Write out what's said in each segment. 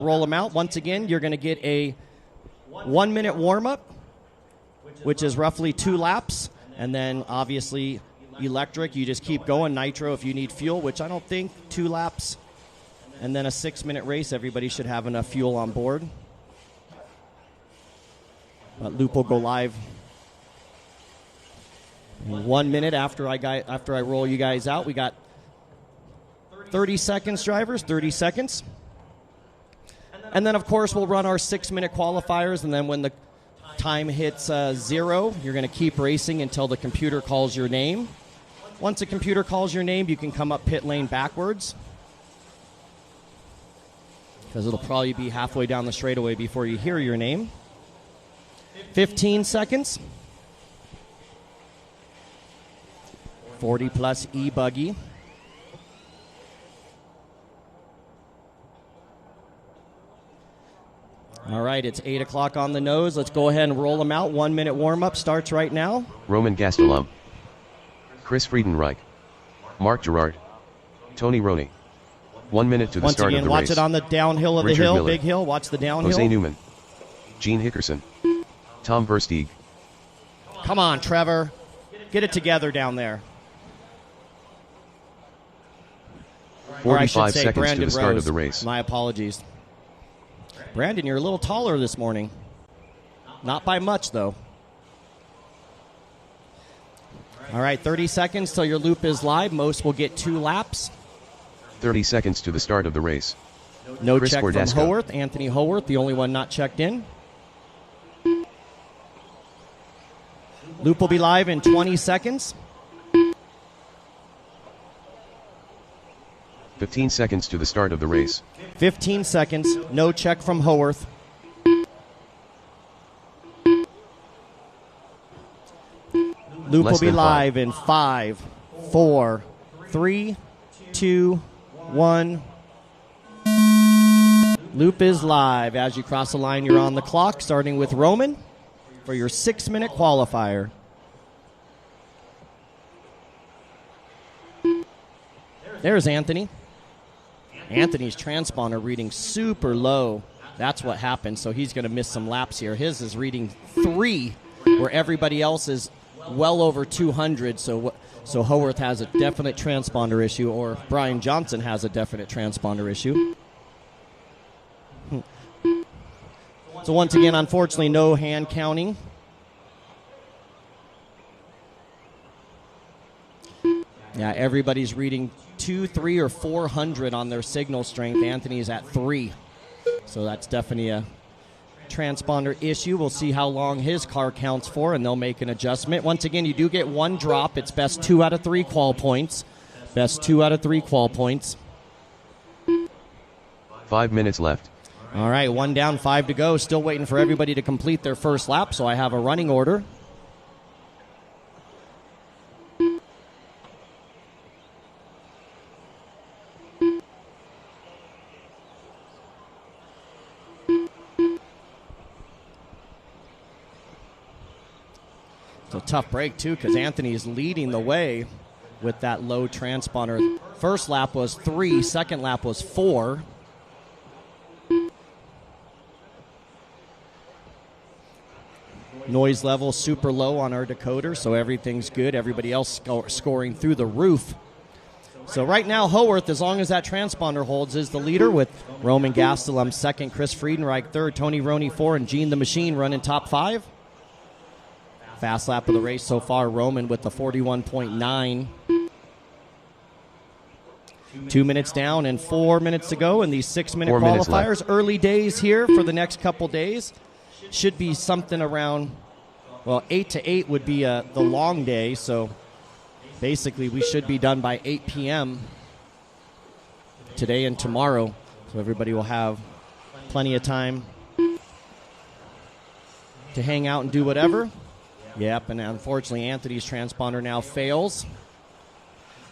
roll them out. Once again, you're going to get a 1 minute warm-up, which is roughly 2 laps. And then, obviously, electric. You just keep going. Nitro if you need fuel, which I don't think 2 laps. And then a 6-minute race. Everybody should have enough fuel on board. But loop will go live in 1 minute after I roll you guys out. We got 30 seconds, drivers, 30 seconds. And then, of course, we'll run our 6-minute qualifiers, and then when the time hits 0, you're going to keep racing until the computer calls your name. Once the computer calls your name, you can come up pit lane backwards, because it'll probably be halfway down the straightaway before you hear your name. 15 seconds. 40-plus E-Buggy. All right, it's 8 o'clock on the nose. Let's go ahead and roll them out. 1 minute warm-up starts right now. Roman Gastelum, Chris Friedenreich, Mark Gerard, Tony Roney. 1 minute to the start of the race. Watch it on the downhill of Richard the hill, Miller, big hill. Watch the downhill. Jose Newman, Gene Hickerson, Tom Versteeg. Come on, Trevor. Get it together down there. 45 seconds Brandon to the start Rose. of the race. My apologies. Brandon, you're a little taller this morning. Not by much, though. All right, 30 seconds till your loop is live. Most will get 2 laps. 30 seconds to the start of the race. No Chris check Bordesco. from Howarth. Anthony Howarth, the only one not checked in. Loop will be live in 20 seconds. 15 seconds to the start of the race. 15 seconds. No check from Howarth. Loop will be live in 5, 4, 3, 2, 1. Loop is live. As you cross the line, you're on the clock, starting with Roman for your 6-minute qualifier. There's Anthony. Anthony's transponder reading super low. That's what happened, so he's going to miss some laps here. His is reading 3, where everybody else is well over 200, so Howarth has a definite transponder issue, or Brian Johnson has a definite transponder issue. So once again, unfortunately, no hand counting. Yeah, everybody's reading 200, 300, or 400 on their signal strength. Anthony's at 3. So that's definitely a transponder issue. We'll see how long his car counts for, and they'll make an adjustment. Once again, you do get 1 drop. It's best 2 out of 3 qual points. Best 2 out of 3 qual points. 5 minutes left. All right, 1 down, 5 to go. Still waiting for everybody to complete their first lap, so I have a running order. It's a tough break, too, because Anthony is leading the way with that low transponder. First lap was 3, second lap was 4. Noise level super low on our decoder, so everything's good. Everybody else scoring through the roof. So right now, Howarth, as long as that transponder holds, is the leader with Roman Gastelum second, Chris Friedenreich third, Tony Roney 4, and Gene the Machine running top 5. Fast lap of the race so far, Roman with the 41.9. 2 minutes down and 4 minutes to go in these 6-minute qualifiers. Early days here for the next couple days. Should be something around, well, 8 to 8 would be the long day, so basically we should be done by 8 p.m. today and tomorrow, so everybody will have plenty of time to hang out and do whatever. Yep, and unfortunately Anthony's transponder now fails.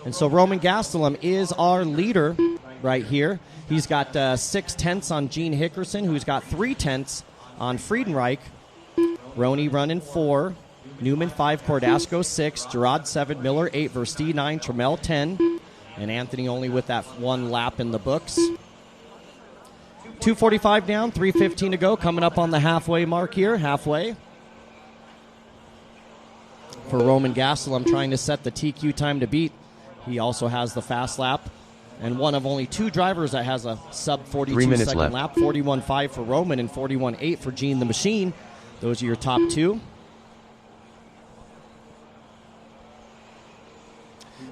And so Roman Gastelum is our leader right here. He's got 6/10 on Gene Hickerson, who's got 3/10 on Friedenreich. Roney running 4. Newman 5, Cordasco 6, Gerard 7, Miller 8, Verstee 9, Trammell 10. And Anthony only with that 1 lap in the books. 2:45 down, 3:15 to go. Coming up on the halfway mark here. Halfway. For Roman Gastelum, trying to set the TQ time to beat. He also has the fast lap. And one of only two drivers that has a sub 42-second lap. 41.5 for Roman and 41.8 for Gene the Machine. Those are your top two.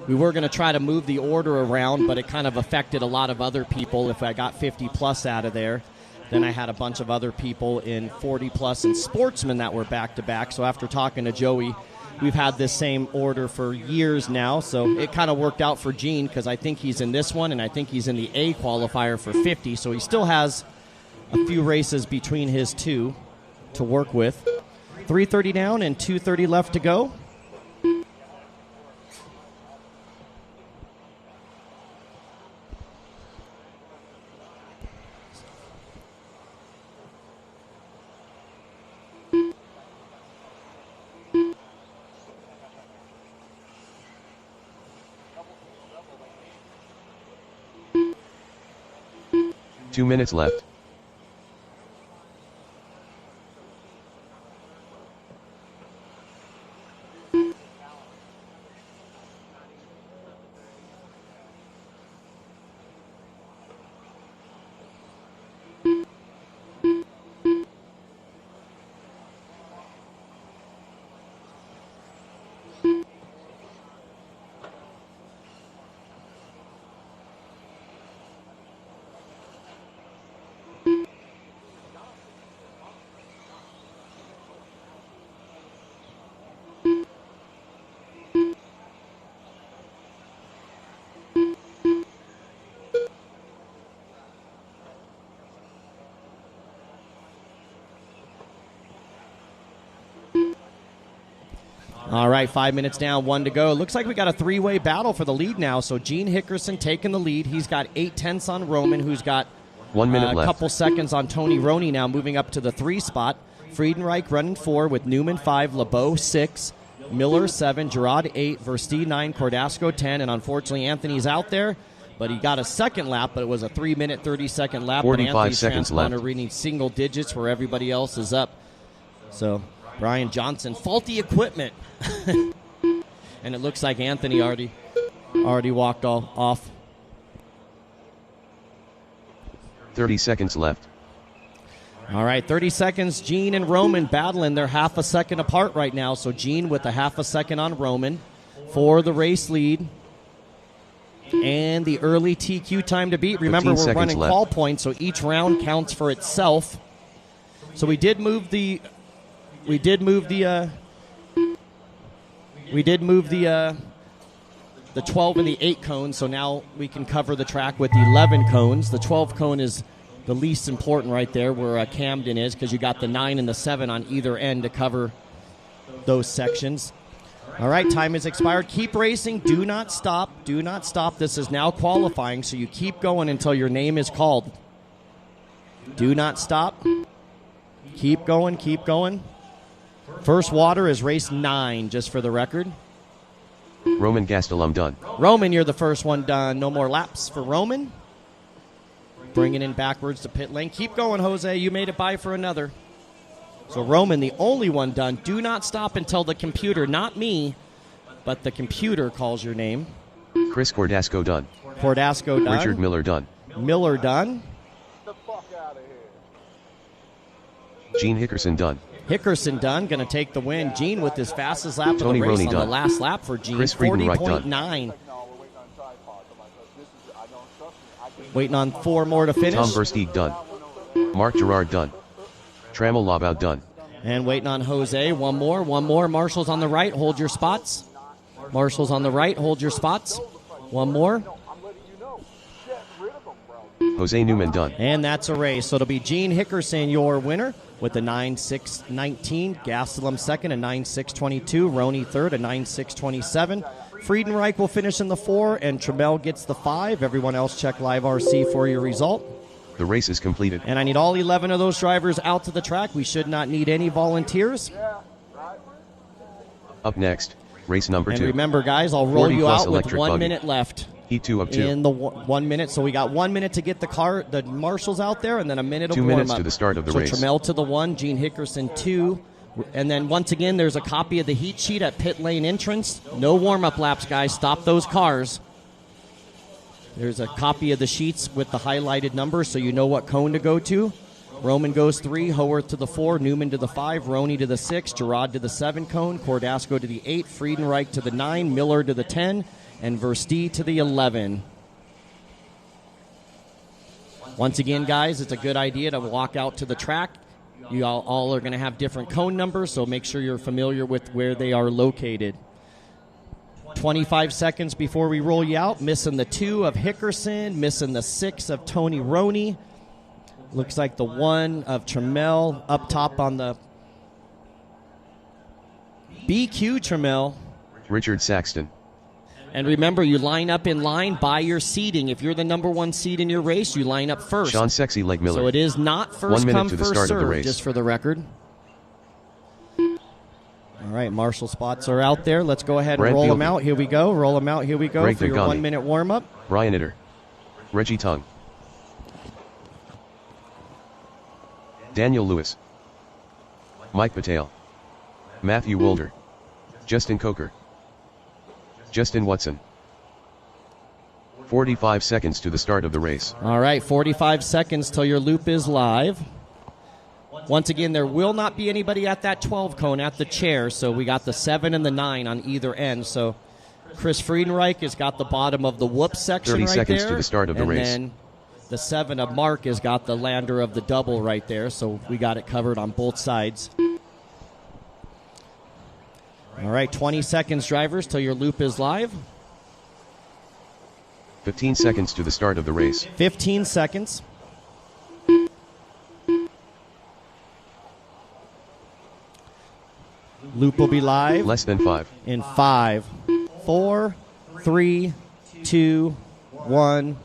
We were going to try to move the order around, but it kind of affected a lot of other people. If I got 50-plus out of there, then I had a bunch of other people in 40-plus and Sportsman that were back-to-back. So after talking to Joey, we've had this same order for years now. So it kind of worked out for Gene because I think he's in this one, and I think he's in the A qualifier for 50. So he still has a few races between his two to work with. 3:30 down and 2:30 left to go. Two minutes left. All right, 5 minutes down, 1 to go. Looks like we got a three-way battle for the lead now. So Gene Hickerson taking the lead. He's got 8/10 on Roman, who's got 1 minute a left. couple seconds on Tony Roney now, moving up to the 3 spot. Friedenreich running 4 with Newman 5, LeBeau 6, Miller 7, Gerard 8, Verstee 9, Cordasco 10, and unfortunately Anthony's out there. But he got a second lap, but it was a 3-minute, 30-second lap. 45 but Anthony's seconds transponder left. reading single digits where everybody else is up. So Brian Johnson, faulty equipment. And it looks like Anthony already walked off. 30 seconds left. All right, 30 seconds. Gene and Roman battling. They're half a second apart right now. So Gene with a half a second on Roman for the race lead. And the early TQ time to beat. Remember, we're running call points, so each round counts for itself. So we did move the 12 and the 8 cones, so now we can cover the track with 11 cones. The 12 cone is the least important right there where Camden is, because you got the 9 and the 7 on either end to cover those sections. All right, time has expired. Keep racing. Do not stop. Do not stop. This is now qualifying, so you keep going until your name is called. Do not stop. Keep going. Keep going. First water is race 9, just for the record. Roman Gastelum done. Roman, you're the first one done. No more laps for Roman. Bringing in backwards to pit lane. Keep going, Jose. You made it by for another. So Roman, the only one done. Do not stop until the computer, not me, but the computer calls your name. Chris Cordasco done. Cordasco done. Richard Miller done. Miller done. The fuck out of here. Gene Hickerson done. Hickerson done, going to take the win. Gene with his fastest lap of Tony the race Roney on done. the last lap for Gene. Chris Friedenreich done. 40.9. No, we're waiting on tripods. I'm like, this is, I don't trust me. I can't. Waiting on 4 more to finish. Tom Versteeg done. Mark Gerard done. Trammell Lobau done. And waiting on Jose. One more. Marshall's on the right. Hold your spots. Marshall's on the right. Hold your spots. One more. I'm letting you know. Get rid of them, bro. Jose Newman done. And that's a race. So it'll be Gene Hickerson, your winner, with a 9.6.19. Gastelum second, a 9.6.22. Roney third, a 9.6.27. Friedenreich will finish in the 4, and Trammell gets the 5. Everyone else check Live RC for your result. The race is completed. And I need all 11 of those drivers out to the track. We should not need any volunteers. Up next, race number And 2. remember, guys, I'll roll 40 you plus out with electric 1 buggy. minute left. Heat 2 of 2. in the 1 minute. So we got 1 minute to get the marshals out there, and then a minute of 2 warm-up. minutes to the start of the race. Trammell to the 1, Gene Hickerson 2. And then once again, there's a copy of the heat sheet at pit lane entrance. No warm-up laps, guys. Stop those cars. There's a copy of the sheets with the highlighted numbers so you know what cone to go to. Roman goes 3, Howarth to the 4, Newman to the 5, Roney to the 6, Gerard to the 7 cone, Cordasco to the 8, Friedenreich to the 9, Miller to the 10, and Versti to the 11. Once again, guys, it's a good idea to walk out to the track. You all are going to have different cone numbers, so make sure you're familiar with where they are located. 25 seconds before we roll you out. Missing the 2 of Hickerson, missing the 6 of Tony Roney. Looks like the 1 of Trammell up top on the BQ Trammell. Richard Saxton. And remember, you line up in line by your seeding. If you're the number 1 seed in your race, you line up first. Sean Sexy Leg Miller. So it is not 1 first minute come, to the first start of the serve, race. just for the record. All right, marshal spots are out there. Let's go ahead and Brad roll them Fieldy. out. Here we go. Roll them out. Here we go Greg for your Pagani. 1 minute warm-up. Brian Itter. Reggie Tung. Daniel Lewis. Mike Patel. Matthew Wolder. Justin Coker. Justin Watson. 45 seconds to the start of the race. All right, 45 seconds till your loop is live. Once again, there will not be anybody at that 12 cone at the chair, so we got the 7 and the 9 on either end. So Chris Friedenreich has got the bottom of the whoop section 30 right seconds there. to the start of the race. And then the 7 of Mark has got the lander of the double right there, so we got it covered on both sides. All right, 20 seconds, drivers, till your loop is live. 15 seconds to the start of the race. 15 seconds. Loop will be live Less than 5. in 5, 4, 3, 2, 1.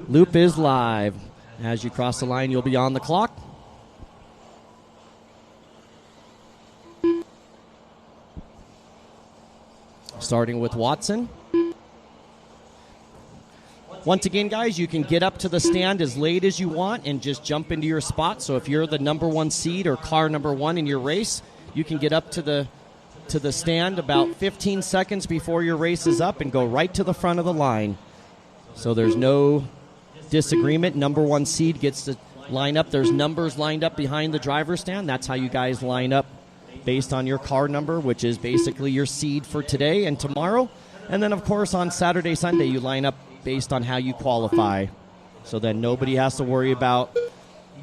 Loop is live. As you cross the line, you'll be on the clock. Starting with Watson. Once again, guys, you can get up to the stand as late as you want and just jump into your spot. So if you're the number 1 seed or car number 1 in your race, you can get up to the stand about 15 seconds before your race is up and go right to the front of the line. So there's no disagreement. Number 1 seed gets to line up. There's numbers lined up behind the driver's stand. That's how you guys line up based on your car number, which is basically your seed for today and tomorrow. And then, of course, on Saturday, Sunday, you line up based on how you qualify. So then nobody has to worry about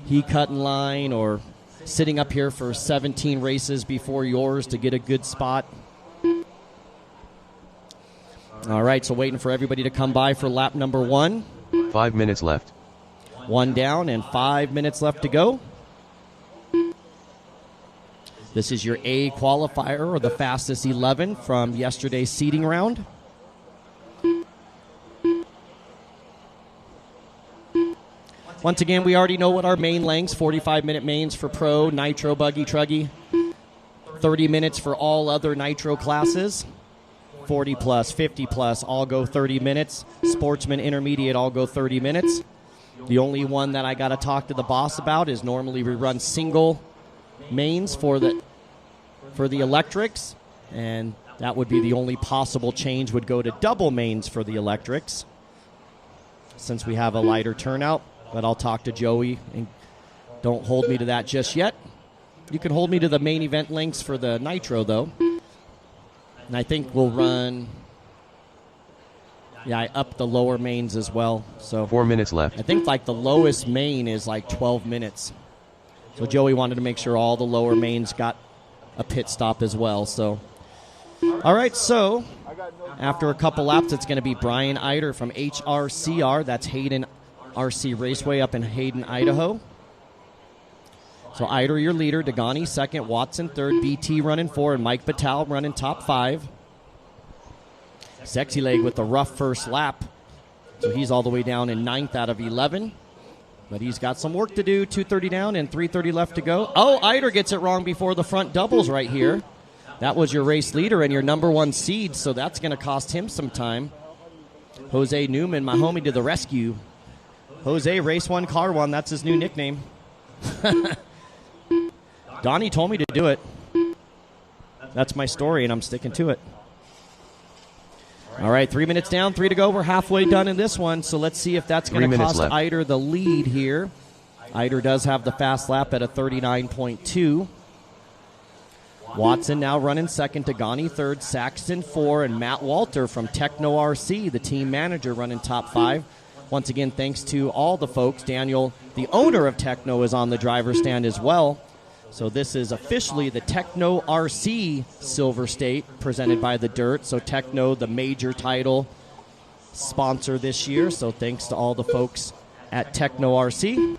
heat cut in line or sitting up here for 17 races before yours to get a good spot. All right, so waiting for everybody to come by for lap number 1. 5 minutes left. 1 down and 5 minutes left to go. This is your A qualifier, or the fastest 11 from yesterday's seeding round. Once again, we already know what our main lengths, 45-minute mains for Pro, Nitro, Buggy, Truggy. 30 minutes for all other Nitro classes. 40 plus, 50 plus, all go 30 minutes. Sportsman Intermediate all go 30 minutes. The only one that I got to talk to the boss about is normally we run single mains for the electrics, and that would be the only possible change would go to double mains for the electrics since we have a lighter turnout. But I'll talk to Joey, and don't hold me to that just yet. You can hold me to the main event links for the Nitro, though. And I think we'll run, I up the lower mains as well. So 4 minutes left. I think like the lowest main is like 12 minutes. So Joey wanted to make sure all the lower mains got a pit stop as well. So, all right, so after a couple laps, it's going to be Brian Eider from HRCR. That's Hayden RC Raceway up in Hayden, Idaho. So Eider, your leader. Dagani second. Watson third. BT running 4. And Mike Batal running top 5. Sexy Leg with the rough first lap. So he's all the way down in 9th out of 11. But he's got some work to do. 2:30 down and 3:30 left to go. Oh, Eider gets it wrong before the front doubles right here. That was your race leader and your number 1 seed, so that's going to cost him some time. Jose Newman, my homie, to the rescue. Jose, race 1, car 1, that's his new nickname. Donnie told me to do it. That's my story, and I'm sticking to it. All right, 3 minutes down, 3 to go. We're halfway done in this one, so let's see if that's going to cost Eider the lead here. Eider does have the fast lap at a 39.2. Watson now running second, Dagani third, Saxton 4, and Matt Walter from Techno RC, the team manager, running top 5. Once again, thanks to all the folks. Daniel, the owner of Techno, is on the driver's stand as well. So this is officially the Techno RC Silver State presented by The Dirt. So Techno, the major title sponsor this year. So thanks to all the folks at Techno RC.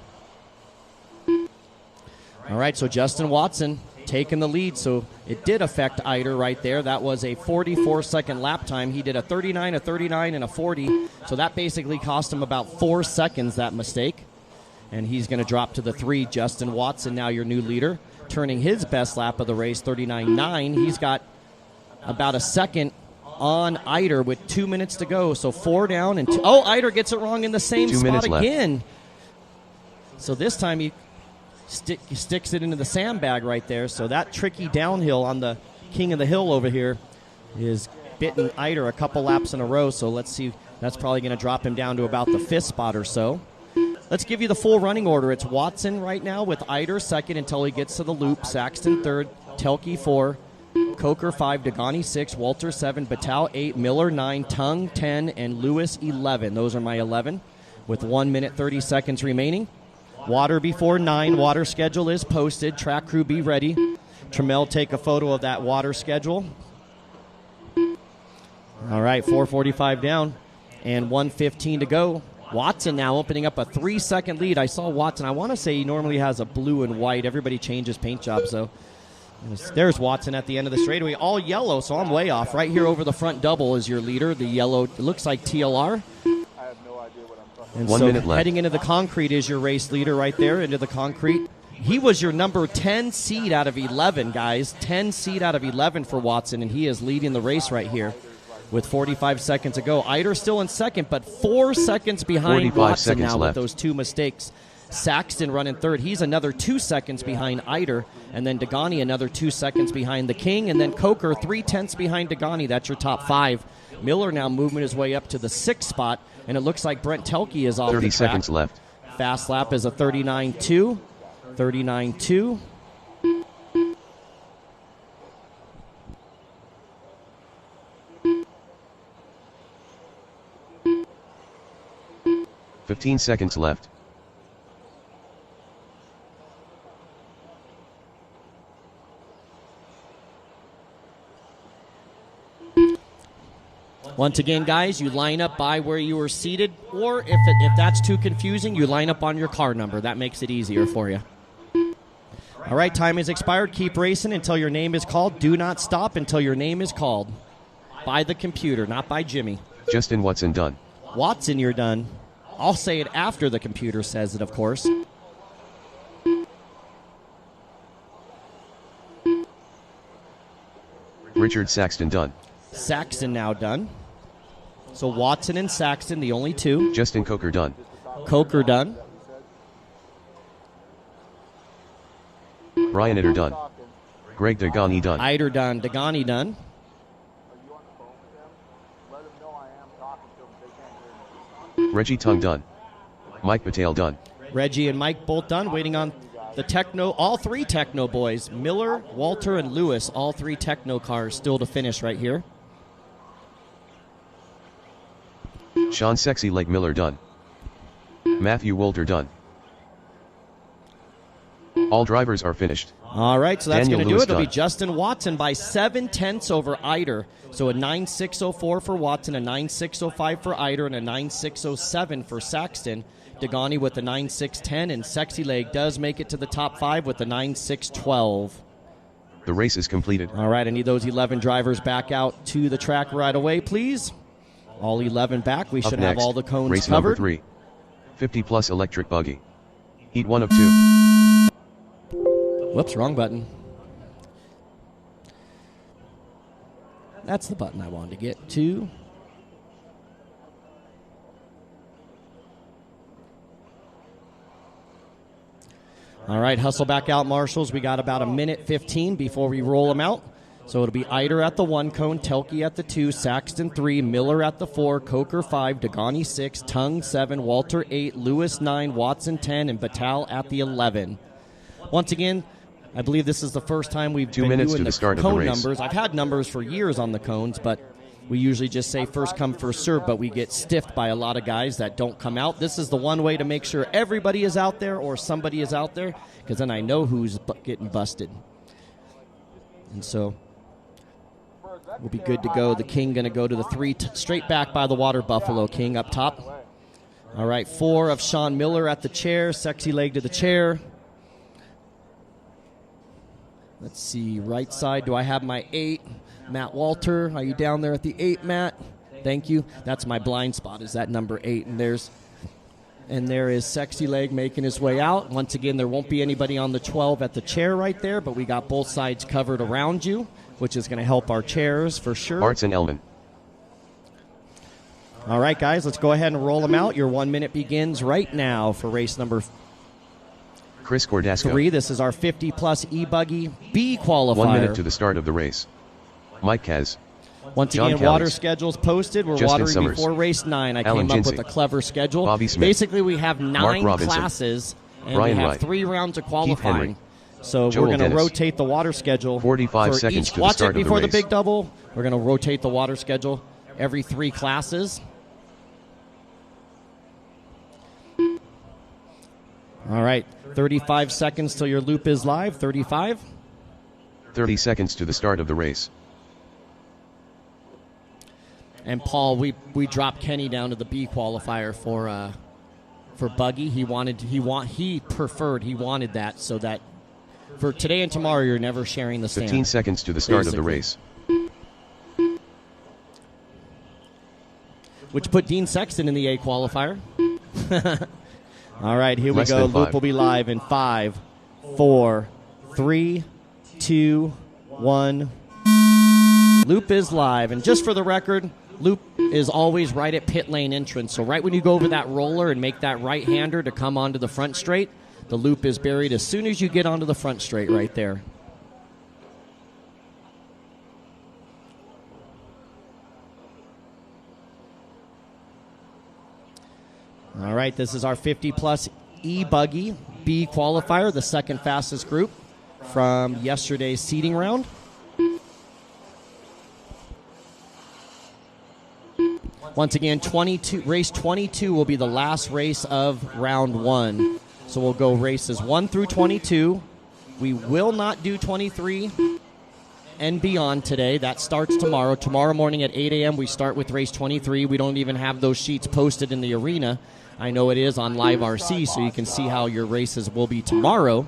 All right, so Justin Watson taking the lead. So it did affect Eider right there. That was a 44-second lap time. He did a 39, a 39, and a 40. So that basically cost him about 4 seconds, that mistake. And he's going to drop to the 3. Justin Watson, now your new leader, turning his best lap of the race, 39.9. He's got about a second on Eider with 2 minutes to go. So 4 down and 2. Oh, Eider gets it wrong in the same spot again. So this time he sticks it into the sandbag right there. So that tricky downhill on the king of the hill over here is bitten Eider a couple laps in a row. So let's see. That's probably going to drop him down to about the 5th spot or so. Let's give you the full running order. It's Watson right now with Eider second until he gets to the loop. Saxton third, Telke 4, Coker 5, Dagani 6, Walter 7, Batal 8, Miller 9, Tung 10, and Lewis 11. Those are my 11 with 1 minute 30 seconds remaining. Water before 9. Water schedule is posted. Track crew, be ready. Trammell, take a photo of that water schedule. All right, 4:45 down and 1:15 to go. Watson now opening up a 3-second lead. I saw Watson. I want to say he normally has a blue and white. Everybody changes paint jobs, though. There's Watson at the end of the straightaway, all yellow, so I'm way off. Right here over the front double is your leader, the yellow. It looks like TLR. I have no idea what I'm talking about. And 1 minute left. Heading into the concrete is your race leader right there, into the concrete. He was your number 10 seed out of 11, guys. 10 seed out of 11 for Watson, and he is leading the race right here with 45 seconds to go. Eider still in second, but 4 seconds behind Watson now with those 2 mistakes. Saxton running third. He's another 2 seconds behind Eider, and then Dagani another 2 seconds behind the King, and then Coker 3/10 behind Dagani. That's your top 5. Miller now moving his way up to the 6th spot, and it looks like Brent Telke is off 30 the track. seconds left. Fast lap is a 39.2. 39.2. "15 seconds left. Once again, guys, you line up by where you were seated, or if that's too confusing, you line up on your car number. That makes it easier for you. All right, time has expired. Keep racing until your name is called. Do not stop until your name is called. By the computer, not by Jimmy. Justin Watson done. Watson, you're done. I'll say it after the computer says it, of course. Richard Saxton done. Saxton now done. So Watson and Saxton, the only 2. Justin Coker done. Coker done. Brian Itter done. Greg Dagani done. Eider done. Dagani done. Are you on the phone with them? Let them know I am talking to them. They can't hear me. Reggie Tung done. Mike Patel done. Reggie and Mike both done. Waiting on the Techno, all 3 Techno boys. Miller, Walter, and Lewis, all 3 Techno cars still to finish right here. Sean Sexy Lake Miller done. Matthew Walter done. All drivers are finished. All right, so that's going to do it. It'll be done. Justin Watson by 7/10 over Eider. So a 9.604 for Watson, a 9.605 for Eider, and a 9.607 for Saxton. Dagani with the 9.610, and Sexy Leg does make it to the top 5 with the 9.612. The race is completed. All right, I need those 11 drivers back out to the track right away, please. All 11 back. We Up should next, have all the cones race covered. number 3. 50-plus electric buggy. Heat 1 of 2. Whoops, wrong button. That's the button I wanted to get to. All right, hustle back out, marshals. We got about 1:15 before we roll them out. So it'll be Eider at the 1 cone, Telke at the 2, Saxton 3, Miller at the 4, Coker 5, Dagani 6, Tung 7, Walter 8, Lewis 9, Watson 10, and Batal at the 11. Once again, I believe this is the first time we've been doing the cone numbers. I've had numbers for years on the cones, but we usually just say first come, first serve, but we get stiffed by a lot of guys that don't come out. This is the one way to make sure everybody is out there or somebody is out there, because then I know who's getting busted. And so we'll be good to go. The King going to go to the 3, straight back by the water buffalo. King up top. All right, 4 of Sean Miller at the chair. Sexy leg to the chair. Let's see, right side. Do I have my 8? Matt Walter, are you down there at the 8, Matt? Thank you. That's my blind spot, is that number 8. And there is Sexy Leg making his way out. Once again, there won't be anybody on the 12 at the chair right there, but we got both sides covered around you, which is going to help our chairs for sure. Arts and Elman. All right, guys, let's go ahead and roll them out. Your 1 minute begins right now for race number Chris Cordasco. 3. This is our 50-plus E-Buggy B qualifier. 1 minute to the start of the race. Mike Kaz. Once John again, Callis. water schedule's posted. We're Justin watering Summers. before race 9. I Alan came up Jinsey. with a clever schedule. Bobby Smith. Basically, we have 9 Robinson. classes, and Brian we have Wright. 3 rounds of Henry. qualifying. So Joel we're going to Dennis. rotate the water schedule 45 for seconds each. to the Watch start it of the before the race. big double. We're going to rotate the water schedule every 3 classes. All right, 35 seconds till your loop is live. 35. 30 seconds to the start of the race. And Paul, we dropped Kenny down to the B qualifier for Buggy. He wanted that, so that for today and tomorrow you're never sharing the stand. 15 seconds to the start of the race. Which put Dean Sexton in the A qualifier. All right, here we Less go. than 5. Loop will be live in 5, 4, 3, 2, 1. Loop is live, and just for the record, loop is always right at pit lane entrance. So right when you go over that roller and make that right-hander to come onto the front straight, the loop is buried as soon as you get onto the front straight right there. All right, this is our 50-plus E-Buggy B qualifier, the second fastest group from yesterday's seeding round. Once again, race 22 will be the last race of round 1. So we'll go races 1 through 22. We will not do 23 and beyond today. That starts tomorrow. Tomorrow morning at 8 a.m. we start with race 23. We don't even have those sheets posted in the arena. I know it is on Live RC, so you can see how your races will be tomorrow.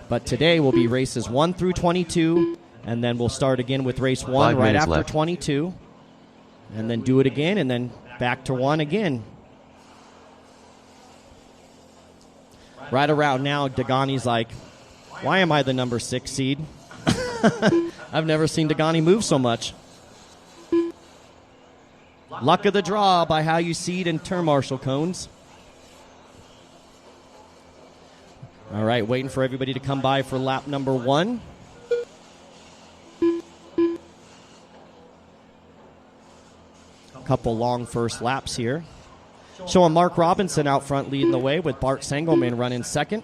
But today will be races 1 through 22, and then we'll start again with race 1 right after left. 22. And then do it again, and then back to 1 again. Right around now, Dagani's like, why am I the number 6 seed? I've never seen Dagani move so much. Luck of the draw by how you seed and turn marshal cones. All right, waiting for everybody to come by for lap number 1. Couple long first laps here. Showing Mark Robinson out front leading the way with Bart Sengelman running second.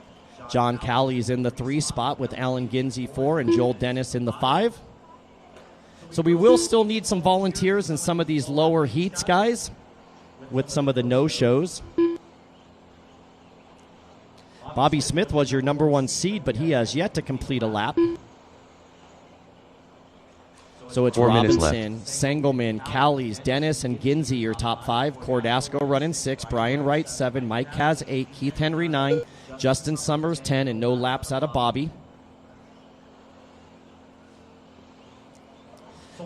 John Calley's in the 3 spot with Alan Ginsey 4 and Joel Dennis in the 5. So we will still need some volunteers in some of these lower heats, guys, with some of the no-shows. Bobby Smith was your number 1 seed, but he has yet to complete a lap. So it's Robinson, Sengelman, Callies, Dennis, and Ginsey, your top 5. Cordasco running 6, Brian Wright 7, Mike Kaz 8, Keith Henry 9, Justin Summers 10, and no laps out of Bobby.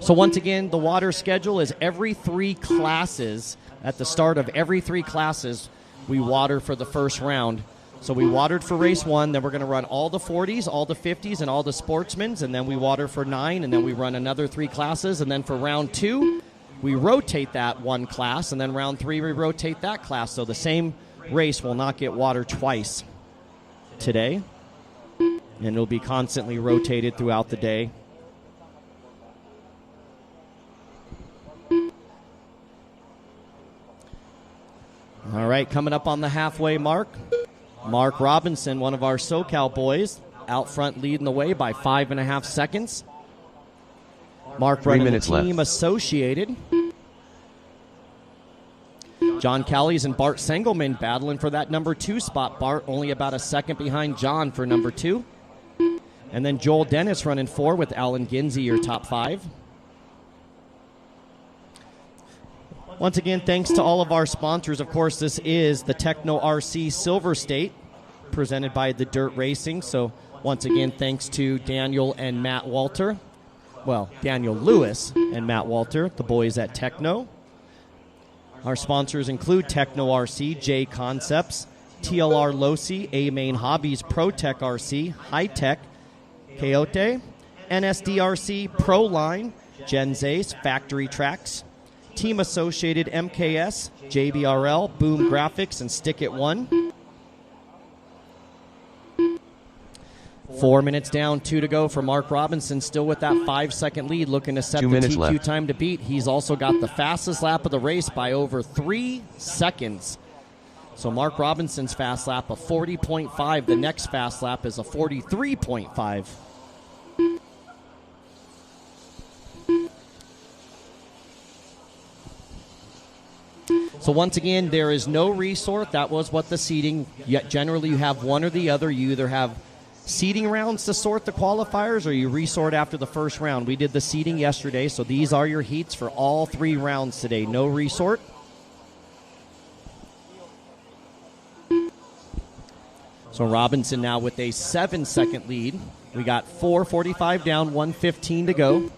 So once again, the water schedule is every 3 classes. At the start of every 3 classes, we water for the first round. So we watered for race 1, then we're going to run all the 40s, all the 50s, and all the Sportsmans, and then we water for 9, and then we run another 3 classes, and then for round 2, we rotate that 1 class, and then round 3, we rotate that class. So the same race will not get water twice today, and it'll be constantly rotated throughout the day. All right, coming up on the halfway mark, Mark Robinson, one of our SoCal boys, out front leading the way by 5.5 seconds. Mark running the team left. Associated. John Callies and Bart Sengelman battling for that number 2 spot. Bart only about a second behind John for number 2. And then Joel Dennis running 4 with Alan Ginsey, your top 5. Once again, thanks to all of our sponsors. Of course, this is the Techno RC Silver State, presented by the Dirt Racing. So once again, thanks to Daniel and Matt Walter. Well, Daniel Lewis and Matt Walter, the boys at Techno. Our sponsors include Techno RC, J Concepts, TLR Losi, A Main Hobbies, ProTech RC, High Tech, Coyote, NSDRC, ProLine, Genzace, Factory Tracks, Team Associated MKS, JBRL, Boom Graphics, and Stick It One. 4 minutes down, 2 to go for Mark Robinson, still with that 5-second lead, looking to set the TQ left. time to beat. He's also got the fastest lap of the race by over 3 seconds. So Mark Robinson's fast lap, a 40.5. The next fast lap is a 43.5. So once again, there is no resort. That was what the seating, yet generally you have one or the other. You either have seeding rounds to sort the qualifiers, or you resort after the first round. We did the seeding yesterday, so these are your heats for all 3 rounds today. No resort. So Robinson now with a 7-second lead. We got 4:45 down, 1:15 to go.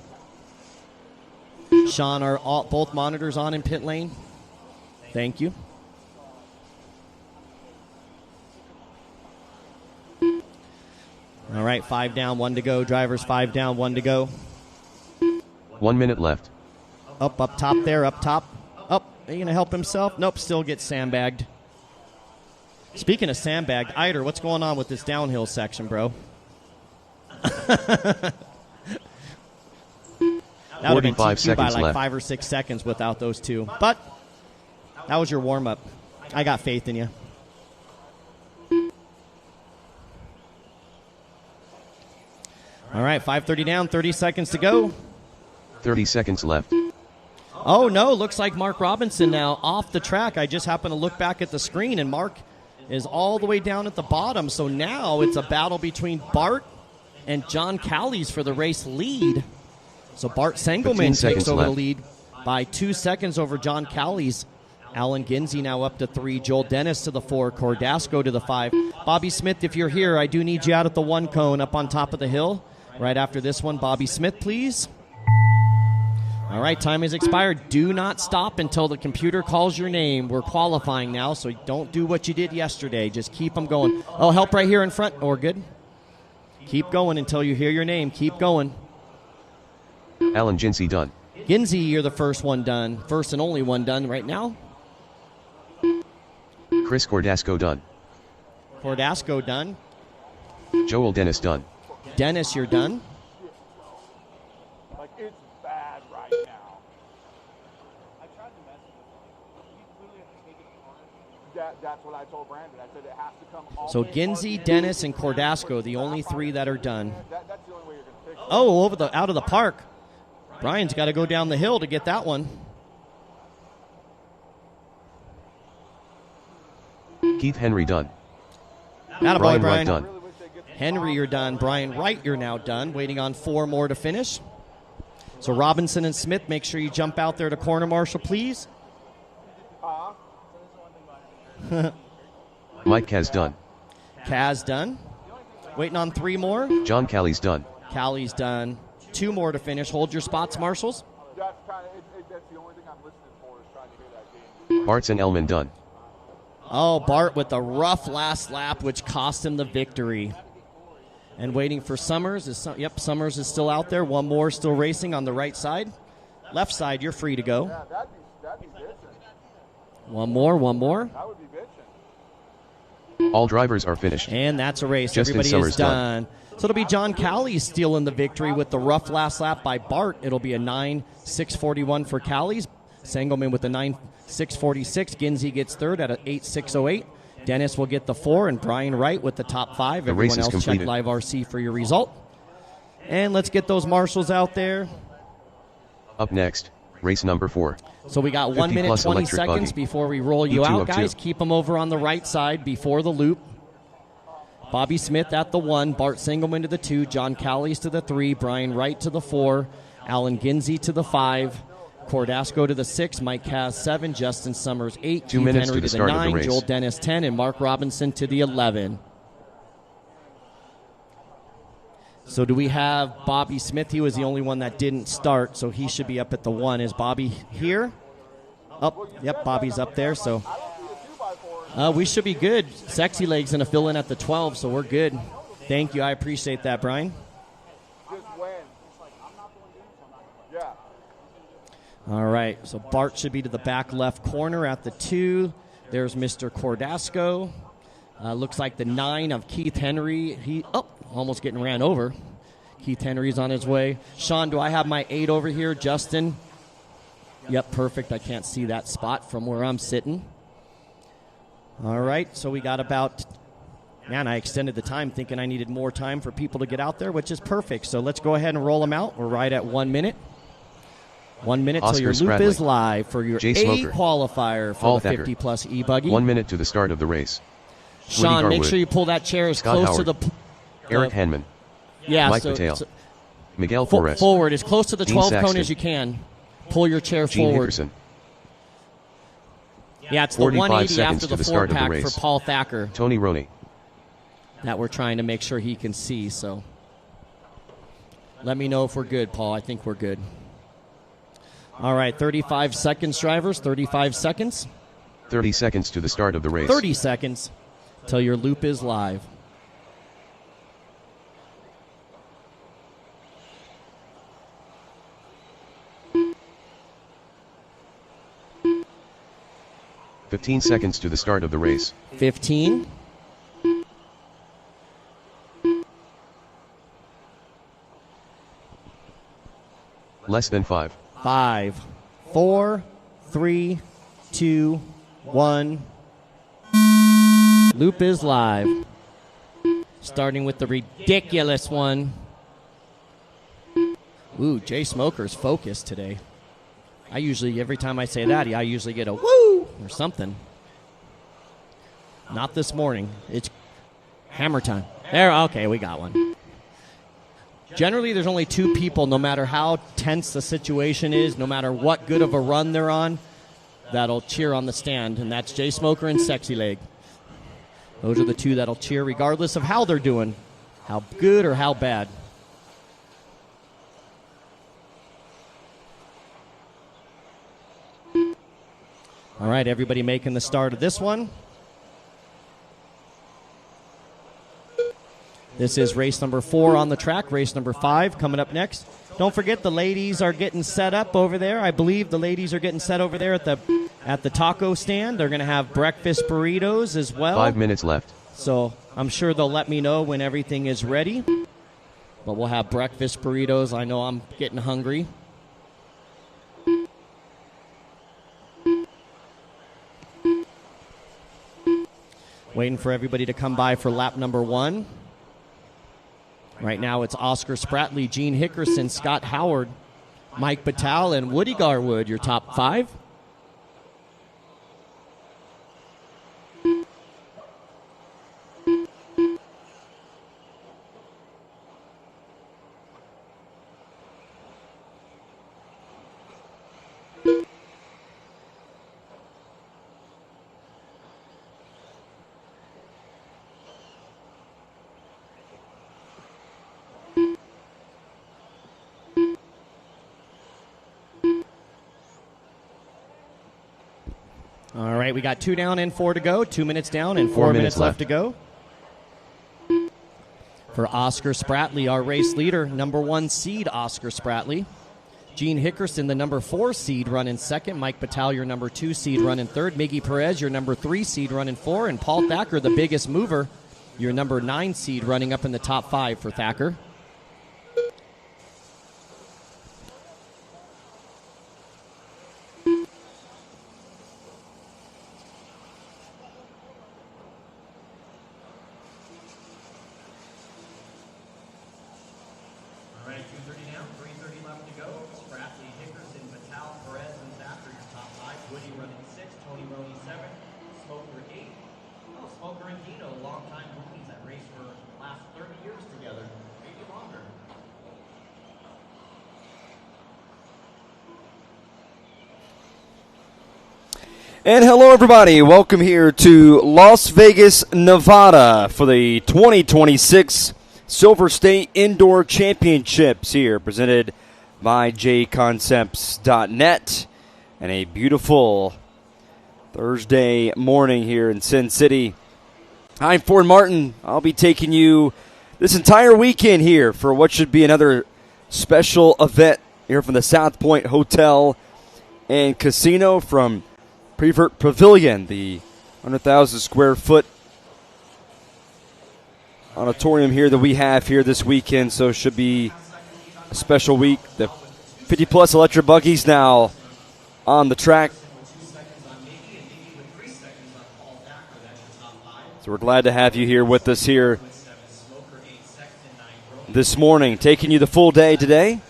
Sean, are both monitors on in pit lane? Thank you. All right, 5 down, 1 to go. Drivers, 5 down, 1 to go. 1 minute left. Up top there, up top. Up, are you going to help himself? Nope, still gets sandbagged. Speaking of sandbagged, Eider, what's going on with this downhill section, bro? That would have been 45 TQ by seconds like left. 5 or 6 seconds without those two. But that was your warm-up. I got faith in you. All right, 5:30 down, 30 seconds to go. 30 seconds left. Oh, no, looks like Mark Robinson now off the track. I just happened to look back at the screen, and Mark is all the way down at the bottom. So now it's a battle between Bart and John Callies for the race lead. So Bart Sengelman takes over the lead by 2 seconds over John Callies. Alan Ginsey now up to 3. Joel Dennis to the 4. Cordasco to the 5. Bobby Smith, if you're here, I do need you out at the 1 cone up on top of the hill. Right after this one, Bobby Smith, please. All right, time has expired. Do not stop until the computer calls your name. We're qualifying now, so don't do what you did yesterday. Just keep them going. Oh, help right here in front. Or good. Keep going until you hear your name. Keep going. Alan Ginsey done. Ginsey, you're the first one done. First and only one done right now. Chris Cordasco done. Cordasco done. Joel Dennis done. Dennis, you're done. Like, it's bad right now. I tried to message him. You literally have to take it apart. That's what I told Brandon. I said it has to come all So the way Ginsey, apart. Dennis, and Cordasco, the only 3 that are done. That's the only way you're going to fix it. Oh, out of the park. Brian's got to go down the hill to get that one. Keith Henry done. Attaboy, Brian Brian. Wright done. Henry, you're done. Brian Wright, you're now done. Waiting on 4 more to finish. So Robinson and Smith, make sure you jump out there to corner marshal, please. Mike Kaz done. Kaz done. Waiting on 3 more. John Callies done. Callie's done. 2 more to finish. Hold your spots, marshals. That's kind of that's the only thing I'm listening for is trying to hear that game. Bartz and Elman done. Oh, Bart with the rough last lap, which cost him the victory. And waiting for Summers. Yep, Summers is still out there. One more still racing on the right side. Left side, you're free to go. Yeah, that'd be bitchin'. One more. That would be bitchin'. All drivers are finished. And that's a race. Justin Everybody Summers is done. So it'll be John Cowley stealing the victory with the rough last lap by Bart. It'll be a 9.641 for Cowley's. Sangelman with the 9.646. Ginsey gets third at an 8.608. Dennis will get the 4, and Brian Wright with the top 5. The race Everyone is else completed. check Live RC for your result. And let's get those marshals out there. Up next, race number 4. So we got 1 50 minute, plus 20 electric seconds buggy. before we roll you E2 out, of guys. 2. Keep them over on the right side before the loop. Bobby Smith at the 1, Bart Singelman to the 2, John Cowley's to the 3, Brian Wright to the 4, Alan Ginsey to the 5, Cordasco to the 6, Mike Cass 7, Justin Summers 8, 2 Keith minutes Henry to the to the start of the 9, race. Joel Dennis 10, and Mark Robinson to the 11. So do we have Bobby Smith? He was the only one that didn't start, so he should be up at the 1. Is Bobby here? Yep, Bobby's up there, so we should be good. Sexy Leg's going to fill in at the 12, so we're good. Thank you. I appreciate that, Brian. Just win. Yeah. All right, so Bart should be to the back left corner at the 2. There's Mr. Cordasco. Looks like the 9 of Keith Henry. Almost getting ran over. Keith Henry's on his way. Sean, do I have my 8 over here? Justin? Yep, perfect. I can't see that spot from where I'm sitting. All right, so we got about... Man, I extended the time thinking I needed more time for people to get out there, which is perfect. So let's go ahead and roll them out. We're right at 1 minute. 1 minute till Oscar your loop Spradley. is live for your Jay A Smoker. qualifier for Paul the Thacker. 50-plus E-Buggy. 1 minute to the start of the race. Sean, Woody make Garwood. sure you pull that chair as Scott close Howard. to the... Eric Hanman. Yeah, Mike so, Patel. so Miguel Flores. forward, as close to the Dean 12 cone Saxton. as you can. Pull your chair Gene forward. Hickerson. Yeah, it's the 45 180 seconds after to the the start of the 4-pack race. for Paul Thacker Tony Roney. that we're trying to make sure he can see. So let me know if we're good, Paul. I think we're good. All right, 35 seconds, drivers. 35 seconds. 30 seconds to the start of the race. 30 seconds till your loop is live. $15 seconds to the start of the race. 15. Less than 5. 5, 4, 3, 2, 1. Loop is live. Starting with the ridiculous one. Ooh, Jay Smoker's focused today. Every time I say that, I usually get a woo or something. Not this morning. It's hammer time. There, okay, we got one. Generally, there's only 2 people, no matter how tense the situation is, no matter what good of a run they're on, that'll cheer on the stand, and that's Jay Smoker and Sexy Leg. Those are the 2 that'll cheer regardless of how they're doing, how good or how bad. All right, everybody making the start of this one. This is race number 4 on the track, race number 5 coming up next. Don't forget the ladies are getting set up over there. I believe the ladies are getting set over there at the taco stand. They're going to have breakfast burritos as well. 5 minutes left. So I'm sure they'll let me know when everything is ready. But we'll have breakfast burritos. I know I'm getting hungry. Waiting for everybody to come by for lap number 1. Right now it's Oscar Spradley, Gene Hickerson, Scott Howard, Mike Batal, and Woody Garwood, your top 5. All right, we got 2 down and 4 to go. 2 minutes down and 4 minutes left to go. For Oscar Spratley, our race leader, number 1 seed Oscar Spratley. Gene Hickerson, the number 4 seed, running second. Mike Batal, your number 2 seed, running third. Miggy Perez, your number 3 seed, running 4. And Paul Thacker, the biggest mover, your number 9 seed, running up in the top 5 for Thacker. And hello, everybody. Welcome here to Las Vegas, Nevada for the 2026 Silver State Indoor Championships here, presented by jconcepts.net. And a beautiful Thursday morning here in Sin City. I'm Ford Martin. I'll be taking you this entire weekend here for what should be another special event here from the South Point Hotel and Casino from Prevert Pavilion, the 100,000 square foot auditorium here that we have here this weekend. So it should be a special week. The 50-plus electric buggies now on the track. So we're glad to have you here with us here this morning, taking you the full day today.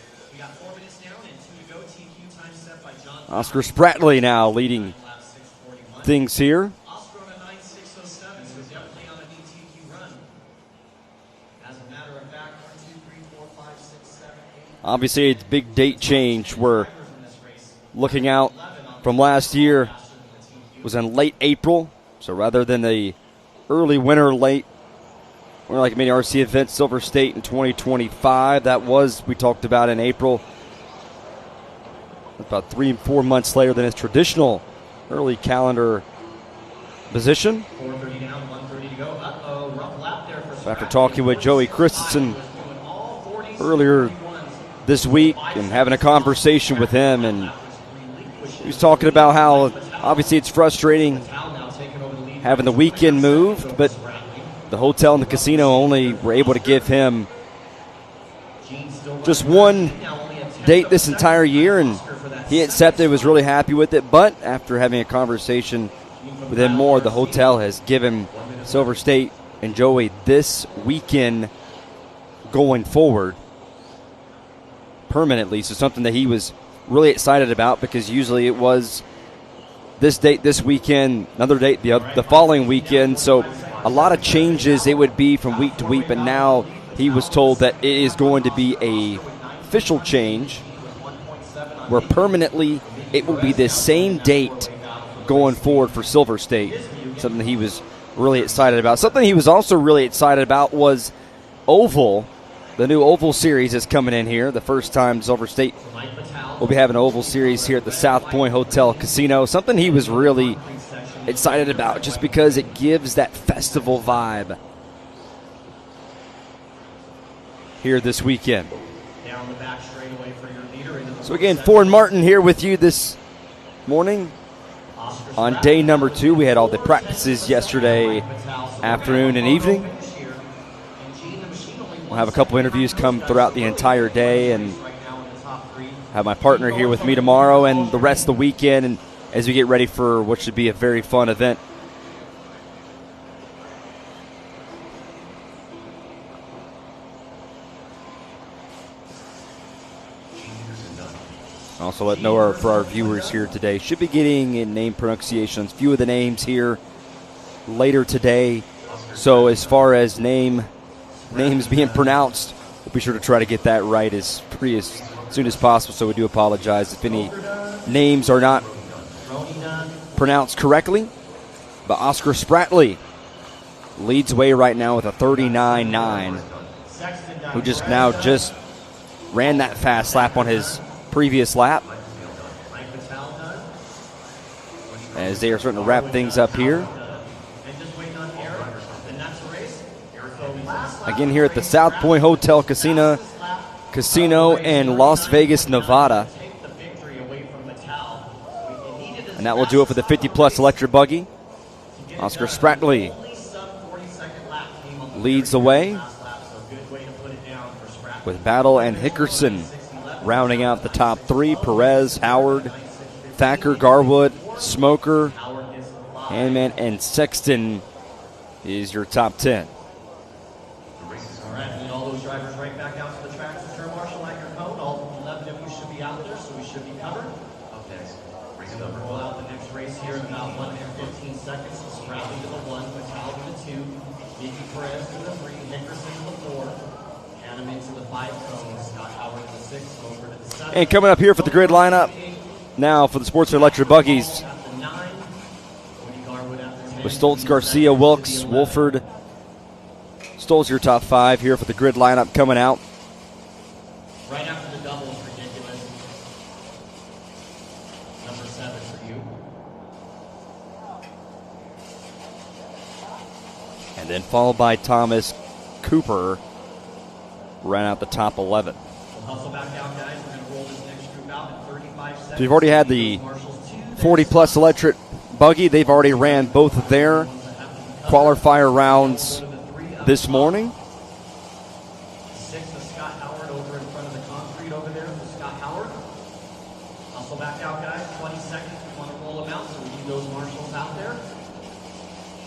Oscar Spratley now leading things here. Obviously, it's a big date change. We're looking out from last year. It was in late April, so rather than the early winter, late, we're like a mini RC event, Silver State in 2025. That was, we talked about in April. About 3 and 4 months later than its traditional early calendar position. 4:30 down, 1:30 to go. Rough lap there for after talking with Joey Christensen earlier this week and having a conversation with him, and he was talking about how obviously it's frustrating having the weekend moved, but the hotel and the casino only were able to give him just one date this entire year, and he accepted, was really happy with it. But after having a conversation with him more, the hotel has given Silver State and Joey this weekend going forward permanently. So something that he was really excited about, because usually it was this date this weekend, another date the following weekend. So a lot of changes it would be from week to week, but now he was told that it is going to be a official change where permanently it will be the same date going forward for Silver State. Something that he was really excited about. Something he was also really excited about was Oval. The new Oval Series is coming in here. The first time Silver State will be having an Oval Series here at the South Point Hotel Casino. Something he was really excited about just because it gives that festival vibe here this weekend. Down the back straightaway for your leader. So again, Ford Martin here with you this morning on day number 2. We had all the practices yesterday afternoon and evening. We'll have a couple interviews come throughout the entire day, and have my partner here with me tomorrow and the rest of the weekend, and as we get ready for what should be a very fun event. Also let know for our viewers here today, should be getting in name pronunciations, few of the names here later today. So as far as names being pronounced, we'll be sure to try to get that right as soon as possible. So we do apologize if any names are not pronounced correctly. But Oscar Spratley leads way right now with a 39.9, who just ran that fast lap on his previous lap. As as they are starting to wrap things up here. Again, here at the South Point Hotel Casino in Las Vegas, Nevada. And that will do it for the 50-plus electric buggy. Oscar Spratley leads the way, with Battle and Hickerson rounding out the top three. Perez, Howard, Thacker, Garwood, Smoker, Handman, and Sexton is your top 10. All right, and all those drivers right back out to the track. Secure Marshall at your cone. All 11 of you should be out there, so we should be covered. Okay. So we'll roll out the next race here in about 1 minute 15 seconds. Spratley to the 1, Metal to the 2, Mickey Perez to the 3, Nickerson to the 4, Hanneman to the 5 cone, Scott Howard to the 6, Smoker to the 7. And coming up here for the grid lineup now for the Sportsman Electric Buggies, with Stoltz, Garcia, Wilkes, Wolford. Stoltz your top 5 here for the grid lineup coming out. Right after the double is ridiculous. Number 7 for you. And then followed by Thomas Cooper, ran out the top 11. We'll hustle back out, guys. We're going to roll this next group out in 35 seconds. So we've already had the 40-plus electric buggy. They've already ran both of their qualifier rounds this morning. 6 of Scott Howard over in front of the concrete over there for Scott Howard. Hustle back out, guys. 20 seconds. We want to roll them out, so we need those marshals out there.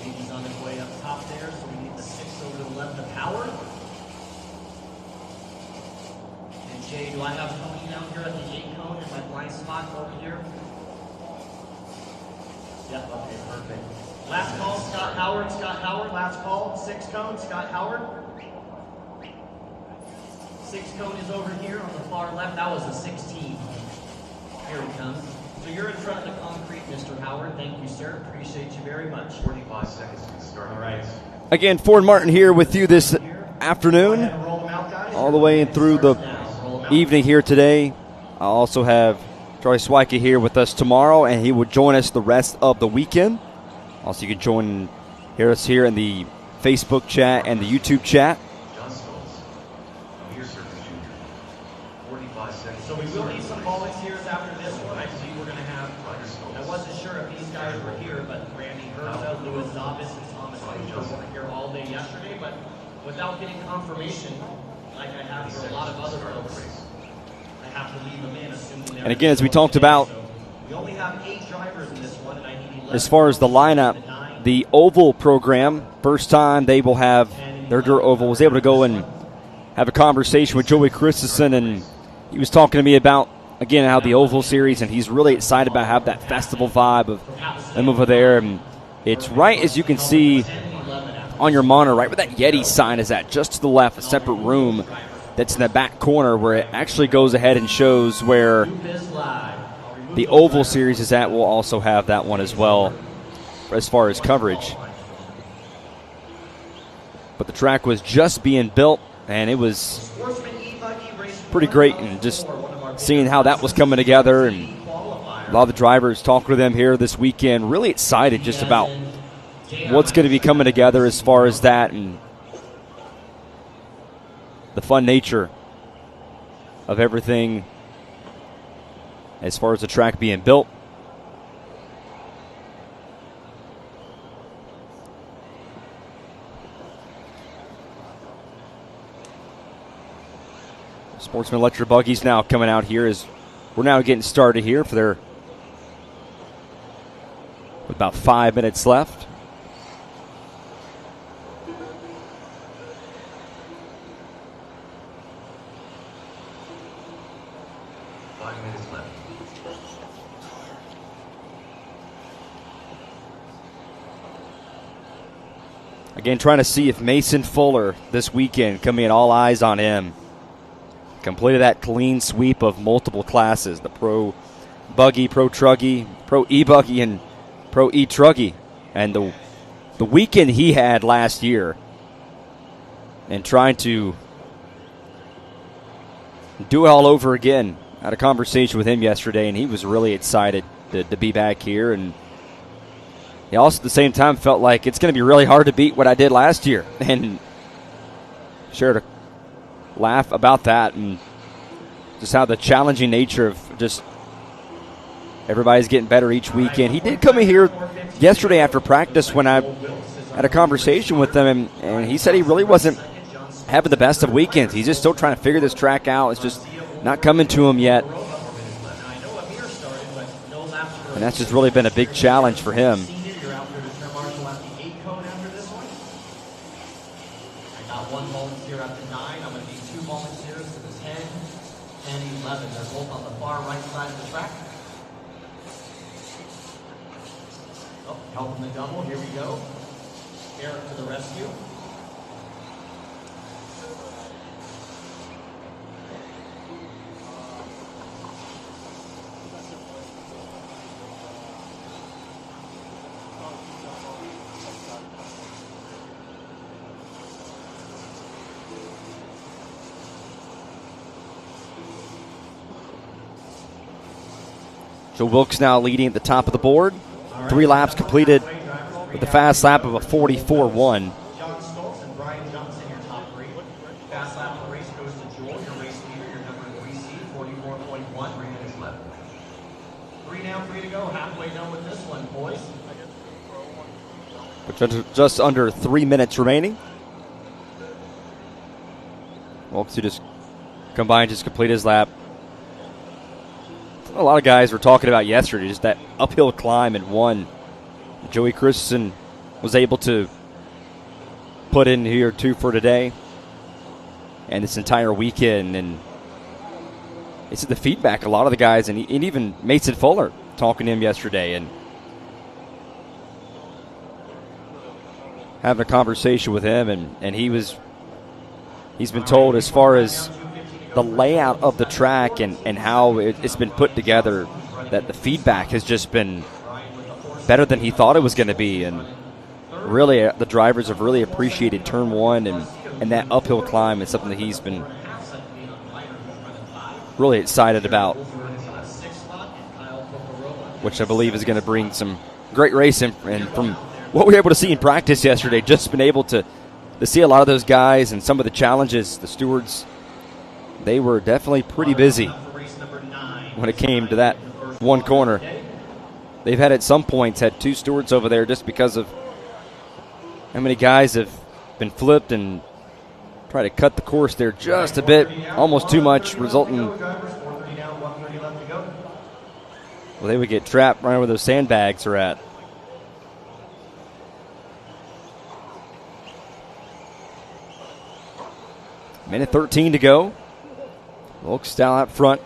JD's on his way up top there, so we need the 6 over to the left of Howard. And Jay, do I have Tony down here at the 8 cone in my blind spot over here? Yep, okay, perfect. Last call, Scott Howard, last call, 6 cone, Scott Howard. 6 cone is over here on the far left. That was a 16. Here he comes. So you're in front of the concrete, Mr. Howard. Thank you, sir. Appreciate you very much. 45 seconds to start. All right. Again, Ford Martin here with you this afternoon, all the way in through the evening here today. I also have Charlie Swyka here with us tomorrow, and he will join us the rest of the weekend. Also, you can hear us here in the Facebook chat and the YouTube chat. So we will need some volunteers after this one. I believe we're going to have, I wasn't sure if these guys were here, but Randy Herta, Louis Zabis, and Thomas Cooper weren't here all day yesterday, but without getting confirmation, like I have for a lot of other folks, I have to leave them in, assuming they're. And again, as we talked about, we only have 8 drivers in this one, and I need 11. As far as the lineup, the Oval program, first time they will have their Dirt Oval, was able to go and have a conversation with Joey Christensen, and he was talking to me about, again, how the Oval Series, and he's really excited about having that festival vibe of them over there. And it's right as you can see on your monitor, right where that Yeti sign is at, just to the left, a separate room that's in the back corner where it actually goes ahead and shows where the Oval Series is at. We'll also have that one as well as far as coverage. But the track was just being built, and it was pretty great, and just seeing how that was coming together, and a lot of the drivers talking to them here this weekend, really excited just about what's going to be coming together as far as that and the fun nature of everything as far as the track being built. Sportsman Electric Buggies now coming out here as we're now getting started here for their, with about 5 minutes left. Again, trying to see if Mason Fuller this weekend, coming in, all eyes on him. Completed that clean sweep of multiple classes, the Pro Buggy, Pro Truggy, Pro E-Buggy, and Pro E-Truggy. And the weekend he had last year, and trying to do it all over again. I had a conversation with him yesterday, and he was really excited to be back here. And he also at the same time felt like it's going to be really hard to beat what I did last year, and shared a laugh about that and just how the challenging nature of just everybody's getting better each weekend. He did come in here yesterday after practice when I had a conversation with him, and he said he really wasn't having the best of weekends. He's just still trying to figure this track out. It's just not coming to him yet. And that's just really been a big challenge for him. One volunteer at the 9. I'm going to need 2 volunteers to the 10 and 11. They're both on the far right side of the track. Oh, helping the double. Here we go. Eric to the rescue. So Wilkes now leading at the top of the board. 3 laps completed with a fast lap of a 44-1. John Stoltz and Brian Johnson, your top 3. Fast lap of the race goes to Joel, your race leader, your number 3C, 44.1. 3 minutes left. 3 down, 3 to go. Halfway done with this one, boys. With just under 3 minutes remaining. Wilkes, who just combined, just complete his lap. A lot of guys were talking about yesterday, just that uphill climb in 1. Joey Christensen was able to put in here 2 for today and this entire weekend. And it's the feedback. A lot of the guys, and even Mason Fuller talking to him yesterday and having a conversation with him, and he's been told as far as the layout of the track and how it's been put together, that the feedback has just been better than he thought it was going to be. And really, the drivers have really appreciated turn 1 and that uphill climb is something that he's been really excited about, which I believe is going to bring some great racing. And from what we were able to see in practice yesterday, just been able to see a lot of those guys and some of the challenges, the stewards, they were definitely pretty busy when it came to that one corner. They've had at some points had 2 stewards over there just because of how many guys have been flipped and try to cut the course there just a bit, almost too much, resulting, well, they would get trapped right where those sandbags are at. Minute 13 to go. Wilkes down up front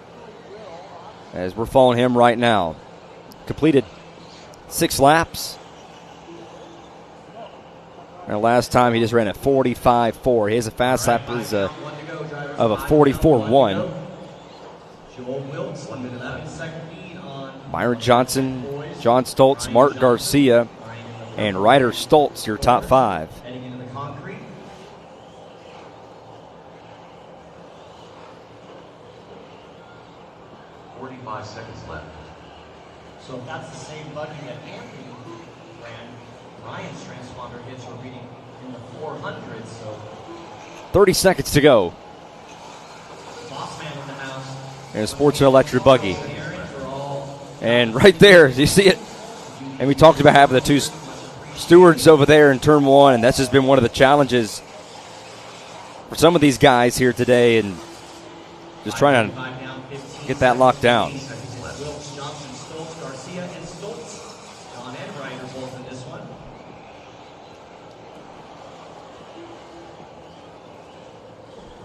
as we're following him right now. Completed 6 laps. And last time he just ran a 45.4. He has a fast lap of a 44.1. Myron Johnson, John Stoltz, Mark Garcia, and Ryder Stoltz, your top 5. Seconds left. So if that's the same buggy that Anthony ran, Ryan's transponder hits were reading in the 400s. So 30 seconds to go. Boss man in the house. And a Sportsman electric buggy. And right there, you see it. And we talked about having the 2 stewards over there in turn 1, and that's just been one of the challenges for some of these guys here today, and just trying to get that locked down. Wilkes, Johnson, Stoltz, Garcia, and Stoltz. John and Ryan are both in this one.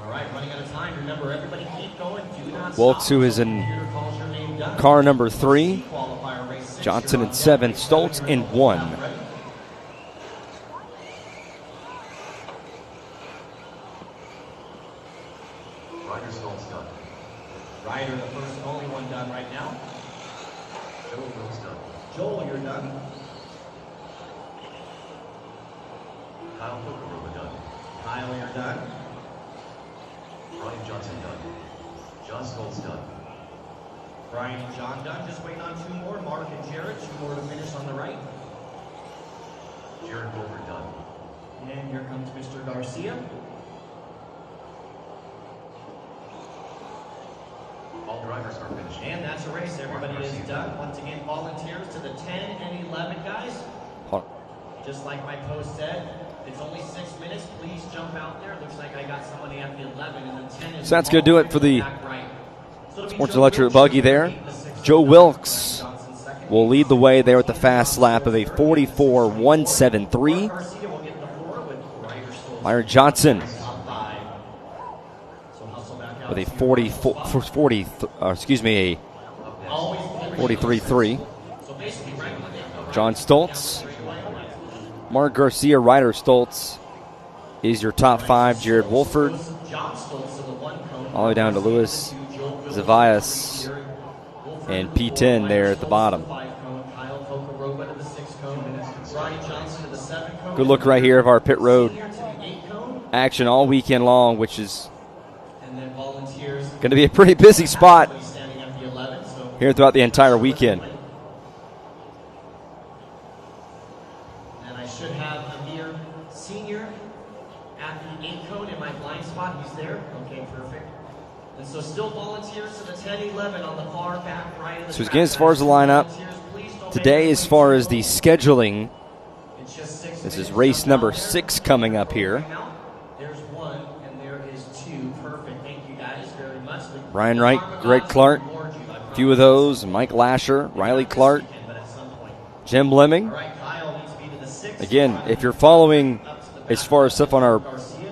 All right, running out of time. Remember, everybody keep going. Do not Wilkes, who is in car number 3. Johnson in 7. Stoltz in 1. Ryder Stoltz done. Ryder, the first and only one done right now. Joel Wilkes done. Joel, you're done. Kyle Pokerova done. Kyle, you're done. Brian Johnson done. John Stoltz done. Brian and John done. Just waiting on 2 more. Mark and Jared, 2 more to finish on the right. Jared Wilford done. And here comes Mr. Garcia. All drivers are finished. And that's a race. Everybody is done. Once again, volunteers to the 10 and 11 guys. Just like my post said, it's only 6 minutes. Please jump out there. Looks like I got somebody at the 11 and the 10 is. So that's going to do it for the Sports Electric Buggy there. Joe Wilkes will lead the way there with the fast lap of a 44.173. Myron Johnson with a 43.3. John Stoltz. Mark Garcia, Ryder Stoltz is your top 5. Jared Wolford. All the way down to Louis Zavias and P10 there at the bottom. Good look right here of our pit road action all weekend long, which is going to be a pretty busy spot here throughout the entire weekend. And I should have Amir Sr. at the 8 cone in my blind spot. He's there. Okay, perfect. And so still volunteers to the 10-11 on the far back right of the So again, as far as the lineup, today as far as the scheduling, this is race number 6 coming up here. There's 1 and there is 2. Perfect. Thank you guys very much. Ryan Wright, Greg Clark, a few of those, Mike Lasher, Riley Clark, Jim Lemming. Again, if you're following as far as stuff on our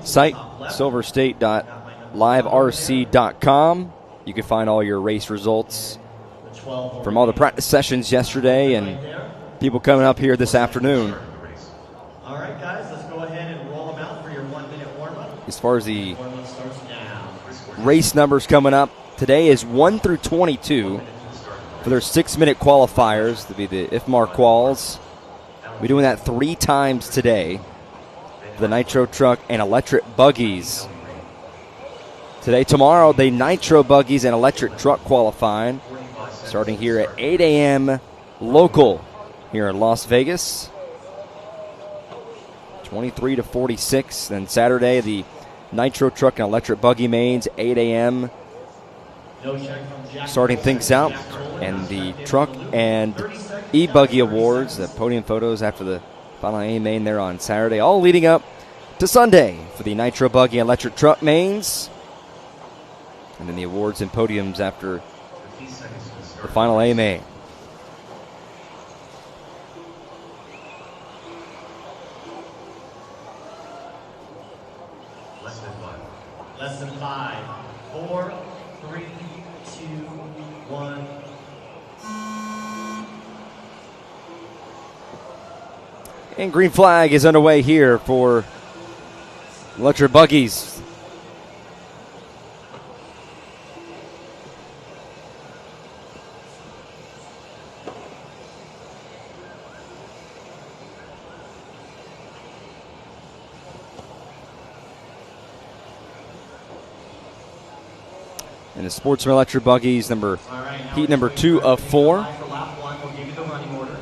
site, silverstate.liverc.com, you can find all your race results from all the practice sessions yesterday and people coming up here this afternoon. All right, guys, let's go ahead and roll them out for your 1-minute warm-up. As far as the race numbers coming up, today is 1 through 22 for their 6-minute qualifiers to be the IFMAR quals. We're doing that 3 times today for the Nitro Truck and Electric Buggies. Today, tomorrow, the Nitro Buggies and Electric Truck qualifying, starting here at 8 a.m. local here in Las Vegas. 23 to 46. Then Saturday, the Nitro Truck and Electric Buggy mains, 8 a.m. starting things out. And the Truck and E-Buggy Awards, the podium photos after the final A main there on Saturday, all leading up to Sunday for the Nitro Buggy and Electric Truck mains. And then the awards and podiums after the final A main. Less than 5, 4, 3, 2, 1. And green flag is underway here for Electric Buggies. And the Sportsman Electric Buggies, heat number 2 of 4. For lap 1, we'll give you the running order.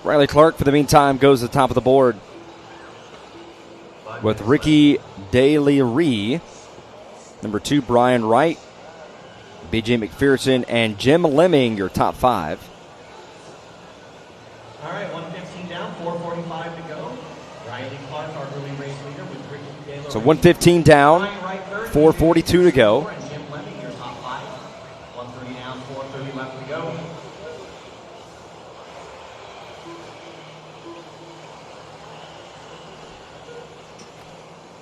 Riley Clark, for the meantime, goes to the top of the board with Ricky DeLeary. Number 2, Brian Wright, BJ McPherson, and Jim Lemming, your top 5. All right, 1:15 down, 4:45 to go. Riley Clark, our early race leader, with Ricky DeLeary. So 1:15 down, 4:42 to go. And Jim Lemming, your top 5. 1:30 down, 4:30 left to go.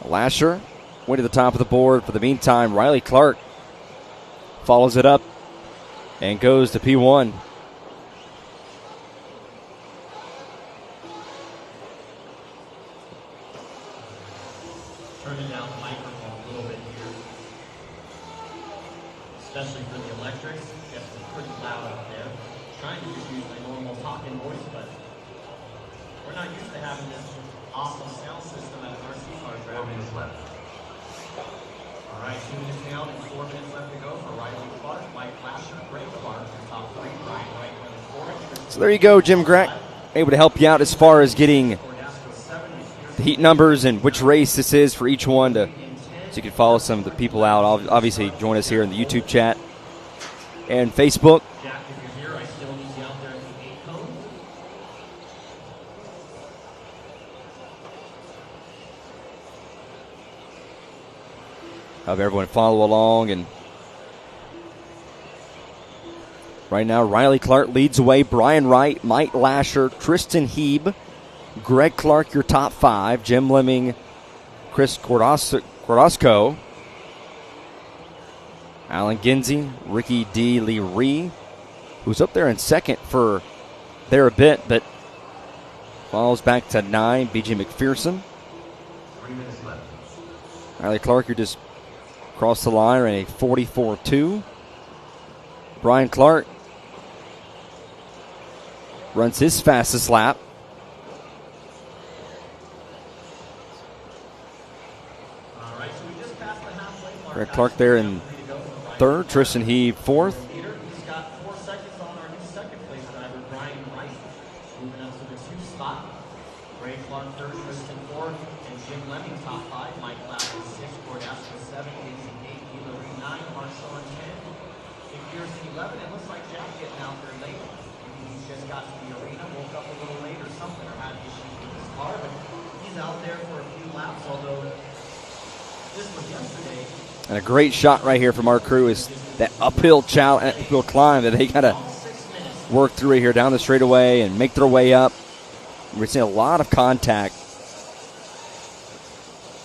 Lasher went to the top of the board. For the meantime, Riley Clark follows it up and goes to P1. Turning down the microphone a little bit here. So there you go, Jim Grack, able to help you out as far as getting the heat numbers and which race this is for each one, so you can follow some of the people out. Obviously, join us here in the YouTube chat and Facebook. Jack, if you're here, I still need you out there at the 8 cone. Have everyone follow along. And right now, Riley Clark leads away. Brian Wright, Mike Lasher, Tristan Heeb, Greg Clark, your top 5. Jim Lemming, Chris Cordasco, Alan Ginsey, Ricky D. Lee Ree, who's up there in second for there a bit, but falls back to 9. B.J. McPherson. 3 minutes left. Riley Clark, you just crossed the line in a 44.2. Brian Clark runs his fastest lap. All right, so we just passed the halfway mark. Greg Clark there in third. Tristan Heeb fourth. He's got 4 seconds on our new second place driver, Brian Wright, moving up to the 2 spot. Ray Clark third, Tristan fourth, and Jim Lemming top 5. Mike Lasher 6, Cordasco 7, Casey 8, Hillary 9, Marshall 10. McPherson 11. It looks like Jack getting out there late. Maybe he's just got to the arena, woke up a little late or something, or had issues with his car, but he's out there for a few laps, although this was yesterday. And a great shot right here from our crew is that uphill climb that they got to work through here down the straightaway and make their way up. We're seeing a lot of contact.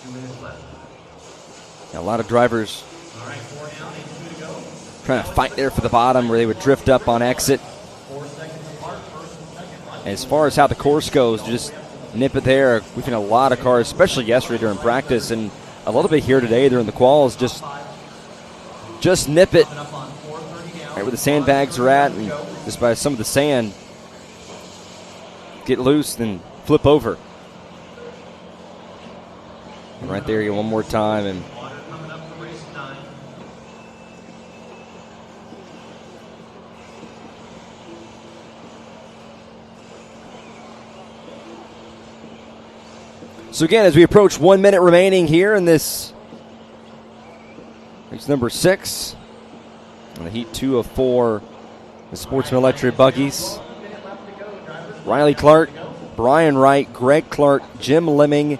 2 minutes left. A lot of drivers All right, 4 down and 2 to go. trying to fight there for the bottom where they would drift up on exit. 4 seconds apart, first and second. As far as how the course goes, just nip it there. We've seen a lot of cars, especially yesterday during practice, and a little bit here today during the quals, just nip it right where the sandbags are at, and just by some of the sand, get loose and flip over. And right there, you one more time, and Water coming up for race 9. so again, as we approach 1 minute remaining here in this race number 6, on the heat 2 of 4, the Sportsman Electric Buggies. Riley Clark, Brian Wright, Greg Clark, Jim Lemming,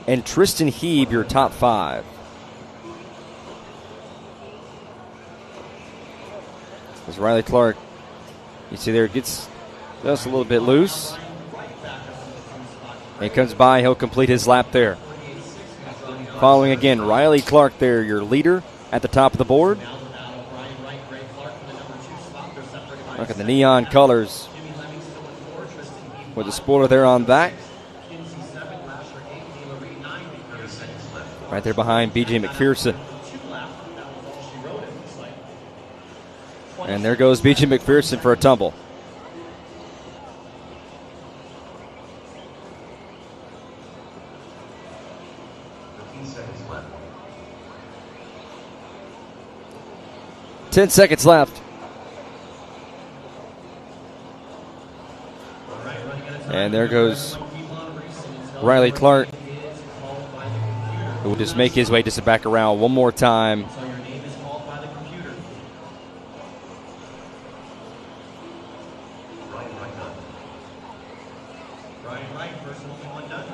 and Tristan Heeb, your top 5. As Riley Clark, you see there, gets just a little bit loose. And he comes by, he'll complete his lap there. Following again, Riley Clark there, your leader at the top of the board. Look at the neon colors with the spoiler there on back. Right there behind B.J. McPherson. And there goes B.J. McPherson for a tumble. Seconds left. 10 seconds left. And there goes Riley Clark, who will just make his way just back around one more time. So your name is called by the computer. Brian Wright done. Brian Wright, first and only one done.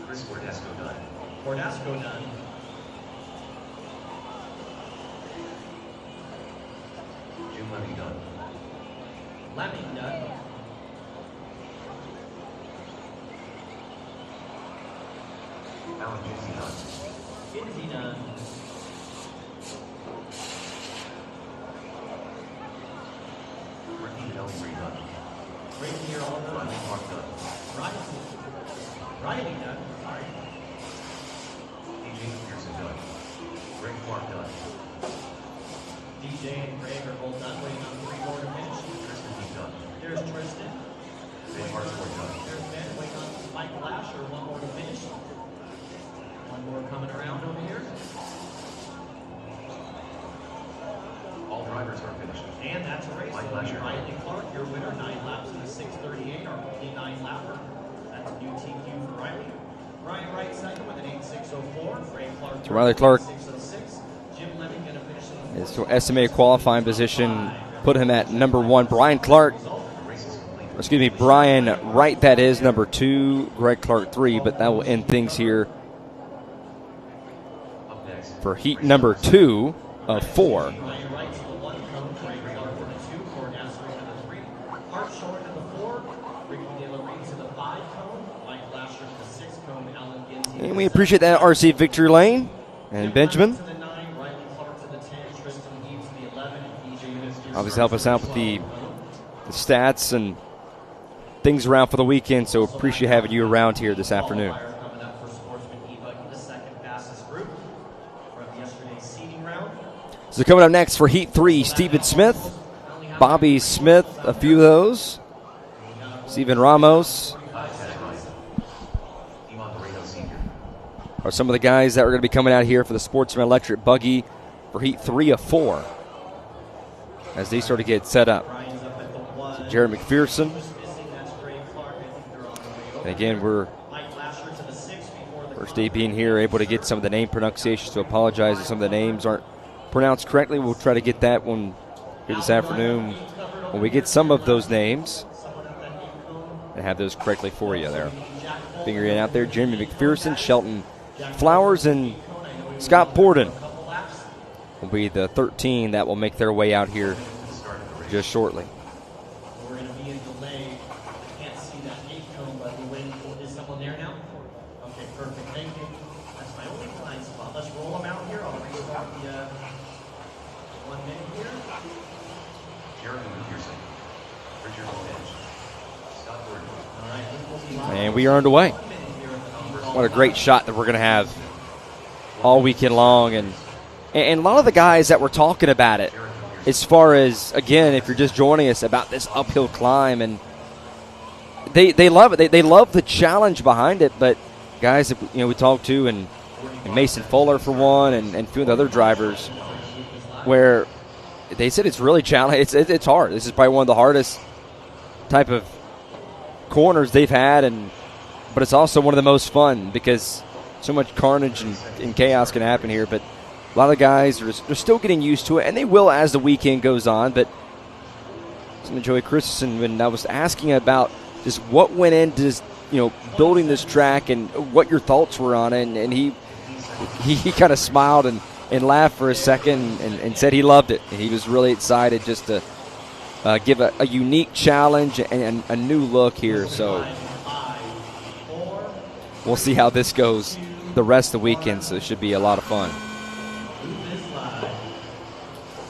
Chris Cordasco done. Cordasco done. Jim Lemming done. Lemming done. Alan Ginsey done. Kinsey done. Ricky D. Lee done. Right here, all done. Riley Clark done. Riley done. Sorry. DJ Pearson done. Greg Clark done. DJ and Greg are both done. Waiting on 3 more to finish. Tristan Heeb done. There's Tristan. Ben Hartsford done. There's Ben. Waiting on Mike Lasher. 1 more to finish. 1 more coming around over here. All drivers are finished. And that's a race. Mike It'll be Lasher. Riley Clark your winner, 9 laps in the 6:38, our complete 9-lapper. That's a new TQ for Riley. Ryan Wright second with an 8:6:04. Ray Clark. So Riley Clark 6:06. Jim Lemming going to finish in the is to estimated qualifying position, put him at number 1. Brian Wright, that is number 2. Greg Clark 3, but that will end things here for heat number 2 of 4. Ryan Wright to the 1 cone, Ray Clark to the 2, Cord Astor to the 3, Art Short to the 4, Ricky De La Rey to the 5 cone, Mike Lasher to the 6 cone, Alan Ginty. And we appreciate that, RC Victory Lane and Benjamin. To the 9, Riley Clark to the 10, Tristan Heath to the 11, and EJ Ministers. Obviously help us out with the stats and things around for the weekend, so appreciate having you around here this afternoon. Coming up for Sportsman E-Buggy, the second fastest group from yesterday's seeding round. So coming up next for Heat 3, Stephen Smith, Bobby Smith, a few of those, Steven Ramos are some of the guys that are going to be coming out here for the Sportsman Electric Buggy for Heat 3 of 4 as they start to get set up. So Jared McPherson. And again, we're first day being here, able to get some of the name pronunciations, so apologize if some of the names aren't pronounced correctly. We'll try to get that one here this afternoon when we get some of those names and have those correctly for you there. Figuring out there, Jeremy McPherson, Shelton Flowers, and Scott Borden will be the 13 that will make their way out here just shortly. We're going to be in delay. I can't see that 8 cone, but we're waiting for, is someone there now? Okay, perfect. Thank you. That's my only blind spot. Let's roll them out here. I'll restart the 1 minute here. Jeremy McPherson, Richard Lynch, Scott Gordon. All right, this will be live. And we are underway. What a great shot that we're going to have all weekend long. And a lot of the guys that were talking about it, as far as, again, if you're just joining us, about this uphill climb, and they love it. They love the challenge behind it. But guys that we talked to, and Mason Fuller for one, and a few of the other drivers, where they said it's really challenging. It's hard. This is probably one of the hardest type of corners they've had, but it's also one of the most fun because so much carnage and chaos can happen here. But a lot of guys are still getting used to it, and they will as the weekend goes on. But Joey Christensen, when I was asking about just what went into this, building this track and what your thoughts were on it, and he kind of smiled and laughed for a second and said he loved it. And he was really excited just to give a unique challenge and a new look here. So we'll see how this goes the rest of the weekend, so it should be a lot of fun.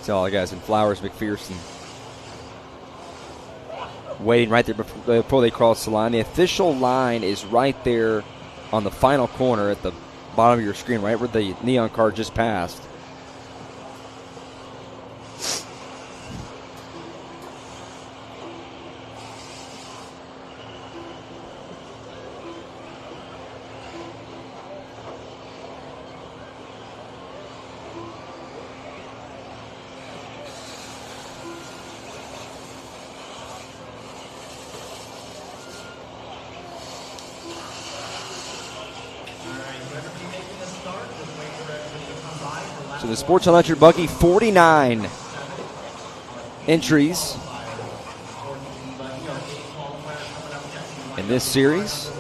So all the guys in Flowers, McPherson, waiting right there before they cross the line. The official line is right there on the final corner at the bottom of your screen, right where the neon car just passed. So the Sports Electric Buggy, 49 entries in this series.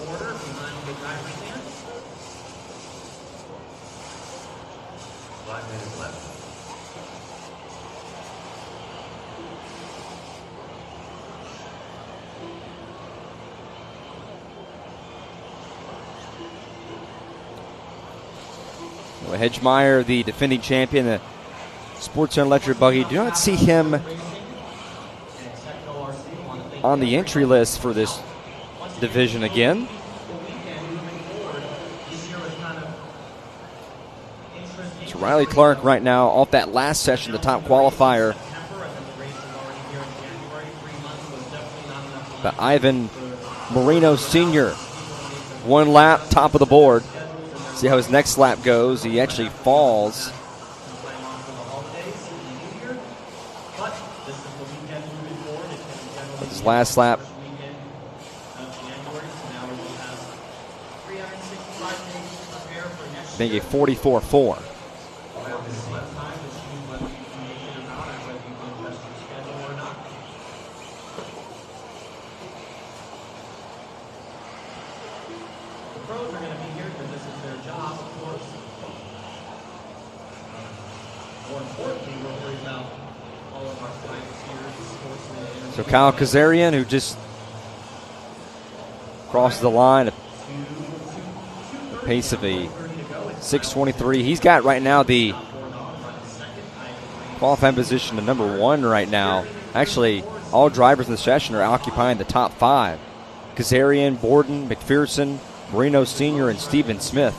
Hedgemeyer, the defending champion, the Sportsman Electric Buggy. Do not see him on the entry list for this division again. So Riley Clark right now off that last session, the top qualifier. But Ivan Marino Sr., 1 lap, top of the board. See how his next lap goes. He actually falls. His last lap. Being a 44.4. So Kyle Kazarian, who just crossed the line at a pace of a 6:23. He's got right now the qualifying position to number 1 right now. Actually, all drivers in the session are occupying the top 5. Kazarian, Borden, McPherson, Marino Sr., and Stephen Smith.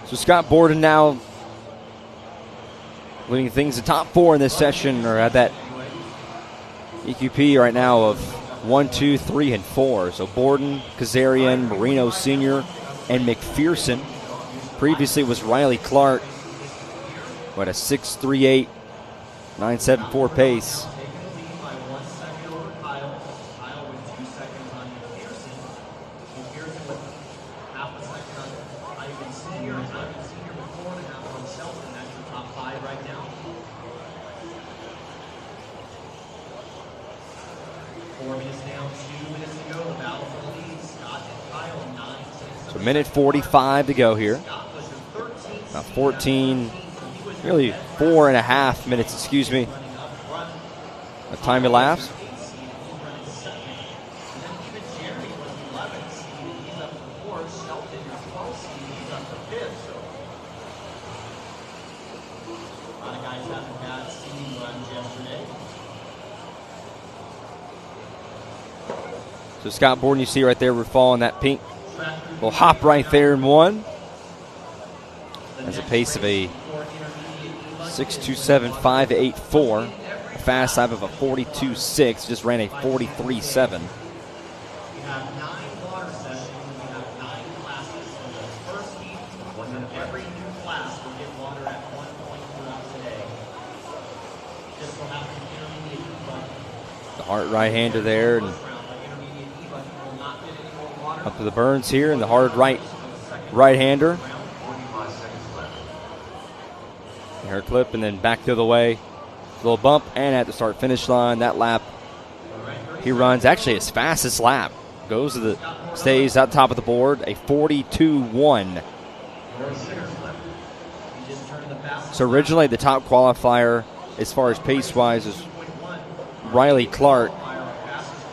So Scott Borden now leading things to top 4 in this session, or at that EQP right now of 1, 2, 3, and 4. So Borden, Kazarian, Marino Sr., and McPherson. Previously was Riley Clark, who had a 6.38, 9.74 pace. So minute 45 to go here. About 14, really 4.5 minutes, excuse me, of time elapsed. So Scott Borden, you see right there, we're following that pink little hop right there in 1. Has a pace of a 6.27.584. A fast lap of a 42.6. Just ran a 43.7. The hard right-hander there, and up to the Burns here, and the hard right-hander. Hair clip, and then back the other way. Little bump, and at the start-finish line, that lap, he runs actually his fastest lap. Stays at the top of the board, a 42.1. So originally the top qualifier, as far as pace-wise, is Riley Clark.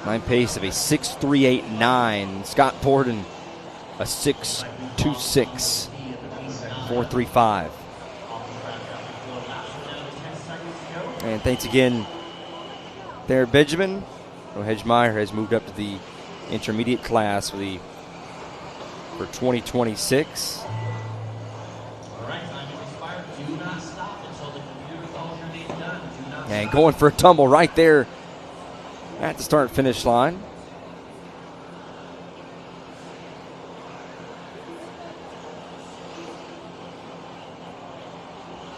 9 pace of a 6.389. Scott Borden, a 6.26. 4.35. And thanks again there, Benjamin. Hedgemeyer has moved up to the intermediate class for 2026. And going for a tumble right there at the start-finish line.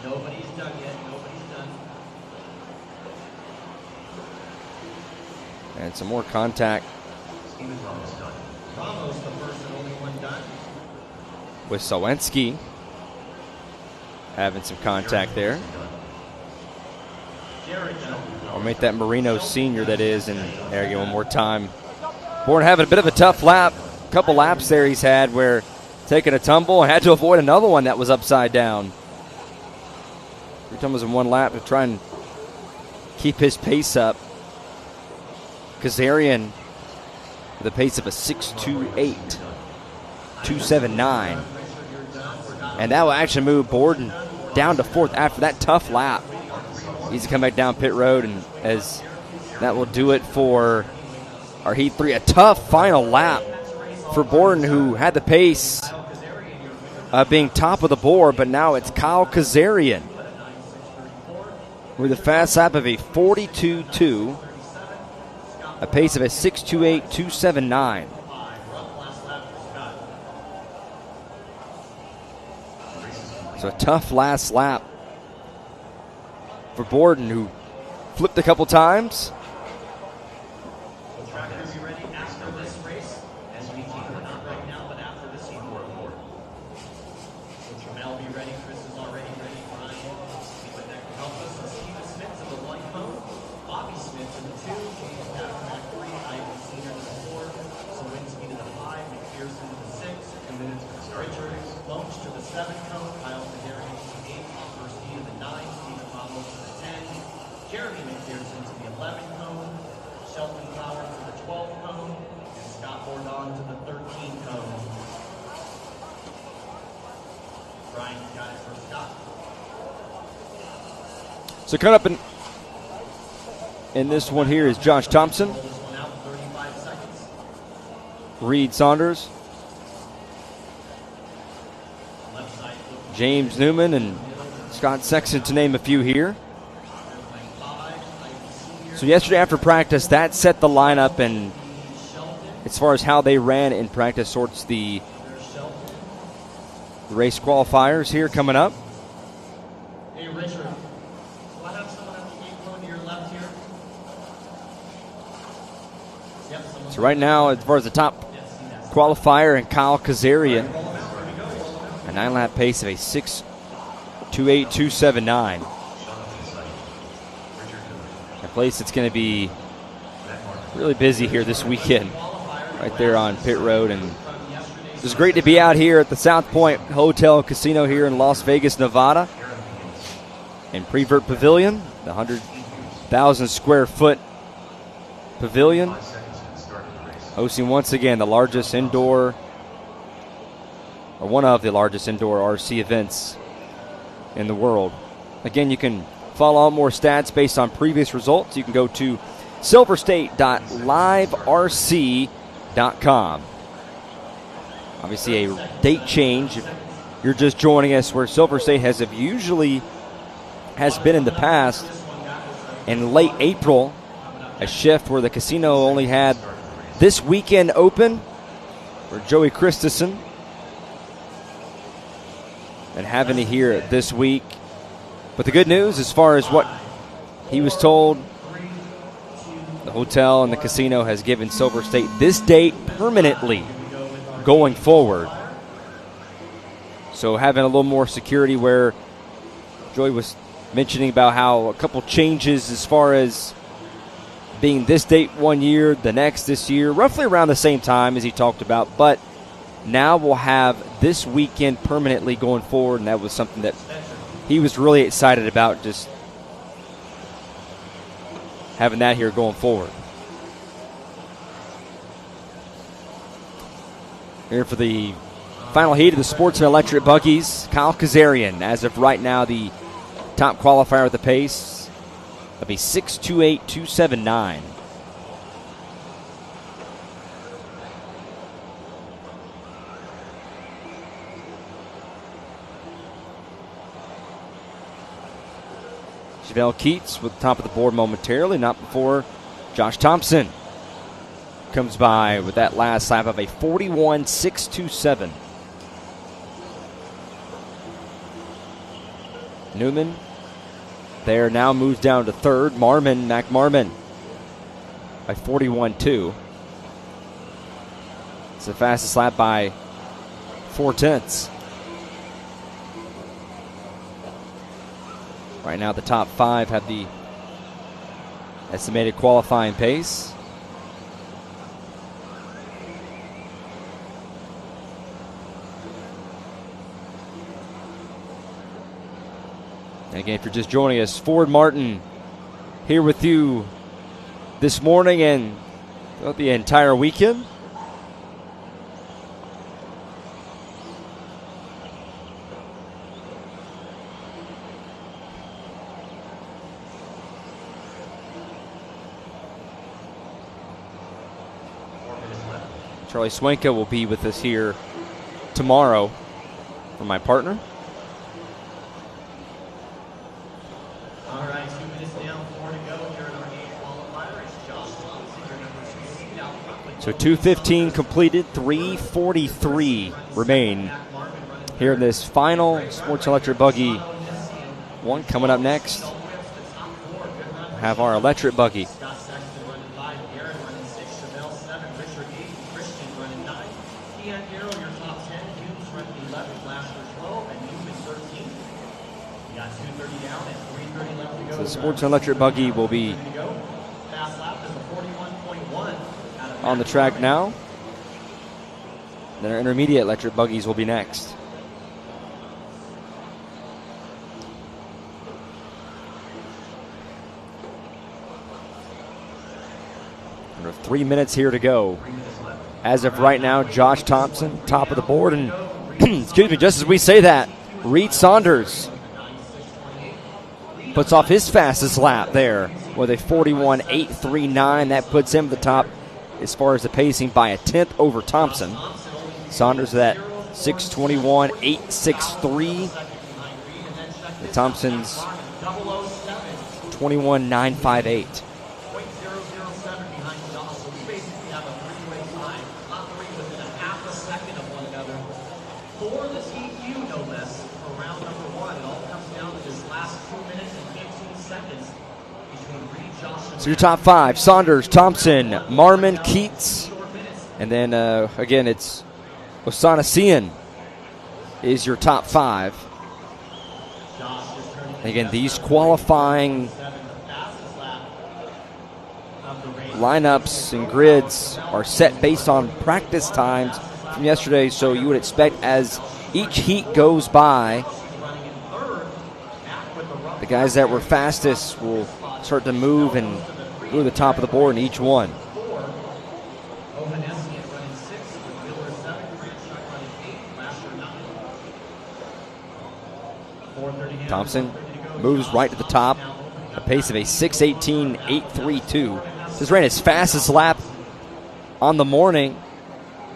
Nobody's done yet. Nobody's done. And some more contact. Ramos, the first and only one done. With Sowensky having some contact there. I'll make that Marino Sr. that is, and there you go one more time. Borden having a bit of a tough lap. A couple laps there he's had where taking a tumble and had to avoid another one that was upside down. 3 tumbles in one lap to try and keep his pace up. Kazarian with a pace of a 6.28.279. And that will actually move Borden down to 4th after that tough lap. He's to come back down pit road, and as that will do it for our Heat 3. A tough final lap for Borden, who had the pace being top of the board, but now it's Kyle Kazarian with a fast lap of a 42.2, a pace of a 6.28.279. So a tough last lap for Borden, who flipped a couple times. So coming up in this one here is Josh Thompson, Reed Saunders, James Newman, and Scott Sexton, to name a few here. So yesterday after practice, that set the lineup, and as far as how they ran in practice, sorts the race qualifiers here coming up. Hey, Richard, do I have someone at the gate going to your left here? Yep, So right now, as far as the top qualifier, and Kyle Kazarian, a 9-lap pace of a 6.28.279. A place that's going to be really busy here this weekend, right there on pit road. And it's great to be out here at the South Point Hotel Casino here in Las Vegas, Nevada, in Prevert Pavilion, the 100,000 square foot pavilion, hosting once again the largest indoor, or one of the largest indoor RC events in the world. Again, you can follow all more stats based on previous results. You can go to silverstate.liverc.com. Obviously a date change if you're just joining us, where Silver State has been in the past in late April, a shift where the casino only had this weekend open for Joey Christensen, and having it here this week. But the good news, as far as what he was told, the hotel and the casino has given Silver State this date permanently going forward. So having a little more security, where Joey was mentioning about how a couple changes as far as being this date one year, the next this year, roughly around the same time as he talked about. But now we'll have this weekend permanently going forward, and that was something that he was really excited about, just having that here going forward. Here for the final heat of the Sportsman Electric Buggies, Kyle Kazarian, as of right now, the top qualifier with a pace of a 6.28.279. Javale Keats with the top of the board momentarily, not before Josh Thompson comes by with that last lap of a 41.627. Newman there now moves down to third. Mac Marmon by 41.2. It's the fastest lap by 0.4. Right now the top five have the estimated qualifying pace. And again, if you're just joining us, Ford Martin here with you this morning and throughout the entire weekend. Charlie Swenka will be with us here tomorrow for my partner. All right, 2 minutes down, 4 to go here in our game qualifier. It's Josh Thompson, your number 2 seed out front with So 2:15 completed, 3:43 remain here in this final Sports Electric Buggy one. Coming up next, we'll have our electric buggy. Scott Sexton running 5, Aaron running 6, Chevelle 7, Richard 8, Christian running 9, Keon Darrow, your top 10, Hughes running 11, Lasher 12, and Newman 13. We got 2:30 down and 3:30 left to go. So the Sports Electric Buggy will be Fast lap is a 41.1 out of on the track now. Then our intermediate electric buggies will be next. Under 3 minutes here to go. As of right now, Josh Thompson, top of the board. And excuse me, just as we say that, Reed Saunders puts off his fastest lap there with a 41.839. That puts him at the top as far as the pacing by a tenth over Thompson. Saunders at 6:21.863. The Thompson's 21.958. 0.007 behind Josh, so we basically have a three-way tie. Top three within a half a second of one another. For the TQ, no less, for round number 1. It all comes down to this last 2 minutes and 15 seconds between Reed, Josh, and So your top five: Saunders, Thompson, Marmon, Keats, and then again it's Osanasian is your top five. And again, these qualifying lineups and grids are set based on practice times from yesterday, so you would expect as each heat goes by, the guys that were fastest will start to move and go to the top of the board in each one. Thompson moves right to the top, a pace of a 6:18.832. Just ran his fastest lap on the morning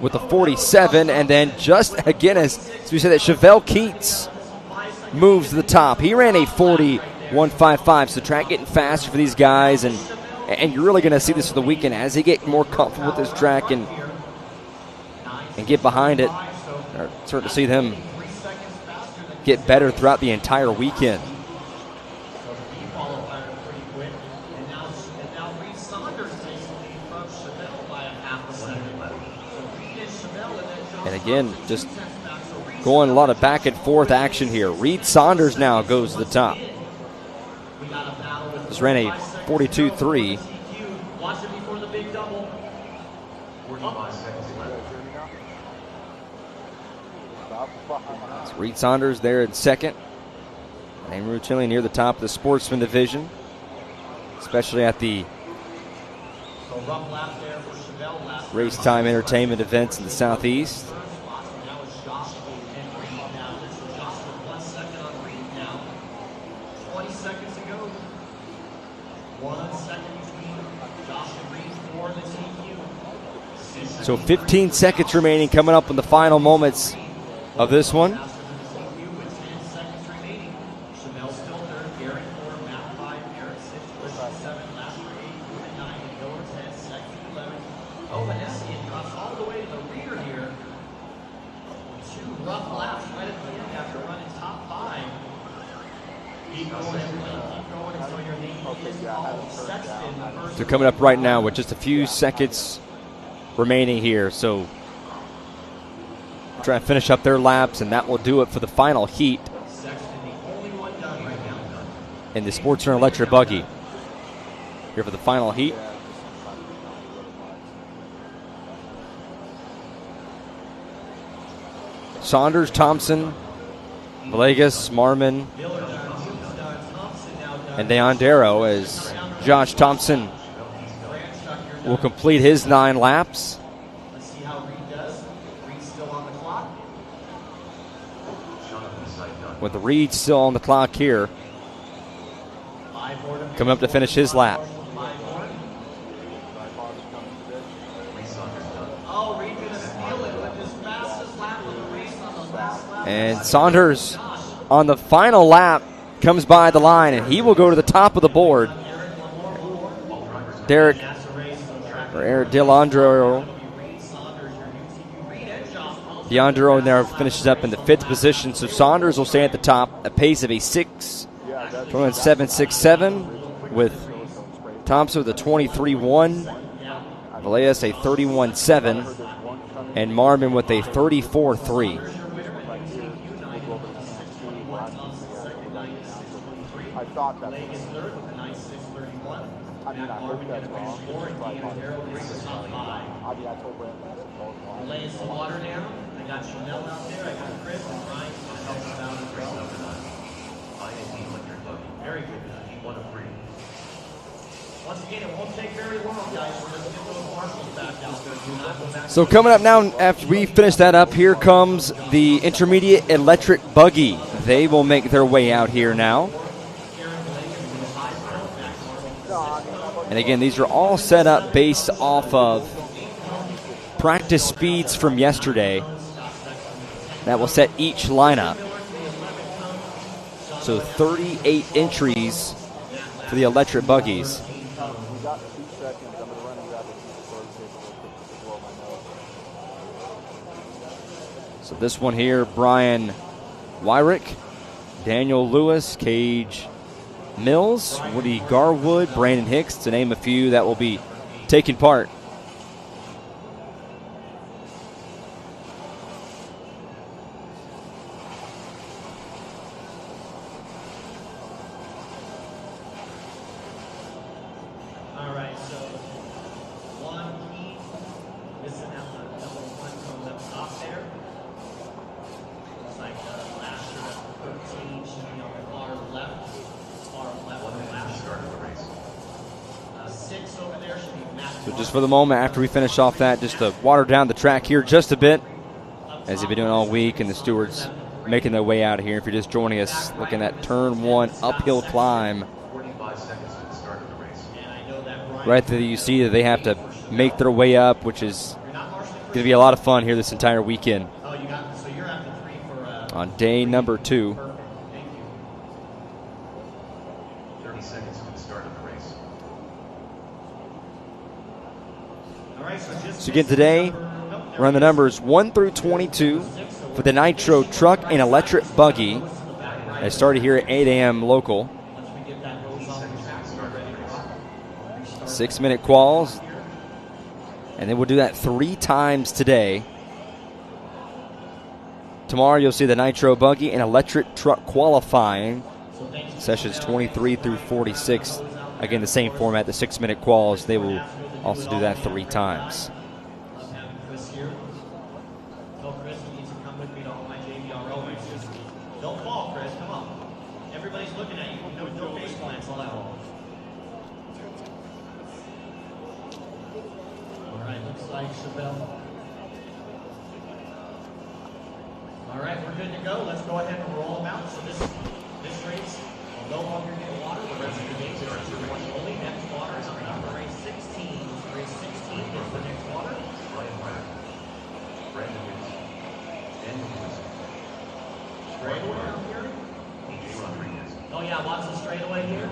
with a 47, and then just again, as we said, that Chevelle Keats moves to the top. He ran a 41.55, so the track getting faster for these guys, and you're really going to see this for the weekend as they get more comfortable with this track and get behind it. Or start to see them get better throughout the entire weekend. And again, just going a lot of back and forth action here. Reed Saunders now goes to the top. Just ran a 42.3. It's Reed Saunders there in second. And routinely near the top of the Sportsman division, especially at the race time entertainment events in the Southeast. So 15 seconds remaining, coming up in the final moments of this one. They're coming up right now with just a few seconds remaining here, so try to finish up their laps, and that will do it for the final heat in the Sportsman Electric Buggy. Here for the final heat. Saunders, Thompson, Villegas, Marmon, and Deon Darrow as Josh Thompson will complete his 9 laps. Let's see how Reed does. Reed's still on the clock. With Reed still on the clock here. Coming up to finish his lap. Oh, Reed gonna steal it with his fastest lap of the race on the last lap. And Saunders on the final lap comes by the line, and he will go to the top of the board. Eric DeLandro there finishes up in the 5th position, so Saunders will stay at the top, a pace of a 7.67 with Thompson with a 23.1, Villegas a 31.7, and Marmon with a 34.3. I thought that was I mean, I hope that's wrong. I told Brent laying some water down. I got Chanel out there. I got Chris and Brian helps us out as well. Very good. One of 3. Once again, it won't take very long, guys. We're going to get those marshals back out there. Do not go back. So coming up now, after we finish that up, here comes the intermediate electric buggy. They will make their way out here now. And again, these are all set up based off of practice speeds from yesterday that will set each lineup. So 38 entries for the electric buggies. So this one here, Brian Wyrick, Daniel Lewis, Cage Mills, Woody Garwood, Brandon Hicks, to name a few that will be taking part. All right, so one key missing out the number 1 comes up top there. Looks like last year 13 should be on the far left. So just for the moment, after we finish off that, just to water down the track here just a bit, as they've been doing all week, and the stewards making their way out of here. If you're just joining us, looking at turn 1 uphill climb. Right there you see that they have to make their way up, which is going to be a lot of fun here this entire weekend. On day number 2. So again today, run the numbers 1 through 22 for the Nitro Truck and Electric Buggy. They started here at 8 a.m. local. 6-minute quals. And then we'll do that 3 times today. Tomorrow you'll see the Nitro Buggy and Electric Truck qualifying. Sessions 23 through 46. Again, the same format, the 6-minute quals. They will also do that 3 times. Don't fall, Chris. Come on. Everybody's looking at you. No face plants allowed. All right, looks like Chevelle. All right, we're good to go. Let's go ahead and roll them out. So this race will no longer get water. The rest of the days are only. Next water is on number race 16. Race 16 is the next water. Brandon Hicks. Straightaway out here? Oh yeah, Watson straightaway here.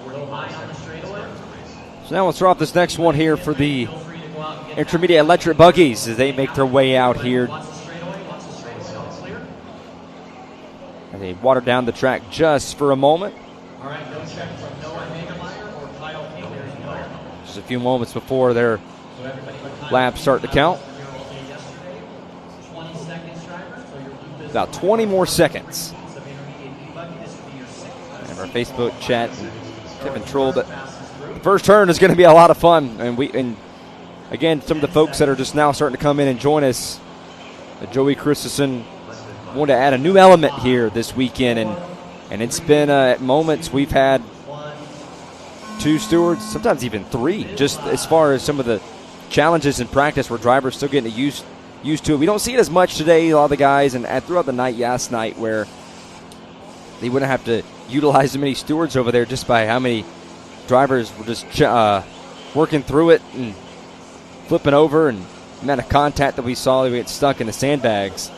Real high on the straightaway. So now let's draw up this next one here for the intermediate electric buggies as they make their way out here. And they water down the track just for a moment. All right, no check from Noah Hagemeyer or Kyle King. There's no. Just a few moments before their laps start to count. About 20 more seconds. And our Facebook chat and control, but the first turn is going to be a lot of fun. And again, some of the folks that are just now starting to come in and join us, Joey Christensen wanted to add a new element here this weekend, and it's been at moments we've had 2 stewards, sometimes even 3, just as far as some of the challenges in practice where drivers still getting used to it. We don't see it as much today, a lot of the guys, and throughout the night, last night, where they wouldn't have to utilize as many stewards over there just by how many drivers were just working through it and flipping over, and the amount of contact that we saw, they would get stuck in the sandbags.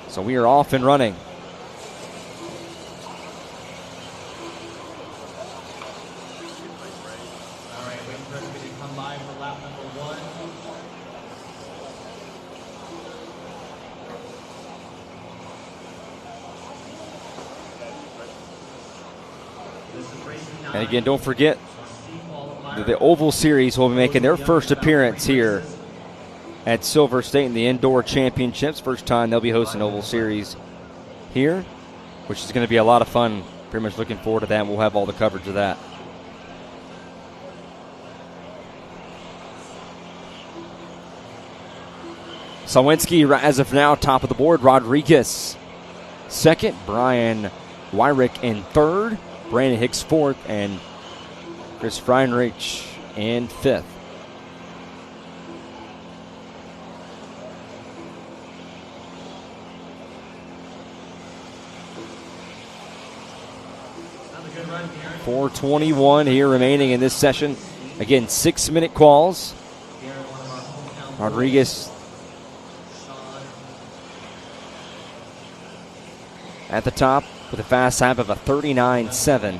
So we are off and running. All right, waiting for everybody to come live for lap number 1. This is race 9. And again, don't forget, the Oval Series will be making their first appearance here at Silver State in the Indoor Championships. First time they'll be hosting Oval Series here, which is going to be a lot of fun. Pretty much looking forward to that. We'll have all the coverage of that. Sawinski, as of now, top of the board. Rodriguez second. Brian Wyrick in third. Brandon Hicks fourth. And Chris Freinrich in fifth. Good run here. 4:21 here remaining in this session. Again, 6-minute quals. Rodriguez at the top with a fast lap of a 39.7.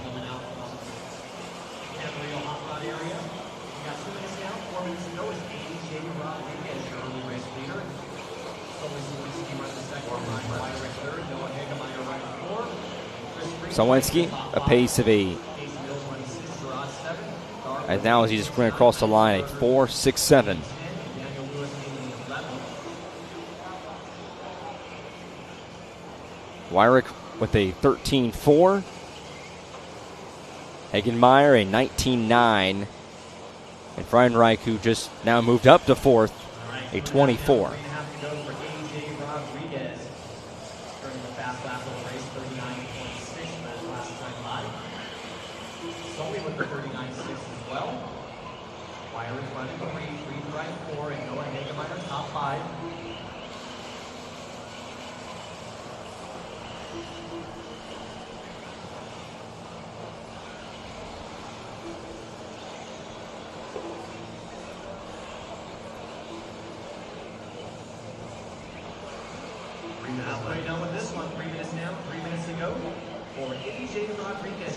Sawinski, a pace of a, and now as he just went across the line, a 4.67. Wyrick with a 13.4. Hagenmeyer a 19.9. And Freinreich, who just now moved up to fourth, a 24.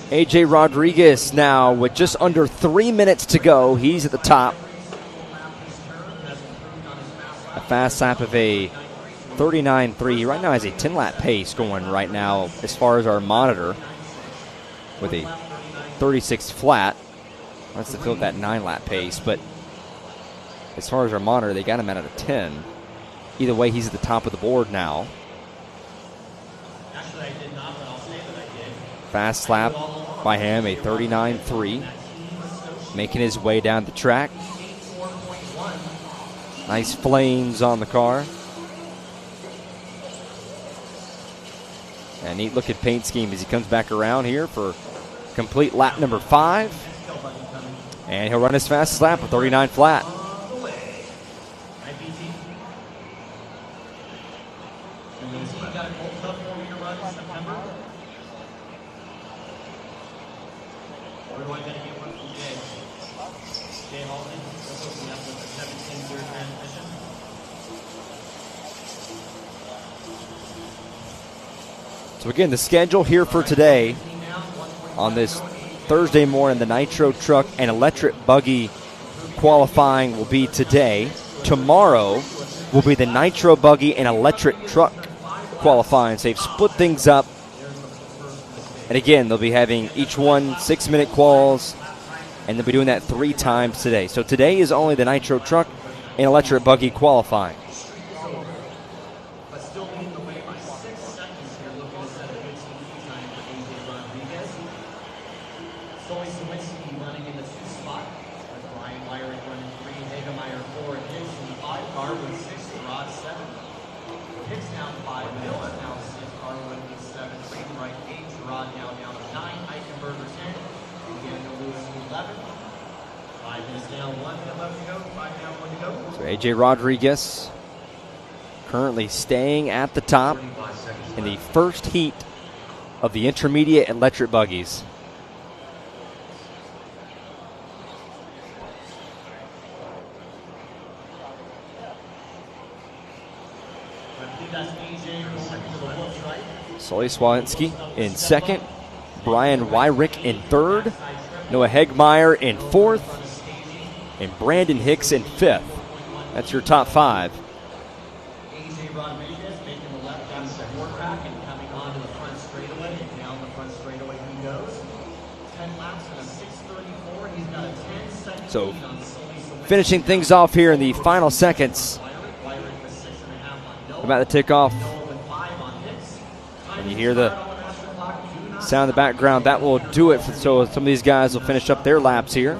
AJ Rodriguez now with just under 3 minutes to go. He's at the top. A fast lap of a 39.3. He right now has a 10-lap pace going right now as far as our monitor with a 36 flat. Wants to fill that 9-lap pace, but as far as our monitor, they got him out of 10. Either way, he's at the top of the board now. Fast lap by him, a 39.3. Making his way down the track. Nice flames on the car. A neat looking paint scheme as he comes back around here for complete lap number 5. And he'll run his fastest lap with 39 flat. So again, the schedule here for today on this Thursday morning, the Nitro Truck and Electric Buggy qualifying will be today. Tomorrow will be the Nitro Buggy and Electric Truck qualifying. So they've split things up. And again, they'll be having each one 6-minute quals, and they'll be doing that 3 times today. So today is only the Nitro Truck and Electric Buggy qualifying. Hicks down 5, Mills down 6, Carwood with 7, Braden Wright 8, Gerard now down to 9, Eichenberger 10, and Daniel Lewis 11. 5 minutes down, 1 minute left to go, 5 down, 1 to go. So A.J. Rodriguez currently staying at the top in the first heat of the intermediate electric buggies. Sully Swalinski in second, Brian Wyrick in third, Noah Hegmeyer in fourth, and Brandon Hicks in fifth. That's your top 5. A.J. Rodriguez making the left down to the quarterback and coming onto the front straightaway, and down the front straightaway he goes. 10 laps and a 6:34. He's got a 10-second So, lead on Sully Swalinski. finishing things off here in the final seconds. Wyrick with 6.5 on Noah. About to tick off. Noah with 5 on Hicks. And you hear the sound in the background. That will do it. So some of these guys will finish up their laps here.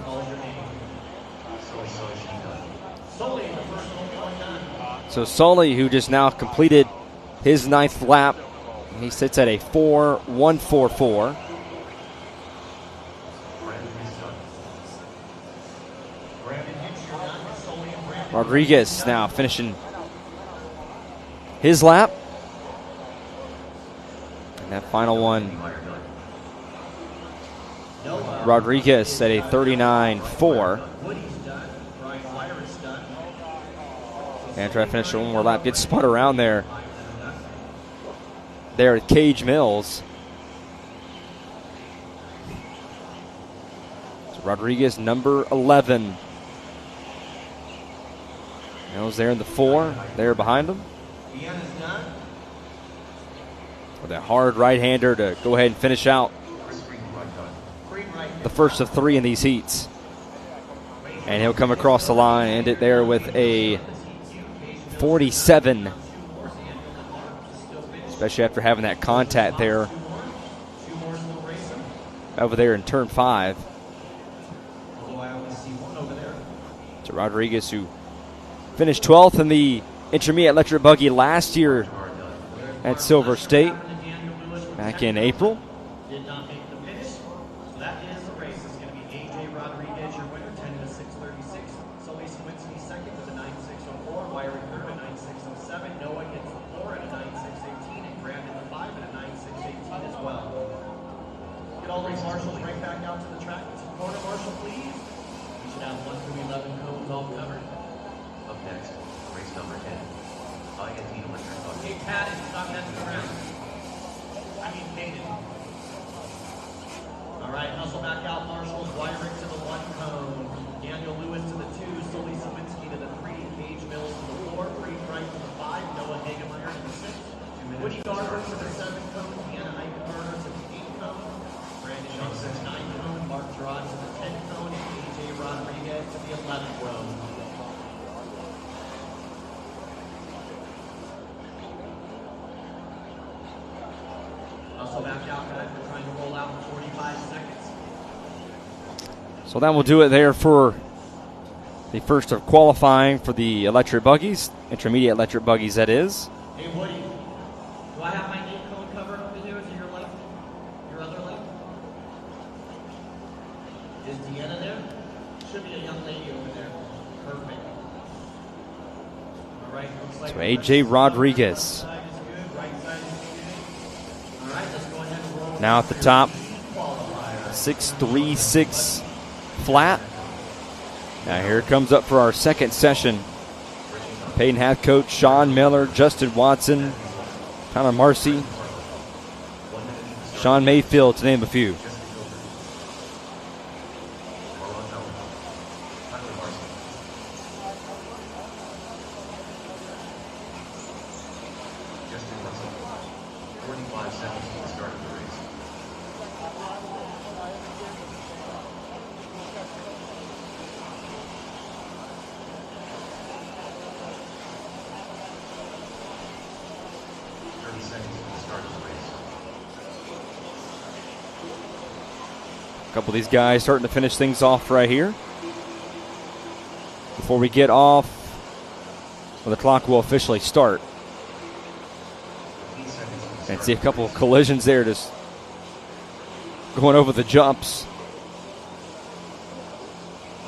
So Sully, who just now completed his 9th lap, he sits at a 4.144. Rodriguez now finishing his lap. And that final one, Rodriguez at a 39.4. And try to finish one more lap. Gets spun around there. There at Cage Mills. So Rodriguez, number 11. Mills there in the 4. There behind him. With a hard right-hander to go ahead and finish out the first of 3 in these heats. And he'll come across the line and end it there with a 47, especially after having that contact there over there in turn 5. So Rodriguez, who finished 12th in the intermediate electric buggy last year at Silver State back in April. Did not make the finish. So that is the race. It's going to be A.J. Rodriguez, your winner, 10 to 6:36. Sully Swalinski second with a 9.604. Wyrick third at 9.607. Noah gets the 4 at a 9.618. And Brandon the 5 at a 9.618 as well. Get all these marshals right back out to the track. Corner marshal, please. We should have 1 through 11 cones all covered. Up next, race number 10. INT Electric Buggy. Hey, Pat, stop messing around. I mean, Hayden. All right, hustle back out, marshals. Wyrick to the 1 cone. Daniel Lewis to the 2. Sully Swalinski to the 3. Cage Mills to the 4. Bree Wright to the 5. Noah Hagemeyer to the 6. Woody Garber to the 7 cone. Deanna Eichenberger to the 8 cone. Brandon Young to the 9 cone. Mark Gerard to the 10 cone. And A.J. Rodriguez to the 11th row. Hustle back out, guys. We're trying to roll out in 45 seconds. So that will do it there for the first of qualifying for the electric buggies, intermediate electric buggies, that is. Hey, Woody, do I have my name cone covered over there? Is it your left? Your other left? Is Deanna there? Should be a young lady over there. Perfect. All right, looks like So A.J. Rodriguez side is good, right side is good. All right, let's go ahead and roll. now at the top, 6.36 flat. Now here it comes up for our second session. Peyton Hath coach, Sean Miller, Justin Watson, Connor Marcy, Sean Mayfield, to name a few. Justin Russell. 45 seconds to the start of the race. A couple of these guys starting to finish things off right here. Before we get off, well, the clock will officially start. seconds. And see a couple of collisions there, just going over the jumps.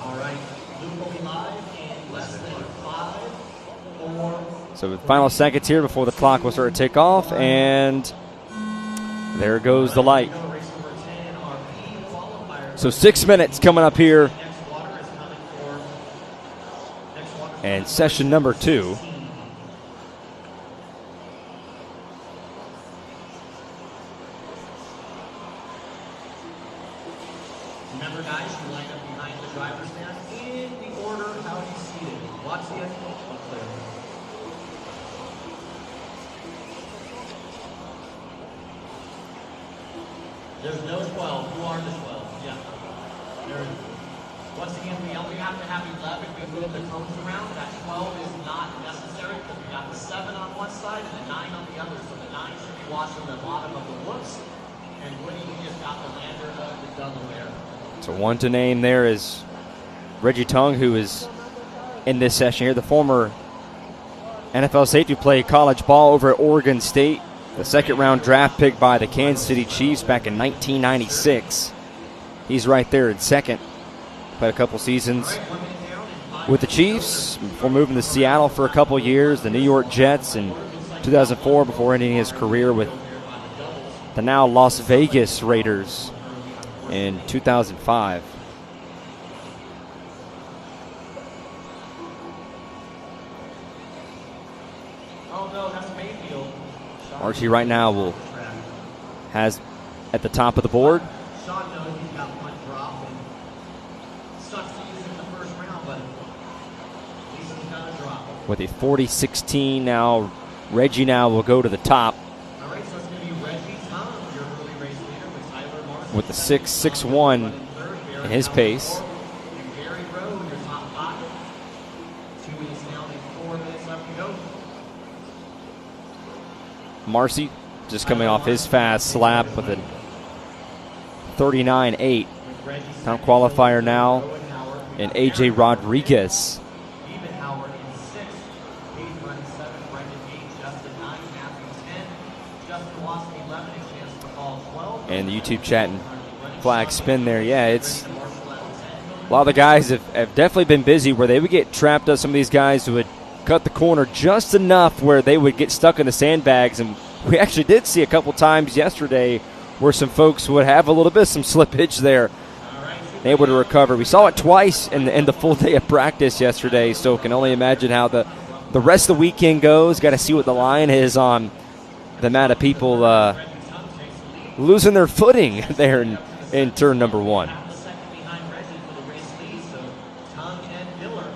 All right, Luke will be live in less than 5, 4. So the final seconds here before the clock will start to tick off, and there goes the light. So 6 minutes coming up here, and session number 2. Remember, guys, you line up behind the driver's stand in the order how you seated. Watch the end. Clear. There's no 12. Who are the 12? Yeah. There. Once again, we only have to have 11. We move the cones around. That 12 is not necessary because we got the 7 on one side and the 9 on the other. So the 9 should be watching the bottom of the whoops. And Woody, we just got the lander of the Delaware. So one to name there is Reggie Tung, who is in this session here, the former NFL safety, played college ball over at Oregon State, the second-round draft pick by the Kansas City Chiefs back in 1996. He's right there in second. Played a couple seasons with the Chiefs before moving to Seattle for a couple years, the New York Jets in 2004 before ending his career with the now Las Vegas Raiders in 2005. Oh no, that's Mayfield. Archie right now has at the top of the board Sean knows he's got one drop and sucks to use it in the first round, but at least he's got a drop. with a 40-16 now. Reggie now will go to the top All right, so it's going to be Reggie Tom, your early race leader, with Tyler Marshall. with the 6.61 in his pace. And Gary Rowe, your top 5. 2 minutes down and 4 minutes left to go. Marcy just coming off his fast slap with a 39.8. Time qualifier now. And A.J. Rodriguez. Even Howard in 6th. He's running 7th. Brendan Gage, Justin 9, Matthew 10. Justin Watson 11, and chance for all 12. And the YouTube chat and flag spin there. Yeah, it's a lot of the guys have definitely been busy where they would get trapped up. Some of these guys who would cut the corner just enough where they would get stuck in the sandbags. And we actually did see a couple times yesterday where some folks would have a little bit of some slippage there, able to recover. We saw it twice in the full day of practice yesterday, so can only imagine how the rest of the weekend goes. Got to see what the line is on the amount of people losing their footing there in turn number 1. Second behind Reggie for the race lead, so Tung and Miller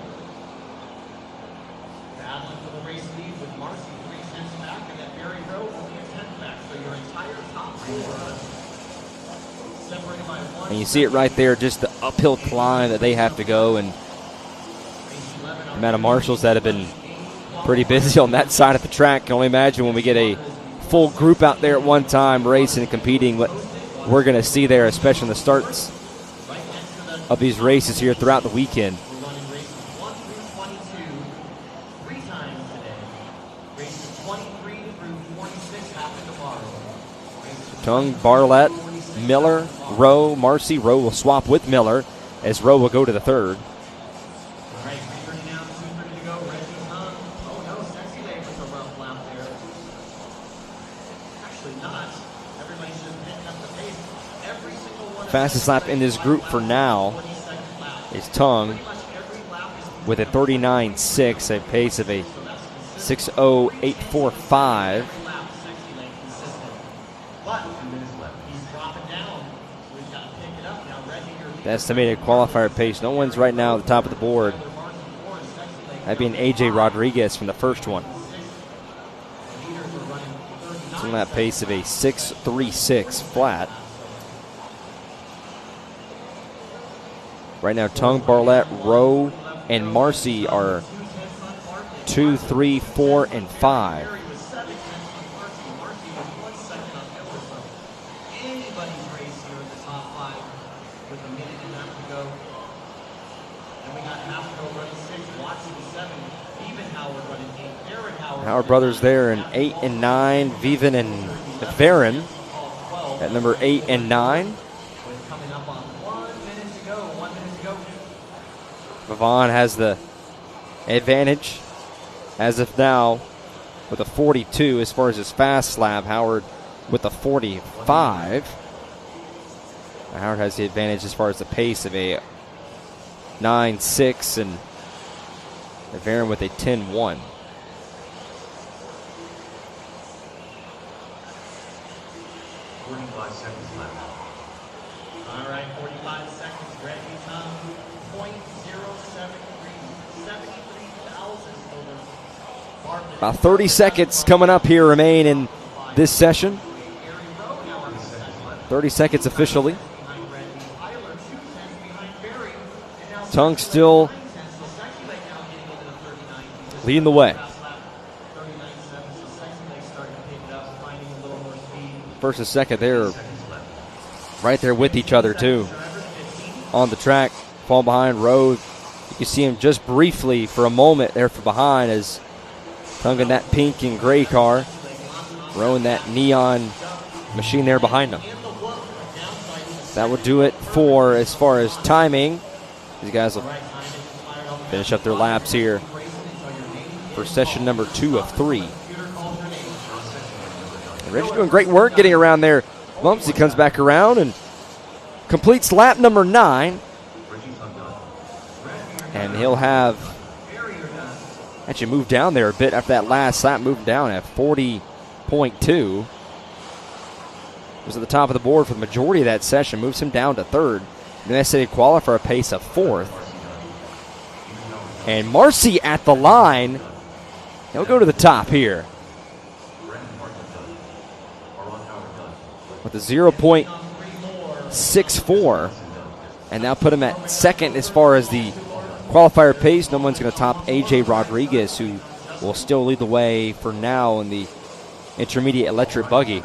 battling for the race lead with Marcy 3 tenths back, and then Barry Rowe only a 10th back. So your entire top 4 separated by 1. And you see it right there, just the uphill climb that they have to go, and the amount of marshals that have been pretty busy on that side of the track. Can only imagine when we get a full group out there at one time racing and competing what we're going to see there, especially in the starts of these races here throughout the weekend. We're running races 1 through 22 3 times today. Races 23 through 46 happen tomorrow. Tung, Barlett, Miller, Rowe, Marcy. Rowe will swap with Miller as Rowe will go to the third. All right, 3:30 down, 2:30 to go. Reggie Tung. Oh no, Sexy Lane with a rough lap there. Actually not. Everybody's just picking up the pace. Every single one. Fastest lap in this group for now 22nd lap. is Tung Pretty much every lap is with a 39.6, a pace of a 6.0845. lap. Sexy Lane consistent. But he's dropping down. So he's got to pick it up now. Reggie, your leader. The estimated qualifier pace. No one's right now at the top of the board. That'd be an A.J. Rodriguez from the first one. It's on that pace of a 6.36 flat. Right now, Tung, Barlett, Rowe, and Marcy are 2, 3, 4, and 5. Barry was 7 tenths on Marcy. Marcy was 1 second on Miller. So anybody's race here in the top 5 with a minute and a half to go. Then we got Halfco running 6, Watson 7, Even Howard running 8, Aaron Howard. Howard brothers there in 8 and 9. Viven and Varen at number 8 and 9. Coming up on 1 minute to go. 1 minute to go. Vavon has the advantage as of now with a 42 as far as his fast lap. Howard with a 45. Howard has the advantage as far as the pace of a 9.6 and Varen with a 10.1. 45 seconds left. All right, 45 seconds. Grant you time. 0.073. 73 thousandths over. About 30 seconds coming up here remain in this session. 30 seconds officially. Tongue still leading the way. First and second, they're right there with each other too. On the track, fall behind Rowe. You can see him just briefly for a moment there from behind as Tongue in that pink and gray car. Rowe in that neon machine there behind him. That will do it for as far as timing. These guys will finish up their laps here for session number 2 of 3. And Reggie's doing great work getting around there. Mumsy comes back around and completes lap number 9. And he'll have actually moved down there a bit after that last lap, moved down at 40.2. Was at the top of the board for the majority of that session, moves him down to 3rd. And then I said he'd qualify for a pace of 4th. And Marcy at the line. He'll go to the top here with a 0.64. And now put him at 2nd as far as the qualifier pace. No one's going to top AJ Rodriguez, who will still lead the way for now in the intermediate electric buggy.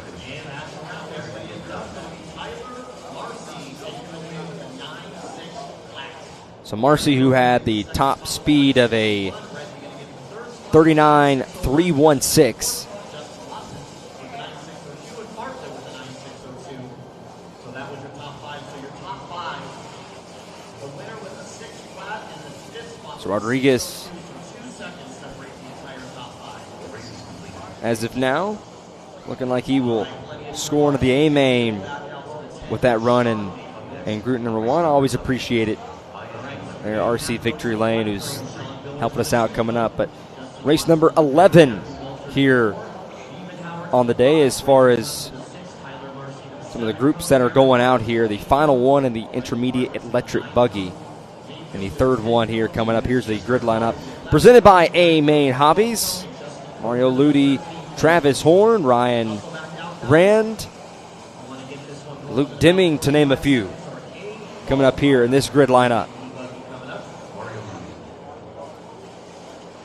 So Marcy, who had the top speed of a 39.316. So Rodriguez, as of now, looking like he will score into the A main with that run and group number 1. I always appreciate it. There, RC Victory Lane, who's helping us out coming up. But race number 11 here on the day as far as some of the groups that are going out here. The final one in the intermediate electric buggy. And the 3rd one here coming up. Here's the grid lineup presented by A Main Hobbies. Mario Ludi, Travis Horn, Ryan Rand, Luke Deming, to name a few, coming up here in this grid lineup.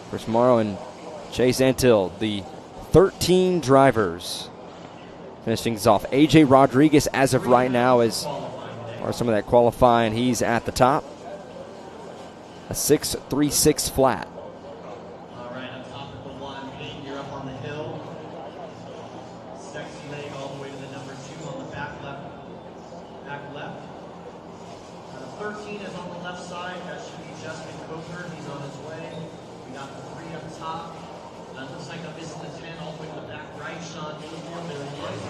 Chris Morrow and Chase Antill, the 13 drivers. Finishing things off. AJ Rodriguez, as of right now, is far as some of that qualifying, he's at the top. A 6.36 flat. All right, on top of the 1, Pete, you're up on the hill. Sexy leg all the way to the number 2 on the back left. Back left. The 13 is on the left side. That should be Justin Coker. He's on his way. We got the 3 up top. That looks like I'm missing the 10 all the way to the back right. Sean Uniform, there he is.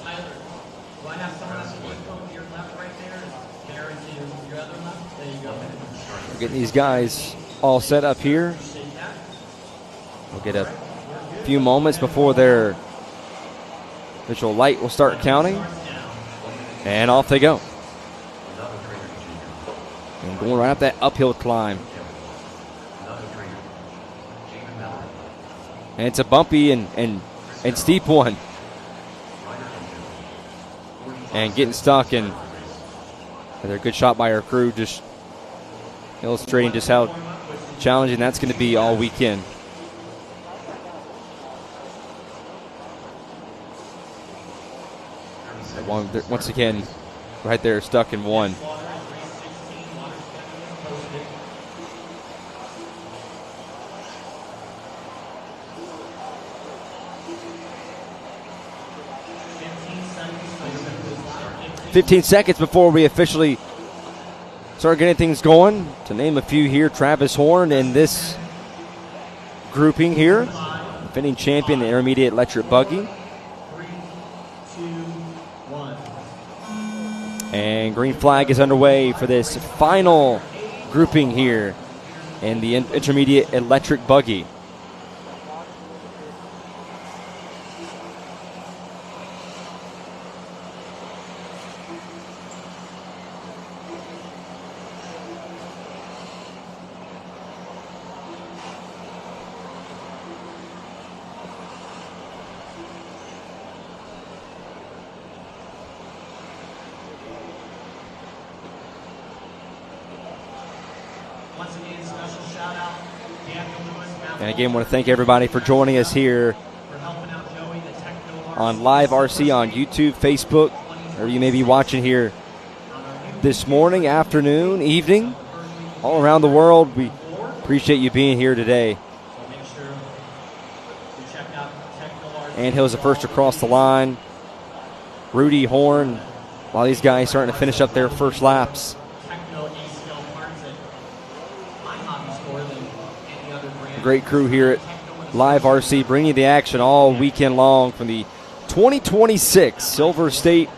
Tyler, do I have someone else to come to your left right there? Karen to your other left? There you go. We're getting these guys all set up here. We'll get a few moments before their visual light will start counting. And off they go. And going right up that uphill climb. And it's a bumpy and steep one. And getting stuck, and another good shot by our crew, just illustrating just how challenging that's going to be all weekend. Once again, right there, stuck in 1. 15 seconds before we officially start getting things going. To name a few here, Travis Horn in this grouping here, defending champion, the intermediate electric buggy. 3, 2, 1. And green flag is underway for this final grouping here in the intermediate electric buggy. Once again, special shout out, Daniel Lewis. And again, want to thank everybody for joining us here for helping out Joey, the techno on Live RC on YouTube, Facebook, or you may be watching here this morning, afternoon, evening, all around the world. We appreciate you being here today. So make sure to check out Techno Anthill's the first across the line. Rudy, Horn, while these guys starting to finish up their first laps. Techno A-Skill parts at my hobby store than any other brand. Great crew here at Live RC, bringing you the action all weekend long from the 2026 Silver State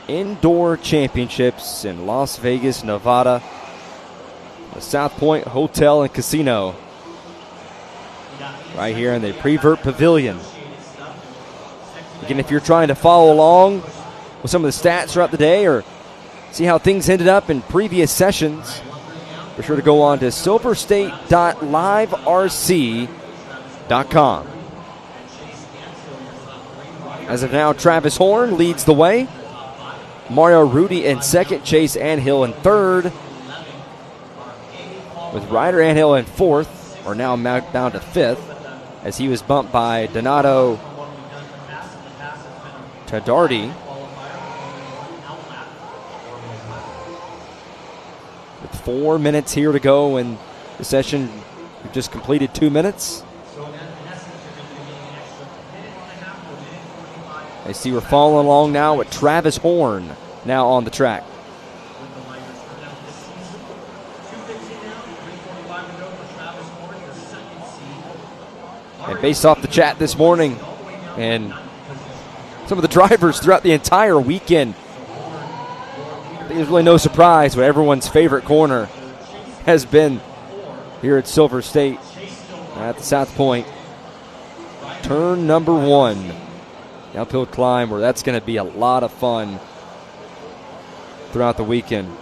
Indoor Championships in Las Vegas, Nevada, the South Point Hotel and Casino, right here in the Prevert Pavilion. Again, if you're trying to follow along with some of the stats throughout the day or see how things ended up in previous sessions, be sure to go on to silverstate.liverc.com. As of now, Travis Horn leads the way. Mario Rudy in second, Chase Anhill in third, with Ryder Anhill in fourth, or now down to fifth, as he was bumped by Donato Tadardi. With 4 minutes here to go in the session, we've just completed 2 minutes. I see we're following along now with Travis Horn now on the track. And based off the chat this morning and some of the drivers throughout the entire weekend, I think there's really no surprise what everyone's favorite corner has been here at Silver State at the South Point. Turn number 1. The uphill climb, where that's going to be a lot of fun throughout the weekend.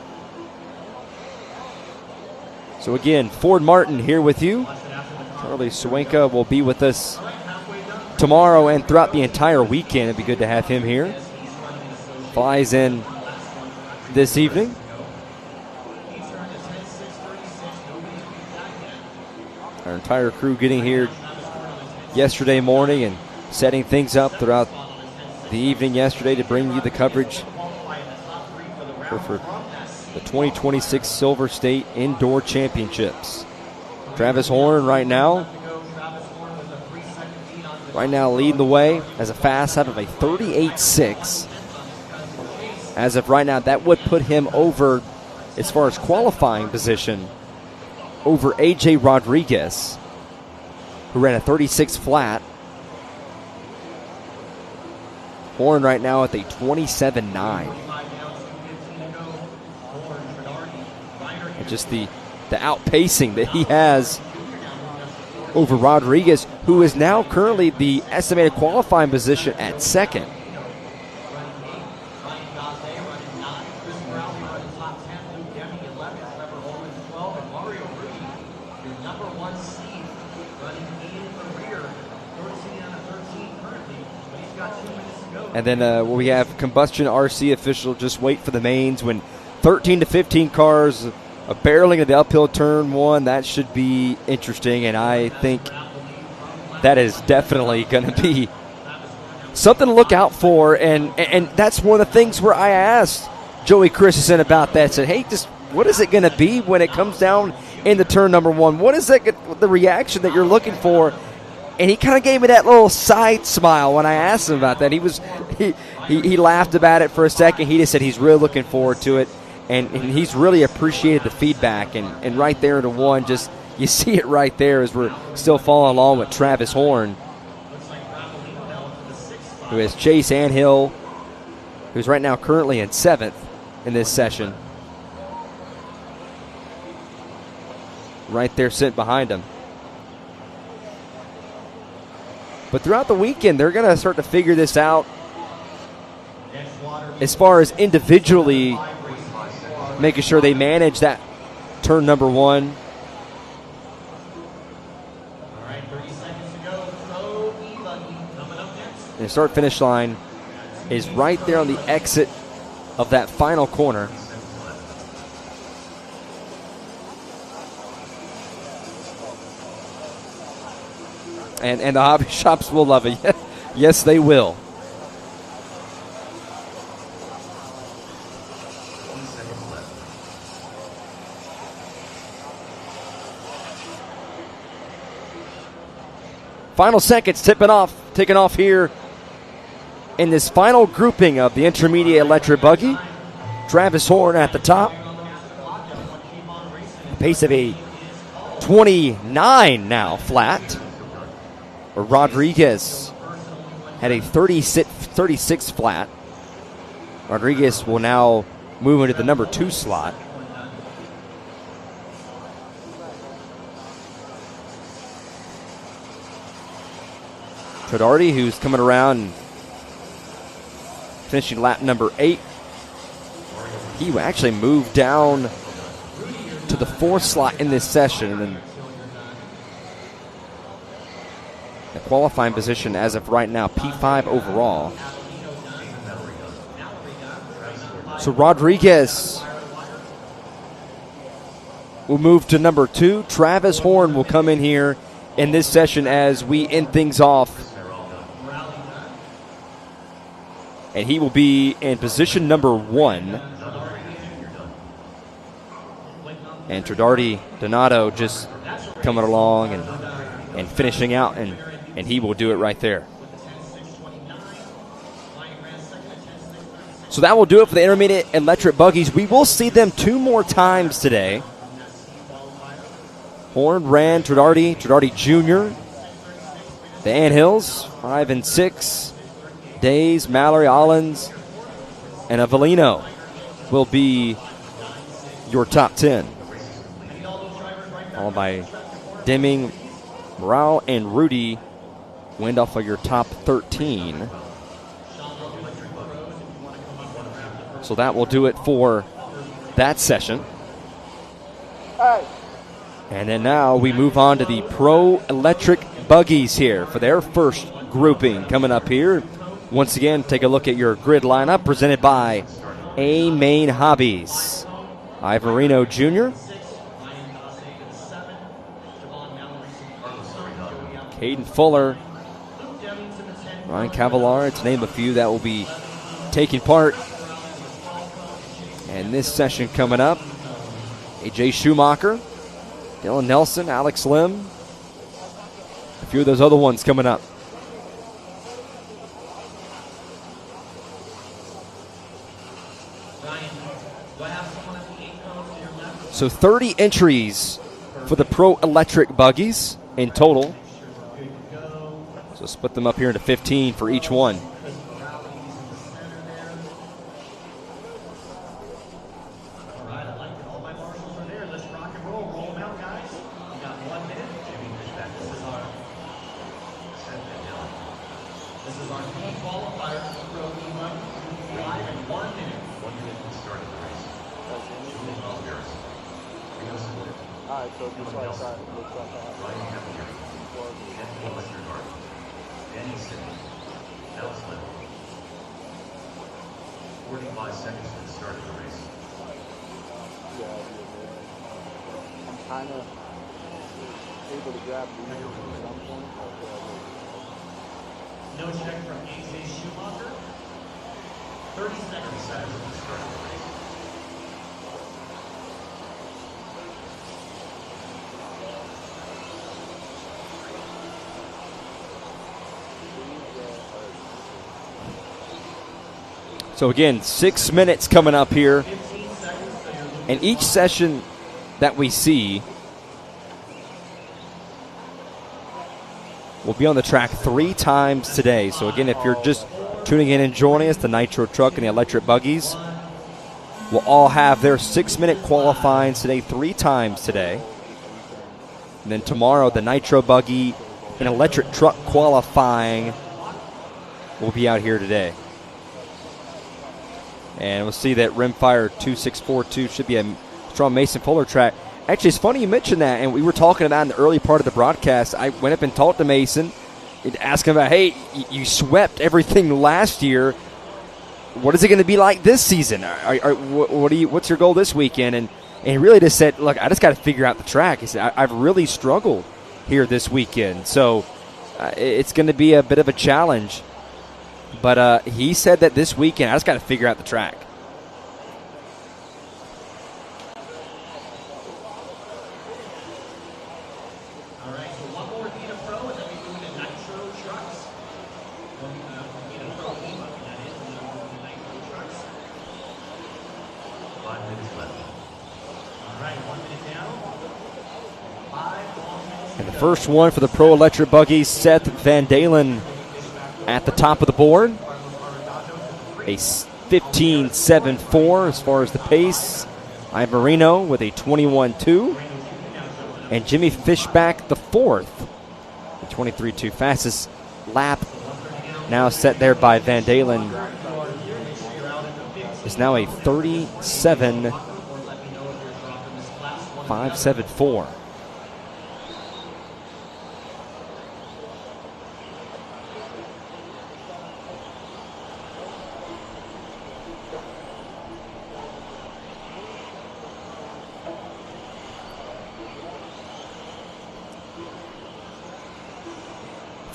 So again, Ford Martin here with you. Charlie Swanka will be with us tomorrow and throughout the entire weekend. It'd be good to have him here. Flies in this evening. Our entire crew getting here yesterday morning and setting things up throughout the evening yesterday to bring you the coverage for the 2026 Silver State Indoor Championships. Travis Horn right now leading the way as a fast lap of a 38.6. As of right now, that would put him over, as far as qualifying position, over AJ Rodriguez, who ran a 36 flat. Horn right now at the 27.9. And just the outpacing that he has over Rodriguez, who is now currently the estimated qualifying position at second. And then we have Combustion RC official just wait for the mains when 13 to 15 cars barreling into the uphill turn 1. That should be interesting, and I think that is definitely going to be something to look out for. And that's one of the things where I asked Joey Christensen about that. Said, hey, just what is it going to be when it comes down in the turn number 1? What is that, the reaction that you're looking for? And he kind of gave me that little side smile when I asked him about that. He was he laughed about it for a second. He just said he's really looking forward to it, and he's really appreciated the feedback. And right there to one, just you see it right there as we're still following along with Travis Horn, who has Chase Anhill, who's right now currently in 7th in this session. Right there sitting behind him. But throughout the weekend, they're going to start to figure this out as far as individually making sure they manage that turn number 1. All right, 30 seconds to go. Pro E-Buggy coming up next. And the start-finish line is right there on the exit of that final corner. And the hobby shops will love it. Yes, they will. Final seconds ticking off here in this final grouping of the intermediate electric buggy. Travis Horn at the top. Pace of a 29 now flat. Rodriguez had a 36 flat. Rodriguez will now move into the number 2 slot. Tredarty, who's coming around and finishing lap number 8. He actually moved down to the 4th slot in this session, and the qualifying position as of right now, P5 overall. So Rodriguez will move to number 2. Travis Horn will come in here in this session as we end things off. And he will be in position number 1. And Tredarty Donato just coming along and finishing out, and he will do it right there. So that will do it for the intermediate electric buggies. We will see them 2 more times today. Horn ran Tredarty Jr., the Anthills, 5 and 6. Days, Mallory, Ollins, and Avellino will be your top 10. Followed by Deming, Morale, and Rudy went off of your top 13. So that will do it for that session. And then now we move on to the Pro Electric Buggies here for their first grouping coming up here. Once again, take a look at your grid lineup presented by A-Main Hobbies. Ivorino Jr., Caden Fuller, Ryan Cavalar, to name a few that will be taking part in this session coming up. AJ Schumacher, Dylan Nelson, Alex Lim, a few of those other ones coming up. So 30 entries for the Pro Electric Buggies in total. So split them up here into 15 for each one. No check from AJ Schumacher. 30 seconds at the start of the race. So again, 6 minutes coming up here. And each session that we see will be on the track 3 times today. So again, if you're just tuning in and joining us, the Nitro Truck and the electric buggies will all have their 6-minute qualifying today 3 times today. And then tomorrow, the Nitro Buggy and electric truck qualifying will be out here today. And we'll see that Rimfire 2642 should be a strong Mason Fuller track. Actually, it's funny you mentioned that, and we were talking about in the early part of the broadcast. I went up and talked to Mason and asked him about, hey, you swept everything last year. What is it going to be like this season? What's your goal this weekend? And he really just said, look, I just got to figure out the track. He said, I've really struggled here this weekend. So it's going to be a bit of a challenge. But he said that this weekend, I just got to figure out the track. All right, so one more Vita Pro, and then we move to Nitro Trucks. Vita Pro E-Buggy, that is, and then we move to Nitro Trucks. 5 minutes left. All right, 1 minute down. 5 long minutes. And the first one for the Pro Electric Buggy, Seth Van Dalen at the top of the board. A 15.74 as far as the pace. Ivan Marino with a 21.2. And Jimmy Fishback the fourth. The 23.2 fastest lap now set there by Van Dalen is now a 37.574.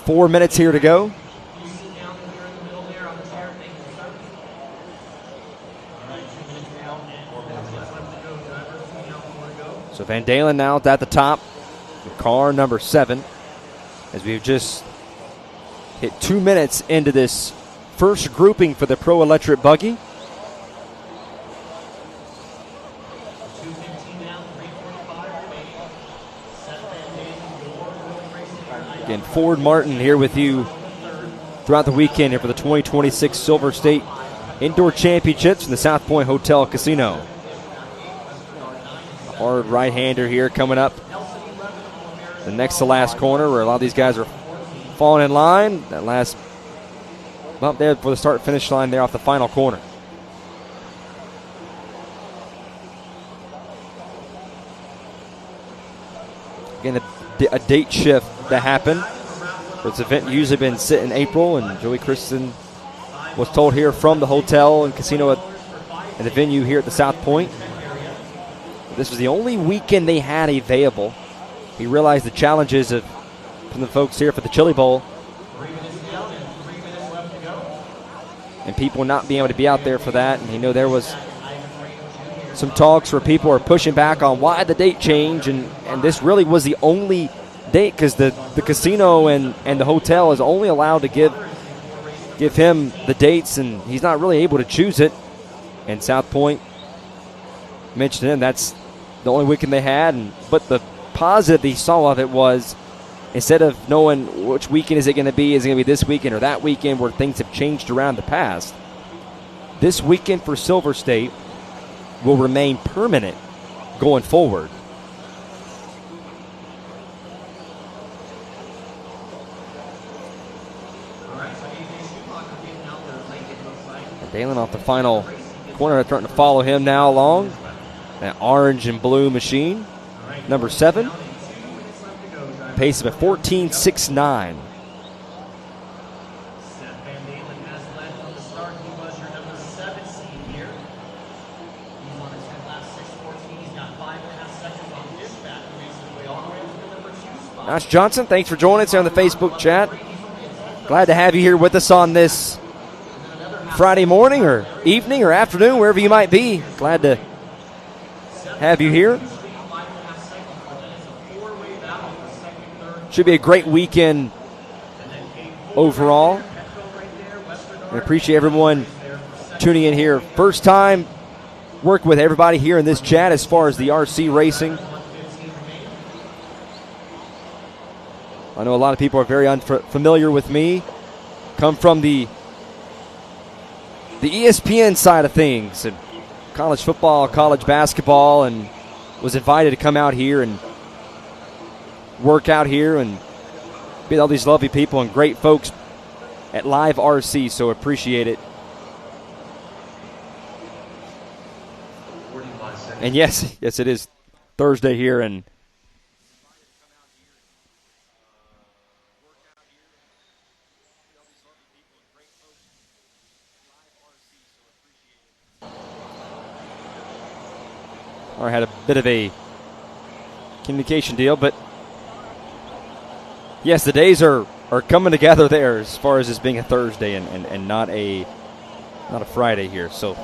Four minutes here to go. So Van Dalen now at the top, car number 7, as we've just hit 2 minutes into this first grouping for the Pro Electric Buggy. Again, Ford Martin here with you throughout the weekend here for the 2026 Silver State Indoor Championships in the South Point Hotel Casino. A hard right-hander here coming up the next to last corner where a lot of these guys are falling in line. That last bump there for the start-finish line there off the final corner. Again, a date shift that happened. For this event usually been set in April, and Joey Christensen was told here from the hotel and casino at the venue here at the South Point. This was the only weekend they had available. He realized the challenges of from the folks here for the Chili Bowl and people not being able to be out there for that. And there was some talks where people are pushing back on why the date change, and this really was the only date because the casino and the hotel is only allowed to give him the dates, and he's not really able to choose it. And South Point mentioned him, that's the only weekend they had. But the positive he saw of it was, instead of knowing which weekend is it going to be this weekend or that weekend where things have changed around the past, this weekend for Silver State will remain permanent going forward. Dalen off the final corner, starting to follow him now along. That orange and blue machine. Number 7. Pace of a 14.69. Josh Johnson, thanks for joining us here on the Facebook chat. Glad to have you here with us on this Friday morning or evening or afternoon, wherever you might be. Glad to have you here. Should be a great weekend overall. I appreciate everyone tuning in here. First time working with everybody here in this chat as far as the RC racing. I know a lot of people are very unfamiliar with me. Come from the ESPN side of things, and college football, college basketball, and was invited to come out here and work out here and be with all these lovely people and great folks at Live RC, so appreciate it. And yes, it is Thursday here, and I had a bit of a communication deal, but yes, the days are coming together there as far as this being a Thursday and not a Friday here. So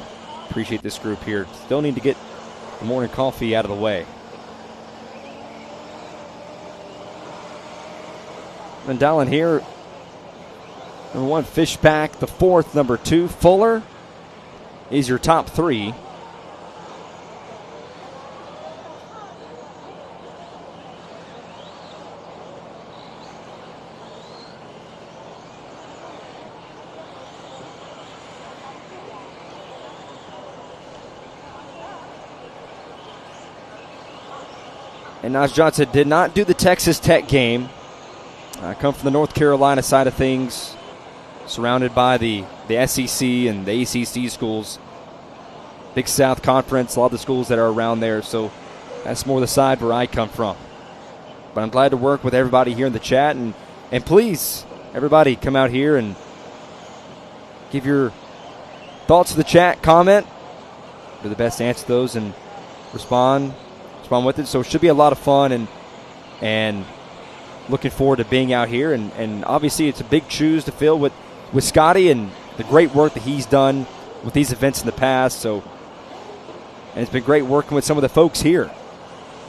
appreciate this group here. Still need to get the morning coffee out of the way. And dialing here, number 1, Fishback. The 4th, number 2, Fuller, is your top 3. And Naj Johnson did not do the Texas Tech game. I come from the North Carolina side of things, surrounded by the SEC and the ACC schools. Big South Conference, a lot of the schools that are around there. So that's more the side where I come from. But I'm glad to work with everybody here in the chat. And please, everybody, come out here and give your thoughts to the chat, comment. Do the best to answer those and respond with it. So it should be a lot of fun, and looking forward to being out here. And obviously it's a big shoes to fill with Scotty and the great work that he's done with these events in the past. So, and it's been great working with some of the folks here,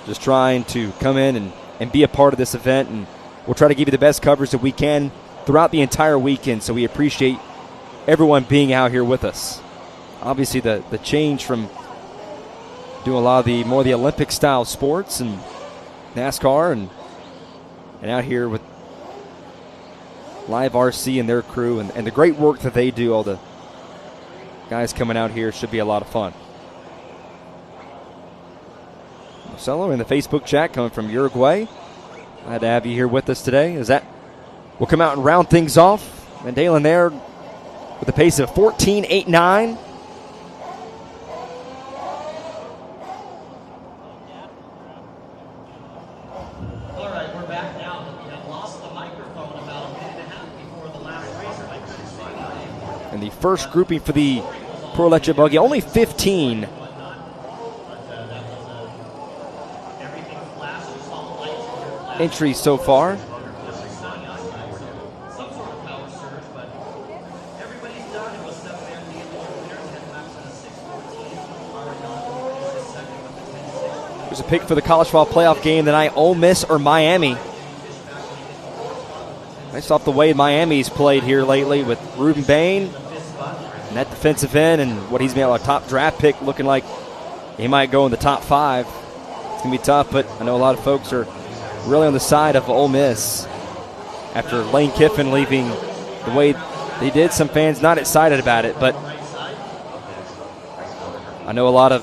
just trying to come in and be a part of this event. And we'll try to give you the best coverage that we can throughout the entire weekend. So we appreciate everyone being out here with us. Obviously the change from doing a lot of the more the Olympic style sports and NASCAR and out here with Live RC and their crew and the great work that they do. All the guys coming out here should be a lot of fun. Marcelo in the Facebook chat coming from Uruguay. Glad to have you here with us today. We'll come out and round things off. And Dalen there with a pace of 14.89. And the first grouping for the Pro Electric Buggy, only 15. Entries so far. There's a pick for the college football playoff game tonight, Ole Miss or Miami. Based off the way Miami's played here lately with Ruben Bain and that defensive end and what he's made a top draft pick, looking like he might go in the top 5. It's going to be tough, but I know a lot of folks are really on the side of Ole Miss after Lane Kiffin leaving the way they did. Some fans not excited about it, but I know a lot of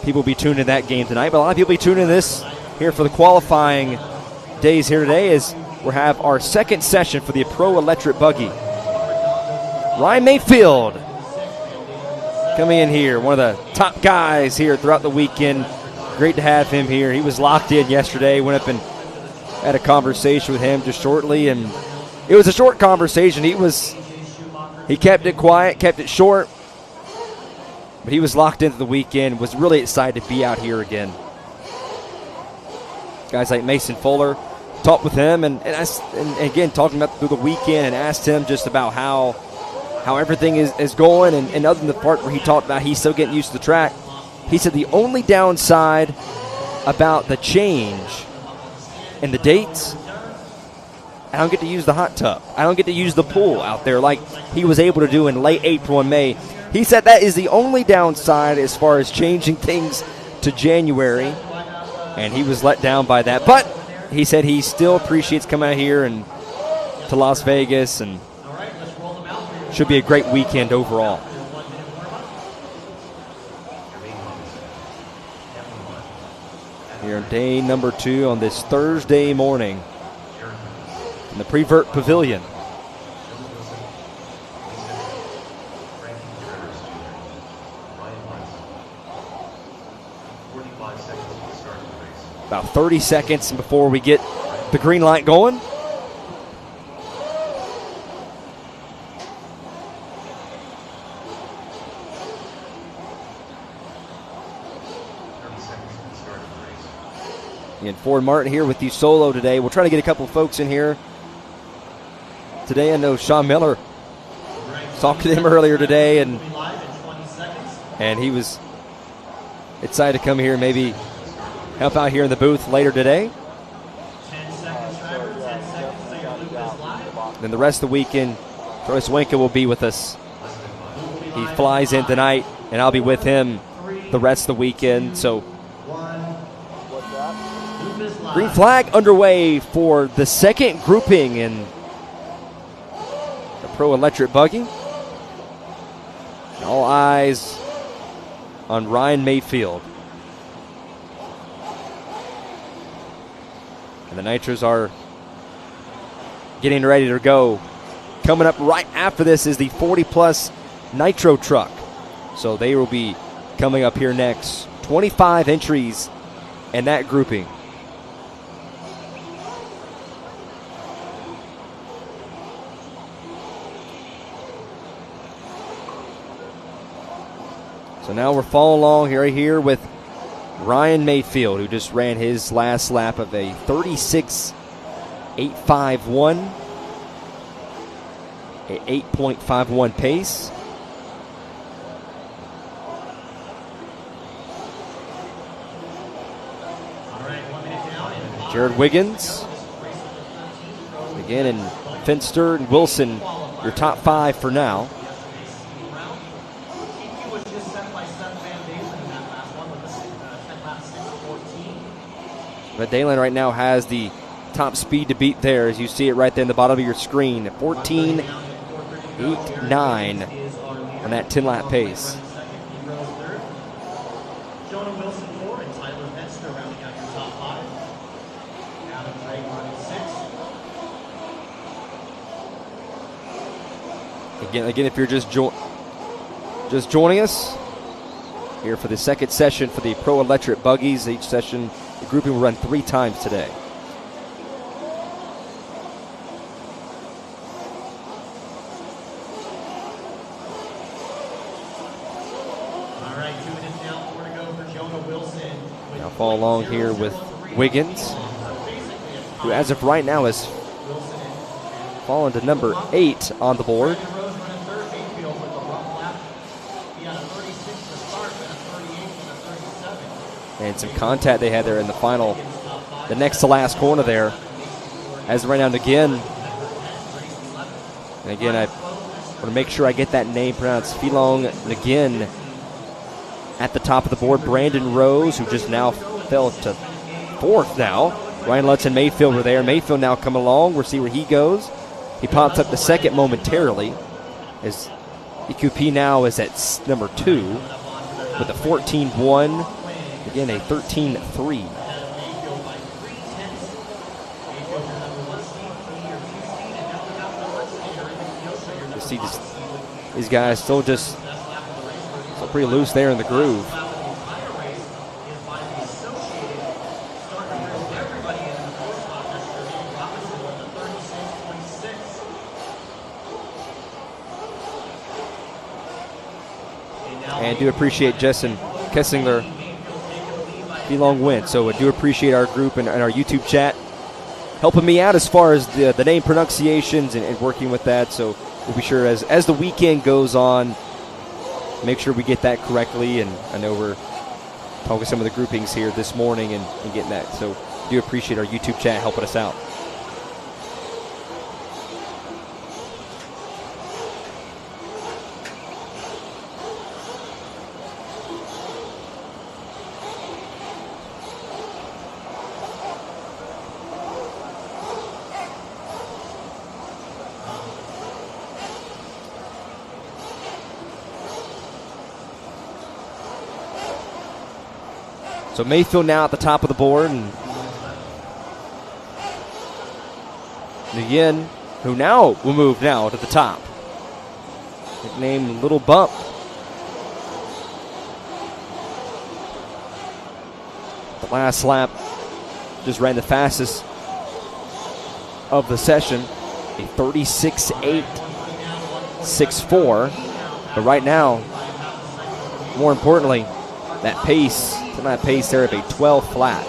people will be tuned in that game tonight, but a lot of people will be tuned in this here for the qualifying days here today as we'll have our second session for the Pro Electric Buggy. Ryan Mayfield coming in here, one of the top guys here throughout the weekend. Great to have him here. He was locked in yesterday. Went up and had a conversation with him just shortly, and it was a short conversation. He kept it quiet, kept it short, but he was locked into the weekend, was really excited to be out here again. Guys like Mason Fuller, talked with him, and again, talking about through the weekend and asked him just about how everything is going, and other than the part where he talked about he's still getting used to the track, he said the only downside about the change in the dates I don't get to use the hot tub. I don't get to use the pool out there like he was able to do in late April and May. He said that is the only downside as far as changing things to January, and he was let down by that. But he said he still appreciates coming out here and to Las Vegas, and should be a great weekend overall. Here on day number 2 on this Thursday morning in the Prevert Pavilion. About 30 seconds before we get the green light going. And Ford Martin here with you solo today. We'll try to get a couple of folks in here today. I know Sean Miller talked to him earlier today, and he was excited to come here and maybe help out here in the booth later today. Then the rest of the weekend, Joyce Winka will be with us. He flies in tonight, and I'll be with him the rest of the weekend. So green flag underway for the second grouping in the Pro Electric Buggy. All eyes on Ryan Mayfield. And the Nitros are getting ready to go. Coming up right after this is the 40-plus Nitro Truck. So they will be coming up here next. 25 entries in that grouping. So now we're following along right here with Ryan Mayfield, who just ran his last lap of a 36.851, a 8.51 pace. Jared Wiggins, again, and Finster and Wilson, your top 5 for now. But Dalen right now has the top speed to beat there, as you see it right there in the bottom of your screen. 14.89 on that 10-lap pace. Jonah Wilson 4 and Tyler Metzger rounding out your top 5. Adam Drake running 6. Again, if you're just joining us here for the second session for the Pro Electric Buggies, each session the grouping will run 3 times today. All right, 2 minutes now, 4 to go for Jonah Wilson. Now follow along here with Wiggins, who as of right now has fallen to number 8 on the board. And some contact they had there in the final, the next to last corner there. As right now and again, I want to make sure I get that name pronounced. Filong again at the top of the board. Brandon Rose, who just now fell to 4th now. Ryan Lutz and Mayfield were there. Mayfield now coming along. We'll see where he goes. He pops up to 2nd momentarily, as EQP now is at number 2 with a 14.1. Again, a 13.3. You see these guys still pretty loose there in the groove. And do appreciate Justin Kessingler. Long win. So I do appreciate our group and our YouTube chat helping me out as far as the name pronunciations and working with that. So we'll be sure as the weekend goes on, make sure we get that correctly. And I know we're talking some of the groupings here this morning and getting that. So do appreciate our YouTube chat helping us out. So Mayfield now at the top of the board, and Nguyen, who now will move now to the top. Nicknamed Little Bump. The last lap just ran the fastest of the session, a 36.8, 6.4. But right now, more importantly, that pace there of a 12 flat.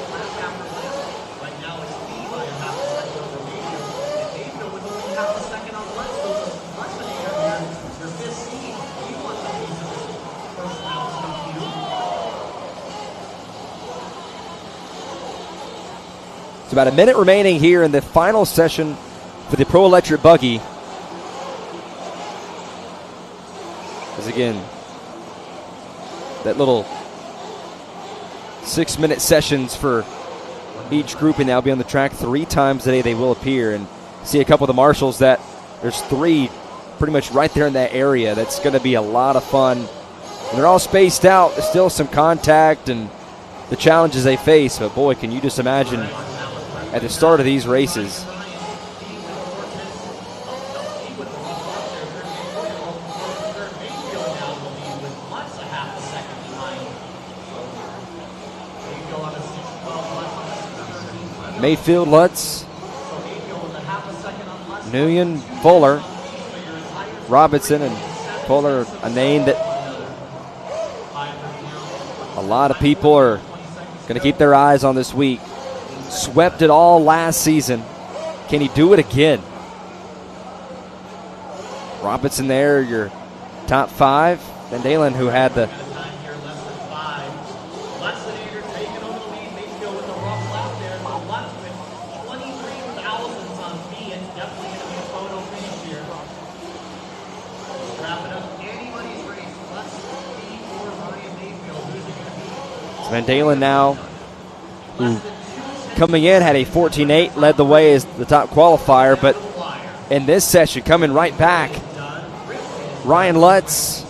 It's about a minute remaining here in the final session for the Pro Electric Buggy. As again, that little 6-minute sessions for each group, and they'll be on the track 3 times a day. They will appear, and see a couple of the marshals that there's 3 pretty much right there in that area. That's going to be a lot of fun. And they're all spaced out. There's still some contact and the challenges they face, but boy, can you just imagine at the start of these races. Mayfield, Lutz, Nguyen, Fuller, Robinson, and Fuller, a name that a lot of people are going to keep their eyes on this week. Swept it all last season. Can he do it again? Robinson there, your top 5. Van Dalen, who had the Van Dalen now, who coming in had a 14.8, led the way as the top qualifier, but in this session, coming right back, Ryan Lutz,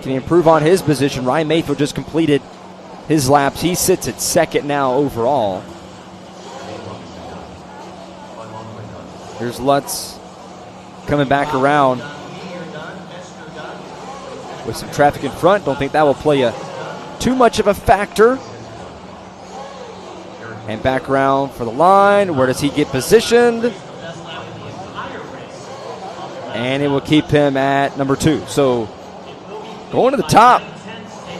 can he improve on his position? Ryan Mayfield just completed his laps. He sits at second now overall. Here's Lutz coming back around with some traffic in front. Don't think that will play too much of a factor. And back around for the line. Where does he get positioned? And it will keep him at number 2. So going to the top,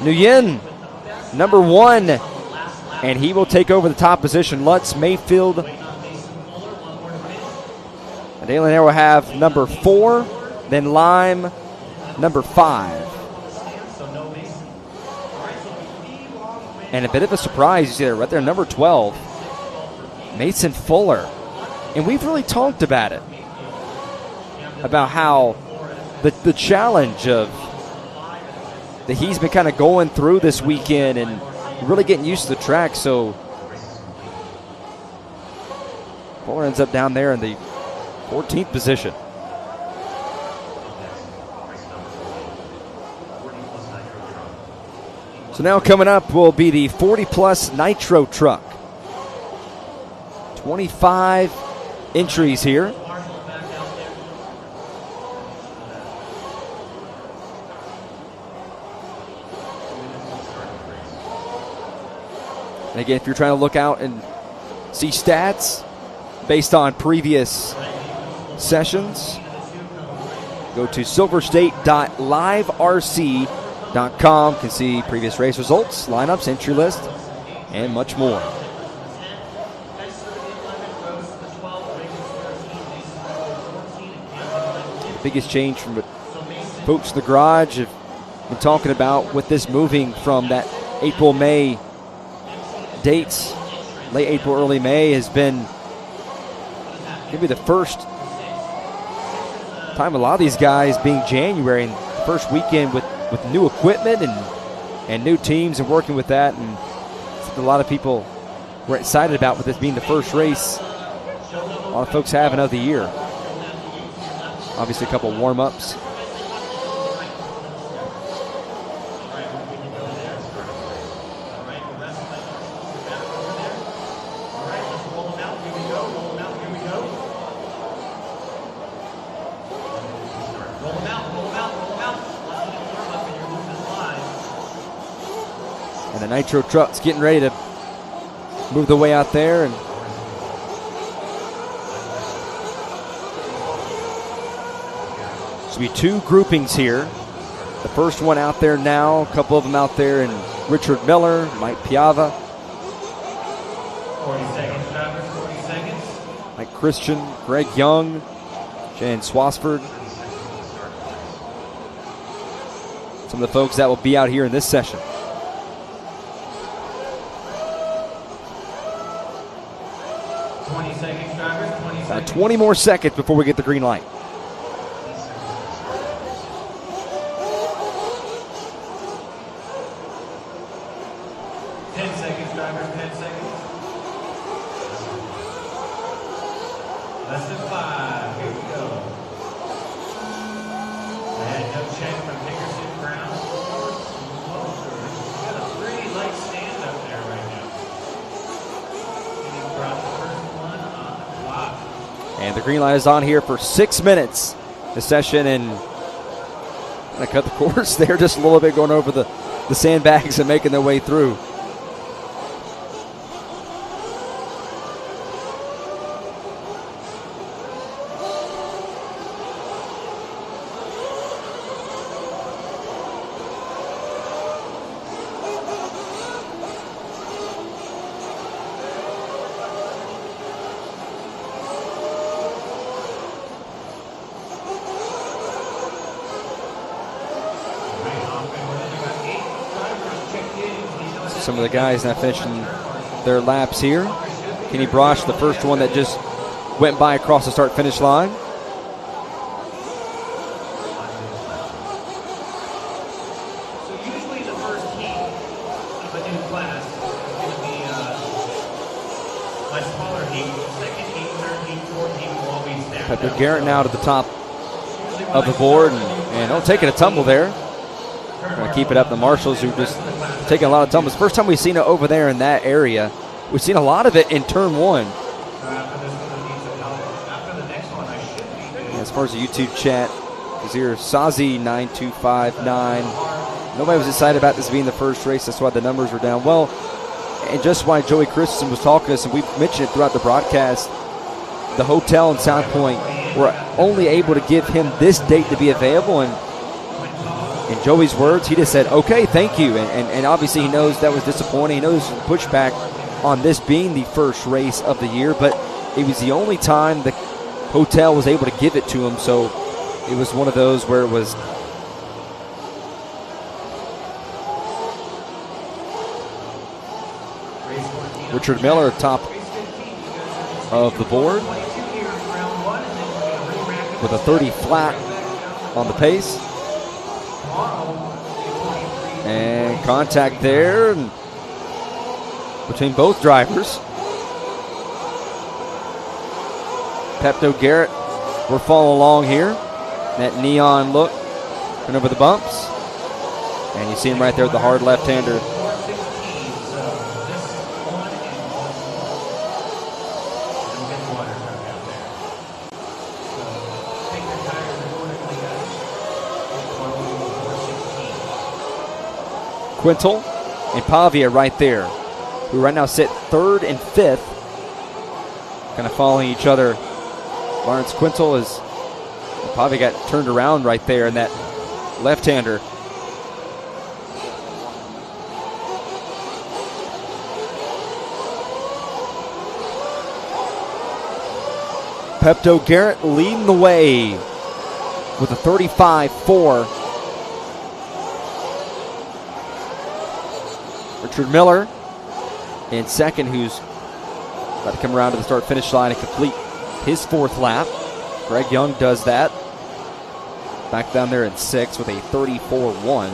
Nguyen, number 1. And he will take over the top position. Lutz, Mayfield. And Dalen there will have number 4. Then Lime, number 5. And a bit of a surprise, you see there, right there, number 12, Mason Fuller. And we've really talked about it, about how the challenge of that he's been kind of going through this weekend and really getting used to the track. So Fuller ends up down there in the 14th position. So now coming up will be the 40-plus Nitro Truck. 25 entries here. And again, if you're trying to look out and see stats based on previous sessions, go to silverstate.liverc.com. Can see previous race results, lineups, entry list, and much more. The biggest change from what folks in the garage have been talking about with this moving from that April-May dates, late April, early May, has been maybe the first time a lot of these guys being January and the first weekend with new equipment and new teams and working with that, and a lot of people were excited about with this being the first race a lot of folks having of the year. Obviously a couple warm-ups. Roll them out, roll them out, roll them out. Left and warm up and you're moving line. And the Nitro Truck's getting ready to move the way out there. And there'll be two groupings here. The first one out there now, a couple of them out there, and Richard Miller, Mike Piava, 40 seconds, drivers, 40 seconds. Mike Christian, Greg Young, Jan Swasford. Some of the folks that will be out here in this session. 20 seconds, drivers, 20 About seconds. 20 more seconds before we get the green light. Less than 5. Here we go. And no check from Dickerson, Brown, or Moser. We got a pretty light stand up there right now. And he brought the first one on the clock. And the green light is on here for 6 minutes. The session, and I'm going to cut the course there just a little bit, going over the sandbags and making their way through. Some of the guys now finishing their laps here. Kenny Brosh, the first one that just went by across the start-finish line. So usually the first heat of a new class is going to be my smaller heat. Second heat, third heat, fourth heat will always stack Pepper up. Garrett now to the top of the board, and taking a tumble there. Going to keep it up. The Marshals, who just taking a lot of tumbles. First time we've seen it over there in that area. We've seen a lot of it in turn one. So after this one, it needs some help. After the next one, I should be good. As far as the YouTube chat is here, Sazi9259. Nobody was excited about this being the first race. That's why the numbers were down. Well, and just why Joey Christensen was talking to us, and we mentioned it throughout the broadcast, the hotel in South Point were only able to give him this date to be available, and in Joey's words, he just said, okay, thank you. And obviously he knows that was disappointing. He knows the pushback on this being the first race of the year, but it was the only time the hotel was able to give it to him. So it was one of those where it was Richard Miller top of the board with a 30 flat on the pace. And contact there and between both drivers. Pepto Garrett, we're following along here. That neon look and over the bumps. And you see him right there with the hard left-hander. Quintal and Pavia right there, who right now sit third and fifth, kind of following each other. Lawrence Quintal is, Pavia got turned around right there in that left-hander. Pepto Garrett leading the way with a 35-4. Richard Miller in second, who's about to come around to the start-finish line and complete his fourth lap. Greg Young does that. Back down there in sixth with a 34-1.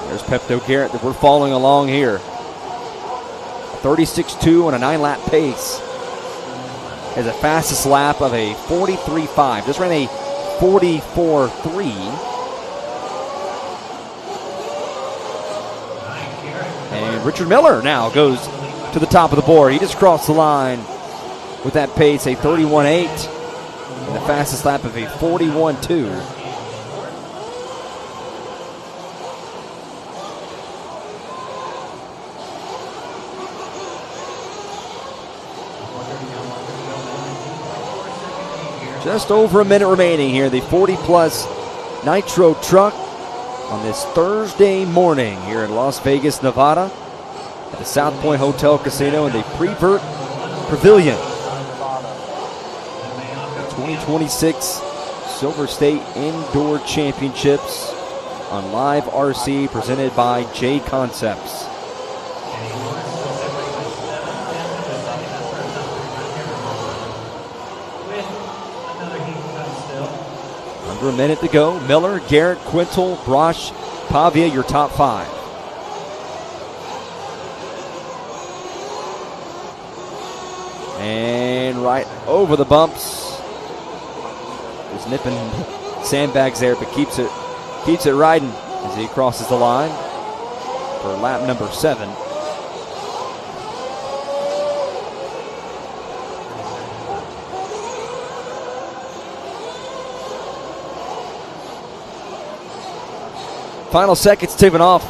There's Pepto Garrett that we're following along here. 36-2 on a 9-lap pace. has a fastest lap of a 43.5. Just ran a 44.3. And Richard Miller now goes to the top of the board. He just crossed the line with that pace, a 31.8. And the fastest lap of a 41.2. Just over a minute remaining here. The 40-plus Nitro Truck on this Thursday morning here in Las Vegas, Nevada, at the South Point Hotel Casino in the Prevert Pavilion. 2026 Silver State Indoor Championships on Live RC, presented by J Concepts. Under a minute to go. Miller, Garrett, Quintal, Brosh, Pavia, your top 5. And right over the bumps. Just nipping sandbags there, but keeps it riding as he crosses the line for lap number 7. Final seconds tipping off.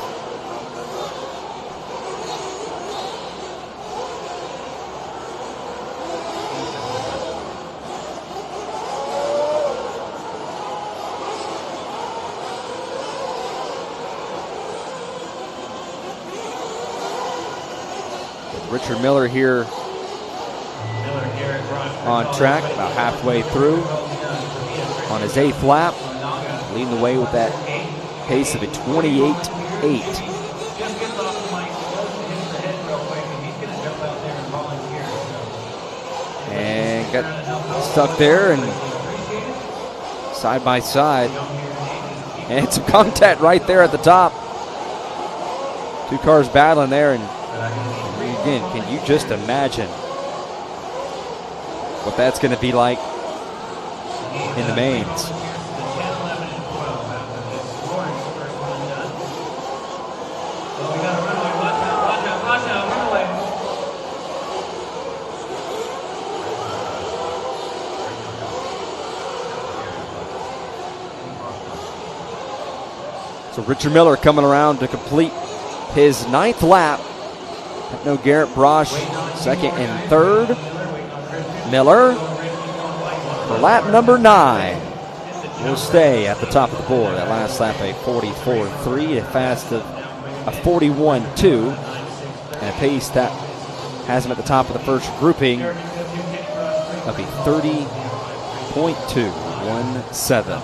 With Richard Miller here on track, about halfway through on his 8th lap, leading the way with that pace of a 28.8. And got stuck there and side by side. And some contact right there at the top. 2 cars battling there, and again, can you just imagine what that's going to be like in the mains? So Richard Miller coming around to complete his 9th lap. No Garrett Brosh, 2nd and 3rd. Miller for lap number 9 will stay at the top of the board. That last lap a 44.3, a fast of a 41.2, and a pace that has him at the top of the first grouping of a 30.217.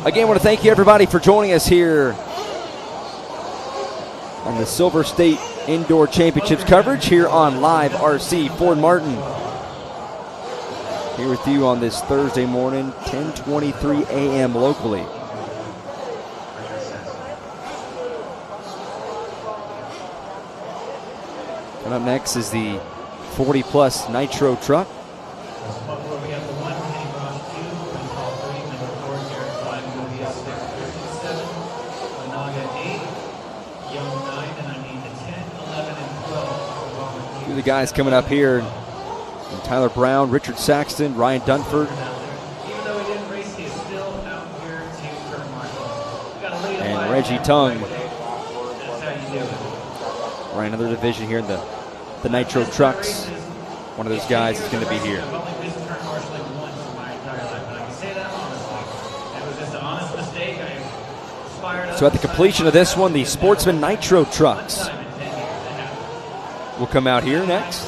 Again, I want to thank you, everybody, for joining us here on the Silver State Indoor Championships coverage here on Live RC. Ford Martin here with you on this Thursday morning, 10:23 a.m. locally. And up next is the 40-plus Nitro Truck. The guys coming up here, and Tyler Brown, Richard Saxton, Ryan Dunford, and Reggie Tung. Right, another division here in the Nitro Trucks. One of those guys is going to be here. So at the completion of this one, the Sportsman Nitro Trucks will come out here next.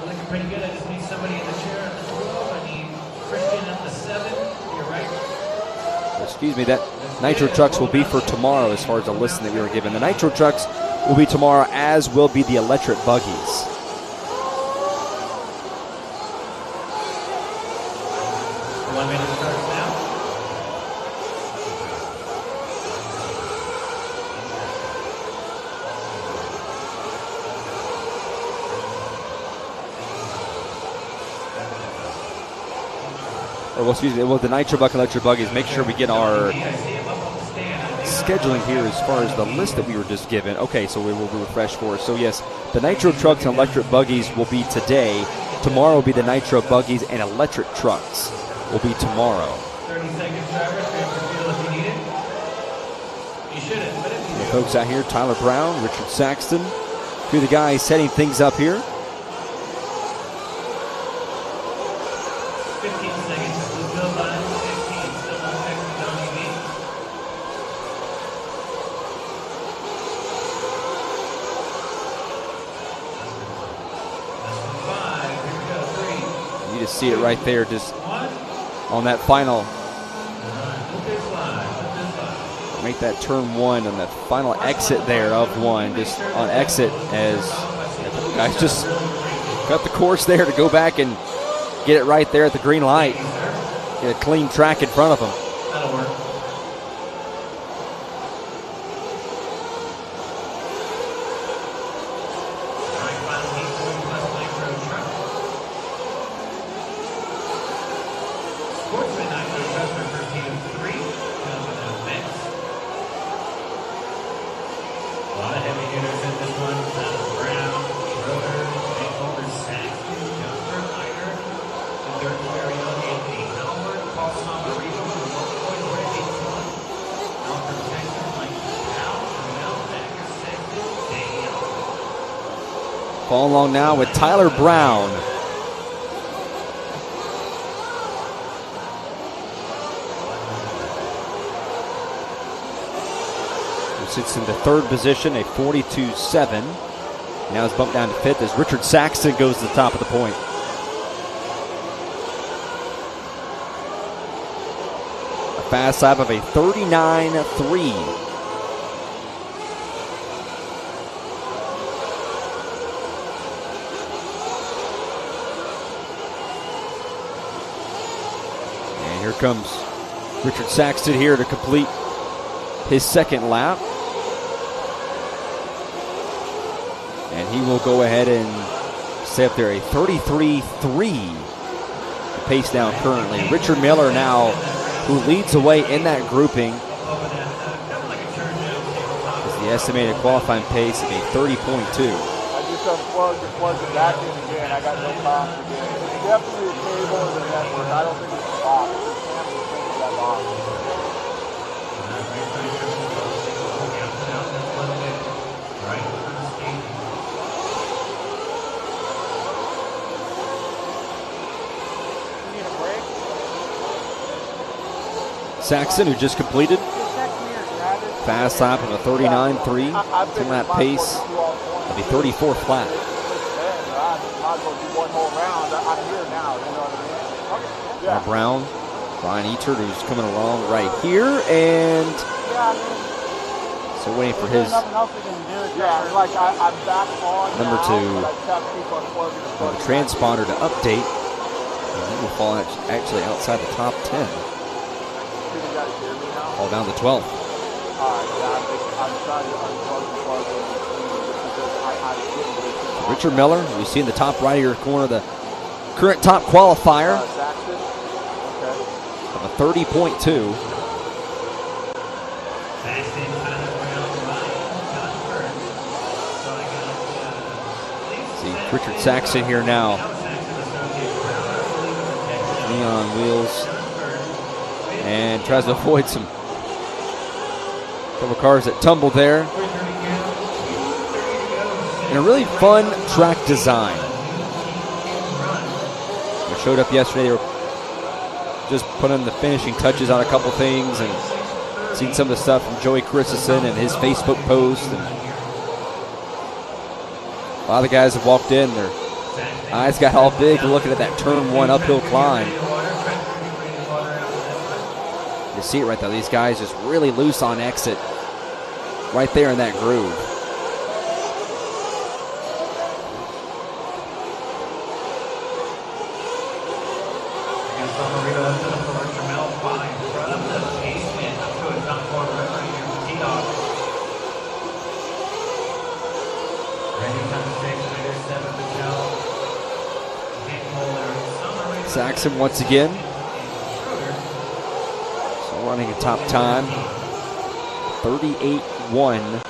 Looking pretty good. I just need somebody in the chair at the 12. I need Christian at the 7. You're right. Excuse me, that Nitro Trucks will be for tomorrow as far as the list that we were given. The Nitro Trucks will be tomorrow, as will be the electric buggies. One minute starts now. the Nitro Buck Electric Buggies. Make sure we get our scheduling here as far as the list that we were just given. Okay, so we will refresh for us. So yes, the Nitro Trucks and Electric Buggies will be today. Tomorrow will be the Nitro Buggies and Electric Trucks will be tomorrow. 30 seconds, driver. Transfer field if you need it. You shouldn't, but if you The folks out here, Tyler Brown, Richard Saxton, a few of the guys setting things up here. 15 seconds. Blue field line. 15. Still on next to Donnie B. Less than 5. Here we go. 3. You just see it right there, just 1. on that final. Move this line. Move this line. Make that turn 1 on that final exit there of 1, just on exit as guys just cut the course there to go back and get it right there at the green light. Get a clean track in front of them. That'll work. All right, final heat, 40 plus Nitro Truck. Sportsman Nitro Truck for first heat of 3. Comes with a mix. A lot of heavy hitters in this one. Brown, Schroeder, Vancouver, Saxton, Gunther, Leiter, the third very young Anthony Howard, Paul Samarino, Boyd, Randy Tillman, Alfred Texas, Mike Powell, Mel Becker, Sexton, Daniel. Following along now with Tyler Brown. Who sits in the third position, a 42.7. Now it's bumped down to 5th as Richard Saxton goes to the top of the point. A fast lap of a 39.3. And here comes Richard Saxton here to complete his second lap. And he will go ahead and stay up there a 33.3. The pace now currently. Richard Miller now, who leads the way in that grouping, is the estimated qualifying pace of a 30.2. I just unplugged and plugged it back in again. I got no problems again. It's definitely the cable or the network. I don't think it's the box. It's the thing with that box. You need a break? Saxon, who just completed Just text me or grab it. fast lap of a 39.3, to that pace of a 34 flat. I might as well do one whole round. I'm here now, you know what I mean? Okay. Yeah. Brown, Brian Eatert, who's coming along right here, and Yeah, I mean, so waiting for there's his nothing else we can do. Yeah, like I'm back on Number now, 2, but I just have to keep unplugging and the plugging back. transponder to update. And he will fall actually outside the top 10, Can you guys hear me now? fall down to 12th. Alright, yeah, I'm trying to unplug and plug in because I didn't really Richard Miller, you see in the top right of your corner, the current top qualifier Saxton? Okay. of a 30.2. Saxton, Tyler Brown, Ryan, Gunther. So I got, See Richard Saxton here now, knee on wheels, and tries to avoid some couple cars that tumbled there. And a really fun track design. They showed up yesterday. They were just putting the finishing touches on a couple things, and seen some of the stuff from Joey Christensen and his Facebook post. And a lot of the guys have walked in. Their eyes got all big looking at that turn 1 uphill climb. You see it right there. These guys just really loose on exit, right there in that groove. Saxon once again running a top time, 38-1.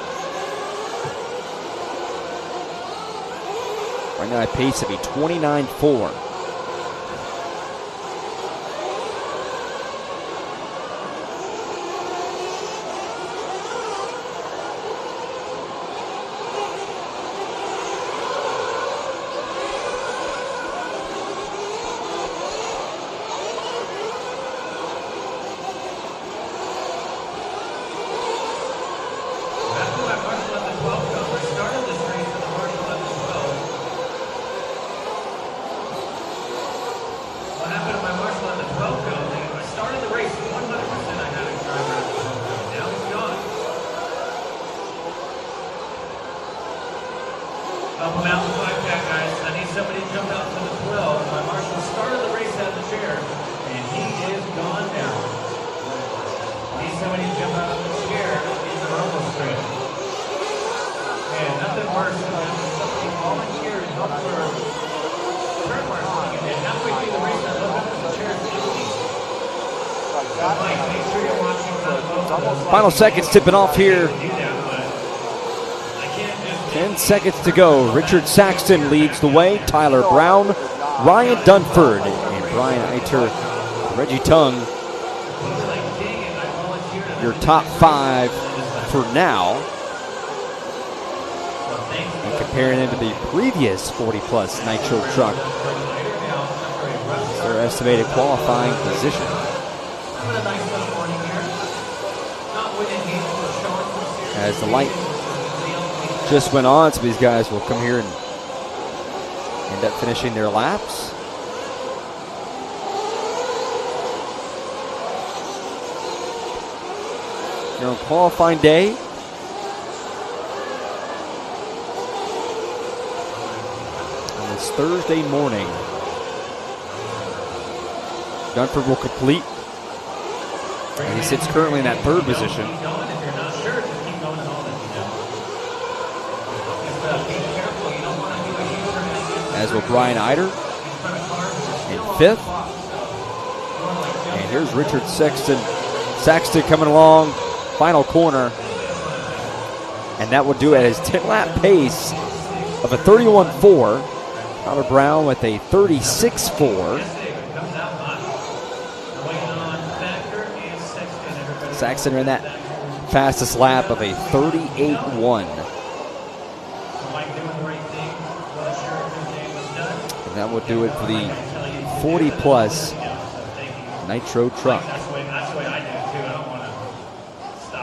Right now, a pace of a 29-4. Final seconds tipping off here. 10 seconds to go. Richard Saxton leads the way. Tyler Brown, Ryan Dunford, and Brian Eiter, Reggie Tung. Your top 5 for now. And comparing them to the previous 40-plus Nitro Truck, their estimated qualifying position. As the light just went on, so these guys will come here and end up finishing their laps. Here on qualifying day, on this Thursday morning, Dunford will complete, and he sits currently in that 3rd position. As will Brian Eiter in 5th. And here's Richard Saxton coming along, final corner. And that will do it at his 10-lap pace of a 31.4. Tyler Brown with a 36.4. Saxton ran that fastest lap of a 38.1. And that will do it for the 40-plus Nitro Truck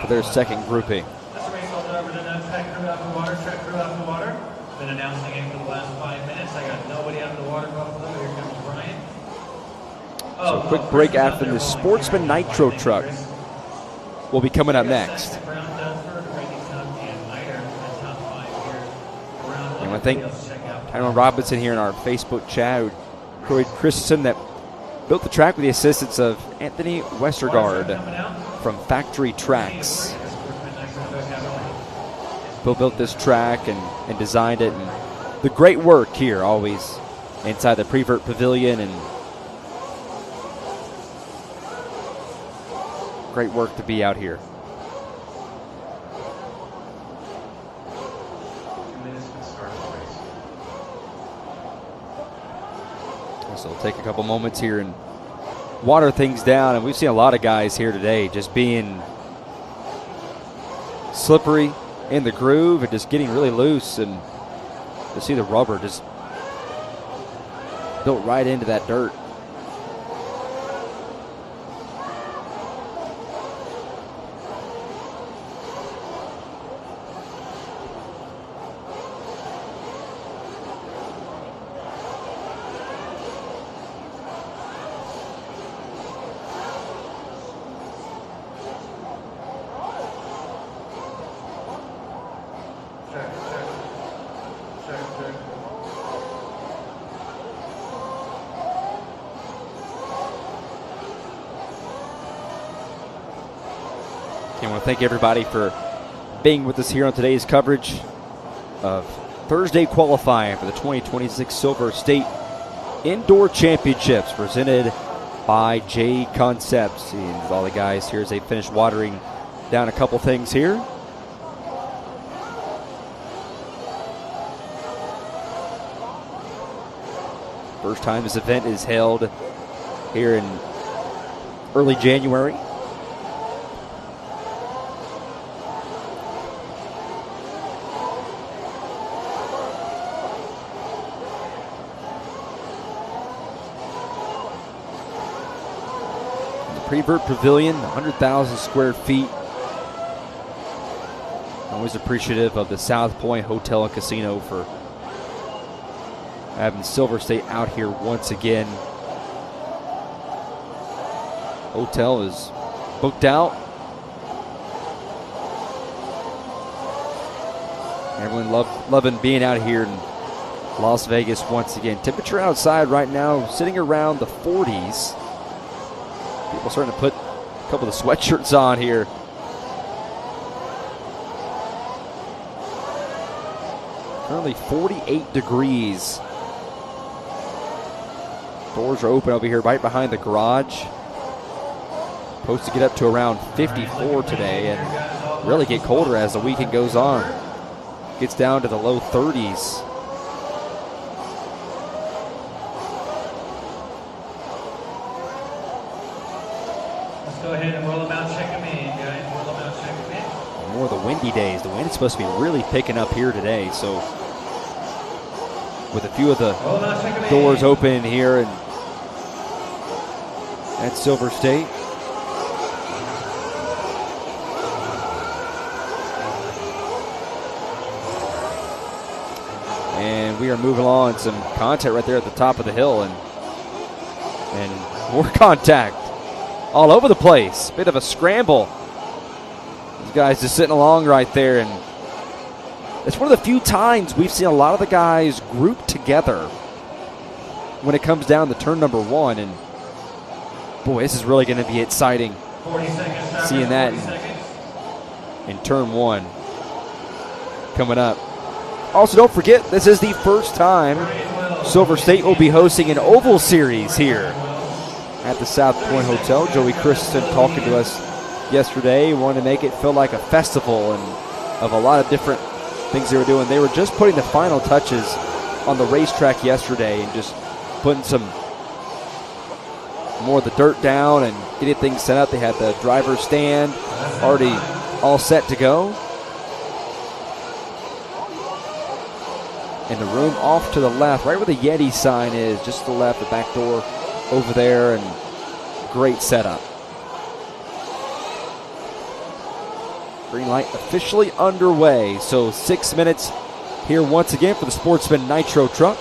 for their second grouping. Been announcing it for the last 5 minutes. I got nobody out of the water buffalo. Here comes Brian. So a quick break after the Sportsman Nitro Truck will be coming up next. And I think Tyrone Robinson here in our Facebook chat, Corey Christensen, that built the track with the assistance of Anthony Westergaard from Factory Tracks. Bill built this track and designed it, and the great work here always inside the Prevert Pavilion, and great work to be out here. So we'll take a couple moments here and water things down, and we've seen a lot of guys here today just being slippery in the groove and just getting really loose, and to see the rubber just built right into that dirt. I want to thank everybody for being with us here on today's coverage of Thursday qualifying for the 2026 Silver State Indoor Championships presented by J Concepts. And all the guys here as they finish watering down a couple things here. First time this event is held here in early January. Prevert Pavilion, 100,000 square feet. Always appreciative of the South Point Hotel and Casino for having Silver State out here once again. Hotel is booked out. Everyone loving being out here in Las Vegas once again. Temperature outside right now sitting around the 40s. People starting to put a couple of the sweatshirts on here. Currently 48 degrees. Doors are open over here right behind the garage. Supposed to get up to around 54 today and really get colder as the weekend goes on. Gets down to the low 30s. Go ahead and roll them out, check them in, guys. Roll them out, check them in. More of the windy days. The wind is supposed to be really picking up here today. So with a few of the doors open here and at Silver State. And we are moving along. Some contact right there at the top of the hill and more contact. All over the place. Bit of a scramble. These guys just sitting along right there. And it's one of the few times we've seen a lot of the guys grouped together when it comes down to turn number one. And boy, this is really going to be exciting. 40 seconds. Seeing that in turn one coming up. Also, don't forget, this is the first time Silver State will be hosting an oval series here at the South Point Hotel. Joey Christensen talking to us yesterday. Wanted to make it feel like a festival and of a lot of different things they were doing. They were just putting the final touches on the racetrack yesterday and just putting some more of the dirt down and getting things set up. They had the driver's stand already all set to go. And the room off to the left, right where the Yeti sign is, just to the left, the back door over there, and great setup. Green light officially underway. So 6 minutes here once again for the Sportsman Nitro Truck.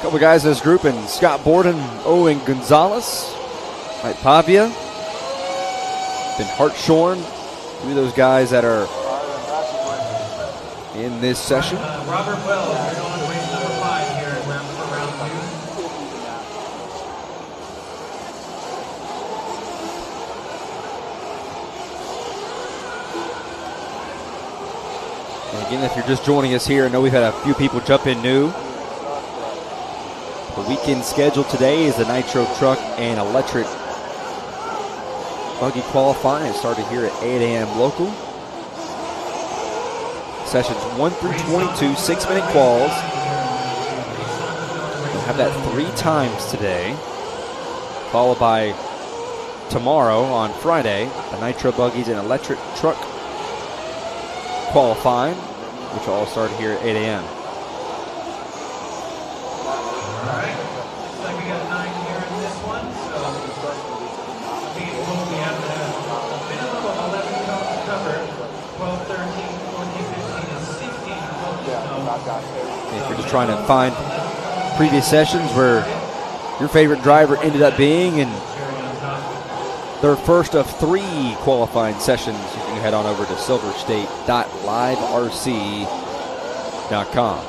Couple guys in this group, and Scott Borden, Owen Gonzalez, Mike Pavia, been Hartshorn, two of those guys that are in this session. Robert Wells, you're on race number 5 here at round 2. And again, if you're just joining us here, I know we've had a few people jump in new. The weekend schedule today is the Nitro Truck and Electric Buggy qualifying. It started here at 8 a.m. local. Sessions 1 through 22, 6-minute quals. We'll have that 3 times today, followed by tomorrow on Friday, the Nitro Buggies and Electric Truck qualifying, which will all start here at 8 a.m. If you're just trying to find previous sessions where your favorite driver ended up being, and their first of 3 qualifying sessions. You can head on over to silverstate.liverc.com.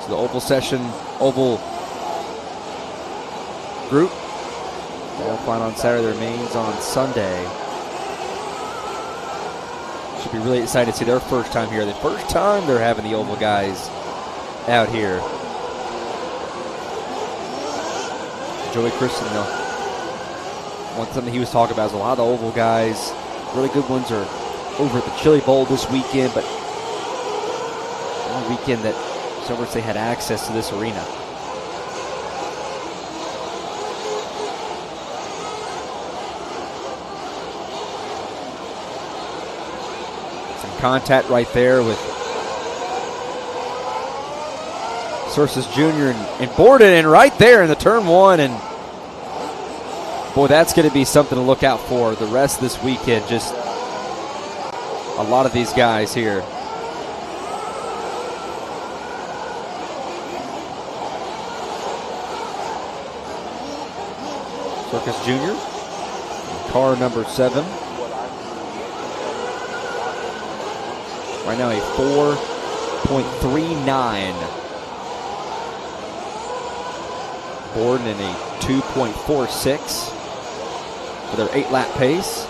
The oval session, oval group. Qualifying on Saturday, the remains on Sunday. Should be really excited to see their first time here. The first time they're having the oval guys out here. Joey Christian, one something he was talking about is a lot of the oval guys, really good ones, are over at the Chili Bowl this weekend, but one weekend that Silver State had access to this arena. Some contact right there with Sursus Jr. and Borden, and right there in the turn 1, and boy, that's going to be something to look out for the rest of this weekend. Just a lot of these guys here. Sursus Jr., car number 7. Right now a 4.39. Borden in a 2.46 for their 8-lap pace.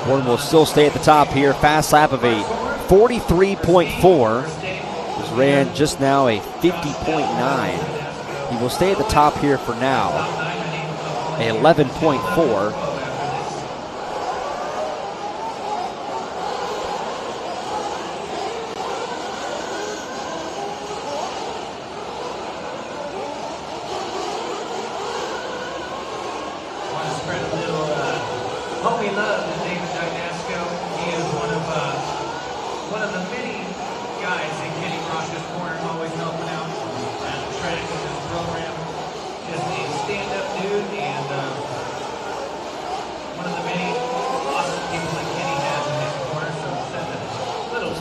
Borden will still stay at the top here. Fast lap of a 43.4. Just ran just now a 50.9. He will stay at the top here for now. A 11.4.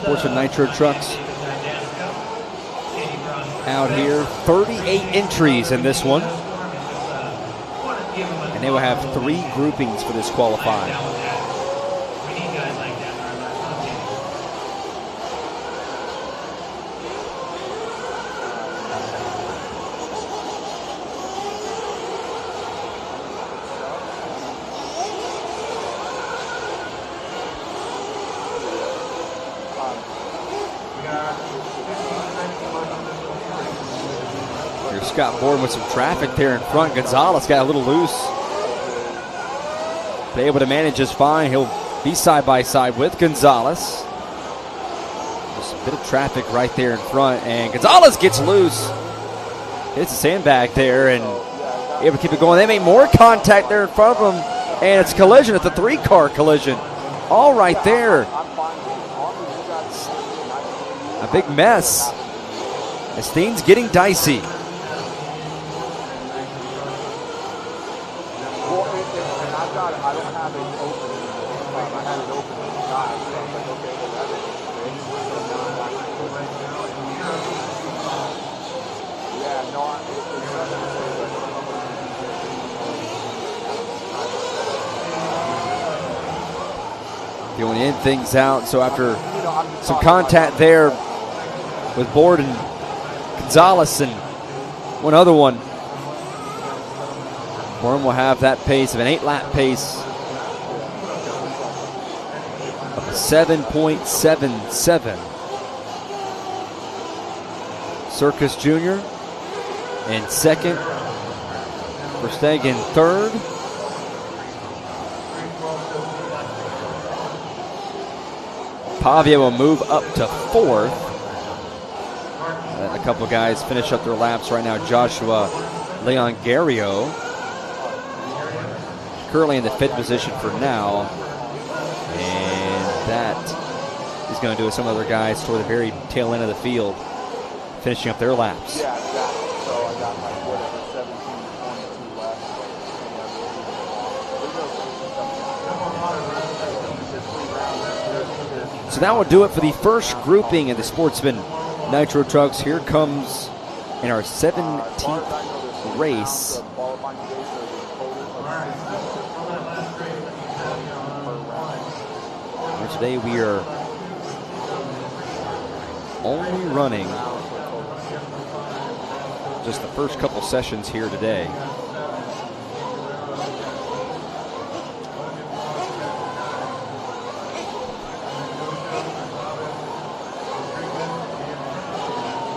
Sportsman Nitro Trucks out here. 38 entries in this one. And they will have 3 groupings for this qualifying. Scott Borden with some traffic there in front. Gonzalez got a little loose. But able to manage just fine. He'll be side by side with Gonzalez. Just a bit of traffic right there in front. And Gonzalez gets loose. Hits a sandbag there and able to keep it going. They make more contact there in front of them. And it's a collision. It's a 3-car collision. All right there. A big mess. As things getting dicey. I don't have it open. I had it open inside, so I was like, okay, well, that's it. Yeah, no, it's going to end things out. So after some contact there with Borden, Gonzalez, and one other one, Borden will have that pace of an 8-lap pace of 7.77. Sursus Jr. in second. Verstegen third. Pavia will move up to 4th. A couple of guys finish up their laps right now. Joshua Leongario currently in the 5th position for now. And that is going to do with some other guys toward the very tail end of the field, finishing up their laps. Yeah, exactly. So I got like whatever, 17 to 22 left. So that will do it for the first grouping in the Sportsman Nitro Trucks. Here comes in our 17th race. And today we are only running just the first couple sessions here today.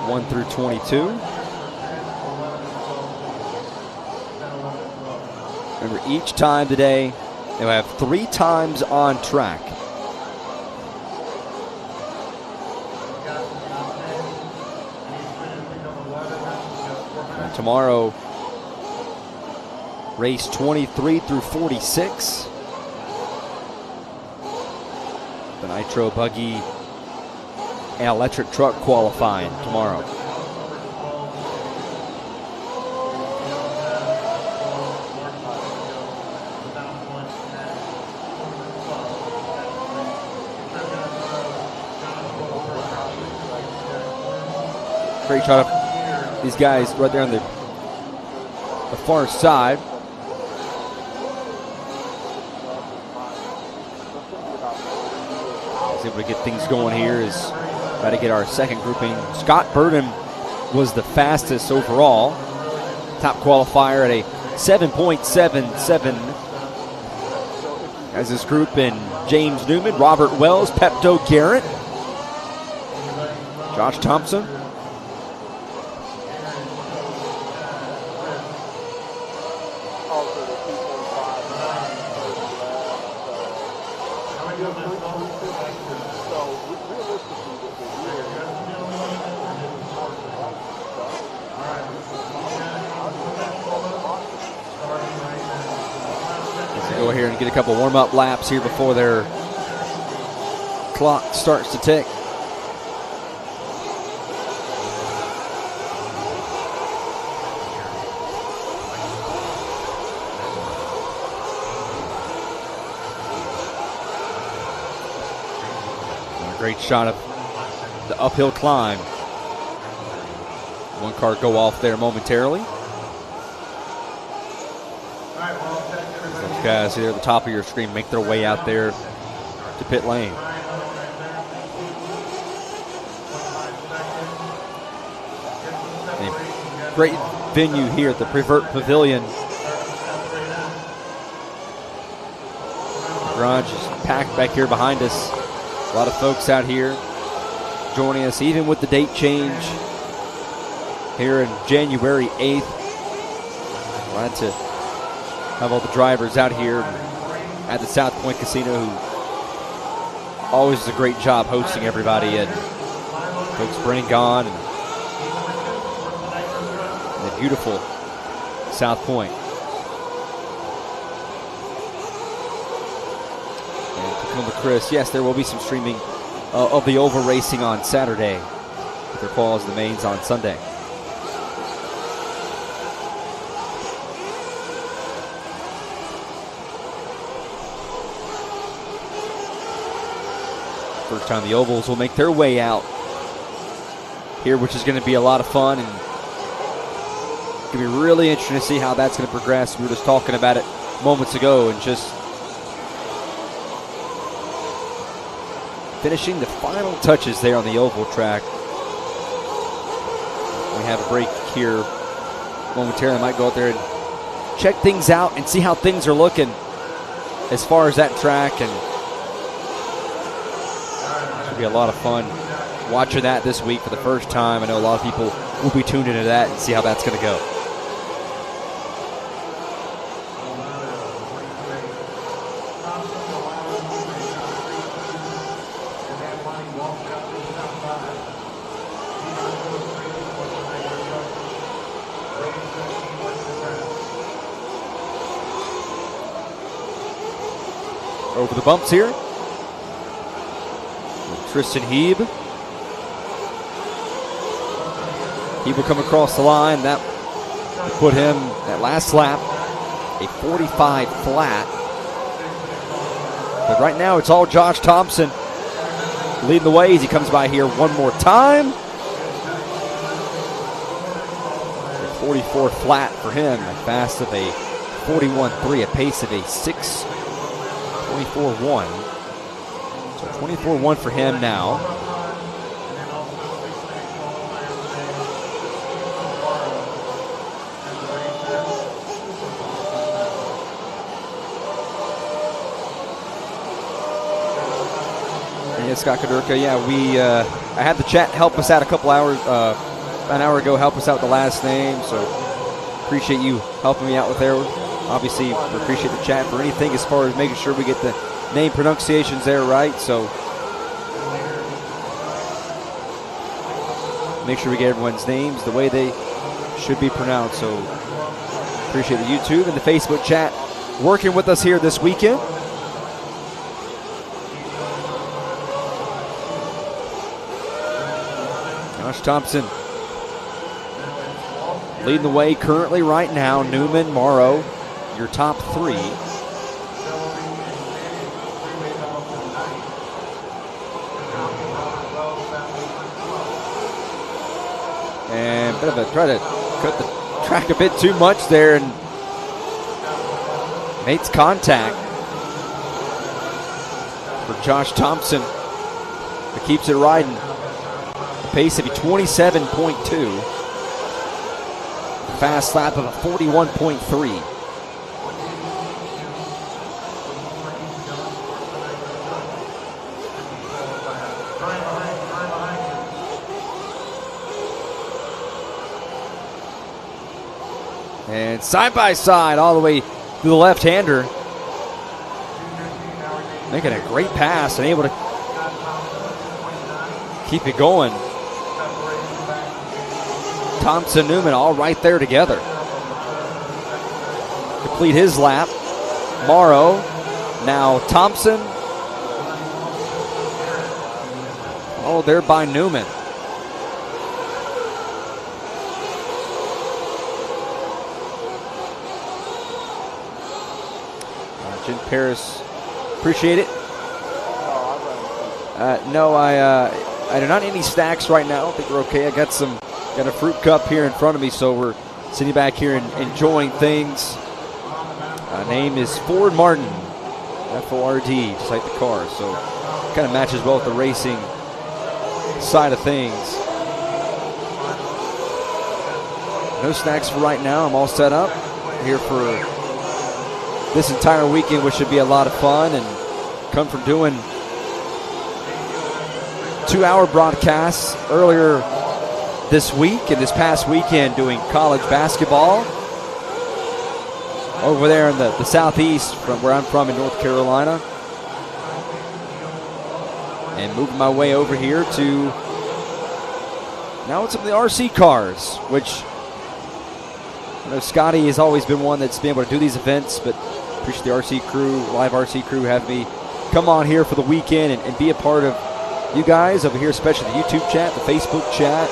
One through 22. Remember, each time today, they'll have 3 times on track. And tomorrow, race 23 through 46. The Nitro Buggy and electric truck qualifying tomorrow. Great shot of these guys right there on the far side. He's able to get things going here. Is try to get our second grouping. Scott Burden was the fastest overall. Top qualifier at a 7.77. As this group in James Newman, Robert Wells, Pepto Garrett, Josh Thompson. Go here and get a couple warm-up laps here before their clock starts to tick. And a great shot of the uphill climb. One car go off there momentarily. Guys here at the top of your screen make their way out there to pit lane. A great venue here at the Prevert Pavilion. The garage is packed back here behind us. A lot of folks out here joining us, even with the date change here in January 8th. Glad to have all the drivers out here at the South Point Casino, who always does a great job hosting everybody, and folks bring on and the beautiful South Point. And Tacoma Chris, yes, there will be some streaming of the oval racing on Saturday, with their quals and the mains on Sunday. First time the ovals will make their way out here, which is going to be a lot of fun, and it's going to be really interesting to see how that's going to progress. We were just talking about it moments ago, and just finishing the final touches there on the oval track. We have a break here momentarily. Might go out there and check things out and see how things are looking as far as that track, and be a lot of fun watching that this week for the first time. I know a lot of people will be tuned into that and see how that's going to go. over the bumps here. Tristan Heeb. Heeb will come across the line. That put him, that last lap, a 45 flat. But right now it's all Josh Thompson leading the way as he comes by here one more time. A 44 flat for him, a fast of a 41.3, a pace of a 6.24.1. So 24.1 for him now. And Scott Kadurka, yeah, I had the chat help us out a couple hours, an hour ago, help us out with the last name, so appreciate you helping me out with there. Obviously, we appreciate the chat for anything as far as making sure we get the name pronunciations there right, so make sure we get everyone's names the way they should be pronounced. So appreciate the YouTube and the Facebook chat working with us here this weekend. Josh Thompson leading the way currently right now. Newman, Morrow, your top three. And bit of a try to cut the track a bit too much there and makes contact for Josh Thompson, but keeps it riding. Pace of a 27.2. Fast lap of a 41.3. And side by side all the way to the left-hander. Making a great pass and able to keep it going. Thompson, Newman all right there together. Complete his lap. Morrow, now Thompson. Followed there by Newman. Jim Paris, appreciate it. No, I do not need any snacks right now. I think we're okay. I got a fruit cup here in front of me, so we're sitting back here and enjoying things. Name is Ford Martin, F-O-R-D, just like the car. So kind of matches well with the racing side of things. No snacks for right now. I'm all set up here for this entire weekend, which should be a lot of fun, and come from doing 2-hour broadcasts earlier this week and this past weekend doing college basketball over there in the southeast from where I'm from in North Carolina, and moving my way over here to now with some of the RC cars, which I know Scotty has always been one that's been able to do these events, but appreciate the RC crew, live RC crew, have me come on here for the weekend and be a part of you guys over here, especially the YouTube chat, the Facebook chat.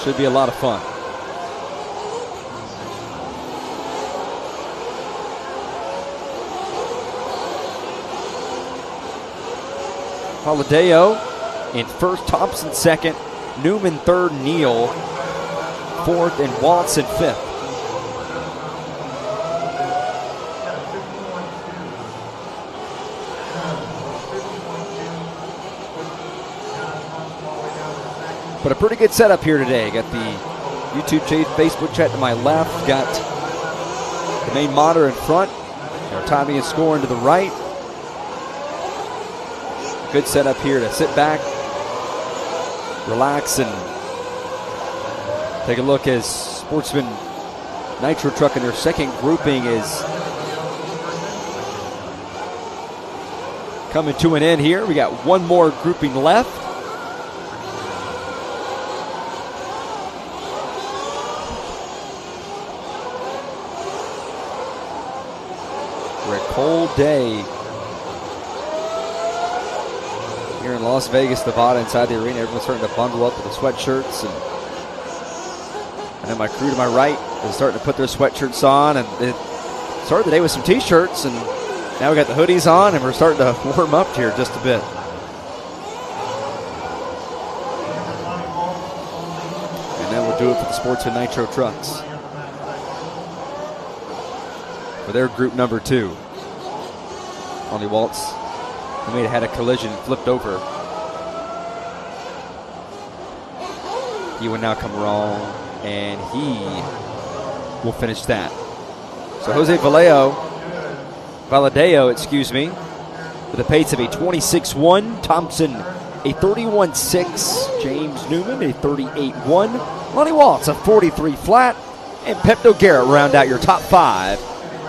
Should be a lot of fun. Holideo in first, Thompson second, Newman third, Neal fourth, and Watson fifth. But a pretty good setup here today. Got the YouTube chat, Facebook chat to my left. Got the main monitor in front. Our timing and scoring to the right. Good setup here to sit back, relax, and take a look as Sportsman Nitro Truck in their second grouping is coming to an end here. We got one more grouping left. for a cold day here in Las Vegas, Nevada, inside the arena. Everyone's starting to bundle up with the sweatshirts, and then my crew to my right is starting to put their sweatshirts on, and it started the day with some t-shirts, and now we got the hoodies on, and we're starting to warm up here just a bit. And then we'll do it for the Sportsman Nitro trucks for their group number 2. Ronnie Waltz, who may have had a collision, flipped over. He would now come wrong, and he will finish that. So Jose Valadeo, with a pace of a 26.1. Thompson, a 31.6. James Newman, a 38.1. Lonnie Waltz, a 43 flat. And Pepto Garrett round out your top 5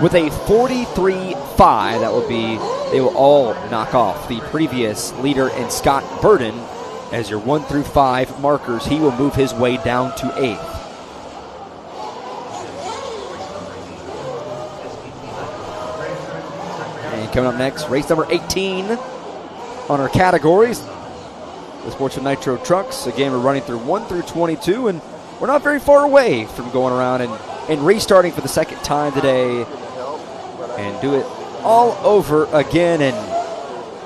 with a 43.5. That will be, they will all knock off the previous leader in Scott Burden. As your 1 through 5 markers, he will move his way down to 8th. And coming up next, race number 18 on our categories. The Sportsman Nitro trucks. Again, we're running through 1 through 22, and we're not very far away from going around and restarting for the second time today and do it all over again. And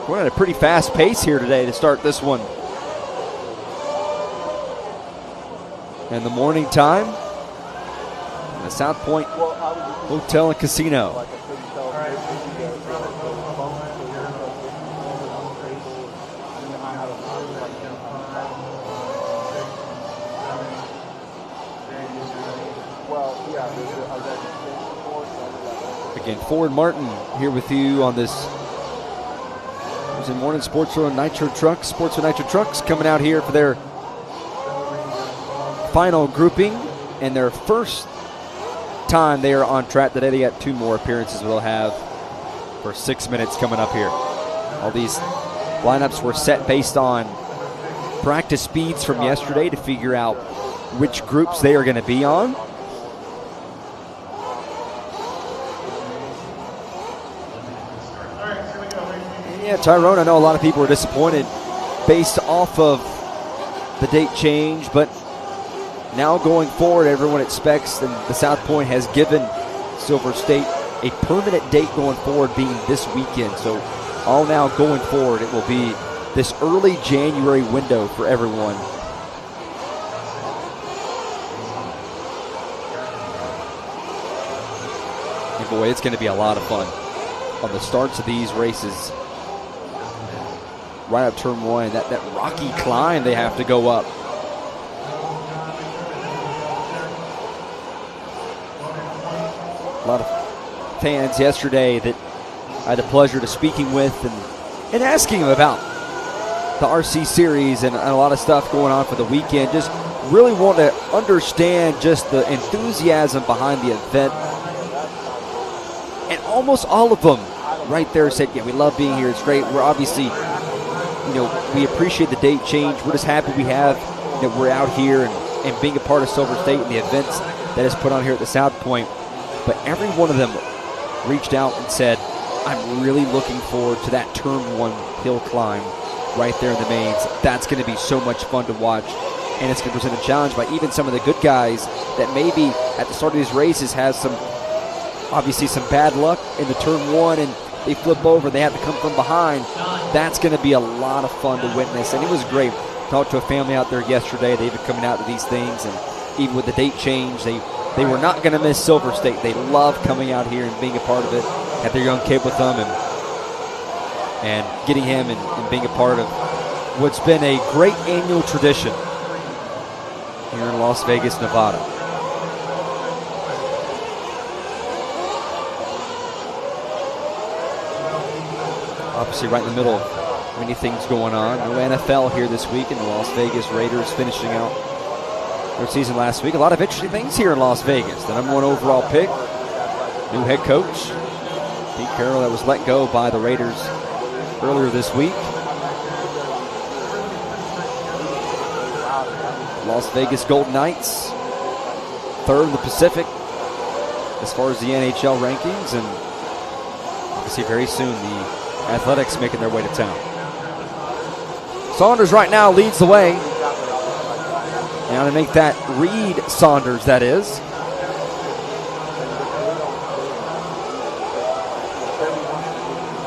we're at a pretty fast pace here today to start this one. And the morning time, the South Point Hotel and Casino. Again, Ford Martin here with you on this Tuesday morning Sportsman Nitro Trucks. Sportsman Nitro Trucks coming out here for their final grouping and their first time they are on track today. They got 2 more appearances they'll have for 6 minutes coming up here. All these lineups were set based on practice speeds from yesterday to figure out which groups they are going to be on. Yeah, Tyrone, I know a lot of people were disappointed based off of the date change, but now going forward, everyone expects, and the South Point has given Silver State a permanent date going forward being this weekend. So all now going forward, it will be this early January window for everyone. And boy, it's going to be a lot of fun on the starts of these races. Right up turn 1, that rocky climb they have to go up. A lot of fans yesterday that I had the pleasure to speaking with and asking them about the RC Series and a lot of stuff going on for the weekend. Just really want to understand just the enthusiasm behind the event. And almost all of them right there said, yeah, we love being here. It's great. We're obviously, we appreciate the date change. We're just happy we're out here and being a part of Silver State and the events that is put on here at the South Point. But every one of them reached out and said, I'm really looking forward to that turn 1 hill climb right there in the mains. That's going to be so much fun to watch. And it's going to present a challenge by even some of the good guys that maybe at the start of these races has some bad luck in the turn 1 and they flip over, they have to come from behind. That's going to be a lot of fun to witness. And it was great. Talked to a family out there yesterday. They've been coming out to these things, and even with the date change, they were not going to miss Silver State. They love coming out here and being a part of it. Had their young kid with them and getting him and being a part of what's been a great annual tradition here in Las Vegas, Nevada. Obviously right in the middle of many things going on. No NFL here this week, and the Las Vegas Raiders finishing out their season last week. A lot of interesting things here in Las Vegas. The #1 overall pick, new head coach, Pete Carroll, that was let go by the Raiders earlier this week. Las Vegas Golden Knights, 3rd in the Pacific as far as the NHL rankings, and We'll see very soon the Athletics making their way to town. Saunders right now leads the way. Now to make that Reed Saunders, that is.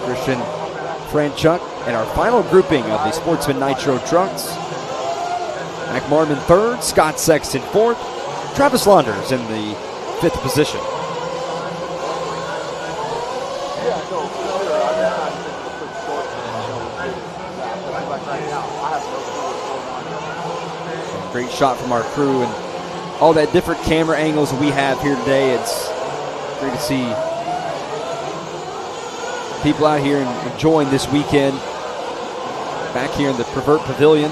Christian Franchuk and our final grouping of the Sportsman Nitro trucks. Mac Marmon third, Scott Sexton fourth, Travis Launders in the fifth position. Great shot from our crew and all that different camera angles we have here today. It's great to see people out here and enjoying this weekend back here in the Pervert Pavilion.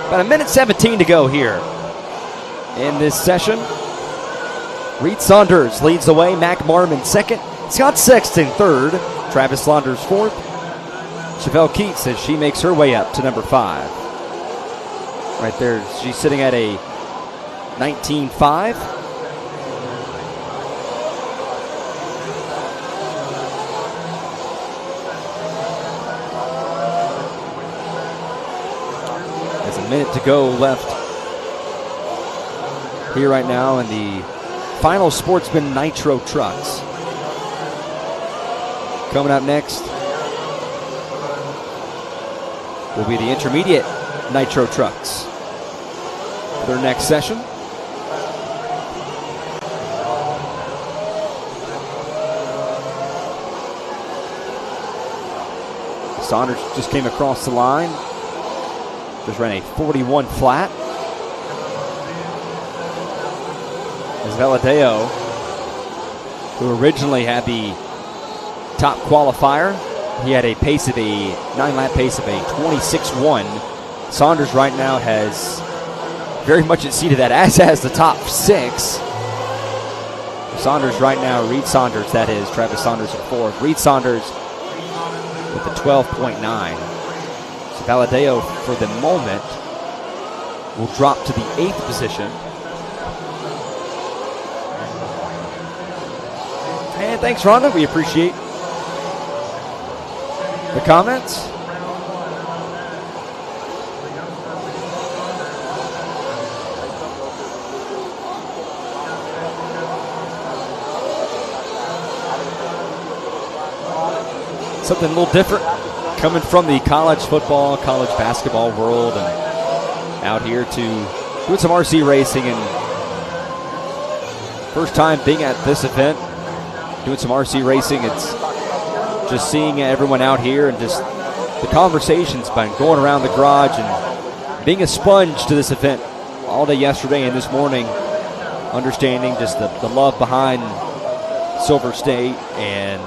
About a minute 17 to go here in this session. Reed Saunders leads the way. Mac Marmon second. Scott Sexton third. Travis Saunders fourth. Chevelle Keats as she makes her way up to number 5. Right there, she's sitting at a 19.5. Minute to go left here right now in the final Sportsman Nitro trucks. Coming up next will be the intermediate Nitro trucks for their next session. Saunders just came across the line. Just ran a 41 flat. As Valadeo, who originally had the top qualifier, he had a pace of a 9-lap pace of a 26.1. Saunders right now has very much exceeded that, as has the top 6. Saunders right now, Reed Saunders, that is, Travis Saunders in 4th. Reed Saunders with a 12.9. Valadeo, for the moment, will drop to the 8th position. And thanks, Rhonda. We appreciate the comments. something a little different coming from the college football, college basketball world, and out here to doing some RC racing. And first time being at this event, doing some RC racing. It's just seeing everyone out here and just the conversations been going around the garage and being a sponge to this event all day yesterday and this morning, understanding just the love behind Silver State and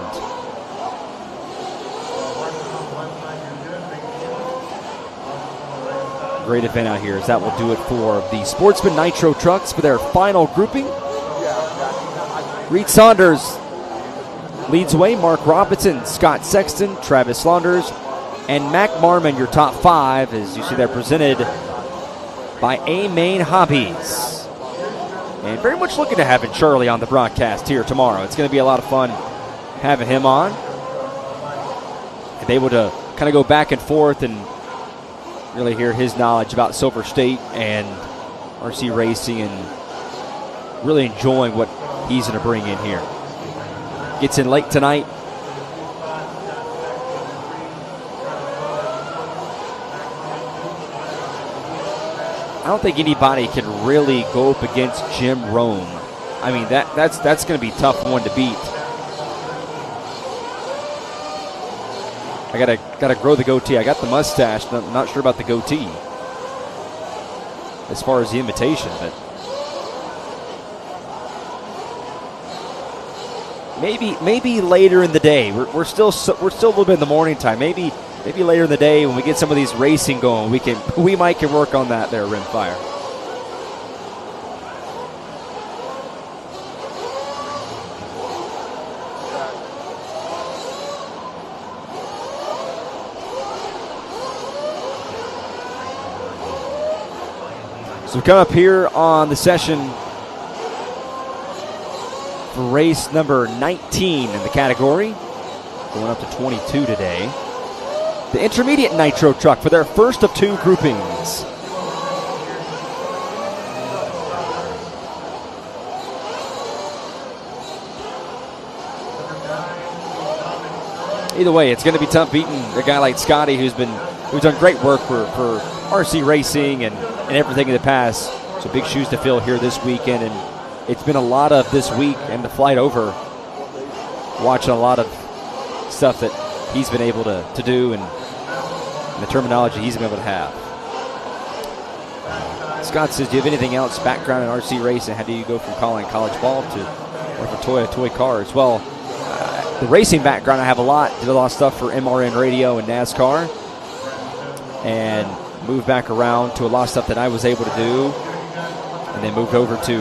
great event out here. As that will do it for the Sportsman Nitro Trucks for their final grouping. Reed Saunders leads away. Mark Robinson, Scott Sexton, Travis Saunders, and Mac Marmon, your top 5, as you see they're presented by A-Main Hobbies. And very much looking to having Charlie on the broadcast here tomorrow. It's going to be a lot of fun having him on. And able to kind of go back and forth and really hear his knowledge about Silver State and RC racing and really enjoying what he's going to bring in here. Gets in late tonight. I don't think anybody can really go up against Jim Rome. I mean, that's going to be a tough one to beat. I gotta grow the goatee. I got the mustache. I'm not sure about the goatee as far as the invitation, but maybe later in the day. We're still a little bit in the morning time. Maybe later in the day when we get some of these racing going, we might can work on that there, Rimfire. So we come up here on the session for race number 19 in the category, going up to 22 today. The intermediate Nitro Truck for their first of 2 groupings. Either way, it's going to be tough beating a guy like Scotty who's done great work for RC racing and everything in the past. So big shoes to fill here this weekend, and it's been a lot of this week and the flight over, watching a lot of stuff that he's been able to do and the terminology he's been able to have. Scott says, do you have anything else background in RC racing? How do you go from calling college ball to work for toy cars? Well, the racing background I have a lot. Did a lot of stuff for MRN Radio and NASCAR, and moved back around to a lot of stuff that I was able to do, and then moved over to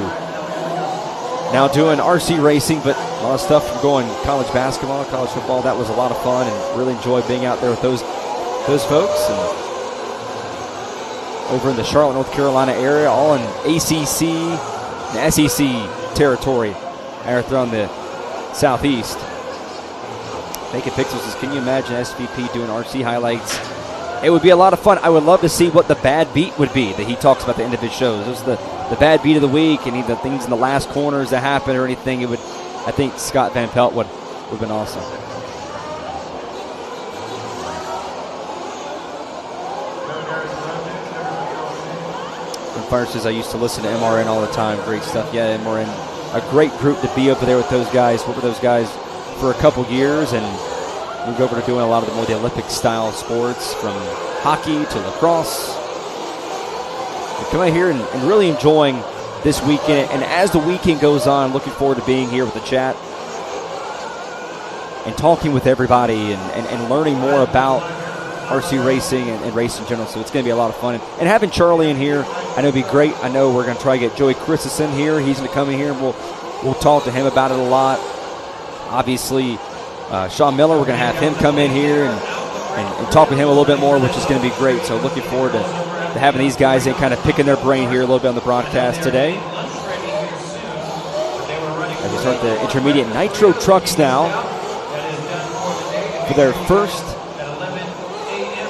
now doing RC racing, but a lot of stuff from going college basketball, college football. That was a lot of fun and really enjoyed being out there with those folks. And over in the Charlotte, North Carolina area, all in ACC and SEC territory out there on the southeast. Naked Pixels says, can you imagine SVP doing RC highlights? It would be a lot of fun. I would love to see what the bad beat would be that he talks about at the end of his shows. It was the bad beat of the week and the things in the last corners that happen or anything. I think Scott Van Pelt would have been awesome. And Fire says, I used to listen to MRN all the time. Great stuff. Yeah, MRN, a great group to be over there with those guys. Work with those guys for a couple years and moved over to doing a lot of the Olympic-style sports, from hockey to lacrosse. We come out here and really enjoying this weekend. And as the weekend goes on, looking forward to being here with the chat and talking with everybody and learning more about RC racing and racing in general. So it's going to be a lot of fun. And having Charlie in here, I know it'd be great. I know we're going to try to get Joey Christensen here. He's going to come in here and we'll talk to him about it a lot. Obviously, Sean Miller, we're going to have him come in here and talk with him a little bit more, which is going to be great. So looking forward to having these guys in, kind of picking their brain here a little bit on the broadcast today. As we start the intermediate Nitro Trucks now for their first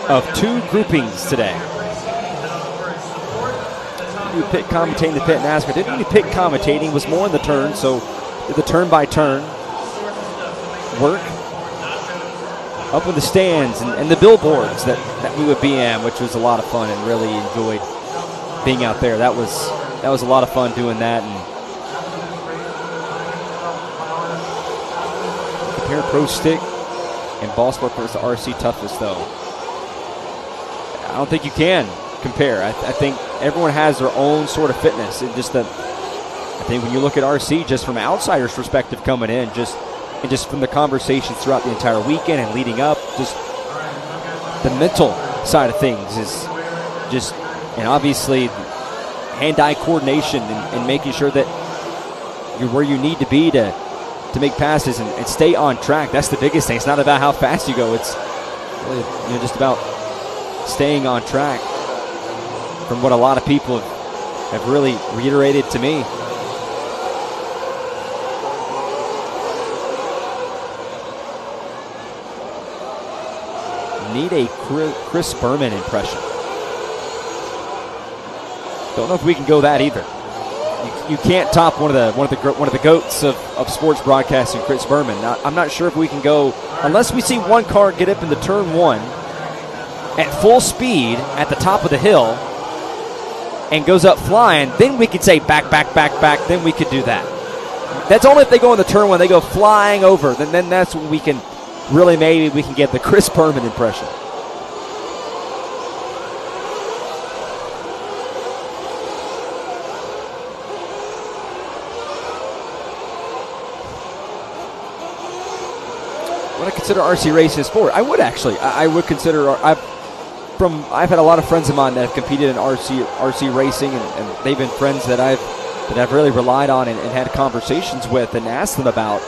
of 2 groupings today. You pit commentating the pit NASCAR. Didn't really pit commentating, was more in the turn, so did the turn by turn work. up in the stands and the billboards that we would be in, which was a lot of fun, and really enjoyed being out there. That was a lot of fun doing that. And compare Pro Stick and Ball Sport versus the RC Toughest, though, I don't think you can compare. I think everyone has their own sort of fitness. And just I think when you look at RC, just from an outsider's perspective coming in, just from the conversations throughout the entire weekend and leading up, just the mental side of things is just, and obviously hand-eye coordination and making sure that you're where you need to be to make passes and stay on track. That's the biggest thing. It's not about how fast you go. It's really, just about staying on track, from what a lot of people have really reiterated to me. Need a Chris Berman impression. Don't know if we can go that either. You can't top one of the goats of sports broadcasting, Chris Berman. I'm not sure if we can go, unless we see one car get up into turn one at full speed at the top of the hill and goes up flying. Then we could say back. Then we could do that. That's only if they go in the turn one, they go flying over. Then that's when we can really, maybe we can get the Chris Berman impression. Would I consider RC racing a sport? I would actually. I would consider. I've had a lot of friends of mine that have competed in RC racing, and they've been friends that I've really relied on and had conversations with and asked them about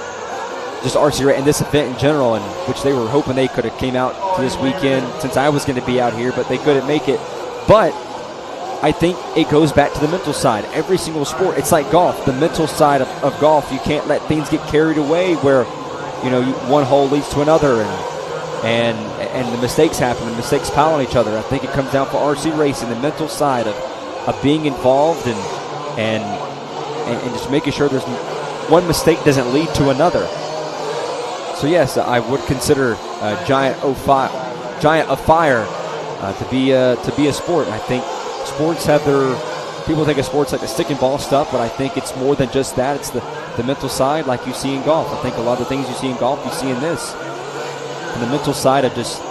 just RC and this event in general, and which they were hoping they could have came out to this weekend since I was going to be out here, but they couldn't make it. But I think it goes back to the mental side. Every single sport, it's like golf. The mental side of golf, you can't let things get carried away where, one hole leads to another, and the mistakes happen. The mistakes pile on each other. I think it comes down for RC racing, the mental side of being involved and just making sure there's one mistake doesn't lead to another. So yes, I would consider Giant of Fire to be a sport. And I think sports have people think of sports like the stick and ball stuff, but I think it's more than just that. It's the mental side, like you see in golf. I think a lot of the things you see in golf, you see in this. And the mental side of just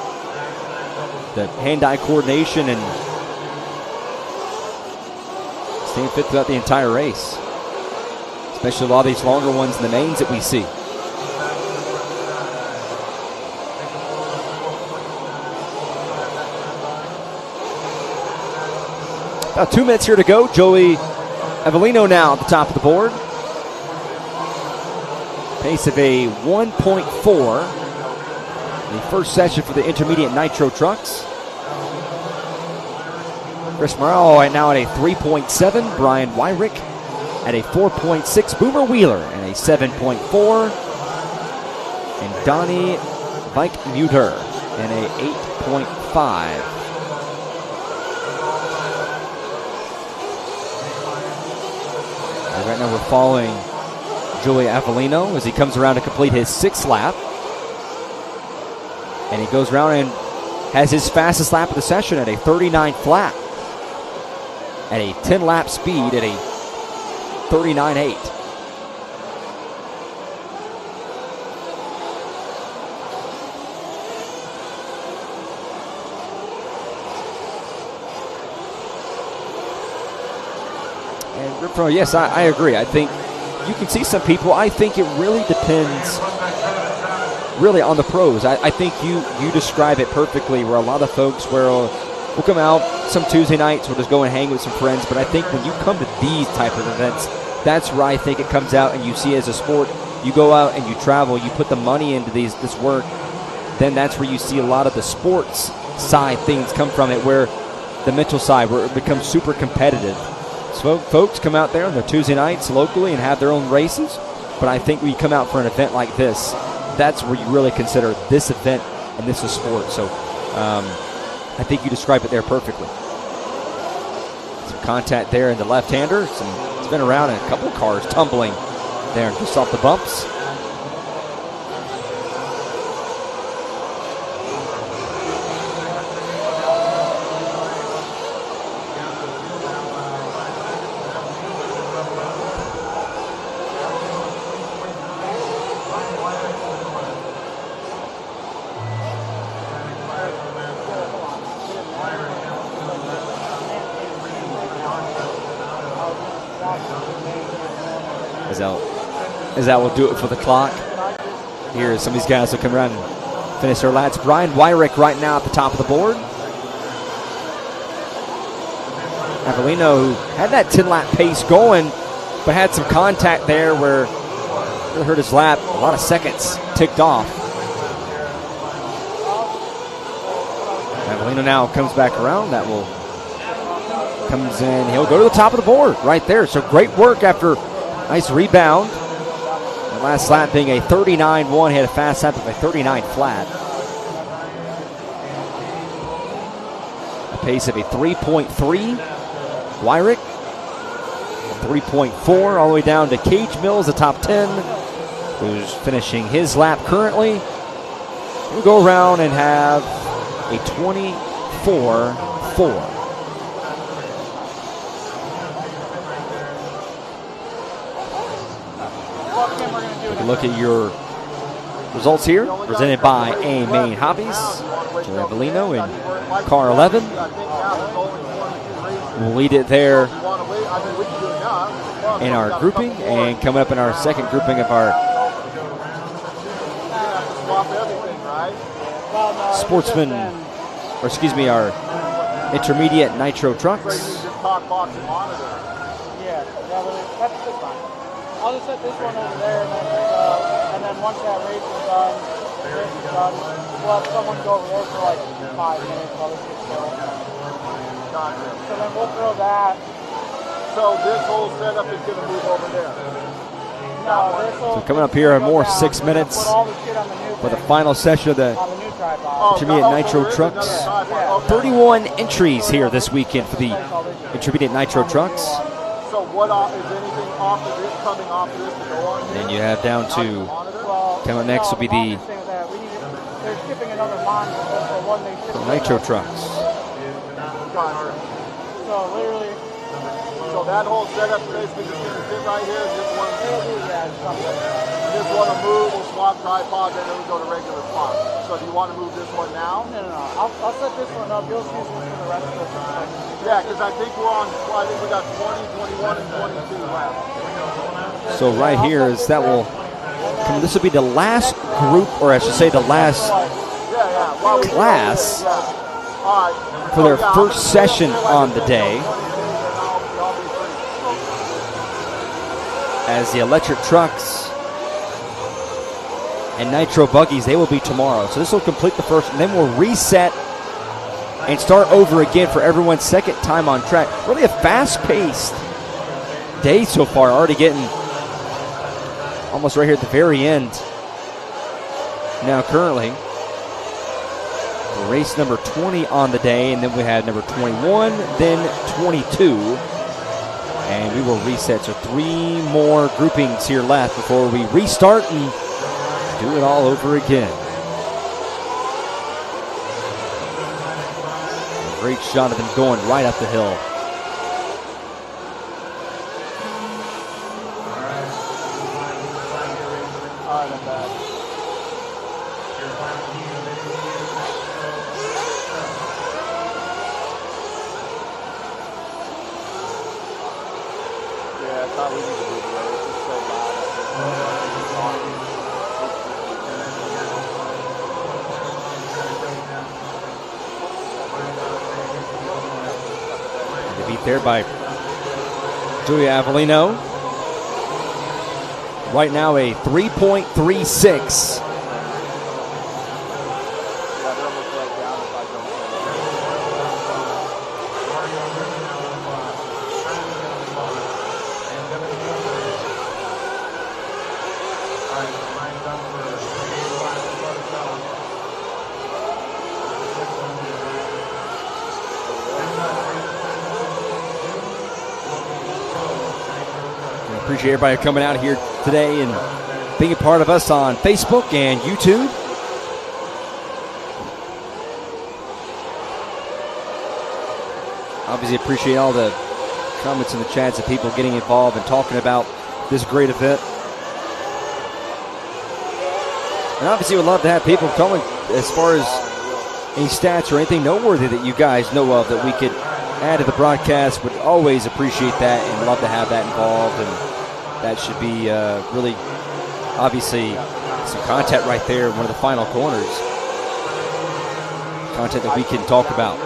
the hand-eye coordination and staying fit throughout the entire race, especially a lot of these longer ones in the mains that we see. About 2 minutes here to go. Joey Avellino now at the top of the board. Pace of a 1.4. The first session for the intermediate Nitro trucks. Chris Morrell right now at a 3.7. Brian Wyrick at a 4.6. Boomer Wheeler at a 7.4. And Donnie Vike-Muter at a 8.5. Right now we're following Joey Avellino as he comes around to complete his 6th lap. And he goes around and has his fastest lap of the session at a 39 flat. At a 10-lap speed at a 39.8. Yes, I agree. I think you can see some people. I think it really depends on the pros. I think you describe it perfectly, where a lot of folks will come out some Tuesday nights, we'll just go and hang with some friends. But I think when you come to these type of events, that's where I think it comes out and you see it as a sport. You go out and you travel, you put the money into this work, then that's where you see a lot of the sports side things come from it, where the mental side, where it becomes super competitive. So folks come out there on their Tuesday nights locally and have their own races. But I think when you come out for an event like this, that's where you really consider this event and this is sport. So I think you describe it there perfectly. Some contact there in the left-hander. Spin around and a couple of cars tumbling there just off the bumps. As that will do it for the clock. Here, some of these guys will come around and finish their laps. Brian Wyrick right now at the top of the board. Avellino, who had that 10-lap pace going, but had some contact there where it hurt his lap. A lot of seconds ticked off. Avellino now comes back around. Comes in. He'll go to the top of the board right there. So great work after nice rebound. The last lap being a 39.1. He had a fast lap of a 39 flat. A pace of a 3.3. Wyrick, 3.4, all the way down to Cage Mills, the top 10, who's finishing his lap currently. We'll go around and have a 24.4. Take a look at your results here, presented by A-Main Hobbies. Joey Avellino in car 11. We'll lead it there in our grouping, and coming up in our second grouping of our Sportsman, or excuse me, our intermediate Nitro Trucks. I'll just set this one over there, and then once that race is done, we'll have someone go over there for like 5 minutes while this gets going. Gotcha. So then we'll throw that. So this whole setup is going to move over there. So coming up here in more 6 minutes for the final session of the intermediate Nitro Trucks. 31 entries here this weekend for the intermediate Nitro Trucks. So what is anything off of this, coming off of this to go on? And you have down to, coming next will be the they're shipping another monitor for one they ship Nitro Trucks. So literally, so that whole setup basically just going to sit right here. This one will move, we'll swap tripods, and then we go to regular spots. So do you want to move this one now? No. I'll set this one up. You'll use this for the rest of the time. Yeah, because I think we got 20, 21, and 22 left. So right here is that will come. This will be the last group, or I should say the last class for their first session on the day. As the electric trucks and Nitro buggies, they will be tomorrow. So this will complete the first, and then we'll reset and start over again for everyone's second time on track. Really a fast-paced day so far, already getting almost right here at the very end. Now currently, race number 20 on the day, and then we had number 21, then 22. And we will reset. So 3 more groupings here left before we restart and do it all over again. A great shot of them going right up the hill. There by Joey Avellino. Right now a 3.36. Appreciate everybody coming out here today and being a part of us on Facebook and YouTube. Obviously appreciate all the comments in the chats of people getting involved and talking about this great event. And obviously we'd love to have people coming as far as any stats or anything noteworthy that you guys know of that we could add to the broadcast, would always appreciate that and love to have that involved. And that should be really, obviously, some content right there in one of the final corners. Content that we can talk about.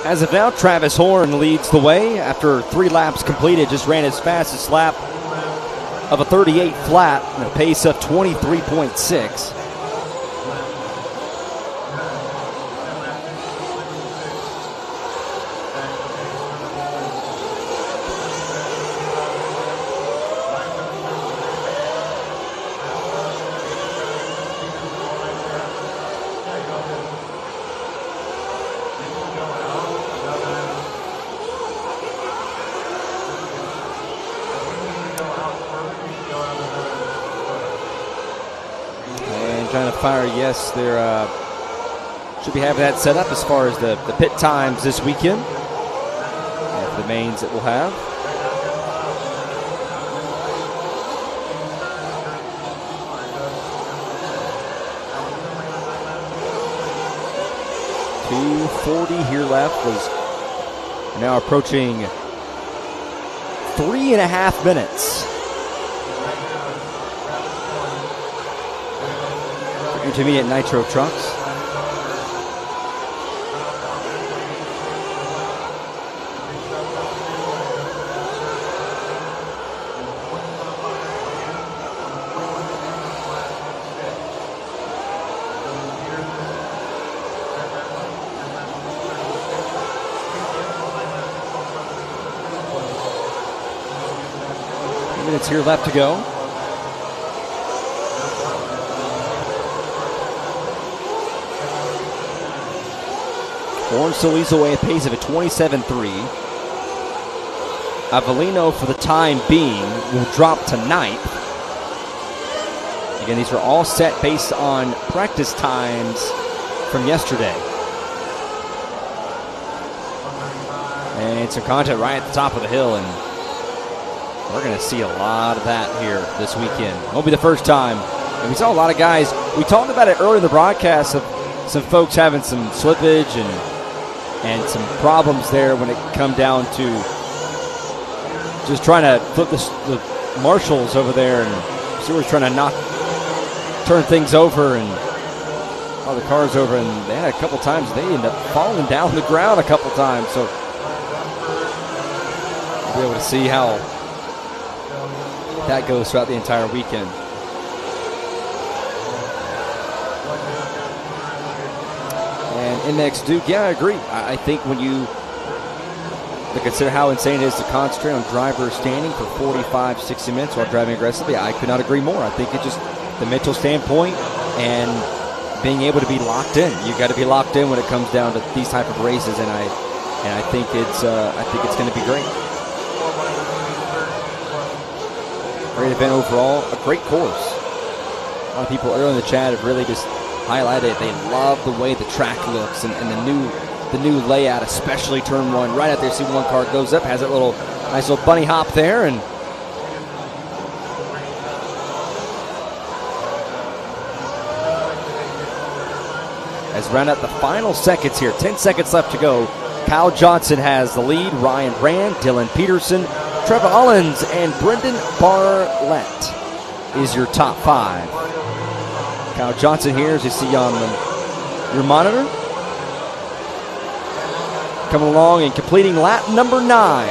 As of now, Travis Horn leads the way after 3 laps completed. Just ran his fastest lap of a 38 flat and a pace of 23.6. Trying to fire, yes, they're should be having that set up as far as the pit times this weekend. And the mains that we'll have. .240 here left. We're now approaching 3.5 minutes. Intermediate Nitro Trucks. Minutes here left to go. Horn still leads the way at a pace of a 27.3. Avellino, for the time being, will drop to 9th. Again, these are all set based on practice times from yesterday. And some content right at the top of the hill, and we're going to see a lot of that here this weekend. Won't be the first time. And we saw a lot of guys. We talked about it earlier in the broadcast of some folks having some slippage and some problems there when it come down to just trying to flip the marshals over there, and Stewart's trying to turn things over and all the cars over, and they had a couple times they ended up falling down the ground a couple times. So we'll be able to see how that goes throughout the entire weekend. And MX Duke, yeah, I agree. I think when you consider how insane it is to concentrate on driver standing for 45, 60 minutes while driving aggressively, I could not agree more. I think it's just the mental standpoint and being able to be locked in. You got to be locked in when it comes down to these type of races, and I think it's going to be great. Great event overall, a great course. A lot of people earlier in the chat have really just highlighted it. They love the way the track looks and the new layout, especially turn 1. Right out there, see one car goes up, has that nice little bunny hop there, and as round out the final seconds here, 10 seconds left to go. Kyle Johnson has the lead. Ryan Rand, Dylan Peterson, Trevor Ollins, and Brendan Barlett is your top 5. Kyle Johnson here, as you see on your monitor, coming along and completing lap number 9.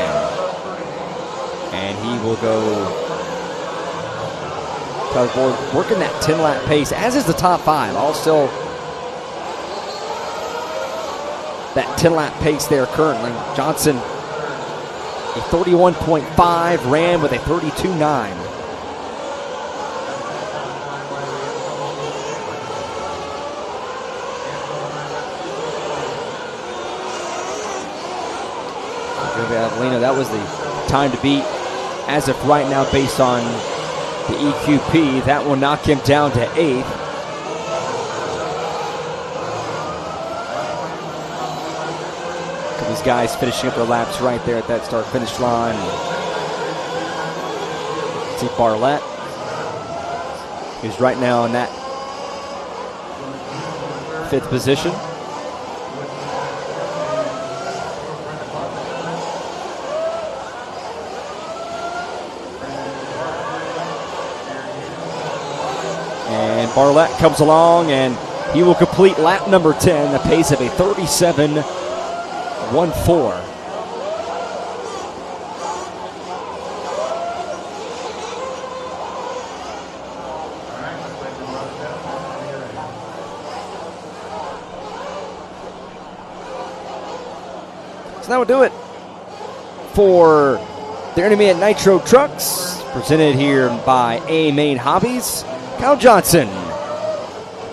And he will go working that 10-lap pace, as is the top 5. All still that 10-lap pace there currently. Johnson a 31.5, ran with a 32.9. Avelino, that was the time to beat as of right now based on the EQP. That will knock him down to 8th. These guys finishing up their laps right there at that start-finish line. See Barlett, who's right now in that 5th position. And Barlett comes along, and he will complete lap number 10, the pace of a 37.14. So that will do it for the Intermediate Nitro Trucks, presented here by A-Main Hobbies. Kyle Johnson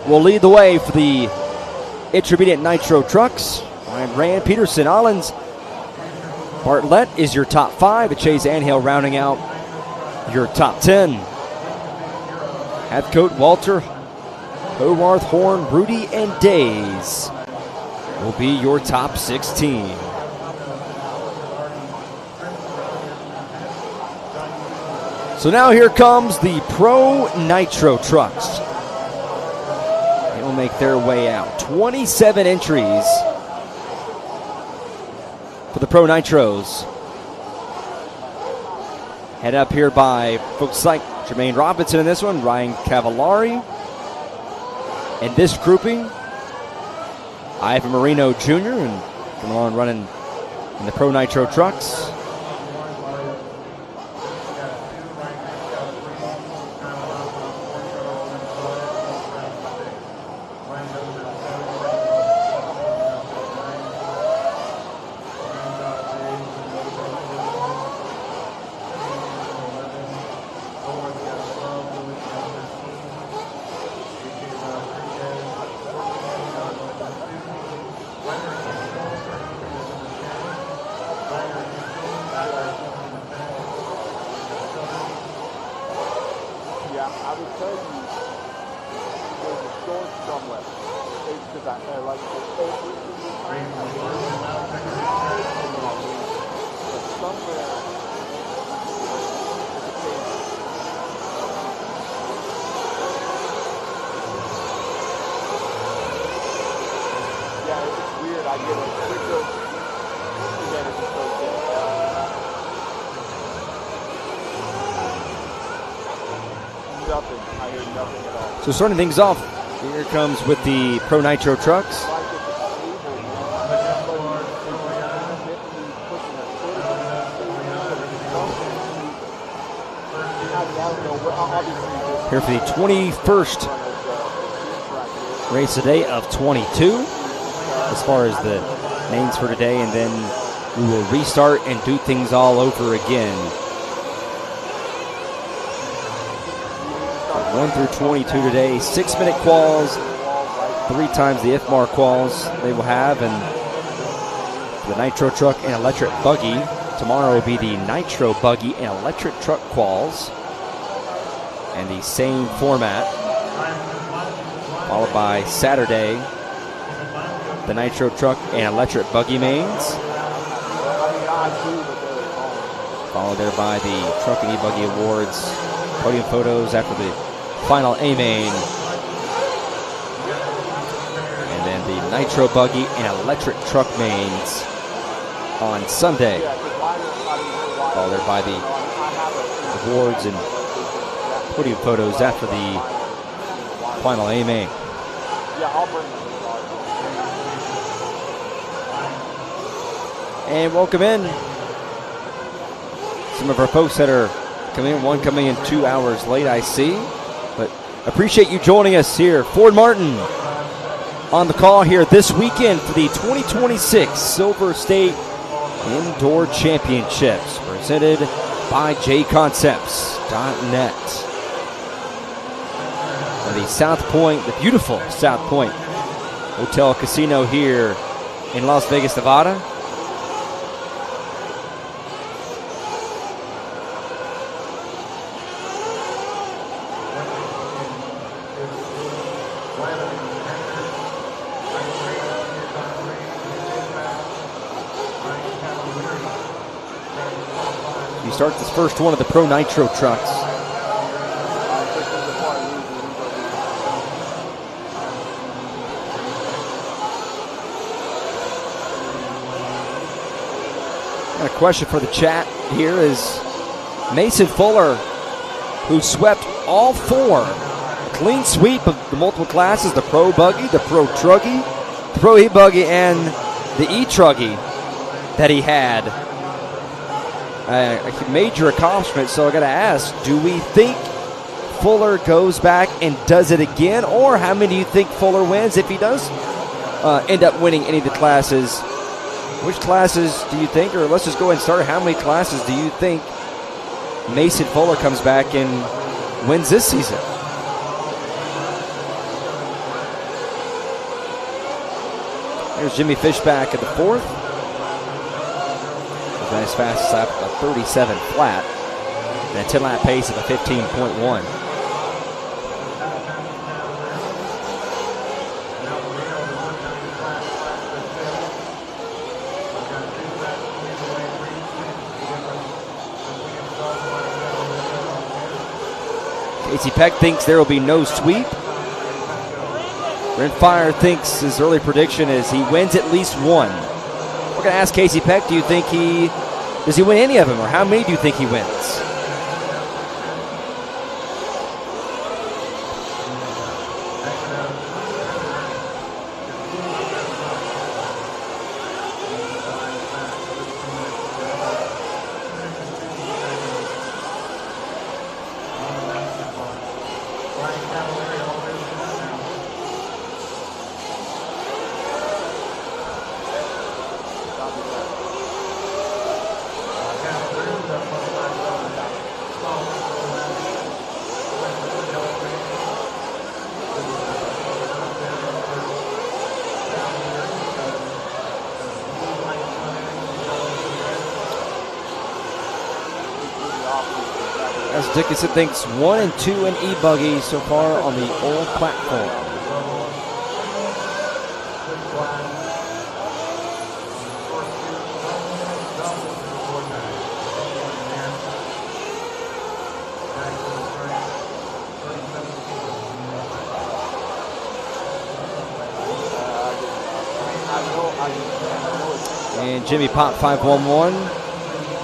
will lead the way for the Intermediate Nitro Trucks. Ryan Rand, Peterson, Allens, Bartlett is your top 5. Chase Anhill rounding out your top 10. Hathcote, Walter, Howarth, Horn, Rudy, and Days will be your top 16. So now here comes the Pro Nitro Trucks. They will make their way out. 27 entries for the Pro Nitros. Head up here by folks like Jermaine Robinson in this one, Ryan Cavallari. In this grouping, Ivan Marino Jr. and coming on running in the Pro Nitro Trucks. So starting things off, here comes with the Pro Nitro Trucks. Here for the 21st race today of 22, as far as the names for today, and then we will restart and do things all over again. 1 through 22 today, 6-minute quals, 3 times the IFMAR quals they will have, and the Nitro Truck and Electric Buggy. Tomorrow will be the Nitro Buggy and Electric Truck quals, and the same format, followed by Saturday, the Nitro Truck and Electric Buggy mains, followed there by the Truck and E-Buggy Awards podium photos after the final A-main, and then the Nitro Buggy and Electric Truck mains on Sunday, followed there by the awards and podium photos after the final A-main. And welcome in some of our folks that are coming in, one coming in 2 hours late, I see. But appreciate you joining us here. Ford Martin on the call here this weekend for the 2026 Silver State Indoor Championships presented by jconcepts.net. The South Point, the beautiful South Point Hotel Casino here in Las Vegas, Nevada. He starts his first one of the Pro Nitro trucks. Got a question for the chat here is Mason Fuller, who swept all four. A clean sweep of the multiple classes, the Pro Buggy, the Pro Truggy, the Pro E-Buggy, and the E-Truggy that he had. A major accomplishment, so I got to ask, do we think Fuller goes back and does it again, or how many do you think Fuller wins if he does end up winning any of the classes? Which classes do you think, or let's just go ahead and start, how many classes do you think Mason Fuller comes back and wins this season? Here's Jimmy Fishback at the fourth. Nice fast lap of a 37 flat and a 10-lap pace of a 15.1. Casey Peck thinks there will be no sweep. Brent Fire thinks his early prediction is he wins at least one. We're going to ask Casey Peck, do you think does he win any of them, or how many do you think he wins? As Dickinson thinks 1 and 2 in E-Buggy so far on the old platform. And Jimmy Pop 511.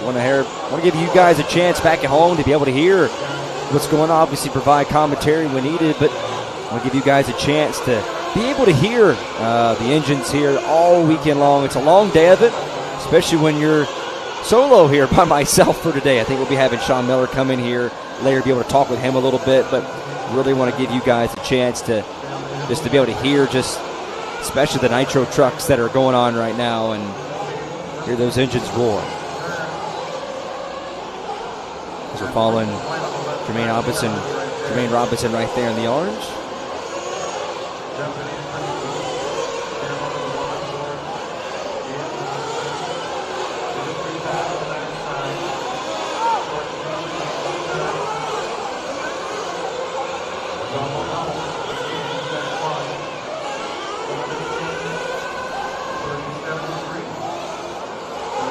Want to give you guys a chance back at home to be able to hear what's going on. Obviously, provide commentary when needed, but I want to give you guys a chance to be able to hear the engines here all weekend long. It's a long day of it, especially when you're solo here by myself for today. I think we'll be having Sean Miller come in here later, be able to talk with him a little bit, but really want to give you guys a chance to just to be able to hear especially the Nitro trucks that are going on right now and hear those engines roar. As we're following Jermaine Robinson right there in the orange.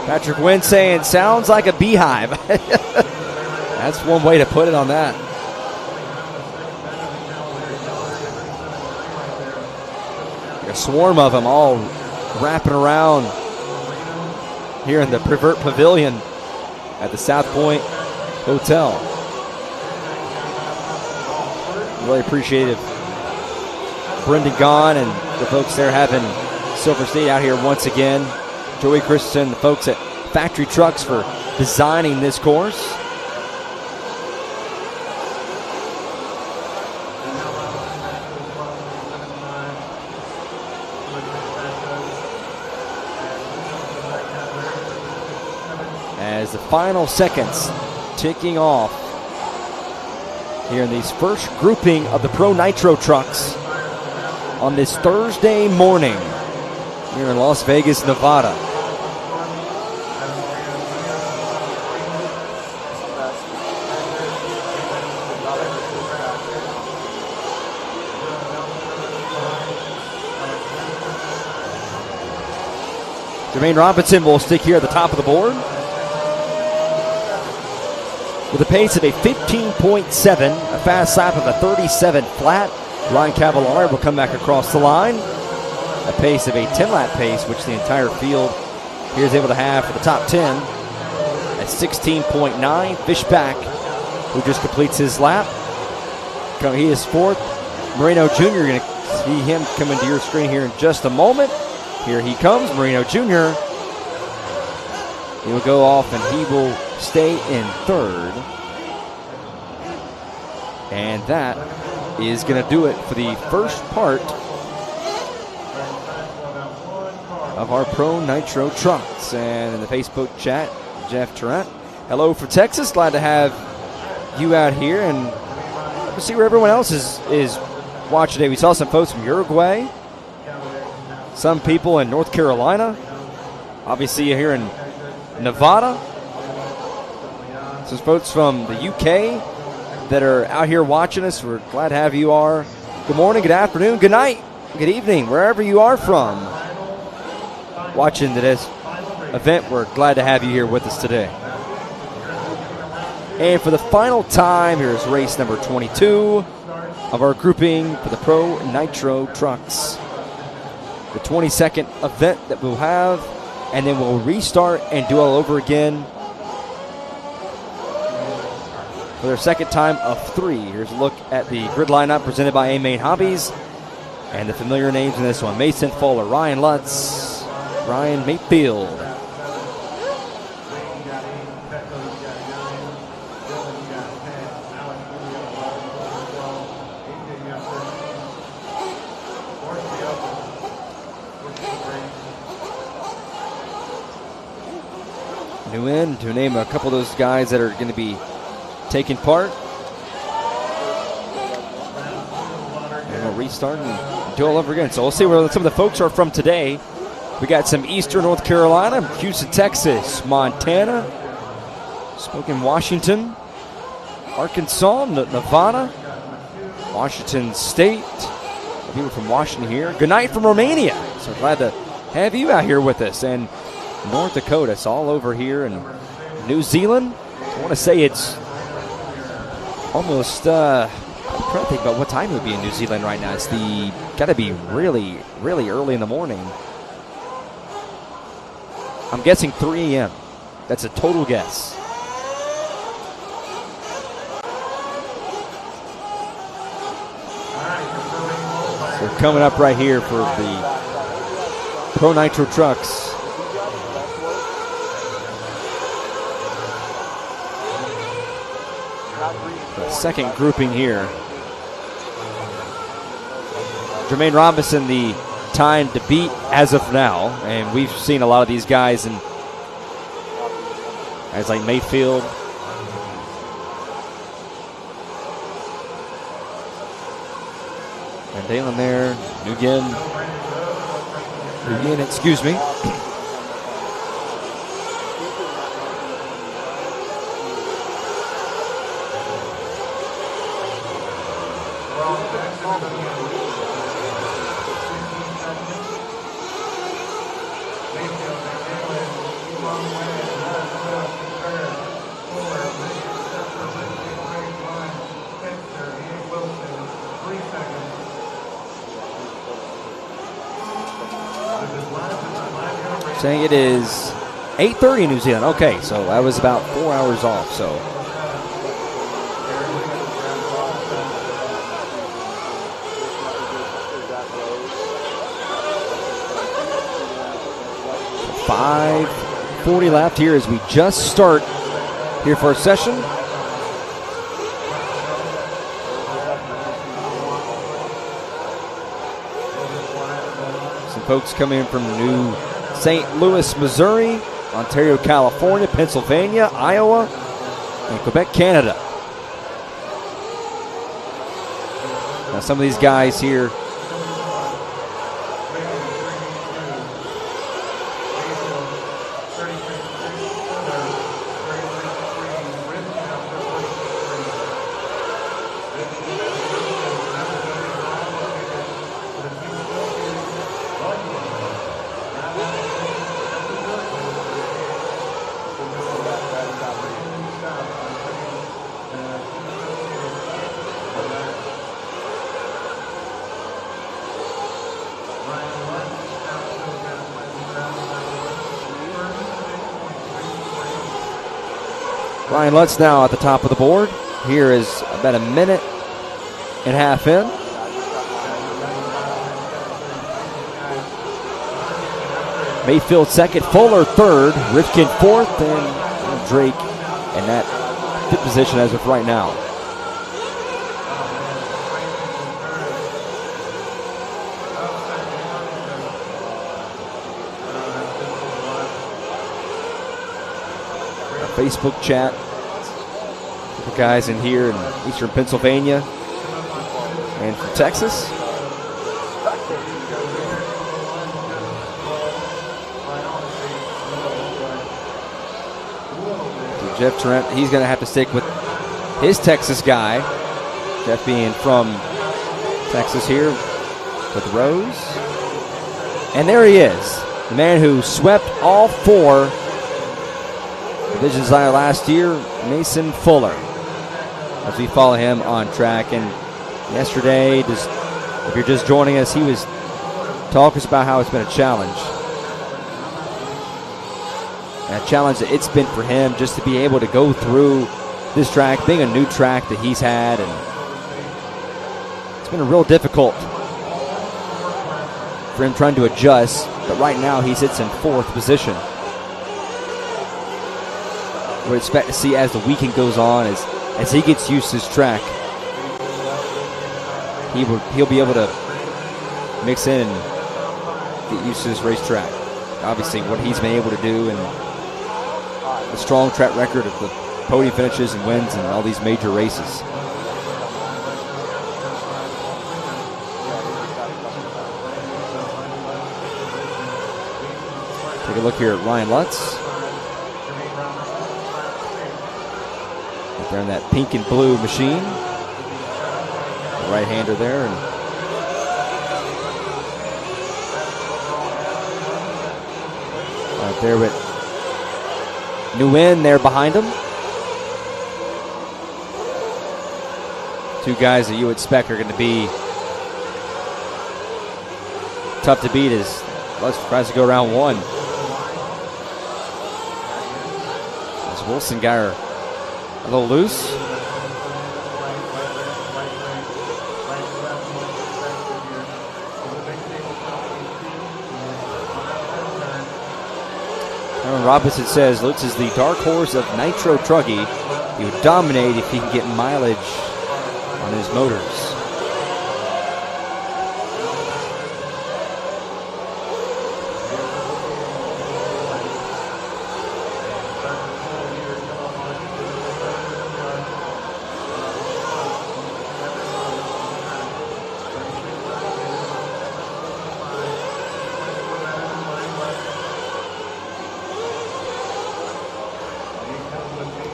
Patrick Wynn saying, sounds like a beehive. That's one way to put it on that. A swarm of them all wrapping around here in the Prevert Pavilion at the South Point Hotel. Really appreciative Brendan Gaughan and the folks there having Silver State out here once again. Joey Christensen, the folks at Factory Trucks for designing this course. the final seconds ticking off here in these first grouping of the Pro Nitro trucks on this Thursday morning here in Las Vegas, Nevada. Jermaine Robinson will stick here at the top of the board with a pace of a 15.7, a fast lap of a 37 flat. Ryan Cavallari will come back across the line. A pace of a 10-lap pace, which the entire field here is able to have for the top 10 at 16.9. Fishback, who just completes his lap. He is fourth. Moreno Jr., you're going to see him coming to your screen here in just a moment. Here he comes, Moreno Jr. He will go off and he will stay in third. And that is going to do it for the first part of our Pro Nitro trucks. And in the Facebook chat, Jeff Tarrant, hello from Texas. Glad to have you out here. And let's see where everyone else is watching today. We saw some folks from Uruguay. Some people in North Carolina, obviously here in Nevada. Some folks from the UK that are out here watching us. We're glad to have you are. Good morning, good afternoon, good night, good evening, wherever you are from. Watching this event, we're glad to have you here with us today. And for the final time, here's race number 22 of our grouping for the Pro Nitro trucks. The 22nd event that we'll have, and then we'll restart and do all over again for their second time of 3. Here's a look at the grid lineup presented by A-Main Hobbies, and the familiar names in this one: Mason Fuller, Ryan Lutz, Ryan Mayfield. New in to name a couple of those guys that are going to be taking part. And we'll restart and do all over again. So we'll see where some of the folks are from today. We got some Eastern North Carolina, Houston, Texas, Montana, Spokane, Washington, Arkansas, Nevada, Washington State. People from Washington here. Good night from Romania. So glad to have you out here with us. And North Dakota, it's all over here in New Zealand. I want to say it's almost, I'm trying to think about what time it would be in New Zealand right now. It's got to be really, really early in the morning. I'm guessing 3 a.m. That's a total guess. So coming up right here for the Pro Nitro trucks. The second grouping here. Jermaine Robinson, the time to beat as of now, and we've seen a lot of these guys, and guys like Mayfield, and Dalen there, Nguyen, excuse me. Saying it is 8:30 in New Zealand. Okay, so I was about 4 hours off. So .540 left here as we just start here for our session. Some folks coming in from New St. Louis, Missouri, Ontario, California, Pennsylvania, Iowa, and Quebec, Canada. Now some of these guys here Ryan Lutz now at the top of the board. Here is about a minute and a half in. Mayfield second, Fuller third, Rifkin fourth, and Drake in that fifth position as of right now. Facebook chat. The guys in here in eastern Pennsylvania and from Texas. So Jeff Trent, he's going to have to stick with his Texas guy. Jeff being from Texas here with Rose. And there he is, the man who swept all four Division designer last year, Mason Fuller, as we follow him on track. And yesterday, if you're just joining us, he was talking about how it's been a challenge. And a challenge that it's been for him just to be able to go through this track, being a new track that he's had. And it's been a real difficult for him trying to adjust. But right now, he sits in fourth position. We'll expect to see as the weekend goes on, as he gets used to his track, he'll be able to mix in and get used to this racetrack. Obviously, what he's been able to do and the strong track record of the podium finishes and wins in all these major races. Take a look here at Ryan Lutz. They're in that pink and blue machine. The right-hander there. And right there with Nguyen there behind him. Two guys that you would expect are going to be tough to beat as Lutz tries to go round one. As Wilson got her a little loose. Aaron Robinson says Lutz is the dark horse of Nitro Trucky. He would dominate if he can get mileage on his motors.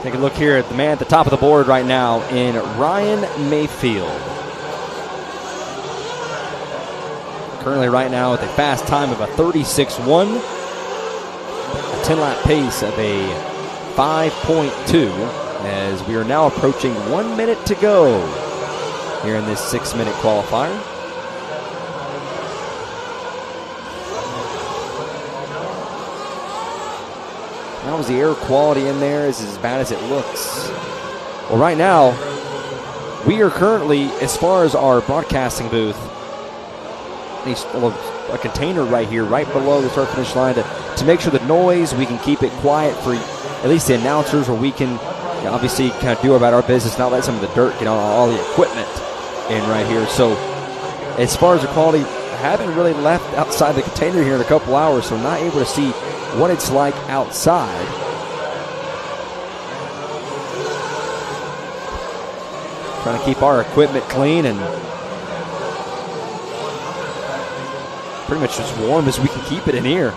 Take a look here at the man at the top of the board right now in Ryan Mayfield. Currently right now with a fast time of a 36.1. A 10-lap pace of a 5.2 as we are now approaching 1 minute to go here in this 6-minute qualifier. How is the air quality in there? Is it as bad as it looks? Well, right now, we are currently, as far as our broadcasting booth, a container right here, right below the start-finish line to make sure the noise, we can keep it quiet for at least the announcers, where we can obviously kind of do about our business, not let some of the dirt get on all the equipment in right here. So as far as the quality, I haven't really left outside the container here in a couple hours, so I'm not able to see what it's like outside. Trying to keep our equipment clean and pretty much as warm as we can keep it in here,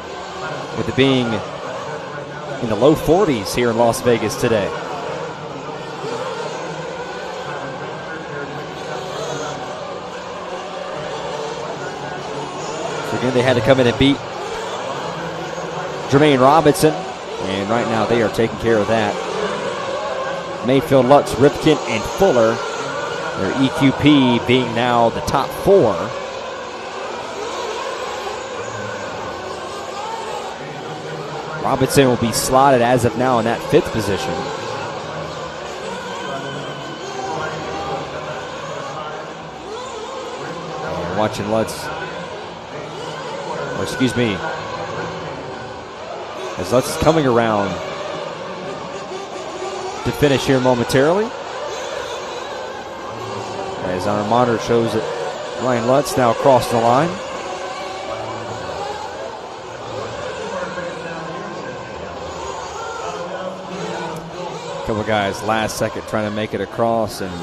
with it being in the low 40s here in Las Vegas today. So again, they had to come in and beat Jermaine Robinson, and right now they are taking care of that. Mayfield, Lutz, Ripken, and Fuller, their EQP being now the top 4. Robinson will be slotted as of now in that 5th position. And watching Lutz, or excuse me, as Lutz is coming around to finish here momentarily. As our monitor shows that Ryan Lutz now across the line. A couple guys last second trying to make it across, and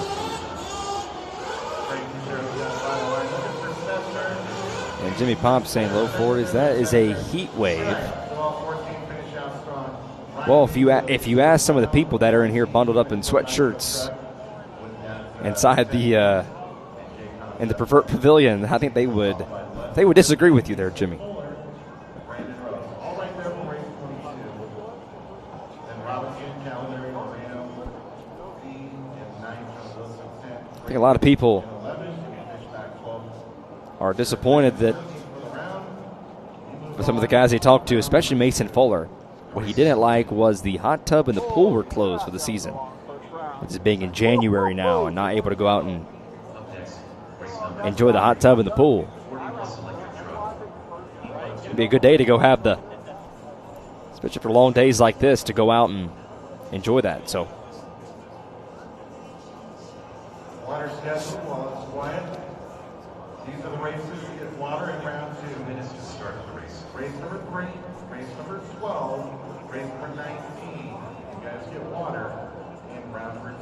Jimmy Pomp saying low 40s. That is a heat wave. Well, if you ask some of the people that are in here bundled up in sweatshirts inside the in the preferred pavilion, I think they would disagree with you there, Jimmy. I think a lot of people are disappointed that some of the guys they talked to, especially Mason Fuller, what he didn't like was the hot tub and the pool were closed for the season. It's being in January now and not able to go out and enjoy the hot tub and the pool. It'd be a good day to go have especially for long days like this, to go out and enjoy that. So. Water schedule while it's quiet. These are the races to get water in round 2. 2 minutes to start the race. Race number 3, race number 12, race number 19. You guys get water in round number 2.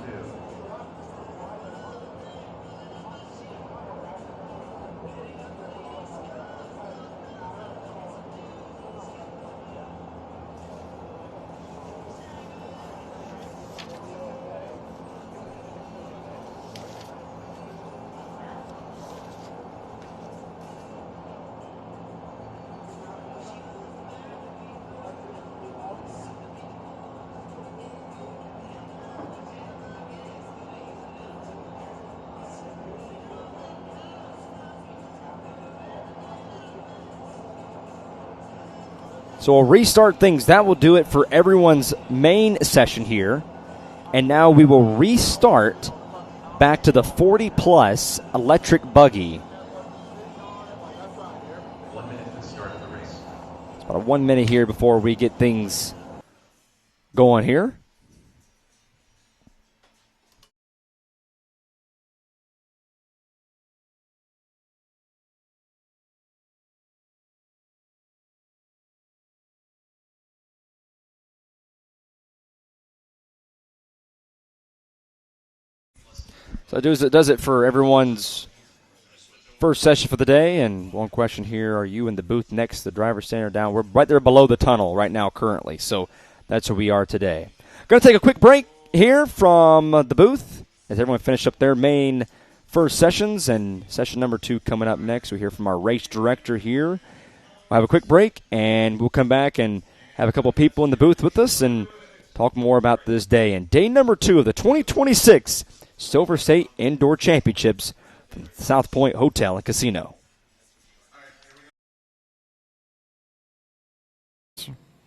So we'll restart things. That will do it for everyone's main session here. And now we will restart back to the 40-plus electric buggy. 1 minute to start the race. It's about 1 minute here before we get things going here. So that does it for everyone's first session for the day. And one question here, are you in the booth next to the driver's stand or down? We're right there below the tunnel right now currently. So that's where we are today. Going to take a quick break here from the booth as everyone finished up their main first sessions. And session number 2 coming up next. We hear from our race director here. We'll have a quick break, and we'll come back and have a couple people in the booth with us and talk more about this day. And day number 2 of the 2026 Silver State Indoor Championships from South Point Hotel and Casino.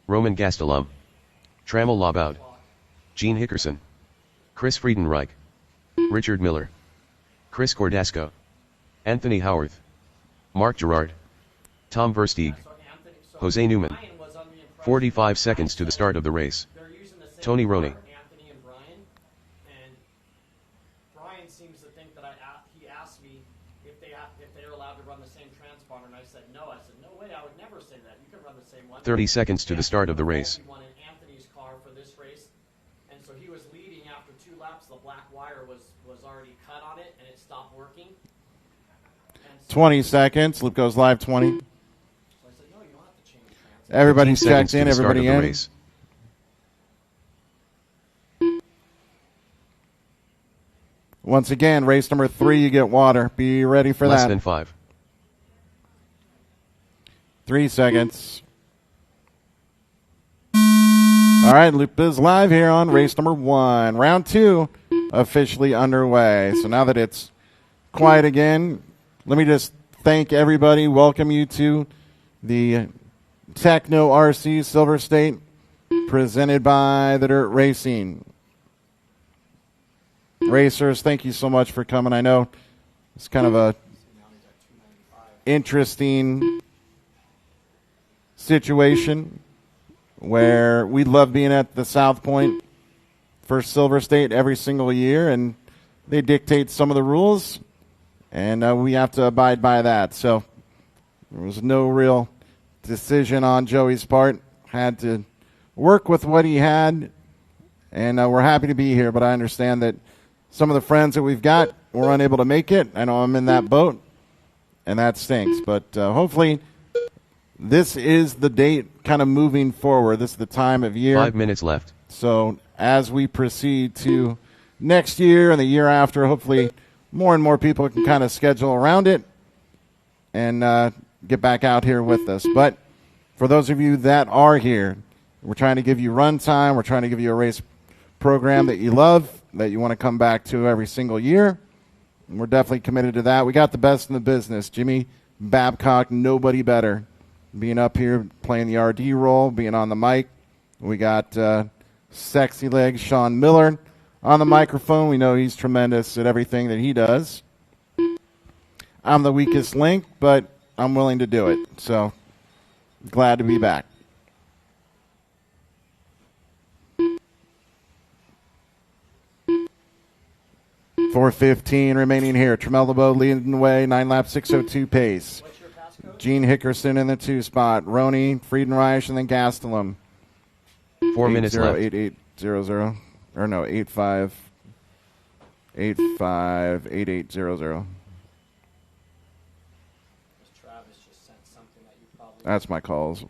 Roman Gastelum, Trammell Labaud, Gene Hickerson, Chris Friedenreich, Richard Miller, Chris Cordasco, Anthony Howarth, Mark Gerard, Tom Versteeg, Jose Newman. 45 seconds to the start of the race. Tony Roney. if they're allowed to run the same transponder, and I said no. I said, no way, I would never say that. You can run the same one. 30 seconds to the start of the race. He won in Anthony's car for this race, and so he was leading after 2 laps. The black wire was already cut on it, and it stopped working. And so 20 seconds. Loop goes live 20. I said, no, you don't have to change the transponder. Everybody's 15 seconds checked in. to the start Everybody of the in. race. Once again, race number 3, you get water. Be ready for Less that. than 5. 3 seconds. All right, loop is live here on race number 1. Round 2 officially underway. So now that it's quiet again, let me just thank everybody, welcome you to the Techno RC Silver State presented by the Dirt Racing. Racers, thank you so much for coming. I know it's kind of a interesting situation where we love being at the South Point for Silver State every single year, and they dictate some of the rules, and we have to abide by that. So there was no real decision on Joey's part. Had to work with what he had, and we're happy to be here, but I understand that some of the friends that we've got were unable to make it. I know I'm in that boat, and that stinks. But hopefully this is the date kind of moving forward. This is the time of year. 5 minutes left. So as we proceed to next year and the year after, hopefully more and more people can kind of schedule around it and get back out here with us. But for those of you that are here, we're trying to give you run time. We're trying to give you a race program that you love, that you want to come back to every single year. And we're definitely committed to that. We got the best in the business. Jimmy Babcock, nobody better. Being up here, playing the RD role, being on the mic. We got Sexy Legs Sean Miller on the microphone. We know he's tremendous at everything that he does. I'm the weakest link, but I'm willing to do it. So glad to be back. .4:15 remaining here. Tremel LeBeau leading the way, 9 lap 6:02 pace. Gene Hickerson in the 2 spot. Roney, Friedenreich, and then Gastelum. 4 minutes left. 8800. Or no, 858800. Travis just sent something that you probably. That's my calls.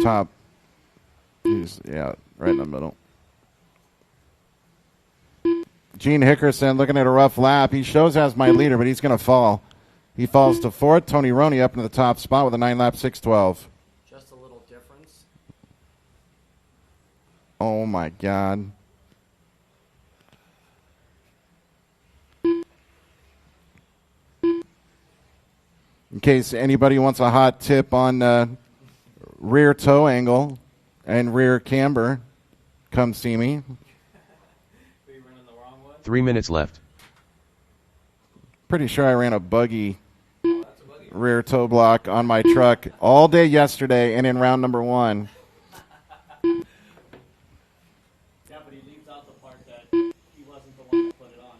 Top. Yeah, right in the middle. Gene Hickerson looking at a rough lap. He shows as my leader, but he's going to fall. He falls to 4th. Tony Roney up into the top spot with a 9 lap 6:12. Just a little difference. Oh, my God. In case anybody wants a hot tip on rear toe angle and rear camber, come see me. 3 minutes left. Pretty sure I ran a buggy rear toe block on my truck all day yesterday and in round number 1. Yeah, but he leaves out the part that he wasn't the one that put it on.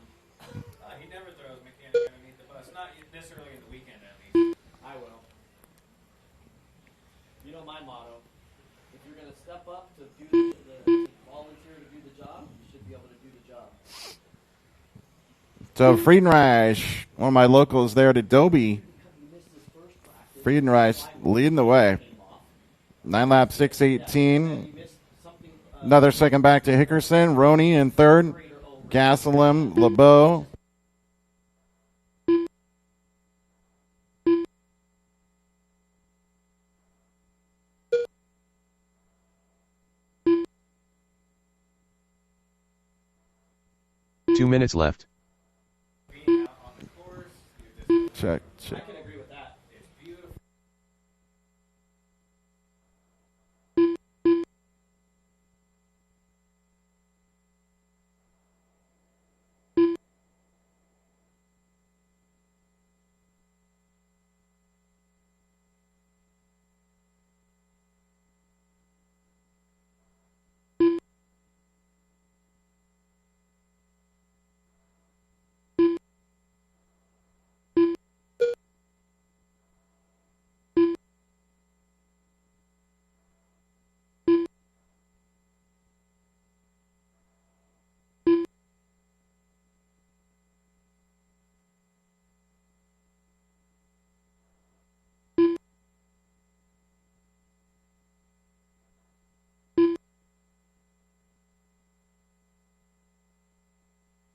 He never throws mechanic underneath the bus. Not this early in the weekend, at least. I will. You know my motto. If you're going to step up to do the volunteer to do the job, you should be able to do the job. So Friedenreich, one of my locals there at Adobe. Friedenreich leading the way. 9 lap 6:18. Another second back to Hickerson. Roney in 3rd. Gastelum, LeBeau. Two minutes left. Check. I can agree with that. It's beautiful.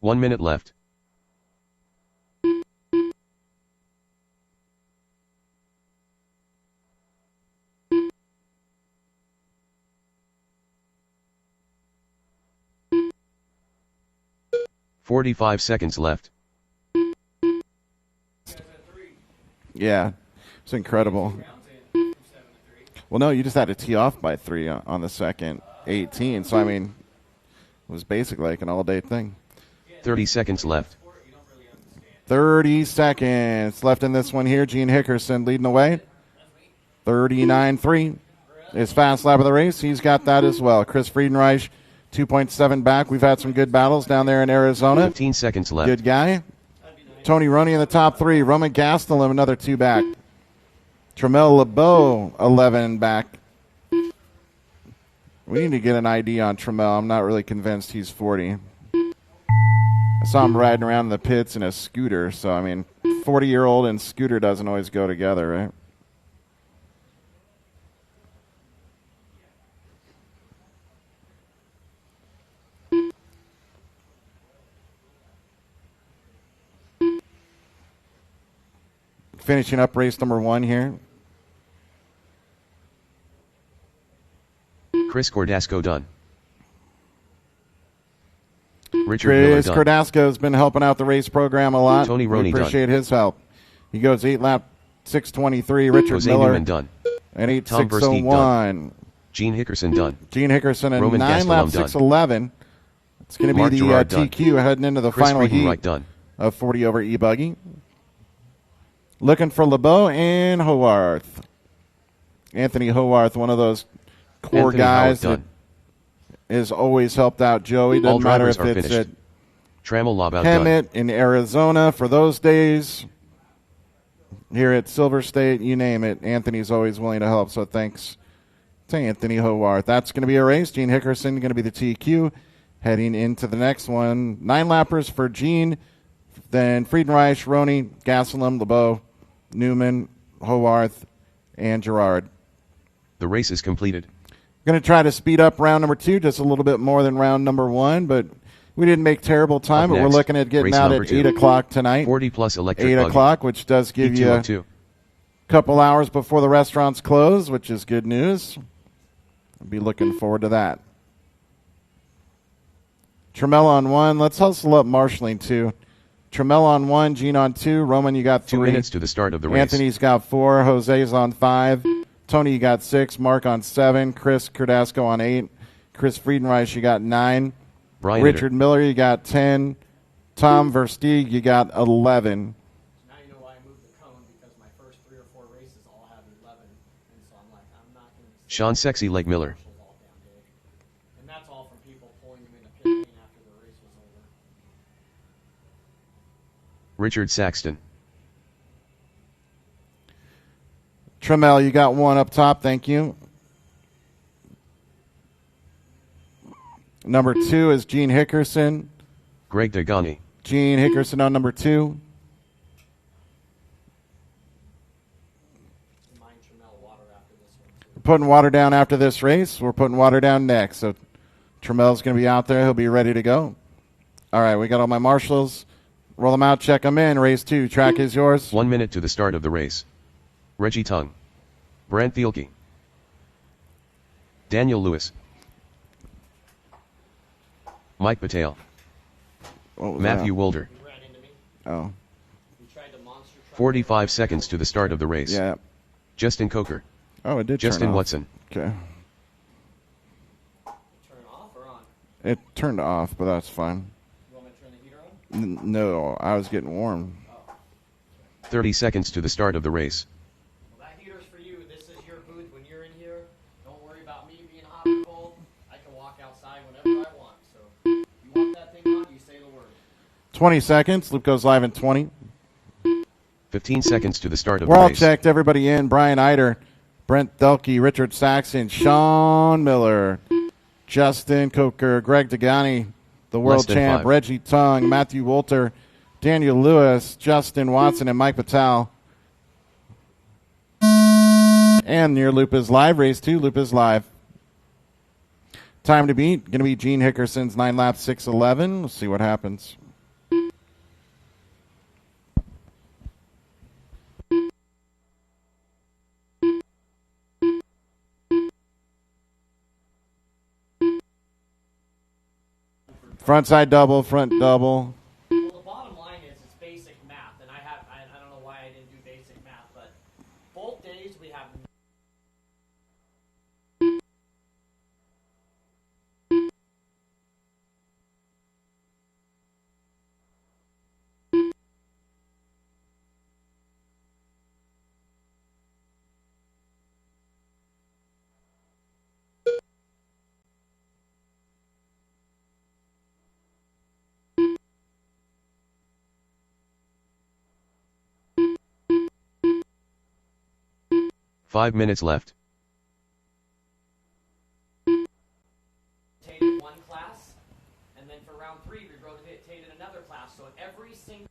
1 minute left. "45 seconds left. Yeah, it's incredible. Well, no, you just had to tee off by 3 on the second 18. So, I mean, it was basically like an all-day thing. 30 seconds left. 30 seconds left in this one here. Gene Hickerson leading the way. 39.3. His fast lap of the race. He's got that as well. Chris Friedenreich, 2.7 back. We've had some good battles down there in Arizona. 15 seconds left. Good guy. Tony Roney in the top 3. Roman Gastelum, another 2 back. Tremel LeBeau, 11 back. We need to get an ID on Tremel. I'm not really convinced he's 40. I saw him riding around in the pits in a scooter. So, I mean, 40-year-old and scooter doesn't always go together, right? Finishing up race number 1 here. Chris Cordasco done. Richard Miller Chris done. Cordasco has been helping out the race program a lot. Tony We Roney appreciate his help. He goes 8 lap 6:23. Richard Jose Miller Newman done. and Tom Versteeg 8:6:01. Gene Hickerson done. Gene Hickerson and Roman 9 lap Gastelum done. 6:11. It's going to be Mark the Gerard done. TQ heading into the Chris final heat Friedenreich done. of 40 over E-Buggy. Looking for LeBeau and Howarth. Anthony Howarth, one of those core Anthony guys Howard that done. has always helped out Joey. All Doesn't matter drivers if are it's finished. at Trammell Labout done. Hemet in Arizona for those days. Here at Silver State, you name it. Anthony's always willing to help, so thanks to Anthony Howarth. That's going to be a race. Gene Hickerson going to be the TQ heading into the next one. 9 lappers for Gene, then Friedenreich, Roney, Gastelum, LeBeau, Newman, Howarth, and Gerard. The race is completed. Going to try to speed up round number 2 just a little bit more than round number 1, but we didn't make terrible time, Up but we're next, looking at getting race out number at 2. 8 o'clock tonight. 40-plus electric 8 buggy. o'clock, which does give you a E202. couple hours before the restaurants close, which is good news. I'll be looking forward to that. Tremel on 1. Let's hustle up marshalling 2. Tremel on 1, Gene on 2. Roman, you got 3. 2 minutes to the start of the race. Anthony's got 4. Jose's on 5. Tony, you got 6. Mark on 7. Chris Cordasco on 8. Chris Friedenreich, you got 9. Brian Richard Miller, you got 10. Tom Versteeg, you got 11. Now you know why I moved the cone, because my first 3 or 4 races all have 11. And so I'm like, I'm not going to Sean Sexy Leg Miller. all damn day. And that's all from people pulling them in the pit lane after the race was over. Richard Saxton. Tremel, you got 1 up top. Thank you. Number 2 is Gene Hickerson. Greg Degani. Gene Hickerson on number 2. Mine Tremel water after this one, too. We're putting water down after this race. We're putting water down next. So Tremel's going to be out there. He'll be ready to go. All right, we got all my marshals. Roll them out, check them in. Race 2. Track is yours. 1 minute to the start of the race. Reggie Tung. Brent Thielke. Daniel Lewis. Mike Patel. What was Matthew that? Wolder. You ran into me. Oh, You tried to monster truck. 45 seconds to the start of the race. yeah. Justin Coker. Oh, it did Justin turn off. Watson. Okay. Turn off or on? It turned off, but that's fine. You want me to turn the heater on? No, I was getting warm. 30 seconds to the start of the race. Well, that heater's for you. This is your booth when you're in here. Don't worry about me being hot or cold. I can walk outside whenever I want. So you want that thing on, you say the word. 20 seconds. Loop goes live in 20. 15 seconds to the start of We're the all race. checked. Everybody in. Brian Eider, Brent Delkey, Richard Saxon, Sean Miller, Justin Coker, Greg Degani, the world Less than champ, 5. Reggie Tung, Matthew Wolter, Daniel Lewis, Justin Watson, and Mike Patel. And your loop is live. Race 2, loop is live. Time to beat, going to be Gene Hickerson's 9 lap 6:11. We'll see what happens. Front side double, front double. Well, the bottom line is it's basic math, and I don't know why I didn't do basic math, but both days we have. Five minutes left. Rotated one class, and then for round 3 we rotated another class. So every single.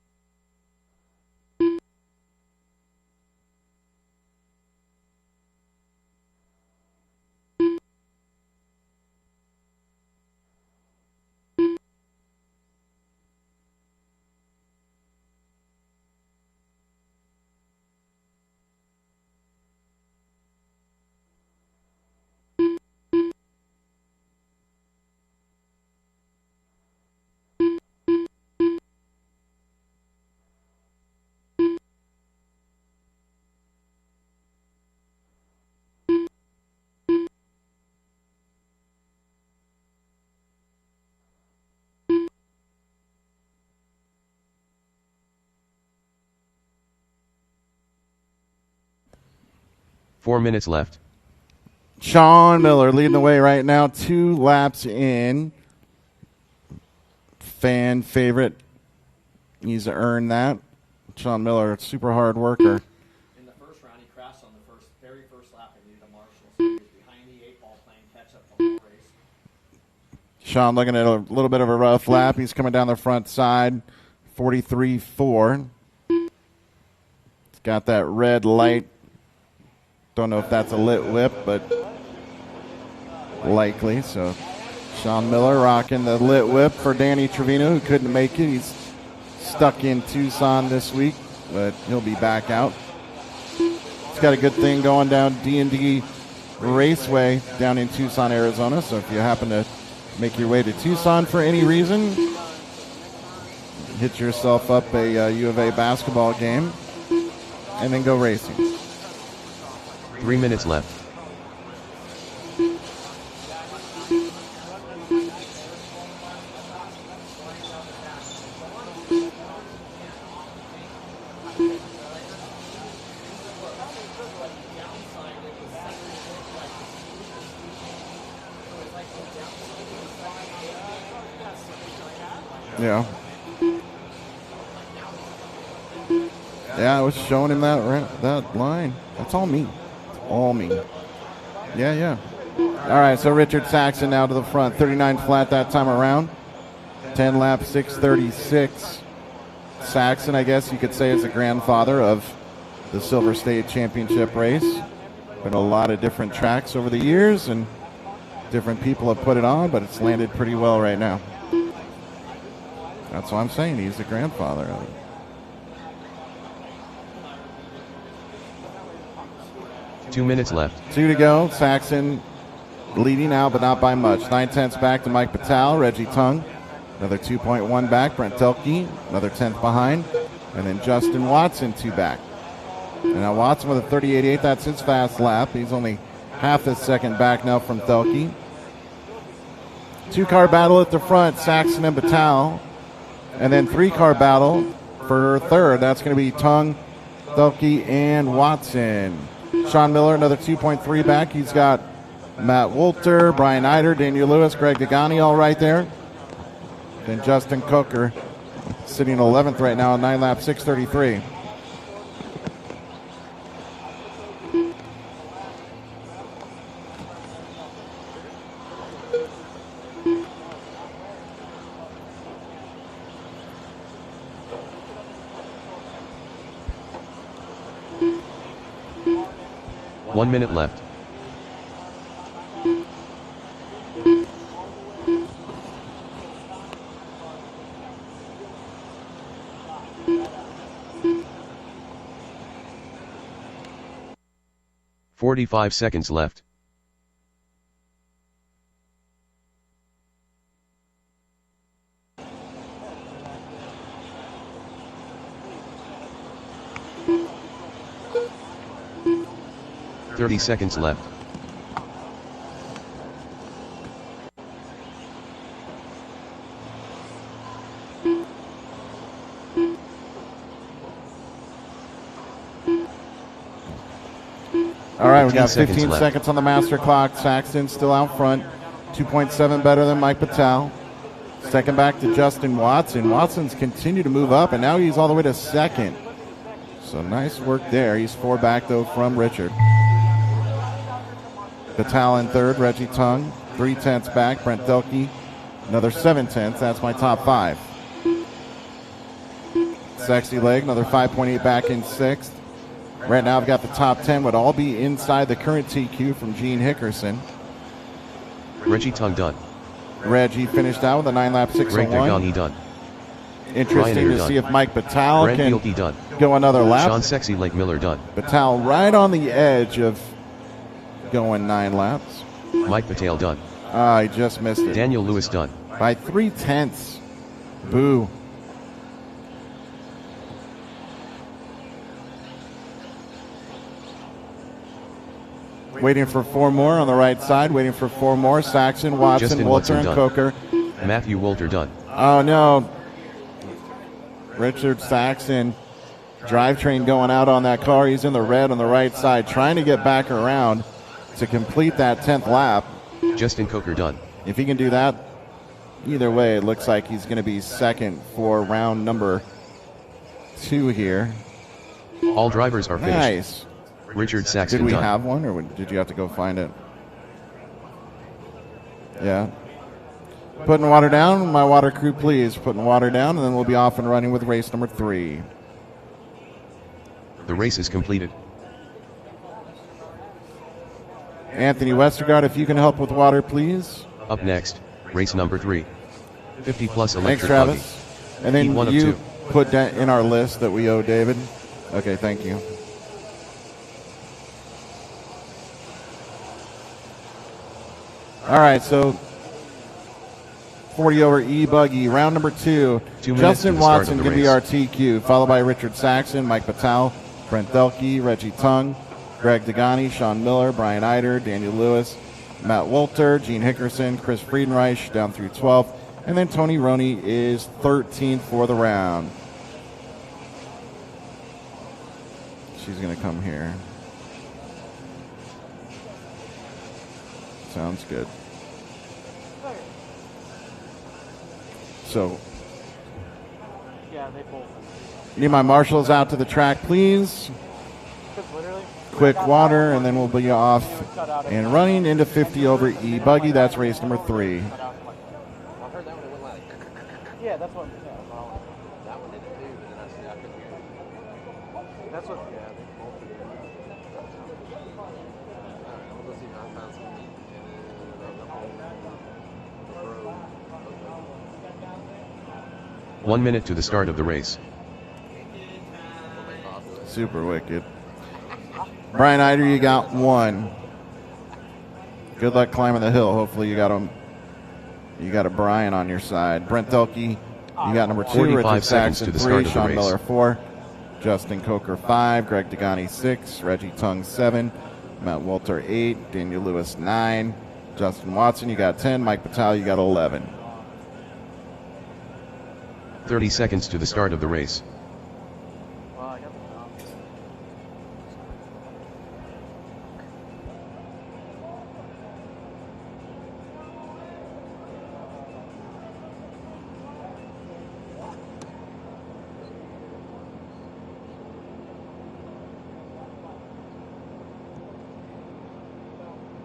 Four minutes left. Sean Miller leading the way right now. 2 laps in. Fan favorite. He's earned that. Sean Miller, super hard worker. In the first round, he crashed on the very first lap and needed a marshal. So he was behind the 8 ball playing catch up the whole race. Sean looking at a little bit of a rough lap. He's coming down the front side. 43.4. He's got that red light. Don't know if that's a lit whip, but likely. So Sean Miller rocking the lit whip for Danny Trevino, who couldn't make it. He's stuck in Tucson this week, but he'll be back out. He's got a good thing going down D&D Raceway down in Tucson, Arizona. So if you happen to make your way to Tucson for any reason, hit yourself up a U of A basketball game and then go racing. 3 minutes left. Yeah. Yeah, I was showing him that line. That's all me. All me. Yeah. All right, so Richard Saxon now to the front. 39 flat that time around. 10 laps, 6:36. Saxon, I guess you could say, is the grandfather of the Silver State Championship race. Been a lot of different tracks over the years, and different people have put it on, but it's landed pretty well right now. That's what I'm saying. He's the grandfather of it. 2 minutes left. 2 to go. Saxon leading out, but not by much. 9/10 back to Mike Patel. Reggie Tung, another 2.1 back. Brent Telke, another 10th behind. And then Justin Watson, 2 back. And now Watson with a 38.8. That's his fast lap. He's only half a second back now from Telke. 2-car battle at the front, Saxon and Patel. And then 3-car battle for third. That's going to be Tung, Telke, and Watson. Sean Miller, another 2.3 back. He's got Matt Wolter, Brian Eider, Daniel Lewis, Greg Degani all right there. Then Justin Coker sitting 11th right now, 9 laps, 6:33. One minute left. "45 seconds left. 30 seconds left. All right, we got 15 15 seconds on the master clock. Saxton still out front. 2.7 better than Mike Patel. Second back to Justin Watson. Watson's continued to move up, and now he's all the way to second. So nice work there. He's 4 back, though, from Richard. Patel in third, Reggie Tung. 0.3 back, Brent Delkey. Another 0.7. That's my top 5. Sexy Leg, another 5.8 back in sixth. Right now I've got the top 10 would all be inside the current TQ from Gene Hickerson. Reggie Tung done. Reggie finished out with a 9-lap 601. Greg Degani done. Interesting to done. see if Mike Patel Brent can Gilkey done. go another lap. Sean Sexy Lake Miller done. Patel right on the edge of going 9 laps. Mike Patel done. He just missed it. Daniel Lewis done. By 0.3. Boo. Waiting for 4 more on the right side. Waiting for 4 more. Saxon, Watson, Justin Walter, Watson and done. Coker. Matthew Walter done. Oh, no. Richard Saxon. Drivetrain going out on that car. He's in the red on the right side, trying to get back around to complete that 10th lap. Justin Coker done. If he can do that, either way, it looks like he's going to be second for round number 2 here. All drivers are finished. Nice. Richard Saxton Did we done. have one, or did you have to go find it? Yeah. Putting water down. My water crew, please. Putting water down, and then we'll be off and running with race number 3. The race is completed. Anthony Westergaard, if you can help with water, please. Up next, race number 3. 50 plus Thanks, electric Travis. buggy. And then Heat 1 of you 2. put that in our list that we owe David. Okay, thank you. All right, so 40 over E-Buggy, round number 2. 2 minutes Justin to the start Watson of the going to be race. our TQ, followed by Richard Saxon, Mike Patel, Brent Delkey, Reggie Tung, Greg Degani, Sean Miller, Brian Eider, Daniel Lewis, Matt Wolter, Gene Hickerson, Chris Friedenreich down through 12th, and then Tony Roney is 13th for the round. She's going to come here. Sounds good. So, Yeah, they both. need my marshals out to the track, please. Because literally, Quick water, and then we'll be off and running into 50 over E-Buggy. That's race number 3. yeah, that's what. Yeah, well, that one did it too, but then I couldn't hear it. That's what. Yeah, they both did it. Let's see if I found some meat in 1 minute to the start of the race. Super wicked. Brian Eider, you got 1. Good luck climbing the hill. Hopefully you got him. You got a Brian on your side. Brent Delkey, you got number 2. 45 Richard seconds Saxon to the 3. start of the Sean race. Miller 4. Justin Coker 5. Greg Degani 6. Reggie Tung 7. Matt Wolter 8. Daniel Lewis 9. Justin Watson, you got 10. Mike Patel, you got 11. 30 seconds to the start of the race.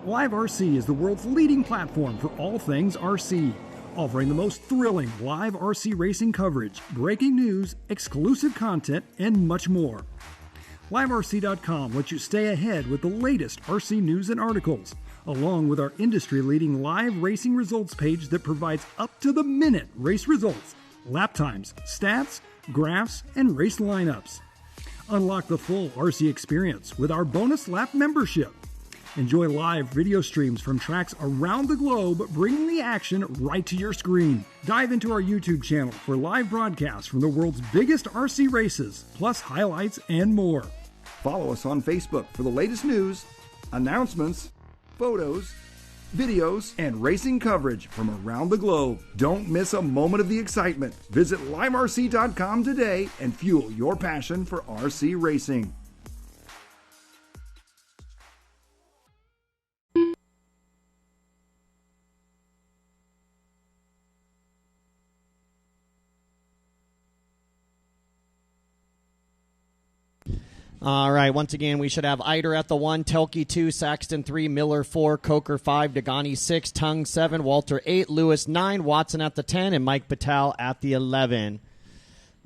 Live RC is the world's leading platform for all things RC, offering the most thrilling live RC racing coverage, breaking news, exclusive content, and much more. LiveRC.com lets you stay ahead with the latest RC news and articles, along with our industry-leading live racing results page that provides up-to-the-minute race results, lap times, stats, graphs, and race lineups. Unlock the full RC experience with our bonus lap membership. Enjoy live video streams from tracks around the globe, bringing the action right to your screen. Dive into our YouTube channel for live broadcasts from the world's biggest RC races, plus highlights and more. Follow us on Facebook for the latest news, announcements, photos, videos, and racing coverage from around the globe. Don't miss a moment of the excitement. Visit liverc.com today and fuel your passion for RC racing. All right, once again, we should have Eider at the 1, Telke 2, Saxton 3, Miller 4, Coker 5, Dagani 6, Tung 7, Walter 8, Lewis 9, Watson at the 10, and Mike Patel at the 11.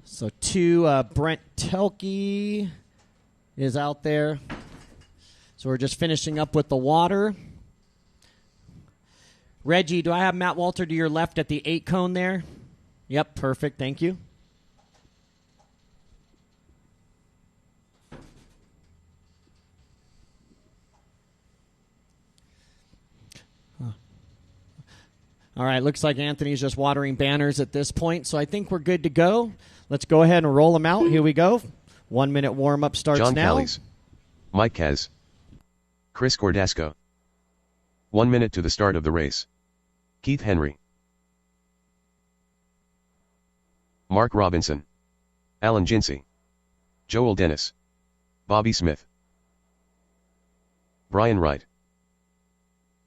So Brent Telke is out there. So we're just finishing up with the water. Reggie, do I have Matt Walter to your left at the 8 cone there? Yep, perfect, thank you. All right, looks like Anthony's just watering banners at this point, so I think we're good to go. Let's go ahead and roll them out. Here we go. 1 minute warm-up starts John now. Callies, Mike Kaz, Chris Cordasco. 1 minute to the start of the race. Keith Henry, Mark Robinson, Alan Jinsey, Joel Dennis, Bobby Smith, Brian Wright.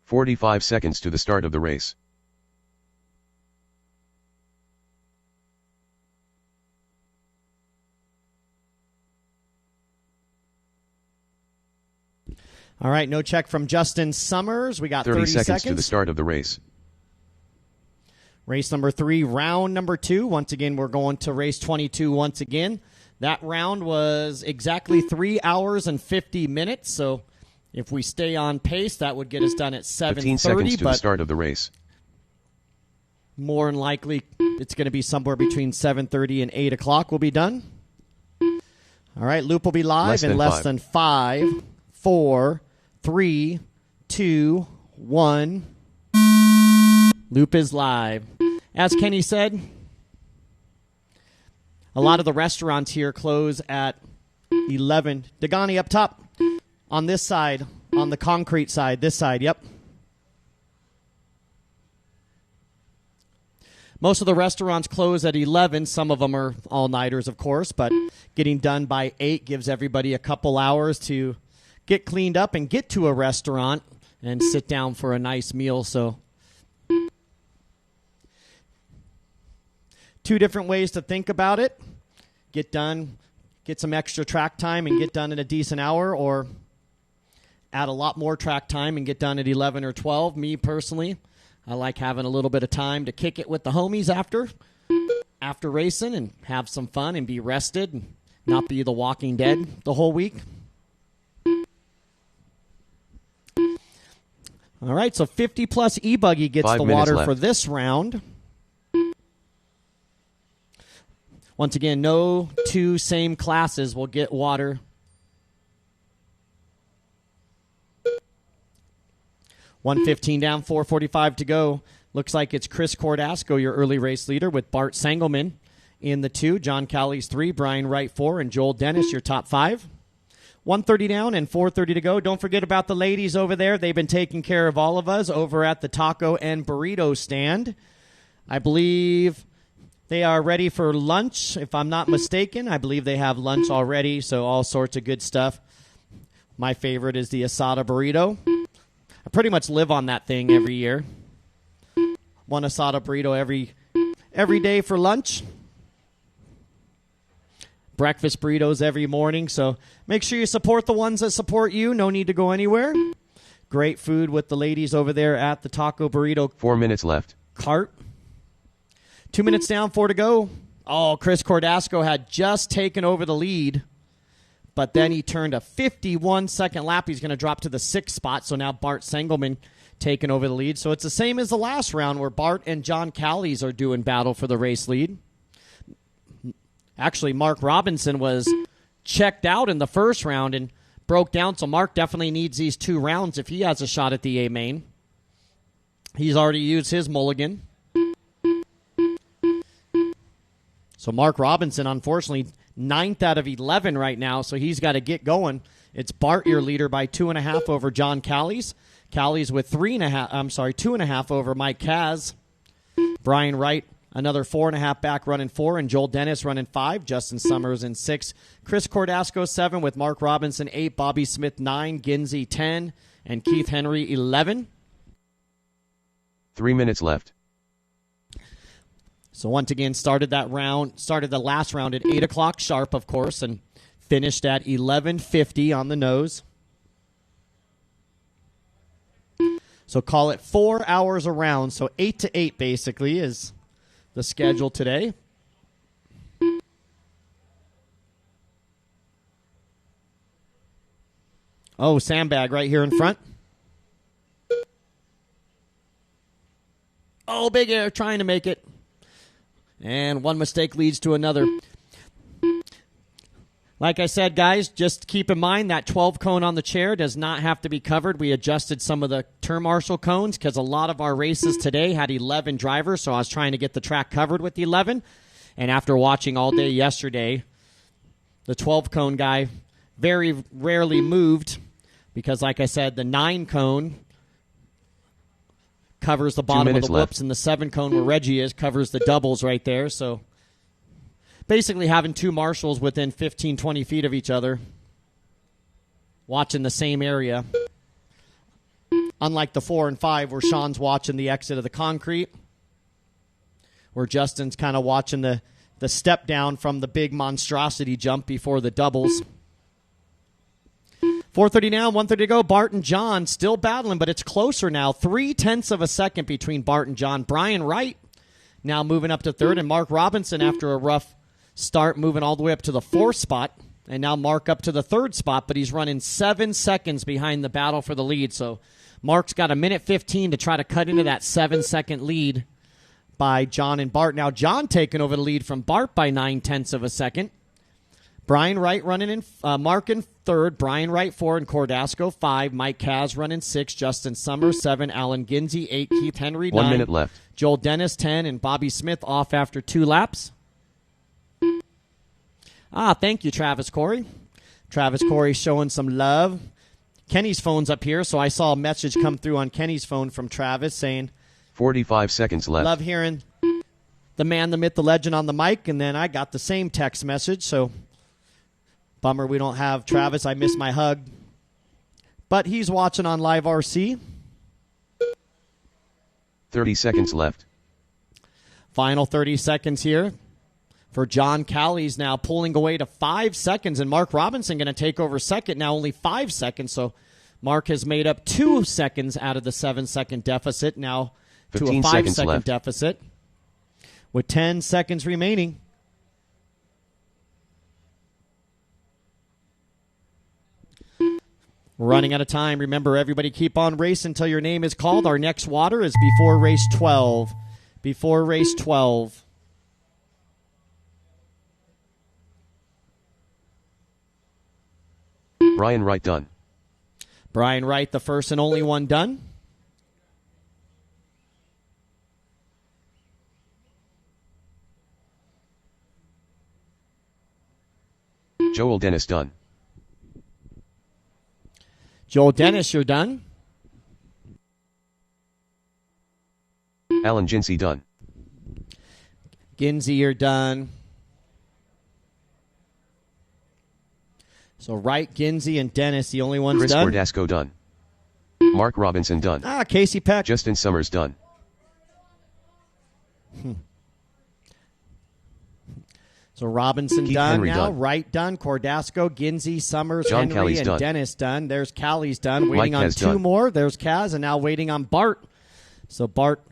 45 seconds to the start of the race. All right, no check from Justin Summers. We got 30 seconds to the start of the race. Race number 3, round number 2. Once again, we're going to race 22 once again. That round was exactly 3 hours and 50 minutes, so if we stay on pace, that would get us done at 7:30. 15 seconds to the start of the race. More than likely, it's going to be somewhere between 7:30 and 8 o'clock we'll be done. All right, loop will be live in less than 5, 4, 3, 2, 1. Loop is live. As Kenny said, a lot of the restaurants here close at 11. Dagani up top on this side, on the concrete side, this side, yep. Most of the restaurants close at 11. Some of them are all-nighters, of course, but getting done by 8 gives everybody a couple hours to get cleaned up and get to a restaurant and sit down for a nice meal. So 2 different ways to think about it. Get done, get some extra track time and get done in a decent hour, or add a lot more track time and get done at 11 or 12. Me personally, I like having a little bit of time to kick it with the homies after racing and have some fun and be rested and not be the Walking Dead the whole week. All right, so 50-plus E-Buggy gets the water for this round. Once again, no 2 same classes will get water. $1:15 down, 4:45 to go. Looks like it's Chris Cordasco, your early race leader, with Bart Sangelman in the 2, John Callies 3, Brian Wright 4, and Joel Dennis, your top 5. 1:30 down and 4:30 to go. Don't forget about the ladies over there. They've been taking care of all of us over at the taco and burrito stand. I believe they are ready for lunch, if I'm not mistaken. I believe they have lunch already, so all sorts of good stuff. My favorite is the asada burrito. I pretty much live on that thing every year. One asada burrito every day for lunch. Breakfast burritos every morning, so make sure you support the ones that support you. No need to go anywhere. Great food with the ladies over there at the taco burrito 4 minutes left. Cart. 2 minutes down, 4 to go. Oh, Chris Cordasco had just taken over the lead, but then he turned a 51-second lap. He's going to drop to the 6th spot, so now Bart Sangelman taking over the lead. So it's the same as the last round where Bart and John Callies are doing battle for the race lead. Actually, Mark Robinson was checked out in the first round and broke down, so Mark definitely needs these 2 rounds if he has a shot at the A-main. He's already used his mulligan. So Mark Robinson, unfortunately, 9th out of 11 right now, so he's got to get going It's Bart, your leader, by 2.5 over John Callies. Callies with 2.5 over Mike Kaz. Brian Wright, another 4.5 back, running 4, and Joel Dennis running 5. Justin Summers in 6. Chris Cordasco 7 with Mark Robinson 8. Bobby Smith 9. Ginsey 10. And Keith Henry 11. 3 minutes left. So once again, started the last round at 8 o'clock sharp, of course, and finished at 11:50 on the nose. So call it 4 hours around. So 8 to 8 basically is the schedule today. Oh, sandbag right here in front. Oh, big air, trying to make it. And one mistake leads to another. Like I said, guys, just keep in mind that 12 cone on the chair does not have to be covered. We adjusted some of the turn marshal cones because a lot of our races today had 11 drivers, so I was trying to get the track covered with the 11. And after watching all day yesterday, the 12 cone guy very rarely moved because, like I said, the 9 cone covers the bottom of the whoops, and the 7 cone where Reggie is covers the doubles right there. So basically having 2 marshals within 15, 20 feet of each other watching the same area. Unlike the 4 and 5 where Sean's watching the exit of the concrete, where Justin's kind of watching the step down from the big monstrosity jump before the doubles. 4:30 now, 1:30 to go. Bart and John still battling, but it's closer now. 0.3 of a second between Bart and John. Brian Wright now moving up to 3rd, and Mark Robinson, after a rough start, moving all the way up to the 4th spot. And now Mark up to the 3rd spot, but he's running 7 seconds behind the battle for the lead. So Mark's got 1:15 to try to cut into that 7-second lead by John and Bart. Now John taking over the lead from Bart by 0.9 of a second. Brian Wright running in, Mark in 3rd, Brian Wright 4, and Cordasco 5, Mike Kaz running 6, Justin Summers 7, Alan Ginsey 8, Keith Henry 9, 1 minute left. Joel Dennis 10, and Bobby Smith off after 2 laps. Thank you, Travis Corey. Travis Corey showing some love. Kenny's phone's up here, so I saw a message come through on Kenny's phone from Travis saying, 45 seconds left. love hearing the man, the myth, the legend on the mic, and then I got the same text message, so bummer we don't have Travis. I miss my hug. But he's watching on Live RC. 30 seconds left. Final 30 seconds here for John Callies, now pulling away to 5 seconds, and Mark Robinson going to take over second, now only 5 seconds. So Mark has made up 2 seconds out of the 7-second deficit, now to a 5-second deficit with 10 seconds remaining. Running out of time. Remember, everybody keep on racing until your name is called. Our next water is before race 12. Before race 12. Brian Wright done. Brian Wright, the first and only one done. Joel Dennis done. Joel Dennis, you're done. Alan Ginsey done. Ginsey, you're done. So Wright, Ginsey, and Dennis, the only ones Chris done. Cordasco done. Mark Robinson done. Casey Peck. Justin Summers done. So Robinson Keith done Henry now. done. Wright done. Cordasco, Ginsey, Summers, John Henry, Callies and done. Dennis done. There's Callies done. Waiting Mike on Kaz 2 done. more. There's Kaz, and now waiting on Bart. So Bart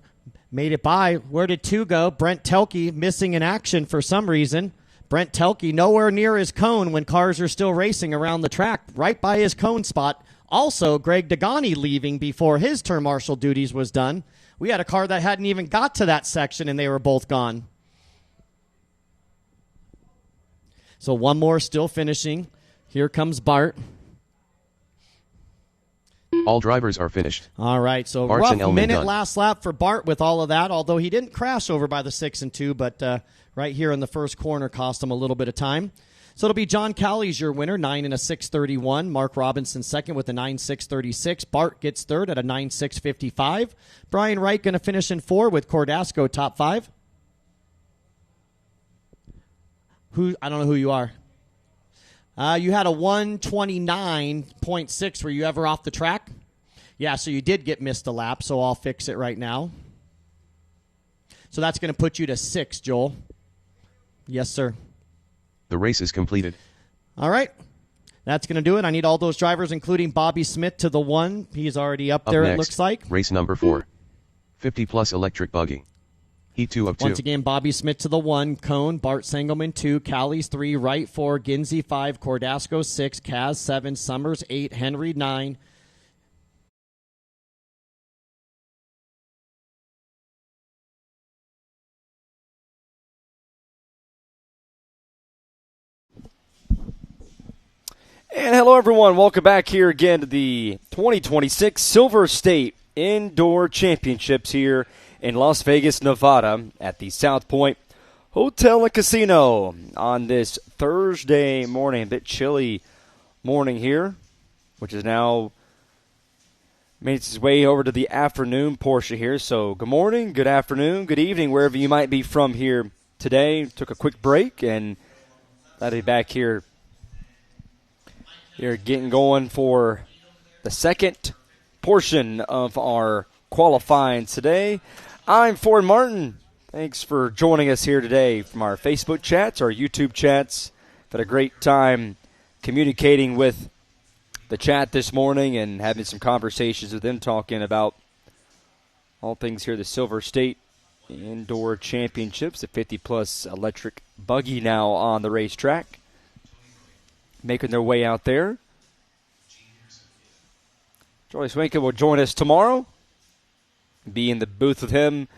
made it by. Where did 2 go? Brent Telke missing in action for some reason. Brent Telke nowhere near his cone when cars are still racing around the track, right by his cone spot. Also, Greg Degani leaving before his turn marshal duties was done. We had a car that hadn't even got to that section, and they were both gone. So one more still finishing. Here comes Bart. All drivers are finished. All right, so Bart's rough and Elman minute done. last lap for Bart with all of that, although he didn't crash over by the 6 and 2, but right here in the first corner cost him a little bit of time. So it'll be John Callie's your winner, 9 and a 6:31. Mark Robinson second with a 9.636. Bart gets third at a 9.655. Brian Wright going to finish in 4 with Cordasco top 5. I don't know who you are. You had a 129.6. Were you ever off the track? Yeah, so you did get missed a lap, so I'll fix it right now. So that's going to put you to 6, Joel. Yes, sir. The race is completed. All right. That's going to do it. I need all those drivers, including Bobby Smith, to the 1. He's already up there, next, it looks like. Race number 4. 50-plus electric buggy. E2 of 2. Once again, Bobby Smith to the 1, Cone, Bart Sengelman 2, Callie's 3, Wright 4, Ginsey 5, Cordasco 6, Kaz 7, Summers 8, Henry 9. And hello, everyone. Welcome back here again to the 2026 Silver State Indoor Championships here in Las Vegas, Nevada at the South Point Hotel and Casino on this Thursday morning. A bit chilly morning here, which is now made its way over to the afternoon portion here. So good morning, good afternoon, good evening, wherever you might be from here today. Took a quick break and glad to be back here. You're getting going for the second portion of our qualifying today. I'm Ford Martin. Thanks for joining us here today from our Facebook chats, our YouTube chats. Had a great time communicating with the chat this morning and having some conversations with them, talking about all things here, the Silver State Indoor Championships, the 50-plus electric buggy now on the racetrack, making their way out there. Joyce Winkin will join us tomorrow, be in the booth with him.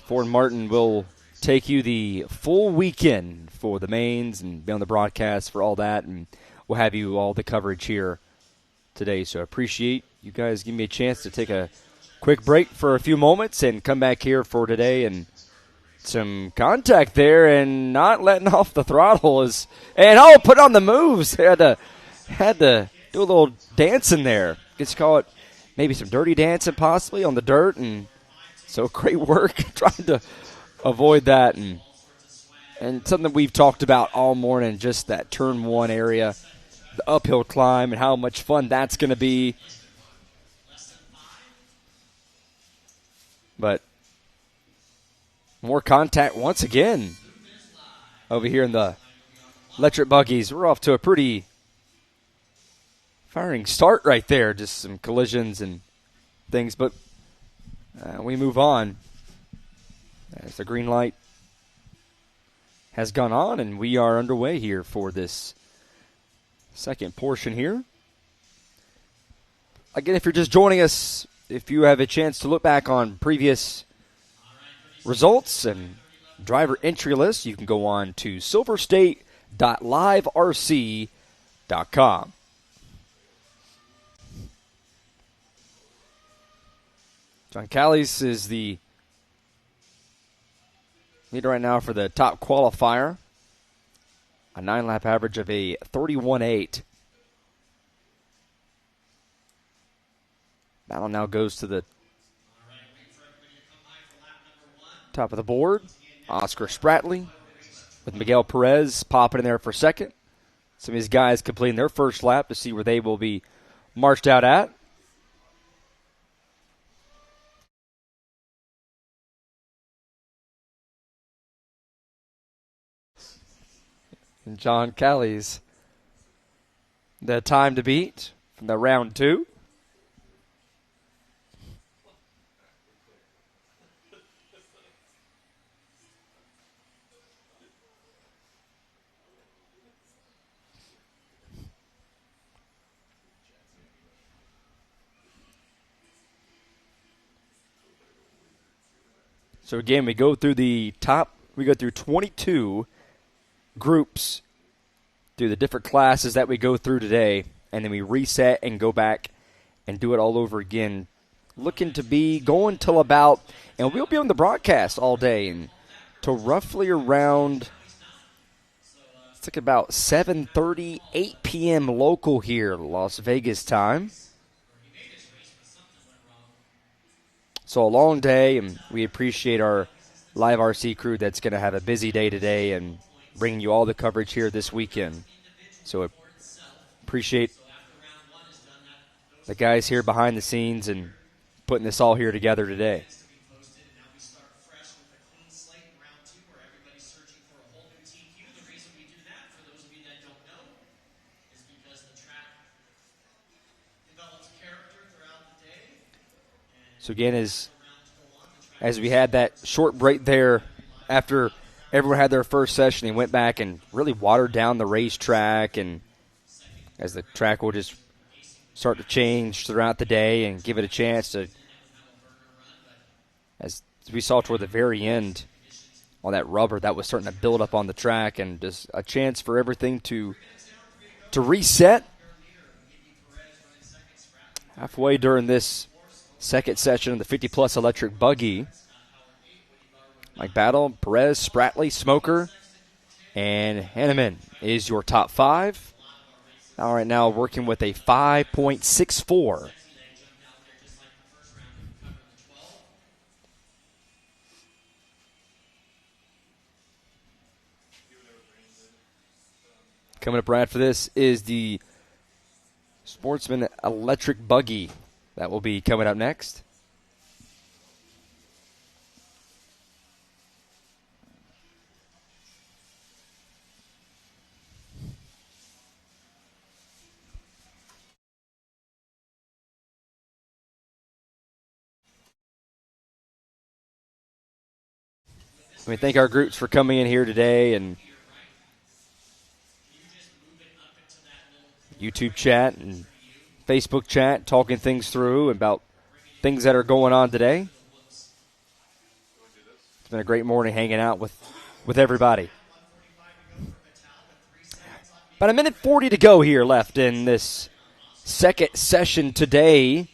Ford Martin will take you the full weekend for the mains and be on the broadcast for all that, and we'll have you all the coverage here today. So I appreciate you guys giving me a chance to take a quick break for a few moments and come back here for today. And some contact there and not letting off the throttle put on the moves. Had to do a little dancing there. Let's call it maybe some dirty dancing possibly on the dirt, and so great work trying to avoid that, and something we've talked about all morning, just that turn 1 area, the uphill climb, and how much fun that's going to be. But more contact once again over here in the electric buggies. We're off to a pretty firing start right there. Just some collisions and things, but we move on as the green light has gone on, and we are underway here for this second portion here. Again, if you're just joining us, if you have a chance to look back on previous results and driver entry lists, you can go on to silverstate.liverc.com. John Callies is the leader right now for the top qualifier. A 9-lap average of a 31.8. Battle now goes to the top of the board. Oscar Spratley with Miguel Perez popping in there for second. Some of these guys completing their first lap to see where they will be marched out at. And John Callies, the time to beat from the round 2. So again, we go through 22 groups through the different classes that we go through today, and then we reset and go back and do it all over again. Looking to be going till about, and we'll be on the broadcast all day and till roughly around It's like about 7:30, 8 p.m. local here, Las Vegas time. So a long day, and we appreciate our live RC crew that's going to have a busy day today and bringing you all the coverage here this weekend. So appreciate the guys here behind the scenes and putting this all here together today. So again, as we had that short break there after everyone had their first session, they went back and really watered down the racetrack, and as the track will just start to change throughout the day and give it a chance to, as we saw toward the very end, all that rubber that was starting to build up on the track, and just a chance for everything to reset. Halfway during this second session of the 50-plus electric buggy, Mike Battle, Perez, Spratley, Smoker, and Hanneman is your top five. All right, now working with a 5.64. Coming up right after this is the Sportsman electric buggy. That will be coming up next. We thank our groups for coming in here today, and YouTube chat and Facebook chat, talking things through about things that are going on today. It's been a great morning hanging out with everybody. About a minute 40 to go here left in this second session today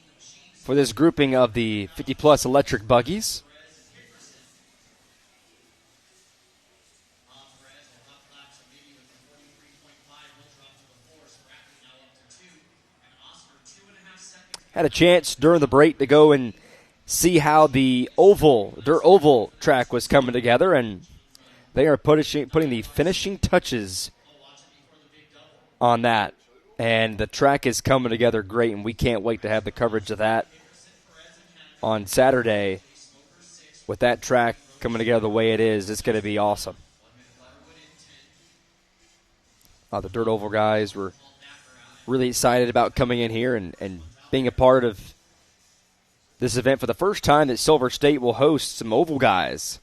for this grouping of the 50-plus electric buggies. Had a chance during the break to go and see how the dirt oval track was coming together, and they are putting the finishing touches on that. And the track is coming together great, and we can't wait to have the coverage of that on Saturday. With that track coming together the way it is, it's going to be awesome. The dirt oval guys were really excited about coming in here and being a part of this event for the first time that Silver State will host some oval guys.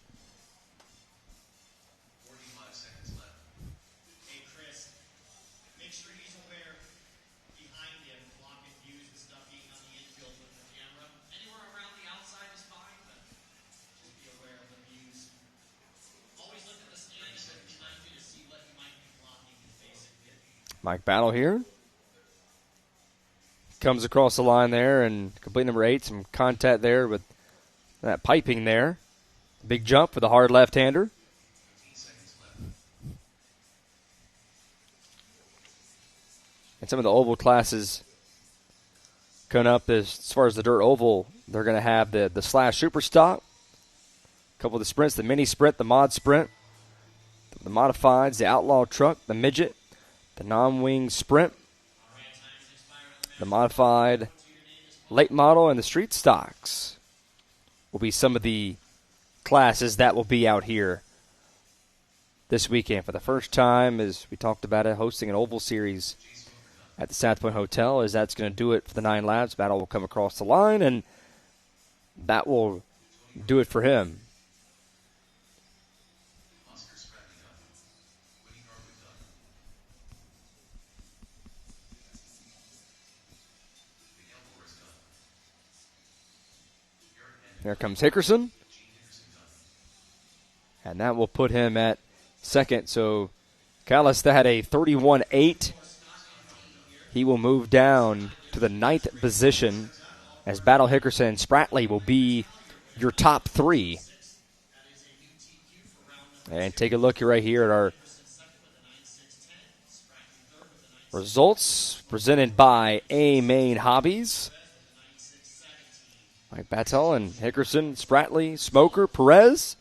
Mike Battle here. Comes across the line there, and complete number 8, some contact there with that piping there. Big jump for the hard left-hander. And some of the oval classes coming up as far as the dirt oval, they're going to have the slash super stock, a couple of the sprints, the mini sprint, the mod sprint, the modifieds, the outlaw truck, the midget, the non-wing sprint, the modified late model, and the street stocks will be some of the classes that will be out here this weekend. For the first time, as we talked about it, hosting an oval series at the South Point Hotel, as that's going to do it for the 9 laps. Battle will come across the line, and that will do it for him. Here comes Hickerson. And that will put him at second. So Callis had a 31.8. He will move down to the 9th position as Battle, Hickerson, and Spratley will be your top 3. And take a look right here at our Results presented by A Main Hobbies. Mike Battel and Hickerson, Spratley, Smoker, Perez.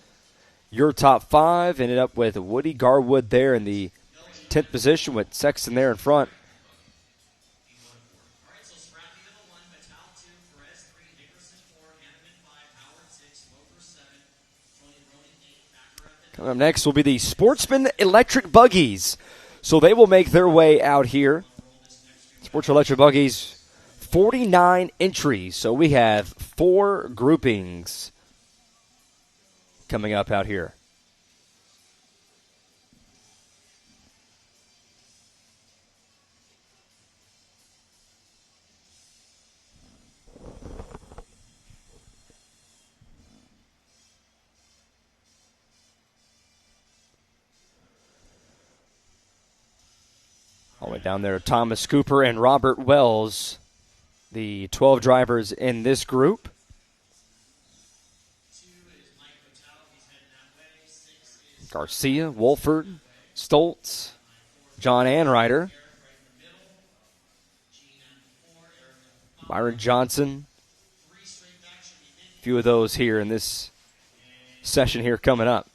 Your top 5 ended up with Woody Garwood there in the 10th position with Sexton there in front. Coming up next will be the Sportsman Electric Buggies. So they will make their way out here. Sportsman Electric Buggies, 49 entries. So we have 4 groupings coming up out here. All the way down there, Thomas Cooper and Robert Wells, the 12 drivers in this group. Garcia, Wolford, Stoltz, John Anrider, Byron Johnson. A few of those here in this session here coming up.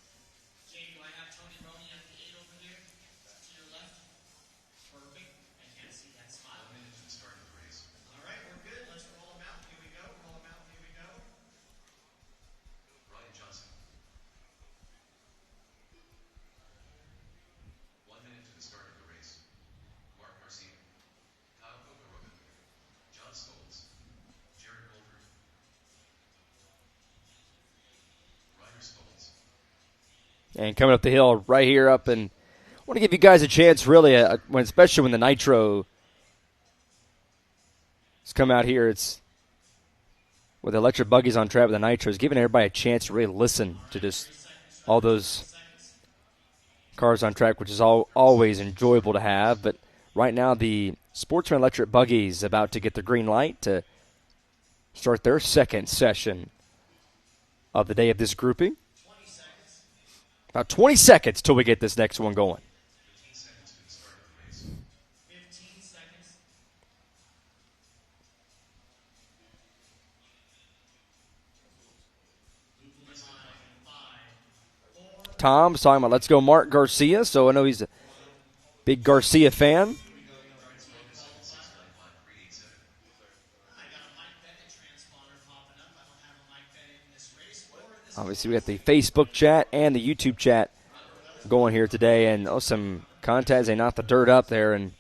And coming up the hill right here up, and I want to give you guys a chance, really, especially when the Nitro has come out here. It's with the electric buggies on track with the Nitros, giving everybody a chance to really listen to just all those cars on track, which is always enjoyable to have. But right now, the Sportsman Electric Buggies about to get the green light to start their second session of the day of this grouping. About 20 seconds till we get this next one going. Tom's talking about let's go Mark Garcia, so I know he's a big Garcia fan. Obviously, we got the Facebook chat and the YouTube chat going here today, and some contacts. They knocked the dirt up there, and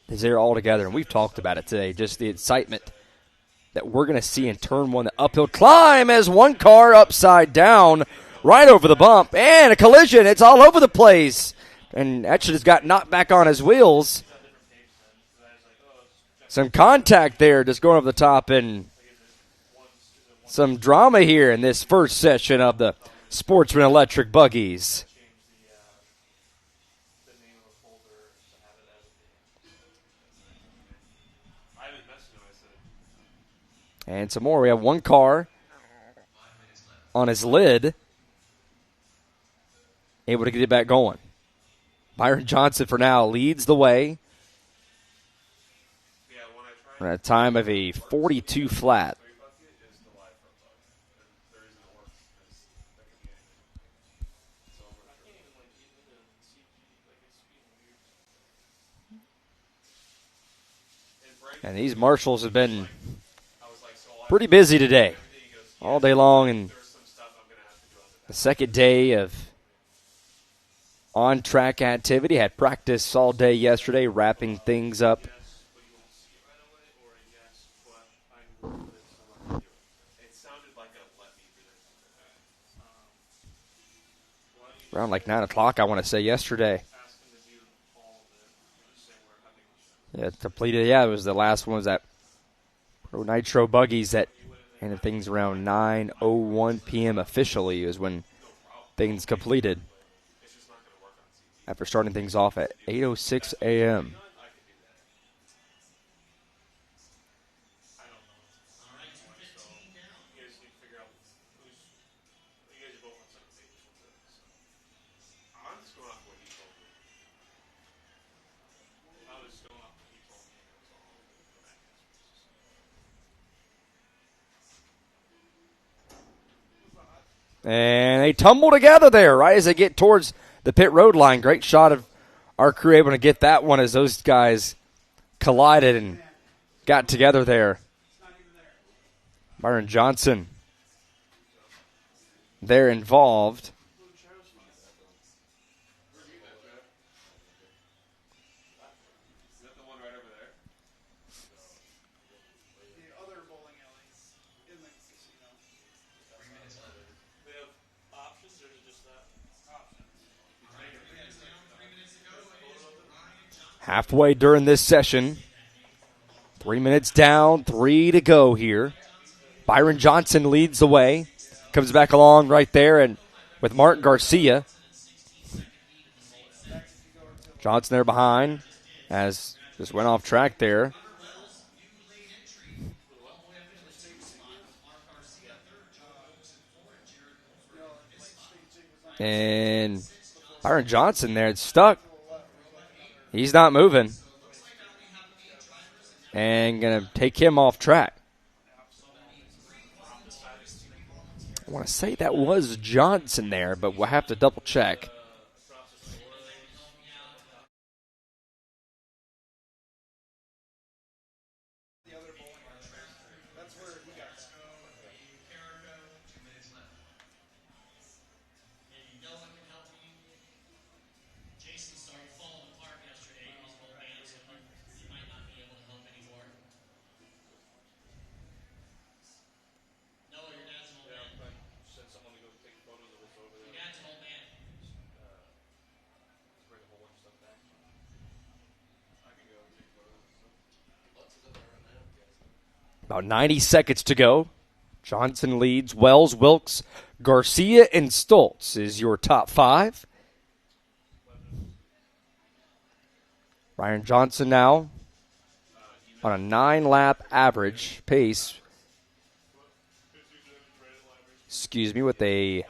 is there all together. And we've talked about it today, just the excitement that we're going to see in turn 1, the uphill climb as one car upside down right over the bump, and a collision. It's all over the place, and actually just got knocked back on his wheels. Some contact there just going over the top, and some drama here in this first session of the Sportsman Electric Buggies. And some more. We have one car on his lid, able to get it back going. Byron Johnson, for now, leads the way. At a time of a 42 flat. And these marshals have been pretty busy today, all day long, and the second day of on-track activity. Had practice all day yesterday, wrapping things up. Around like 9 o'clock, I want to say, yesterday. Yeah, it's completed. Yeah, it was the last one was that Pro Nitro Buggies that ended things around 9:01 p.m. officially is when things completed. After starting things off at 8:06 a.m. And they tumble together there right as they get towards the pit road line. Great shot of our crew able to get that one as those guys collided and got together there. Byron Johnson, they're involved. Halfway during this session. 3 minutes down, 3 to go here. Byron Johnson leads the way. Comes back along right there and with Mark Garcia. Johnson there behind as just went off track there. And Byron Johnson there, it's stuck. He's not moving. And going to take him off track. I want to say that was Johnson there, but we'll have to double check. About 90 seconds to go. Johnson leads. Wells, Wilkes, Garcia, and Stoltz is your top 5. Ryan Johnson now on a 9-lap average pace. With a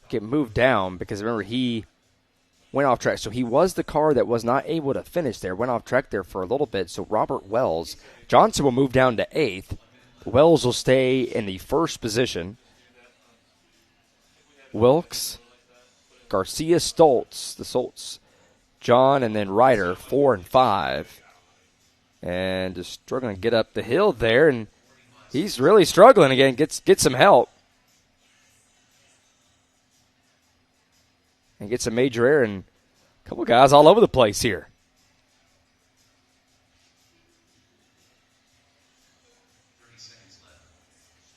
get moved down because remember he went off track. So he was the car that was not able to finish there. Went off track there for a little bit. So Robert Wells. Johnson will move down to 8th. Wells will stay in the 1st position. Wilkes, Garcia, Stoltz, John, and then Ryder, 4 and 5. And just struggling to get up the hill there. And he's really struggling again. Gets some help. And gets a major error, and a couple guys all over the place here.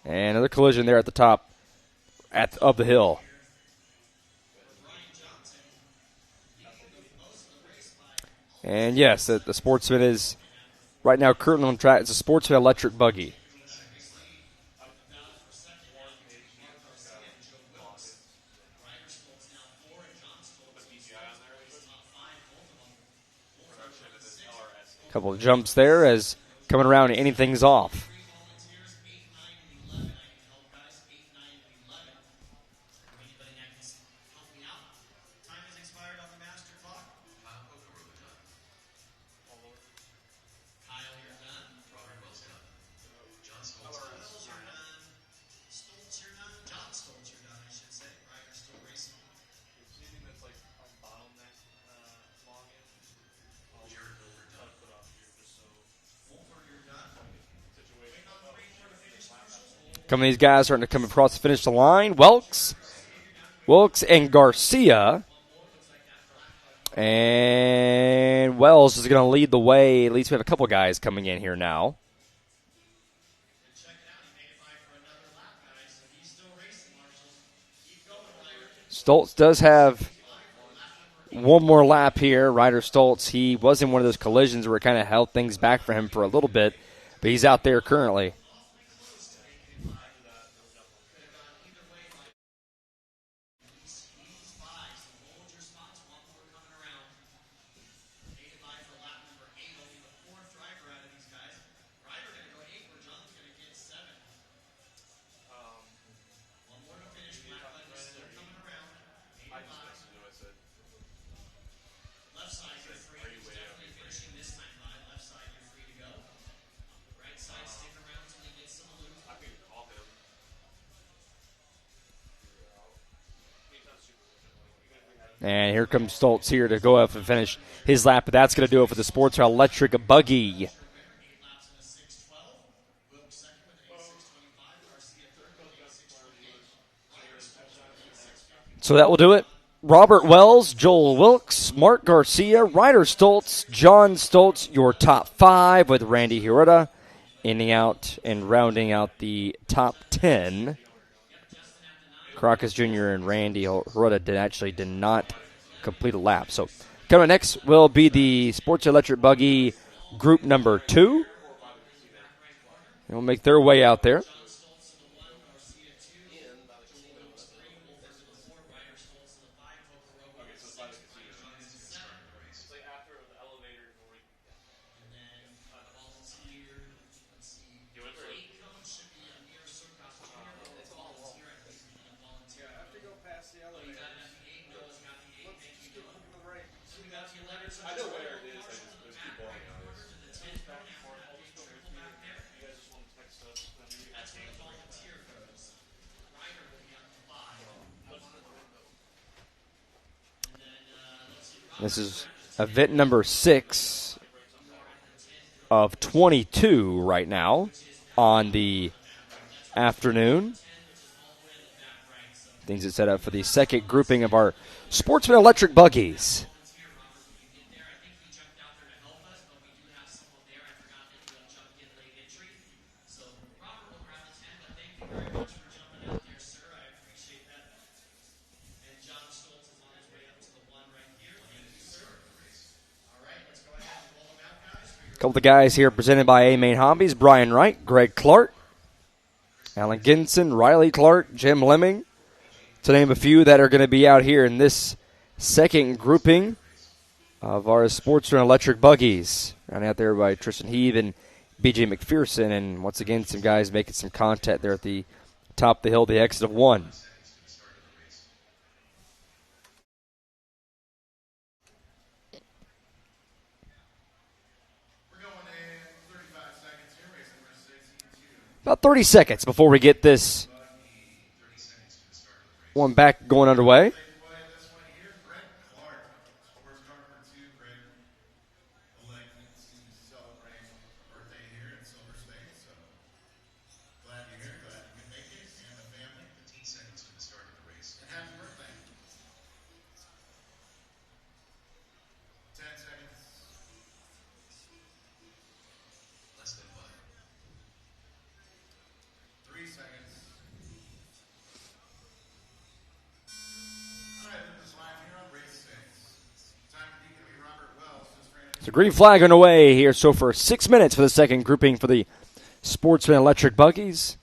And another collision there at the top of the hill. And yes, the Sportsman is right now currently on track. It's a Sportsman electric buggy. Couple of jumps there as coming around and ending things off. Some of these guys starting to come across the finish line. Wilkes and Garcia. And Wells is going to lead the way. At least we have a couple guys coming in here now. Stoltz does have one more lap here. Ryder Stoltz, he was in one of those collisions where it kind of held things back for him for a little bit, but he's out there currently. And here comes Stoltz here to go up and finish his lap. But that's going to do it for the Sportsman Electric Buggy. So that will do it. Robert Wells, Joel Wilkes, Mark Garcia, Ryder Stoltz, John Stoltz, your top 5 with Randy Hirota ending out and rounding out the top 10. Caracas Jr. and Randy Hirota did not complete a lap. So coming next will be the Sports Electric Buggy group number 2. They'll make their way out there. This is event number 6 of 22 right now on the afternoon. Things that set up for the second grouping of our Sportsman Electric Buggies. A couple of the guys here presented by A-Main Hobbies: Brian Wright, Greg Clark, Alan Ginson, Riley Clark, Jim Lemming, to name a few that are going to be out here in this second grouping of our Sportsman Electric Buggies. Rounding out there by Tristan Heave and BJ McPherson, and once again some guys making some contact there at the top of the hill, the exit of 1. About 30 seconds before we get this one back going underway. So green flag on the way here. So for 6 minutes for the second grouping for the Sportsman Electric Buggies.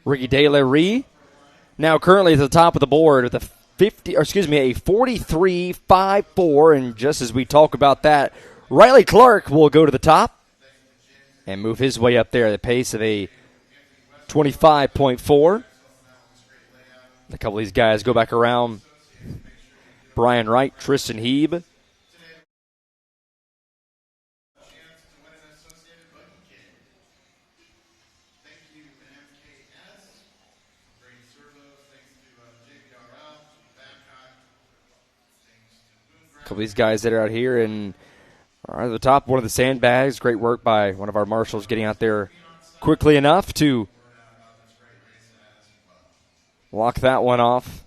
Ricky De La Ree now currently at the top of the board with a 43.54, and just as we talk about that, Riley Clark will go to the top and move his way up there at the pace of a 25.4. A couple of these guys go back around. Brian Wright, Tristan Heeb. A couple of these guys that are out here and are at the top, one of the sandbags. Great work by one of our marshals getting out there quickly enough to lock that one off.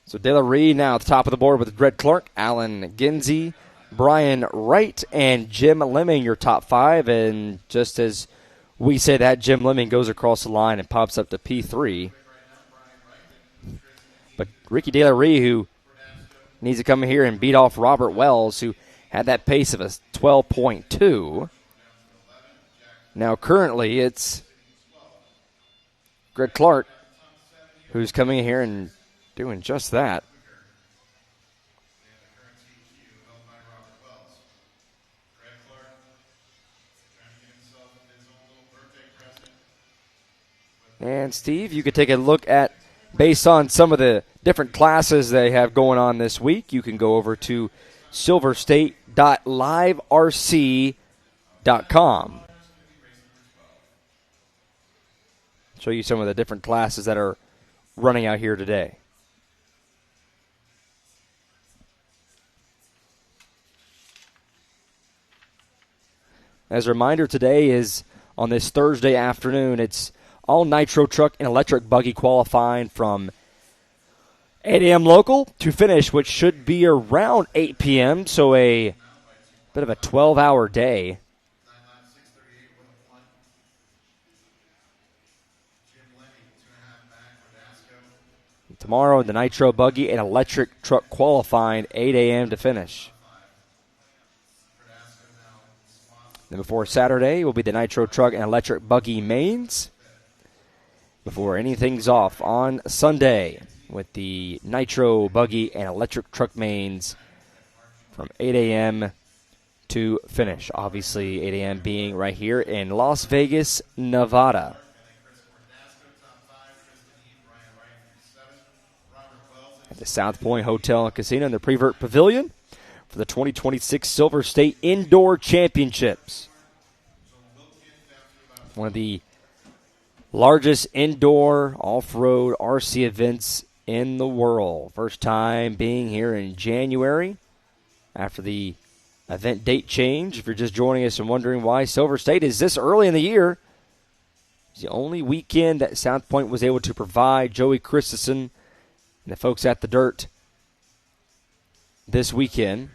So De La Ree now at the top of the board with Greg Clark, Alan Ginsey, Brian Wright, and Jim Lemming, your top 5. And just as we say that, Jim Lemming goes across the line and pops up to P3. But Ricky De La Ree, who needs to come in here and beat off Robert Wells, who had that pace of a 12.2. Now currently it's Greg Clark who's coming in here and doing just that. And Steve, you could take a look at, based on some of the different classes they have going on this week, you can go over to silverstate.liverc.com. Show you some of the different classes that are running out here today. As a reminder, today is on this Thursday afternoon. It's all Nitro Truck and Electric Buggy qualifying from 8 a.m. local to finish, which should be around 8 p.m., so a bit of a 12-hour day. Tomorrow, the Nitro Buggy and Electric Truck qualifying 8 a.m. to finish. Then before Saturday will be the Nitro Truck and Electric Buggy mains. Before anything's off on Sunday with the Nitro Buggy and Electric Truck mains from 8 a.m. to finish. Obviously, 8 a.m. being right here in Las Vegas, Nevada. At the South Point Hotel and Casino in the Prevert Pavilion for the 2026 Silver State Indoor Championships. One of the largest indoor off-road RC events in the world. First time being here in January after the event date change. If you're just joining us and wondering why Silver State is this early in the year, it's the only weekend that South Point was able to provide Joey Christensen and the folks at the Dirt this weekend.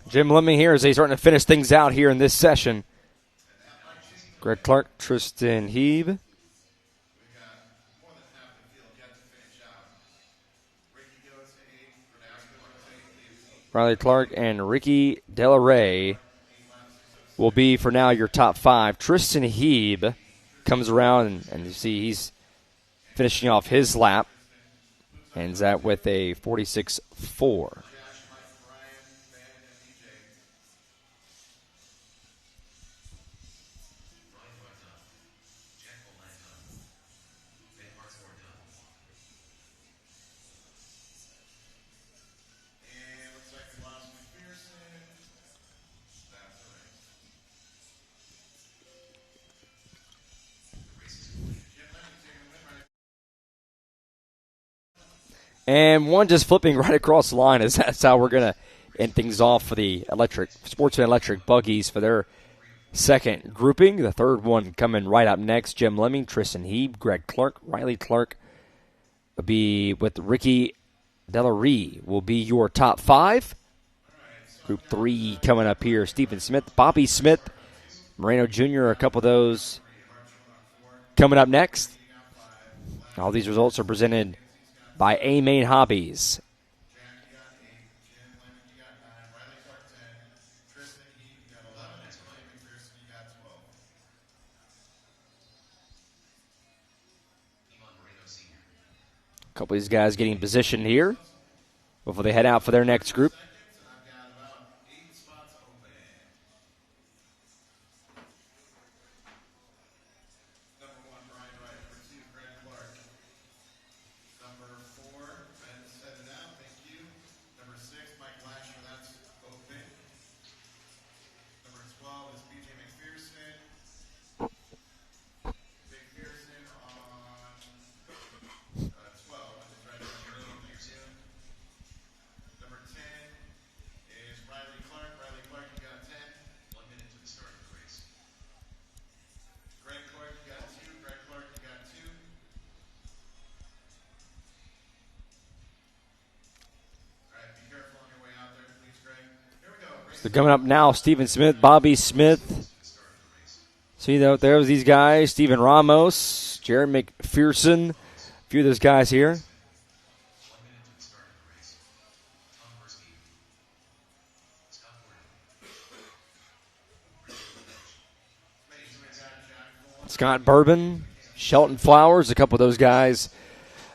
Jim Lemming here as he's starting to finish things out here in this session. Greg Clark, Tristan Heeb. Riley Clark and Ricky De La Ree will be, for now, your top 5. Tristan Heeb comes around, and you see he's finishing off his lap. Ends that with a 46.4. And one just flipping right across the line. That's how we're going to end things off for the Sportsman Electric Buggies for their second grouping. The third one coming right up next. Jim Lemming, Tristan Heeb, Greg Clark, Riley Clark will be with Ricky Delaree will be your top 5. Group 3 coming up here. Stephen Smith, Bobby Smith, Moreno Jr., a couple of those coming up next. All these results are presented by A-Main Hobbies. A couple of these guys getting positioned here before they head out for their next group. So coming up now, Stephen Smith, Bobby Smith. See there's these guys, Stephen Ramos, Jared McPherson, a few of those guys here. Scott Bourbon, Shelton Flowers, a couple of those guys.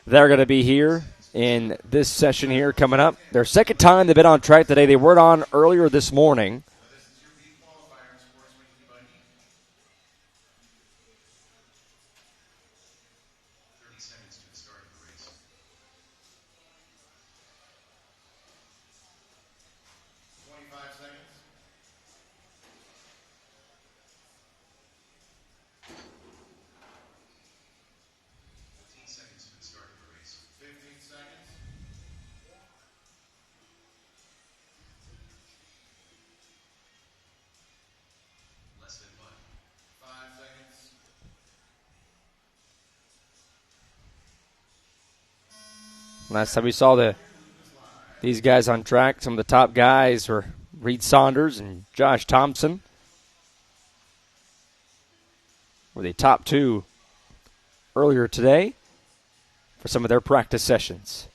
They're going to be here in this session here coming up. Their second time they've been on track today. They were on earlier this morning. Last time we saw these guys on track, some of the top guys were Reed Saunders and Josh Thompson. Were the top 2 earlier today for some of their practice sessions.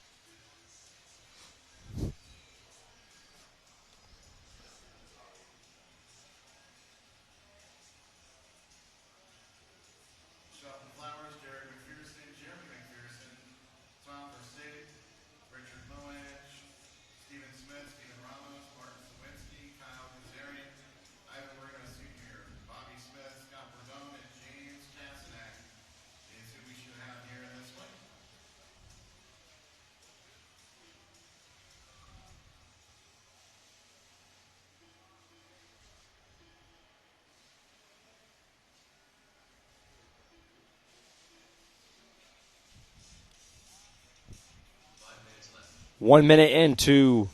One minute into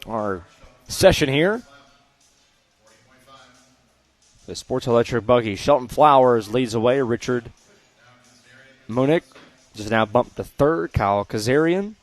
our session here. The Sports Electric Buggy. Shelton Flowers leads away. Richard Monick just now bumped to third. Kyle Kazarian.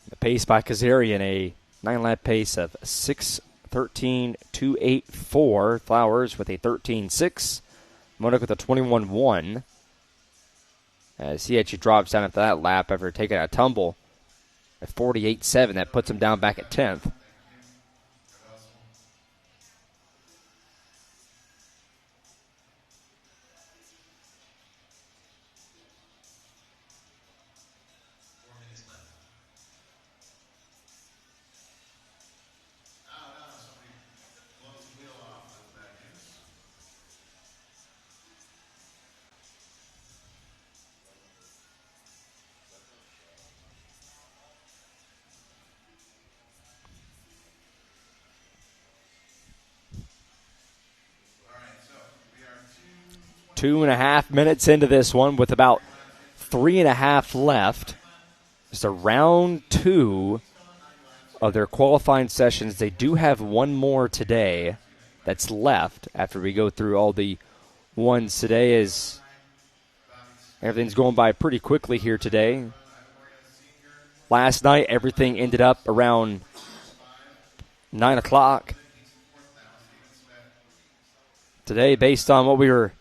The pace by Kazarian, a 9-lap pace of 6:13.284. Flowers with a 13.6. Monick with a 21.1. As he actually drops down after that lap after taking a tumble at 48.7. That puts him down back at 10th. 2.5 minutes into this one with about 3.5 left. Just a round 2 of their qualifying sessions. They do have one more today that's left after we go through all the ones today, as everything's going by pretty quickly here today. Last night, everything ended up around 9 o'clock. Today, based on what we were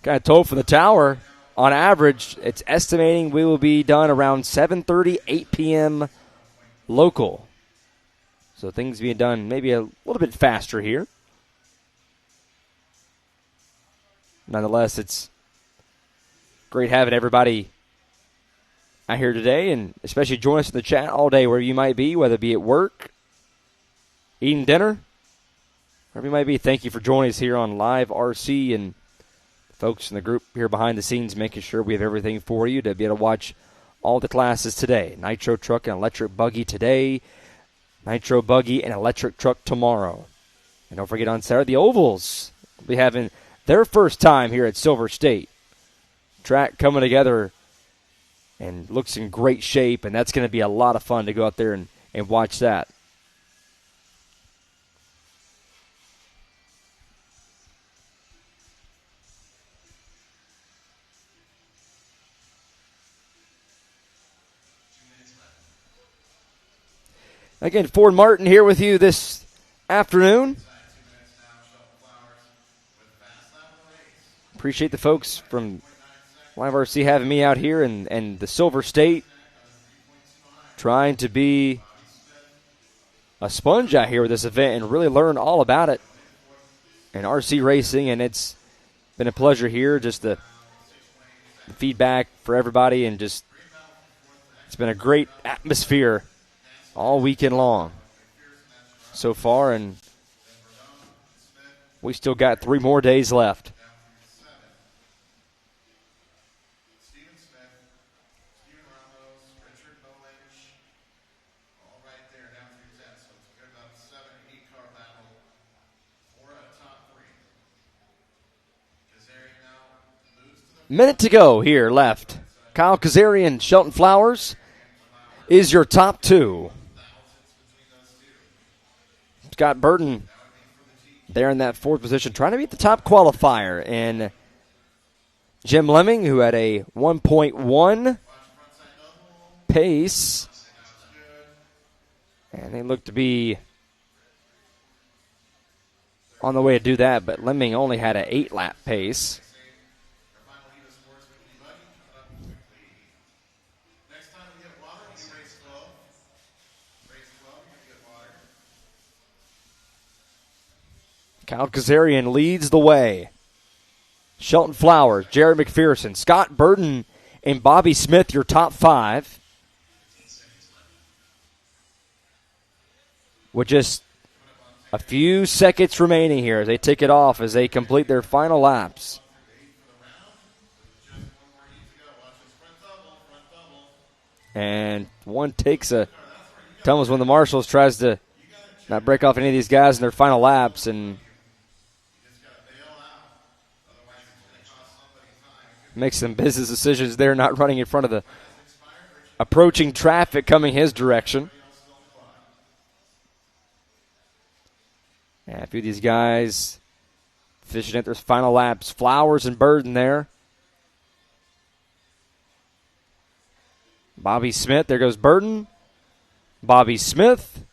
kind of told from the tower, on average, it's estimating we will be done around 7:30, 8 p.m. local. So things being done maybe a little bit faster here. Nonetheless, it's great having everybody out here today, and especially join us in the chat all day wherever you might be, whether it be at work, eating dinner, wherever you might be. Thank you for joining us here on Live RC, and folks in the group here behind the scenes making sure we have everything for you to be able to watch all the classes today. Nitro Truck and Electric Buggy today, Nitro Buggy and Electric Truck tomorrow. And don't forget on Saturday, the Ovals will be having their first time here at Silver State. Track coming together and looks in great shape, and that's going to be a lot of fun to go out there and watch that. Again, Ford Martin here with you this afternoon. Appreciate the folks from Live RC having me out here and the Silver State, trying to be a sponge out here with this event and really learn all about it and RC racing. And it's been a pleasure here, just the feedback for everybody, and just it's been a great atmosphere all weekend long so far, and we still got 3 more days left. Minute to go here left. Kyle Kazarian, Shelton Flowers is your top 2. Scott Burton there in that 4th position, trying to beat the top qualifier. And Jim Lemming, who had a 1.1 pace. And they look to be on the way to do that, but Lemming only had an 8-lap pace. Kyle Kazarian leads the way. Shelton Flowers, Jared McPherson, Scott Burton, and Bobby Smith, your top 5. With just a few seconds remaining here as they take it off, as they complete their final laps. And one takes a tumbles when the Marshals tries to not break off any of these guys in their final laps, and makes some business decisions there, not running in front of the approaching traffic coming his direction. And a few of these guys fishing at their final laps. Flowers and Burden there. Bobby Smith, there goes Burden. Bobby Smith.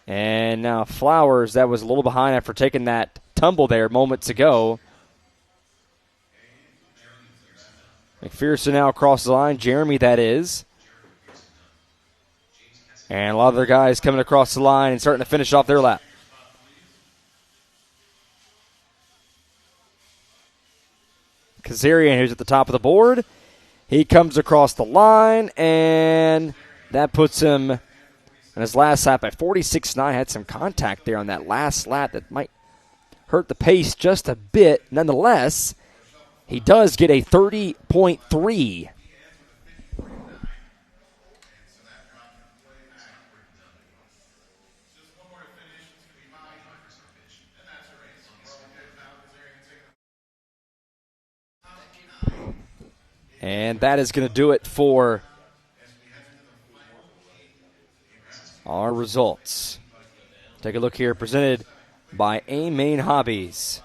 And now Flowers, that was a little behind after taking that tumble there moments ago. McPherson now across the line. Jeremy, that is. And a lot of their guys coming across the line and starting to finish off their lap. Kazarian, who's at the top of the board. He comes across the line, and that puts him in his last lap at 46.9. Had some contact there on that last lap that might hurt the pace just a bit. Nonetheless, he does get a 30.3. And that is going to do it for our results. Take a look here, presented by A-Main Hobbies.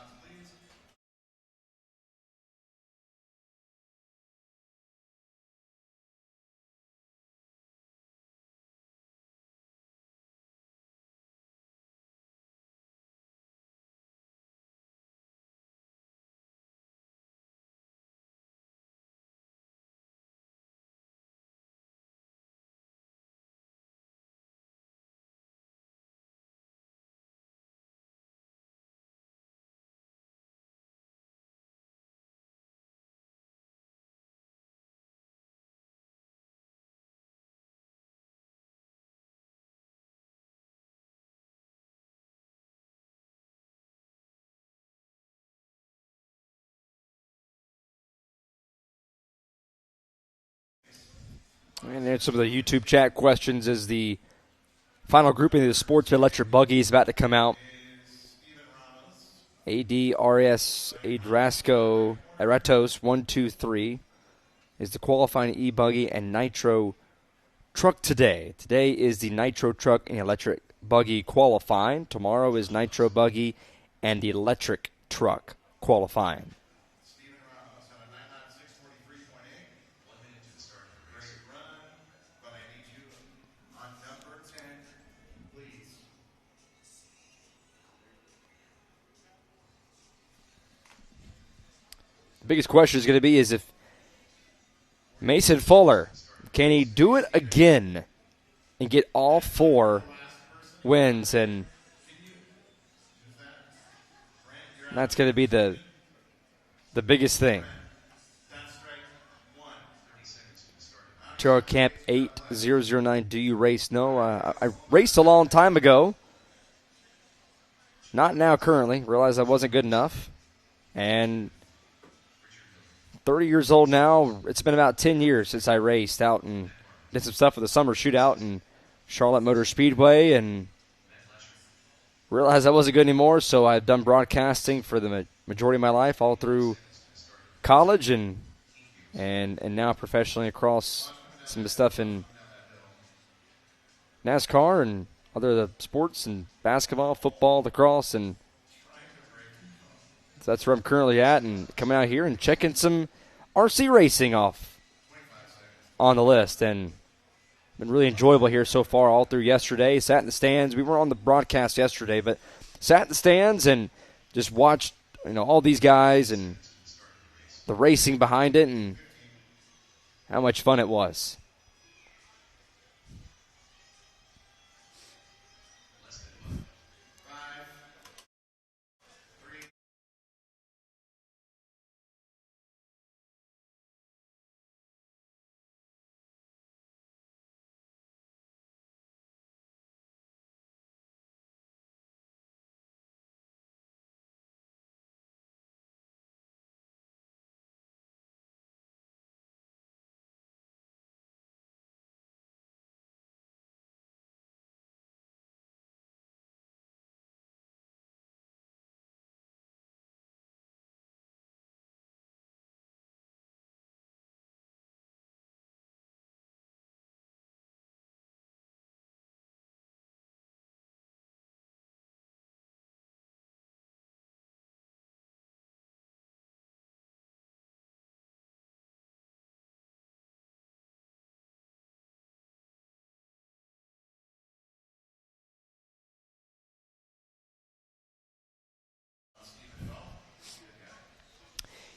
And there's some of the YouTube chat questions as the final grouping of the Sportsman Electric Buggy is about to come out. ADRS Adrasco Eratos 123 is the qualifying E-Buggy and Nitro Truck today. Today is the Nitro Truck and Electric Buggy qualifying. Tomorrow is Nitro Buggy and the Electric Truck qualifying. The biggest question is going to be is if Mason Fuller, can he do it again and get all 4 wins? And that's going to be the biggest thing. Trail Camp 8009, do you race? No, I raced a long time ago. Not now currently. Realized I wasn't good enough. And 30 years old now. It's been about 10 years since I raced out and did some stuff with the summer shootout in Charlotte Motor Speedway and realized I wasn't good anymore, so I've done broadcasting for the majority of my life, all through college and now professionally across some of the stuff in NASCAR and other sports and basketball, football, lacrosse, and so that's where I'm currently at, and coming out here and checking some RC racing off on the list. And been really enjoyable here so far all through yesterday. Sat in the stands. We were on the broadcast yesterday, but sat in the stands and just watched, all these guys and the racing behind it and how much fun it was.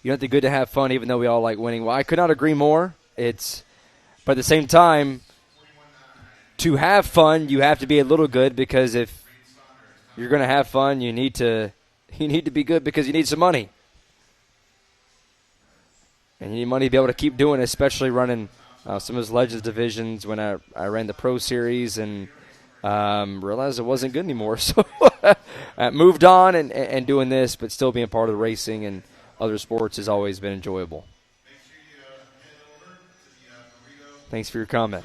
You know, it's good to have fun, even though we all like winning. Well, I could not agree more. But at the same time, to have fun, you have to be a little good, because if you're going to have fun, you need to be good because you need some money. And you need money to be able to keep doing it, especially running some of those Legends divisions when I ran the Pro Series and realized it wasn't good anymore. So I moved on and doing this, but still being part of the racing and other sports has always been enjoyable. Thanks for your comment.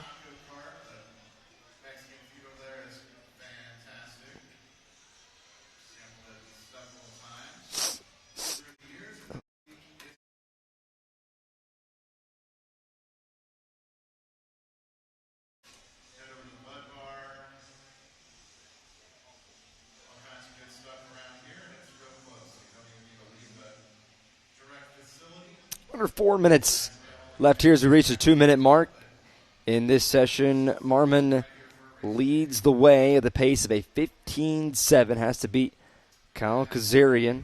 under 4 minutes left here as we reach the 2-minute mark. In this session, Marmon leads the way at the pace of a 15-7. Has to beat Kyle Kazarian,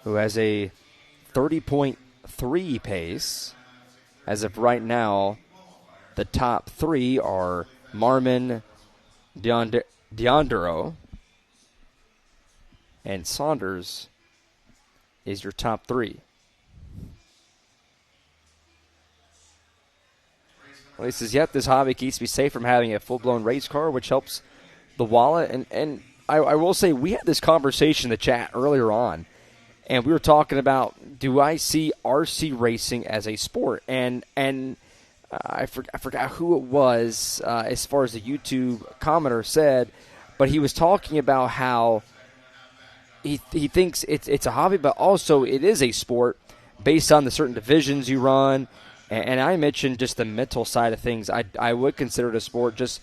who has a 30.3 pace. As of right now, the top three are Marmon, Deondero, and Saunders is your top three. Well, he says, yep, this hobby keeps me safe from having a full-blown race car, which helps the wallet. And I will say, we had this conversation in the chat earlier on, and we were talking about, do I see RC racing as a sport? And I forgot who it was as far as the YouTube commenter said, but he was talking about how he thinks it's a hobby, but also it is a sport based on the certain divisions you run. And I mentioned just the mental side of things. I would consider it a sport. Just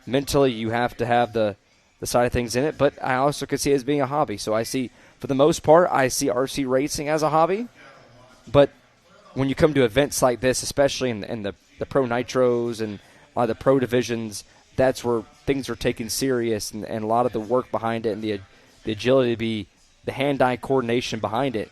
mentally, you have to have the side of things in it. But I also could see it as being a hobby. So I see, for the most part, I see RC racing as a hobby. But when you come to events like this, especially in the Pro Nitros and the Pro divisions, that's where things are taken serious, and a lot of the work behind it and the agility to be, the hand-eye coordination behind it.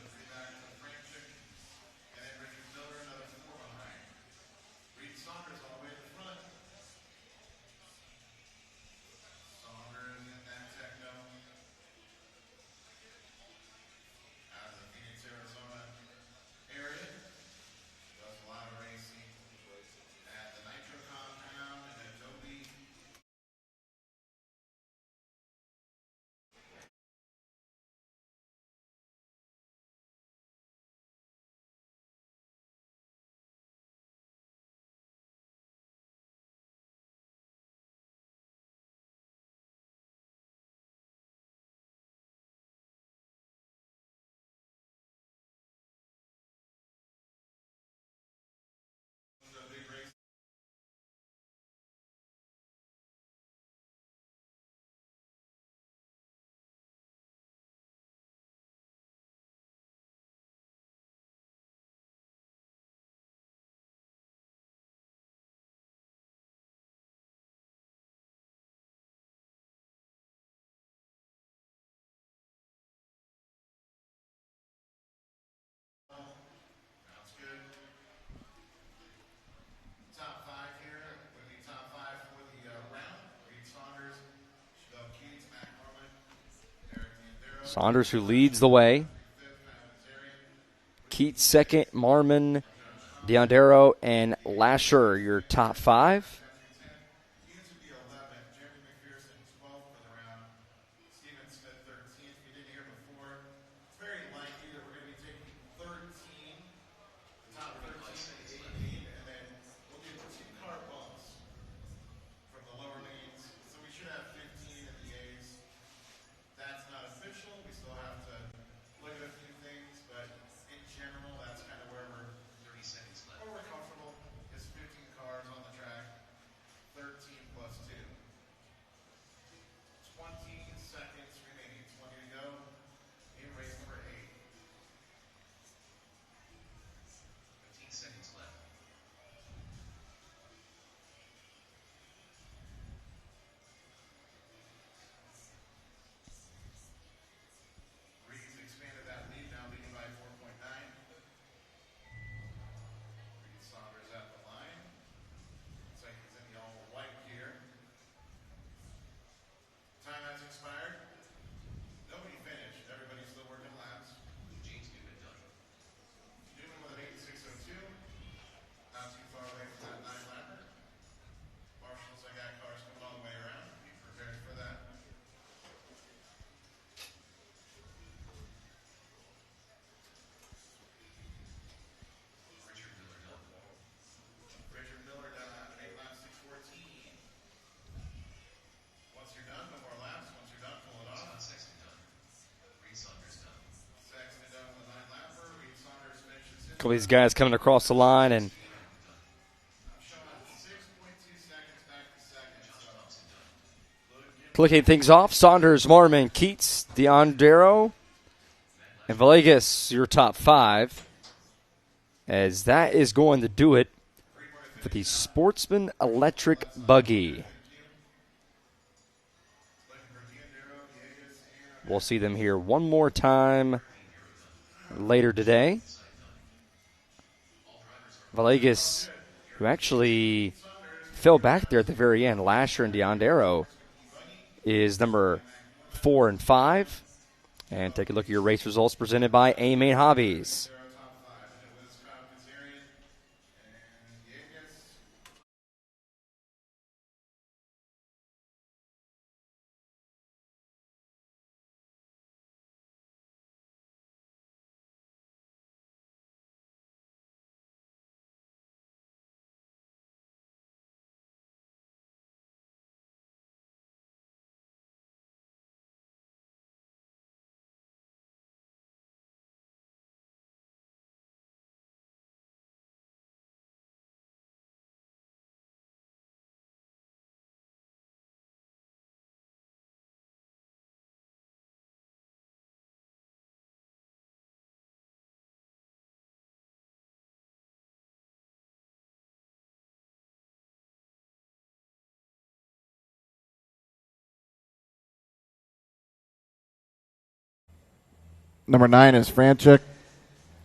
Saunders, who leads the way. Keats second, Marmon, Deondero, and Lasher, your top five. A couple of these guys coming across the line and clicking things off. Saunders, Marmon, Keats, Deondero, and Villegas, your top five. as that is going to do it for the Sportsman Electric Buggy. We'll see them here one more time later today. Villegas, who actually fell back there at the very end, Lasher and Diondero, is number 4 and 5. And take a look at your race results presented by A-Main Hobbies. Number 9 is Franchuk.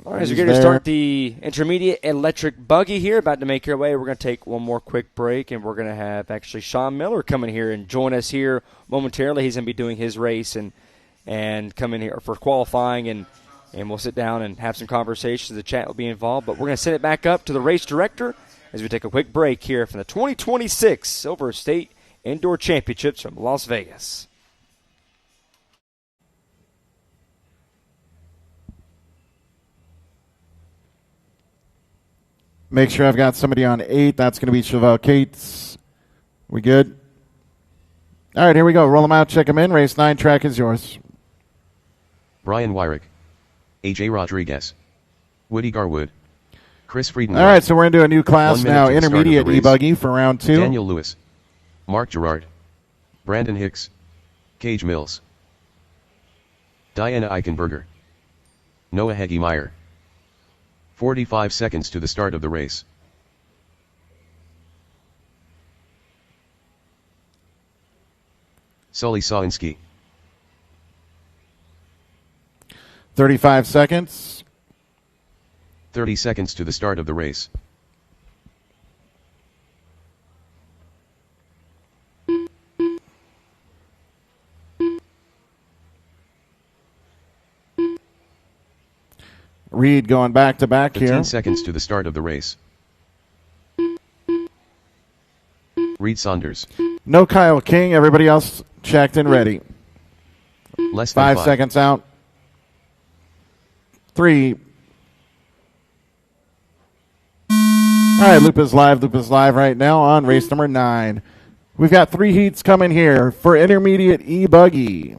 All right, as we get to start the intermediate electric buggy here, about to make your way. We're going to take one more quick break, and we're going to have actually Sean Miller come in here and join us here momentarily. He's going to be doing his race and come in here for qualifying, and we'll sit down and have some conversations. The chat will be involved, but we're going to send it back up to the race director as we take a quick break here from the 2026 Silver State Indoor Championships from Las Vegas. Make sure I've got somebody on 8. That's going to be Chevelle Cates. We good? All right, here we go. Roll them out, check them in. Race 9, track is yours. Brian Wyrick, AJ Rodriguez, Woody Garwood, Chris Frieden. All right, so we're into a new class 1 minute now, to the start of the intermediate race. E-Buggy for round 2. Daniel Lewis, Mark Gerard, Brandon Hicks, Cage Mills, Diana Eichenberger, Noah Hegemeyer. 45 seconds to the start of the race. Sully Sawinski. 35 seconds. 30 seconds to the start of the race. Reed going back to back 15 here. seconds to the start of the race. Reed Saunders. No Kyle King. Everybody else checked and ready. Less than 5 5 seconds out. 3. All right, Loop is live right now on race number 9. We've got 3 heats coming here for intermediate E-Buggy.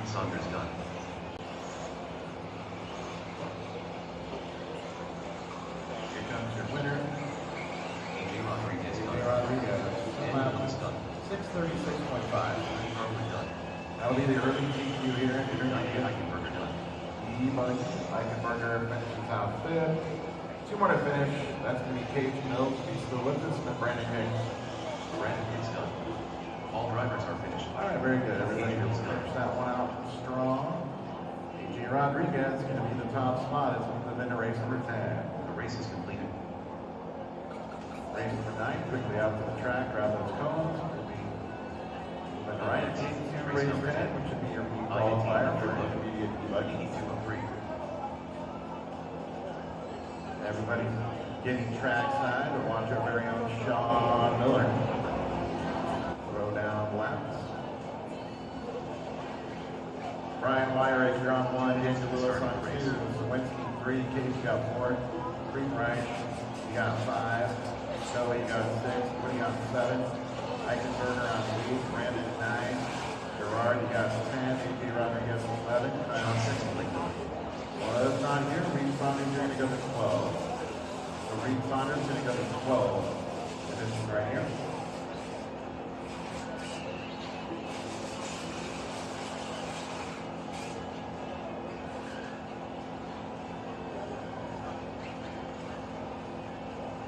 Saunders done. Here comes your winner. AJ Rodriguez done. Rodriguez. Danny Lewis done. 636.5. Harwood done. That'll be the early TQ here. Eichenberger done. E-Buggy Eichenberger finishes out fifth. Two more to finish. That's going to be Cage Mills. He's still with us. And Brandon Hicks. Brandon Hicks done. All drivers are finished. All right, very good. Everybody gets finished that one out strong. AJ Rodriguez is going to be the top spot as we move into race number 10. The race is completed. Race number 9, quickly out to the track, grab those cones. We'll be moving right into race 10, which should be your qualifier for intermediate E-Buggy. E-203. Everybody's getting trackside to watch our very own Sean Miller throw down laps. Brian Wire, you're on 1, Daniel Lewis on 2, Sawinski 3, Cage got 4, Friedreich, you got 5, Shelly got 6, Woody on 7, Eichenberger on 8, Brandon 9, Gerard, you got 10, AJ Rodriguez 11, Sean Sexton done. was not here, Reed Saunders are going to go to 12. So Reed Saunders is going to go to 12. And this is right here.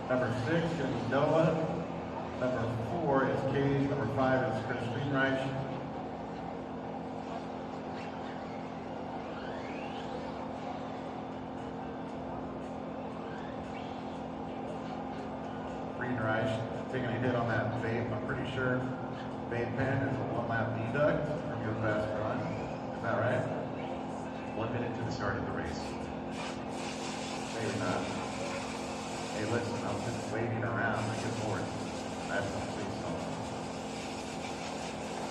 Number 6 is going to be Noah. Number 4 is Cage. Number 5 is Chris Friedreich. Friedreich taking a hit on that vape. I'm pretty sure vape pen is a 1-lap deduct from your best run. Is that right? 1 minute to the start of the race. Maybe not. Hey, listen, I'm just waiting around. I get bored. I have to say something.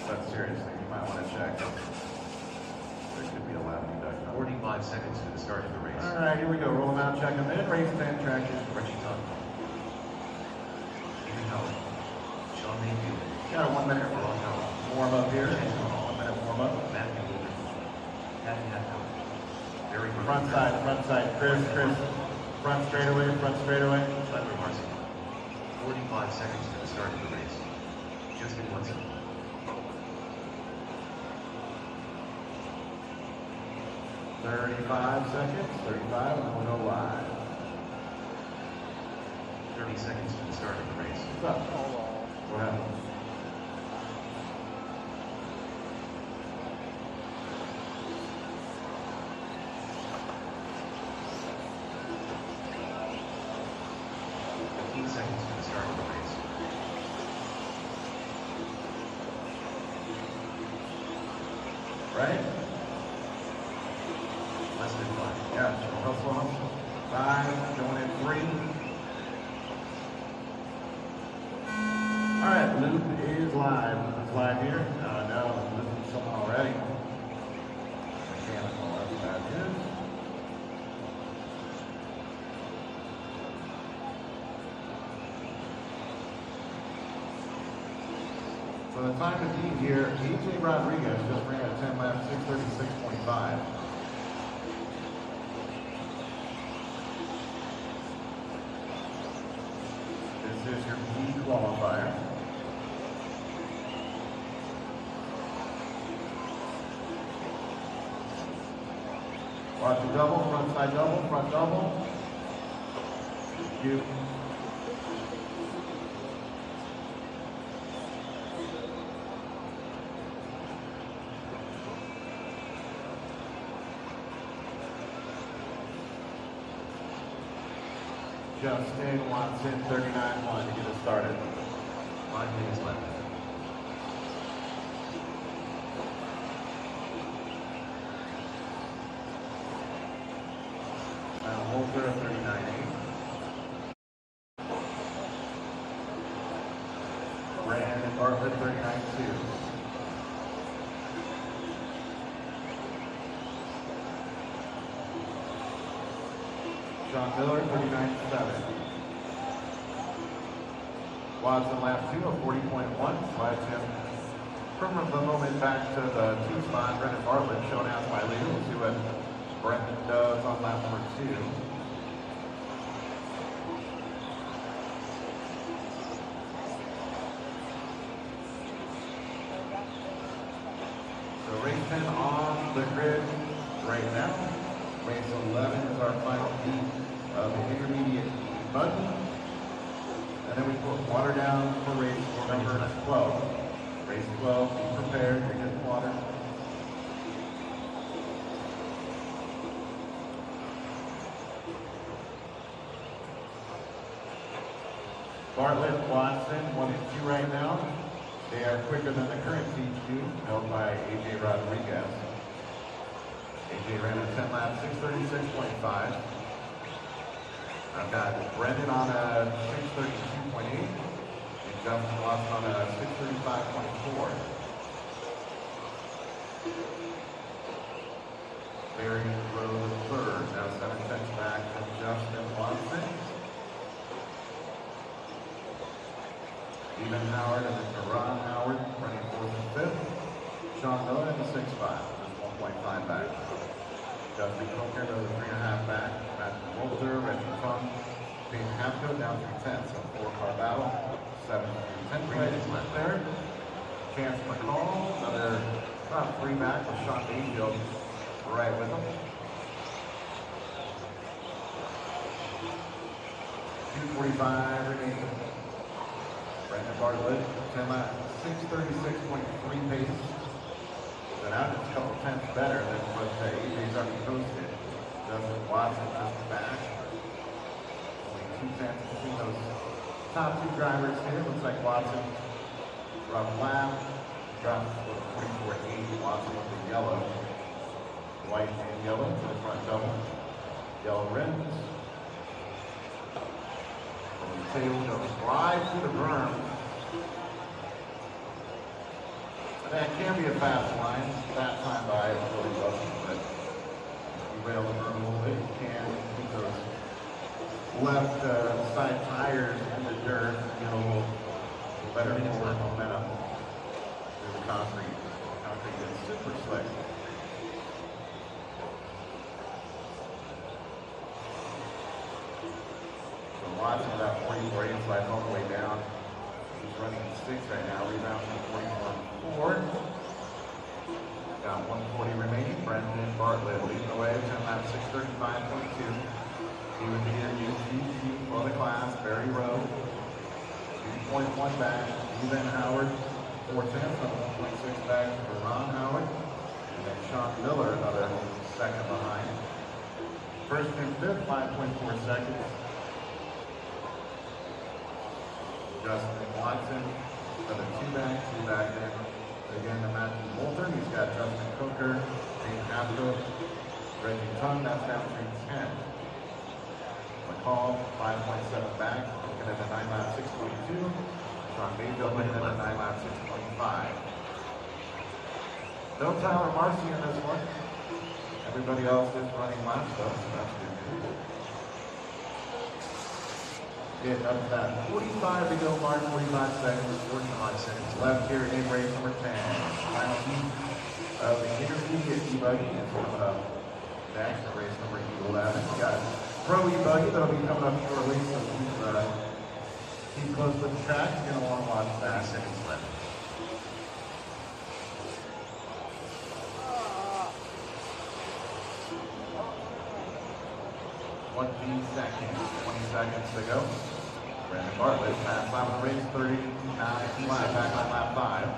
But seriously, you might want to check. There could be a lap deduct. 45 seconds to the start of the race. All right, here we go. Roll them out, check them in. Race 10 track is Richie Dunn. Ethan Howard. Sean Mayfield. got a 1 minute Ron Howard. warm up here. 1 minute warm up. Matthew Wilder. Patty Hatfield. Barry Front side. Chris. Front straightaway. Tyler Marcy. 45 seconds to the start of the race. Justin Woodson. 35 seconds. 35, and then we'll go live. 30 seconds to the start of the race. What's up? What happened? Seconds to the start of the race. Right? Less than 5. Yeah, hustle. 5, going in 3. All right, loop is live. It's live here. No, loop is something already. Mechanical, that's bad news. So the time to beat here, AJ Rodriguez just ran a 10 lap 636.5. This is your B qualifier. Watch the double, front side double, front double. You. Justin Watson, 39-1 to get us started. 5 minutes left. Holter, 39-8. Brandon Bartlett, 39-2. Sean Miller, 39.7. Watson lap 2 of 40.1. Slides him From the moment back to the 2 spot, Brendan Bartlett shown out by leader. We'll see what Brendan does on lap number 2. So race 10 on the grid right now. Race 11 is our final heat of the intermediate E-Buggy. And then we put water down for race number 12. Race 12, be prepared, you're getting water. Bartlett, Watson, 1 and 2 right now. They are quicker than the current TQ, held by AJ Rodriguez. AJ ran a 10 lap, 636.5. I've got Brendan on a 632.8 and Justin Watson on a 635.4. Barry Rose third, now 7 tenths back from Justin Watson. Even Howard and then Ron Howard running 4th and 5th. Sean Miller in the 6.5, just 1.5 back. Justin Coker goes 3.5 back. Matthew Wolter, Reggie Fung, Peyton Hapco down 3 tenths. So 4-car battle. 7 10th place left there. Chance McCall, another about 3 back with Sean Mayfield right with him. 2:45 remaining. Brendan Bartlett, 10 lap, 636.3 pace. So now it's a couple tenths better than what AJ's already posted. Justin Watson just back. Only 2 tenths between those top 2 drivers here. Looks like Watson, rough lap, drops with 44.8. Watson with the yellow. White and yellow to the front double. Yellow rims. Tail goes right through the berm. And that can be a fast line. That time by it really wasn't, but you rail the berm a little bit. You can keep those left side tires in the dirt and get a little better forward momentum through the concrete. The concrete gets super slick. Watson about 44.8 slides all the way down. He's running 6 right now, rebounds from 41.4. Got 140 remaining. Brendan Bartlett leading the way, 10 laps, 635.2. He would be in UTC for the class. Barry Rowe, 2.1 back. Ethan Howard, 4 tenths, 1.6 back for Ron Howard. And then Sean Miller, another second behind. First and fifth, 5.4 seconds. Justin Watson, another 2 back then. Again to Matthew Wolter, he's got Justin Coker, Peyton Hapco, Reggie Tung, that's down 310. McCall, 5.7 back, looking at the 9 lap 6.2. Sean Mayfield looking at the 9 lap 6.5. No Tyler Marcy in this one. Everybody else is running laps though, so that's good news. Getting up to that 45 to go mark, 45 seconds, 45 seconds left here in race number 10. Final heat of the intermediate E-Buggy is coming up next in race number 11. We got Pro E-Buggy that'll be coming up shortly, so keep close to the track. You're going to want to watch that. Seconds left. One seconds, 20 seconds to go. Brendan Bartlett past lap of the race, 39 flat back on lap 5.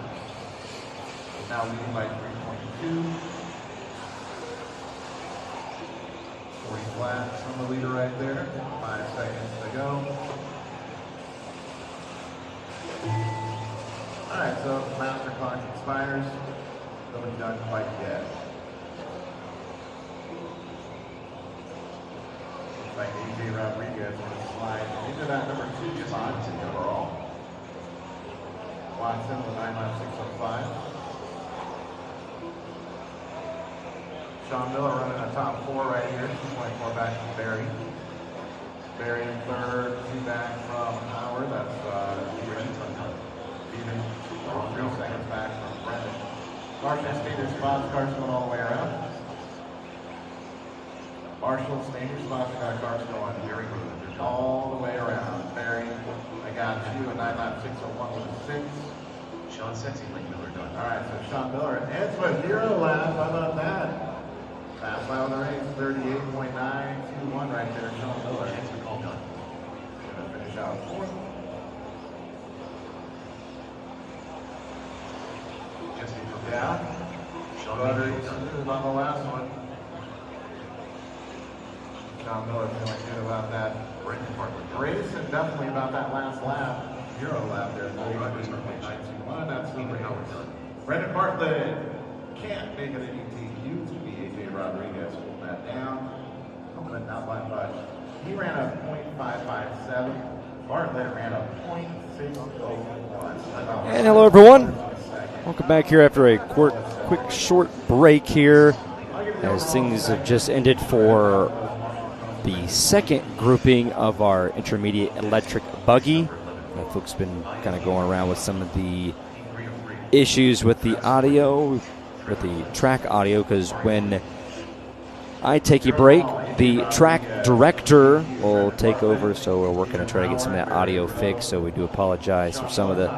Is now leading by 3.2. 40 flat from the leader right there. 5 seconds to go. Alright, so the master clock expires. Nobody's done quite yet. Like AJ Rodriguez will slide into that number 2 spot overall. Watson with 9 lap 605. Sean Miller running a top 4 right here, 2.4 back from Barry. Barry in third, 2 back from Howard. That's even 3 seconds back from Brendan. Marshall, stay your spots. Cars going all the way around. Marshall, stay your spots. Got cars going very good. All the way around. Barry, I got you a 9.601 with a 6. Sean Sexy, Lake Miller done. All right, so Sean Miller ends with 0 laps. How about that? Fast lap of the race, 38.921 right there, Sean Miller. Chance to call done. Gonna finish out 4th. Just in Yeah. Sean Butter Miller done. smooth on the last one. Sean Miller feeling good about that Brendan Hartley done. race and definitely about that last lap. 0 lap there, 39.921. That's the race. Brendan Bartlett can't make it any TQ to be AJ Rodriguez. Hold that down. But not by much. He ran a .557. Bartlett ran a .601. And hello, everyone. Welcome back here after a quick short break here, as things have just ended for the second grouping of our intermediate electric buggy. Folks been kind of going around with some of the issues with the audio, with the track audio, because when I take a break, the track director will take over, so we're working to try to get some of that audio fixed, so we do apologize for some of the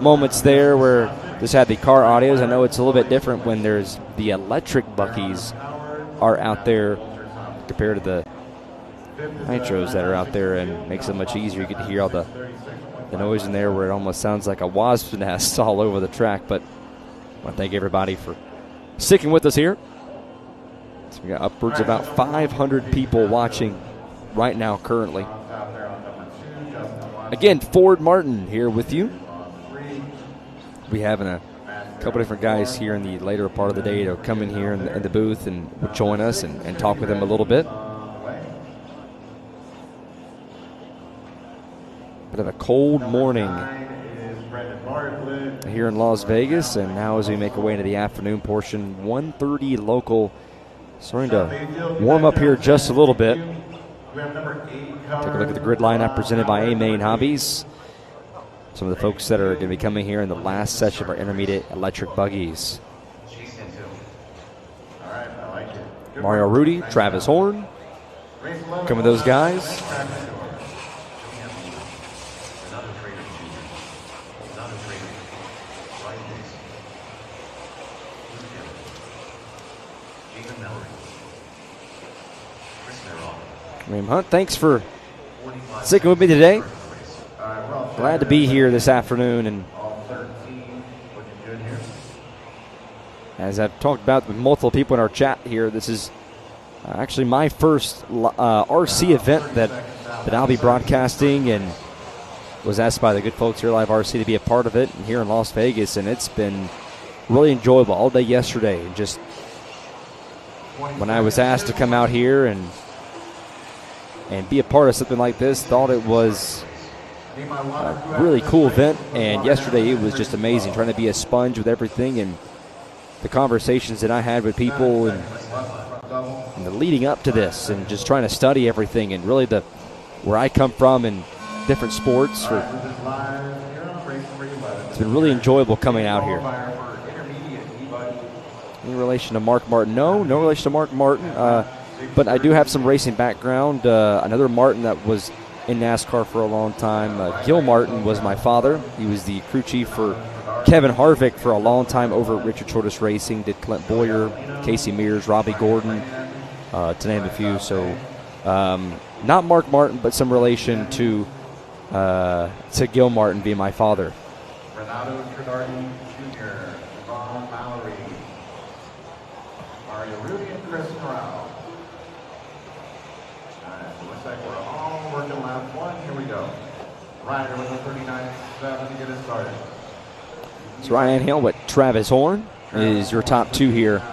moments there where this had the car audios. I know it's a little bit different when there's the electric buggies are out there compared to the nitros that are out there, and makes it much easier. You get to hear all the noise in there where it almost sounds like a wasp's nest all over the track. But I want to thank everybody for sticking with us here. So we got upwards of about 500 people watching right now currently. Again, Ford Martin here with you. We having a couple different guys here in the later part of the day to come in here in the booth and join us and talk with them a little bit. Bit of a cold morning here in Las Vegas, and now as we make our way into the afternoon portion, 1:30 local, starting to warm up here just a little bit. Take a look at the grid lineup presented by A-Main Hobbies. Some of the folks that are going to be coming here in the last session of our intermediate electric buggies. Mario Rudy, Travis Horn, come with those guys. William Hunt, thanks for sticking with me today. Glad to be here this afternoon, and as I've talked about with multiple people in our chat here, this is actually my first RC event that I'll be broadcasting, and was asked by the good folks here at Live RC to be a part of it here in Las Vegas, and it's been really enjoyable all day yesterday. And just when I was asked to come out here and be a part of something like this, thought it was a really cool event, and yesterday it was just amazing, trying to be a sponge with everything, and the conversations that I had with people and the leading up to this, and just trying to study everything, and really where I come from in different sports. It's been really enjoyable coming out here. In relation to Mark Martin? No relation to Mark Martin. But I do have some racing background. Another Martin that was in NASCAR for a long time. Gil Martin was my father. He was the crew chief for Kevin Harvick for a long time over at Richard Shortus Racing. Did Clint Boyer, Casey Mears, Robbie Gordon, to name a few. So not Mark Martin, but some relation to Gil Martin being my father. Renato Trinardi Jr., Ron Mallory, Mario Rudy, and Chris Corral. Looks like we're all working lap 1. Here we go. Ryder with a 39.7 to get us started. So Ryan Hale with Travis Horn is your top two here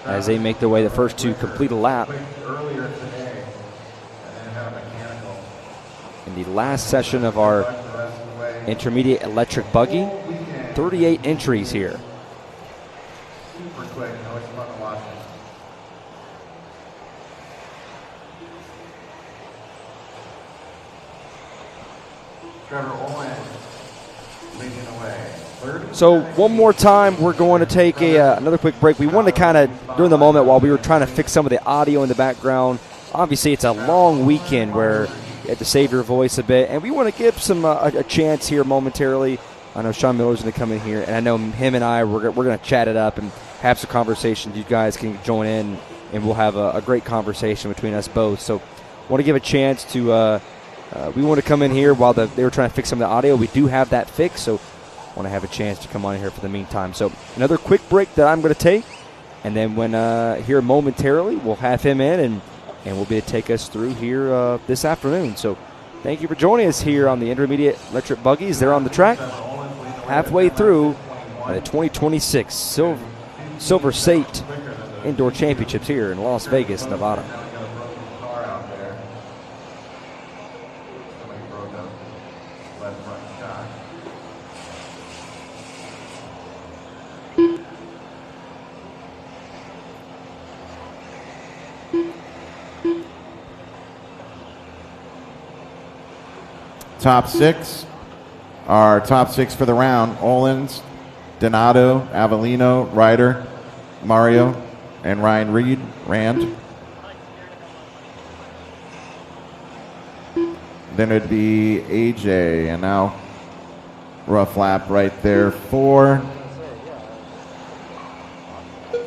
as they make their way the first to complete a lap. Earlier today, and then had a mechanical. In the last session of our intermediate electric buggy, 38 entries here. Super quick. Always fun to watch it. Trevor Owen leading away. Third. So one more time, we're going to take another quick break. We wanted to kind of, during the moment while we were trying to fix some of the audio in the background, obviously it's a long weekend where you had to save your voice a bit, and we want to give some a chance here momentarily. I know Sean Miller's going to come in here, and I know him and I, we're going to chat it up and have some conversations. You guys can join in, and we'll have a great conversation between us both. So want to give a chance to we want to come in here while they were trying to fix some of the audio. We do have that fixed, so want to have a chance to come on here for the meantime. So another quick break that I'm going to take, and then when here momentarily, we'll have him in, and we'll be able to take us through here this afternoon. So thank you for joining us here on the Intermediate Electric Buggies. They're on the track halfway through the 2026 Silver State Indoor Championships here in Las Vegas, Nevada. Top six. Our top six for the round: Olins, Donato, Avellino, Ryder, Mario, and Ryan Rand. Then it'd be AJ, and now rough lap right there for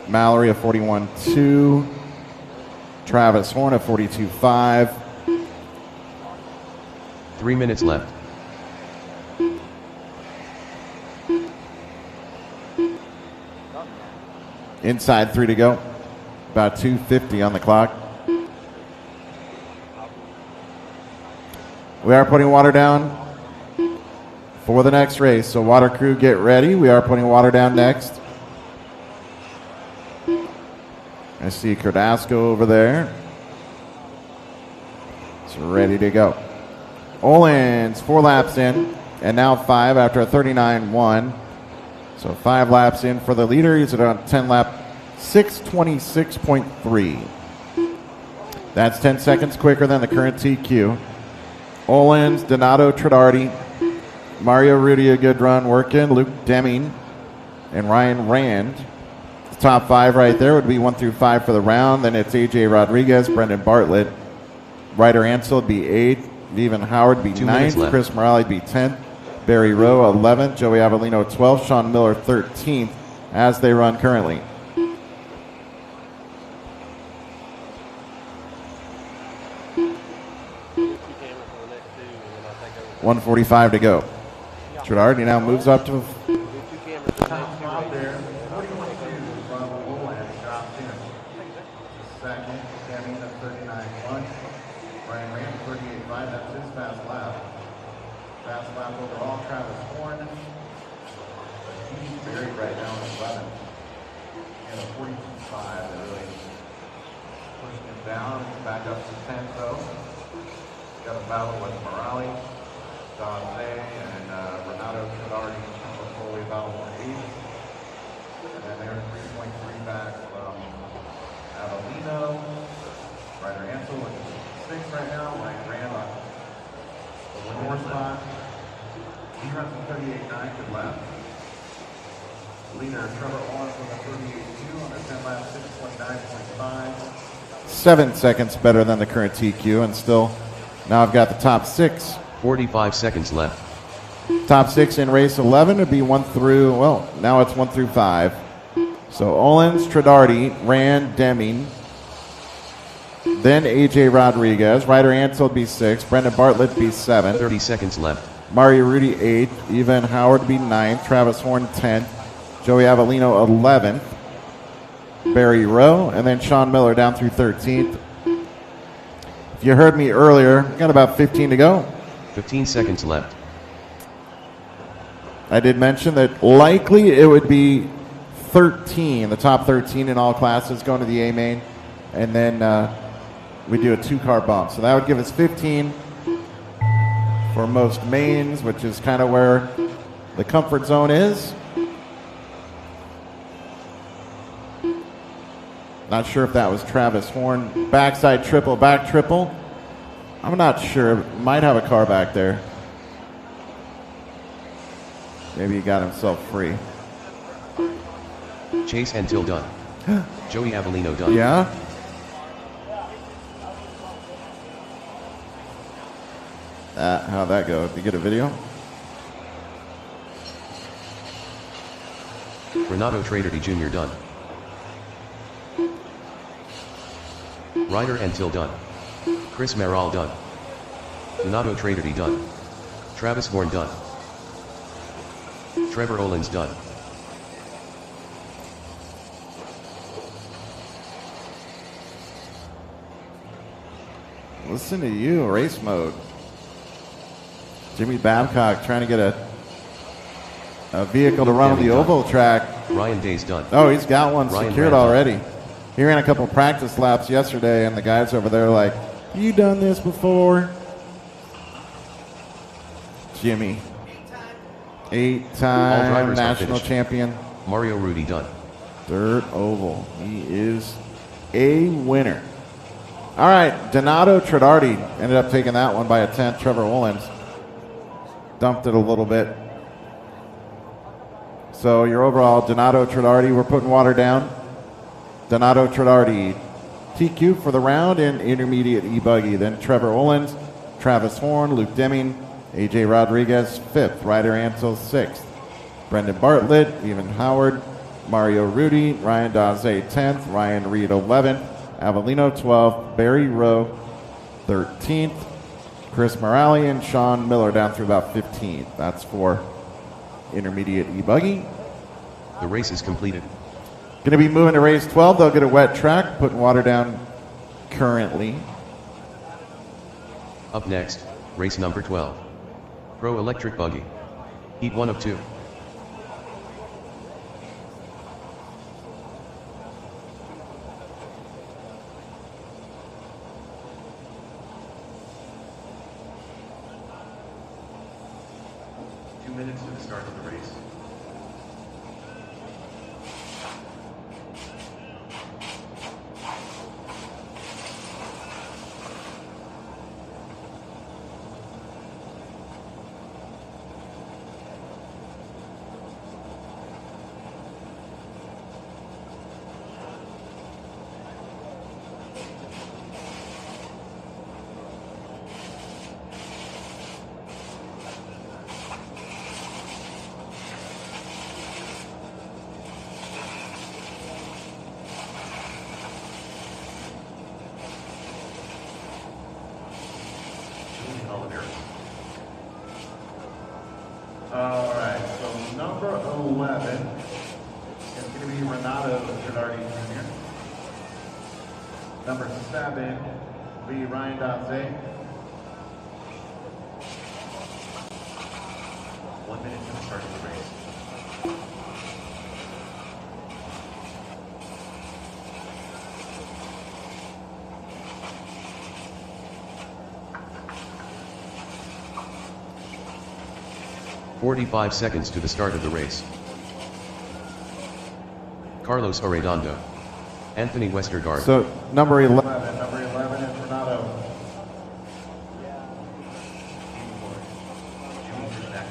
Mallory, a 41.2. Travis Horn, a 42.5. 3 minutes left. Inside 3 to go. About 2:50 on the clock. We are putting water down for the next race. So water crew, get ready. We are putting water down next. I see Cardasco over there. It's ready to go. Olins, 4 laps in, and now 5 after a 39.1. So 5 laps in for the leader. He's at a 10 lap, 6:26.3. That's 10 seconds quicker than the current TQ. Olins, Donato Tradardi, Mario Rudy, a good run working, Luke Deming, and Ryan Rand. The top 5 right there would be 1 through 5 for the round. Then it's AJ Rodriguez, Brendan Bartlett, Ryder Ansel would be 8th, Vivian Howard be 9th, Chris Morale be 10th, Barry Rowe 11th, Joey Avellino 12th, Sean Miller 13th as they run currently. $1:45 to go. Tradardi now moves up to Second, Demi at 39.1. Ryan Rand 38.5. That's his fast lap. Fast lap overall. Travis Horn. He's buried right now in 11th. And a 42.5 that really pushed him down. He's back up to 10th though. Got a battle with Morale, Dante, and Renato Tradardi before we battle for 8th. And then they're 3.3 back from Avellino, Ryder Ansel with 6 right now, Mike Rand on the 4th spot. He runs a 38.9 good lap. Leader Trevor Owens with a 38.2 on a 10 lap, 6.9.5. 7 seconds better than the current TQ, and still now I've got the top 6. 45 seconds left. Top 6 in race 11 would be 1 through, well, now it's 1 through 5. So Olins, Tradardi, Rand, Deming, then AJ Rodriguez, Ryder Ansel be 6, Brendan Bartlett be 7, 30 seconds left. Mario Rudy 8th, Evan Howard be 9th, Travis Horn 10th, Joey Avellino 11th, Barry Rowe, and then Sean Miller down through 13th. If you heard me earlier, got about 15 to go. 15 seconds left. I did mention that likely it would be 13, the top 13 in all classes going to the A main, and then we do a 2-car bump. So that would give us 15 for most mains, which is kind of where the comfort zone is. Not sure if that was Travis Horn. Backside triple, back triple. I'm not sure. Might have a car back there. Maybe he got himself free. Chase until done. Joey Avellino done. Yeah? How'd that go? Did you get a video? Renato Traderty Jr. done. Ryder until done. Chris Merrill done. Renato Traderty done. Travis Horn done. Trevor Olins done. Listen to you, race mode. Jimmy Babcock trying to get a vehicle to run on the oval track. Ryan Day's done. Oh, he's got one Ryan secured Randall. already. He ran a couple practice laps yesterday, and the guys over there are like, you done this before? Jimmy. All Eight-time drivers are national finished. champion. Mario Rudy done. Dirt oval. He is a winner. All right, Donato Tradardi ended up taking that one by a tenth. Trevor Wollins dumped it a little bit. So your overall, Donato Tradardi, we're putting water down. Donato Tradardi, TQ for the round in intermediate E-Buggy. Then Trevor Wollins, Travis Horn, Luke Deming, AJ Rodriguez, 5th. Ryder Ansel, 6th. Brendan Bartlett, Evan Howard, Mario Rudy, Ryan Daze, 10th. Ryan Reed, 11th. Avellino, 12th. Barry Rowe, 13th. Chris Morali and Sean Miller down through about 15th. That's for intermediate E-Buggy. The race is completed. Going to be moving to race 12. They'll get a wet track, putting water down currently. Up next, race number 12. Pro Electric Buggy. Heat 1 of 2. Minutes to the start of the race. All right, so number 11 is going to be Renato Tradardi Jr. Number 7 will be Ryan Daze. 1 minute to the start of the race. "45 seconds to the start of the race. Carlos Arredondo. Anthony Westergaard. So number 11. Number 11 is Renato. Jimmy Fisher,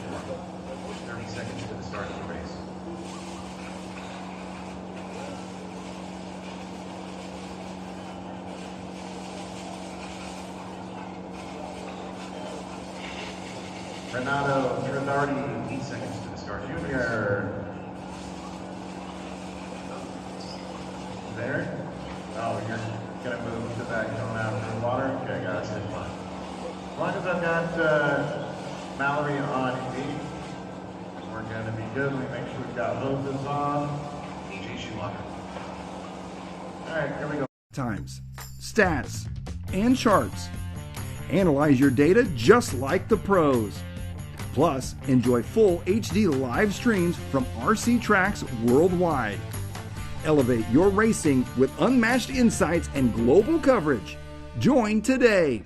30 seconds to the start of the race. Renato Tradardi 8 seconds to the start of the race. Jr. There? Oh, you're going to move to that going after the water? Okay, guys. As long as I've got Mallory on 8, we're going to be good. We make sure we've got hoses on. AJ Schumacher. All right, here we go. Times, stats, and charts. Analyze your data just like the pros. Plus, enjoy full HD live streams from RC tracks worldwide. Elevate your racing with unmatched insights and global coverage. Join today.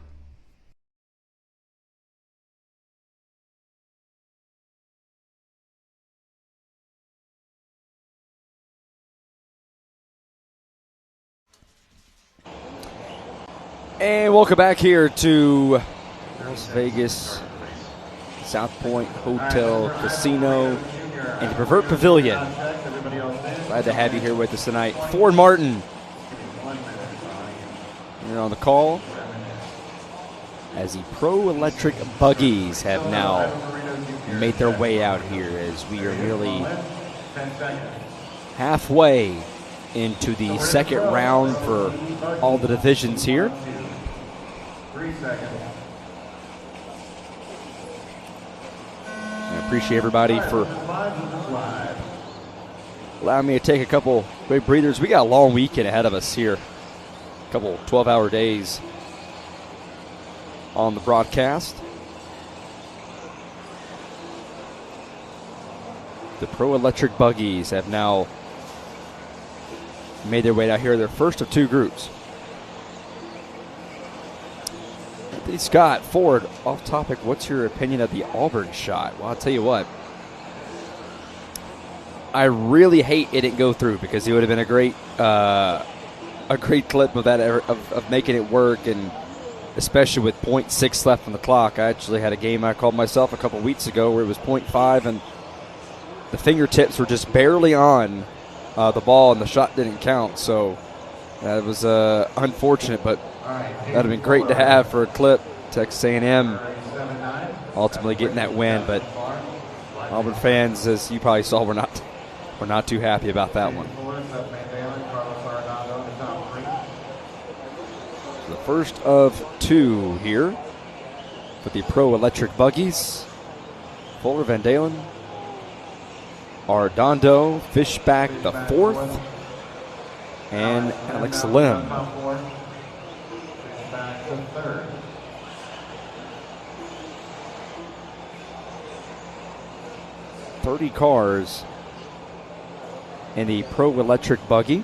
And welcome back here to Las Vegas South Point Hotel Casino, and the Pervert Pavilion. Glad to have you here with us tonight. Ford Martin, you're on the call as the Pro Electric Buggies have now made their way out here as we are nearly halfway into the second round for all the divisions here. 3 seconds. I appreciate everybody for allowing me to take a couple quick breathers. We got a long weekend ahead of us here. A couple 12-hour days on the broadcast. The Pro Electric Buggies have now made their way out here. They're first of two groups. Anthony Scott, Ford, off topic, what's your opinion of the Auburn shot? Well, I'll tell you what. I really hate it didn't go through because it would have been a great clip of that of making it work, and especially with 0.6 left on the clock. I actually had a game I called myself a couple weeks ago where it was 0.5 and the fingertips were just barely on the ball and the shot didn't count. So that was unfortunate, but that would have been great to have for a clip. Texas A&M ultimately getting that win, but Auburn fans, as you probably saw, we're not too happy about that one. The first of two here for the Pro Electric Buggies. Fuller, Van Dalen, Ardondo, Fishback the fourth, and Alex Lim. Fishback the third. .30 cars in the Pro Electric Buggy.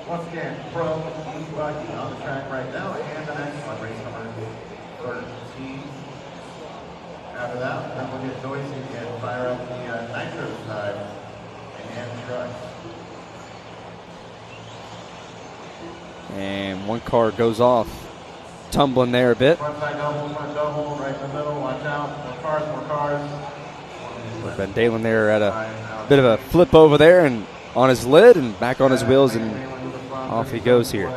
Once again, Pro E-Buggy on the track right now, and the next one, race number 13. After that, then we'll get noisy and fire up the Nitro side and truck. And one car goes off, tumbling there a bit. Front side double, right in the middle, watch out, more cars. Van Dalen there at a bit of a flip over there and on his lid and back on his wheels, and off he goes here.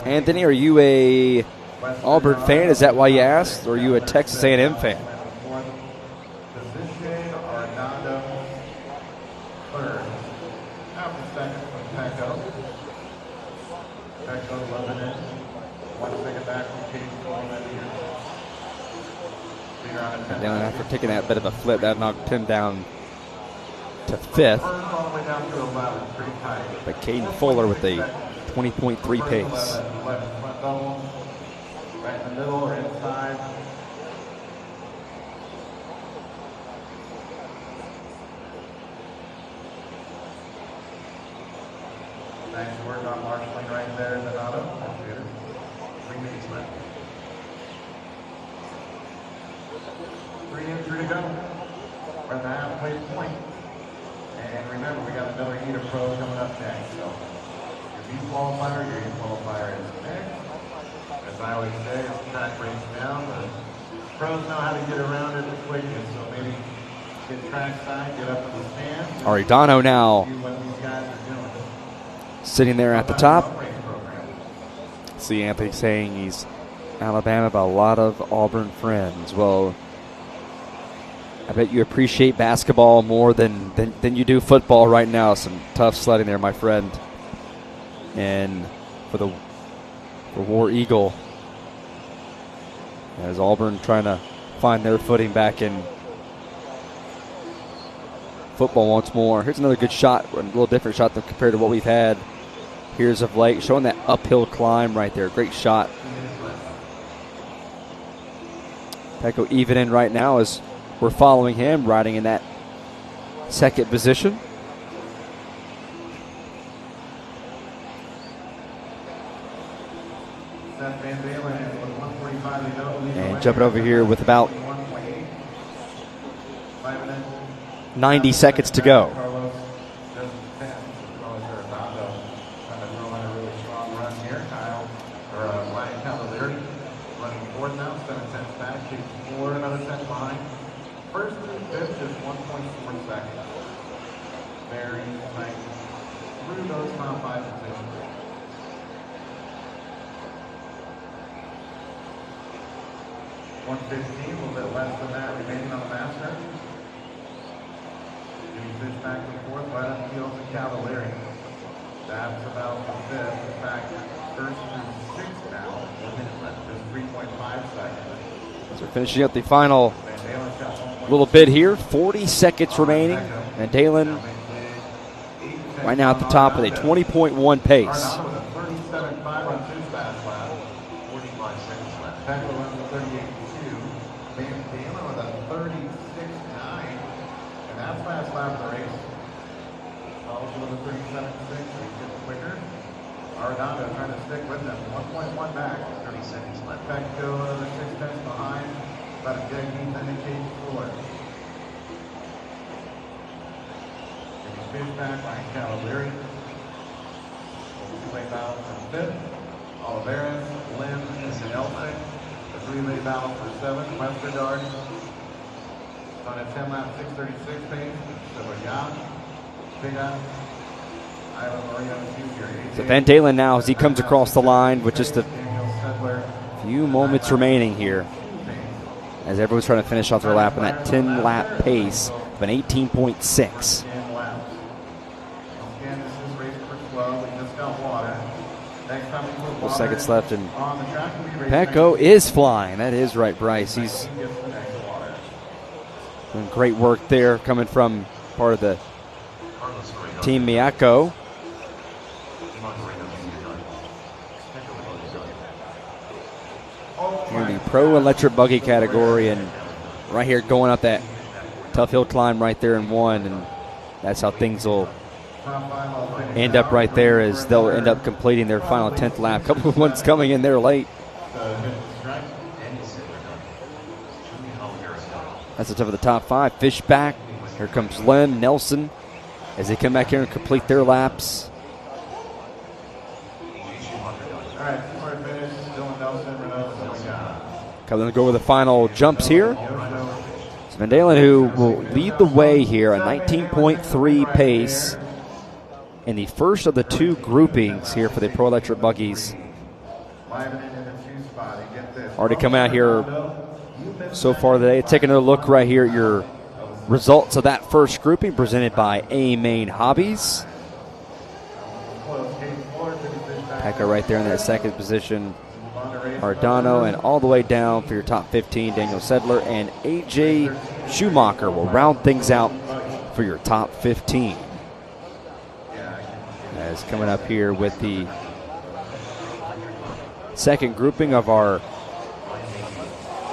Anthony, are you a Auburn fan? Is that why you asked? Or are you a Texas A&M fan? Position, Arnado, third. Half a second from Pecco. Pecco 11 in. 1 second back from Case Coleman here. And down after taking that bit of a flip, that knocked him down to fifth. All the way down to 11, pretty tight. But Caden Fuller with a 20.3 pace. 11, front double, right in the middle or inside. Nice work on marshalling right there in the auto. That's good. 3 minutes left. 3 in, 3 to go. We're at the halfway point. And remember, we got another heat of pros coming up next. So your B qualifier, your A qualifier is next. As I always say, as the track breaks down, the pros know how to get around it the quickest. So maybe get track side, get up to the stands. Arellano now See what these guys are doing. sitting there at the top. See Anthony saying he's Alabama, but a lot of Auburn friends. Well, I bet you appreciate basketball more than you do football right now. Some tough sledding there, my friend. And for War Eagle, as Auburn trying to find their footing back in football once more. Here's another good shot, a little different shot compared to what we've had here's of late, showing that uphill climb right there. Great shot. Pecco even in right now as we're following him, riding in that second position. And jumping over here with about 90 seconds to go. First through fifth is 1.4 seconds. Very tight through those top 5 positions. 115, a little bit less than that remaining on the master. Jimmy Fish back and forth, right on the heels of Cavallari. That's about the fifth. In fact, first through sixth now, 1 minute left, just 3.5 seconds. As we're finishing up the final little bit here, 40 seconds remaining. And Dalen right now at the top with a 20.1 pace. Arnott with a 37.5 on his fast lap. 45 seconds left. Peck runs a 38.2. Van Dalen with a 36.9. And that's fast lap of the race. Also with a 37.6, so he's getting quicker. Arnott trying to stick with them. 1.1 back. 30 seconds left. Peck still another 6 tenths behind. About a dead heat in the cage floor. Jimmy Fish back, Ryan Cavallari. 2-lane battle for fifth. Oliveras, Lim, and Nelson. The 3-lane battle for seventh. Westergaard on a 10-lap 6:36 pace. Savoyard, Biga, Ivan Mariano Jr. So Van Dalen now, as he comes across the line with just a Daniel Sedler. few moments remaining here, as everyone's trying to finish off their lap in that 10-lap pace of an 18.6. 10 laps. Kansas is raced for 12. We just got water. Next time we put Couple water seconds left, and on the track, we race Pecco is flying. That is right, Bryce. He's next. Gets the next water. doing great work there, coming from part of the Team Miyako. Here in the Pro Electric Buggy category, and right here going up that tough hill climb right there in one, and that's how things will Top 5 all finished end up out. right there, as they'll end up completing their final 10th lap. A couple of ones coming in there late. So, hit the strike. That's the top of the top 5. Fish back. Here comes Lim, Nelson, as they come back here and complete their laps. All right, 2-part finish. Dylan Nelson, Renault, Savoyard. Coming to go with the final jumps here. It's Van Dalen who will lead the way here, a 19.3 pace in the first of the 2 groupings here for the Pro Electric Buggies. Liven in the 2 spot. And get this. Already come out here so far today. Taking a look right here at your results of that first grouping presented by A-Main Hobbies. Pecco right there in that second position. Ardano, and all the way down for your top 15, Daniel Sedler and AJ Schumacher will round things out for your top 15. As coming up here with the second grouping of our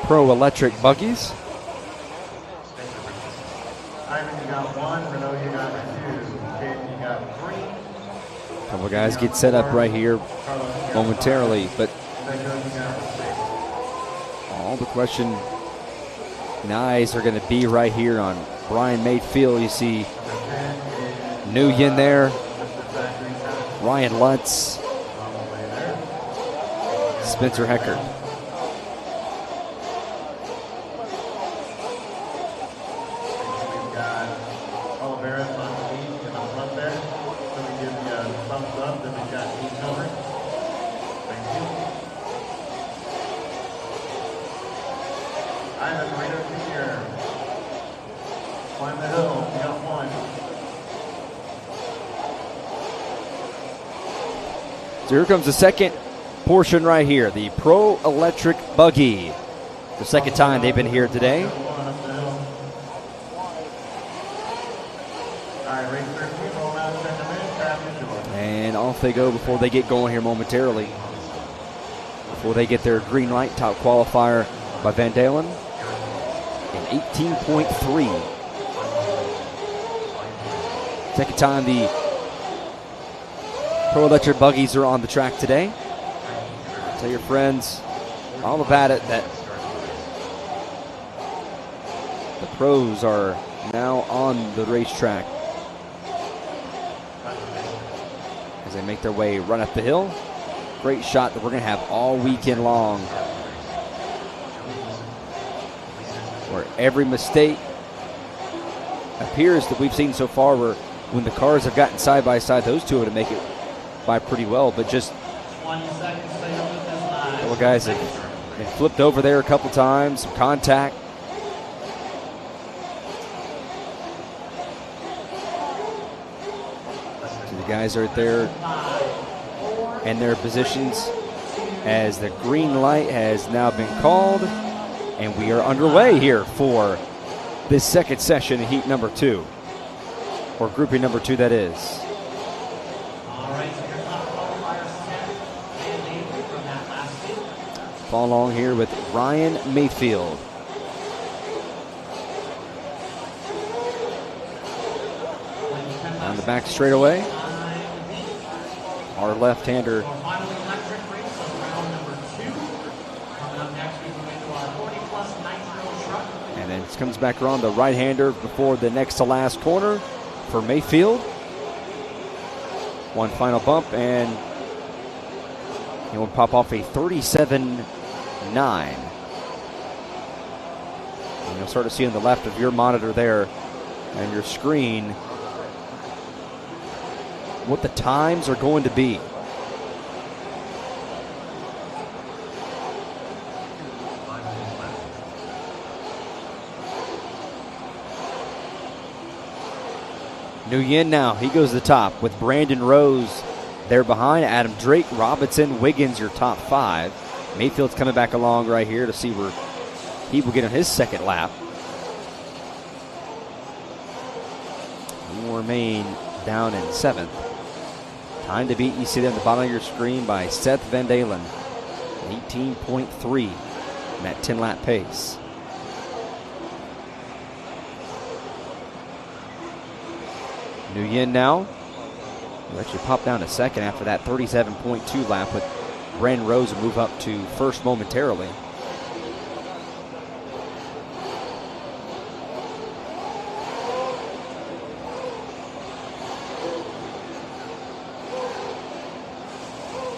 Pro Electric Buggies. Ivan, you got 1. Renault, you got 2. Caden, you got 3. A couple guys get set up right here momentarily, but Pecco, you got 6. all the question and eyes are going to be right here on Brian Mayfield. You see Nguyen there, Ryan Lutz, Spencer Heckert. We've got Oliveras on 8 in the front there. So we give you a thumbs up that we've got 8 covered. Thank you. Ivan Marino Jr. Climb the hill. We got 1. So here comes the second portion right here, the Pro Electric Buggy. The second time they've been here today. 1 up the hill. All right, race 13. Roll out, check them in. Traffic door. And off they go before they get going here momentarily. Before they get their green light, top qualifier by Van Dalen. And 18.3. Second time the Pro Electric Buggies are on the track today. Tell your friends all about it, that the pros are now on the racetrack as they make their way right up the hill. Great shot that we're going to have all weekend long, where every mistake appears that we've seen so far where when the cars have gotten side by side, those two are going to make it by pretty well. But just 20 seconds to go with this line. couple guys have been flipped over there a couple times, some contact. So the guys right there in their positions as the green light has now been called, and we are underway here for this second session, heat number 2, or grouping number 2, that is. All right, so your top qualifier Seth and Avery from that last heat. Follow along here with Ryan Mayfield. On the back straightaway, our left-hander Finally, electric race of round number 2. Coming up next, we go into our 40-plus Nitro Truck. and then it comes back around the right-hander before the next to last corner for Mayfield. One final bump, and he will pop off a 37.9. And you'll start to see on the left of your monitor there and your screen what the times are going to be. Nguyen now, he goes to the top with Brandon Rose there behind. Adam Drake, Robinson, Wiggins, your top 5. Mayfield's coming back along right here to see where he will get on his second lap. He will remain down in 7th. Time to beat, you see that on the bottom of your screen, by Seth Van Dalen. 18.3 in that 10-lap pace. Nguyen now will actually pop down to second after that 37.2 lap, with Brandon Rose will move up to first momentarily.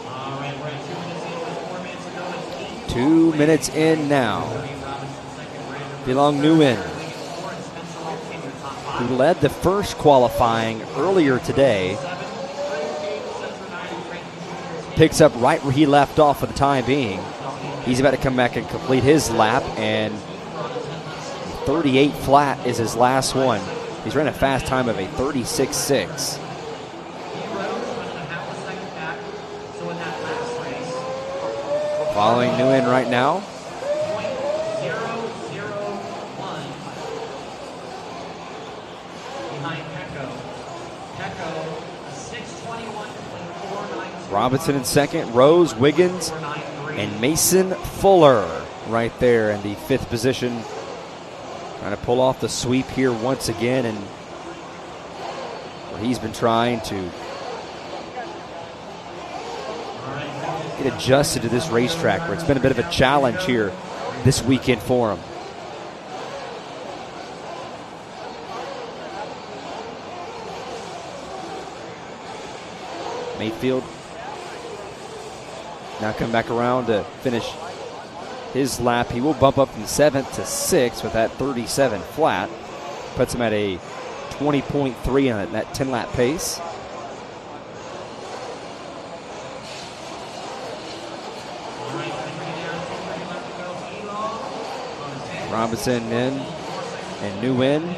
All right, we're at 2 minutes in with 4 minutes to go. It's 2 minutes in now. Belong Nguyen, who led the first qualifying earlier today, picks up right where he left off for the time being. He's about to come back and complete his lap, and 38 flat is his last one. He's running a fast time of a 36.6. Following Nguyen right now. Robinson in second, Rose, Wiggins, and Mason Fuller right there in the 5th position. Trying to pull off the sweep here once again, and where he's been trying to get adjusted to this racetrack, where it's been a bit of a challenge here this weekend for him. Mayfield now come back around to finish his lap. He will bump up from 7th to 6th with that 37 flat. Puts him at a 20.3 on that 10-lap pace. Robinson in and Nguyen.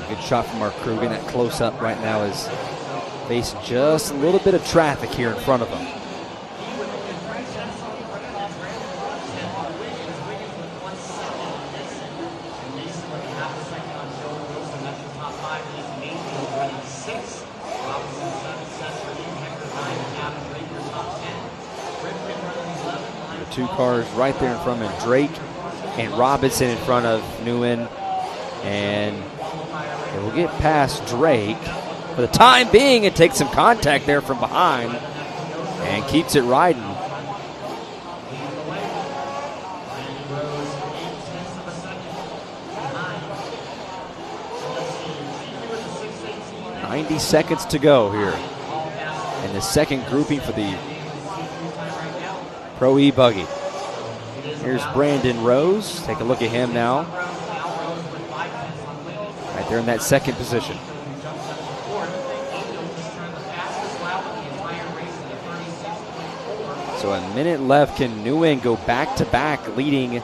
Good shot from our crew. Getting that close up right now is facing just a little bit of traffic here in front of him. The 2 cars right there in front of him, Drake and Robinson in front of Nguyen, and it will get past Drake. For the time being, it takes some contact there from behind and keeps it riding. .90 seconds to go here in the second grouping for the Pro E-Buggy. Here's Brandon Rose. Take a look at him now. Right there in that second position. So a minute left. Can Nguyen go back-to-back leading in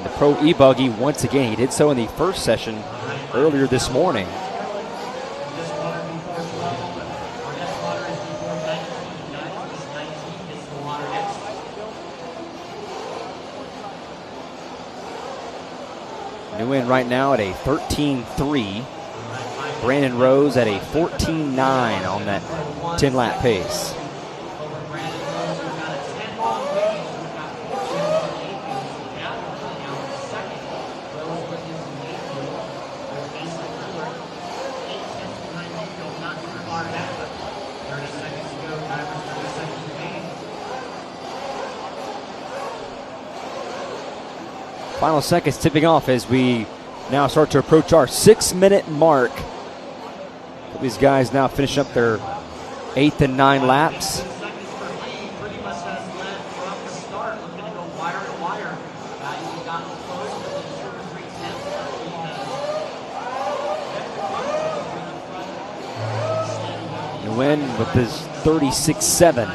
the Pro E-Buggy once again? He did so in the first session earlier this morning. Nguyen right now at a 13.3. Brandon Rose at a 14.9 on that 10-lap pace. Final seconds tipping off as we now start to approach our 6-minute mark. These guys now finish up their 8th and 9 laps. Nguyen with his 36.7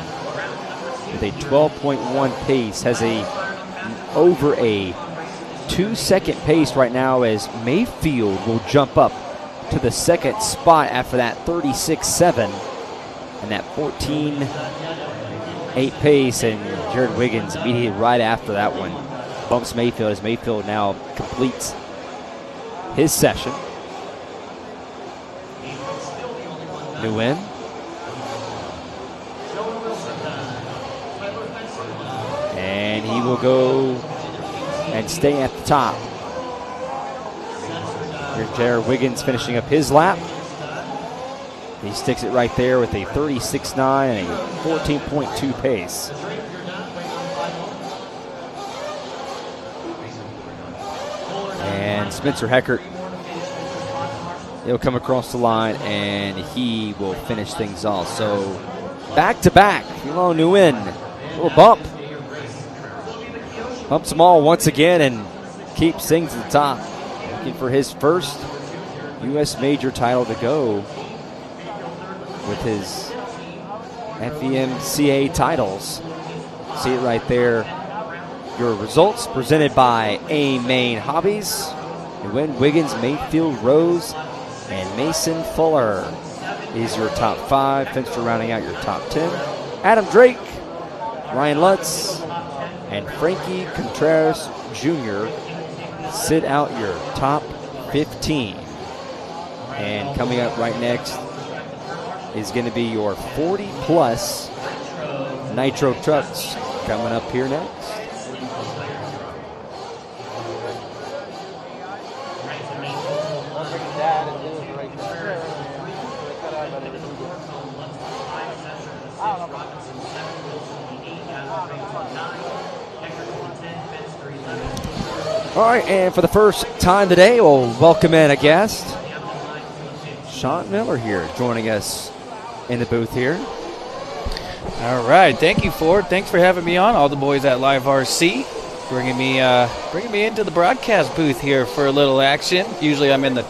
with a 12.1 pace has over a 2-second pace right now as Mayfield will jump up to the second spot after that 36.7 and that 14.8 pace, and Jared Wiggins immediately right after that one bumps Mayfield as Mayfield now completes his session. Nguyen. And he will go and stay at the top. Here's Jared Wiggins finishing up his lap. He sticks it right there with a 36.9 and a 14.2 pace. And Spencer Heckert, he'll come across the line and he will finish things off. So back-to-back, Philo Nguyen, a little bump. Bumps them all once again and keeps things at the top. Looking for his first U.S. Major title to go with his FEMCA titles. See it right there. Your results presented by A Main Hobbies. Nguyen, Wiggins, Mayfield, Rose, and Mason Fuller is your top 5. Finster rounding out your top 10. Adam Drake, Ryan Lutz, and Frankie Contreras Jr. sit out your top 15. And coming up right next is going to be your 40-plus Nitro Trucks coming up here next. All right, and for the first time today, we'll welcome in a guest. Sean Miller here joining us in the booth here. All right, thank you, Ford. Thanks for having me on. All the boys at Live RC bringing me into the broadcast booth here for a little action. Usually I'm in the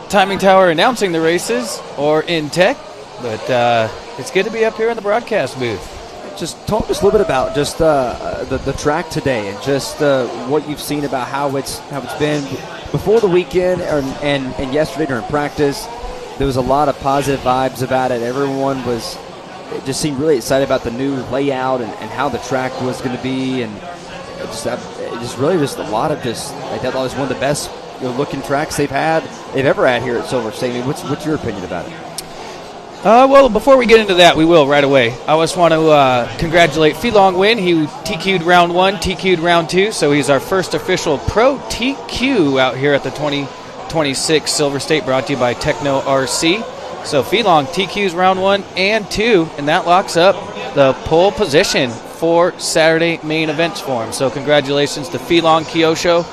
timing tower announcing the races or in tech, but it's good to be up here in the broadcast booth. Just talk to us a little bit about just the track today and just what you've seen about how it's been before the weekend and yesterday during practice. There was a lot of positive vibes about it. Everyone just seemed really excited about the new layout and how the track was going to be, and just really just a lot of just I thought it was one of the best looking tracks they've ever had here at Silver State. I mean, what's your opinion about it? Well, before we get into that, we will right away. I just want to congratulate Philo Nguyen. He TQ'd round 1, TQ'd round 2, so he's our first official Pro TQ out here at the 2026 Silver State, brought to you by Techno RC. So Philo TQ's round 1 and 2, and that locks up the pole position for Saturday main events for him. So congratulations to Philo, Kyosho,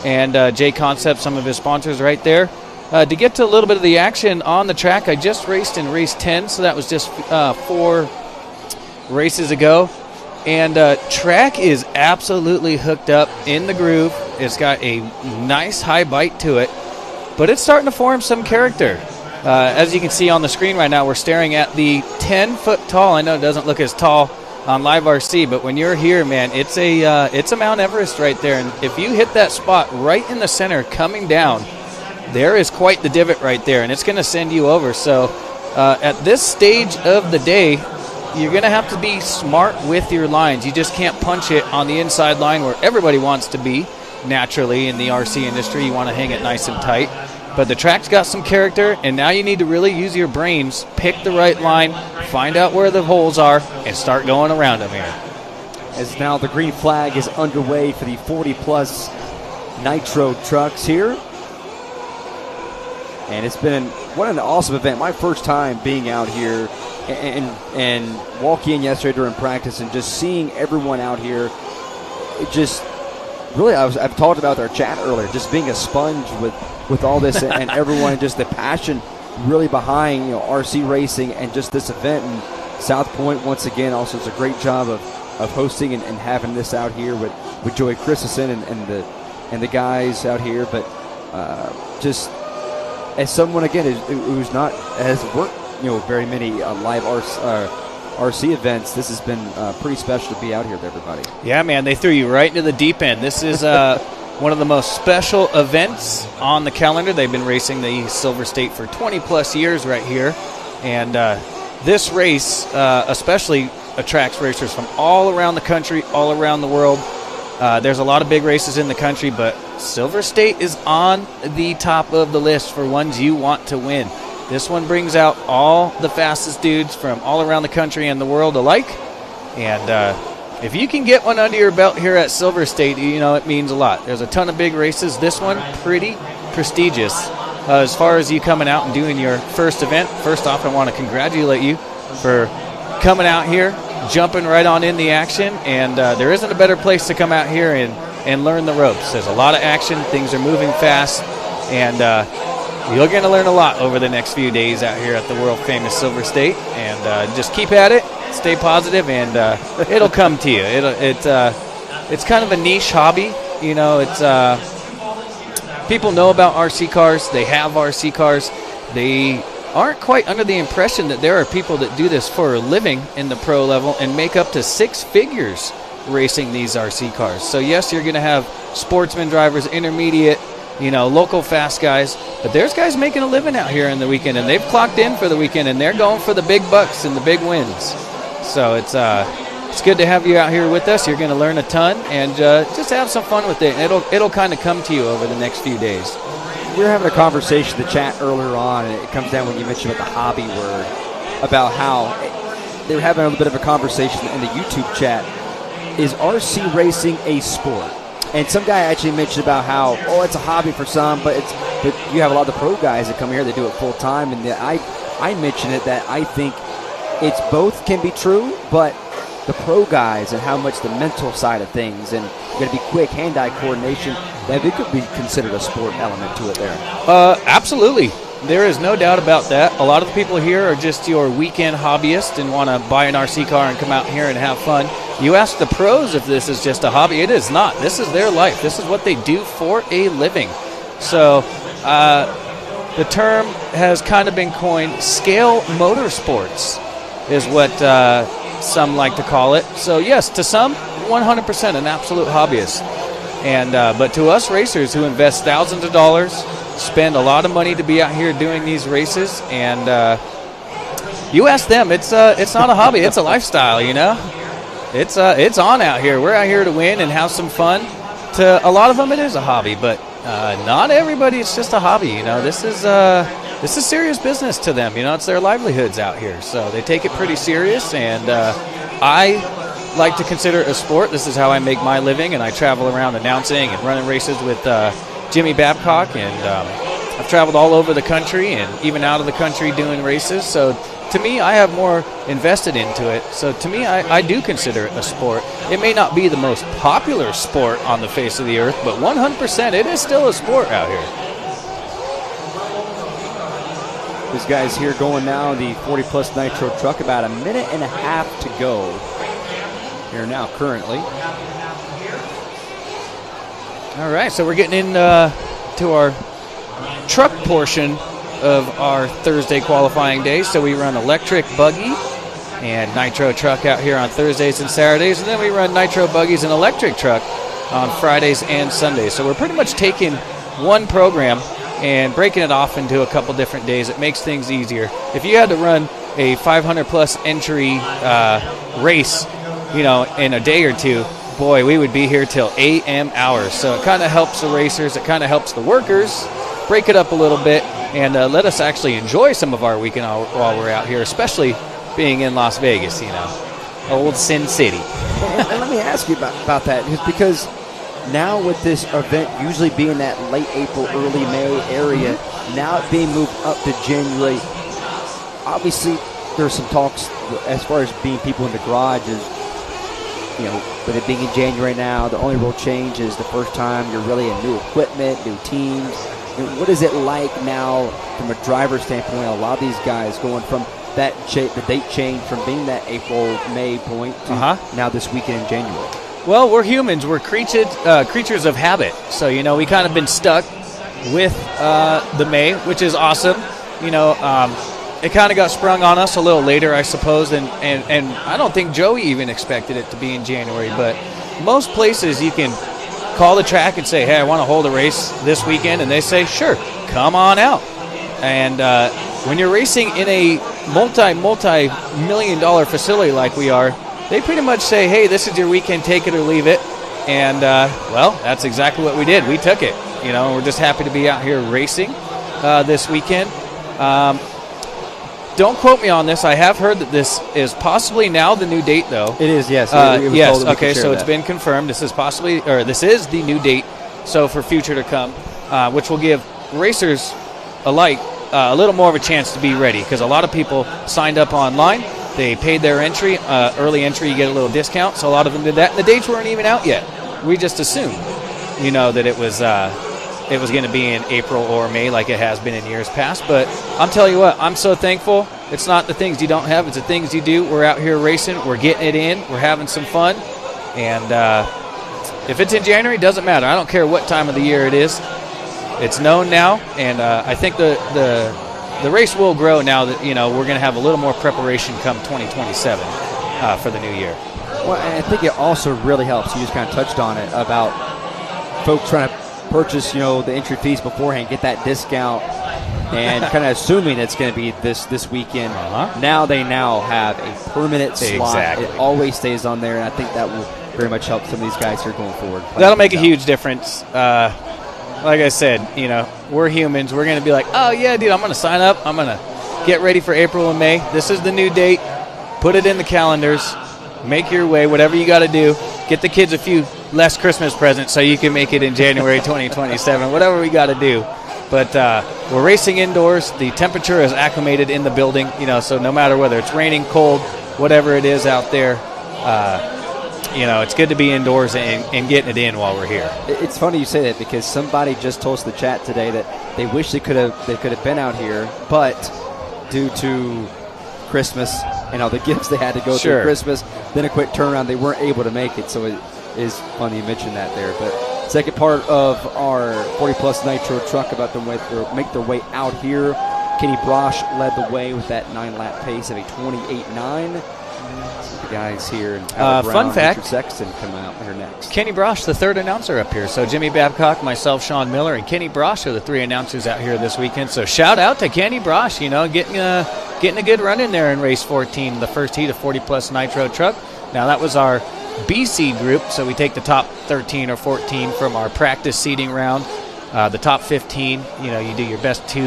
and J Concept, some of his sponsors right there. To get to a little bit of the action on the track, I just raced in race 10, so that was just 4 races ago. And track is absolutely hooked up in the groove. It's got a nice high bite to it, but it's starting to form some character. As you can see on the screen right now, we're staring at the 10-foot tall. I know it doesn't look as tall on Live RC, but when you're here, man, it's a Mount Everest right there. And if you hit that spot right in the center coming down, there is quite the divot right there, and it's going to send you over. So at this stage of the day, you're going to have to be smart with your lines. You just can't punch it on the inside line where everybody wants to be. Naturally, in the RC industry, you want to hang it nice and tight. But the track's got some character, and now you need to really use your brains, pick the right line, find out where the holes are, and start going around them here. As now the green flag is underway for the 40-plus Nitro trucks here. And it's been what an awesome event. My first time being out here and walking in yesterday during practice and just seeing everyone out here. It just really, I've talked about their chat earlier, just being a sponge with all this and everyone, just the passion really behind RC racing and just this event. And South Point, once again, also does a great job of hosting and having this out here with Joey Christensen and the guys out here. But just as someone, again, who's not has worked very many live RC events, this has been pretty special to be out here with everybody. Yeah, man, they threw you right into the deep end. This is one of the most special events on the calendar. They've been racing the Silver State for 20-plus years right here. And this race especially attracts racers from all around the country, all around the world. There's a lot of big races in the country, but Silver State is on the top of the list for ones you want to win. This one brings out all the fastest dudes from all around the country and the world alike. And if you can get one under your belt here at Silver State, it means a lot. There's a ton of big races. This one, pretty prestigious. As far as you coming out and doing your first event, first off, I want to congratulate you for coming out here, jumping right on in the action. And there isn't a better place to come out here and learn the ropes. There's a lot of action. Things are moving fast. And you're going to learn a lot over the next few days out here at the world-famous Silver State. And just keep at it. Stay positive, and it'll come to you. It's kind of a niche hobby. People know about RC cars. They have RC cars. They aren't quite under the impression that there are people that do this for a living in the pro level and make up to 6 figures racing these RC cars. So yes, you're going to have sportsman drivers, intermediate, local fast guys, but there's guys making a living out here in the weekend, and they've clocked in for the weekend, and they're going for the big bucks and the big wins. So it's good to have you out here with us. You're going to learn a ton and just have some fun with it. It'll kind of come to you over the next few days. We were having a conversation in the chat earlier on, and it comes down when you mentioned about the hobby word, about how they were having a little bit of a conversation in the YouTube chat. Is RC racing a sport? And some guy actually mentioned about how, it's a hobby for some, but you have a lot of the pro guys that come here that do it full time. And I mentioned it that I think it's both can be true, but the pro guys and how much the mental side of things and you got to be quick, hand-eye coordination, that it could be considered a sport element to it there. Absolutely. There is no doubt about that. A lot of the people here are just your weekend hobbyists and want to buy an RC car and come out here and have fun. You ask the pros if this is just a hobby. It is not. This is their life. This is what they do for a living. So the term has kind of been coined, scale motorsports is what some like to call it. So yes, to some, 100% an absolute hobbyist. And but to us racers who invest thousands of dollars, spend a lot of money to be out here doing these races, and you ask them, it's not a hobby, it's a lifestyle, It's on out here. We're out here to win and have some fun. To a lot of them, it is a hobby, but not everybody. It's just a hobby. This is serious business to them. It's their livelihoods out here, so they take it pretty serious. And I like to consider it a sport. This is how I make my living, and I travel around announcing and running races with Jimmy Babcock, and I've traveled all over the country and even out of the country doing races. So to me, I have more invested into it. So to me, I do consider it a sport. It may not be the most popular sport on the face of the earth, but 100% it is still a sport out here. These guys here going now, the 40-plus Nitro truck, about a minute and a half to go here now currently. All right, so we're getting in to our truck portion of our Thursday qualifying day. So we run electric buggy and nitro truck out here on Thursdays and Saturdays, and then we run nitro buggies and electric truck on Fridays and Sundays. So we're pretty much taking one program and breaking it off into a couple different days. It makes things easier. If you had to run a 500-plus entry race, in a day or two, boy, we would be here till AM hours. So it kind of helps the racers. It kind of helps the workers break it up a little bit and let us actually enjoy some of our weekend while we're out here, especially being in Las Vegas, old Sin City. And let me ask you about that, because now with this event usually being that late April, early May area, now it being moved up to January, obviously there's some talks as far as being people in the garages, with it being in January now, the only real change is the first time you're really in new equipment, new teams. What is it like now from a driver standpoint? A lot of these guys going from the date change from being that April, May point to now this weekend in January. Well, we're humans. We're creatures of habit. So, we kind of been stuck with the May, which is awesome. It kind of got sprung on us a little later, I suppose, and I don't think Joey even expected it to be in January. But most places you can call the track and say, hey, I want to hold a race this weekend, and they say, sure, come on out. And when you're racing in a multi-million-dollar facility like we are, they pretty much say, hey, this is your weekend, take it or leave it. And, that's exactly what we did. We took it. We're just happy to be out here racing this weekend. Don't quote me on this. I have heard that this is possibly now the new date, though. It is, yes. Yes, okay, so it's been confirmed. This is the new date, so for future to come, which will give racers alike a little more of a chance to be ready, because a lot of people signed up online. They paid their entry. Early entry, you get a little discount, so a lot of them did that. And the dates weren't even out yet. We just assumed, that it was going to be in April or May like it has been in years past. But I'm telling you what, I'm so thankful. It's not the things you don't have, it's the things you do. We're out here racing. We're getting it in. We're having some fun. And if it's in January, it doesn't matter. I don't care what time of the year it is. It's known now, and I think the race will grow now that, we're going to have a little more preparation come 2027 for the new year. Well, and I think it also really helps. You just kind of touched on it about folks trying to purchase, the entry fees beforehand, get that discount, and kind of assuming it's going to be this weekend. Now they have a permanent slot. Exactly. It always stays on there, and I think that will very much help some of these guys here going forward. That'll make a huge difference. Like I said, we're humans. We're going to be like, oh, yeah, dude, I'm going to sign up. I'm going to get ready for April and May. This is the new date. Put it in the calendars. Make your way, whatever you got to do. Get the kids a few less Christmas presents so you can make it in January 2027, whatever we got to do. But we're racing indoors. The temperature is acclimated in the building, so no matter whether it's raining, cold, whatever it is out there, it's good to be indoors and getting it in while we're here. It's funny you say that, because somebody just told us in the chat today that they wish they could have been out here, but due to Christmas and all the gifts they had to go through Christmas, then a quick turnaround, they weren't able to make it. So it is funny you mentioned that there. But second part of our 40-plus Nitro truck about to make their way out here. Kenny Brosh led the way with that 9-lap pace of a 28.9. The guys here in Brown, fun fact, Richard Sexton come out here next. Kenny Brosh, the third announcer up here. So Jimmy Babcock, myself, Sean Miller, and Kenny Brosh are the three announcers out here this weekend. So shout out to Kenny Brosh, getting a good run in there in race 14, the first heat of 40-plus Nitro truck. Now that was our B seed group, so we take the top 13 or 14 from our practice seeding round. The top 15, you do your best 2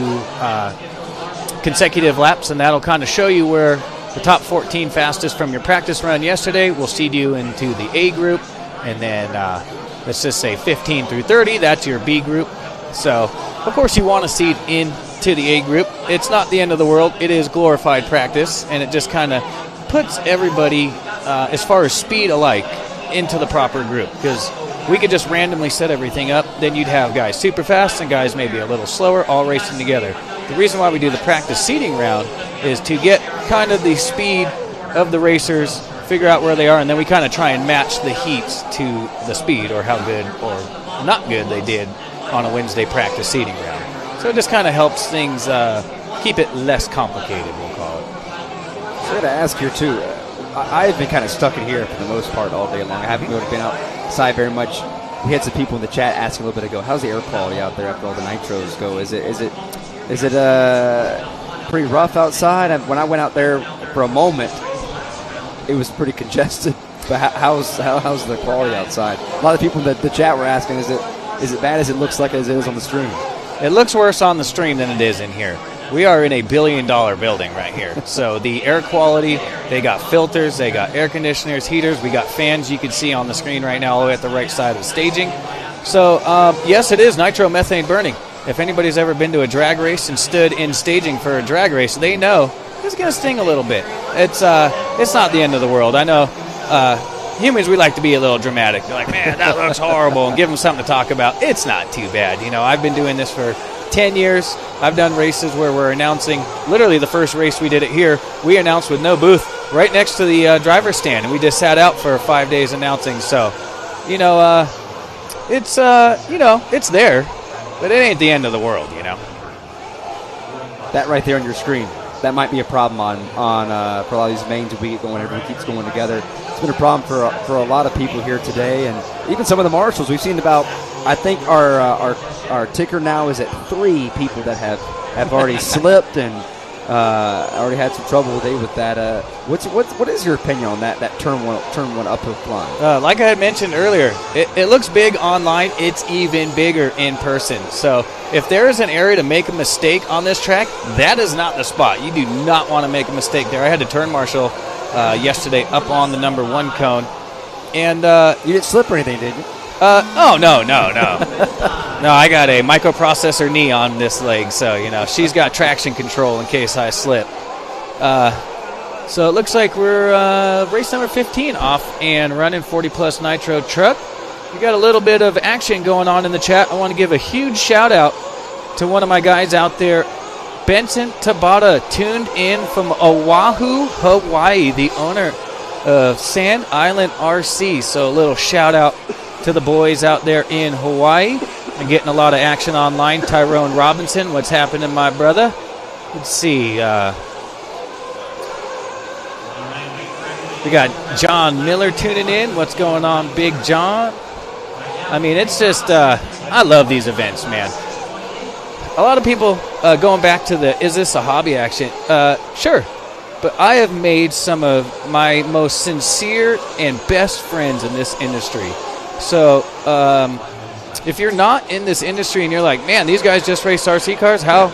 consecutive laps, and that'll kind of show you where the top 14 fastest from your practice run yesterday will seed you into the A group, and then let's just say 15 through 30, that's your B group. So, of course, you want to seed into the A group. It's not the end of the world. It is glorified practice, and it just kind of puts everybody, as far as speed alike, into the proper group, because we could just randomly set everything up. Then you'd have guys super fast and guys maybe a little slower, all racing together. The reason why we do the practice seeding round is to get kind of the speed of the racers figure out where they are, and then we kind of try and match the heats to the speed or how good or not good they did on a Wednesday practice seeding round. So it just kind of helps things keep it less complicated, we'll call it. So I got to ask here, too. I've been kind of stuck in here for the most part all day long. I haven't really been outside very much. We had some people in the chat asking a little bit ago, how's the air quality out there after all the nitros go? Is it pretty rough outside? When I went out there for a moment, it was pretty congested. But how's the quality outside? A lot of people in the chat were asking, is it bad as it looks like as it is on the stream? It looks worse on the stream than it is in here. We are in a $1 billion building right here. So the air quality, they got filters, they got air conditioners, heaters, we got fans you can see on the screen right now all the way at the right side of staging. So, yes, it is nitromethane burning. If anybody's ever been to a drag race and stood in staging for a drag race, they know it's going to sting a little bit. It's not the end of the world. I know humans, we like to be a little dramatic. They're like, man, that looks horrible, and give them something to talk about. It's not too bad. I've been doing this for 10 years. I've done races where we're announcing, literally the first race we did it here, we announced with no booth right next to the driver's stand, and we just sat out for 5 days announcing. So, it's there, but it ain't the end of the world, That right there on your screen, that might be a problem on for a lot of these mains we get going, everyone keeps going together. It's been a problem for a lot of people here today, and even some of the marshals. We've seen about, I think our ticker now is at 3 people that have already slipped and already had some trouble today with that. What is your opinion on that turn one uphill climb? Like I had mentioned earlier, it looks big online. It's even bigger in person. So if there is an area to make a mistake on this track, that is not the spot. You do not want to make a mistake there. I had to turn marshal yesterday up on the number 1 cone, and you didn't slip or anything, did you? No. No, I got a microprocessor knee on this leg, so, she's got traction control in case I slip. So it looks like we're race number 15 off and running 40-plus Nitro Truck. We got a little bit of action going on in the chat. I want to give a huge shout-out to one of my guys out there, Benson Tabata, tuned in from Oahu, Hawaii, the owner of Sand Island RC. So a little shout-out to the boys out there in Hawaii. I'm getting a lot of action online. Tyrone Robinson, what's happening, my brother? Let's see. We got John Miller tuning in. What's going on, Big John? I mean, it's just, I love these events, man. A lot of people going back to is this a hobby action? Sure. But I have made some of my most sincere and best friends in this industry. So if you're not in this industry and you're like, man, these guys just race RC cars, how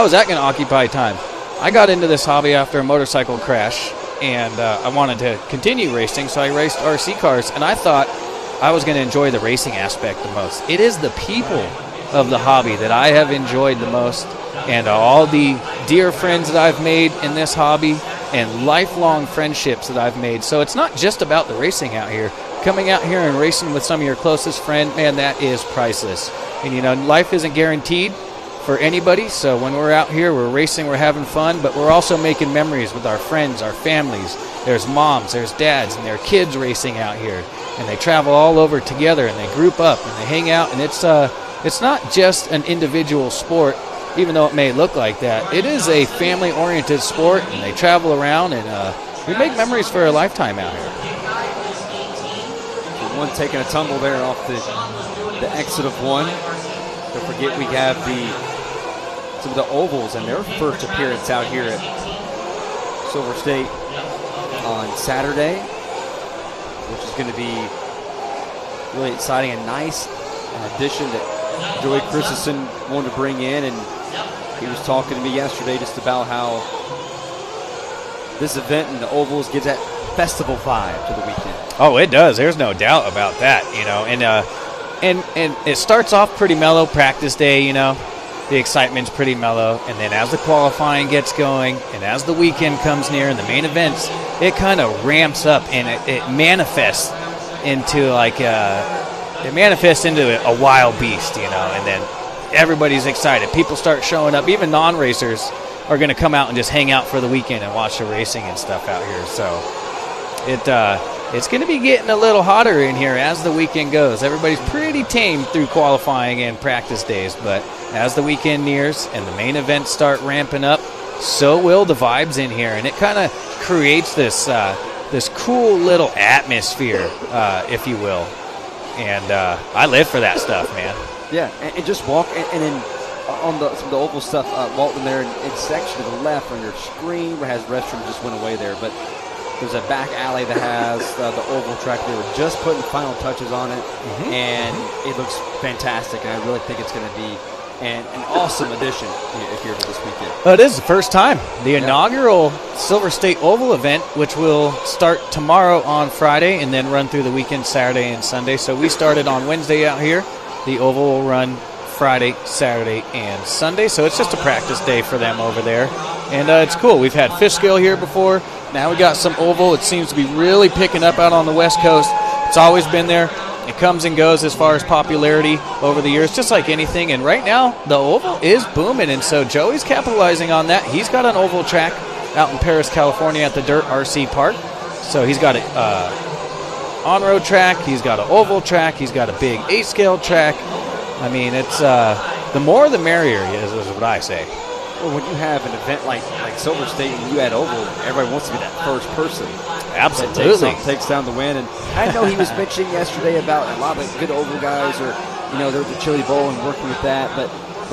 is that going to occupy time? I got into this hobby after a motorcycle crash, and I wanted to continue racing, so I raced RC cars, and I thought I was going to enjoy the racing aspect the most. It is the people of the hobby that I have enjoyed the most, and all the dear friends that I've made in this hobby and lifelong friendships that I've made. So it's not just about the racing out here. Coming out here and racing with some of your closest friends, man, that is priceless. And, life isn't guaranteed for anybody, so when we're out here, we're racing, we're having fun, but we're also making memories with our friends, our families. There's moms, there's dads, and their kids racing out here, and they travel all over together, and they group up, and they hang out, and it's not just an individual sport, even though it may look like that. It is a family-oriented sport, and they travel around, and we make memories for a lifetime out here. One taking a tumble there off the exit of one. Don't forget we have some of the ovals and their first appearance out here at Silver State on Saturday, which is going to be really exciting. A nice addition that Joey Christensen wanted to bring in, and he was talking to me yesterday just about how this event and the ovals gives that festival vibe to the weekend. Oh, it does. There's no doubt about that, and it starts off pretty mellow, practice day, the excitement's pretty mellow, and then as the qualifying gets going and as the weekend comes near and the main events, it kind of ramps up and it manifests into a wild beast, and then everybody's excited. People start showing up. Even non-racers are going to come out and just hang out for the weekend and watch the racing and stuff out here. So It's going to be getting a little hotter in here as the weekend goes. Everybody's pretty tame through qualifying and practice days, but as the weekend nears and the main events start ramping up, so will the vibes in here, and it kind of creates this this cool little atmosphere, if you will. And I live for that stuff, man. Yeah, and just walk, and then on some of the oval stuff, Walton there in section to the left on your screen where it has restroom just went away there, but there's a back alley that has the oval track. They were just putting final touches on it, and it looks fantastic, and I really think it's going to be an awesome addition here for this weekend. It is the first time. The inaugural Silver State Oval event, which will start tomorrow on Friday and then run through the weekend, Saturday and Sunday. So we started on Wednesday out here. The Oval will run Friday, Saturday, and Sunday. So it's just a practice day for them over there. And it's cool. We've had fish scale here before. Now we got some oval. It seems to be really picking up out on the West Coast. It's always been there. It comes and goes as far as popularity over the years, just like anything. And right now, the oval is booming, and so Joey's capitalizing on that. He's got an oval track out in Paris, California at the Dirt RC Park. So he's got an on-road track. He's got an oval track. He's got a big 8-scale track. I mean, it's the more the merrier is what I say. Well, when you have an event like Silver State and you add oval, everybody wants to be that first person. Absolutely. That takes down the win. And I know he was mentioning yesterday about a lot of good oval guys, or they're the Chili Bowl and working with that. But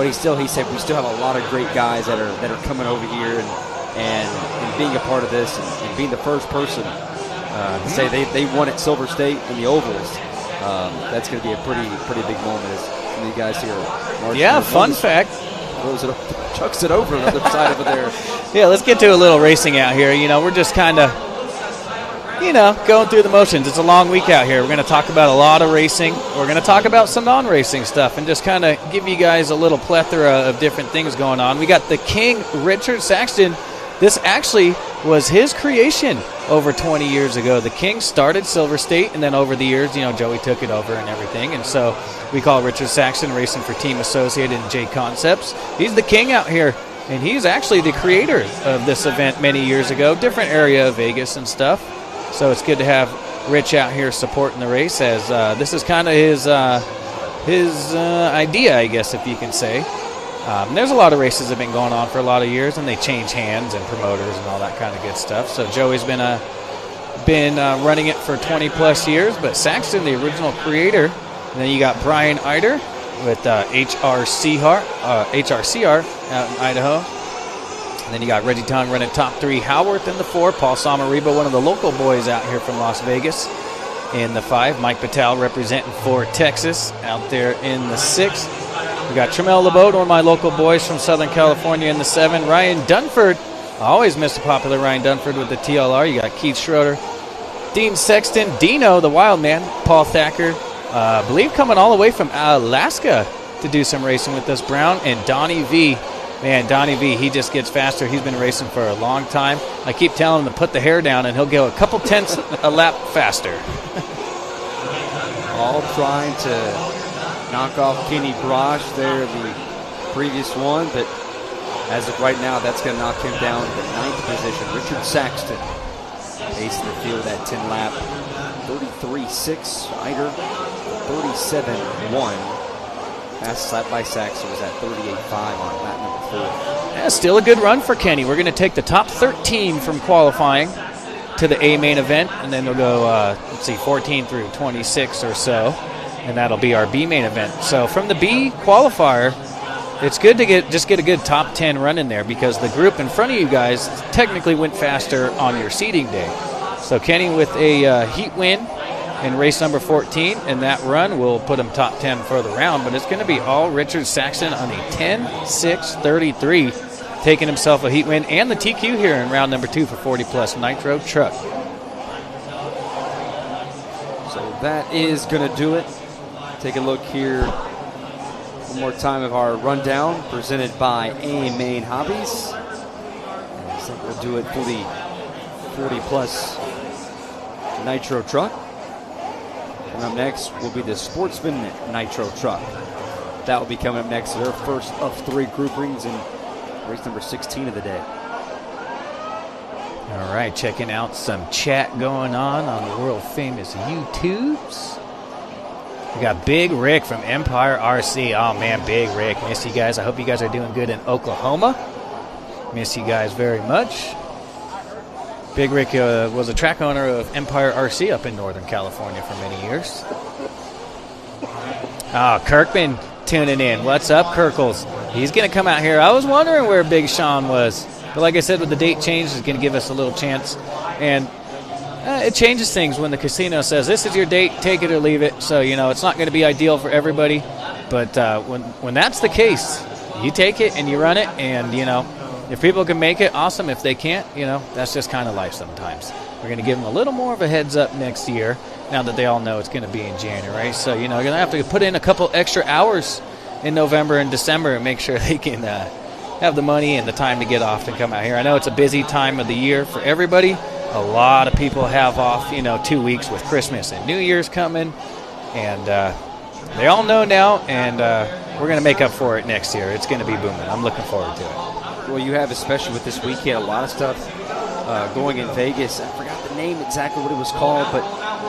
he said we still have a lot of great guys that are coming over here and being a part of this and being the first person to say they won at Silver State in the ovals. That's going to be a pretty big moment as some of you guys here. Yeah, fun fact. Chucks it over on the other side over there. Yeah, let's get to a little racing out here. We're just kind of, going through the motions. It's a long week out here. We're going to talk about a lot of racing. We're going to talk about some non-racing stuff and just kind of give you guys a little plethora of different things going on. We got the King, Richard Saxton. This actually was his creation over 20 years ago. The King started Silver State, and then over the years, Joey took it over and everything. And so we call Richard Saxton racing for Team Associated and J Concepts. He's the king out here, and he's actually the creator of this event many years ago, different area of Vegas and stuff. So it's good to have Rich out here supporting the race, as this is kind of his idea, I guess, if you can say. There's a lot of races that have been going on for a lot of years, and they change hands and promoters and all that kind of good stuff. So Joey's been running it for 20-plus years, but Saxton, the original creator. And then you got Brian Eider with HRCR out in Idaho. And then you got Reggie Tong running top 3, Howarth in the 4, Paul Samariba, one of the local boys out here from Las Vegas, in the 5. Mike Patel representing for Texas out there in the 6. We got Tremel LeBeau, one of my local boys from Southern California, in the 7. Ryan Dunford, I always miss the popular Ryan Dunford with the TLR. You got Keith Schroeder, Dean Sexton, Dino, the wild man, Paul Thacker, I believe coming all the way from Alaska to do some racing with us, Brown, and Donnie V. Man, Donnie V, he just gets faster. He's been racing for a long time. I keep telling him to put the hair down, and he'll go a couple tenths a lap faster. All trying to knock off Kenny Brosh there, the previous one, but as of right now, that's going to knock him down to the 9th position. Richard Saxton pacing the field at 10 lap, 33.6. Eider, 37.1. Last lap by Saxton was at 38.5 on lap number 4. Yeah, still a good run for Kenny. We're going to take the top 13 from qualifying to the A main event, and then they'll go, 14 through 26 or so, and that'll be our B main event. So from the B qualifier, it's good to get a good top 10 run in there, because the group in front of you guys technically went faster on your seeding day. So Kenny with a heat win in race number 14, and that run will put him top 10 for the round, but it's going to be all Richard Saxton on a 10.6.33, taking himself a heat win and the TQ here in round number 2 for 40-plus Nitro Truck. So that is going to do it. Take a look here one more time of our rundown presented by A-Main Hobbies. And so we'll do it for the 40-plus Nitro Truck. And up next will be the Sportsman Nitro Truck. That will be coming up next. Their first of 3 groupings in race number 16 of the day. All right, checking out some chat going on the world famous YouTubes. We got Big Rick from Empire RC. Oh man, Big Rick, miss you guys. I hope you guys are doing good in Oklahoma. Miss you guys very much. Big Rick was a track owner of Empire RC up in Northern California for many years. Kirkman tuning in. What's up, Kirkles? He's going to come out here. I was wondering where Big Sean was. But like I said, with the date change, it's going to give us a little chance. And it changes things when the casino says, this is your date, take it or leave it. So, it's not going to be ideal for everybody. But when that's the case, you take it and you run it. And, if people can make it, awesome. If they can't, that's just kind of life sometimes. We're going to give them a little more of a heads up next year, now that they all know it's going to be in January. So, you're going to have to put in a couple extra hours in November and December and make sure they can have the money and the time to get off and come out here. I know it's a busy time of the year for everybody. A lot of people have off, 2 weeks with Christmas and New Year's coming. And they all know now, and we're going to make up for it next year. It's going to be booming. I'm looking forward to it. Well, you have, especially with this weekend, a lot of stuff going in Vegas. I forgot the name exactly what it was called, but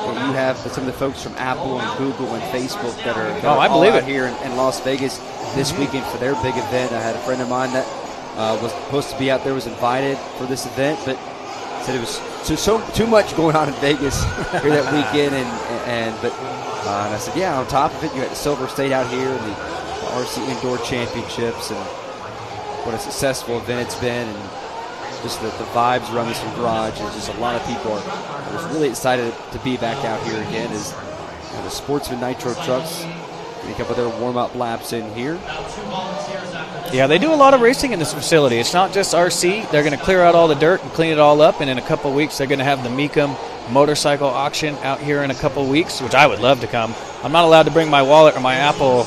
you have some of the folks from Apple and Google and Facebook that are I believe out it. here in Las Vegas this weekend for their big event. I had a friend of mine that was supposed to be out there, was invited for this event, but said it was too much going on in Vegas here that weekend. And I said, yeah, on top of it, you had the Silver State out here and the RC Indoor Championships, and what a successful event it's been, and just the vibes around this garage. And just a lot of people are just really excited to be back out here again as the Sportsman Nitro trucks get a couple of their warm-up laps in here. Yeah, they do a lot of racing in this facility. It's not just RC. They're going to clear out all the dirt and clean it all up, and in a couple of weeks they're going to have the Mecum motorcycle auction out here in a couple of weeks, which I would love to come. I'm not allowed to bring my wallet or my Apple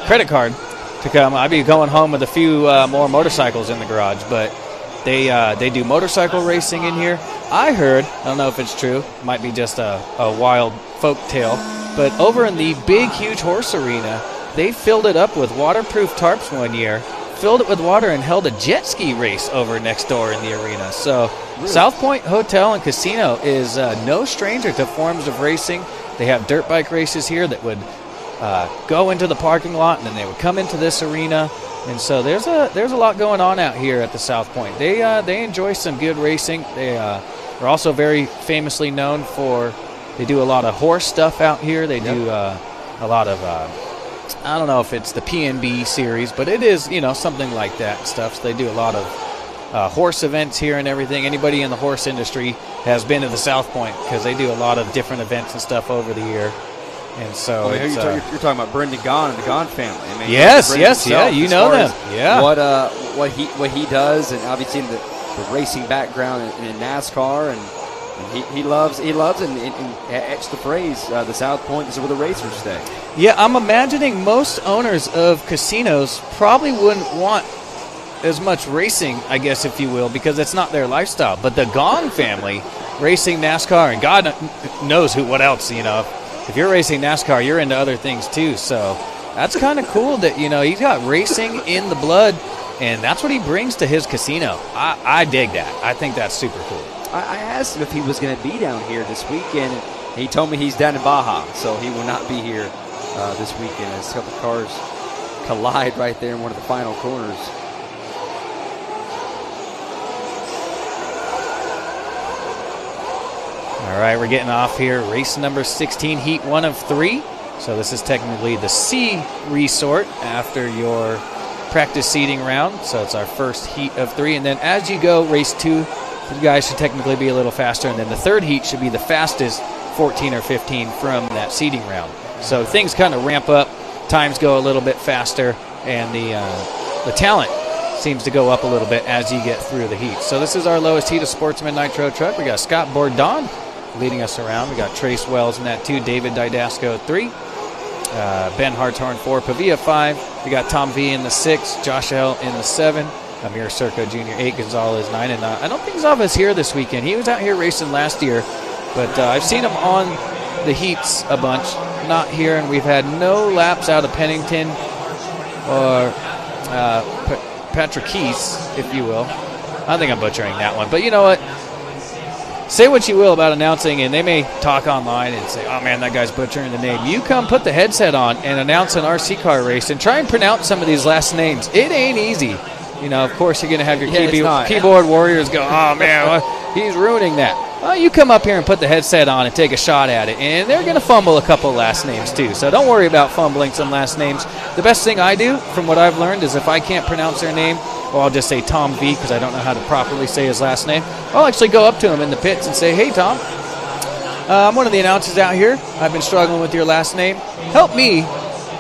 credit card to come. I'd be going home with a few more motorcycles in the garage, but they do motorcycle racing in here. I heard, I don't know if it's true, it might be just a wild folk tale, but over in the big, huge horse arena, they filled it up with waterproof tarps one year, filled it with water, and held a jet ski race over next door in the arena. So really? South Point Hotel and Casino is no stranger to forms of racing. They have dirt bike races here that would go into the parking lot, and then they would come into this arena. And so there's a lot going on out here at the South Point. They enjoy some good racing. They are also very famously known for, they do a lot of horse stuff out here. They do a lot of, I don't know if it's the PNB series, but it is, something like that stuff. So they do a lot of horse events here and everything. Anybody in the horse industry has been to the South Point because they do a lot of different events and stuff over the year. And so you're talking about Brendan Gaughan and the Gaughan family. I mean, yes, you know them. Yeah, what he does, and obviously the racing background in NASCAR, and he loves and etched the phrase, the South Point is where the racers stay. Yeah, I'm imagining most owners of casinos probably wouldn't want as much racing, I guess, if you will, because it's not their lifestyle. But the Gaughan family, racing NASCAR, and God knows what else, If you're racing NASCAR, you're into other things too. So that's kind of cool that, he's got racing in the blood, and that's what he brings to his casino. I dig that. I think that's super cool. I asked him if he was going to be down here this weekend, and he told me he's down in Baja, so he will not be here this weekend as a couple cars collide right there in one of the final corners. All right, we're getting off here. Race number 16, heat 1 of 3. So this is technically the C resort after your practice seeding round. So it's our first heat of 3. And then as you go, race 2, you guys should technically be a little faster. And then the third heat should be the fastest 14 or 15 from that seeding round. So things kind of ramp up. Times go a little bit faster. And the talent seems to go up a little bit as you get through the heat. So this is our lowest heat of Sportsman Nitro Truck. We got Scott Bourdon leading us around. We got Trace Wells in that 2, David Didasco 3, Ben Hartshorn 4, Pavia 5. We got Tom V in the 6, Josh L in the 7, Amir Circo Jr. 8, Gonzalez 9, and I don't think Zava's here this weekend. He was out here racing last year, but I've seen him on the heats a bunch, not here, and we've had no laps out of Pennington or Patrick Keys, if you will. I think I'm butchering that one, but you know what? say what you will about announcing, and they may talk online and say, oh, man, that guy's butchering the name. You come put the headset on and announce an RC car race and try and pronounce some of these last names. It ain't easy. You know, of course, you're going to have your keyboard warriors go, oh, man, he's ruining that. Well, you come up here and put the headset on and take a shot at it, and they're going to fumble a couple last names too. So don't worry about fumbling some last names. The best thing I do, from what I've learned, is if I can't pronounce their name, or I'll just say Tom V because I don't know how to properly say his last name, I'll actually go up to him in the pits and say, hey, Tom, I'm one of the announcers out here. I've been struggling with your last name. Help me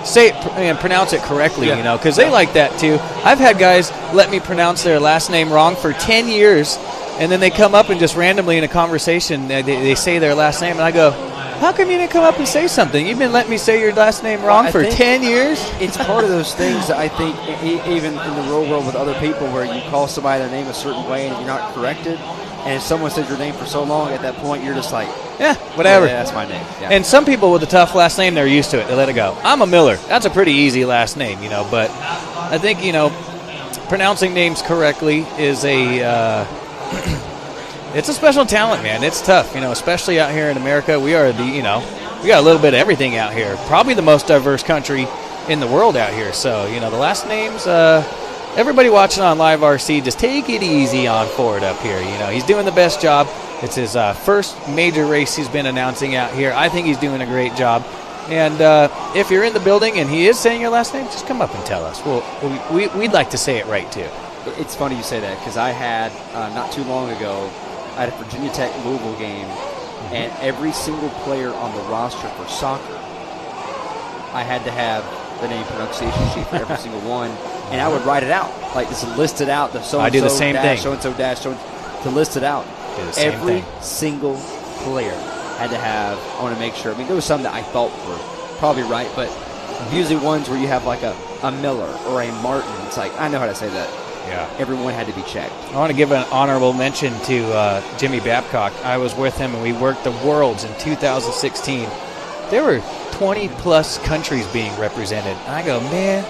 say it and pronounce it correctly, you know, because they like that too. I've had guys let me pronounce their last name wrong for 10 years, and then they come up and just randomly in a conversation, they say their last name, and I go, how come you didn't come up and say something? You've been letting me say your last name wrong for 10 years? It's part of those things that I think, even in the real world with other people, where you call somebody their name a certain way and you're not corrected, and if someone says your name for so long, at that point you're just like, yeah, whatever. Yeah, that's my name. Yeah. And some people with a tough last name, they're used to it. They let it go. I'm a Miller. That's a pretty easy last name, you know, but I think, you know, pronouncing names correctly is it's a special talent, man. It's tough, you know, especially out here in America. We are we got a little bit of everything out here. Probably the most diverse country in the world out here. So, you know, the last names, everybody watching on Live RC, just take it easy on Ford up here. You know, he's doing the best job. It's his first major race he's been announcing out here. I think he's doing a great job. And if you're in the building and he is saying your last name, just come up and tell us. We'd like to say it right, too. It's funny you say that, because I had, not too long ago, I had a Virginia Tech Louisville game, and every single player on the roster for soccer, I had to have the name pronunciation sheet for every single one, and I would write it out. Like, just list it out. I do the same thing. So-and-so dash, to list it out. Every single player had to have, I want to make sure. I mean, there was some that I thought were probably right, but usually ones where you have like a Miller or a Martin. It's like, I know how to say that. Yeah. Everyone had to be checked. I want to give an honorable mention to Jimmy Babcock. I was with him, and we worked the Worlds in 2016. There were 20-plus countries being represented. And I go, man.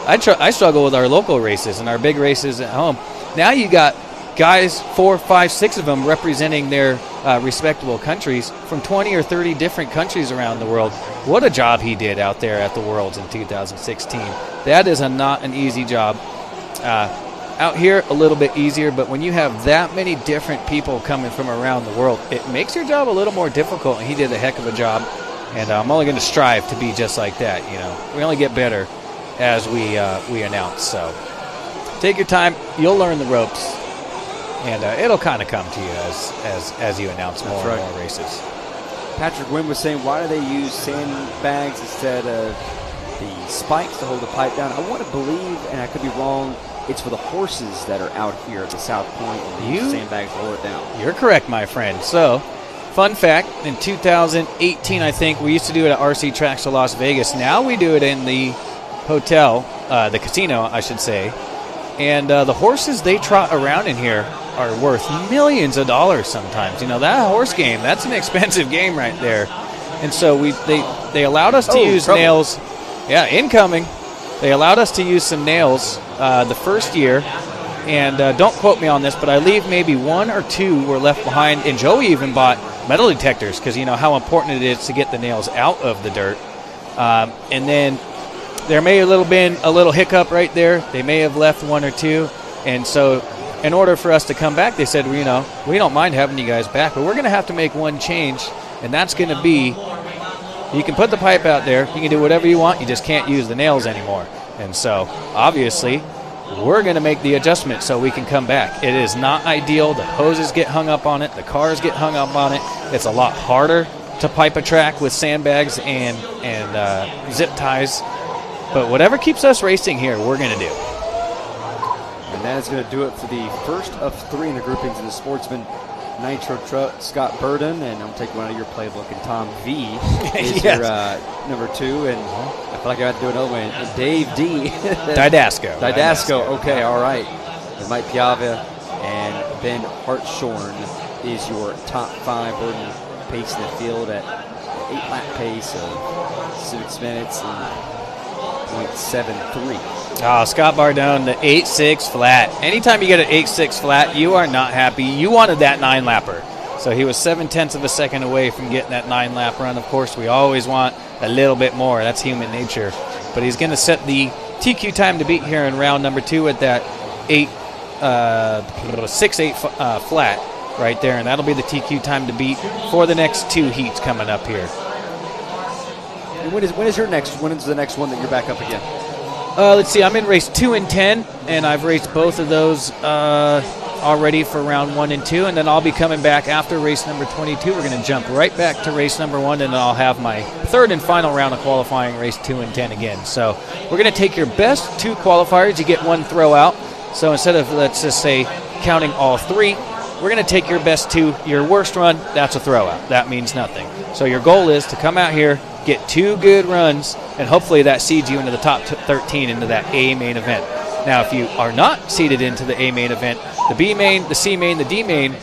I struggle with our local races and our big races at home. Now you got guys, 4, 5, 6 of them representing their respectable countries from 20 or 30 different countries around the world. What a job he did out there at the Worlds in 2016. That is not an easy job. Out here, a little bit easier, but when you have that many different people coming from around the world, it makes your job a little more difficult, and he did a heck of a job. And I'm only going to strive to be just like that. You know, we only get better as we announce. So take your time. You'll learn the ropes. And it'll kind of come to you as you announce more and more races. Patrick Wynn was saying, why do they use sandbags instead of the spikes to hold the pipe down? I want to believe, and I could be wrong, it's for the horses that are out here at the South Point, and they use sandbags to hold it down. You're correct, my friend. So, fun fact, in 2018, I think, we used to do it at RC Tracks of Las Vegas. Now we do it in the hotel, the casino, I should say. And the horses they trot around in here are worth millions of dollars sometimes. You know, that horse game, that's an expensive game right there. And so they allowed us to use nails. Yeah, incoming. They allowed us to use some nails the first year. And don't quote me on this, but I believe maybe 1 or 2 were left behind. And Joey even bought metal detectors because you know how important it is to get the nails out of the dirt. And then there may have been a little hiccup right there. They may have left 1 or 2. And so in order for us to come back, they said, you know, we don't mind having you guys back, but we're going to have to make one change, and that's going to be you can put the pipe out there, you can do whatever you want, you just can't use the nails anymore. And so, obviously, we're going to make the adjustment so we can come back. It is not ideal. The hoses get hung up on it. The cars get hung up on it. It's a lot harder to pipe a track with sandbags and zip ties. But whatever keeps us racing here, we're going to do. And that is going to do it for the first of 3 in the groupings in the Sportsman Nitro Truck. Scott Burden, and I'm taking one out of your playbook, and Tom V is your number 2. And I feel like I have to do another one. And Dave D. Didasco. Okay, all right. And Mike Piava and Ben Hartshorn is your top 5. Burden pacing the field at 8-lap pace of 6 minutes and .73. Oh, Scott Bardone, the 8.6 flat. Anytime you get an 8.6 flat, you are not happy. You wanted that 9-lapper. So he was 0.7 of a second away from getting that 9-lap run. Of course, we always want a little bit more. That's human nature. But he's going to set the TQ time to beat here in round number 2 at that 6.8 flat right there. And that'll be the TQ time to beat for the next 2 heats coming up here. When is the next one that you're back up again? Let's see. I'm in race 2 and 10, and I've raced both of those already for round 1 and 2, and then I'll be coming back after race number 22. We're going to jump right back to race number 1, and then I'll have my third and final round of qualifying, race 2 and 10 again. So we're going to take your best 2 qualifiers. You get 1 throw out. So instead of, let's just say, counting all 3, we're going to take your best 2. Your worst run, that's a throw out. That means nothing. So your goal is to come out here, get 2 good runs, and hopefully that seeds you into the top 13 into that A main event. Now, if you are not seeded into the A main event, the B main, the C main, the D main,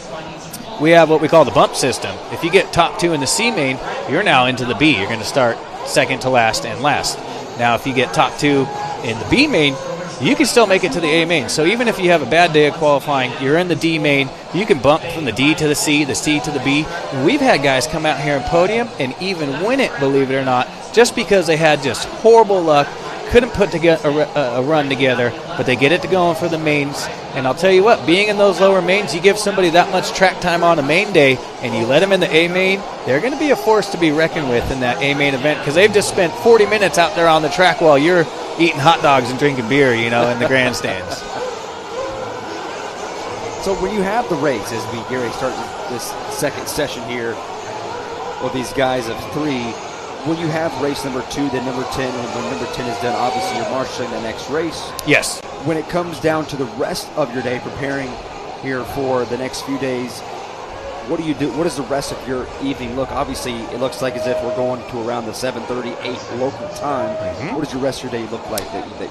we have what we call the bump system. If you get top 2 in the C main, you're now into the B. You're going to start second to last and last. Now, if you get top 2 in the B main, you can still make it to the A main. So even if you have a bad day of qualifying, you're in the D main, you can bump from the D to the C to the B. And we've had guys come out here and podium and even win it, believe it or not, just because they had just horrible luck, couldn't put together a run together, but they get it to going for the mains. And I'll tell you what, being in those lower mains, you give somebody that much track time on a main day and you let them in the A main, they're going to be a force to be reckoned with in that A main event because they've just spent 40 minutes out there on the track while you're eating hot dogs and drinking beer, in the grandstands. So when you have the race, as we get ready to start this second session here with these guys of 3, when you have race number 2, then number 10, and when number 10 is done, obviously you're marshaling the next race. Yes. When it comes down to the rest of your day, preparing here for the next few days, what do you do? What does the rest of your evening look? Obviously, it looks like as if we're going to around the 7:30, 8 local time. Mm-hmm. What does your rest of your day look like?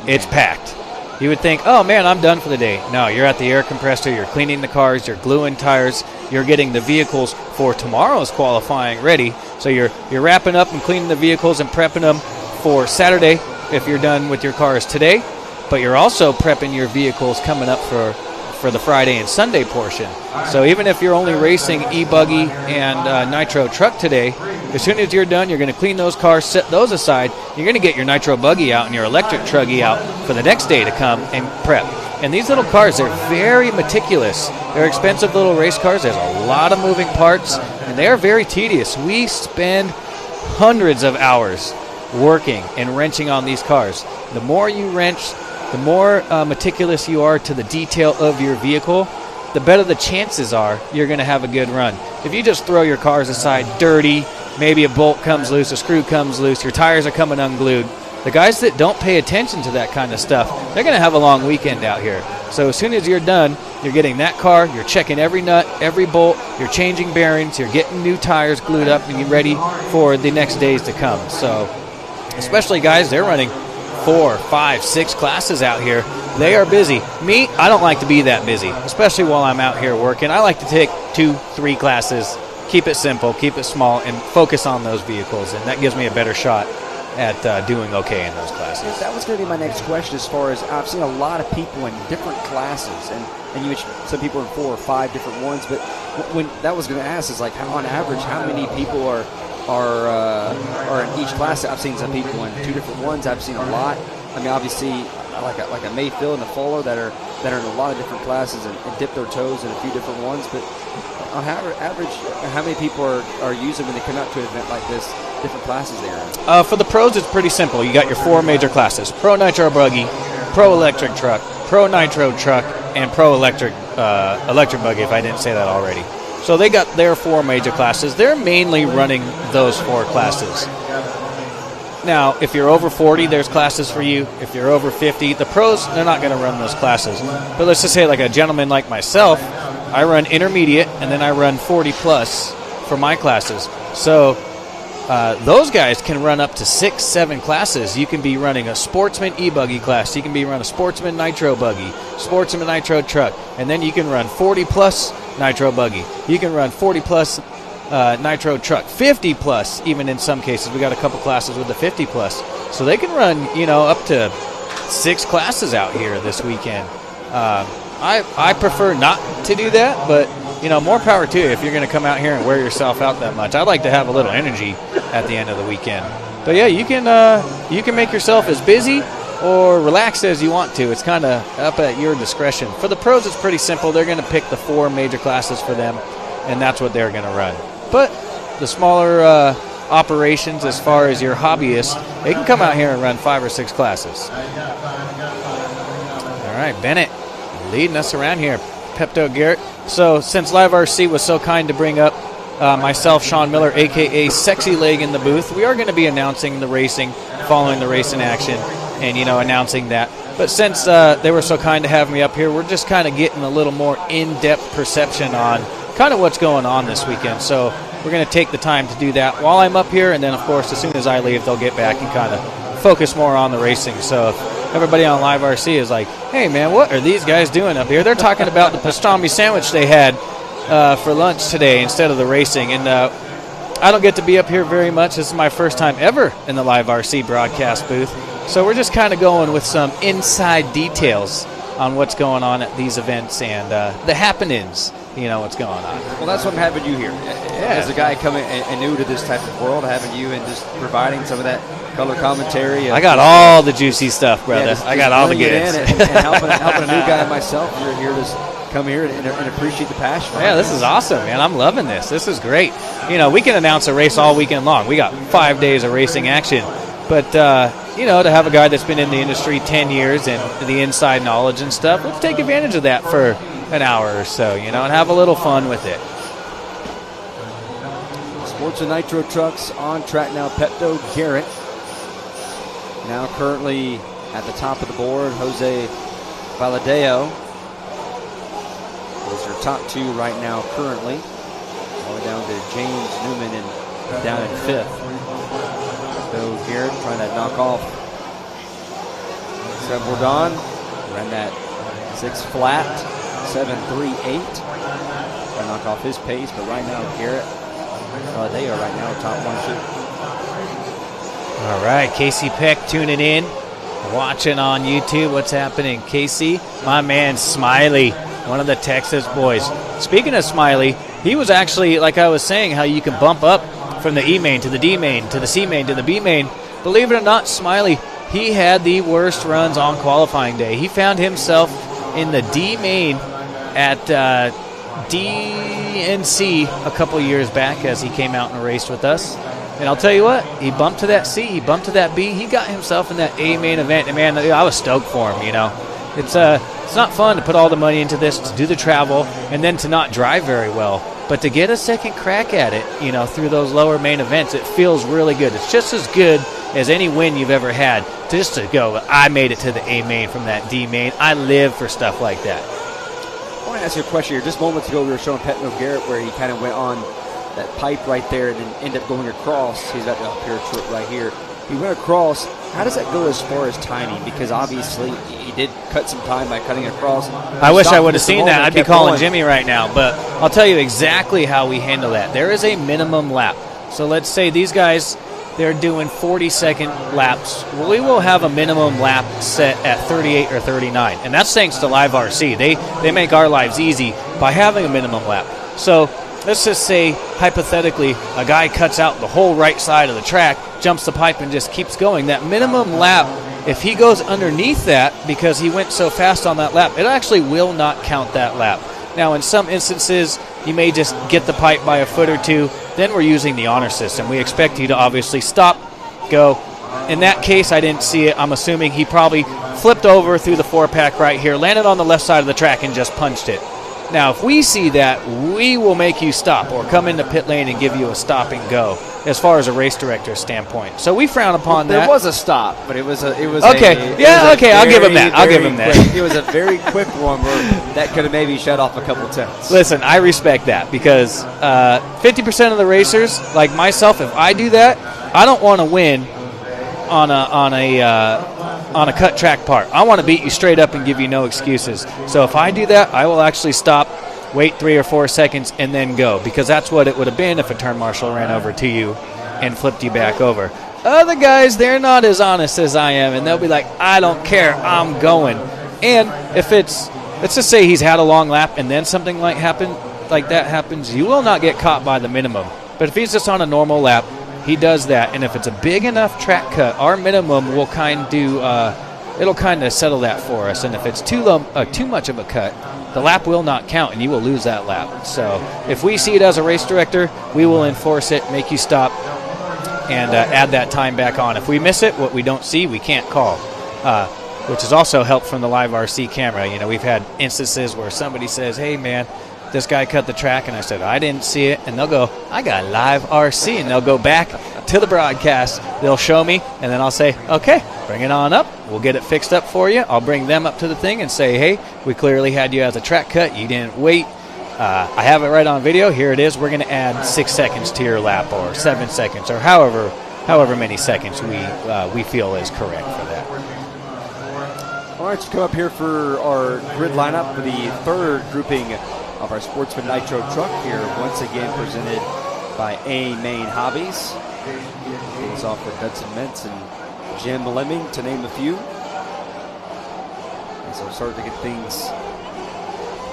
It's packed. You would think, oh, man, I'm done for the day. No, you're at the air compressor, you're cleaning the cars, you're gluing tires, you're getting the vehicles for tomorrow's qualifying ready. So you're wrapping up and cleaning the vehicles and prepping them for Saturday if you're done with your cars today. But you're also prepping your vehicles coming up for the Friday and Sunday portion. So even if you're only racing E-Buggy and Nitro Truck today, as soon as you're done, you're going to clean those cars, set those aside. You're going to get your Nitro Buggy out and your electric truggy out for the next day to come and prep. And these little cars, they're very meticulous. They're expensive little race cars. There's a lot of moving parts, and they are very tedious. We spend hundreds of hours working and wrenching on these cars. The more you wrench, the more meticulous you are to the detail of your vehicle, the better the chances are you're going to have a good run. If you just throw your cars aside dirty, maybe a bolt comes loose, a screw comes loose, your tires are coming unglued, the guys that don't pay attention to that kind of stuff, they're going to have a long weekend out here. So as soon as you're done, you're getting that car, you're checking every nut, every bolt, you're changing bearings, you're getting new tires glued up, and you're ready for the next days to come. So especially guys, they're running 4, 5, 6 classes out here. They are busy. Me, I don't like to be that busy, especially while I'm out here working. I like to take 2, 3 classes, keep it simple, keep it small, and focus on those vehicles, and that gives me a better shot at doing okay in those classes. That was going to be my next question, as far as I've seen a lot of people in different classes, and you mentioned some people in 4 or 5 different ones, but when that was going to ask is like, on average, how many people are in each class? I've seen some people in 2 different ones. I've seen a lot. I mean, obviously, like a Mayfield and a Fuller that are in a lot of different classes and dip their toes in a few different ones. But on average, how many people are using when they come out to an event like this? Different classes they're in. For the pros, it's pretty simple. You got your 4 major classes: Pro Nitro Buggy, Pro Electric Truck, Pro Nitro Truck, and Pro Electric Buggy, if I didn't say that already. So they got their 4 major classes. They're mainly running those 4 classes. Now, if you're over 40, there's classes for you. If you're over 50, the pros, they're not going to run those classes. But let's just say like a gentleman like myself, I run intermediate, and then I run 40-plus for my classes. So those guys can run up to 6, 7 classes. You can be running a Sportsman E-Buggy class. You can be running a Sportsman Nitro Buggy, Sportsman Nitro Truck, and then you can run 40-plus Nitro Buggy. You can run 40-plus Nitro Truck, 50-plus even in some cases. We got a couple classes with the 50-plus. So they can run, up to 6 classes out here this weekend. I prefer not to do that, but more power to you if you're going to come out here and wear yourself out that much. I like to have a little energy at the end of the weekend. But yeah, you can make yourself as busy or relaxed as you want to. It's kind of up at your discretion. For the pros, it's pretty simple. They're going to pick the 4 major classes for them, and that's what they're going to run. But the smaller operations, as far as your hobbyists, they can come out here and run 5 or 6 classes. All right, Bennett leading us around here. Pepto Garrett. So since Live RC was so kind to bring up myself, Sean Miller, a.k.a. Sexy Leg, in the booth, we are going to be announcing the racing, following the race in action, and, announcing that. But since they were so kind to have me up here, we're just kind of getting a little more in-depth perception on kind of what's going on this weekend. So we're going to take the time to do that while I'm up here, and then, of course, as soon as I leave, they'll get back and kind of focus more on the racing. So if everybody on Live RC is like, hey, man, what are these guys doing up here? They're talking about the pastrami sandwich they had for lunch today instead of the racing. And I don't get to be up here very much. This is my first time ever in the Live RC broadcast booth. So we're just kind of going with some inside details on what's going on at these events and the happenings, what's going on. Well, that's what I'm having you here. As a guy coming and new to this type of world, having you and just providing some of that color commentary. I got all the juicy stuff, brother. Just I got all the goods. and helping a new guy myself. You're here to come here and appreciate the passion. Yeah, this is awesome, man. I'm loving this. This is great. We can announce a race all weekend long. We got 5 days of racing action. But, to have a guy that's been in the industry 10 years and the inside knowledge and stuff, let's take advantage of that for an hour or so, and have a little fun with it. Sportsman Nitro Trucks on track now. Pepto Garrett now currently at the top of the board. Jose Valadeo is your top 2 right now currently. All the way down to James Newman down in 5th. Pepto Garrett trying to knock off Seb Bourdon. Ran that 6 flat, 7.38. Trying to knock off his pace, but right now Garrett, they are right now top 1-2. All right, Casey Peck tuning in, watching on YouTube. What's happening, Casey? My man Smiley, one of the Texas boys. Speaking of Smiley, he was actually, like I was saying, how you can bump up from the E main to the D main to the C main to the B main. Believe it or not, Smiley, he had the worst runs on qualifying day. He found himself in the D main at DNC a couple years back as he came out and raced with us. And I'll tell you what, he bumped to that C, he bumped to that B, he got himself in that A main event. And man, I was stoked for him, It's not fun to put all the money into this, to do the travel, and then to not drive very well. But to get a second crack at it, through those lower main events, it feels really good. It's just as good as any win you've ever had. Just to go, I made it to the A main from that D main. I live for stuff like that. I want to ask you a question here. Just moments ago, we were showing Pepto Garrett where he kind of went on that pipe right there and then ended up going across. He's got the up-here trip right here. He went across. How does that go as far as timing? Because obviously he did cut some time by cutting across. I wish I would have seen that. I'd be calling Jimmy right now. But I'll tell you exactly how we handle that. There is a minimum lap. So let's say these guys, they're doing 40-second laps. We will have a minimum lap set at 38 or 39. And that's thanks to Live RC. They make our lives easy by having a minimum lap. So let's just say, hypothetically, a guy cuts out the whole right side of the track, jumps the pipe, and just keeps going. That minimum lap, if he goes underneath that because he went so fast on that lap, it actually will not count that lap. Now, in some instances, you may just get the pipe by a foot or two. Then we're using the honor system. We expect you to obviously stop, go. In that case, I didn't see it. I'm assuming he probably flipped over through the 4-pack right here, landed on the left side of the track, and just punched it. Now, if we see that, we will make you stop or come into pit lane and give you a stop and go as far as a race director's standpoint. So we frown upon that. There was a stop, but it was okay. I'll give him that. I'll give him that. It was a very quick one where that could have maybe shut off a couple tenths. Listen, I respect that because 50% of the racers, like myself, if I do that, I don't want to win on a cut track part. I want to beat you straight up and give you no excuses. So if I do that, I will actually stop, wait 3 or 4 seconds, and then go, because that's what it would have been if a turn marshal ran over to you and flipped you back over. Other guys, they're not as honest as I am, and they'll be like, I don't care, I'm going. And if it's, let's just say he's had a long lap and then something like that happens, you will not get caught by the minimum. But if he's just on a normal lap, he does that. And if it's a big enough track cut, our minimum will it'll kind of settle that for us. And if it's too much of a cut, the lap will not count, and you will lose that lap. So if we see it as a race director, we will enforce it, make you stop, and add that time back on. If we miss it, what we don't see, we can't call, which is also help from the live RC camera. You know, we've had instances where somebody says, hey, man, this guy cut the track, and I said, I didn't see it, and they'll go, I got live RC, and they'll go back to the broadcast. They'll show me, and then I'll say, okay, bring it on up. We'll get it fixed up for you. I'll bring them up to the thing and say, hey, we clearly had you as a track cut. You didn't wait. I have it right on video. Here it is. We're going to add 6 seconds to your lap, or 7 seconds, or however many seconds we feel is correct for that. All right, so come up here for our grid lineup for the third grouping of our Sportsman Nitro Truck here, once again presented by A-Main Hobbies. Things off with Benson Mentz and Jim Lemming, to name a few. And so we're starting to get things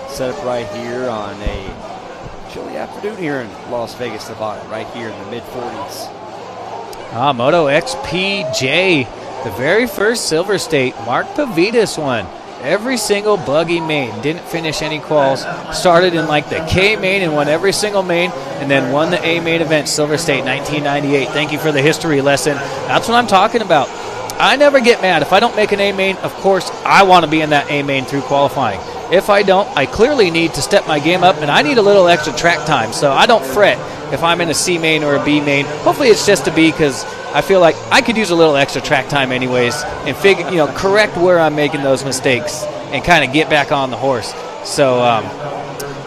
set up right here on a chilly afternoon here in Las Vegas, Nevada, right here in the mid-40s. Moto XPJ, the very first Silver State, Mark Pavitas won. Every single buggy main, didn't finish any quals, started in like the K main and won every single main, and then won the A main event, Silver State 1998. Thank you for the history lesson. That's what I'm talking about. I never get mad. If I don't make an A main, of course, I want to be in that A main through qualifying. If I don't, I clearly need to step my game up, and I need a little extra track time, so I don't fret if I'm in a C main or a B main. Hopefully it's just a B, because I feel like I could use a little extra track time anyways, and correct where I'm making those mistakes and kind of get back on the horse. So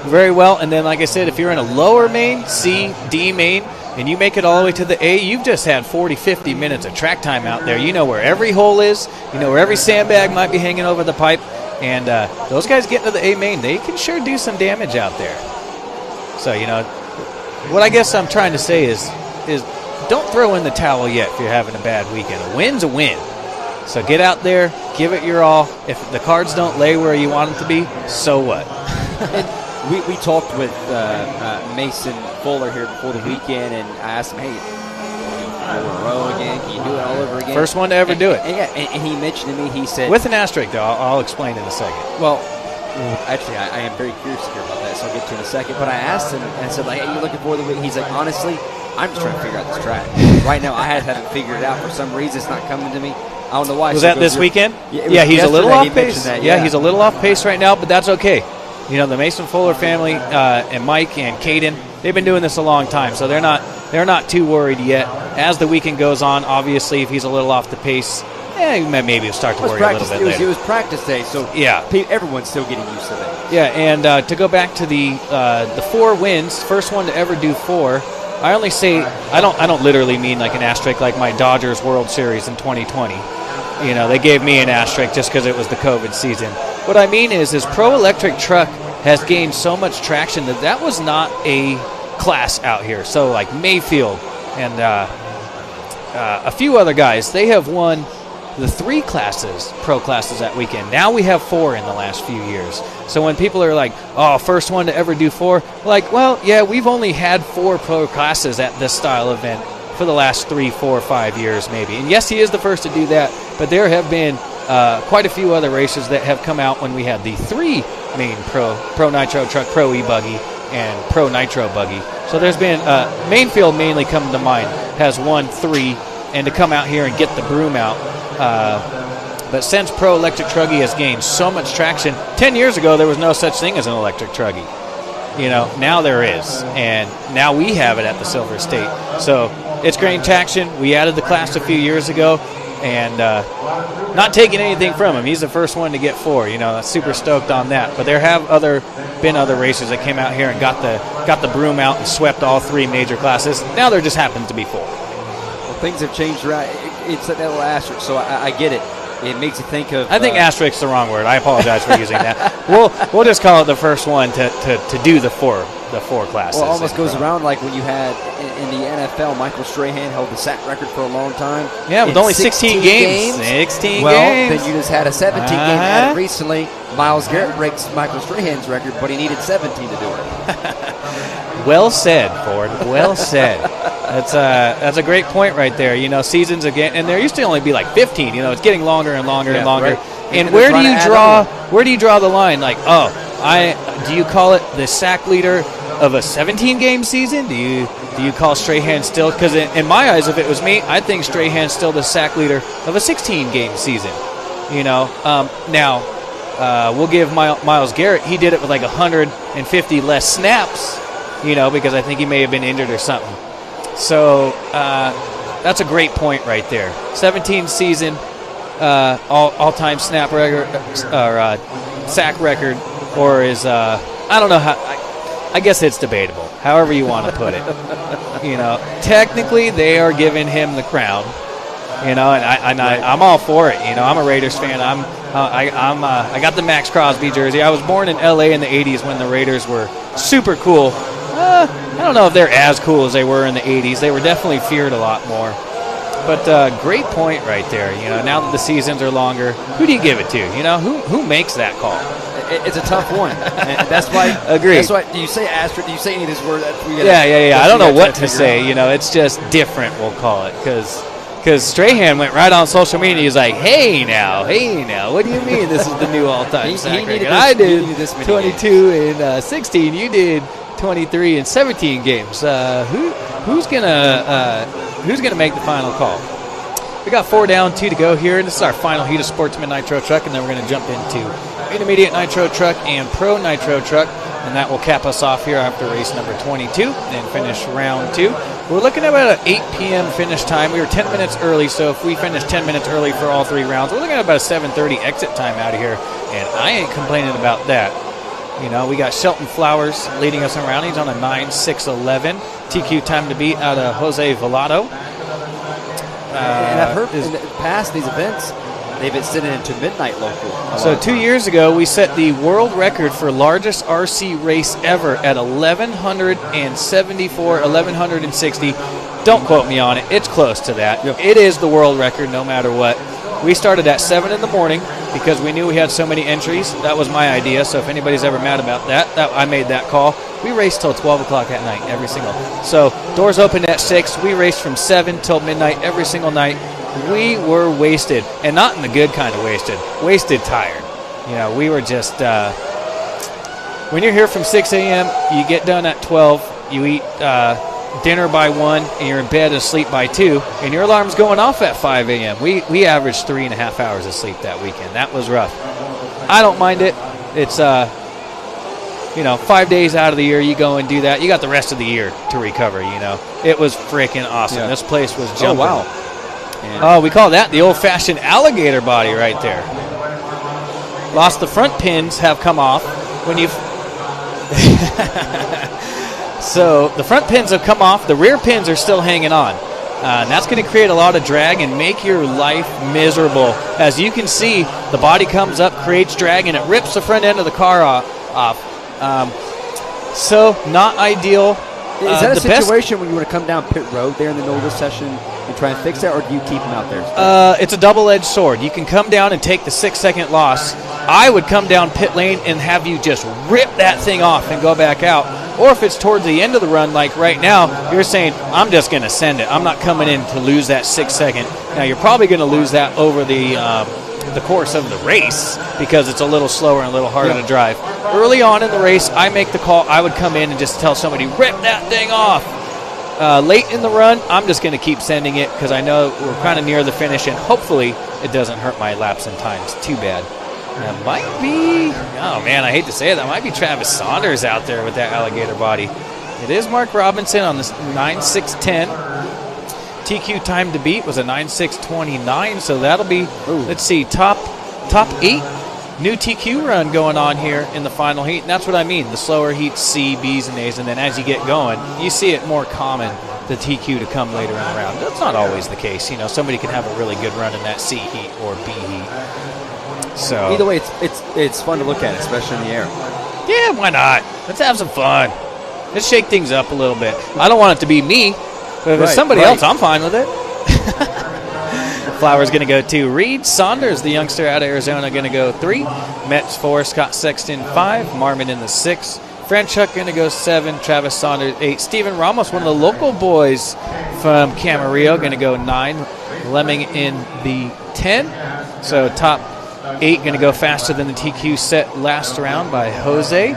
very well. And then, like I said, if you're in a lower main, C, D main, and you make it all the way to the A, you've just had 40, 50 minutes of track time out there. You know where every hole is. You know where every sandbag might be hanging over the pipe. And those guys get into the A main, they can sure do some damage out there. So, what I guess I'm trying to say is don't throw in the towel yet if you're having a bad weekend. A win's a win. So get out there, give it your all. If the cards don't lay where you want them to be, so what? We talked with Mason Fuller here before the weekend, and I asked him, hey, can you do a row again? Can you do it all over again? First one to ever do it. And he mentioned to me, he said... With an asterisk, though. I'll explain in a second. Well, actually, I am very curious to hear about that, so I'll get to it in a second. But I asked him, and I said, hey, you looking forward to the week? He's like, honestly, I'm just trying to figure out this track. Right now, I haven't figured it out. For some reason, it's not coming to me. I don't know why. Was that this weekend? Yeah, he's a little off pace. Yeah, he's a little off pace right now, but that's okay. The Mason Fuller family and Mike and Caden, they've been doing this a long time, so they're not too worried yet. As the weekend goes on, obviously, if he's a little off the pace, maybe he'll start to worry a little bit later. It was practice day, so yeah, everyone's still getting used to that. Yeah, and to go back to the 4 wins, first one to ever do 4. I only say I don't literally mean like an asterisk like my Dodgers World Series in 2020. They gave me an asterisk just because it was the COVID season. What I mean is Pro Electric Truck has gained so much traction that was not a class out here. So like Mayfield and a few other guys, they have won the 3 pro classes that weekend. Now we have 4 in the last few years. So when people are like, oh, first one to ever do 4, like, well, yeah, we've only had 4 pro classes at this style event for the last 3, 4, 5 years maybe. And yes, he is the first to do that, but there have been quite a few other races that have come out when we had the 3 main pro Nitro Truck, Pro E-Buggy, and Pro Nitro Buggy. So there's been, Mainfield mainly coming to mind, has won 3, and to come out here and get the broom out. But since Pro Electric Truggy has gained so much traction, 10 years ago there was no such thing as an electric truggy. Now there is, and now we have it at the Silver State. So it's gained traction. We added the class a few years ago, and not taking anything from him. He's the first one to get 4. Super stoked on that. But there have been other racers that came out here and got the broom out and swept all 3 major classes. Now there just happens to be 4. Well, things have changed around. It's that little asterisk, so I get it. it makes you think of. I think asterisk's the wrong word. I apologize for using that. We'll just call it the first one to do the four classes. Well, it almost goes around like when you had in the NFL, Michael Strahan held the sack record for a long time. Yeah, with only 16 games. 16 games. Then you just had a 17 game added recently. Myles Garrett breaks Michael Strahan's record, but he needed 17 to do it. Well said, Ford. Well said. That's a great point right there. You know, seasons again, and there used to only be like 15. You know, it's getting longer and longer and longer. Right. And where do you draw? Where do you draw the line? Like, do you call it the sack leader of a 17-game season? Do you call Strahan still? Because in my eyes, if it was me, I think Strahan's still the sack leader of a 16-game season. You know, now we'll give Myles Garrett. He did it with like 150 less snaps. You know, because I think he may have been injured or something. So that's a great point right there. 17 season all-time snap record or sack record, or is I don't know how. I guess it's debatable. However you want to put it. You know, technically they are giving him the crown. You know, and I'm all for it. You know, I'm a Raiders fan. I got the Max Crosby jersey. I was born in L.A. in the 80s when the Raiders were super cool. I don't know if they're as cool as they were in the 80s. They were definitely feared a lot more. But great point right there. You know, now that the seasons are longer, who do you give it to? You know, who makes that call? It's a tough one. And that's why. Agreed. That's why. Do you say asterisk? Do you say any of this word? Yeah. I don't know what to say. You know, it's just different. We'll call it because Strahan went right on social media. He's like, hey now, what do you mean this is the new all-time sack record? I did 22 and 16. You did 23 and 17 games. Who's gonna make the final call? We got 4 down, 2 to go here. This is our final heat of Sportsman Nitro Truck, and then we're going to jump into Intermediate Nitro Truck and Pro Nitro Truck, and that will cap us off here after race number 22 and finish round 2. We're looking at about an 8 p.m. finish time. We were 10 minutes early, so if we finish 10 minutes early for all 3 rounds, we're looking at about a 7:30 exit time out of here, and I ain't complaining about that. You know, we got Shelton Flowers leading us around. He's on a 9.611 TQ time to beat out of Jose Villado. And I've heard in the past these events, they've been sitting into midnight local. So 2 years ago, we set the world record for largest RC race ever at 1,174, 1,160. Don't quote me on it. It's close to that. Yep. It is the world record no matter what. We started at 7 in the morning because we knew we had so many entries. That was my idea, so if anybody's ever mad about that, I made that call. We raced till 12 o'clock at night every single. So doors opened at 6. We raced from 7 till midnight every single night. We were wasted, and not in the good kind of wasted. Wasted tired. You know, we were just, when you're here from 6 a.m., you get done at 12, you eat dinner by 1, and you're in bed asleep by 2, and your alarm's going off at 5 a.m. We averaged 3.5 hours of sleep that weekend. That was rough. I don't mind it. It's 5 days out of the year you go and do that. You got the rest of the year to recover. You know, it was freaking awesome. Yeah. This place was jumping. Oh wow! Oh, we call that the old-fashioned alligator body right there. Lost the front pins have come off when you've. So the front pins have come off. The rear pins are still hanging on. And that's going to create a lot of drag and make your life miserable. As you can see, the body comes up, creates drag, and it rips the front end of the car off. So not ideal. Is that a situation when you want to come down pit road there in the middle of the session and try and fix that, or do you keep them out there? It's a double-edged sword. You can come down and take the 6-second loss. I would come down pit lane and have you just rip that thing off and go back out. Or if it's towards the end of the run, like right now, you're saying, I'm just going to send it. I'm not coming in to lose that 6-second. Now, you're probably going to lose that over the course of the race because it's a little slower and a little harder to drive. Early on in the race, I make the call. I would come in and just tell somebody, rip that thing off. Late in the run, I'm just going to keep sending it because I know we're kind of near the finish, and hopefully it doesn't hurt my laps and times too bad. That might be, oh man, I hate to say it, that might be Travis Saunders out there with that alligator body. It is Mark Robinson on this 9.610. TQ time to beat was a 9.629, so that'll be, let's see, top 8 new TQ run going on here in the final heat, and that's what I mean. The slower heats, C, B's, and A's, and then as you get going, you see it more common the TQ to come later in the round. That's not always the case. You know, somebody can have a really good run in that C heat or B heat. So either way, it's fun to look at, especially in the air. Yeah, why not? Let's have some fun. Let's shake things up a little bit. I don't want it to be me, but if it's somebody else, I'm fine with it. Flowers going to go 2. Reed Saunders, the youngster out of Arizona, going to go 3. Metz 4. Scott Sexton 5. Marmon in the 6. Franchuk going to go 7. Travis Saunders 8. Steven Ramos, one of the local boys from Camarillo, going to go 9. Lemming in the 10. So top 8 going to go faster than the TQ set last round by Jose.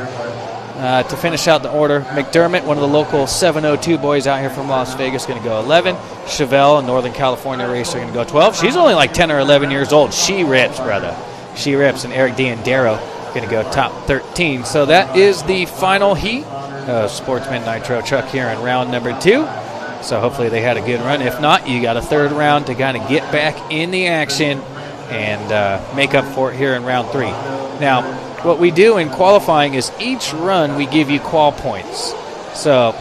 To finish out the order, McDermott, one of the local 702 boys out here from Las Vegas, going to go 11. Chevelle, a Northern California racer, going to go 12. She's only like 10 or 11 years old. She rips, brother. She rips. And Eric D'Andaro going to go top 13. So that is the final heat of Sportsman Nitro Truck here in round number 2. So hopefully they had a good run. If not, you got a third round to kind of get back in the action and make up for it here in round 3. Now, what we do in qualifying is each run we give you qual points. So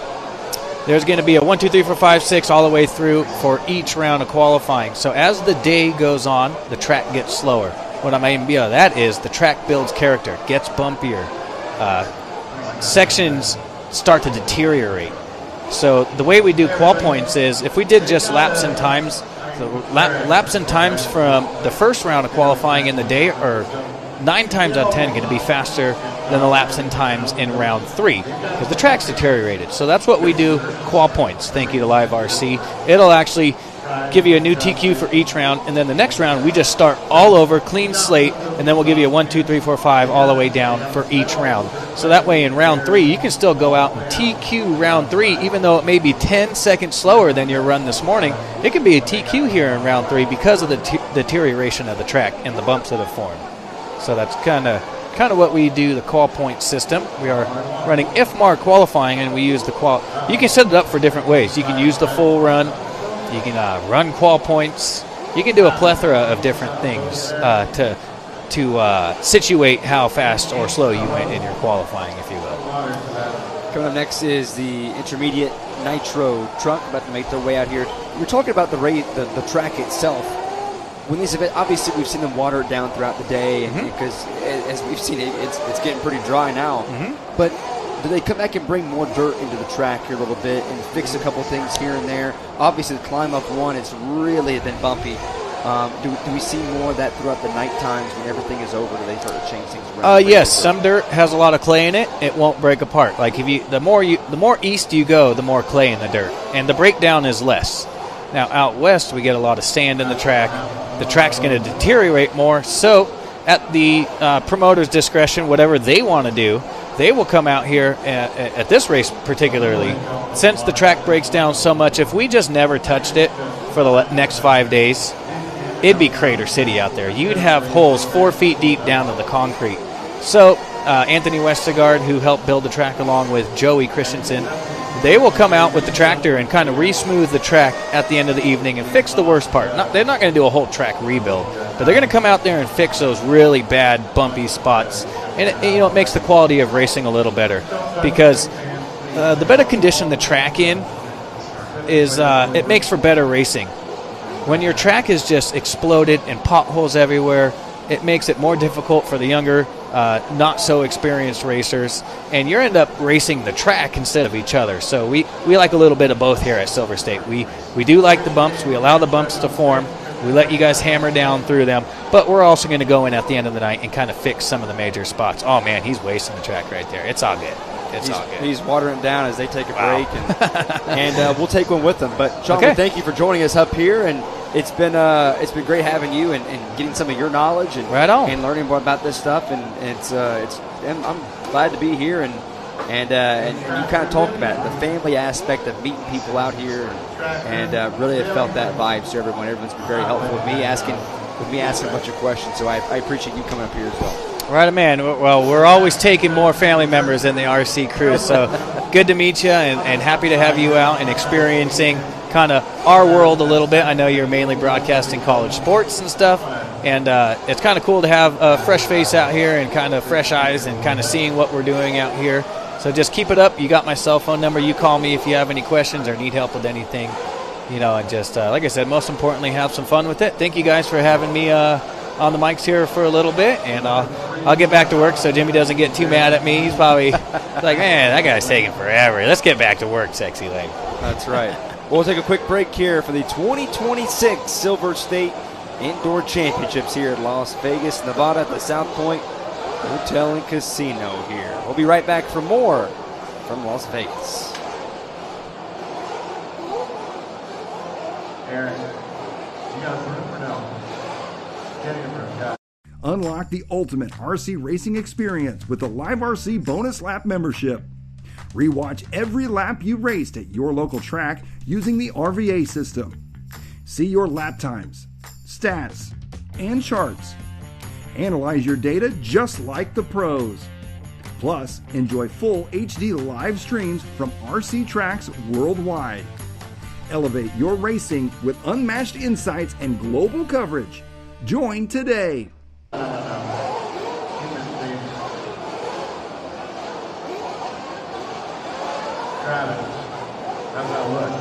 there's going to be a 1, 2, 3, 4, 5, 6 all the way through for each round of qualifying. So as the day goes on, the track gets slower. What I mean by that is the track builds character, gets bumpier. Sections start to deteriorate. So the way we do qual points is if we did just laps and times, laps and times from the first round of qualifying in the day are 9 times out of 10 going to be faster than the laps and times in round 3 because the track's deteriorated. So that's what we do, qual points. Thank you to Live RC. It'll actually give you a new TQ for each round, and then the next round we just start all over, clean slate, and then we'll give you a 1, 2, 3, 4, 5 all the way down for each round. So that way in round 3 you can still go out and TQ round 3 even though it may be 10 seconds slower than your run this morning. It can be a TQ here in round 3 because of the deterioration of the track and the bumps that have formed. So that's kind of what we do, the qual point system. We are running IFMAR qualifying, and we use the qual. You can set it up for different ways. You can use the full run. You can run qual points. You can do a plethora of different things to situate how fast or slow you went in your qualifying, if you will. Coming up next is the intermediate Nitro Truck, about to make their way out here. We're talking about the track itself. When these events, obviously we've seen them water it down throughout the day, and because as we've seen it's getting pretty dry now. But do they come back and bring more dirt into the track here a little bit and fix a couple things here and there? Obviously the climb up one, it's really been bumpy. Do we see more of that throughout the night times when everything is over? Do they start to change things around? Yes, some dirt has a lot of clay in it. It won't break apart. Like the more east you go, the more clay in the dirt, and the breakdown is less. Now out west we get a lot of sand in the track. The track's going to deteriorate more, so at the promoter's discretion, whatever they want to do, they will come out here at this race particularly. Since the track breaks down so much, if we just never touched it for the next 5 days, it'd be Crater City out there. You'd have holes 4 feet deep down to the concrete. So Anthony Westergaard, who helped build the track along with Joey Christensen, they will come out with the tractor and kind of re-smooth the track at the end of the evening and fix the worst part. They're not going to do a whole track rebuild, but they're going to come out there and fix those really bad, bumpy spots. And it makes the quality of racing a little better because the better condition the track in is it makes for better racing. When your track is just exploded and potholes everywhere, it makes it more difficult for the younger, not so experienced racers, and you end up racing the track instead of each other. So we like a little bit of both here at Silver State. We do like the bumps. We allow the bumps to form. We let you guys hammer down through them, but we're also going to go in at the end of the night and kind of fix some of the major spots. Oh, man, he's wasting the track right there. It's all good. All good. He's watering down as they take a break, and we'll take one with them. But, Sean, thank you for joining us up here, and it's been great having you and getting some of your knowledge and and learning more about this stuff. And I'm glad to be here, and you kind of talked about it, the family aspect of meeting people out here, and really have felt that vibe. So everyone's been very helpful with me asking a bunch of questions. So I appreciate you coming up here as well. Right, man. Well, we're always taking more family members in the RC crew, so good to meet you and happy to have you out and experiencing kind of our world a little bit. I know you're mainly broadcasting college sports and stuff, and it's kind of cool to have a fresh face out here and kind of fresh eyes and kind of seeing what we're doing out here. So just keep it up. You got my cell phone number. You call me if you have any questions or need help with anything. And just, like I said, most importantly, have some fun with it. Thank you guys for having me on the mics here for a little bit, and I'll get back to work so Jimmy doesn't get too mad at me. He's probably like, man, that guy's taking forever. Let's get back to work, sexy lady. That's right. We'll take a quick break here for the 2026 Silver State Indoor Championships here at Las Vegas, Nevada at the South Point Hotel and Casino here. We'll be right back for more from Las Vegas. Aaron, you got a room or no? Getting a room, yeah. Unlock the ultimate RC racing experience with the Live RC Bonus Lap membership. Rewatch every lap you raced at your local track using the RVA system. See your lap times, stats, and charts. Analyze your data just like the pros. Plus, enjoy full HD live streams from RC tracks worldwide. Elevate your racing with unmatched insights and global coverage. Join today. Travis, how's that look?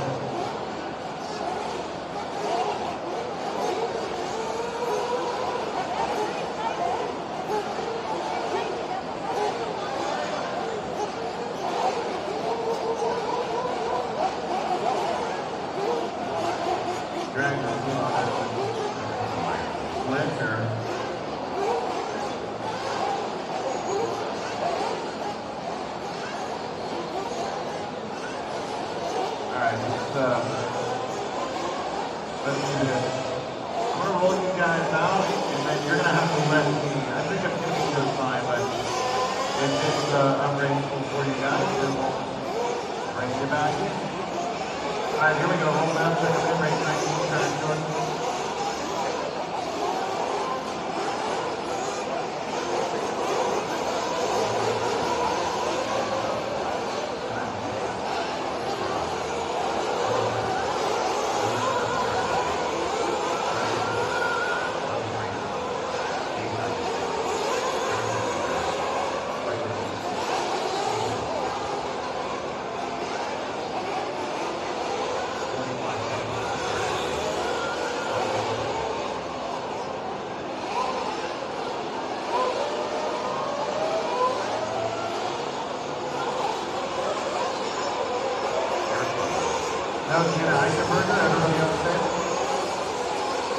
Now let's get an Eisenberger, everybody else set?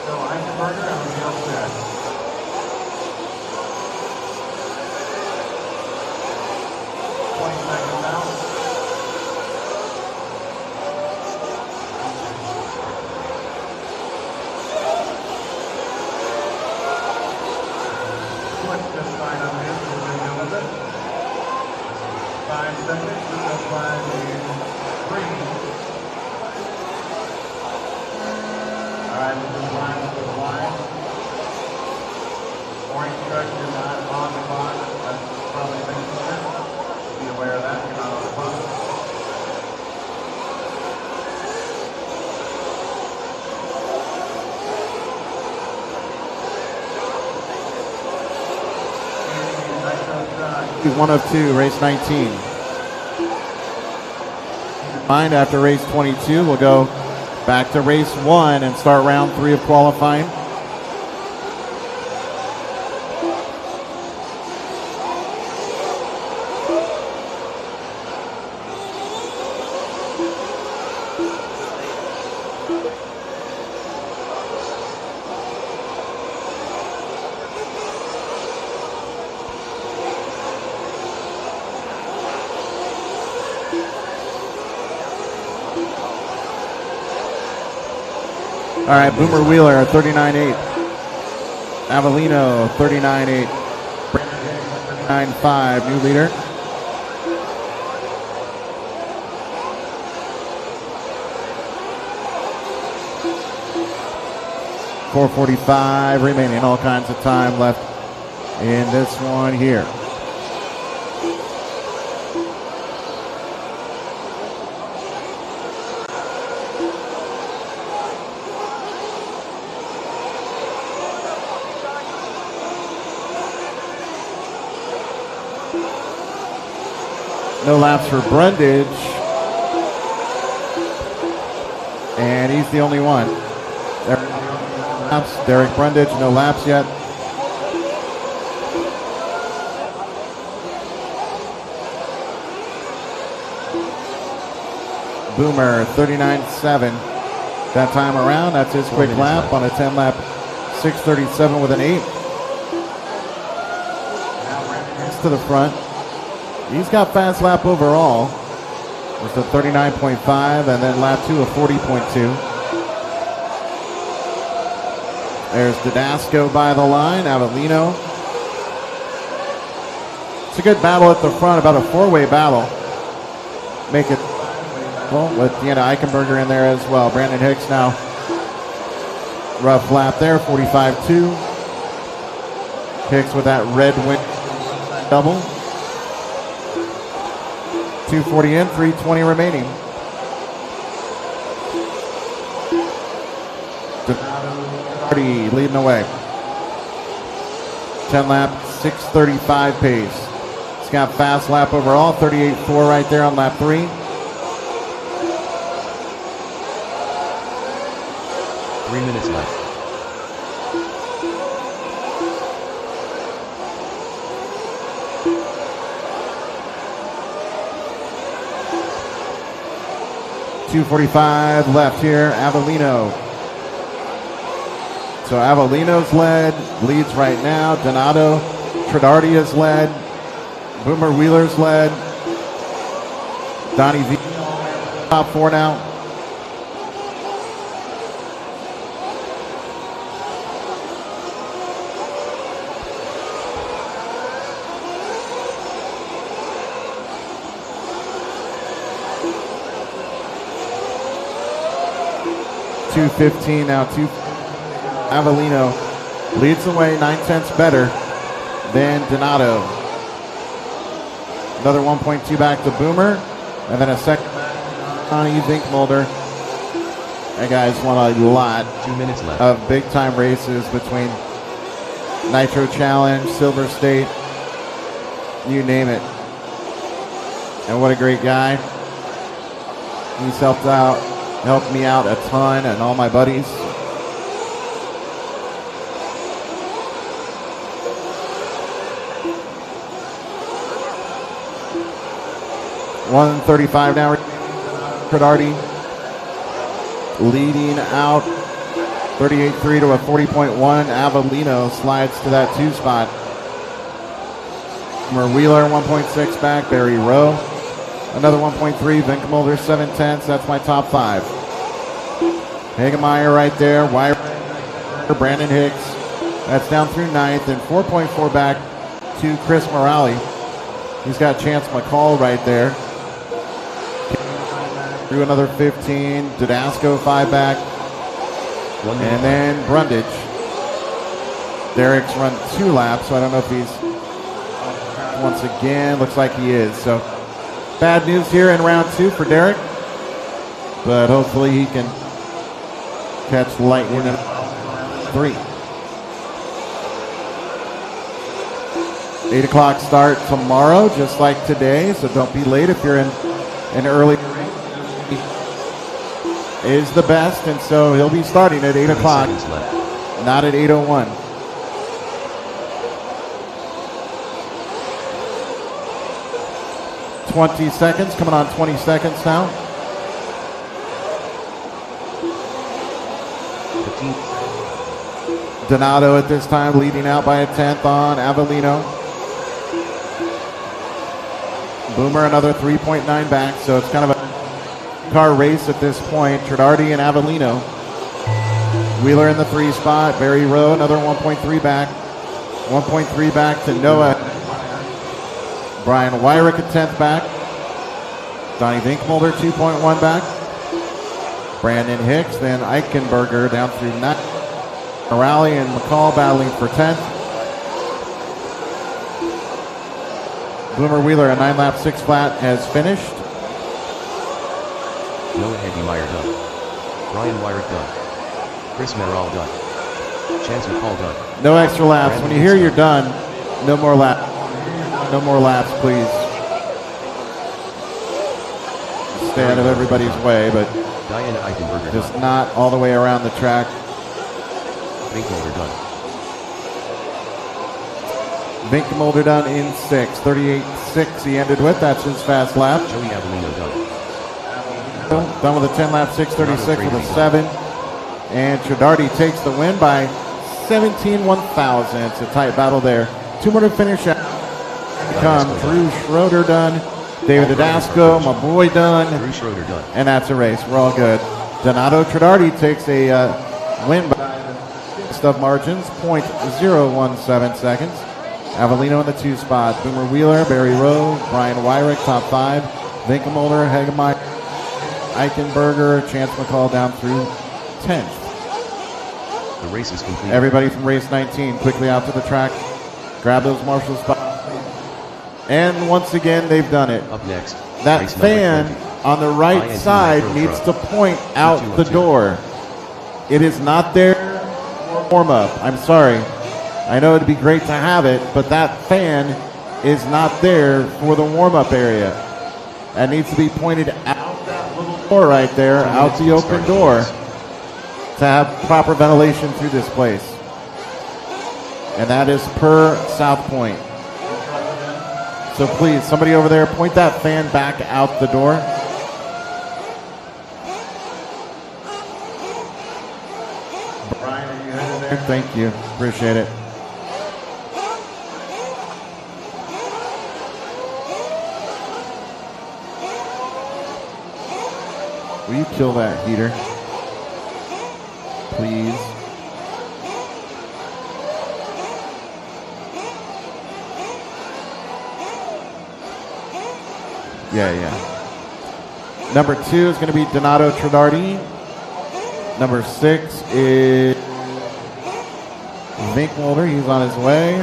So Eisenberger, everybody else set? 20 seconds out. Let's just sign up here so we're going with it. 5 seconds, we'll go flying in 3. Alright, we'll just line up with the line. Orange truck, you're not on the clock. That's probably making sense. Be aware of that, you're not on the clock. One of two, race 19. Mind after race 22, we'll go back to race 1 and start round 3 of qualifying. All right, Boomer Wheeler, 39.8. Avellino, 39.8. 39.5, new leader. .445 remaining, all kinds of time left in this one here. No laps for Brundage. And he's the only one. Derek Brundage, no laps yet. Boomer, 39.7. That time around, that's his quick lap on a 10-lap 6:37 with an 8. To the front. He's got fast lap overall. It's a 39.5, and then lap 2 a 40.2. There's Didasco by the line, Avellino. It's a good battle at the front, about a 4-way battle. Make it well with Deanna Eichenberger in there as well. Brandon Hicks now. Rough lap there, 45.2. Hicks with that red wing double. 240 in, 320 remaining. Hardy leading the way. 10 lap, 6:35 pace. He's got fast lap overall, 38.4 right there on lap 3. 3 minutes left. .245 left here, Avellino. So Avellino's led, leads right now. Donato Tridardi is led. Boomer Wheeler's led. Donnie V top 4 now. .215 now. Avellino leads the way, 9/10 better than Donato. Another 1.2 back to Boomer, and then a second on Zinkmulder. That guy's won a lot 2 minutes left. of big-time races between Nitro Challenge, Silver State, you name it. And what a great guy. He's helped me out a ton, and all my buddies. .135 now. Cridardi leading out 38.3 to a 40.1. Avellino slides to that 2 spot. Wheeler 1.6 back. Barry Rowe another 1.3. Zinkmulder 7/10. That's my top 5. Hagemeyer right there. Wire. Brandon Hicks. That's down through 9th, and 4.4 back to Chris Morale. He's got Chance McCall right there. Through another 15. Didasco 5 back. And then Brundage. Derek's run 2 laps, so I don't know if he's once again. Looks like he is. So bad news here in round 2 for Derek. But hopefully he can catch lightning in 3. 8 o'clock start tomorrow, just like today. So don't be late if you're in an early. Is the best, and so he'll be starting at 8 o'clock, not at 8:01. .20 seconds, coming on 20 seconds now. 15. Donato at this time leading out by a 10th on Avellino. Boomer another 3.9 back, so it's kind of a car race at this point. Tridardi and Avellino. Wheeler in the 3 spot. Barry Rowe another 1.3 back. 1.3 back to Noah. Brian Wyrick at 10th back. Donnie Zinkmulder 2.1 back. Brandon Hicks, then Eichenberger down through 9. Morale and McCall battling for 10th. Boomer Wheeler, a 9-lap 6 flat, has finished. Noah Hagemeyer done. Brian Wyrick done. Chris Merrill done. Chance McCall done. No extra laps. When you hear you're done, no more laps. No more laps, please. stay out of everybody's way, but Diana Eichenberger just done. not all the way around the track. Vinkmolder done. Vinkmolder done in 6. 38.6 he ended with. That's his fast lap. Joey Avellino done. Done with a 10-lap, 6:36 with a 7. And Tradardi takes the win by 17 1/1000. It's a tight battle there. 2 more to finish out. Come Drew Schroeder done. David Adasco, my boy done. Drew Schroeder done. And that's a race. We're all good. Donato Tradardi takes a win by of margins, 0.017 seconds. Avellino in the 2 spot. Boomer Wheeler, Barry Rowe, Brian Wyrick, top 5. Vinkemolder, Hegemeyer, Eichenberger, Chance McCall down through 10th. The race is complete. Everybody from race 19 quickly out to the track. Grab those marshal spots. And once again, they've done it. Up next, That race number fan 20. on the right INT side Nitro needs Truck. to point out the 212. door. It is not there for warm-up. I'm sorry. I know it'd be great to have it, but that fan is not there for the warm-up area. That needs to be pointed out that little door right there, out the open door, to have proper ventilation through this place. And that is per South Point. So please, somebody over there, point that fan back out the door. Brian, are you headed there? Thank you. Appreciate it. Will you kill that heater? Please. Yeah. Number 2 is going to be Donato Tradardi. Number 6 is Vinkmolder. He's on his way.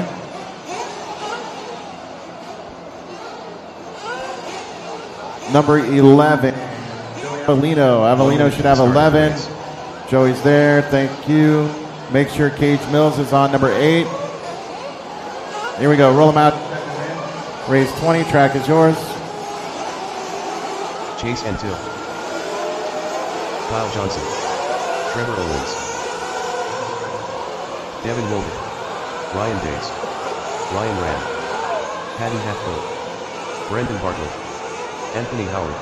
Number 11, Avellino. Avellino should have 11. Joey's there. Thank you. Make sure Cage Mills is on number 8. Here we go. Roll them out. Race 20. Track is yours. Chase Antill. Kyle Johnson. Trevor Owens. Devin Wilder. Ryan Days. Ryan Rand. Patty Halfboat. Brendan Bartlett. Anthony Howard.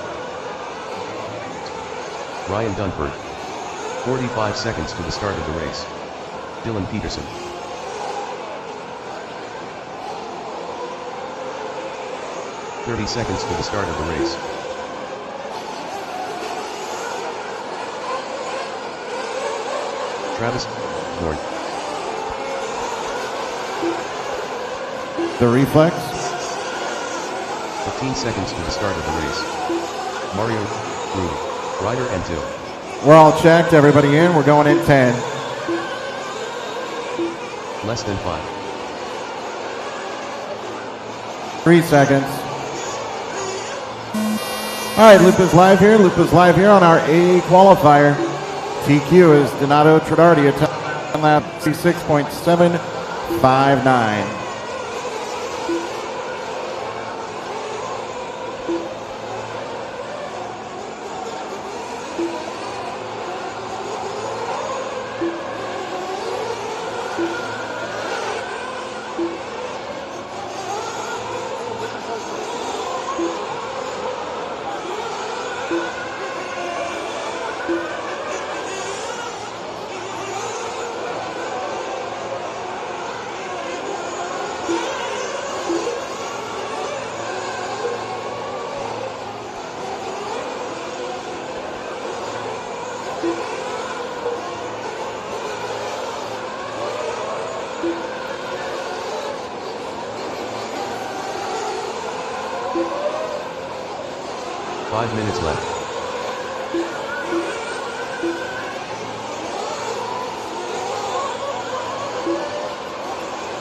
Ryan Dunford. 45 seconds to the start of the race. Dylan Peterson. "30 seconds to the start of the race. Travis Horn. The reflex. 15 seconds to the start of the race. Mario Rudy. Ryder Antill. We're all checked. Everybody in. We're going in 10. Less than 5. 3 seconds. All right, Loop is live here. Loop is live here on our A qualifier. TQ is Donato Tradardi, a time lap 66.759. Minutes left.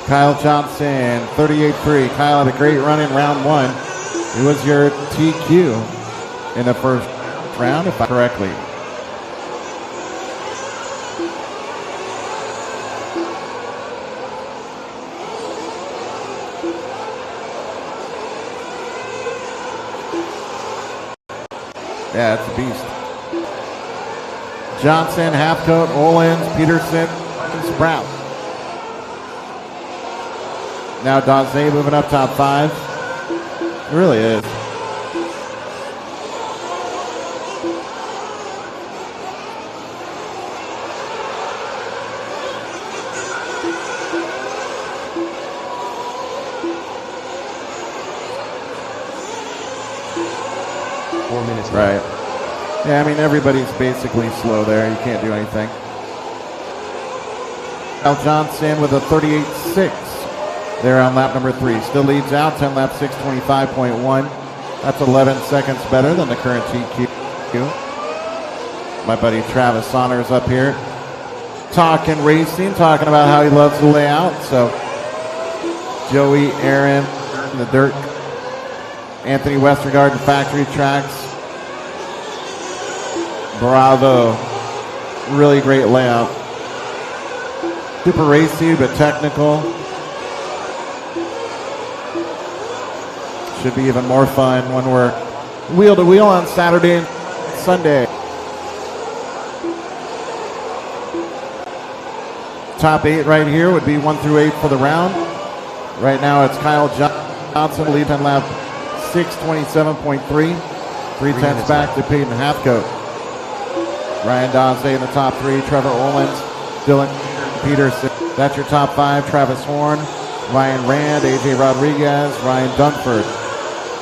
Kyle Johnson, 38.3. Kyle had a great run in round 1. It was your TQ in the first round, if I correctly. Yeah, it's a beast. Johnson, Halfcoat, Olins, Peterson, and Sprout. Now Daze moving up top 5. It really is. Right. Yeah, I mean, everybody's basically slow there. You can't do anything. Al Johnson with a 38.6 there on lap number 3. Still leads out, 10 lap 6:25.1. That's 11 seconds better than the current TQ. My buddy Travis Saunders up here talking racing, talking about how he loves the layout. So Joey, Aaron, the dirt, Anthony Westergaard and Factory Tracks. Bravo. Really great layout. Super racy, but technical. Should be even more fun when we're wheel to wheel on Saturday and Sunday. Top 8 right here would be 1 through 8 for the round. Right now it's Kyle Johnson leads on lap 6:27.3. 3/10 back to Peyton Halfcoat. Ryan Daze in the top 3. Trevor Olins, Dylan Peterson. That's your top 5. Travis Horn, Ryan Rand, AJ Rodriguez, Ryan Dunford.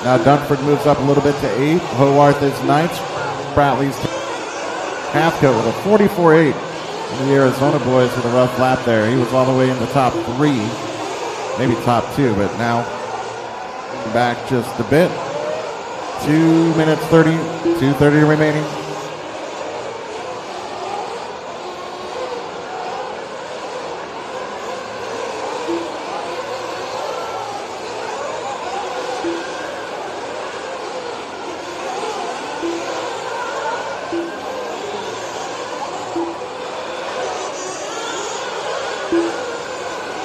Now Dunford moves up a little bit to 8. Howarth is 9th. Bradley's Halfcoat with a 44.8. And the Arizona boys with a rough lap there. He was all the way in the top 3, maybe top 2, but now back just a bit. 2 minutes 30, 2:30 remaining.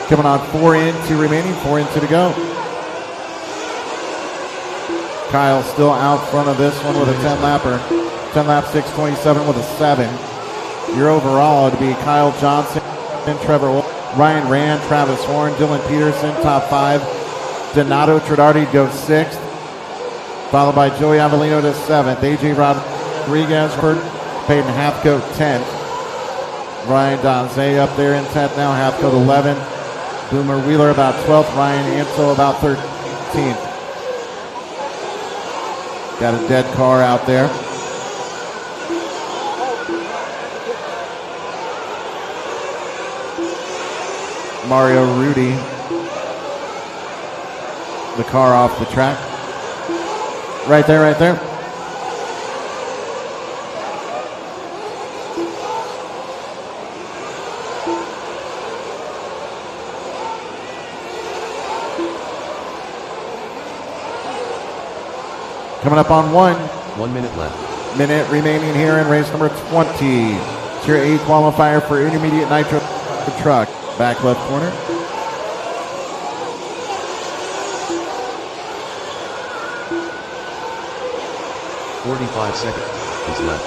Coming on 4 into remaining, 4 into to go. Kyle still out front of this one with a 10 lapper. 10 lap 6:27 with a 7. Your overall would be Kyle Johnson, Trevor, Ryan Rand, Travis Horn, Dylan Peterson, top 5. Donato Tradardi goes 6th, followed by Joey Avellino to 7th. AJ Rodriguez, Peyton Halfcoat 10th. Ryan Daze up there in 10th now, Halfcoat 11th. Boomer Wheeler about 12th. Ryan Ansel about 13th. Got a dead car out there. Mario Rudy. The car off the track. Right there, right there. Coming up on 1. 1 minute left. Minute remaining here in race number 20. It's your 8th qualifier for intermediate Nitro Truck. Back left corner. .45 seconds is left.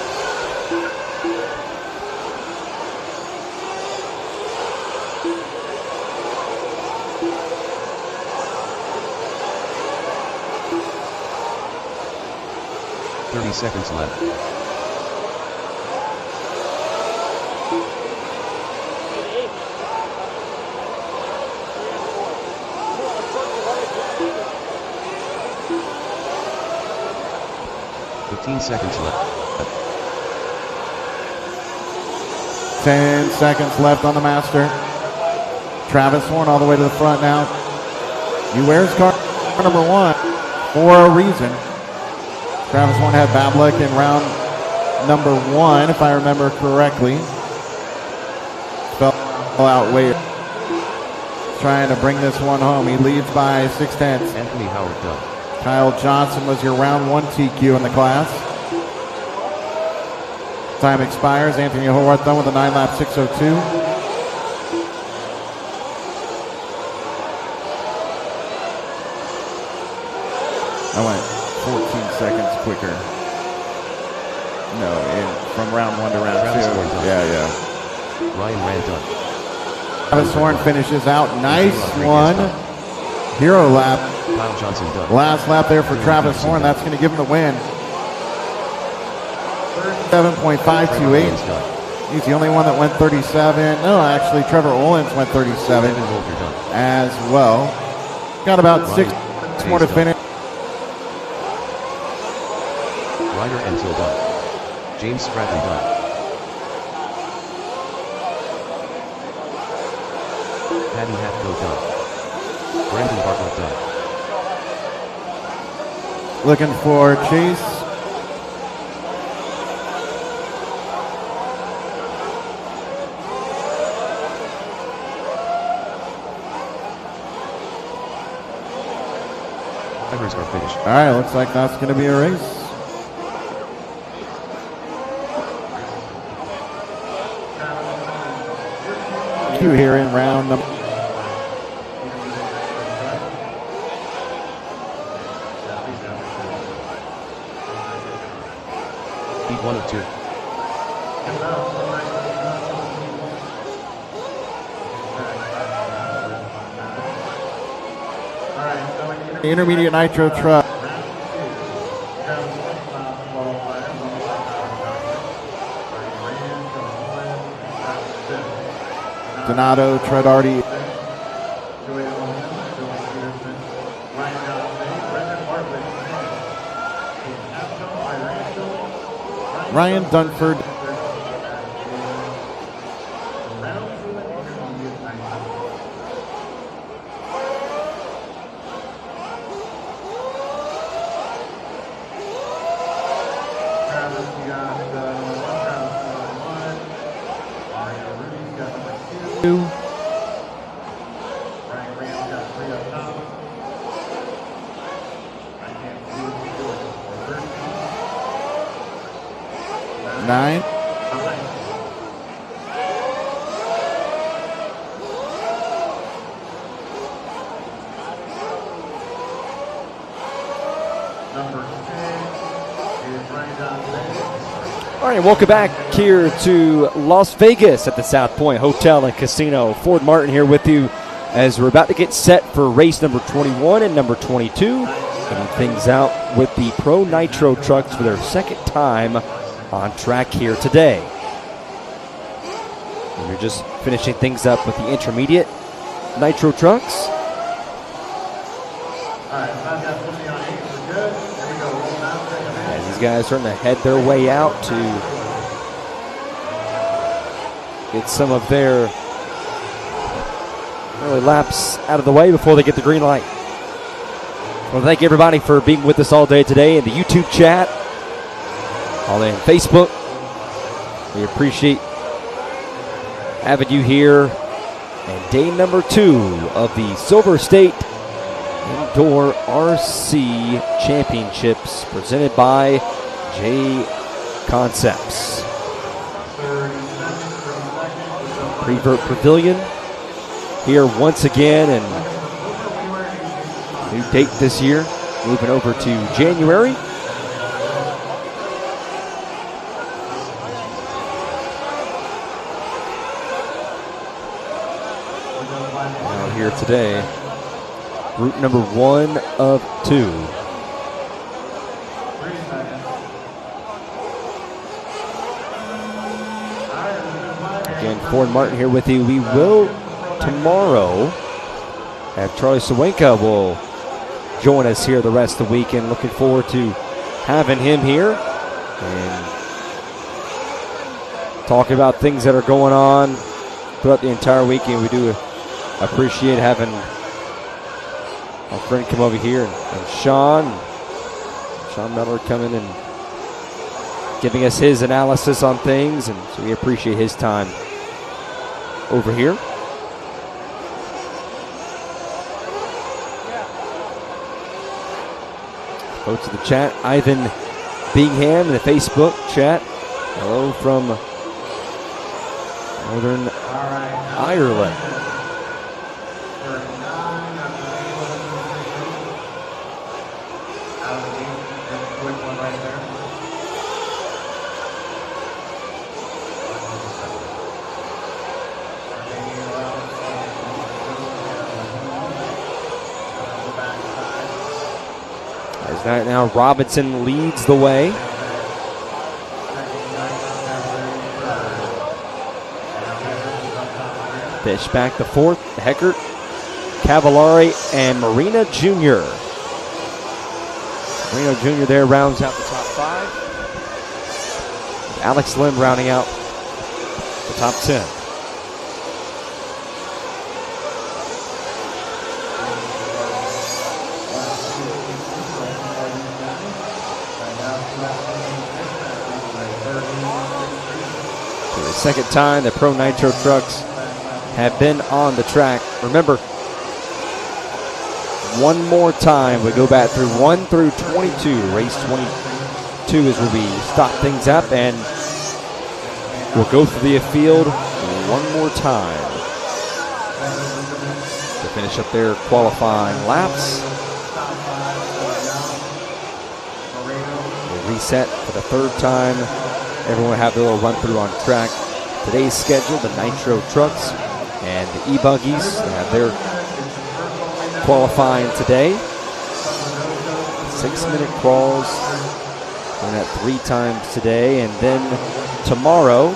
Seconds left. Seconds left. 10 seconds left on the master. Travis Horn all the way to the front now. He wears car number 1 for a reason. Travis Horn had bad luck in round number 1, if I remember correctly. Fell out way. Trying to bring this one home. He leads by 6/10. Anthony Howard done. Kyle Johnson was your round 1 TQ in the class. Time expires. Anthony Howarth done with a 9 lap 6:02. I went 14 seconds quicker. from round 1 to round Travis 2. Horn done. Yeah. Ryan Rand done. Travis Horn finishes out. Nice one. Hero lap. Kyle Johnson done. Last lap there for Travis Horn. That's going to give him the win. 7.528. He's the only one that went 37. No, actually, Trevor Owens went 37 as well. Got about 6 more to finish. Ryder Enfield done. James Stratton done. Patty Hatco done. Brandon Bartlett done. Looking for Chase. Drivers are finished. All right, looks like that's going to be a race. Q here in round number. Beat 1 of 2. Intermediate Nitro Truck. Donato Tredardi. Ryan Dunford. Nine. All right, welcome back here to Las Vegas at the South Point Hotel and Casino. Ford Martin here with you as we're about to get set for race number 21 and number 22. Getting things out with the Pro Nitro trucks for their second time on track here today. And we're just finishing things up with the intermediate Nitro trucks. As these guys starting to head their way out to get some of their early laps out of the way before they get the green light. I want to thank everybody for being with us all day today in the YouTube chat, all day on Facebook. We appreciate having you here. And day number 2 of the Silver State Indoor RC Championships presented by J Concepts. Prevert Pavilion here once again, and new date this year, moving over to January. Now here today, route number 1 of 2. Again, Ford Martin here with you. We will tomorrow have Charlie Sawenka will join us here the rest of the weekend. Looking forward to having him here and talking about things that are going on throughout the entire weekend. We do appreciate having our friend come over here and Sean Miller coming and giving us his analysis on things, and so we appreciate his time over here. Folks in the chat, Ivan Bingham in the Facebook chat. Hello from Northern Ireland. As now Robinson leads the way. Fishback the fourth, Heckert, Cavallari, and Marina Jr. Marino Jr. there rounds out the top 5. Alex Lim rounding out the top 10. For the second time, the Pro Nitro trucks have been on the track. Remember, one more time, we go back through 1 through 22. Race 22 is where we stop things up, and we'll go through the field one more time to finish up their qualifying laps. We'll reset for the third time. Everyone will have their little run through on track. Today's schedule, the Nitro trucks and the E-Buggies have their qualifying today. 6-minute crawls. Doing that 3 times today. And then tomorrow,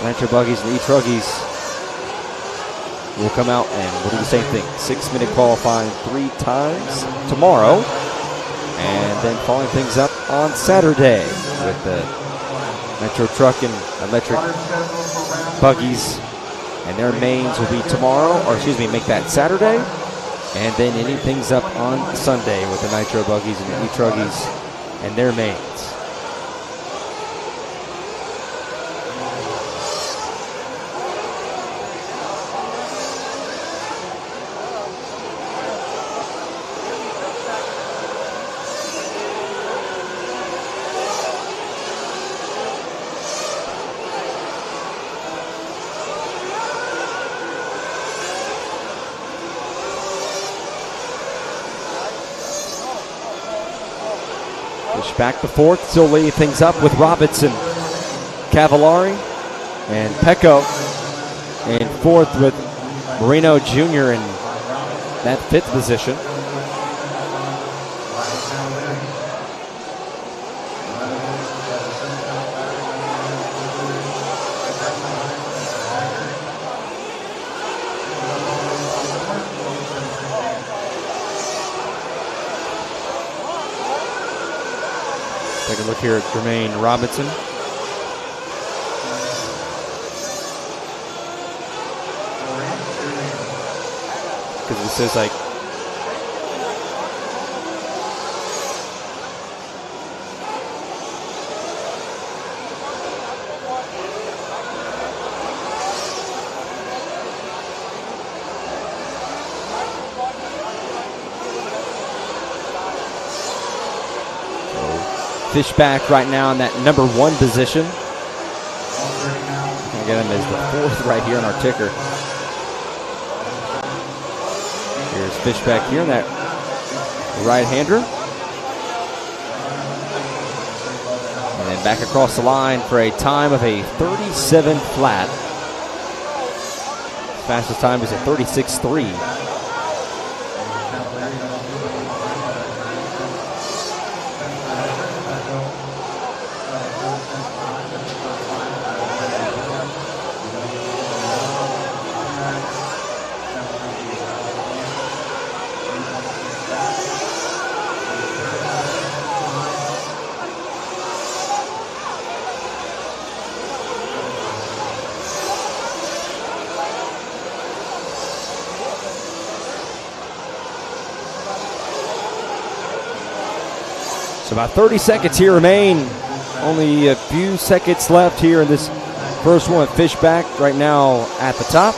Nitro Buggies and E-Truggies will come out and we'll do the same thing. 6-minute qualifying 3 times tomorrow. And then following things up on Saturday with the Nitro Truck and Electric Buggies. And their mains will be tomorrow, or excuse me, make that Saturday. And then ending things up on Sunday with the Nitro Buggies and the E-Truggies and their mains. Back to fourth, still leading things up with Robinson, Cavallari, and Pecco. And fourth with Marino Jr. in that 5th position. Take a look here at Jermaine Robinson. Because it says like Fishback right now in that number 1 position. I get him as the 4th right here on our ticker. Here's Fishback here in that right-hander. And then back across the line for a time of a 37 flat. Fastest time is a 36.3. So about 30 seconds here remain. Only a few seconds left here in this first one. Fishback right now at the top.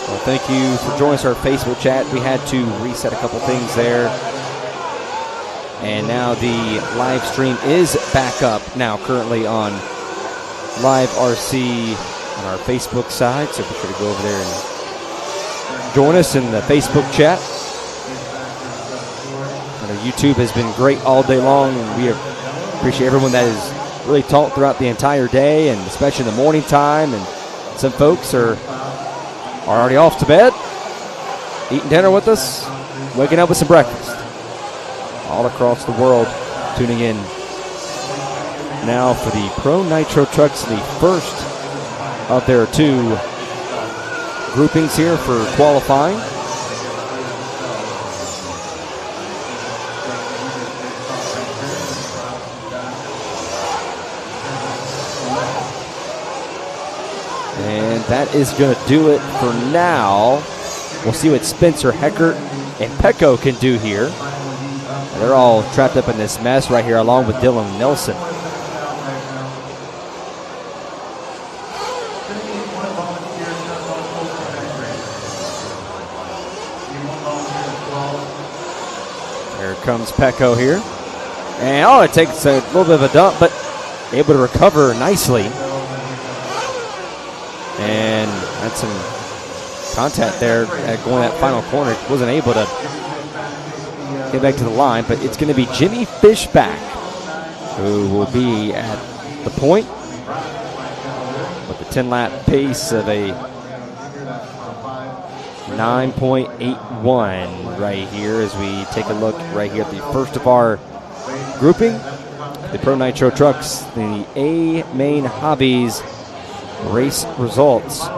Well, thank you for joining us on our Facebook chat. We had to reset a couple things there. And now the live stream is back up now currently on Live RC on our Facebook side. So be sure to go over there and join us in the Facebook chat. YouTube has been great all day long, and we appreciate everyone that has really talked throughout the entire day, and especially in the morning time. And some folks are are already off to bed, eating dinner with us, waking up with some breakfast. All across the world tuning in now for the Pro Nitro Trucks, the first of their 2 groupings here for qualifying. And that is going to do it for now. We'll see what Spencer Heckert and Pecco can do here. They're all trapped up in this mess right here, along with Dylan Nelson. Here comes Pecco here. And it takes a little bit of a dump, but able to recover nicely. And had some contact there at going that final corner. Wasn't able to get back to the line, but it's going to be Jimmy Fishback who will be at the point with a 10-lap pace of a 9.81 right here as we take a look right here at the first of our grouping, the Pro Nitro Trucks, the A Main Hobbies race results.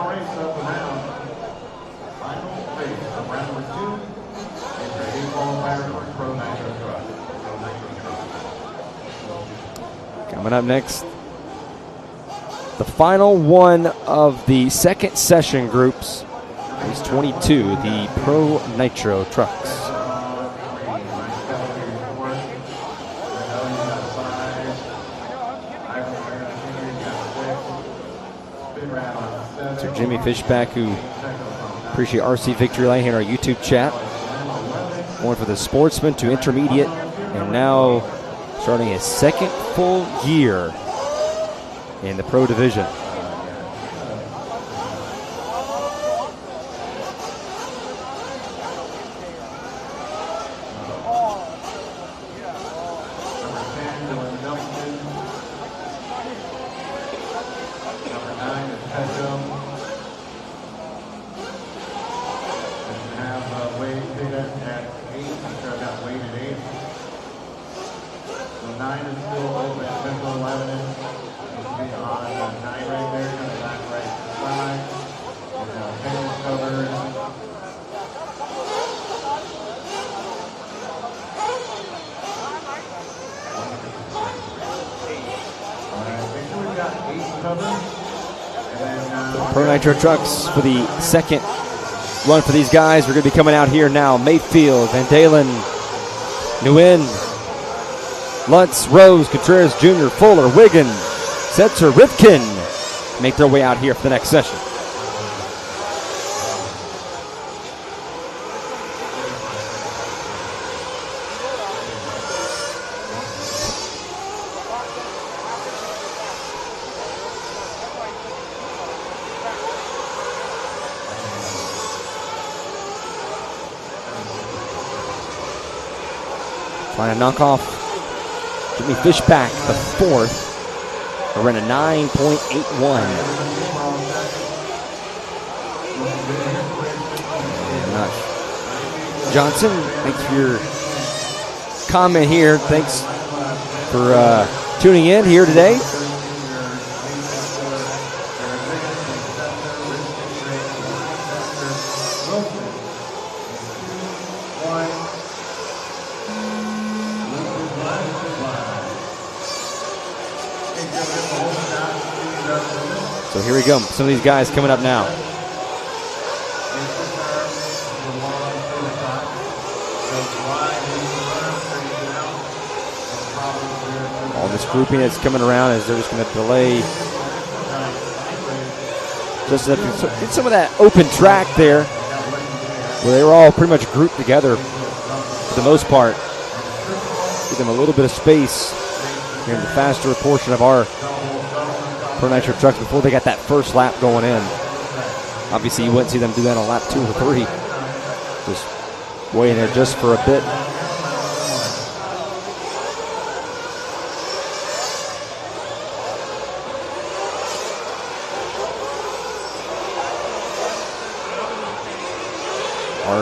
Coming up next, the final one of the second session groups, race 22, the Pro Nitro Trucks. So Jimmy Fishback, who appreciate RC Victory Lane here in our YouTube chat, going for the Sportsman to intermediate, and now starting his second full year in the Pro Division. Pro Nitro Trucks for the second run for these guys. We're going to be coming out here now. Mayfield, Van Dalen, Nguyen, Lutz, Rose, Contreras Jr., Fuller, Wiggin, Setzer, Rifkin make their way out here for the next session. Trying to knock off Jimmy Fishback, the fourth. We're in a 9.81. Johnson, thanks for your comment here. Thanks for tuning in here today. So here we go. Some of these guys coming up now. All this grouping that's coming around is they're just going to delay just to get some of that open track there where they were all pretty much grouped together for the most part. Give them a little bit of space here in the faster portion of our Pro Nitro Trucks before they got that first lap going in. Obviously, you wouldn't see them do that on lap 2 or 3. Just waiting there just for a bit.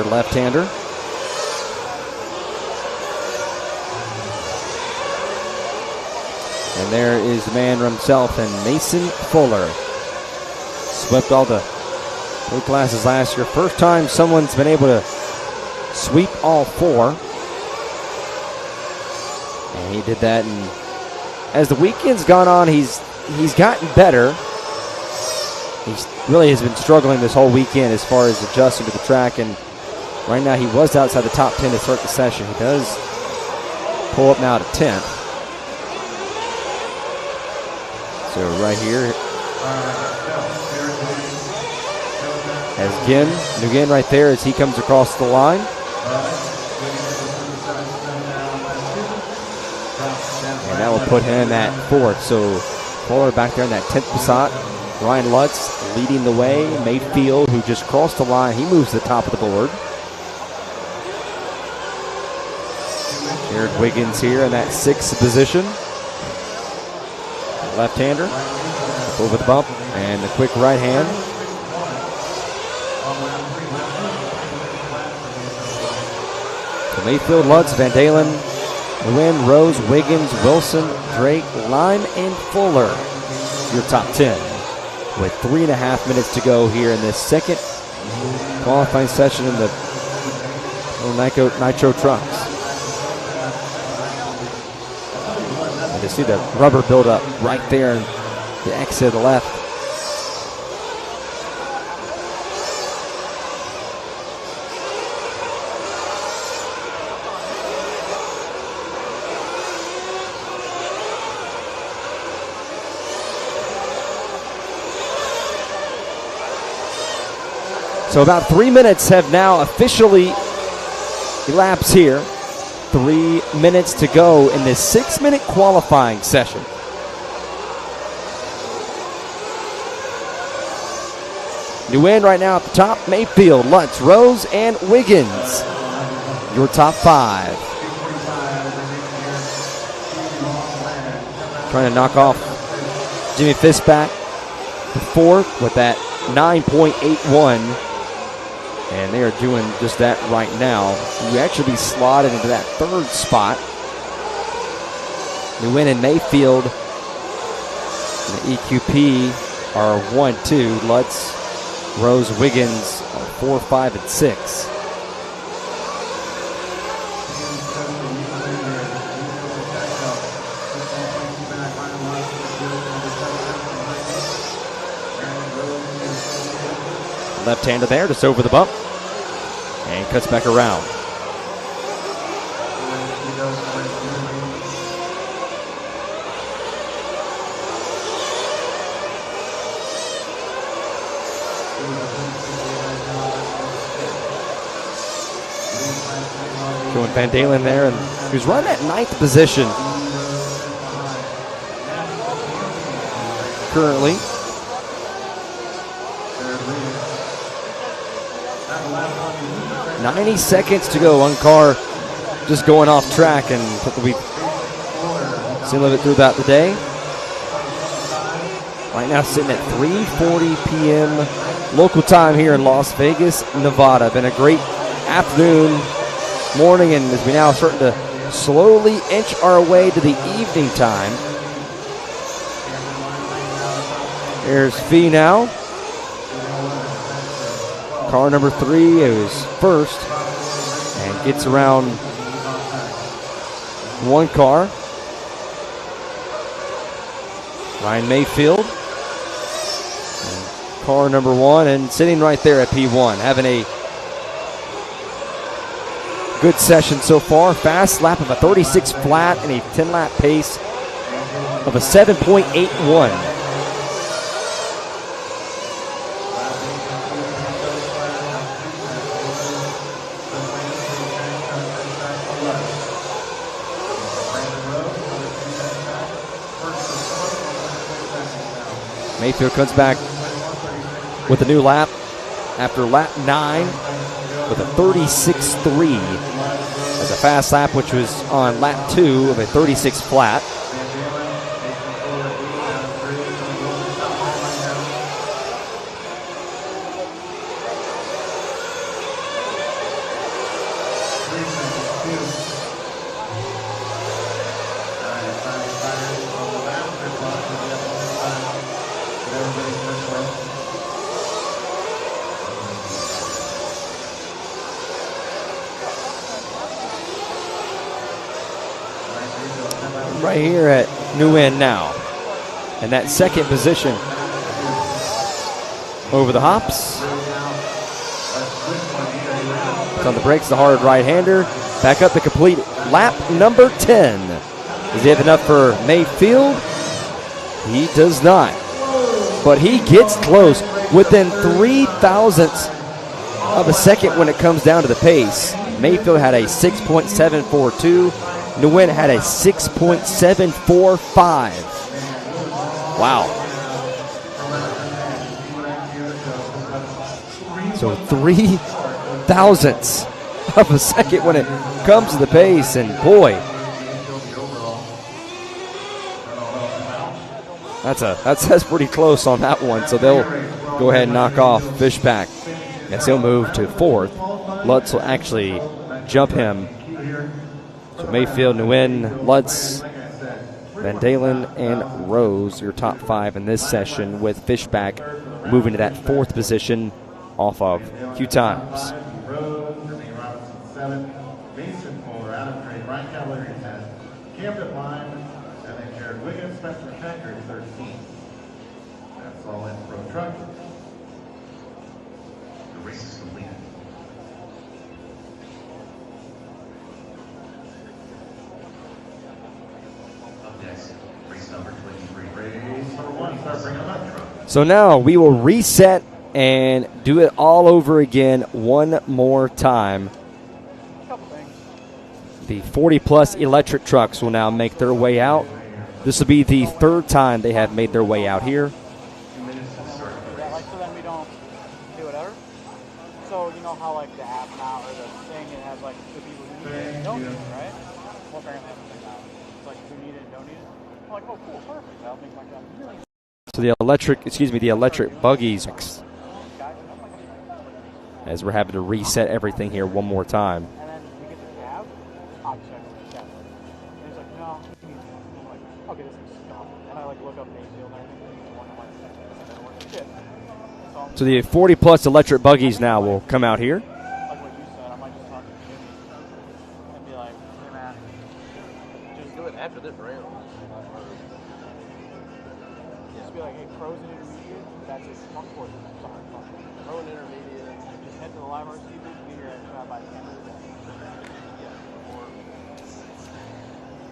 our left-hander. And there is the man himself, and Mason Fuller. Swept all the weight classes last year. First time someone's been able to sweep all 4. And he did that, and as the weekend's gone on, he's gotten better. He really has been struggling this whole weekend as far as adjusting to the track, and right now he was outside the top 10 to start the session. He does pull up now to 10th. So right here, as again right there as he comes across the line. And that will put him at 4th. So Fuller back there in that 10th spot. Ryan Lutz leading the way. Mayfield, who just crossed the line, he moves to the top of the board. Jared Wiggins here in that 6th position. Left-hander, over the bump, and the quick right hand. So Mayfield, Lutz, Van Dalen, Nguyen, Rose, Wiggins, Wilson, Drake, Lime, and Fuller. Your top 10 with 3.5 minutes to go here in this second qualifying session in the Nitro Trucks. And you see the rubber buildup right there in the exit of the left. So about 3 minutes have now officially elapsed here. 3 minutes to go in this 6-minute qualifying session. Nguyen right now at the top. Mayfield, Lutz, Rose, and Wiggins. Your top 5. Trying to knock off Jimmy Fiskback to 4th with that 9.81. And they are doing just that right now. You actually be slotted into that 3rd spot. Nguyen and Mayfield and the EQP are 1-2. Lutz, Rose, Wiggins are 4, 5, and 6. Left-hander there, just over the bump. And cuts back around. Showing Van Dalen there, and he's running at 9th position currently. 90 seconds to go. One car just going off track, and we've seen a little bit throughout the day. Right now sitting at 3:40 p.m. local time here in Las Vegas, Nevada. Been a great afternoon, morning, and as we now starting to slowly inch our way to the evening time. There's Fee now. Car number 3 is first and gets around one car. Ryan Mayfield, car number 1, and sitting right there at P1, having a good session so far. Fast lap of a 36 flat and a 10-lap pace of a 7.81. Mayfield comes back with a new lap after lap 9 with a 36.3 as a fast lap, which was on lap 2 of a 36 flat. right here at Nguyen now. And that second position over the hops. It's on the brakes, the hard right-hander. Back up to complete lap number 10. Does he have enough for Mayfield? He does not. But he gets close, within 3/1000ths of a second when it comes down to the pace. Mayfield had a 6.742. Nguyen had a 6.745. Wow. So 3/1000ths of a second when it comes to the pace, and boy, that's pretty close on that one. So they'll go ahead and knock off Fishback as he'll move to 4th. Lutz will actually jump him. So Mayfield, Nguyen, Lutz, Van Dalen, and Rose, your top 5 in this session, with Fishback moving to that 4th position off of Q Times. Mason Fuller, Adam Trey, Ryan Cavalier 10, Camden Lime, and then Jared Wiggins, Spencer Tackard 13. That's all in Pro Truck. The race is completed. Up next, race number 23. Race number 1, start bringing up truck. So now we will reset and do it all over again one more time. The 40-plus electric trucks will now make their way out. This will be the 3rd time they have made their way out here. Yeah, like, so then we don't do whatever. So you know how like the app now or the thing, it has like the people who need it and don't need it, right? Well, apparently that's the thing now. It's like who need it and don't need it. I'm like, oh, cool, perfect. That'll make my job really. So the electric buggies, as we're having to reset everything here one more time. And then we get the cab. I check the cab. And he's like, no. I'm like, okay, this is stop. And I like look up Mayfield and everything. And one of my shit. So the 40-plus electric buggies now will come out here. Like what you said, I might just talk to Jimmy and be like, hey man, just do it after this round. Just be like, hey, pros and intermediate, that's his front court. Sorry, pro and intermediate. Just head to the live RC booth, be here at by the end of the day. Yeah,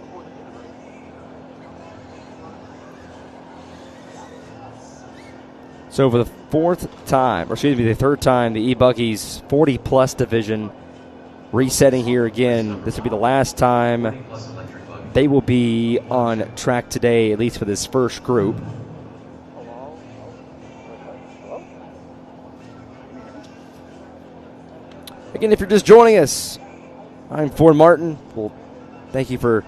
before the dinner break. So for the 3rd time, the E-Buggies 40-plus division resetting here again. This will be the last time they will be on track today, at least for this first group. Again, if you're just joining us, I'm Ford Martin. Well, thank you for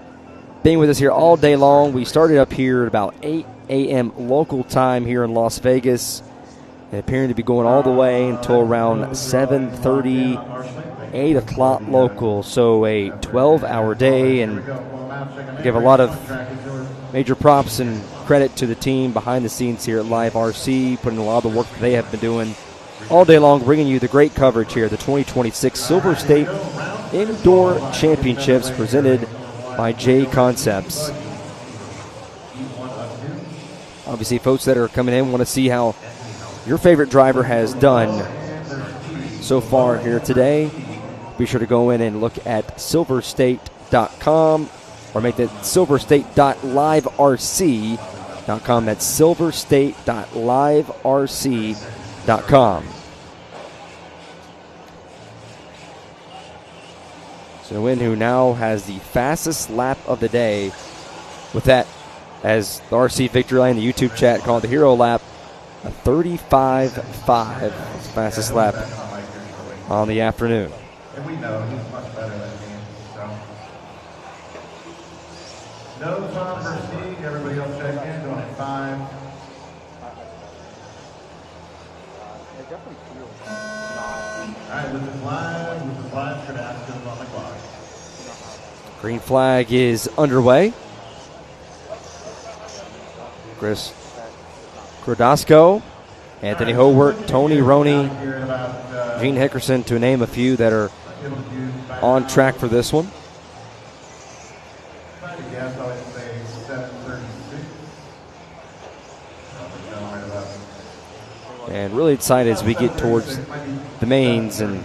being with us here all day long. We started up here at about 8 a.m. local time here in Las Vegas, and appearing to be going all the way until around 7:30, 8 o'clock local. So a 12-hour day, and I give a lot of major props and credit to the team behind the scenes here at Live RC, putting a lot of the work that they have been doing all day long, bringing you the great coverage here, the 2026 Silver State Indoor Championships presented by J Concepts. Obviously, folks that are coming in want to see how your favorite driver has done so far here today. Be sure to go in and look at silverstate.com or make that silverstate.liverc.com. That's silverstate.liverc.com. So Nguyen, who now has the fastest lap of the day, with that, as the RC Victory Lane, the YouTube chat called the Hero Lap, a 35.5, fastest lap on the afternoon. And we know he's much better than me, so. Nose on for Steve, everybody else check in, going at 5. All right, this is live, Kardashian's on the clock. Green flag is underway. Chris Crodasco, Anthony Howard, Tony Roney, Gene Hickerson, to name a few that are on track for this one. Yes, I'd say 7:36. Right about And really excited as we get towards the mains and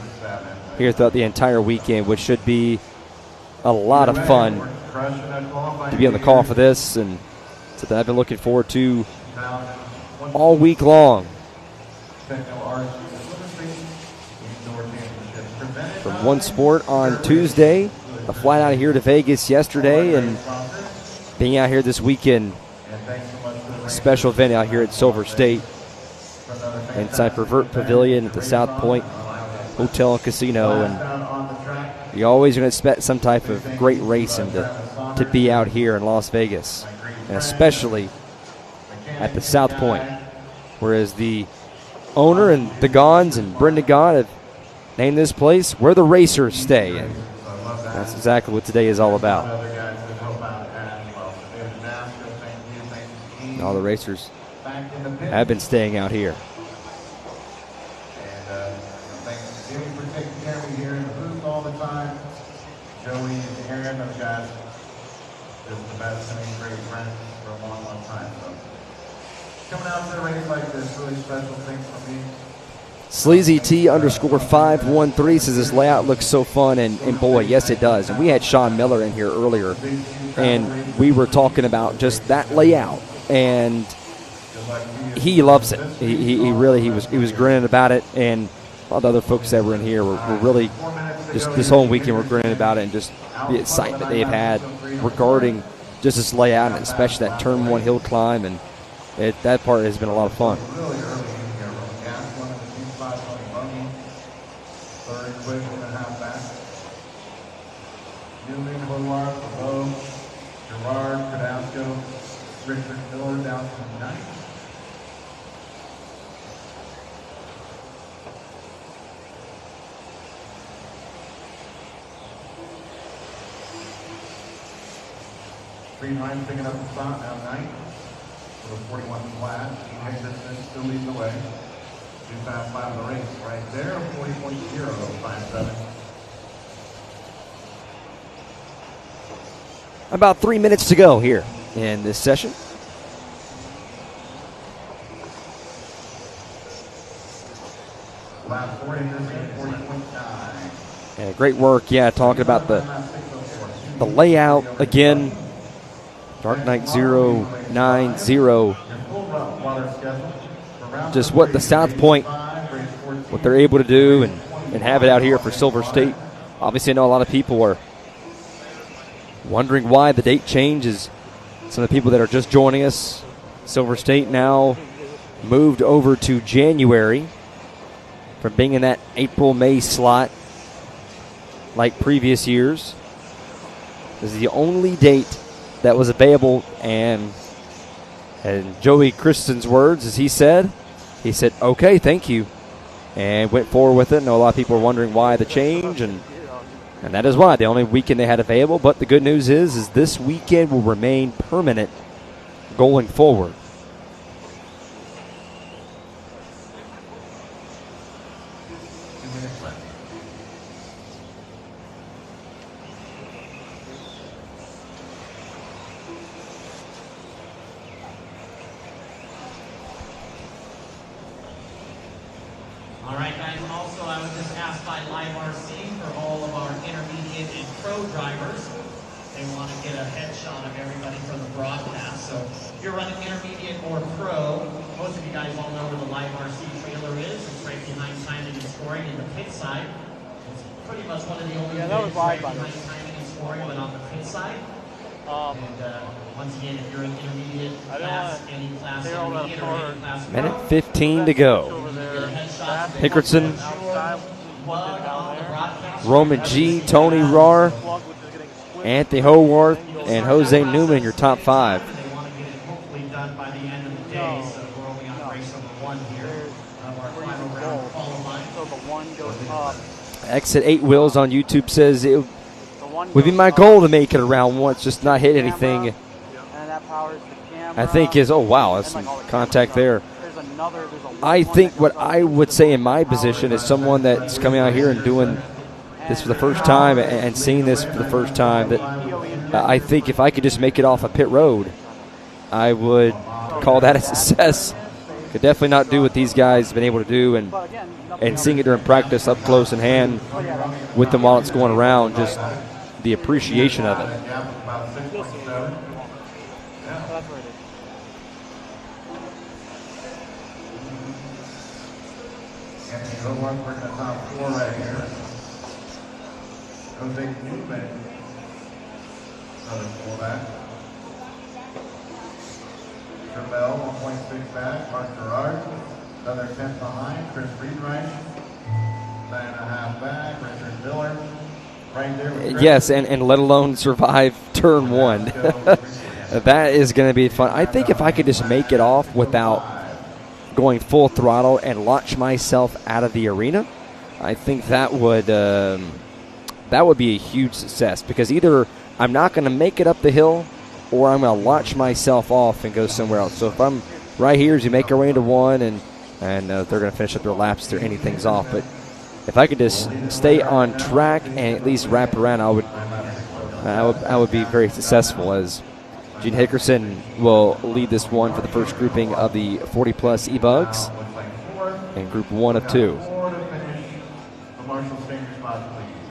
here throughout the entire weekend, which should be a lot of fun to be on the call for this, and something I've been looking forward to all week long. From One Sport on Tuesday, a flight out here to Vegas yesterday, and being out here this weekend, a special event out here at Silver State inside Pervert Pavilion at the South Point Hotel and Casino. And you always going to expect some type of great racing to be out here in Las Vegas, and especially at the South Point, whereas the owner and the Gons and Brenda Gon have named this place where the racers stay, and that's exactly what today is all about. And all the racers have been staying out here. Thanks to Jimmy for taking care of me here in the booth all the time. Joey and Aaron, those guys, just the best. I mean, great friends for a long, long time. So coming out to a race like this, really special thing for me. Sleazy T _513 says this layout looks so fun, and boy, yes it does. And we had Sean Miller in here earlier, and we were talking about just that layout, and he loves it. He was grinning about it, and a lot of other folks that were in here were really just this whole weekend were grinning about it, and just the excitement they've had regarding just this layout, and especially that turn 1 hill climb, and that part has been a lot of fun. Quick, 1.5 back. Newman, Hobart, Below, Gerard, Cadasco, Richard Miller down to 9th. Greenheim picking up the spot, now 9th. With a 41 flat. Henderson still leads the way. 2:55 of the race right there, 40.057. About 3 minutes to go here in this session. Lap 4, Henderson, 40.9. And great work, talking about the layout again. Dark Knight 090. Just what the South Point, what they're able to do and have it out here for Silver State. Obviously, I know a lot of people are wondering why the date changes. Some of the people that are just joining us, Silver State now moved over to January from being in that April-May slot like previous years. This is the only date that was available, and Joey Christensen's words, as he said, okay, thank you, and went forward with it. I know a lot of people are wondering why the change, and that is why, the only weekend they had available. But the good news is this weekend will remain permanent going forward. All right, guys, and also I was just asked by Live RC for all of our intermediate and pro drivers. They want to get a headshot of everybody from the broadcast. So if you're running intermediate or pro, most of you guys all know where the Live RC trailer is. It's right behind timing and scoring in the pit side. It's pretty much one of the only things right behind timing and scoring, but on the pit side. Once again, if you're an intermediate class, any class, intermediate or any class, Minute 15 to go. Hickerson, Roman G, Tony Rar, Anthony Howarth, and Jose Newman, your top 5. They want to get it hopefully done by the end of the day, so we're only on race number 1 here of our final round qualifying. So the one goes up. Exit 8 Wheels on YouTube says it would be my goal to make it around once, just not hit anything. And that powers the camera. I think is, oh wow, that's some contact there. I think what I would say in my position is someone that's coming out here and doing this for the first time and seeing this for the first time, that I think if I could just make it off a pit road, I would call that a success. Could definitely not do what these guys have been able to do, and seeing it during practice up close in hand with them while it's going around, just the appreciation of it. Anthony Hobart working the top 4 right here. Jose Newman, another 4 back. Trebell, 1.6 back. Mark Gerard, another 10 behind. Chris Friedreich, 9.5 back. Richard Miller, right there. With yes, and let alone survive turn 1. That is going to be fun. I think if I could just make it off without going full throttle and launch myself out of the arena, I think that would be a huge success, because either I'm not going to make it up the hill or I'm going to launch myself off and go somewhere else. So if I'm right here as you make our way into 1 and they're going to finish up their laps, they're ending things off. But if I could just stay on track and at least wrap around, I would be very successful, as Gene Hickerson will lead this one for the first grouping of the 40-plus E-Bugs in Group 1 of 2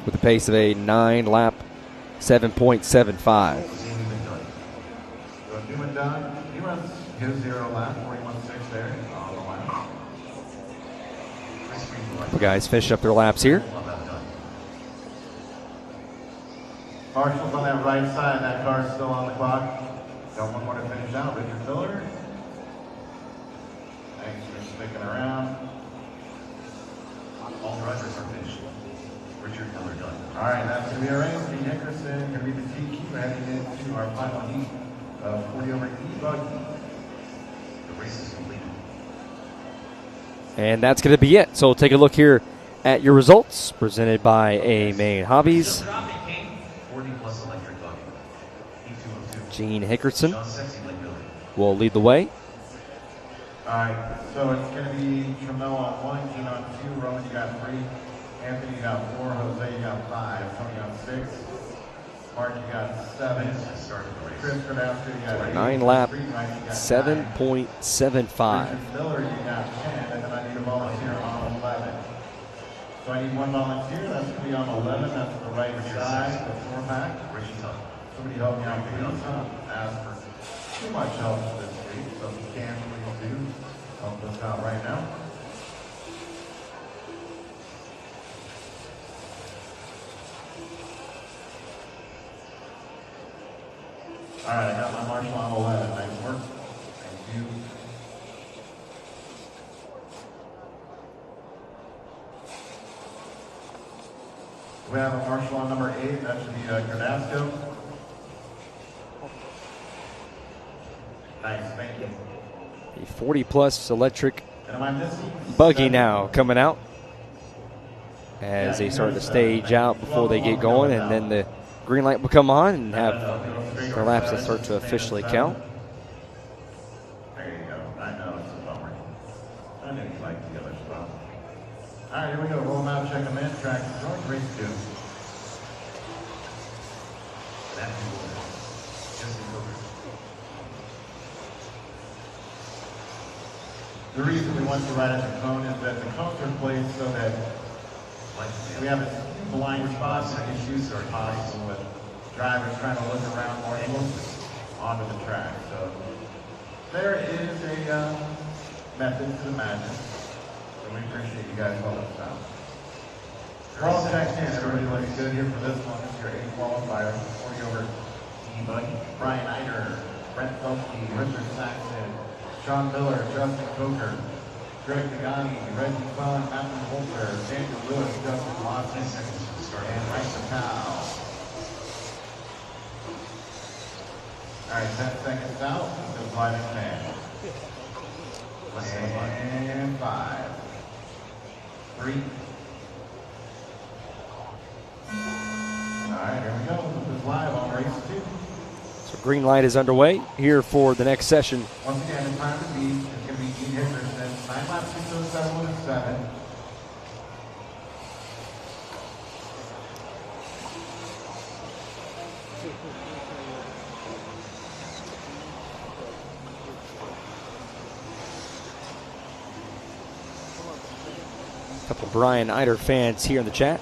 with a pace of a 9-lap 7.75. Newman done. He runs his 0 lap, 41.6 there. The guys finish up their laps here. Marshall's on that right side. That car's still on the clock. Got one more to finish out. Richard Miller. Thanks for sticking around. All drivers are finished. Richard Miller done. All right, that's going to be our race. Gene Hickerson going to be the TQ heading into our final heat of 40 over E-Buggy. The race is completed. And that's going to be it. So we'll take a look here at your results presented by A Main Hobbies. 40-plus electric buggy. Gene Hickerson will lead the way. All right, so it's going to be Trammell on 1, Gene on 2, Roman, you got 3, Anthony, you got 4, Jose, you got 5, Tony, you got 6, Mark, you got 7, Chris Cardasco, you got 8, 9-lap, 7.75. Richard Miller, you got 10, and then I need a volunteer on 11. So I need one volunteer, that's going to be on 11, that's the right side, the 4-pack. Somebody help me out, please. Ask for too much help this week, so if you can, please do. Help us out right now. All right, I got my Marshall on 11. Nice work. Thank you. We have a Marshall on number 8. That should be Cardasco. Nice, thank you. A 40-plus electric buggy now coming out as they start to stage out before they get going, and then the green light will come on and have their laps that start to officially count. There you go. I know it's a bummer. I knew you liked the other spot. All right, here we go. Roll them out, check them in. Track control, race 2. The reason we want to ride at the cone is that the cones are placed so that we have as few blind spots and issues as possible with drivers trying to look around more closely onto the track. So there is a method to the madness. So we appreciate you guys helping us out. We're all checked in. Everybody looks good here for this one. This is your 8th qualifier. 40 over E-Buggy. Brian Eider, Brent Felke, Richard Saxon, Sean Miller, Justin Coker, Greg Nagani, Reggie Quellen, Matthew Holter, Daniel Lewis, Justin Watson, and Mike Patel. All right, 10 seconds out. Let's go live in 10. And 5, 3. All right, here we go. This is live on race 2. So green light is underway here for the next session. Once again, the time to beat is going to be Gene Hickerson, 9 laps, 6:07 and 7. A couple Brian Eider fans here in the chat.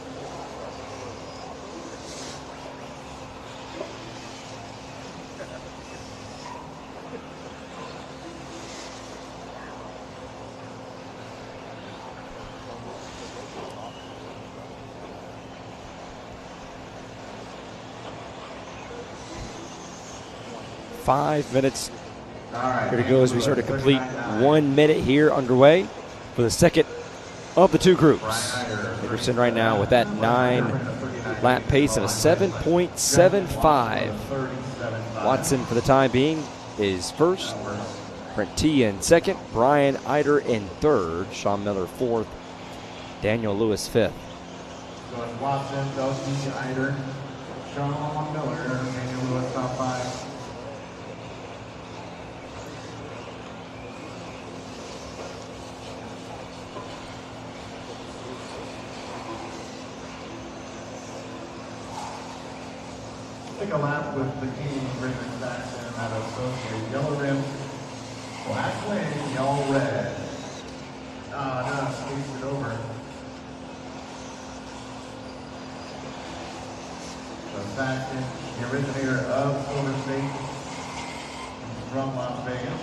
Five minutes here to go as we sort of complete 1 minute here underway for the second of the two groups. Hickerson right now with that 9-lap pace and a 7.75. Watson for the time being is first. Brent T in second. Brian Eider in third. Sean Miller fourth. Daniel Lewis fifth. So it's Watson, Delsey, Eider, Sean Miller, Daniel Lewis top 5. Take a lap with the King, Raymond Saxon, out of Associated. Yellow rim, black wing, yellow red. No, squeezed it over. So Saxon, the originator of Silver State, from Las Vegas.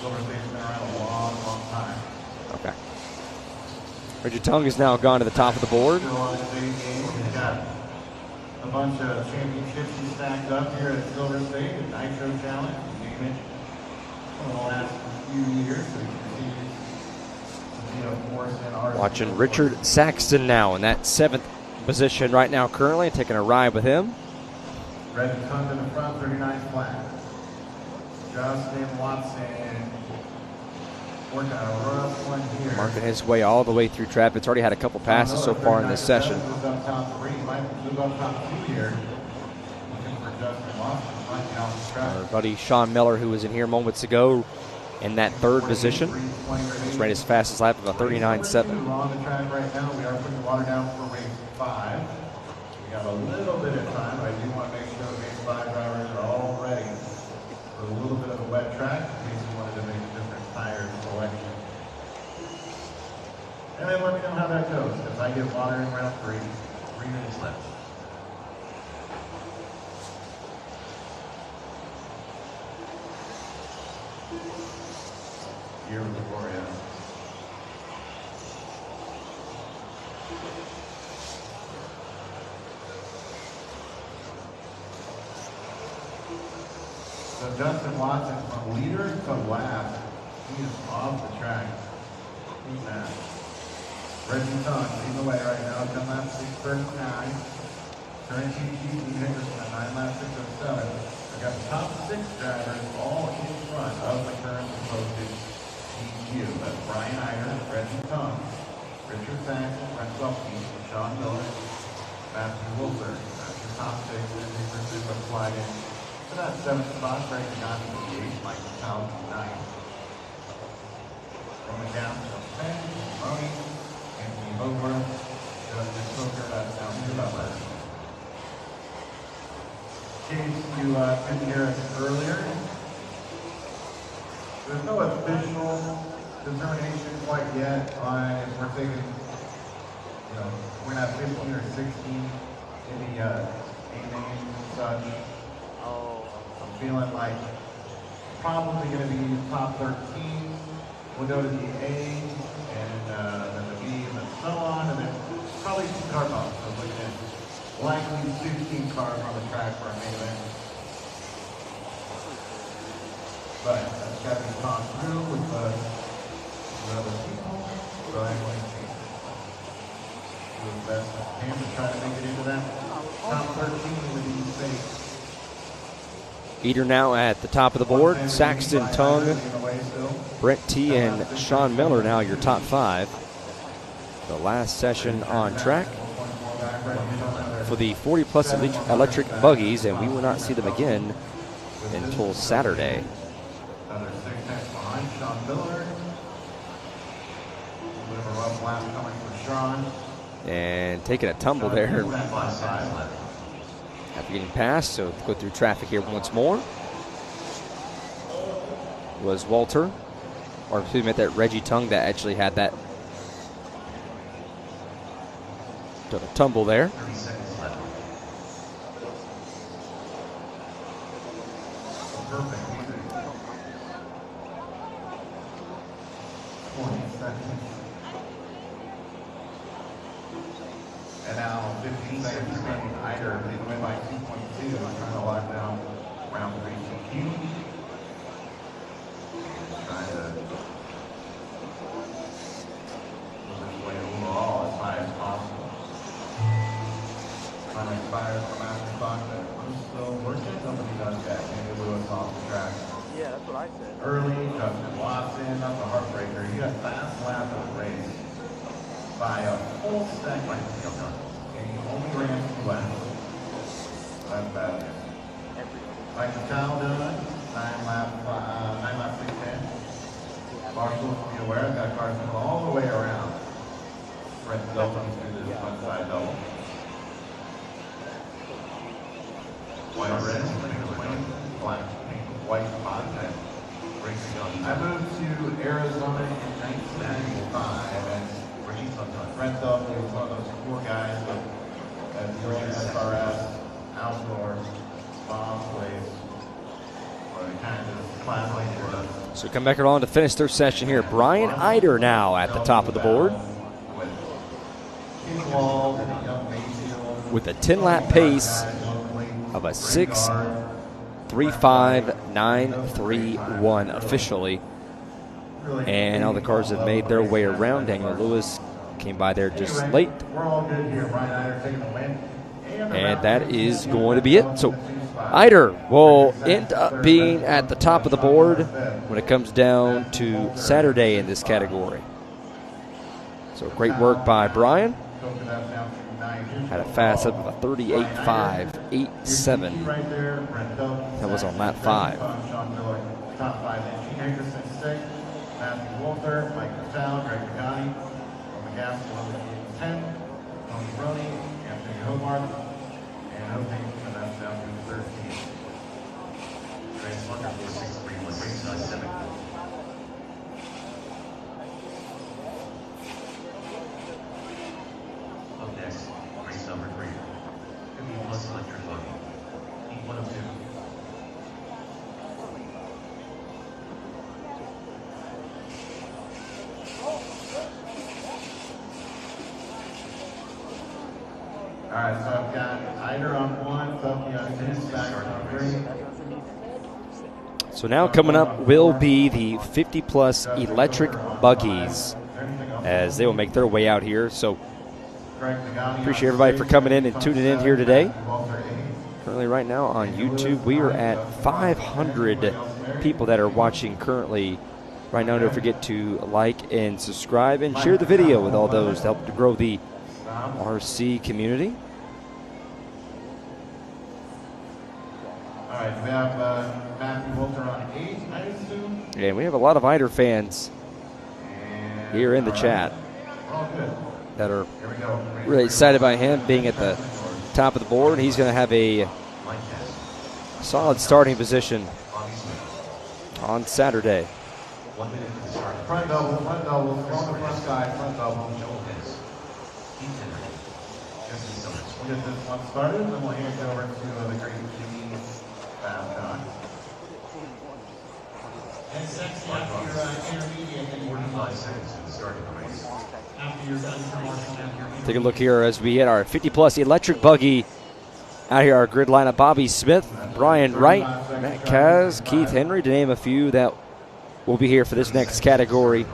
Silver State's been around a long, long time. Okay. Reggie Tung is now gone to the top of the board. Still on the big game. He's got a bunch of championships he stacked up here at Silver State, at Nitro Challenge, you name it, over the last few years. So he continues to be a force in our Watching Richard Saxton now in that 7th position right now currently, taking a ride with him. Reggie Tung in the front, 39 flat. Justin Watson working a rough one here. Marking his way all the way through traffic. It's already had a couple passes so far in this session. Moves up top 3, might move up top 2 here. Looking for Justin Watson, might be off the track. Our buddy Sean Miller, who was in here moments ago in that 3rd position, just ran his fastest lap of a 39.7. We're on the track right now. We are putting the water down for race 5. We got a little bit of time, but I do want to make sure race 5 drivers are all ready for a little bit of a wet track in case you wanted to make a different tire selection. And then let me know how that goes. If I get water in round 3, 3 minutes left. Here with Gloria. So Justin Watson from leader to lap, he is off the track. Who's that? Reggie Tung leading the way right now, 10 laps, 6:39. Current TQ, Hickerson at 9 laps, 6:07. We've got the top 6 drivers all in front of the current posted TQ. That's Brian Eider, Reggie Tung, Richard Saxon, Brent Welke, Sean Miller, Matthew Wolfer. That's your top 6, and Hickerson will slide in to that 7th spot, breaking on to the 8th, Michael Powell, 9th. Going down to 10, Money, Anthony Bogler, Justin Coker, that's down to 11. In case you couldn't hear us earlier, there's no official determination quite yet on if we're thinking, we're not 15 or 16 in the A-main and such. I'm feeling like probably going to be top 13. We'll go to the A, and then the B, and then so on, and then probably 2 car bumps. So looking at likely 16 cars on the track for a main event. But that's got to be talked through with the other people. So I'm going to do the best I can to try to make it into that top 13 with these safe. Eater now at the top of the board. Saxton, Tung, Brent T, and Sean Miller now your top 5. The last session on track for the 40-plus electric buggies, and we will not see them again until Saturday. Another 6 tenths behind Sean Miller. A bit of a rough lap coming for Sean. And taking a tumble there. After getting past, so go through traffic here once more. Was Walter, or excuse me, that Reggie Tung that actually had that Took a tumble there. 30 seconds left. Perfect. 20 seconds. And now 15 seconds remaining. Eider leading the way by 2.2. Trying to lock down round 3 TQ. Trying to move his way overall as high as possible. Trying to expire from after clock, but I'm still working. Nobody does that. Maybe Lewis off the track. Yeah, that's what I said. Early, Justin Watson, that's a heartbreaker. He got fast lap of the race by a full second. And he only ran 2 laps. That's bad news. Like the Cal done, 9 lap 310. Marshall, be aware, got cars coming all the way around. Brett Delton's through this front side double. White red, black, pink, white content. I moved to Arizona in 1995, and Brent Delton was one of those cool guys at the early SRS outdoors bomb place, where they kind of classic for us. So come back along to finish their session here. Brian Eider now at the top of the board with a 10-lap pace of a 6.35.931 officially. And all the cars have made their way around. Daniel Lewis came by there just late. And that is going to be it. So Eider will end up being at the top of the board when it comes down to Saturday in this category. So great work by Brian. Had a fast up of a 38.587. That was on lap 5. Matthew Walter, Mike Patel, Greg Pagani, Roman Gaston, 10, Tony Roney, Anthony Hobart, and hoping for that down to 13. Race Walker 4631, race 7. Up next, race number 3. E-Plus Electric Buggy. E-102. All right, so I've got Eider on 1, Felky on 2, Stack on 3. So now coming up will be the 50-plus electric buggies as they will make their way out here. So appreciate everybody for coming in and tuning in here today. Currently right now on YouTube, we are at 500 people that are watching currently. Right now, don't forget to like and subscribe and share the video with all those to help to grow the RC community. All right, we have Matthew Walter on 8, I assume. And we have a lot of Eider fans here in the chat that are really excited by him being at the top of the board. He's going to have a solid starting position on Saturday. 1 minute to start. Front double, from the front side, front double. We'll get this one started, and then we'll hand it over to the great Jimmy Babcock. And sexy after your intermediate. 45 seconds to the start of the race. After you're done commercial, Take a look here as we hit our 50-plus electric buggy. Out here, our grid lineup: Bobby Smith, Brian Wright, Matt Kaz, Keith Henry, to name a few that will be here for this next category.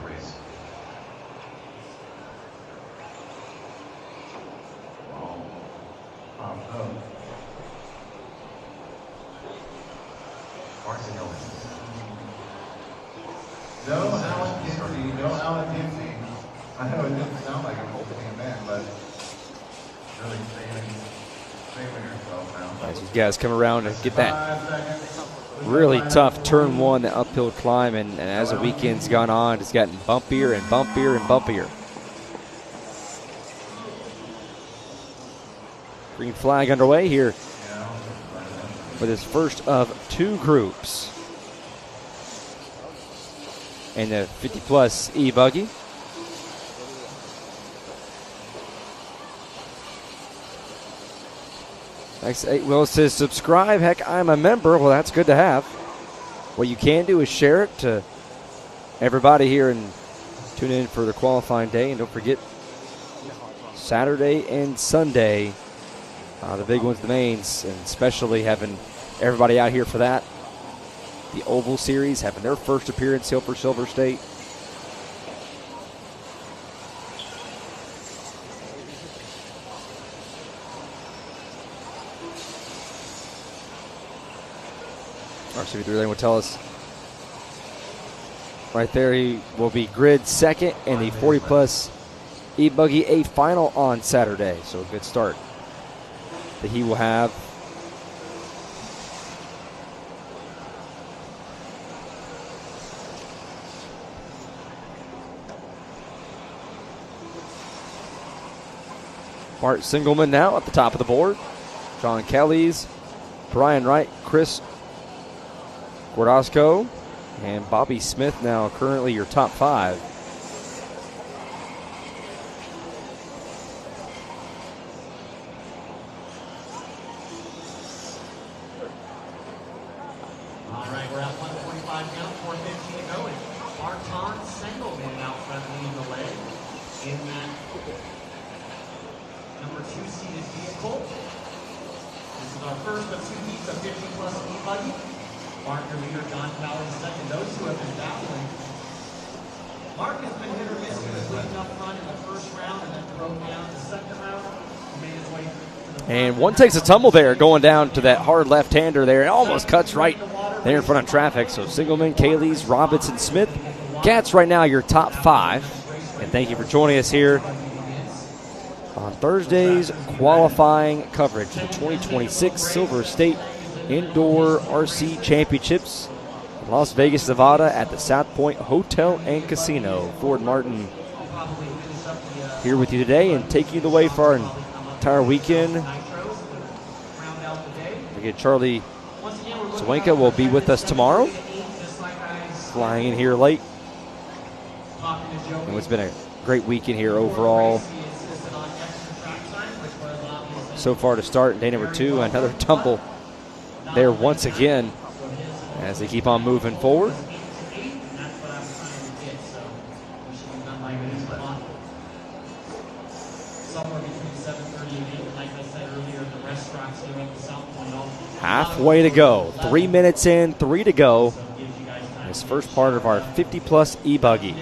No Alan Kinsey, no Alan Kinsey. I know it didn't sound like a multi-man man, but really saving yourself now. As these guys come around and get that really tough turn 1, the uphill climb, and as the weekend's gone on, it's gotten bumpier and bumpier and bumpier. Green flag underway here for this first of 2 groups. And the 50-plus E-Buggy. Well, it says subscribe. Heck, I'm a member. Well, that's good to have. What you can do is share it to everybody here and tune in for the qualifying day. And don't forget, Saturday and Sunday, the big ones, the mains, and especially having everybody out here for that. The Oval Series having their first appearance here for Silver State. RCB3 will tell us right there he will be grid second in the 40-plus E-Buggy A final on Saturday. So a good start that he will have. Bart Singleman now at the top of the board. John Kelly's, Brian Wright, Chris Gordasco, and Bobby Smith now currently your top 5. All right, we're at 145 now, 4:15 to go, and Barton Sengelman out front leading the leg in that number 2 seated vehicle. This is our first of 2 heats of 50-plus E-Buggy. Mark, your leader, John Powers, second. Those two have been battling. Mark has been hit or miss. He was leading up front in the first round and then broke down the second round. He made his way to the And one takes a tumble there going down to that hard left-hander there. It almost cuts right there in front of traffic. So Singleman, Kaylees, Robinson, Smith. Cats right now your top 5. And thank you for joining us here on Thursday's qualifying coverage for the 2026 Silver State Indoor RC Championships in Las Vegas, Nevada at the South Point Hotel and Casino. Ford Martin here with you today and taking you the way for our entire weekend. Again, Charlie Zwenka will be with us tomorrow, flying in here late. And it's been a great weekend here overall. So far to start, day number 2, another tumble there once again as they keep on moving forward. Halfway to go. 3 minutes in, 3 to go. This first part of our 50-plus E-Buggy.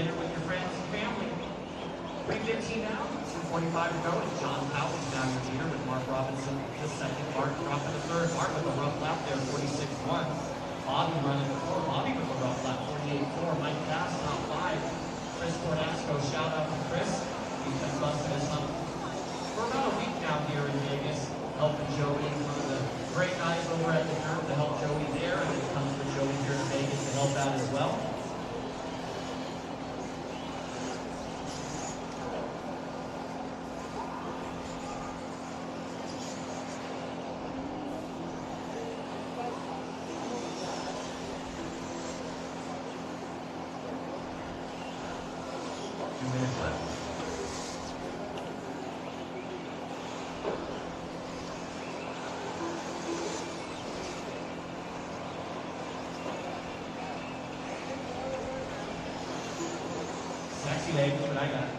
Sexy ladies, but I got it.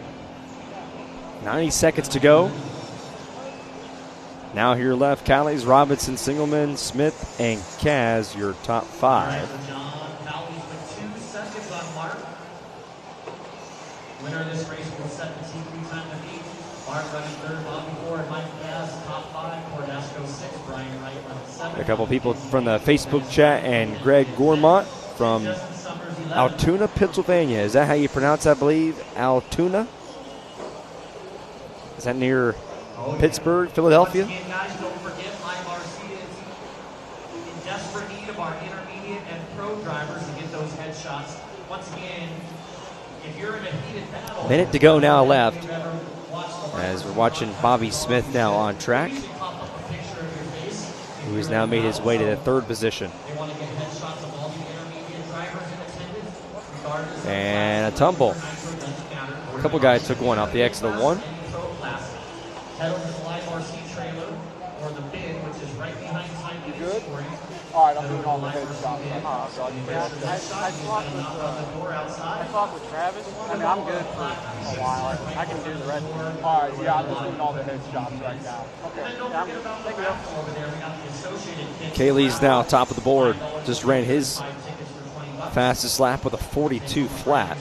90 seconds to go. Now here left, Callies, Robinson, Singleman, Smith, and Kaz, your top 5. John Callies with 2 seconds on Mark. Winner of this race will set the TQ time to beat. Mark running 3rd, Bobby 4, Mike Kaz, top 5, Cordasco 6, Brian Wright running 7. A couple people from the Facebook chat and Greg Gourmont from Altoona, Pennsylvania. Is that how you pronounce, I believe? Altoona? Is that near Pittsburgh, Philadelphia? Once again, guys, don't forget, IMRC is in desperate need of our intermediate and pro drivers to get those headshots. Once again, if you're in a heated battle, Minute to go now left as we're watching Bobby Smith now on track, who has now made his way to the 3rd position. they want to get headshots of all the intermediate drivers in attendance, regardless of And a tumble. A couple guys took one off the exit of 1. Head over to the Live RC trailer or the bin, which is All right, I'm doing all the head shots. Yeah, I talked with Travis. I mean, I'm good for a while. I can do the rest. All right, yeah, I'm just doing all the head shots right now. Okay, yeah, I'm good. Thank you. Kaylee's now top of the board. Just ran his fastest lap with a 42 flat.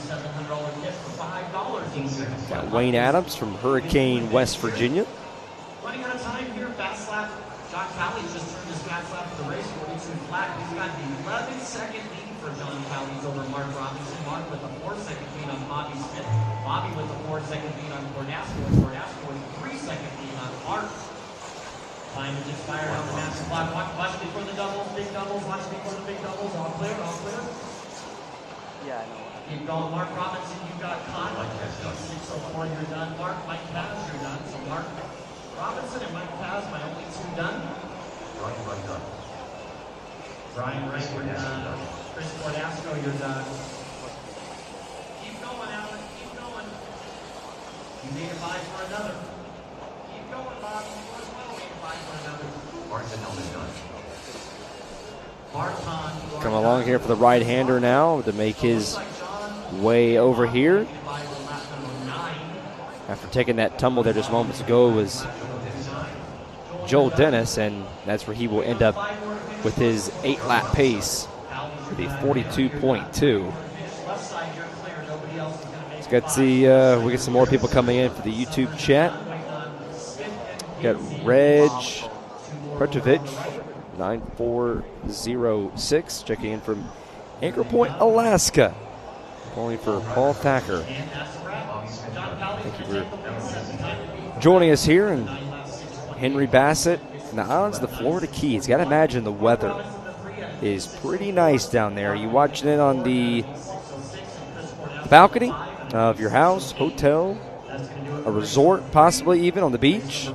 Got Wayne Adams from Hurricane, West Virginia. Running out of time here, fast lap. John Cowley just turned his fast lap of the race, 42 flat. He's got the 11-second lead for John Cowley over Mark Robinson. Mark with a 4-second lead on Bobby Smith. Bobby with a 4-second lead on Cordasco. And Cordasco with a 3-second lead on Mark. Time is expired on the master clock. Watch before the doubles, big doubles. Watch before the big doubles. All clear, all clear. Yeah, I know. Keep going, Mark Robinson, you've got Con. 6:04, you're done. Mark, Mike Paz, you're done. So Mark Robinson and Mike Paz, my only two done. Brian Wright, you're done. Chris Cordasco, you're done. Keep going, Alan, keep going. You made a buy for another. Keep going, Bob. You as well made a buy for another. Martin Hellman done. Martin. Come along here for the right-hander now to make his way over here. After taking that tumble there just moments ago was Joel Dennis, and that's where he will end up with his 8-lap pace with a 42.2. Let's get we get some more people coming in for the YouTube chat. Got Reg Petrovic 9406 checking in from Anchor Point, Alaska. Calling for Paul Thacker. Thank you for joining us here. And Henry Bassett from the islands of the Florida Keys. Got to imagine the weather is pretty nice down there. Are you watching it on the balcony of your house, hotel, a resort, possibly even on the beach?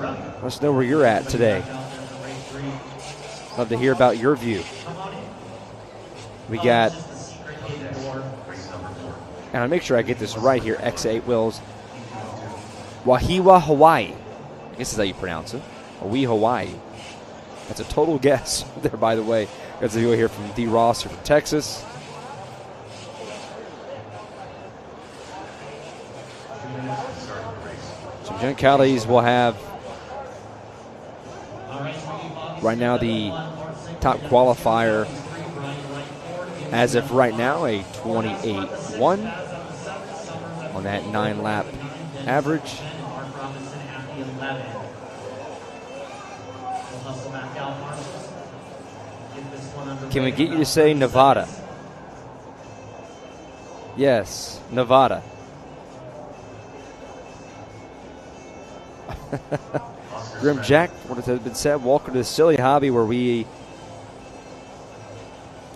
Let us know where you're at today. Love to hear about your view. We got, and I'll make sure I get this right here, X8 Wheels, Wahiwa, Hawaii. I guess that's how you pronounce it. Hawaii. That's a total guess there, by the way. Got the view here from D. Ross from Texas. So John Cowleys will have right now the top qualifier as of right now, a 28-1 on that 9-lap average. Can we get you to say Nevada? Yes, Nevada. Grim Jack, what has been said, welcome to the silly hobby where we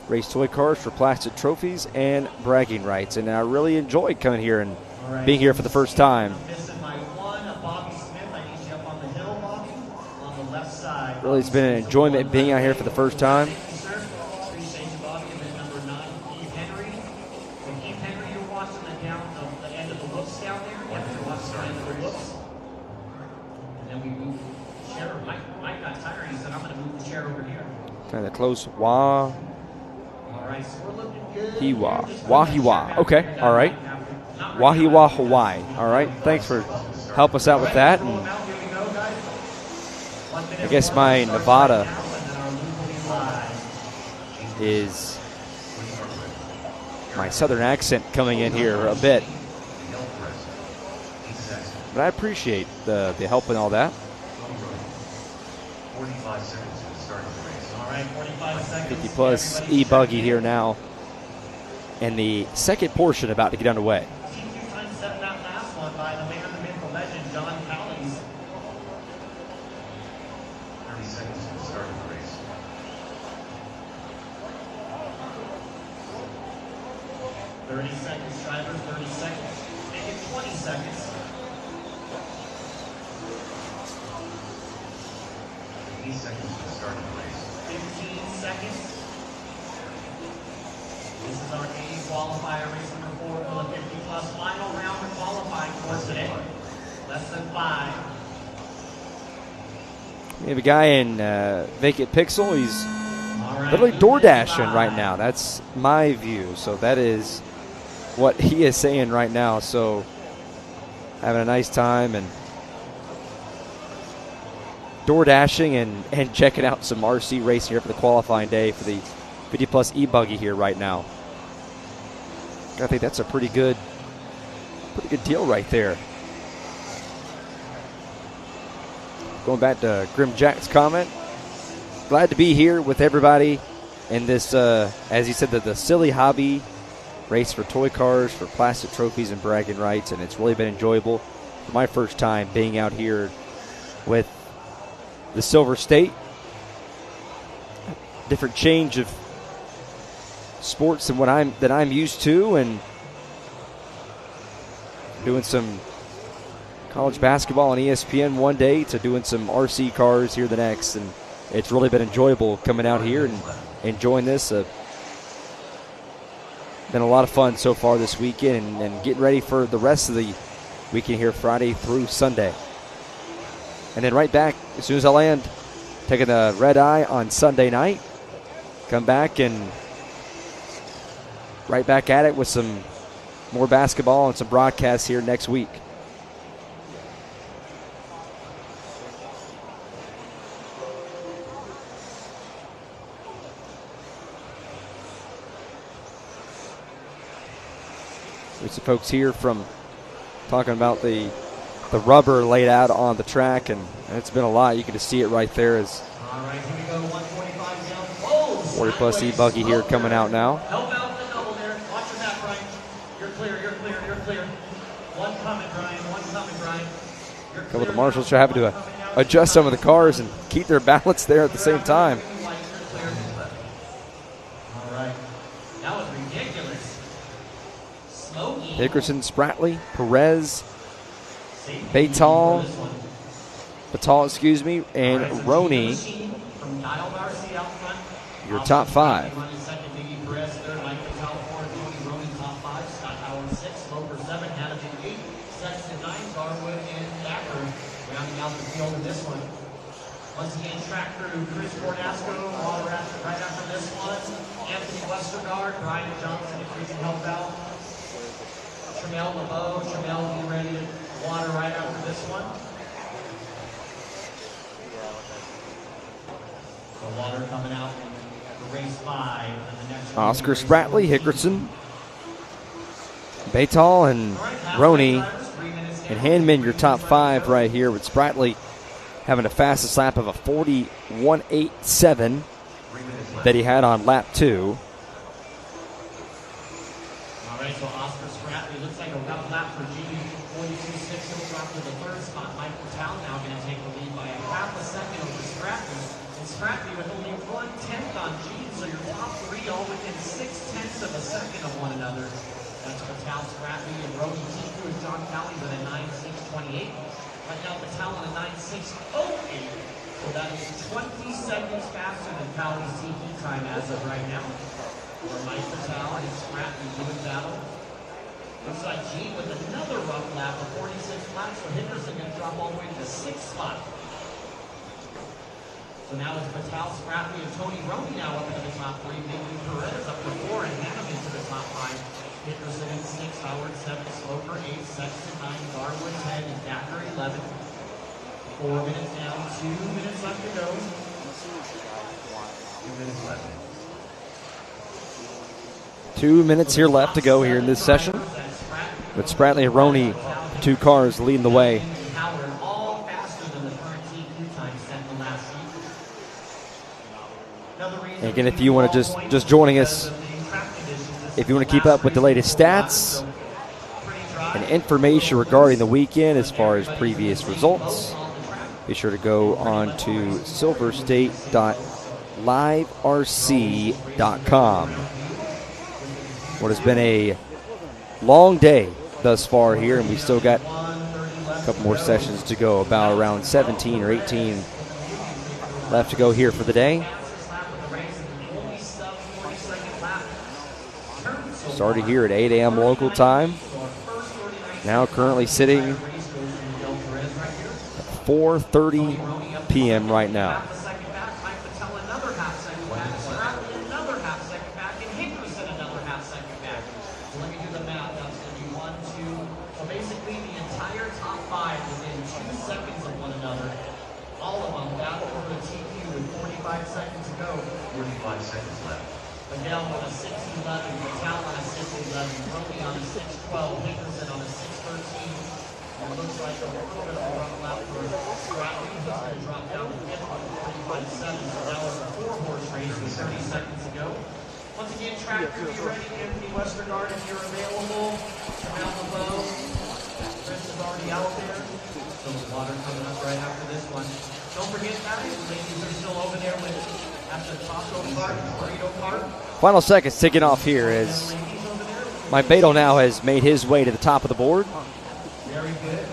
race toy cars for plastic trophies and bragging rights. And I really enjoyed coming here and being here for the first time. Really, it's been an enjoyment being out here for the first time. Kind of close. Wahiwa. Okay, all right. Wahiwa, Hawaii. All right, thanks for helping us out with that. And I guess my Nevada is my southern accent coming in here a bit. But I appreciate the help and all that. 50-plus E-Buggy here now. And the second portion about to get underway. We have a guy in Vacant Pixel. He's literally door dashing right now. That's my view. So that is what he is saying right now. So having a nice time and door dashing and checking out some RC racing here for the qualifying day for the 50 plus E-Buggy here right now. I think that's a pretty good deal right there. Going back to Grim Jack's comment, glad to be here with everybody in this, as he said, the silly hobby race for toy cars, for plastic trophies and bragging rights, and it's really been enjoyable. My first time being out here with the Silver State. Different change of sports than what I'm used to, and doing some college basketball on ESPN one day to doing some RC cars here the next, and it's really been enjoyable coming out here and enjoying this. Been a lot of fun so far this weekend, and getting ready for the rest of the weekend here, Friday through Sunday. And then right back, as soon as I land, taking the red eye on Sunday night, come back and right back at it with some more basketball and some broadcasts here next week. There's some folks here from talking about the rubber laid out on the track, and it's been a lot. You can just see it right there as 40 plus E-Buggy here coming out now. Help out the double there. Watch your back, Brian. You're clear, you're clear, you're clear. One coming, Brian. One coming, Brian. A couple of the marshals are having to adjust some of the cars and keep their balance there at the same time. All right. That was ridiculous. Smokey. Hickerson, Spratley, Perez, Batal, and Roney, your top five. Once again, track crew, Chris Cordasco, right after this one. Anthony Westergaard, Brian Johnson, if we can help out. Tramel LeBeau, Tramel, be ready to water right after this one. The water coming out for race 5. And the next Oscar Spratley, Hickerson, Batal, and Roney. And Handman, your top five right here, with Spratley having a fastest lap of a 41.87 that he had on lap 2. All right, so Oscar Spratley looks like a rough lap for Gene. 42.6, he'll drop to the third spot. Mike Patel now going to take the lead by a half a second over Spratley. And Spratley with only 1/10 on Gene, so your top three all within 0.6 of a second of one another. That's Patel, Spratley, and Rody TQ and John Cowley with a 9.628. Right now, Patel on a 9.608. So that is 20 seconds faster than Cowley's TQ time as of right now. For Mike Patel and Spratley doing battle. Looks like Gene with another rough lap of 46 laps. So Hickerson going to drop all the way to the 6th spot. So now it's Patel, Spratley, and Tony Roney now up into the top 3. Maybe Perez up to 4 and Hannum into the top 5. Hickerson in 6, Howard 7, Sloper 8, Sexton 9, Garwood 10, and Dacker 11. 4 minutes down, 2 minutes left to go. 2 minutes left. 2 minutes here left to go here in this session. With Spratley and Roney, 2 cars leading the way. Howard all faster than the current TQ time set in the last heat. And again, if you want to just joining us, if you want to keep up with the latest stats and information regarding the weekend as far as previous results, be sure to go on to silverstate.liverc.com. What has been a long day thus far here, and we still got a couple more sessions to go, about around 17 or 18 left to go here for the day. Started here at 8 a.m. local time. Now currently sitting at 4:30 p.m. right now. Dale on a 6'11", Patel on a 6'11", Roby on a 6'12", Hickerson on a 6'13". And it looks like a little bit of a run left for Scrappy. He's going to drop down to 5th on 45.7. So that was a 4-horse race with 30 seconds to go. Once again, track crew, be ready. Anthony Westergaard, if you're available, around the bow. Chris is already out there. So the water coming up right after this one. Don't forget, guys, the ladies are still over there with after the taco cart, burrito cart. Final seconds ticking off here as my Beto now has made his way to the top of the board. Very good.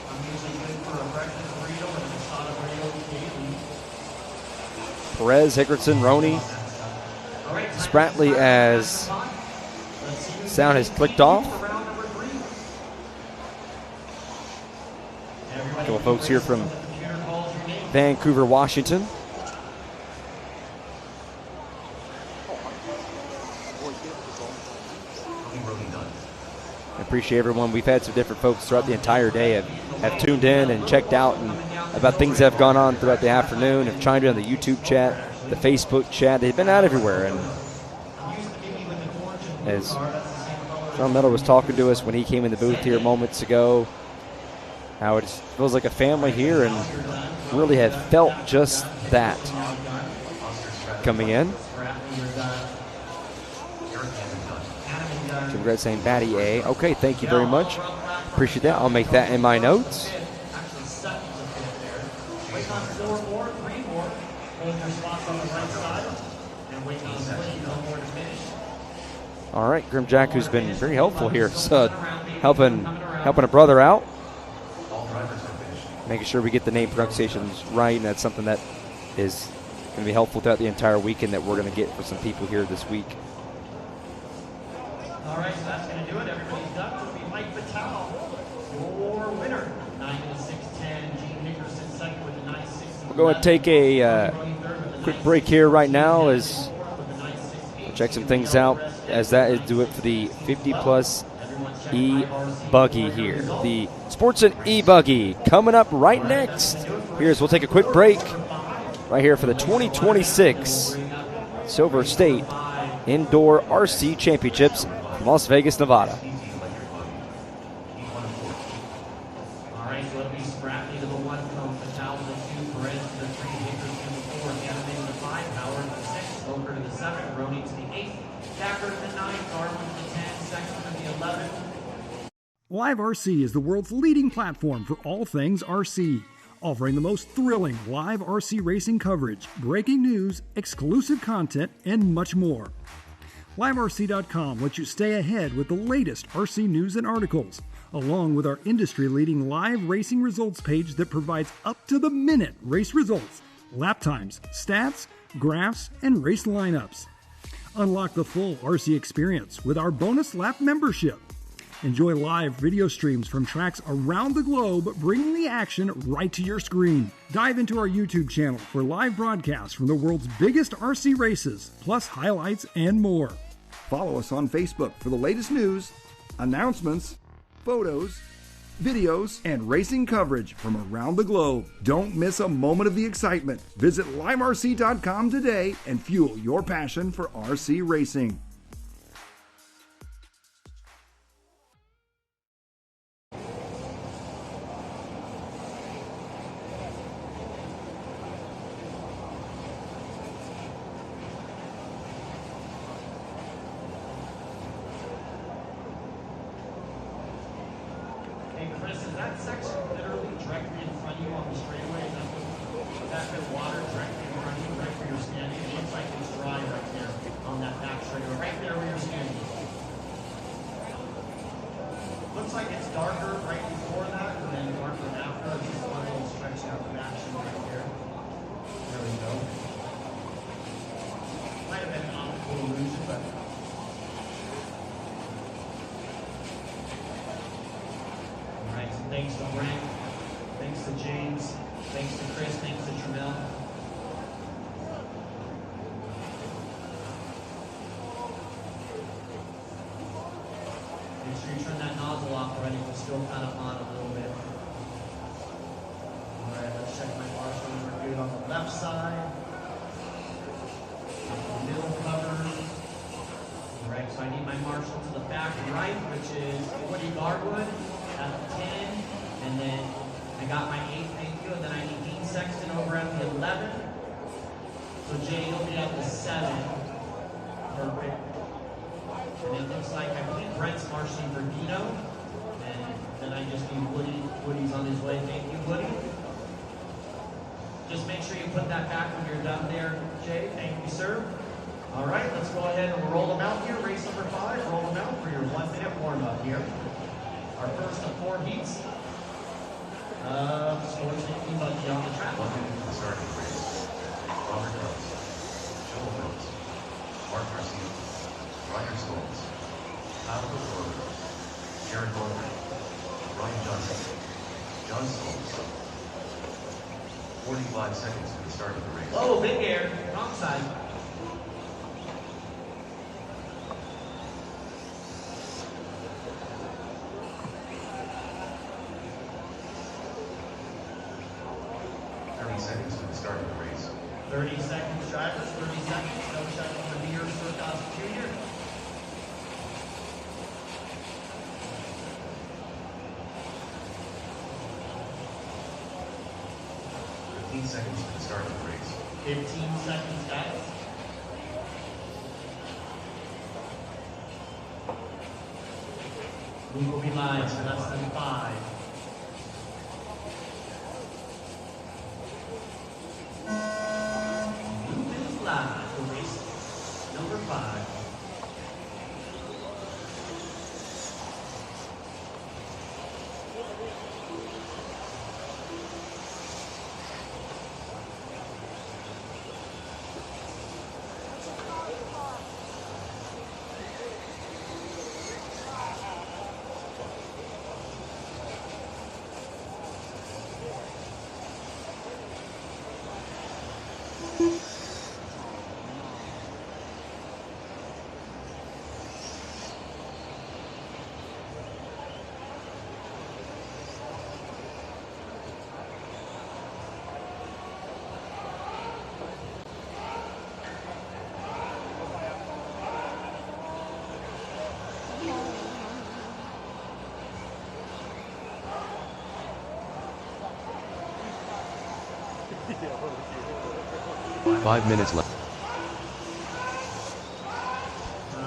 I'm usually good for a breakfast burrito and a masada burrito occasionally. Perez, Hickerson, Roney, Spratley as sound has clicked off. A couple of folks here from Vancouver, Washington. I appreciate everyone. We've had some different folks throughout the entire day have tuned in and checked out and about things that have gone on throughout the afternoon, have chimed in on the YouTube chat, the Facebook chat. They've been out everywhere. And as John Miller was talking to us when he came in the booth here moments ago, how it feels like a family here, and really have felt just that coming in. Jim Greg saying Batty A. Okay, thank you very much. Appreciate that. I'll make that in my notes. All right, Grim Jack, who's been very helpful here, so helping a brother out, making sure we get the name pronunciations right, and that's something that is going to be helpful throughout the entire weekend that we're going to get for some people here this week. All right, so that's going to do it. Everybody's done. It'll be Mike Patel, your winner. 9:06.10. Gene Hickerson second with a 9:6. We'll go and take a quick break here right now as we'll check some things out, as that is do it for the 50-plus E-Buggy here. The Sportsman E-Buggy coming up right next. We'll take a quick break right here for the 2026 Silver State Indoor RC Championships from Las Vegas, Nevada. All right, so it'll be Spratley to the 1 cone, Patel to the 2, Perez to the 3, Hickerson to the 4, Gannon to the 5, Howard to the 6, Loker to the 7, Roney to the 8, Dacker to the 9, Garvin to the 10, Sexton to the 11. Live RC is the world's leading platform for all things RC, offering the most thrilling live RC racing coverage, breaking news, exclusive content, and much more. LiveRC.com lets you stay ahead with the latest RC news and articles, along with our industry-leading live racing results page that provides up-to-the-minute race results, lap times, stats, graphs, and race lineups. Unlock the full RC experience with our bonus lap membership. Enjoy live video streams from tracks around the globe, bringing the action right to your screen. Dive into our YouTube channel for live broadcasts from the world's biggest RC races, plus highlights and more. Follow us on Facebook for the latest news, announcements, photos, videos, and racing coverage from around the globe. Don't miss a moment of the excitement. Visit liverc.com today and fuel your passion for RC racing. Thanks to Brent, thanks to James, thanks to Chris, thanks to Tramell. Make sure you turn that nozzle off already. We're still kind of on a little bit. All right, let's check my marshals. We're good on the left side. The middle cover. back right, which is Woody Garwood at the 10. And then I got my 8, thank you. And then I need Dean Sexton over at the 11. So Jay, you'll be at the 7. Perfect. And it looks like I believe Brent's marshalling for Dino. And then I just need Woody. Woody's on his way. Thank you, Woody. Just make sure you put that back when you're done there, Jay. Thank you, sir. All right, let's go ahead and roll them out here. Race number 5, roll them out for your 1-minute warm-up here. Our first of 4 heats. Sportsman E-Buggy on the track. 1 minute to the start of the race. Robert Rose, Joel Rose, Mark Garcia, Ryder Stoltz, Kyle Rose, Jared Goldberg, Ryan Johnson, John Stoltz. 45 seconds to the start of the race. Oh, big air, wrong side. Seconds to the start of the race. 30 seconds, drivers, 30 seconds. No second for Beers for Cosby Jr. 15 seconds to the start of the race. 15 seconds, guys. We will be live for less than 5. Live for race number 5. Five minutes left.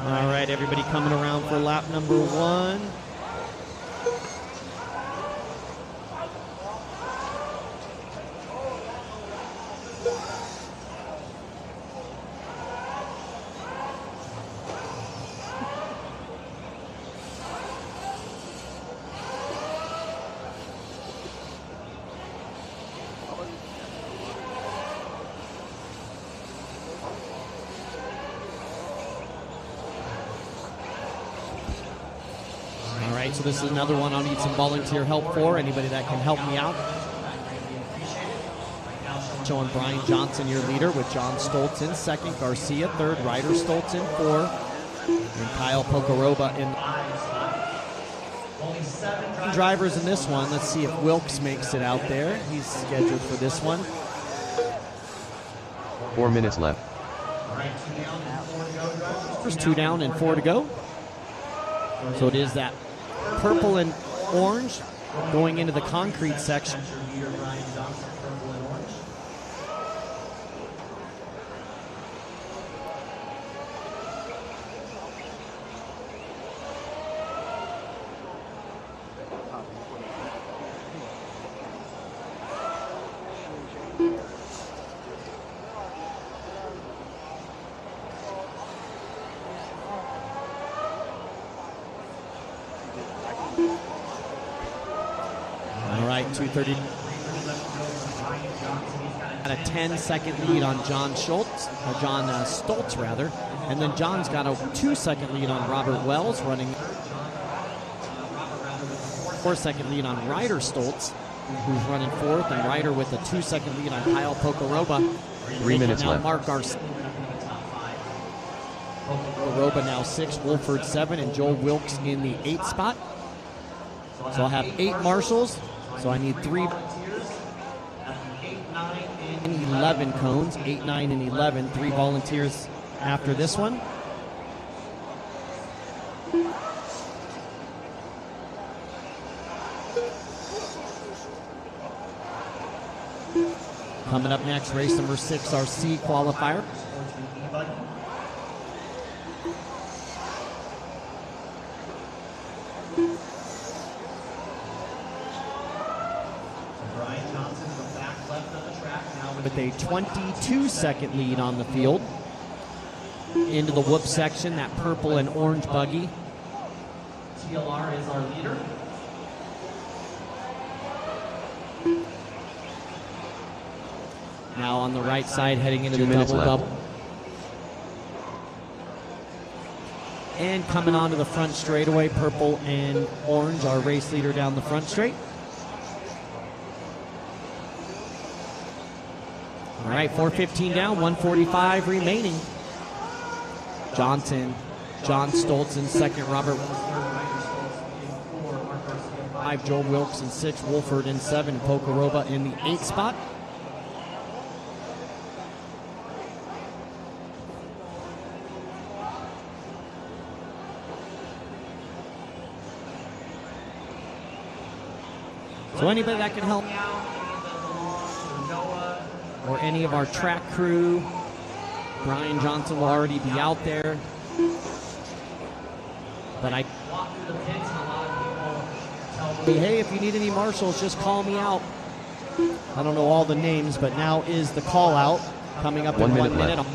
All right, everybody coming around for lap number 1. So this is another one I'll need some volunteer help for. Anybody that can help me out. Showing Brian Johnson, your leader, with John Stoltz in 2nd, Garcia 3rd, Ryder Stoltz in 4th, and Kyle Pocoroba in. Drivers in this one. Let's see if Wilkes makes it out there. He's scheduled for this one. 4 minutes left. First 2 down and 4 to go. So it is that purple and orange going into the concrete section. All right, 2:30. Got a 10-second lead on John Stoltz, rather. And then John's got a 2-second lead on Robert Wells, running 4-second lead on Ryder Stoltz, who's running 4th, and Ryder with a 2-second lead on Kyle Pocoroba. 3 minutes left. Mark Garcia. Pocoroba now 6, Wolford 7, and Joel Wilkes in the 8th spot. So I'll have 8 marshals. So I need 3 and 11 cones, 8, 9, and 11. 3 volunteers after this one. Coming up next, race number 6, our C qualifier. Sportsman E-Buggy. Brian Johnson in the back left of the track now With a 22-second lead on the field. Into the whoop section, that purple and orange buggy. TLR is our leader. Now on the right side, heading into 2 the minutes double-double. left. And coming onto the front straightaway, purple and orange, our race leader down the front straight. All right, 4:15 down, 1:45 remaining. Johnson, John Stoltz in second, Robert 5, Joe Wilkes in 6, Wolford in 7, Pocoroba in the 8th spot. So anybody that can help or any of our track crew, Brian Johnson will already be out there. But I Walk through the pits and a lot of people tell me, hey, if you need any marshals, just call me out. I don't know all the names, but now is the call out coming up 1 in 1 minute minute. left.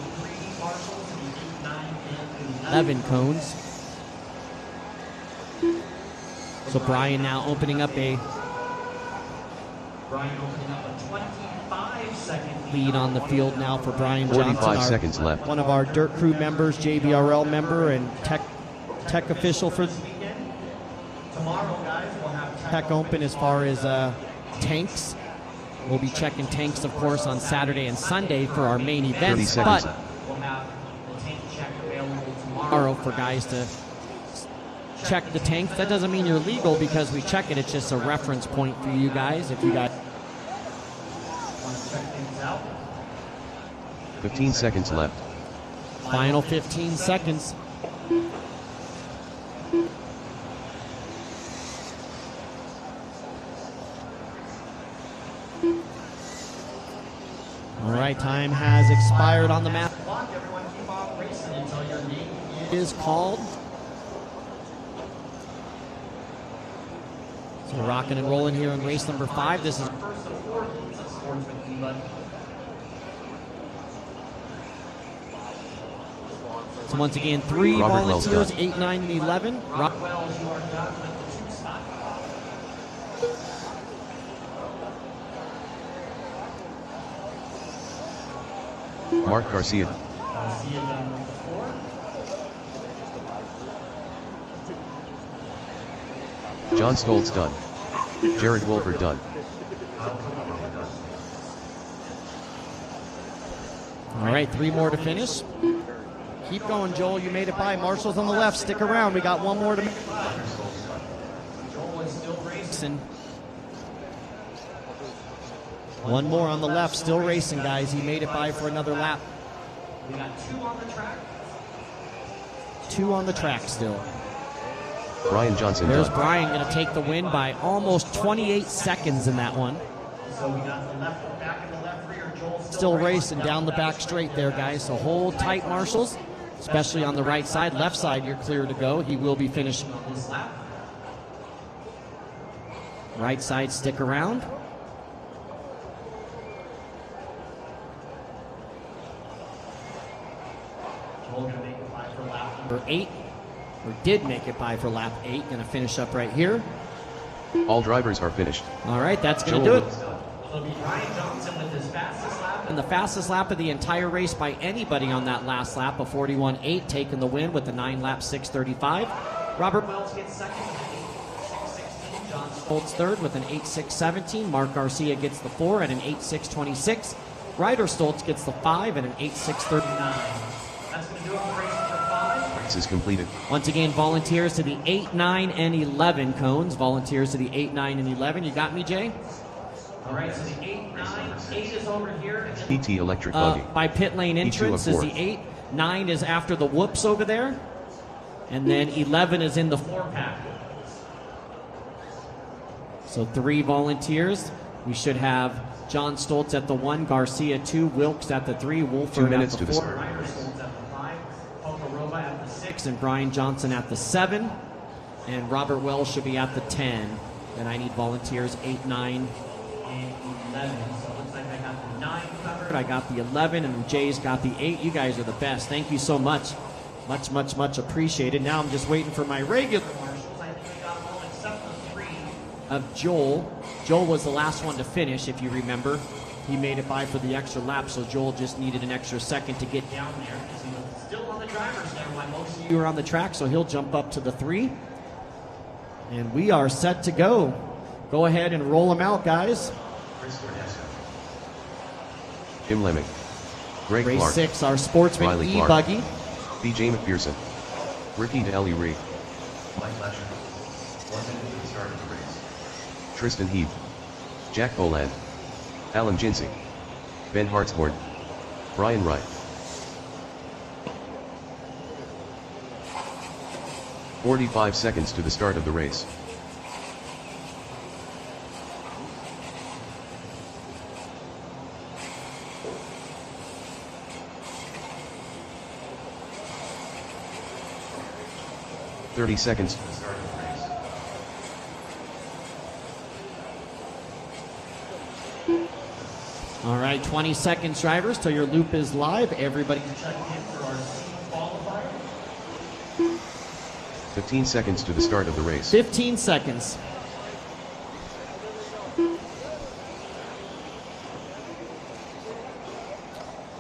11 cones. So Brian now opening up a Brian opening up a 25-second lead on the field now for Brian Johnson. 45 seconds left. One of our dirt crew members, JBRL member and tech official for weekend. Tomorrow, guys, we'll have Tech Open as far as tanks. We'll be checking tanks, of course, on Saturday and Sunday for our main 30 events. seconds. But We'll have the tank check available tomorrow. tomorrow for guys to check the tank. That doesn't mean you're legal because we check it. It's just a reference point for you guys. If you guys Want to check things out? 15 seconds left. final 15 seconds. All right, time has expired on the map. Clock, everyone keep on racing until your name Is called. So rocking and rolling here in race number 5. This is first of 4 heats of Sportsman E-Buggy. so once again 3 Robert Wells volunteers, done. 8, 9, and 11. Rock Wells, you are done with the 2 spot. Mark Garcia, See you done with the 4. John Stoltz done. Jared Wolford done. All right, 3 more to finish. Keep going, Joel. You made it by. Marshall's on the left. Stick around. We got 1 more to make. Joel is still racing. 1 more on the left. Still racing, guys. He made it by for another lap. We got 2 on the track. 2 on the track still. Brian Johnson There's done. Brian going to take the win by almost 28 seconds in that one. So we got the left back in the left rear. Joel Still racing down the back straight there, guys. So hold tight, marshals, especially on the right side. Left side, you're clear to go. He will be finishing on this lap. right side. Stick around. Joel gonna make it by for lap Number 8, or did make it by for lap 8. Going to finish up right here. All drivers are finished. All right, that's going to do it. It'll be Brian Johnson with his fastest lap. And the fastest lap of the entire race by anybody on that last lap, a 41.8, taking the win with the 9-lap 6:35. Robert Wells gets second. 6:16. John Stoltz third with an 8.6.17. Mark Garcia gets the 4 at an 8.6.26. Ryder Stoltz gets the 5 at an 8.6.39. That's going to do it for race number 5. Race is completed. Once again, volunteers to the 8, 9, and 11 cones. Volunteers to the 8, 9, and 11. You got me, Jay? All right, so the 8, 9, 8 is over here. ET Electric Buggy. By pit lane E2 entrance of is the 4th. 8. 9 is after the whoops over there. And then 11 is in the 4-pack. So 3 volunteers. We should have John Stoltz at the 1, Garcia 2, Wilkes at the 3, 2 Wolford minutes at to the the 4, start. Ryder Stoltz at the 5, Pokarova at the 6, and Brian Johnson at the 7, and Robert Wells should be at the 10. And I need volunteers 8, 9, and 11. So it looks like I got the 9 covered. I got the 11, and Jay's got the 8. You guys are the best. Thank you so much. Much, much, much appreciated. Now I'm just waiting for my regular Marshals, I think I got them all except for 3. of Joel. Joel was the last one to finish, if you remember. He made it by for the extra lap, so Joel just needed an extra second to get down there because he was still on the driver's there while most of you were on the track, so he'll jump up to the 3. And we are set to go. Go ahead and roll them out, guys. Tim Lemick. Greg Race Clark. 6, our Sportsman Riley Clark. E-Buggy. BJ McPherson. Ricky Deli Ree. Mike Lesher. 1 minute to the start of the race. Tristan Heath. Jack Boland. Alan Jinsey. Ben Hartshorn. Brian Wright. 45 seconds to the start of the race. .30 seconds to the start of the race. All right, 20 seconds, drivers, till your loop is live. Everybody Check in for our C qualifier. 15 seconds to the start of the race. 15 seconds.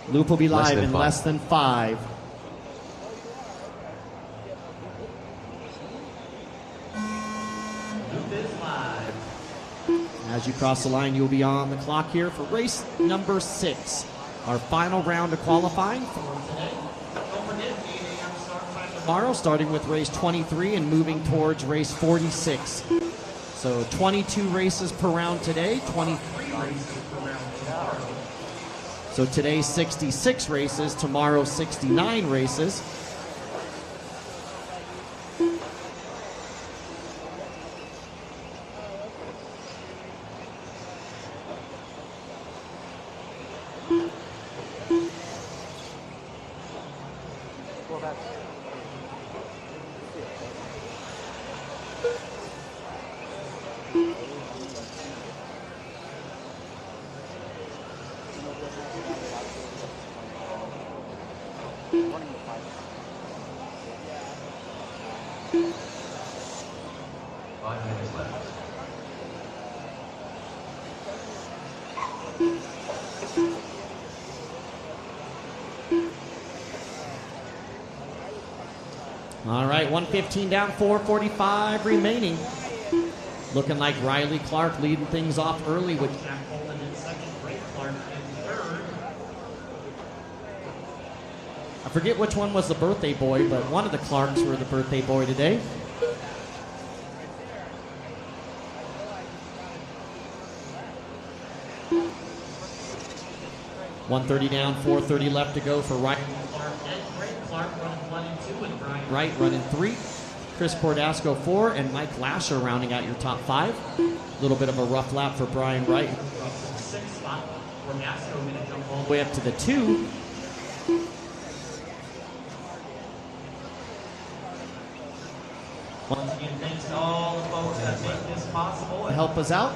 Loop will be Less live than in 5. less than 5. Loop is live. As you cross the line, you'll be on the clock here for race number 6. Our final round of qualifying for Today, don't forget 8 a.m. start time tomorrow, starting with race 23 and moving towards race 46. So 22 races per round today, 23 races per round tomorrow. So today 66 races, tomorrow 69 races. All right, 1:15 down, 4:45 remaining. Looking like Riley Clark leading things off early with Jack Poland in second, Greg Clark in third. I forget which one was the birthday boy, but one of the Clarks were the birthday boy today. $130 down, 4:30 left to go for Wright. Clark and Greg Clark running 1 and 2, and Brian Wright running 3. Chris Cordasco 4, and Mike Lasher rounding out your top 5. A little bit of a rough lap for Brian Wright. up to the 6th spot. Cordasco going to jump all the Way up to the 2. Once again, thanks to all the folks that make this possible. To help us out,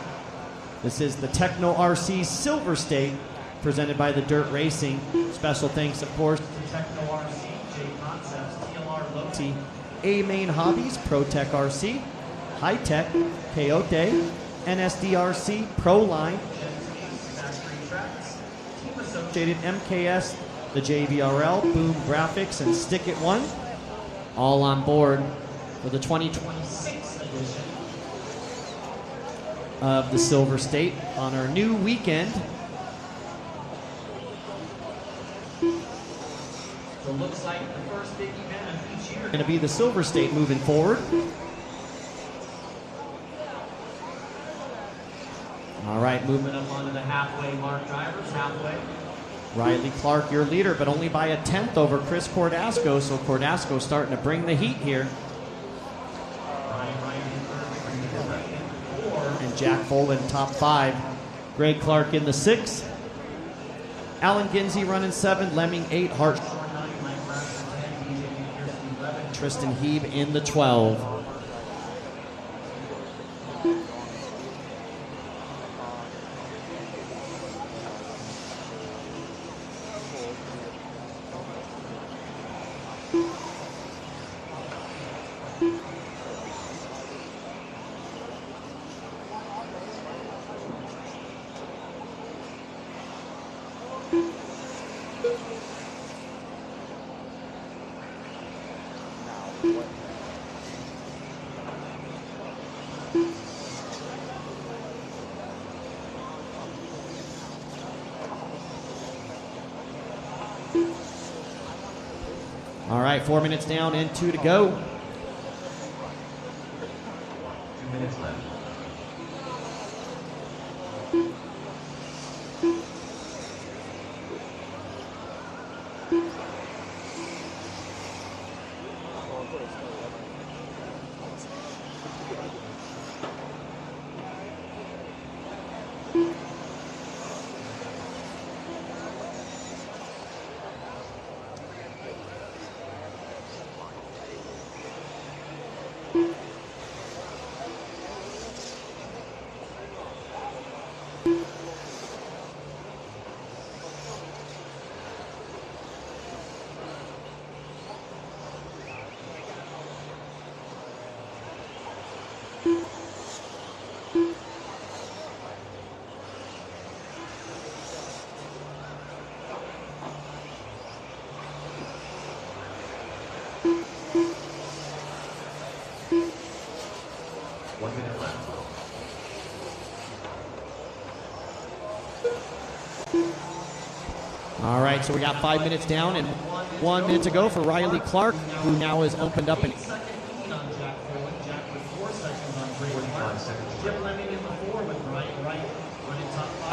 this is the Techno RC Silver State presented by the Dirt Racing. Special thanks, of course, To Techno RC, J Concepts, TLR Low to A-Main Hobbies, ProTech RC, High Tech, Coyote, NSDRC, ProLine, Factory Tracks, Team Associated MKS, the JVRL, Boom Graphics, and Stick It One, all on board for the 2026 edition of the Silver State on our new weekend. So it looks like the first big event of each year. Going to be the Silver State moving forward. All right, moving Moving up onto the halfway mark, drivers, halfway. Riley Clark, your leader, but only by 1/10 over Chris Cordasco. So Cordasco starting to bring the heat here. Brian Wright in third, Greg Clark in 4. And Jack Boland top 5. Greg Clark in the 6. Alan Ginsey running 7. Lemming 8. Hart. Tristan Heeb in the 12. All right, 4 minutes down and 2 to go. 2 minutes left. All right, so we got 5 minutes down and 1 minute to go for Riley Clark, who now has opened up an... Top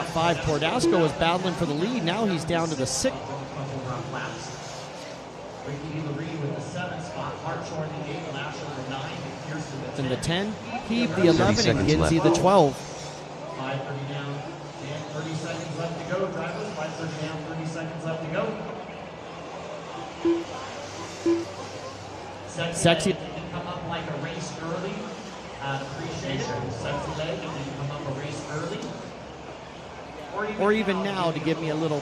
5, Cordasco was battling for the lead. Now he's down to the 6th. And the 10, Heeb the 11, and Ginsey the 12. 5:30 down and 30 seconds left to go. Drivers, 5:30 down, 30 seconds left to go. Sexy didn't come up like a race early. Appreciate it. Sexy leg didn't come up a race early. Or even now to give me a little...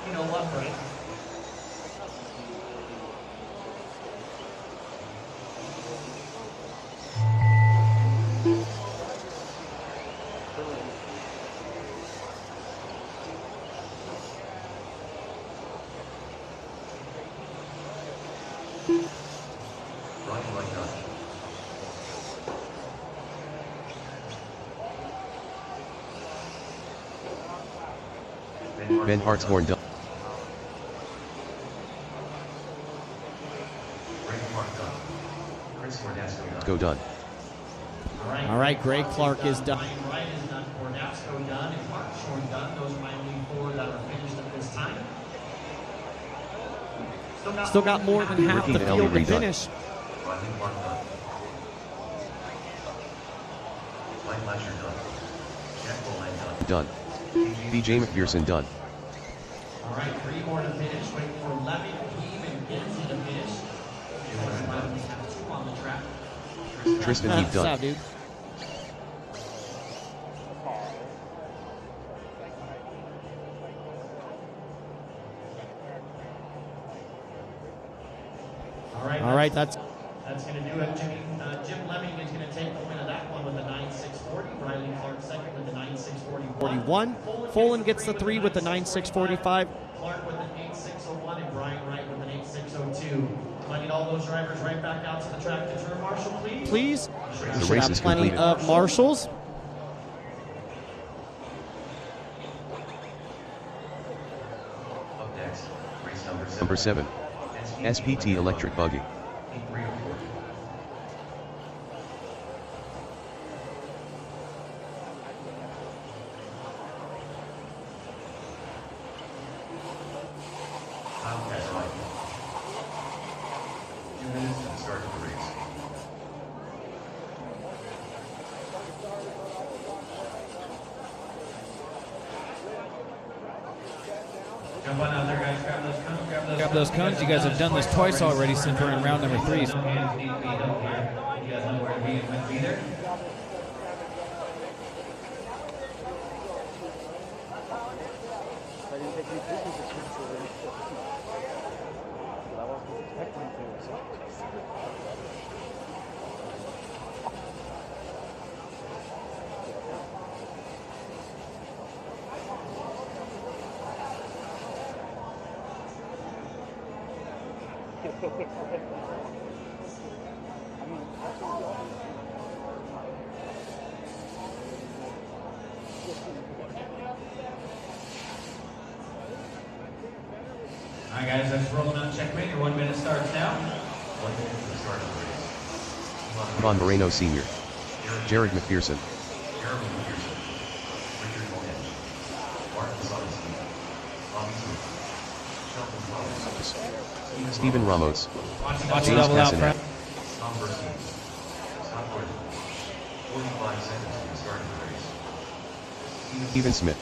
You know what, Frank? Ben Hartshorn done. Go done. All right, Greg Clark is done. Wright is done, Cordasco done, and Hartshorn done. Those are my only 4 that are finished at this time. Still got more than half the field to finish. Done. BJ McPherson done. All right, 3 more to finish. Waiting for Lemming, Heeb, and Ginsey to finish. We have 2 on the track. Tristan Heeb done. What's up, dude? All right, that's going to do it. Jim Lemming is going to take the win of that one with a 9.640. Riley Clark second with a 9.641. Folan gets the 3 with the 9.645. Clark with an 8.601 and Brian Wright with an 8.602. I need all those drivers right back out to the track to turn marshal, please. Please. The race is plenty completed. of marshals. Up next, race number 7. SPT Electric Buggy. fun out there, guys. Grab those cones. Grab those cones. You guys have done this twice already since we're in round number 3. Hands need to be held here. You guys know where to be and when to be there. All right, guys, that's rolling out checkmate. Your 1 minute starts now. 1 minute to the start of the race. Von Moreno Sr., Jared McPherson, Jeremy McPherson, Richard Mohan, Martin Sorensen, Bobby Smith, Shelton Thomas, Stephen Ramos, Watch James double out Cassinet, front. Tom Burstein, Scott Gordon, 45 seconds to the start of the race. Steven Smith,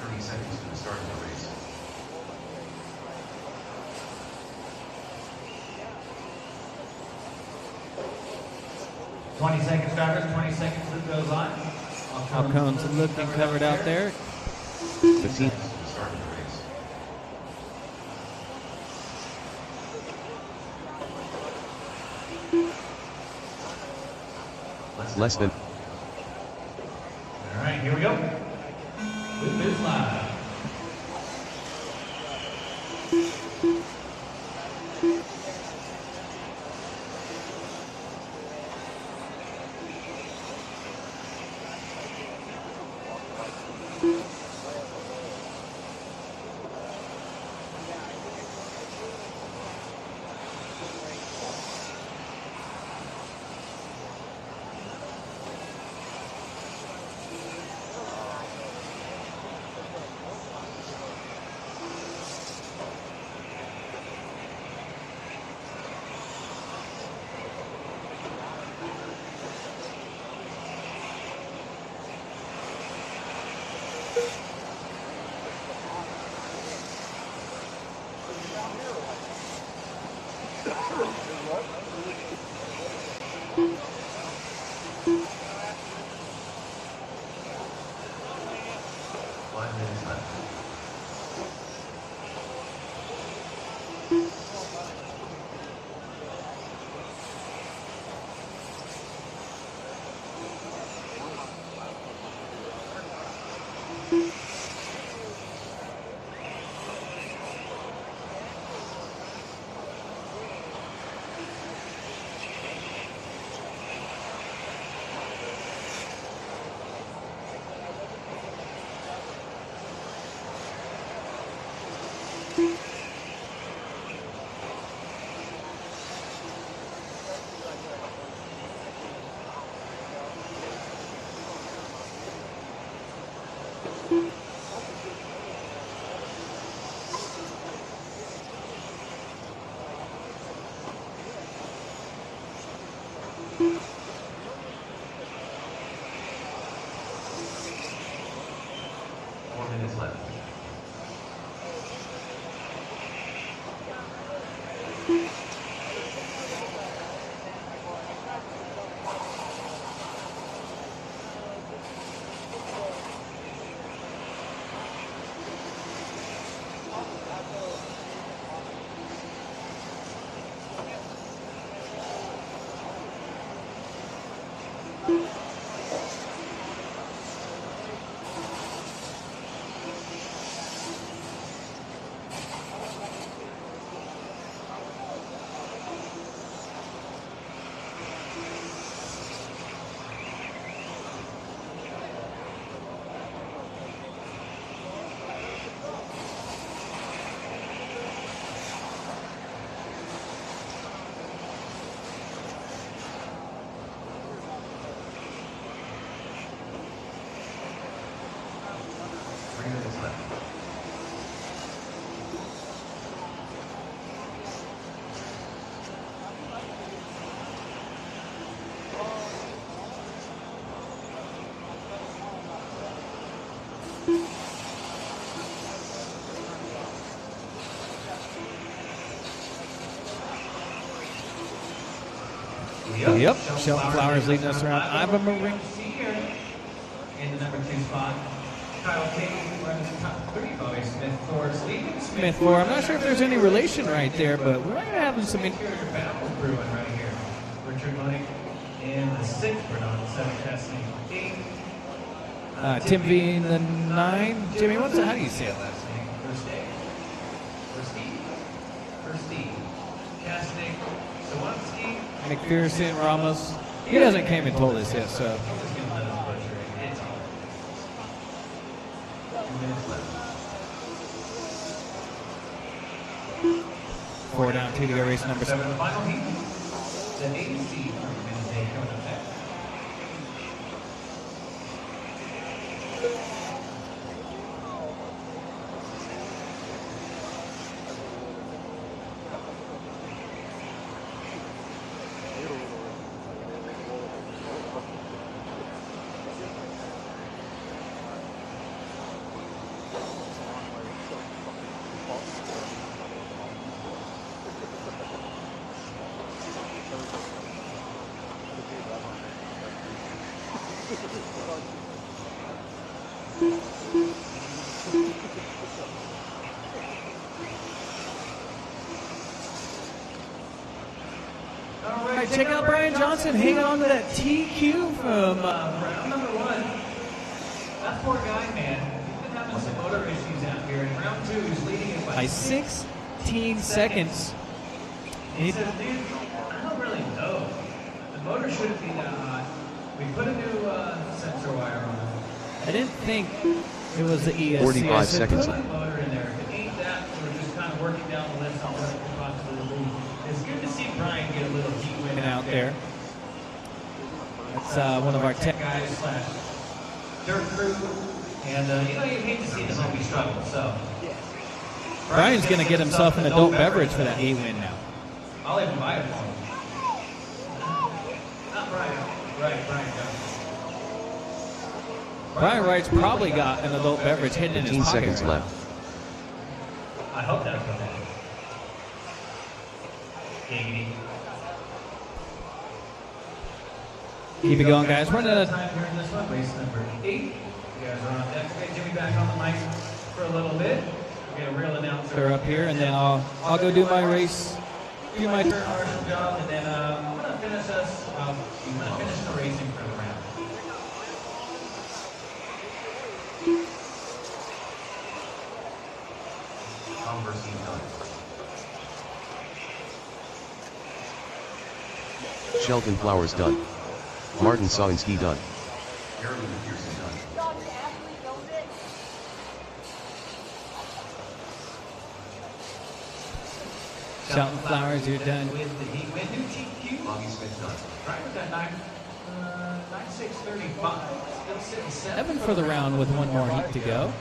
30 seconds to the start of the race. $20 seconds, drivers. 20 seconds that goes on. All cones looking covered out there. 15, To the start of the race. less than, All right, here we go. With this live. Yep, Shelton Flowers leading us around. Ivan Marie. In the number 2 spot. Kyle Cage runs top 3. Bobby Smith Ford's leading. Smith 4. I'm not sure if there's any relation right there, but we're having some. Battle brewing right here. Richard Money in the 6th. Bernard 7. Cassidy 8. Tim V in the 9. Jimmy, how do you say it last name? First Cassidy, Sawansky, McPherson, Ramos. He hasn't came and told us yet, so. 4 down, 2 to go, race number 7. The final heat. The 8 seed from Wednesday coming up next. All right, check out Brian Johnson hanging on to that TQ from round number 1. That poor guy, man. He's been having some motor issues out here. In round 2, he's leading it by 16 seconds. He said, dude, I don't really know. The motor shouldn't be that hot. We put a new sensor wire on it. I didn't think it was the ESC. 45 seconds Put a motor in there. If it ain't that, we're just kind of working down the list on what it could possibly be. It's good to see Brian get a little heat win out there. That's one of our tech guys slash dirt crew. And, you hate to see the homie struggle, so. Brian's going to get himself an adult beverage for that 8 win now. I'll even buy it for him. Not Brian. Right, Brian Johnson. Brian Wright's probably got an adult beverage hidden in his 15 pocket. seconds left. I hope that's what that is. Giggity. Keep it going, guys. We're Running out of time here in this one. Race number 8. You guys are on deck. Get Jimmy back on the mic for a little bit. We'll get a real announcer. They're up here, and then I'll go do my race. Do my turn marshal job, and then I'm going to finish us. I'm going to finish the racing for the round. Shelton Flowers done. Martin Sawinski done. Shelton Flowers, you're done. With the heat win, new TQ. Bobby Smith done. Right with that 9.635. Still sitting 7 for the round with 1 more heat to go.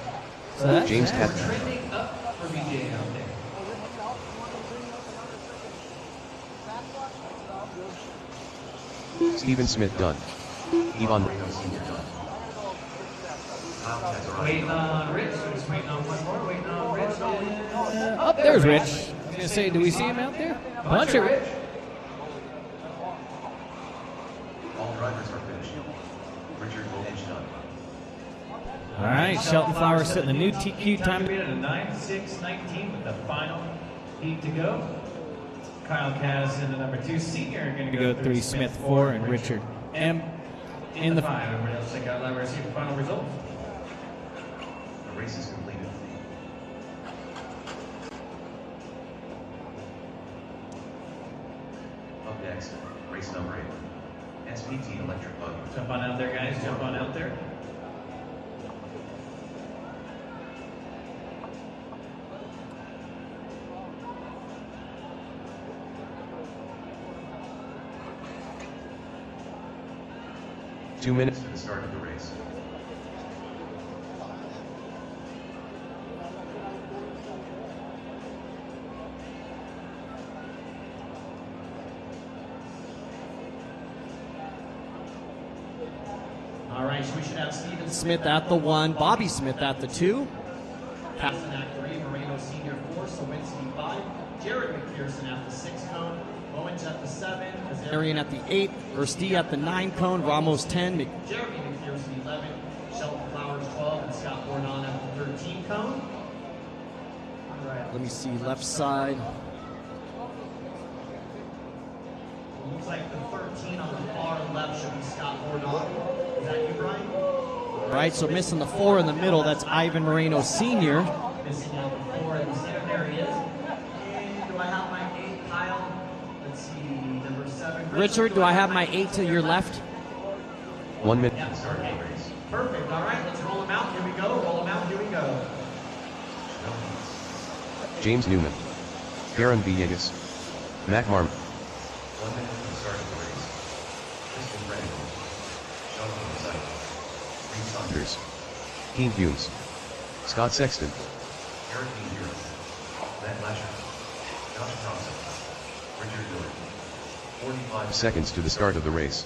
So that's James We're Catton. trending up for BJ out there. Stephen Smith done. Ivan Reno Sr. done. Waiting on Rich. Just waiting on one more. Waiting on Rich. Up there's Rich. I was going to say, do we see him out there? Bunch of Rich. All drivers are finished. Richard Voltage done. All right, Shelton Flowers setting the new TQ time. At a 9.619 with the final heat to go. Kyle Cass in the number 2 senior are going to go 3, Smith 4, and Richard M in the 5. Everybody else check out live receive the final results. The race is completed. Up next, race number 8. SPT Electric Buggy. Jump on out there, guys. Jump on out there. Two minutes to the start of the race. All right, so we should have Stephen Smith at the 1, Bobby Smith at the 2, Patterson at 3, Moreno Sr. 4, Sawinski 5, Jared McPherson at the 6 cone, Moment at the 7. Arian at the 8. Ersti at the 9 cone. Ramos 10. Jeremy McPherson 11. Shelton Flowers 12. And Scott Bornon at the 13 cone. All right. Let me see, left side. Looks like the 13 on the far left should be Scott Bornon. Is that you, Brian? Right, so missing the 4 in the middle, that's Ivan Moreno Sr. Missing out the 4 in the center. There he is. And do I have my 8, Kyle? Let's see, number 7. Richard, do I have my 8 to your left? 1 minute. Yeah, start game race. Perfect. All right, let's roll them out. Here we go. Roll them out. Here we go. James Newman. Aaron Villegas. Mac Marm. 1 minute from the start of the race. Kristen Reynolds. Sheldon Sykes. Reed Saunders. Keen Humes. Scott Sexton. Eric E. Hero. Matt Lasher. Josh Thompson. Richard Miller. 45 seconds to the start of the race.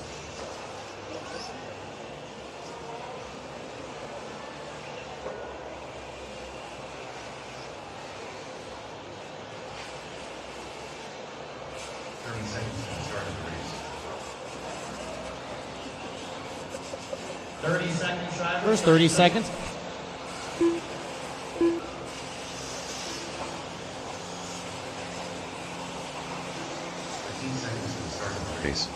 First 30 seconds. Race.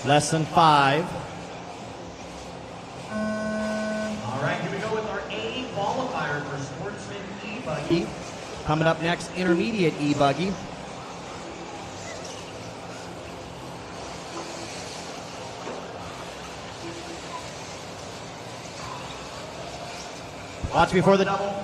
Less than 5. All right, here we go with our A qualifier for Sportsman E-Buggy. Coming up next, intermediate E-Buggy. Watch before the double.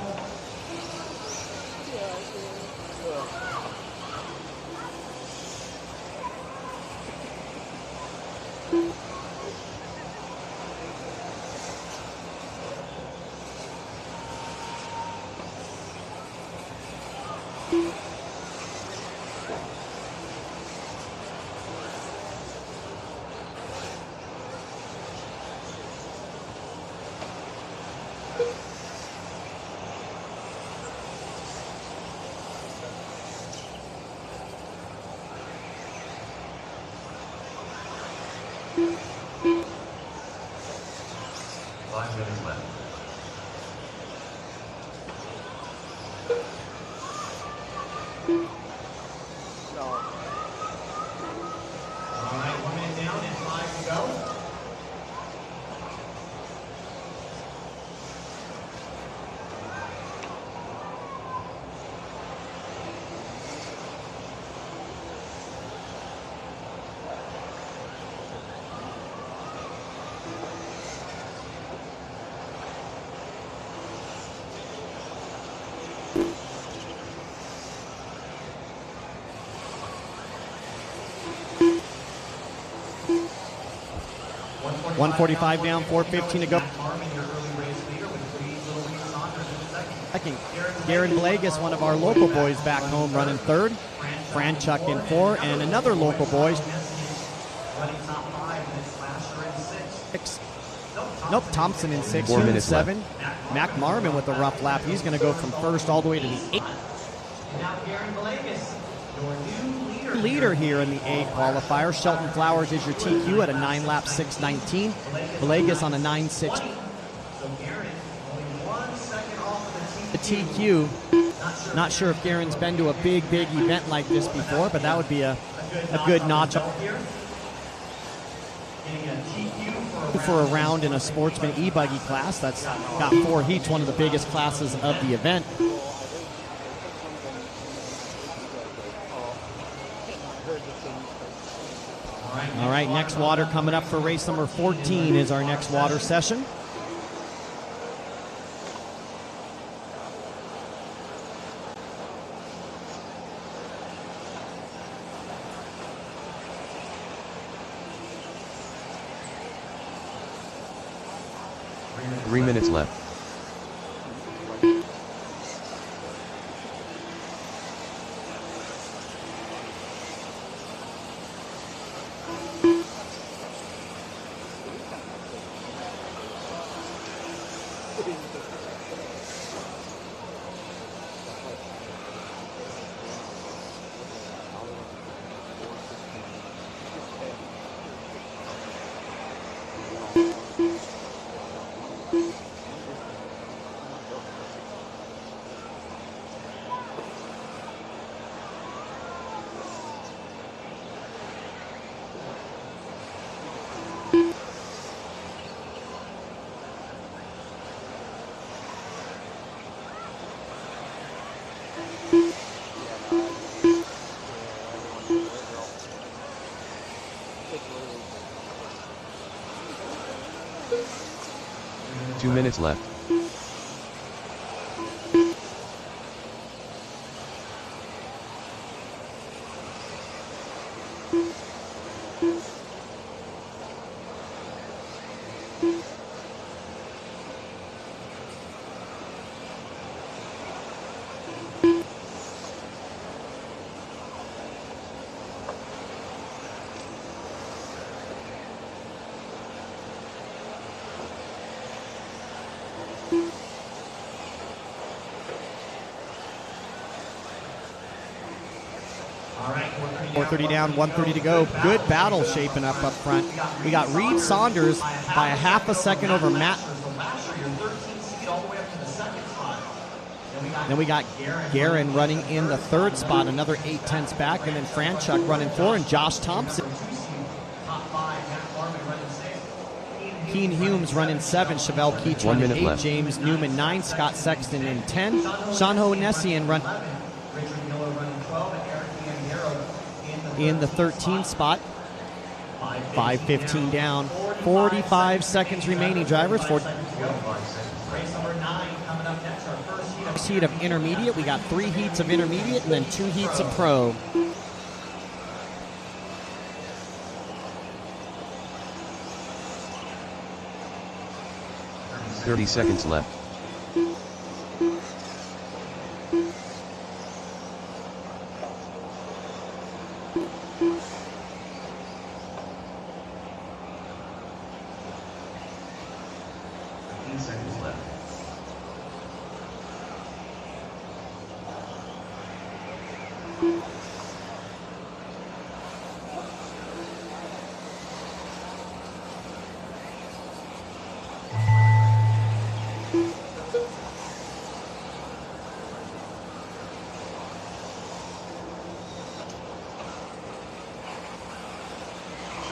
.145 down, 4:15 to go. Second, Garen Blagus, one of our local boys back home, running third. Franchuk in 4, and another local boy. 6. Nope, Thompson in 6. 4 minutes 7. left. Mac Marmon with a rough lap. He's going to go from first all the way to the 8th. Now Garen Blagus, your new Leader here in the A qualifier. Shelton Flowers is your TQ at a 9-lap 6:19. Blagus on a 9:6. The TQ. Not sure if Garen's been to a big event like this before, but that would be a good notch up for a round in a Sportsman E-Buggy class. That's got 4 heats, one of the biggest classes of the event. All right, next water coming up for race number 14 is our next water session. Three minutes left. Two minutes left. All right, 4:30 down, 1:30 to go. Good battle shaping up front. We got Reed Saunders by a half a second over Matt. Then we got Guerin running in the third spot, another 8/10ths back, and then Franchuk running 4, and Josh Thompson. Keen Humes running 7, Chevelle Keach 1 running minute 8, left. James Newman 9, Scott Sexton in 10, Sean Honessian run in the 13th spot. 5:15 down, 45 seconds remaining, drivers. First heat of intermediate. We got 3 heats of intermediate and then 2 heats of pro. Thirty seconds left.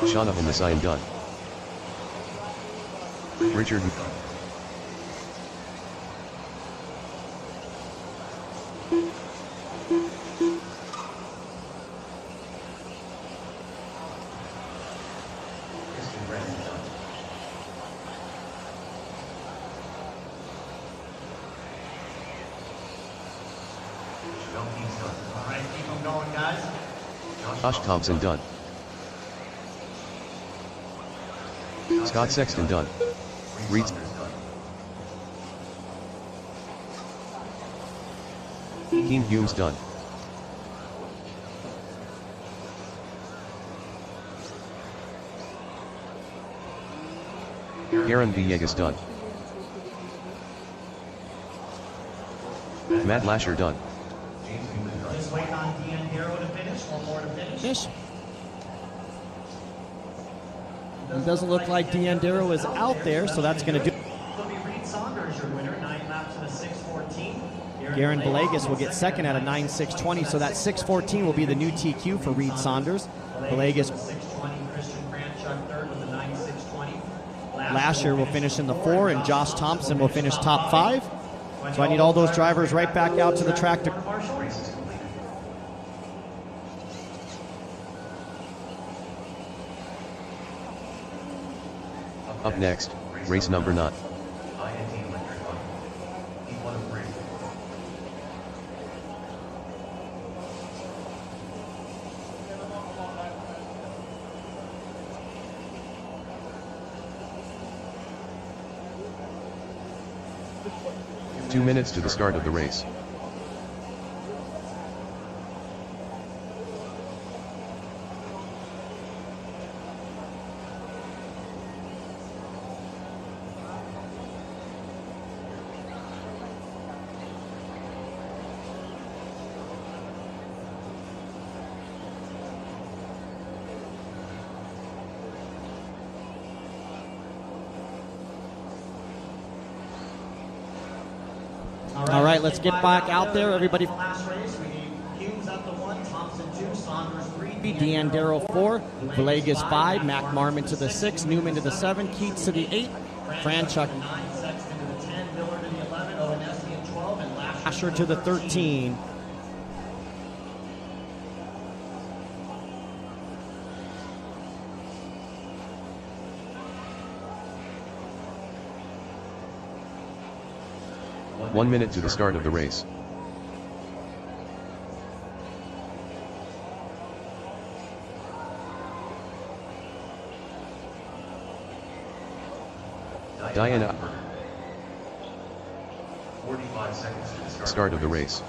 Shauna Homessian done. Richard All right, keep them going, guys. Josh Thompson done. Scott Sexton done. Reed Keen Humes done. Aaron Villegas done. Matt Lasher done. Just waiting on D'Andero to finish. One more to finish. It doesn't look like D'Andero is out there, so that's going to do. It'll be Reed Saunders, your winner, 9 laps at a 6:14. Garen Villegas will get second at a 9:6:20, so that 6:14 will be the new TQ for Reed Saunders. Villegas. 6:20. Christian Franchuk third with a 9:6:20. Lasher will finish in the 4, and Josh Thompson will finish top 5. So I need all those drivers right back out to the track to. Up next, race number 9. Two minutes to the start of the race. All right, let's get back out there, everybody. Last race, we need Hughes up to 1, Thompson 2, Saunders 3, Deanne Darrow 4, Villegas 5, Mac Marmon to the 6, Newman to the 7, Keats to the 8, Franchuk 9, Sexton to the 10, Miller to the 11, Owenesi at 12, and Lasher to the 13. One minute to the start of the race. Diana. 45 seconds to the Start of the race.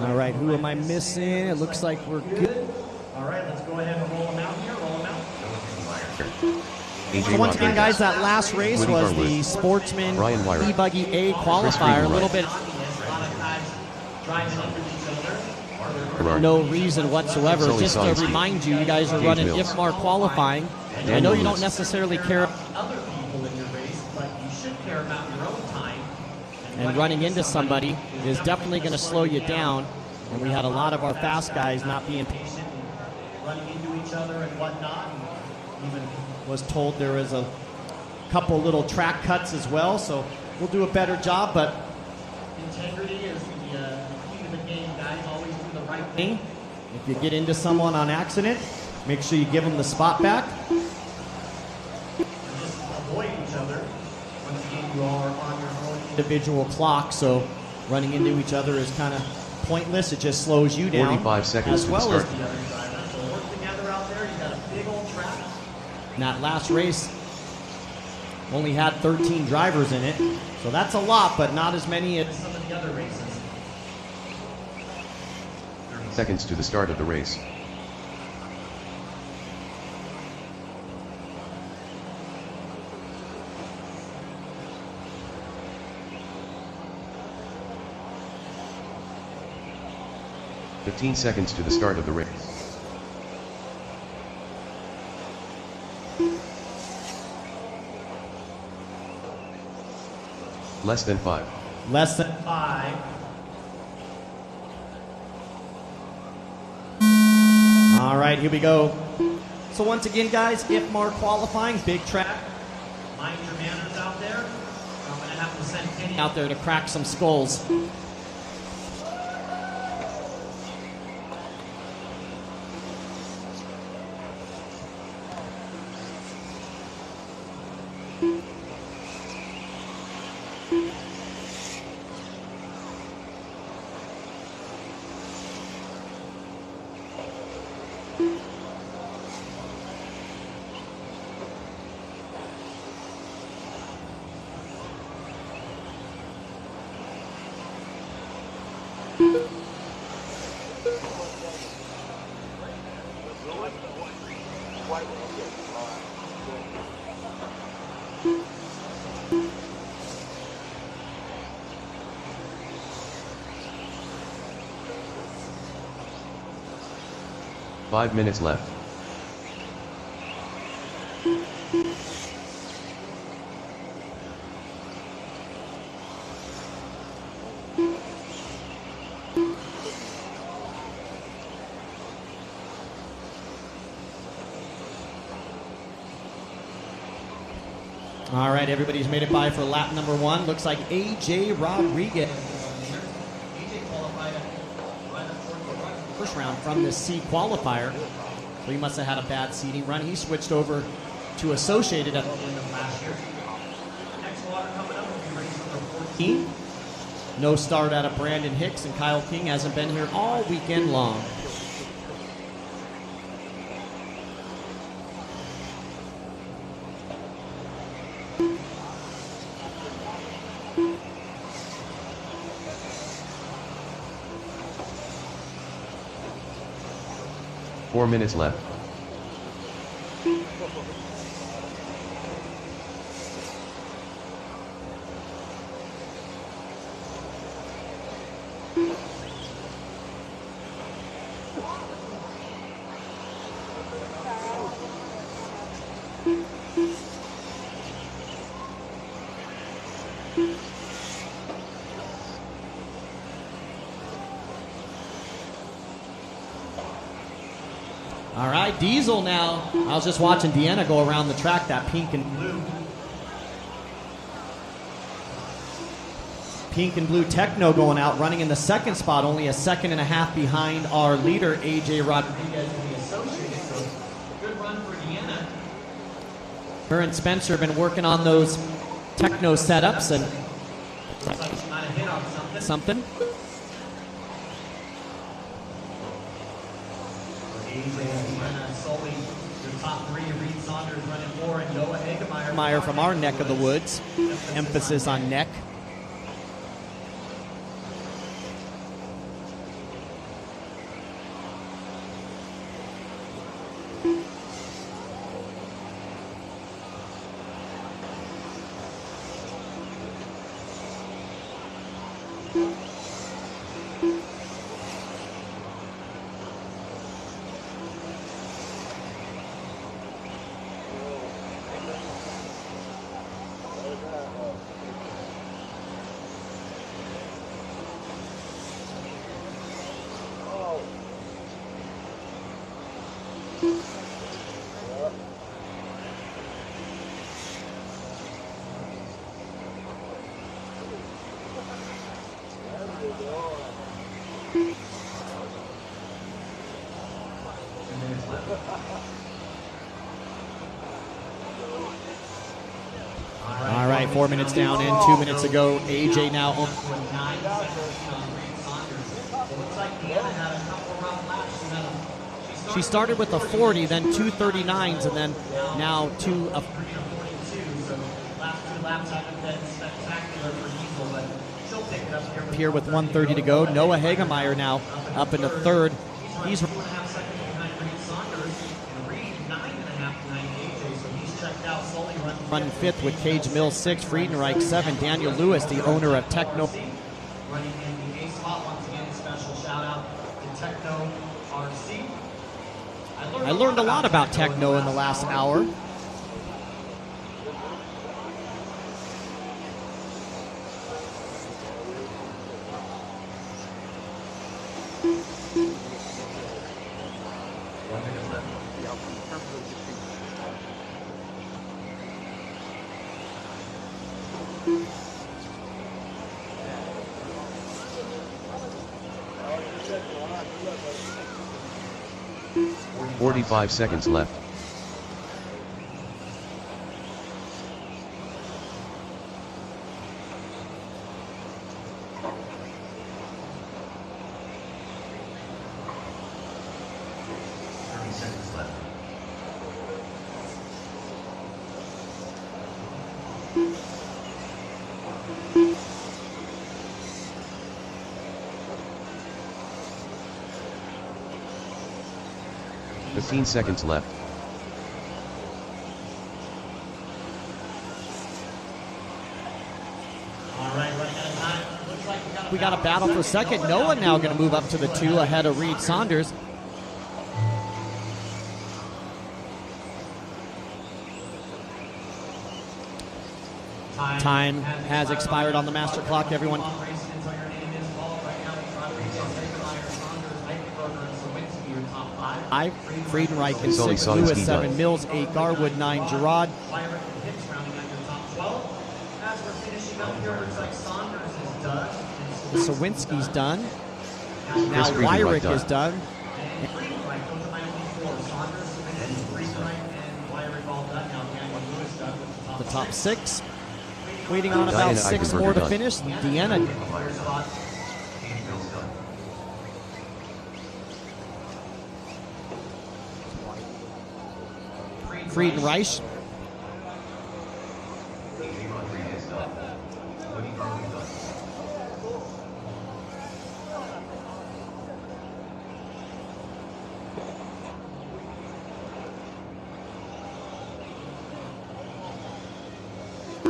All right, who am I missing? It looks like we're good. All right, let's go ahead and roll them out here. Roll them out. So once again, guys, that last race was the Sportsman E-Buggy A qualifier. A little bit, no reason whatsoever. Just to remind you, you guys are running IFMAR qualifying. I know you don't necessarily care Other people in your race, but you should care about your own time. and running into somebody is definitely going to slow you down. And we had a lot of our fast guys not being patient, running into each other and whatnot. And even was told there was a couple little track cuts as well, so we'll do a better job. But integrity is the key to the game, guys. Always do the right thing. if you get into someone on accident, make sure you give them the spot back. Just avoid each other. Once again, you are on your own Individual clock, so running into each other is kind of pointless. It just slows you down. 45 seconds as to well the as start. the other driver. So work together out there. You got a big old track. in that last race. Only had 13 drivers in it, so that's a lot, but not as many as Some of the other races. 30 seconds to the start of the race. "15 seconds to the start of the race. Less than 5. less than 5. All right, here we go. So once again, guys, IFMAR qualifying, big track. Mind your manners out there. I'm going to have to send Kenny Out there to crack some skulls. Five minutes left. All right, everybody's made it by for lap number 1. Looks like AJ Rodriguez. AJ qualified right up toward the first round from the C qualifier. So he must have had a bad seating run. He switched over to Associated at the end of last year. Next water coming up will be race number 14. No start out of Brandon Hicks, and Kyle King hasn't been here all weekend long. Four minutes left. All right, Diesel now. I was just watching Deanna go around the track, that pink and blue. Pink and blue Techno going out, running in the second spot, only a second and a half behind our leader, AJ Rodriguez, in the associated. So good run for Deanna. Her and Spencer have been working on those Techno setups, and looks like she might have hit on something. Solely the top three, Reed Saunders running 4, and Noah Hagemeyer from our neck of the woods. Emphasis on neck. All right, 4 minutes down in, 2 minutes ago. AJ now on. She started with a 40, then 2 39s, and then now two. Here with 1:30 to go. Noah Hagemeyer now up into third. He's running fifth with Cage Mills 6, Friedenreich 7, Daniel Lewis, the owner of Techno. Running in the A spot once again. Special shout out to Techno RC. I learned a lot about Techno in the last hour. Forty-five seconds left. Seconds left. All right, running out of time. Looks like we got a battle for second. Noah now going to move up to the 2 ahead of Reed Saunders. Time has expired on the master clock, everyone. Friedenreich in 6, Lewis 7, Mills 8, Garwood 9, Gerard. Sawinski's done. Now Wyrick is done. The top 6. Waiting on about 6 more to finish. Deanna. Friedenreich.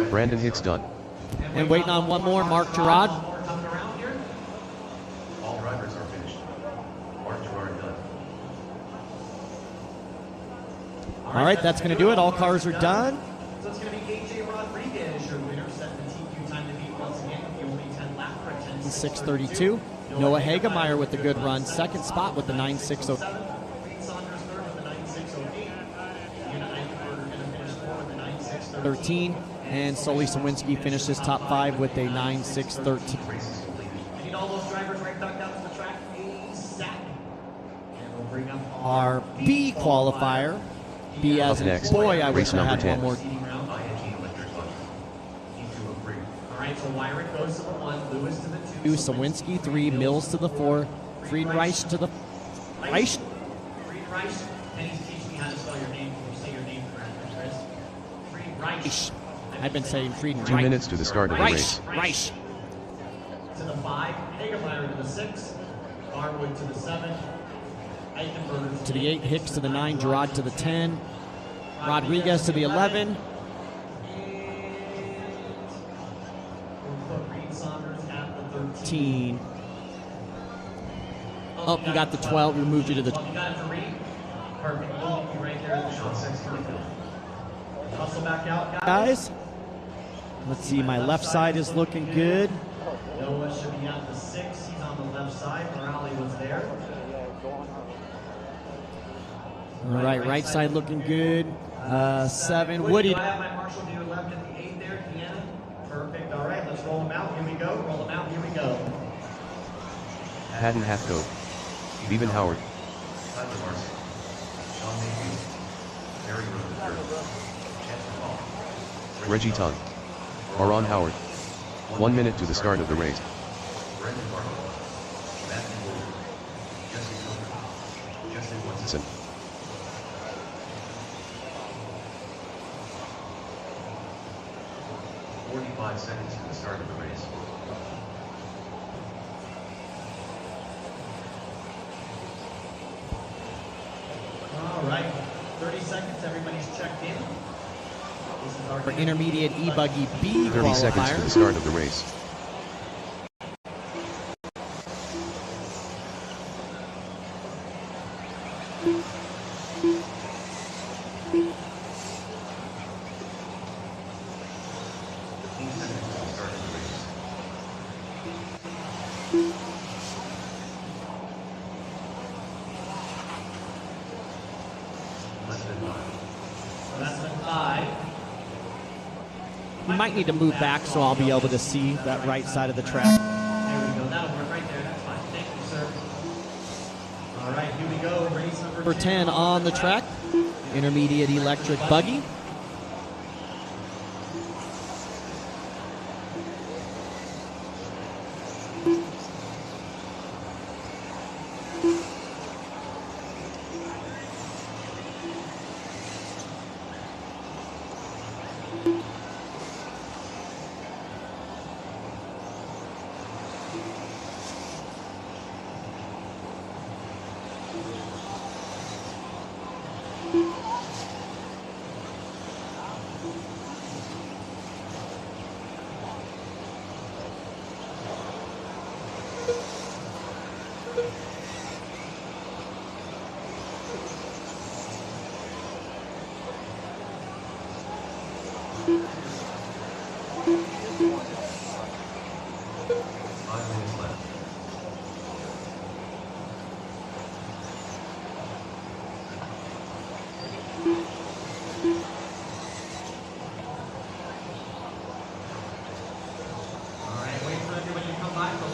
Brandon Hicks done. And waiting on one more, Mark Gerard. All drivers are finished. Mark Gerard done. All right, that's going to do it. All cars are done. So it's going to be AJ Rodriguez, your winner, setting the TQ time to beat once again. The only 10 lap for a 10:6:32. Noah Hagemeyer with the good run. Second spot with the 9:6:0. 13. And Sully Sawinski finishes top 5 with a 9.6.13. I need all those drivers right back down to the track ASAP. And we'll bring up Our B qualifier. B as in next, boy, I race wish I number had 10. one more. All right, so Wyrick goes to the 1, Lewis to the 2. Sawinski 3, Mills to the 4, Friedenreich to the Reich. Friedenreich. Penny's teaching me how to spell your name. Can you say your name correctly, Chris? Friedenreich. I've been saying Friedenreich. 2 minutes to the start of the race. Reich. To the 5, Hagemeyer to the 6, Garwood to the 7, Eichenberger To the 8, Hicks to the 9, Gerard to the 10, Rodriguez to the 11. We'll put Reed Saunders at the 13. 13. Oh, you got the 12. We moved you to the. You got it for Reed? Perfect. We'll meet you right there at the short 6. Hustle back out, Guys, let's see. My left side is looking good. Noah should be at the 6. He's on the left side. Morale was there. All right side looking good. 7. Woody. Do I have my marshal to your left at the 8 there, Deanna? Perfect. All right, let's roll them out. Here we go. Roll them out. Here we go. Patton Hathcote. Bevan Howard. Reggie Tung. Aaron Howard. 1 minute to the start of the race. Listen. Seconds to the start of the race. All right, 30 seconds. Everybody's checked in. This is our For intermediate E-Buggy B 30 seconds to qualifier. the start of the race. We might need to move back so I'll be able to see that right side of the track. There we go. That'll work right there. That's fine. Thank you, sir. All right, here we go. Race number 10 on the track. Intermediate electric buggy.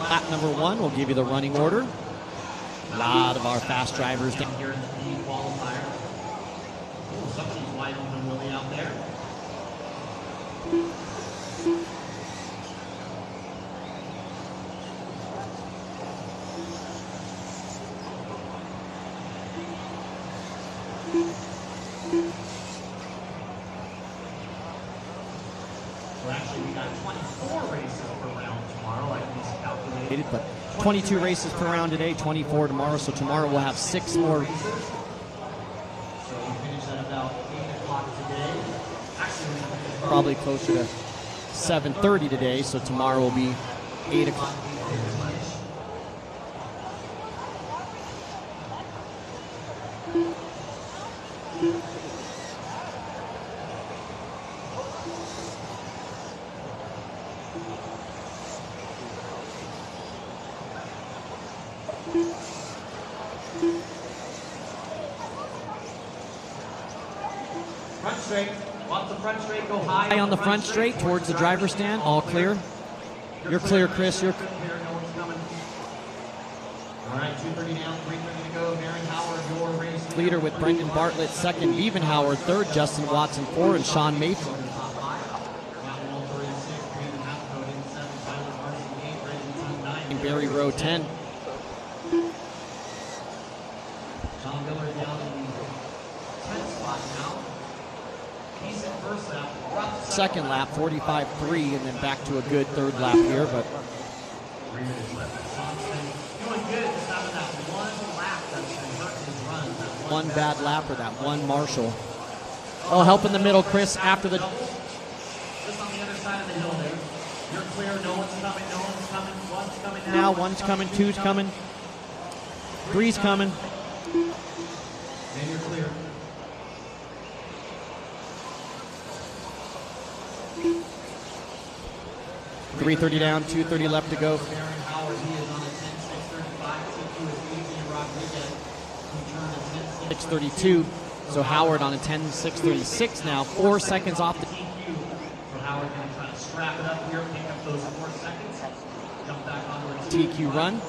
Lap number 1 will give you the running order. A lot of our fast drivers down here in the B qualifier. Oh, somebody's wide open Willie out there. So actually, we got 24 races per round tomorrow. I miscalculated. but 22 races per round today, 24 tomorrow. So tomorrow we'll have 6 more. So we finish at about 8 o'clock today. Actually, Probably closer to 7:30 today. So tomorrow will be 8 o'clock. Front straight. Off the front straight, go high On the front straight towards the driver's stand. All clear. You're clear, Chris. You're clear. No one's coming. All right, 2:30 down, 3:30 to go. Baron Howard, your race leader with Brendan Bartlett second, Bevan Howard third, Justin Watson fourth, and Sean Mayfield. Barry Rowe 10. Tom Miller down in the 10th spot now. He's in first lap. Second lap, 45.3, and then back to a good third lap here. But 3 minutes left. Thompson doing good, just having that one lap that's been hurting his run. That one bad lap or that one Marshall. Oh, help in the middle, Chris, after the... Just on the other side of the hill there. You're clear, no one's coming, no one's coming. One's coming now. Now one's coming, two's coming, three's coming. And you're clear. .330 down, 2:30 left to go. Baron Howard, he is on a 10.635. TQ is Adrian Rodriguez, who turned a 6:32. So Howard on a 10.636 now, 4 seconds off the... TQ. So Howard going to try to strap it up here, pick up those 4 seconds, jump back onto a TQ run.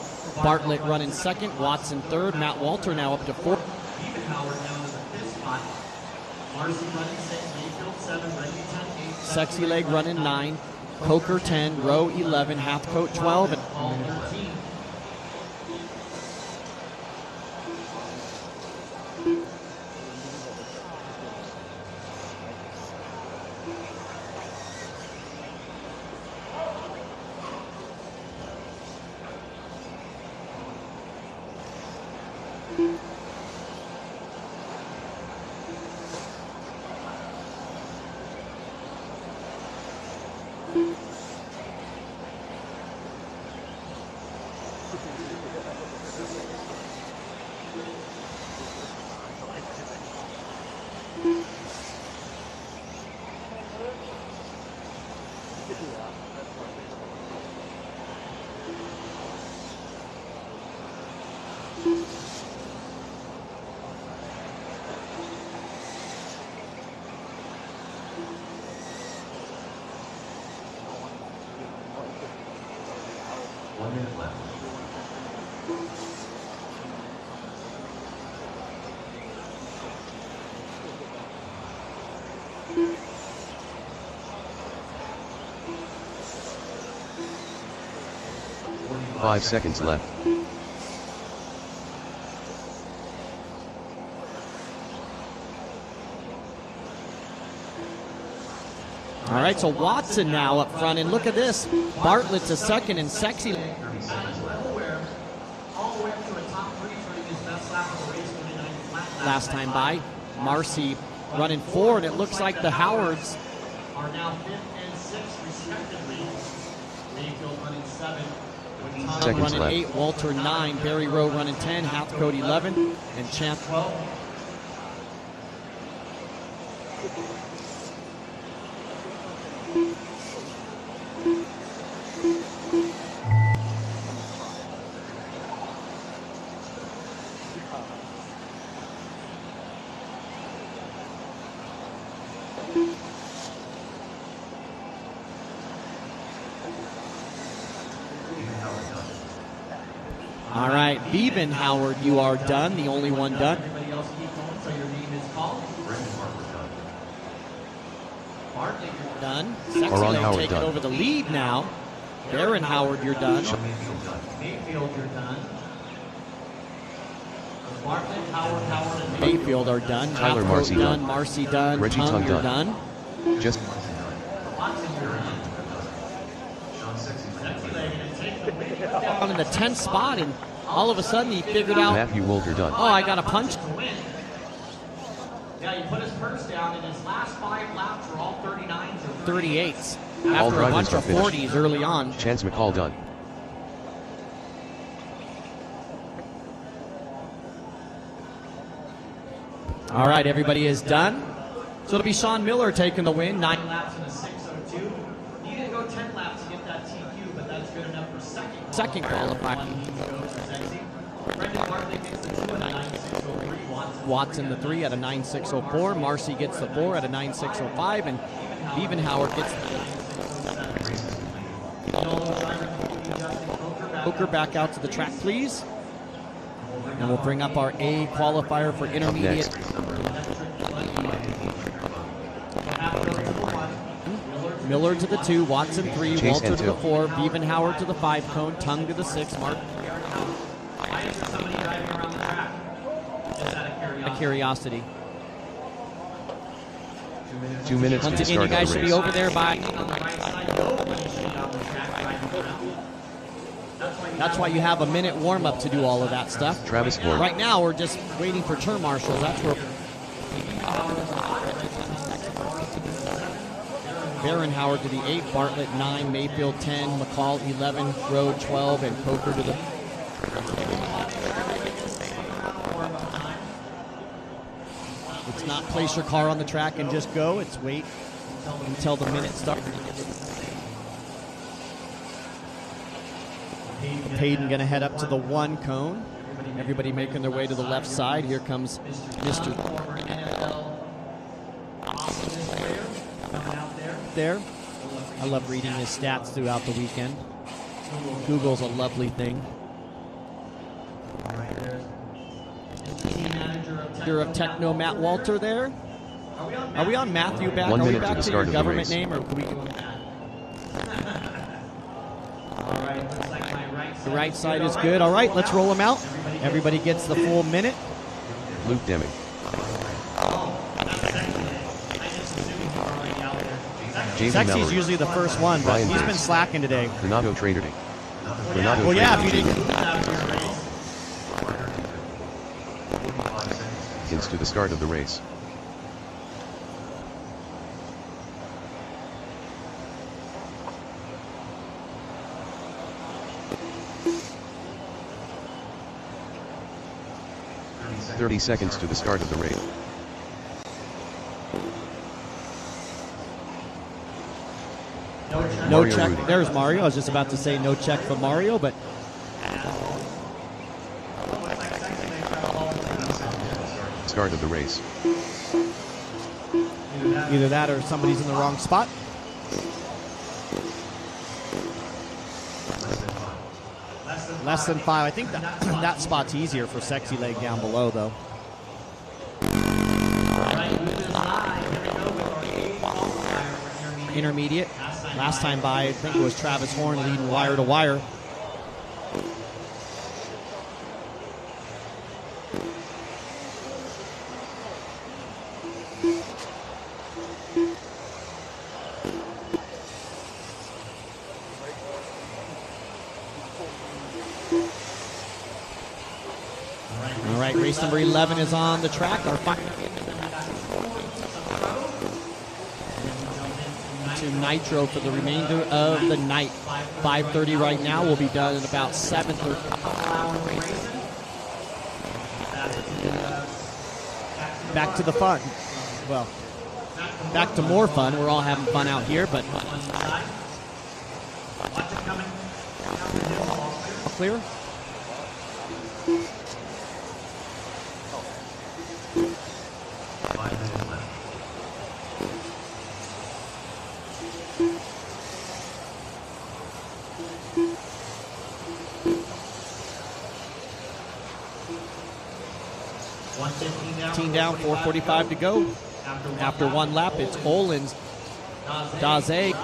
Bartlett running second, Watson third, Matt Walter now up to fourth. Bevan Howard down to the 5th spot. Marcy running 6, Mayfield 7, Reggie 10, 8. Sexy Leg running 9, Coker 10, Rowe 11, Halfcoat 12, and Paul 13. Left. 5 seconds left. all right, so Watson now up front, and look at this. Bartlett's a second, and Sexy All the way up to a top 3 for his best lap of the race, 29 flat last time by. Marcy running 4, and it looks like the Howards are now 5th and 6th respectively. Mayfield running 7. Tom Seconds running left. 8, Walter 9, Barry Rowe running 10, Halfcoat 11, and Champ 12. All right, Bevan Howard, you are done, the only one done. Everybody else keep going, so your name is called. Bartlett, you're Done. Sexy Aaron Leg Howard taking done. over the lead now. Baron Howard, you're done. Mayfield, you're done. Bartlett, Howard, and Mayfield are done. Tyler Halfcoat Marcy done. done. Marcy done. Reggie Tung, Tung you're done. done. Just Watson, you're done. Sexy Leg gonna take the lead. Down in the 10th spot, and all of a sudden he figured out, Matthew Wolter done. oh, I got a punch. To win. Yeah, he put his purse down, and his last 5 laps were all 39s or 38s. All After a drivers bunch are of finished. 40s early on. Chance McCall done. All right, everybody is done. So it'll be Sean Miller taking the win. 9 laps in a 6:02. He didn't go 10 laps to get that TQ, but that's good enough for second. Second qualifying. Brendan Bartlett gets the 2 in a 9.603. Watson the 3 at a 9.604. Marcy gets the 4 at a 9.605, and Beavenhauer gets Poker back out to the track, please. And we'll bring up our A qualifier for intermediate. Miller to the 2, Watson 3, Chase Walter to the N2. 4, Beavenhauer to the 5 cone, Tongue to the 6, Mark. A curiosity. 2 minutes to Once the again, you start guys of the should race. be over there by. That's why you have a minute warm up to do all of that stuff. Travis Horn. Right now, we're just waiting for turn marshals. That's where. Baron Howard to the 8, Bartlett 9, Mayfield 10, McCall 11, Road 12, and Coker to the. It's not place your car on the track and just go. It's wait until the minute starts. Hayden going to head up to the 1 cone. Everybody making their way to the left side. Here comes Mr. There. I love reading his stats throughout the weekend. Google's a lovely thing. Director of Techno, Matt Walter there. Are we on Matthew back? 1 Are we minute to back the to start your of the government race. name, or can we? The right side is good. All right, let's roll them out. Everybody gets the full minute. Luke Deming. James Sexy's Mallory. usually the first one, but Ryan he's been Bates. slacking today. Renato Trader. Renato Well, yeah, Trader. if you didn't. Seconds to the start of the race. "30 seconds to the start of the race. No Mario check. Rudy. There's Mario. I was just about to say no check for Mario, but Start of the race. either that or somebody's in the wrong spot. Less than 5. I think that that spot's easier for Sexy Leg down below, though. Intermediate. Last time by, I think it was Travis Horn leading wire to wire. All right, race number 11 is on the track. Our to Nitro for the remainder of the night. 5:30 right now. We'll be done at about 7:30. Back to the fun. Well, back to more fun. We're all having fun out here, but clear. Team down, 4:45 to go. After one lap, it's Olin's Daze.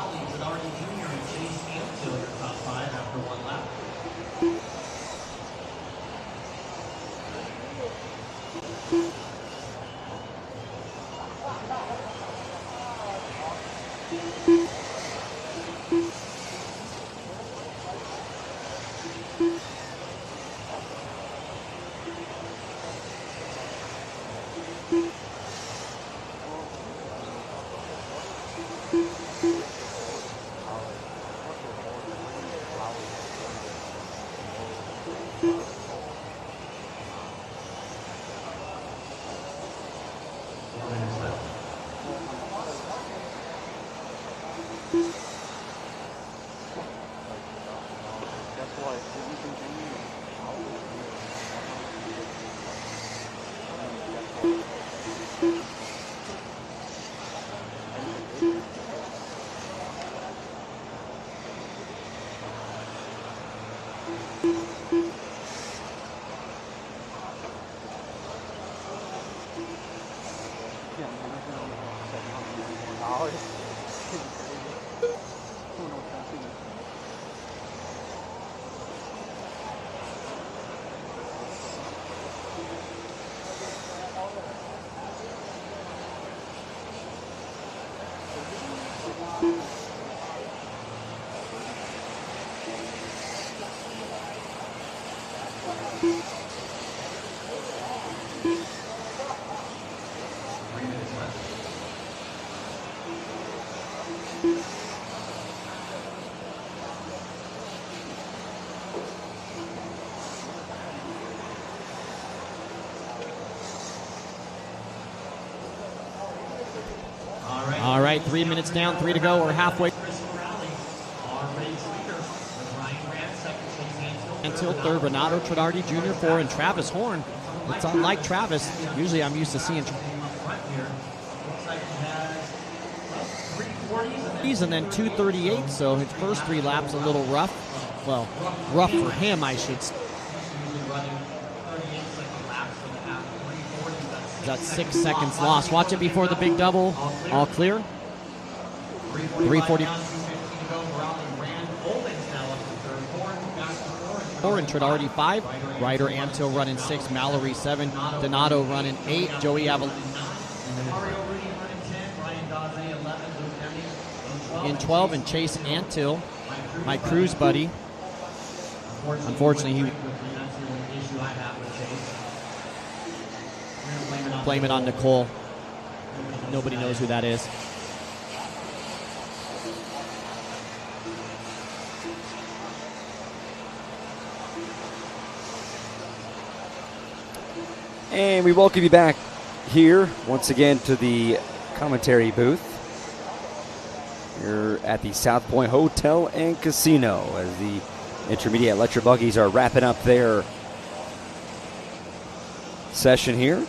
$100. All right, 3 minutes down, 3 to go. We're halfway. Until third, Renato Trenardi Jr. 4, and Travis Horn. It's unlike Travis. Usually I'm used to seeing and then 2:38, so his first 3 laps a little rough. Well, rough for him, I should say. That's 6 seconds lost. Watch it before the big double. All clear. 3:40. And Trenardi 5. Ryder Antil running 6. Mallory 7. Donato running 8. Joey Aval in 12, and Chase Antil, my cruise buddy. Unfortunately, he blame it on Nicole. Nobody knows who that is. And we welcome you back here once again to the commentary booth. You're at the South Point Hotel and Casino as the intermediate electric buggies are wrapping up their session here.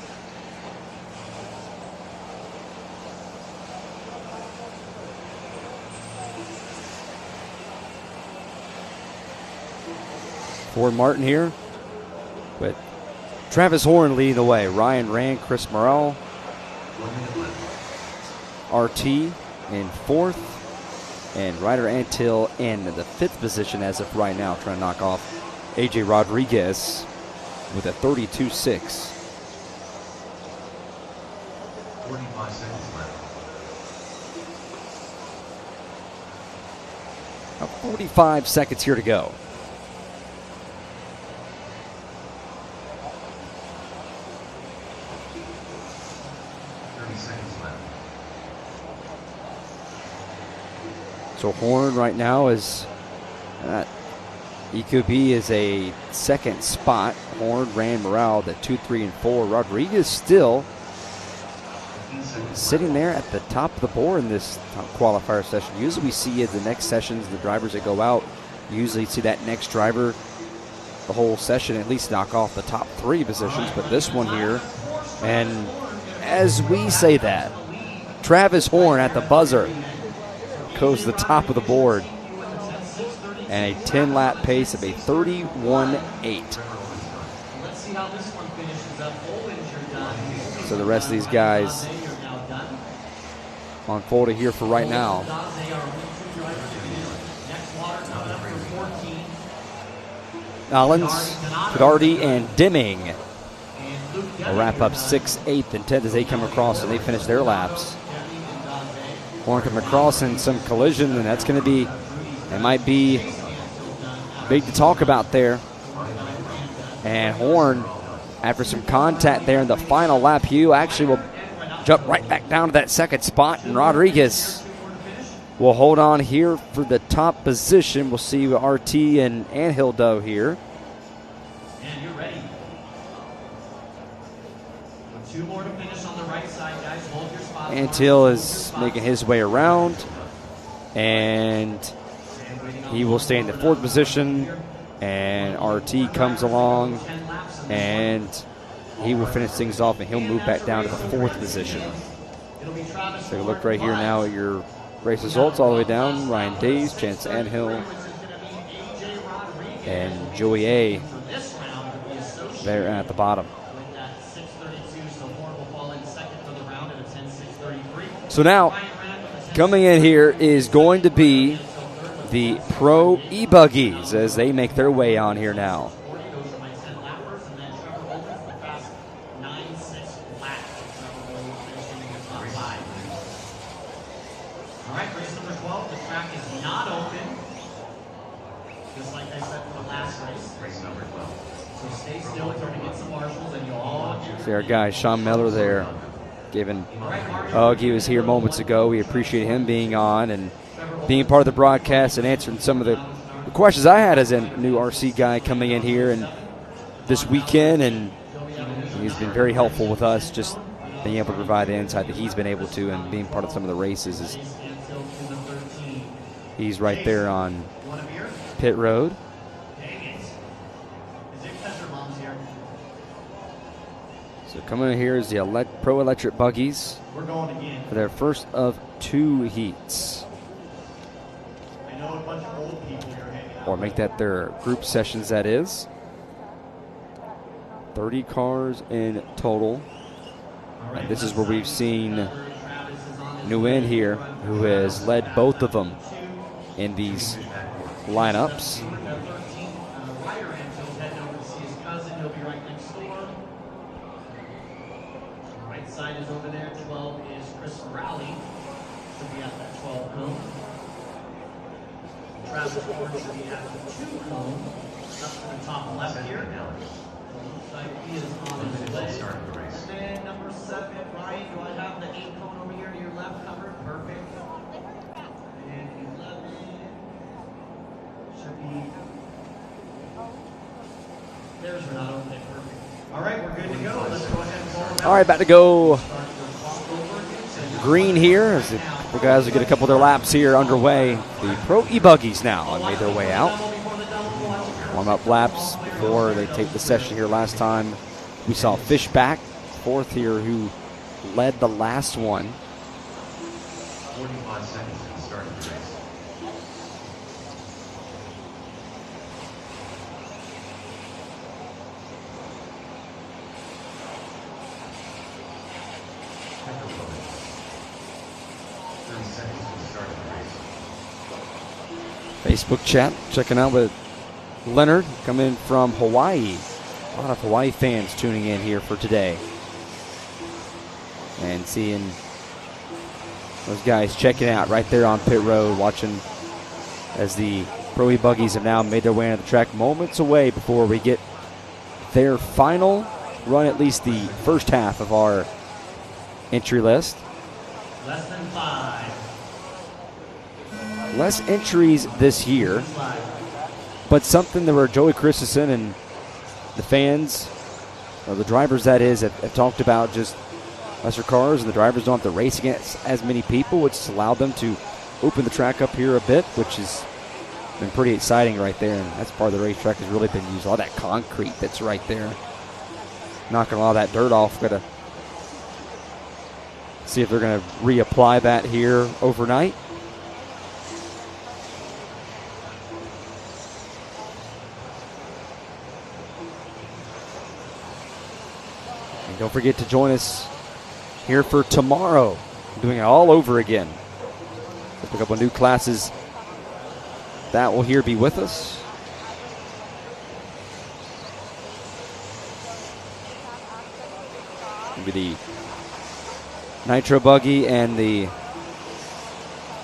Ford Martin here with Travis Horn leading the way. Ryan Rand, Chris Morrell, RT in 4th, and Ryder Antil in the 5th position as of right now, trying to knock off AJ Rodriguez with a 32.6. 45 seconds left. About 45 seconds here to go. So Horn right now is EQB is a 2nd spot. Horn, Rand, Morale, the 2, 3, and 4. Rodriguez still sitting there at the top of the board in this qualifier session. Usually we see in the next sessions, the drivers that go out, usually see that next driver the whole session at least knock off the top 3 positions. But this one here, and as we say that, Travis Horn at the buzzer goes to the top of the board, and a 10-lap pace of a 31.8. So the rest of these guys on photo here for right now. Collins, Pedardi, and Deming will wrap up 6th, 8th, and 10th as they come across and they finish their laps. Horn come across in some collision, and that's going to be, it might be big to talk about there. And Horn, after some contact there in the final lap, Hugh actually will jump right back down to that 2nd spot, and Rodriguez will hold on here for the top position. We'll see RT and Hildo here. And you're ready. 2 more to finish on the right side, guys. Hold your spot. Antil is making his way around, and he will stay in the 4th position, and RT comes along, and he will finish things off, and he'll move back down to the 4th position. Take a look right here now at your race results all the way down. Ryan Days, Chance Anhill, and Joey A there at the bottom. So now Coming in here is going to be the Pro E-Buggies as they make their way on here now. Those are my 10 lappers, and then Trevor Holden's the fast 9.6 lap. Trevor Holden finishing in the top 5. All right, race number 12. The track is not open. Just like I said for the last race. Race number 12. So stay still, try to get some marshals, and you'll all See our guy Sean Miller there giving a hug. He was here moments ago. We appreciate him being on and being part of the broadcast and answering some of the questions I had as a new RC guy coming in here and this weekend. And he's been very helpful with us, just being able to provide the insight that he's been able to and being part of some of the races. He's right there on pit road. So coming in here is the Pro Electric Buggies for their first of 2 heats. Or make that their group sessions, that is. 30 cars in total. And this is where we've seen Nguyen here, who has led both of them in these lineups. Side is over there. 12 is Chris Rowley. Should be at that 12 cone. Travis Ford should be at the 2 cone. Up to the top left here. Looks like he is on his way. And then number 7, Ryan, do I have the 8 cone over here to your left covered? Perfect. And 11 should be. There's Renato. Okay, perfect. All right, we're good to go. Let's go ahead and forward. All right, about to go green here as the guys will get a couple of their laps here underway. The Pro E-Buggies now and made their way out. Warm-up laps before they take the session here. Last time we saw Fishback, 4th here, who led the last one. 45 seconds to the start of the race. Facebook chat, checking out with Leonard coming from Hawaii. A lot of Hawaii fans tuning in here for today. And seeing those guys checking out right there on pit road, watching as the Pro E-Buggies have now made their way onto the track, moments away before we get their final run, at least the first half of our entry list. Less than 5. Less entries this year, but something that where Joey Christensen and the fans, or the drivers that is, have talked about, just lesser cars, and the drivers don't have to race against as many people, which has allowed them to open the track up here a bit, which has been pretty exciting right there. And that's part of the racetrack has really been used. All that concrete that's right there, knocking a lot of that dirt off. Got to see if they're going to reapply that here overnight. And don't forget to join us here for tomorrow. Doing it all over again. We'll pick up a new classes that will here be with us. Maybe the Nitro Buggy and the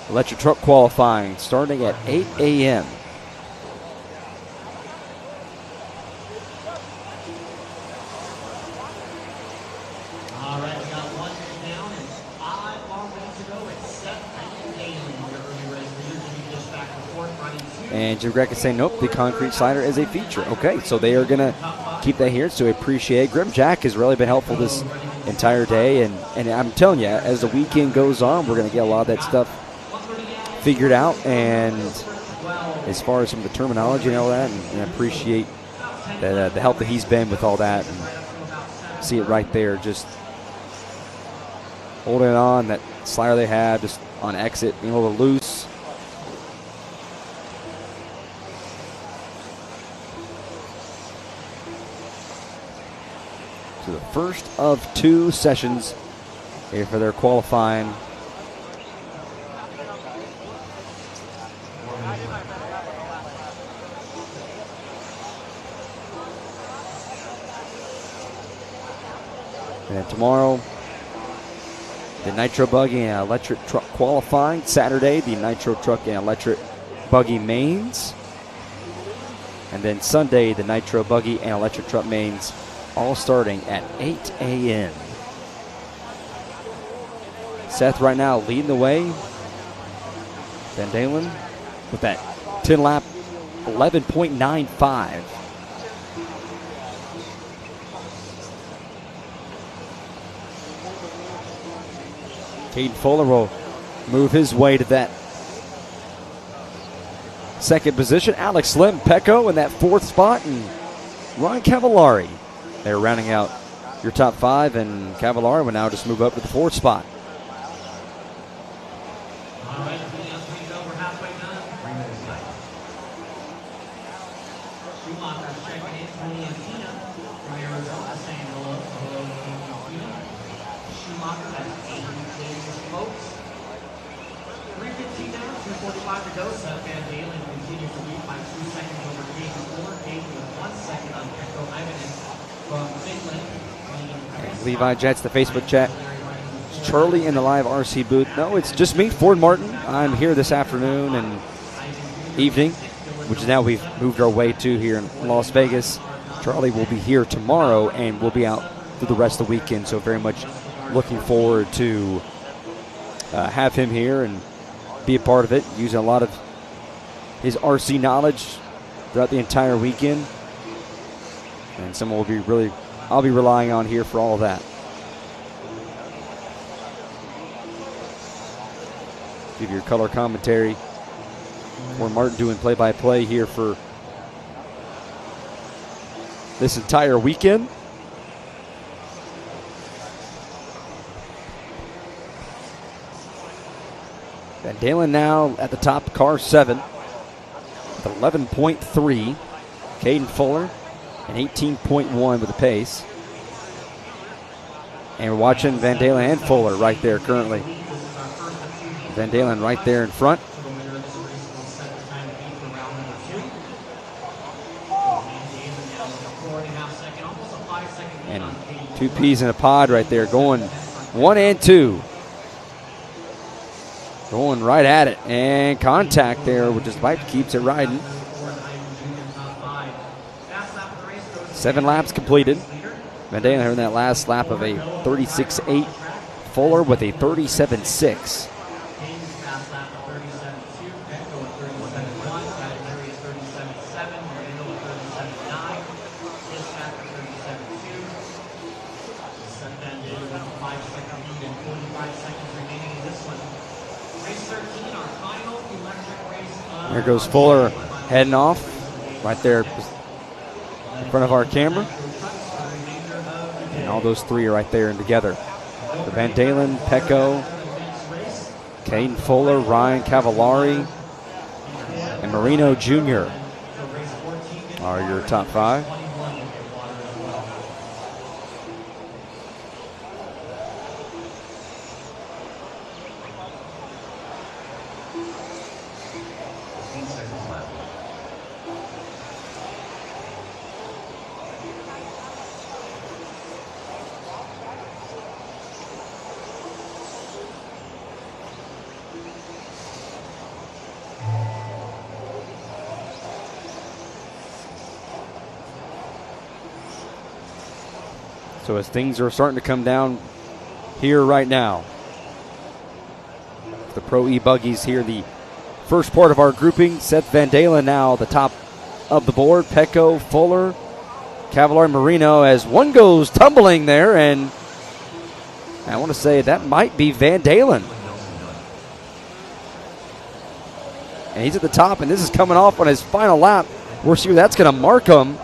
Electric Truck qualifying starting at 8 a.m. All right, we got 1 minute down and 5 more minutes to go. It's Seth and Haley, your early race leaders, and you just back and forth running 2. And Jim Greg is saying, nope, the concrete slider is a feature. Okay, so they are going to keep that here, so we appreciate it. Grim Jack has really been helpful this entire day, and I'm telling you, as the weekend goes on, we're going to get a lot of that stuff figured out, and as far as some of the terminology and all that, and I appreciate the help that he's been with all that, and see it right there, just holding on, that slider they had just on exit, being a little loose. So the first of 2 sessions here for their qualifying And then tomorrow, the Nitro Buggy and Electric Truck qualifying. Saturday, the Nitro Truck and Electric Buggy mains. And then Sunday, the Nitro Buggy and Electric Truck mains, all starting at 8 a.m. Seth right now leading the way. Van Dalen with that 10-lap 11.95. Caden Fuller will move his way to that second position. Alex Slim, Pecco in that fourth spot, and Ryan Cavallari. They're rounding out your top five, and Cavallari will now just move up to the fourth spot. All right, we're halfway done. 3 minutes left. Schumacher's checking in. Tony and Tina from Arizona saying hello. Hello, Tony and Tina. Schumacher, that's 8 pages, folks. 3:15 down, 2:45 to go. Seth Van Dalen continues to lead by 2 seconds over Caden Fuller. Caden with 1 second on Pecco Ivanen from Finland. Levi Jets, the Facebook chat. Charlie in the live RC booth. No, it's just me, Ford Martin. I'm here this afternoon and evening, which is now we've moved our way to here in Las Vegas. Charlie will be here tomorrow and we'll be out through the rest of the weekend, so very much looking forward to have him here and be a part of it, using a lot of his RC knowledge throughout the entire weekend. And someone will be really, I'll be relying on here for all of that. Give your color commentary. Or Martin doing play-by-play here for this entire weekend. Van Dalen now at the top, car 7 with 11.3. Caden Fuller an 18.1 with the pace. And we're watching Van Dalen and Fuller right there currently. Van Dalen right there in front. And 2 peas in a pod right there, going 1 and 2. Going right at it, and contact there, which is Pipe keeps it riding. 7 laps completed. Van Dalen in that last lap of a 36.8. Fuller with a 37.6. There goes Fuller heading off right there in front of our camera. And all those 3 are right there and together. So Van Dalen, Pecco, Caden Fuller, Ryan Cavallari, and Marino Jr. are your top 5. So as things are starting to come down here right now, the Pro E-Buggies here, the first part of our grouping. Seth Van Dalen now the top of the board. Pecco, Fuller, Cavallari, Marino, as one goes tumbling there, and I want to say that might be Van Dalen. And he's at the top, and this is coming off on his final lap. We'll see where that's going to mark him.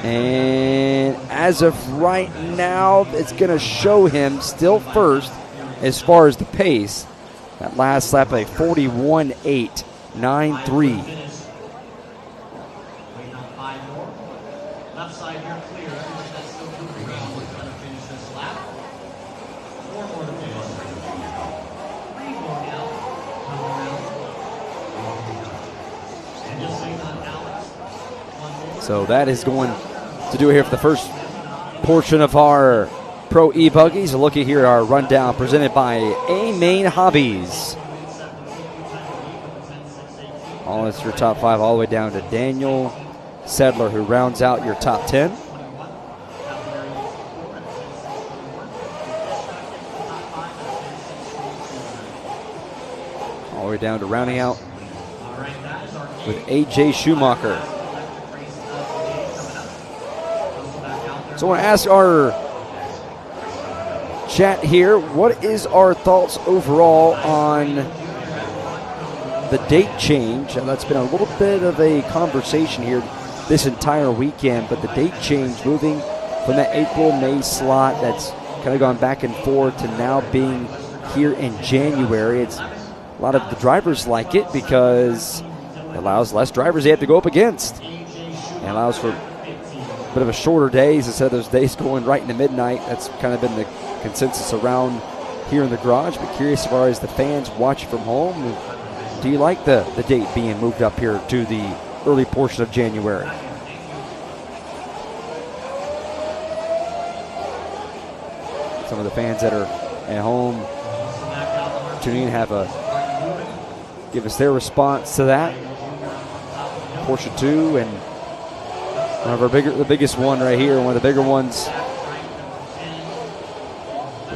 And as of right now, it's going to show him still first as far as the pace. That last lap, a 41.893. Left side, you're clear. Everybody that's still moving around is going to finish this lap. 4 more to finish. 3 more now. Come around. And just wait on Alex. 1 more. So that is going to do it here for the first portion of our Pro E-Buggies. A look at here at our rundown presented by A-Main Hobbies. All that's your top 5 all the way down to Daniel Sedler, who rounds out your top 10. All the way down to rounding out with A.J. Schumacher. So I want to ask our chat here, what is our thoughts overall on the date change? And that's been a little bit of a conversation here this entire weekend, but the date change moving from that April-May slot that's kind of gone back and forth to now being here in January. A lot of the drivers like it because it allows less drivers they have to go up against. It allows for a bit of a shorter days instead of those days going right into midnight. That's kind of been the consensus around here in the garage. But curious as far as the fans watching from home, do you like the date being moved up here to the early portion of January? Some of the fans that are at home tuning in give us their response to that. Portion 2, and one of the biggest one right here, one of the bigger ones,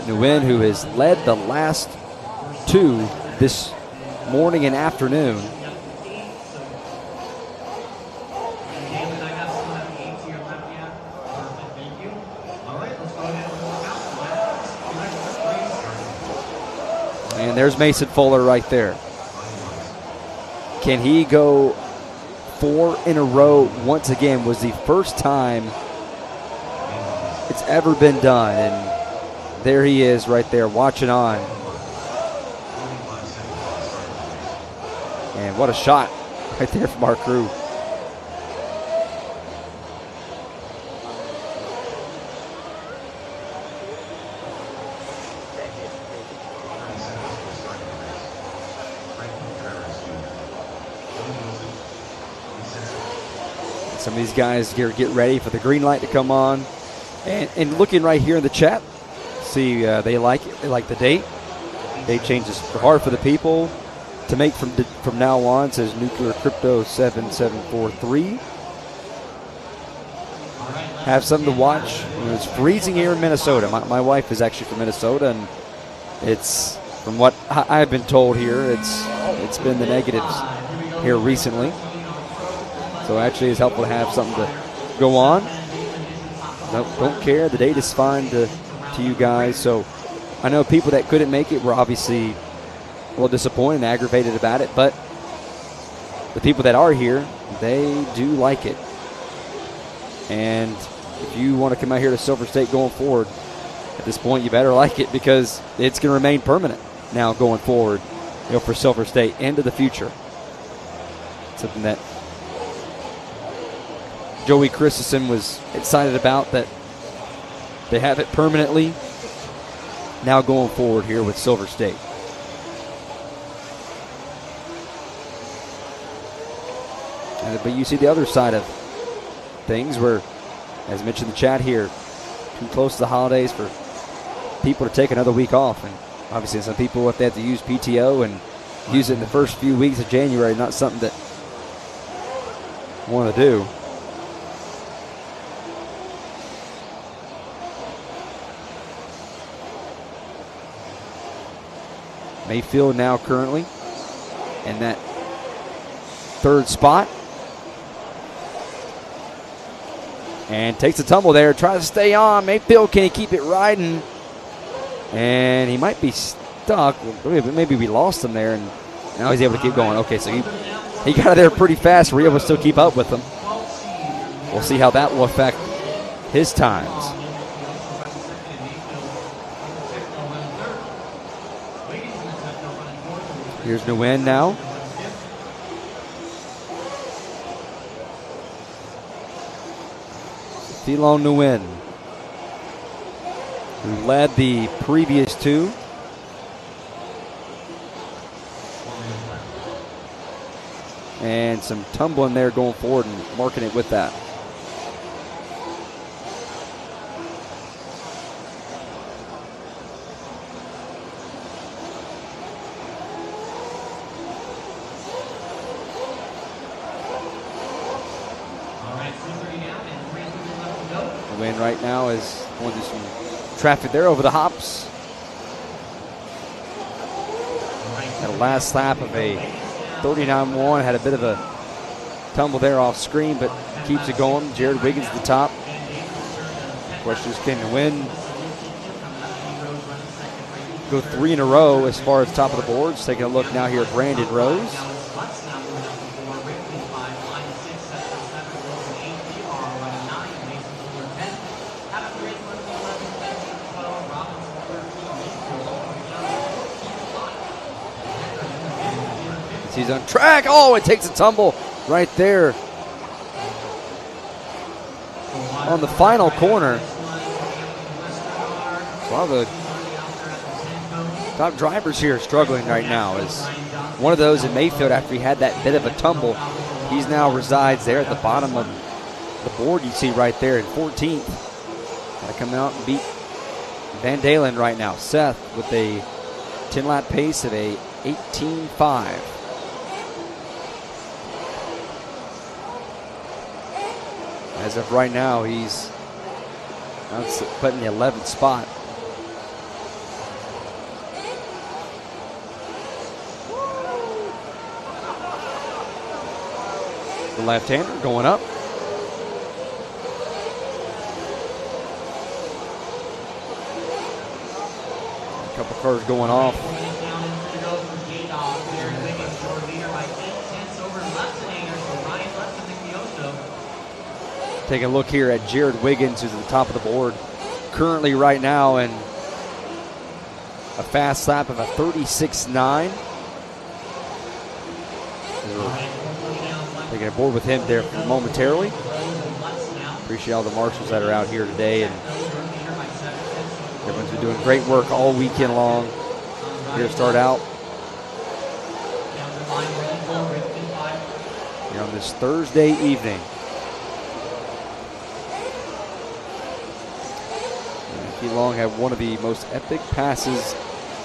Nguyen, who has led the last 2 this morning and afternoon. And there's Mason Fuller right there. Can he go 4 in a row once again? Was the first time it's ever been done. And there he is right there watching on. And what a shot right there from our crew. Some of these guys get ready for the green light to come on. And looking right here in the chat, see they like it. They like the date. Date changes hard for the people to make from now on, says Nuclear Crypto 7743. Have something to watch. It's freezing here in Minnesota. My wife is actually from Minnesota, and it's, from what I've been told here, it's been the negatives here recently. So actually it's helpful to have something to go on. Don't care. The date is fine to you guys. So I know people that couldn't make it were obviously a little disappointed and aggravated about it, but the people that are here, they do like it. And if you want to come out here to Silver State going forward, at this point you better like it, because it's going to remain permanent now going forward, for Silver State into the future. Something that Joey Christensen was excited about, that they have it permanently now going forward here with Silver State. But you see the other side of things where, as mentioned in the chat here, too close to the holidays for people to take another week off. And obviously some people, if they have to use PTO and use it in the first few weeks of January, not something that I want to do. Mayfield now currently in that third spot. And takes a tumble there, tries to stay on. Mayfield, can he keep it riding? And he might be stuck. Maybe we lost him there, and now he's able to keep going. Okay, so he got out there pretty fast. We're able to still keep up with him. We'll see how that will affect his times. Here's Nguyen now. Philon Nguyen, who led the previous 2. And some tumbling there going forward and marking it with that. The win right now is going through some traffic there over the hops. Had a last lap of a 39-1. Had a bit of a tumble there off screen, but keeps it going. Jared Wiggins at the top. Question is, can he win? Go 3 in a row as far as top of the boards. Taking a look now here at Brandon Rose. He's on track. Oh, it takes a tumble right there on the final corner. A lot of the top drivers here struggling right now. Is one of those in Mayfield, after he had that bit of a tumble, he's now resides there at the bottom of the board. You see right there in 14th. Got to come out and beat Van Dalen right now. Seth with a 10-lap pace of a 18.5. As of right now, he's put in the 11th spot. The left-hander going up. A couple cars going off. Take a look here at Jared Wiggins, who's at the top of the board. Currently right now in a fast lap of a 36.9. Taking a board with him there momentarily. Appreciate all the marshals that are out here today, and everyone's been doing great work all weekend long. Here to start out here on this Thursday evening. Key Long had one of the most epic passes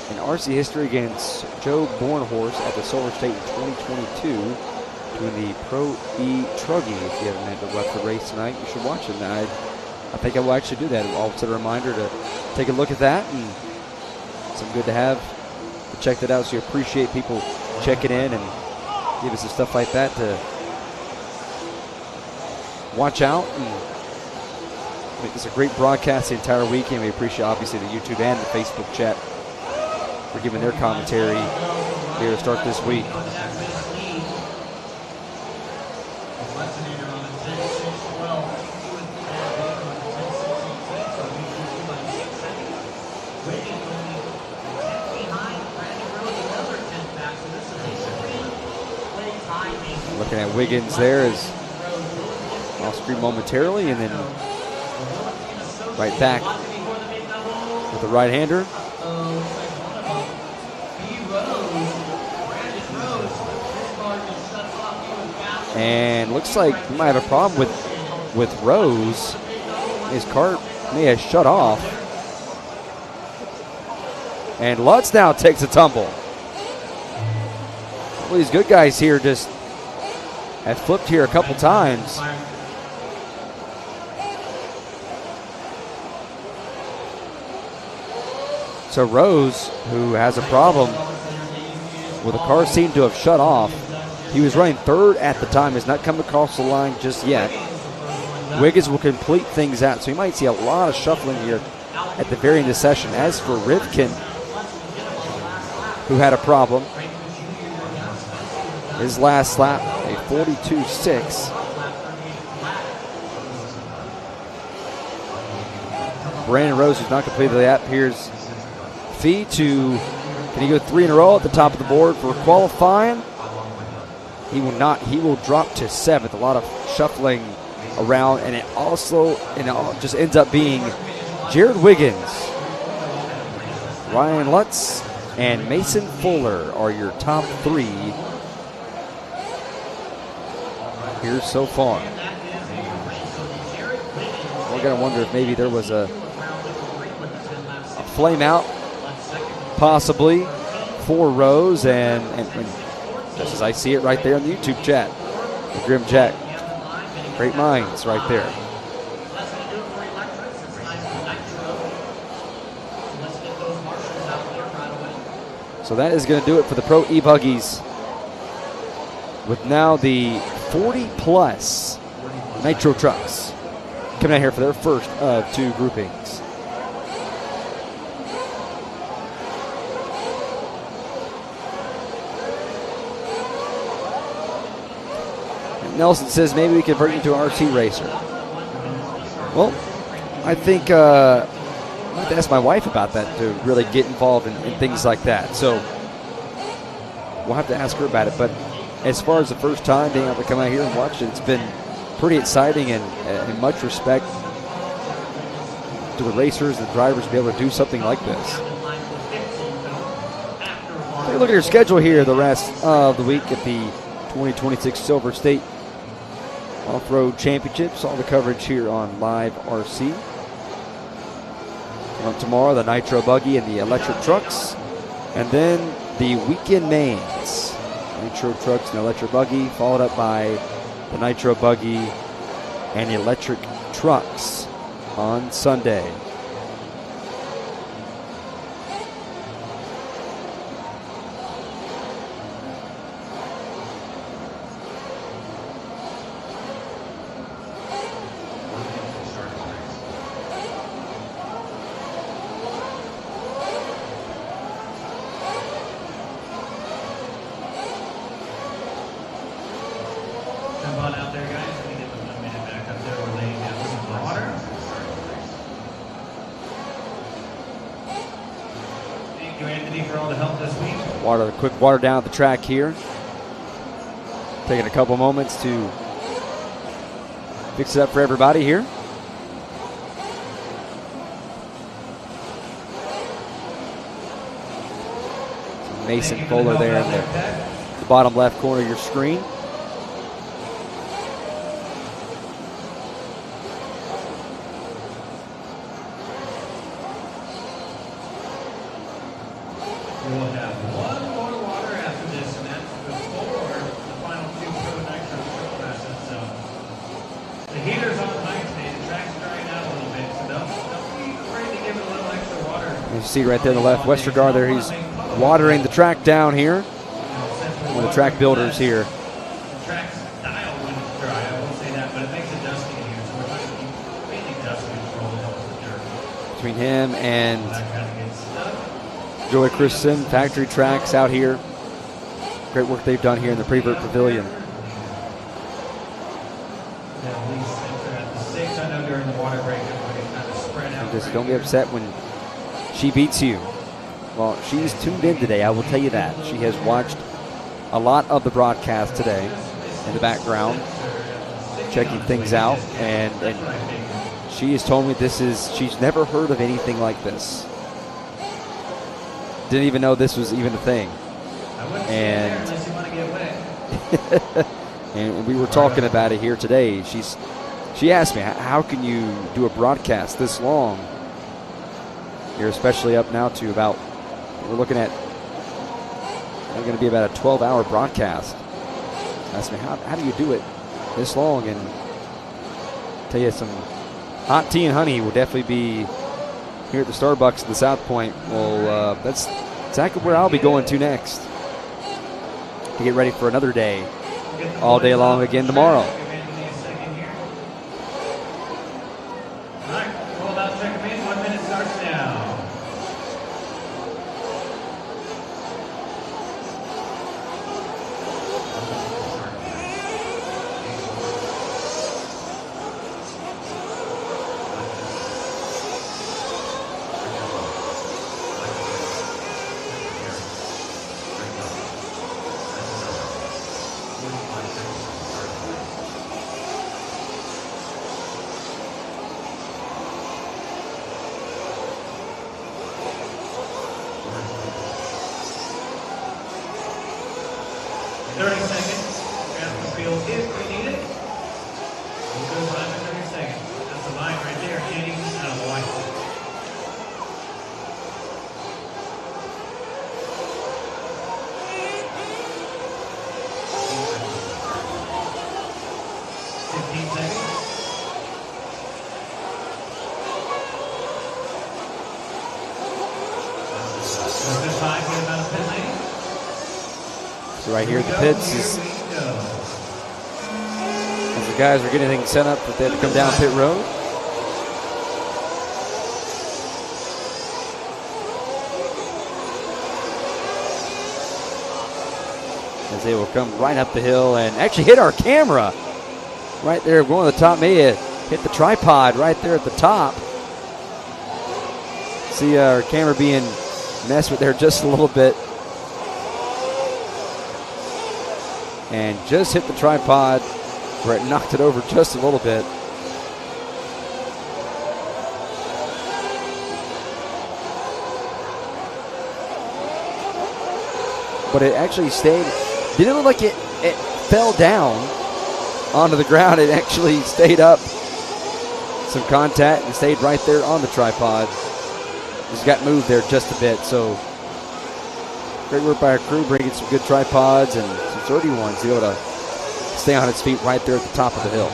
in RC history against Joe Bornhorst at the Silver State in 2022, doing the Pro E-Truggy. If you haven't had to watch the race tonight, you should watch it. I think I will actually do that. I'll set a reminder to take a look at that, and it's good to have. Check that out, so you appreciate people checking in and give us some stuff like that to watch out and make this a great broadcast the entire weekend. We appreciate, obviously, the YouTube and the Facebook chat for giving their commentary here to start this week. Looking at Wiggins there is off screen momentarily, and then right back with the right-hander. And looks like he might have a problem with Rose. His car may have shut off. And Lutz now takes a tumble. Well, these good guys here just have flipped here a couple times. So Rose, who has a problem with the car, seemed to have shut off. He was running third at the time, has not come across the line just yet. Wiggins will complete things out, so you might see a lot of shuffling here at the very end of the session. As for Rivkin, who had a problem, his last lap, a 42.6. Brandon Rose, who's not completed the lap, here's Fee to, can he go 3 in a row at the top of the board for qualifying? He will not. He will drop to 7th. A lot of shuffling around, and it just ends up being Jared Wiggins, Ryan Lutz, and Mason Fuller are your top 3 here so far. We're going to wonder if maybe there was a flame out, possibly, for Rose, and just as I see it right there in the YouTube chat, the Grim Jack. Great minds right there. So that is going to do it for the Pro E-Buggies, with now the 40-plus Nitro Trucks coming out here for their first of 2 groupings. Nelson says maybe we convert you to an RC racer. Well, I think I have to ask my wife about that to really get involved in things like that. So we'll have to ask her about it. But as far as the first time being able to come out here and watch it, it's been pretty exciting, and in much respect to the racers and the drivers to be able to do something like this. Take a look at your schedule here the rest of the week at the 2026 Silver State Off-Road Championships. All the coverage here on Live RC. On tomorrow, the Nitro Buggy and the electric trucks. And then the weekend mains. Nitro Trucks and Electric Buggy, followed up by the Nitro Buggy and the Electric Trucks on Sunday. Jump on out there, guys. Let me get the 1 minute back up there. We're laying down some water. Thank you, Anthony, for all the help this week. Quick water down the track here. Taking a couple moments to fix it up for everybody here. Mason Fuller there in the bottom left corner of your screen. We'll have one more water after this, and that's before the final 2 Pro Nitro Truck classes. So the heater's on high today. The track's drying out a little bit, so don't be afraid to give it a little extra water. You see right there on the left, Westergaard there, he's watering the track down here. One of the track builders here. The track's dialed when it's dry, I won't say that, but it makes it dusty in here, so we're trying to keep mainly dust control of the dirt. Between him and That kind of gets stuck. Joey Christensen, Factory Tracks out here. Great work they've done here in the Prevert Pavilion. At least enter at the 6. I know during the water break, everybody's kind of spread out. Just don't be upset when she beats you. Well, she's tuned in today, I will tell you that. She has watched a lot of the broadcast today in the background, checking things out, and she has told me she's never heard of anything like this. Didn't even know this was even a thing. And Unless you want to get wet. and we were talking about it here today. She asked me, how can you do a broadcast this long? Here, especially up now to about, we're looking at, we're going to be about a 12-hour broadcast. Asked me, how do you do it this long? And tell you, some hot tea and honey will definitely be here at the Starbucks at the South Point. Well, that's exactly where I'll be going to next to get ready for another day, all day long again tomorrow. All right, we'll about check them in. 1 minute starts now. So right here at the pits is as the guys are getting things set up, but they have to come down pit road. As they will come right up the hill and actually hit our camera right there, going to the top. May have hit the tripod right there at the top. See our camera being messed with there just a little bit. And just hit the tripod where it knocked it over just a little bit. But it actually stayed. Didn't look like it fell down onto the ground. It actually stayed up. Some contact and stayed right there on the tripod. Just got moved there just a bit. So great work by our crew, bringing some good tripods and some 31s to be able to stay on its feet right there at the top of the hill.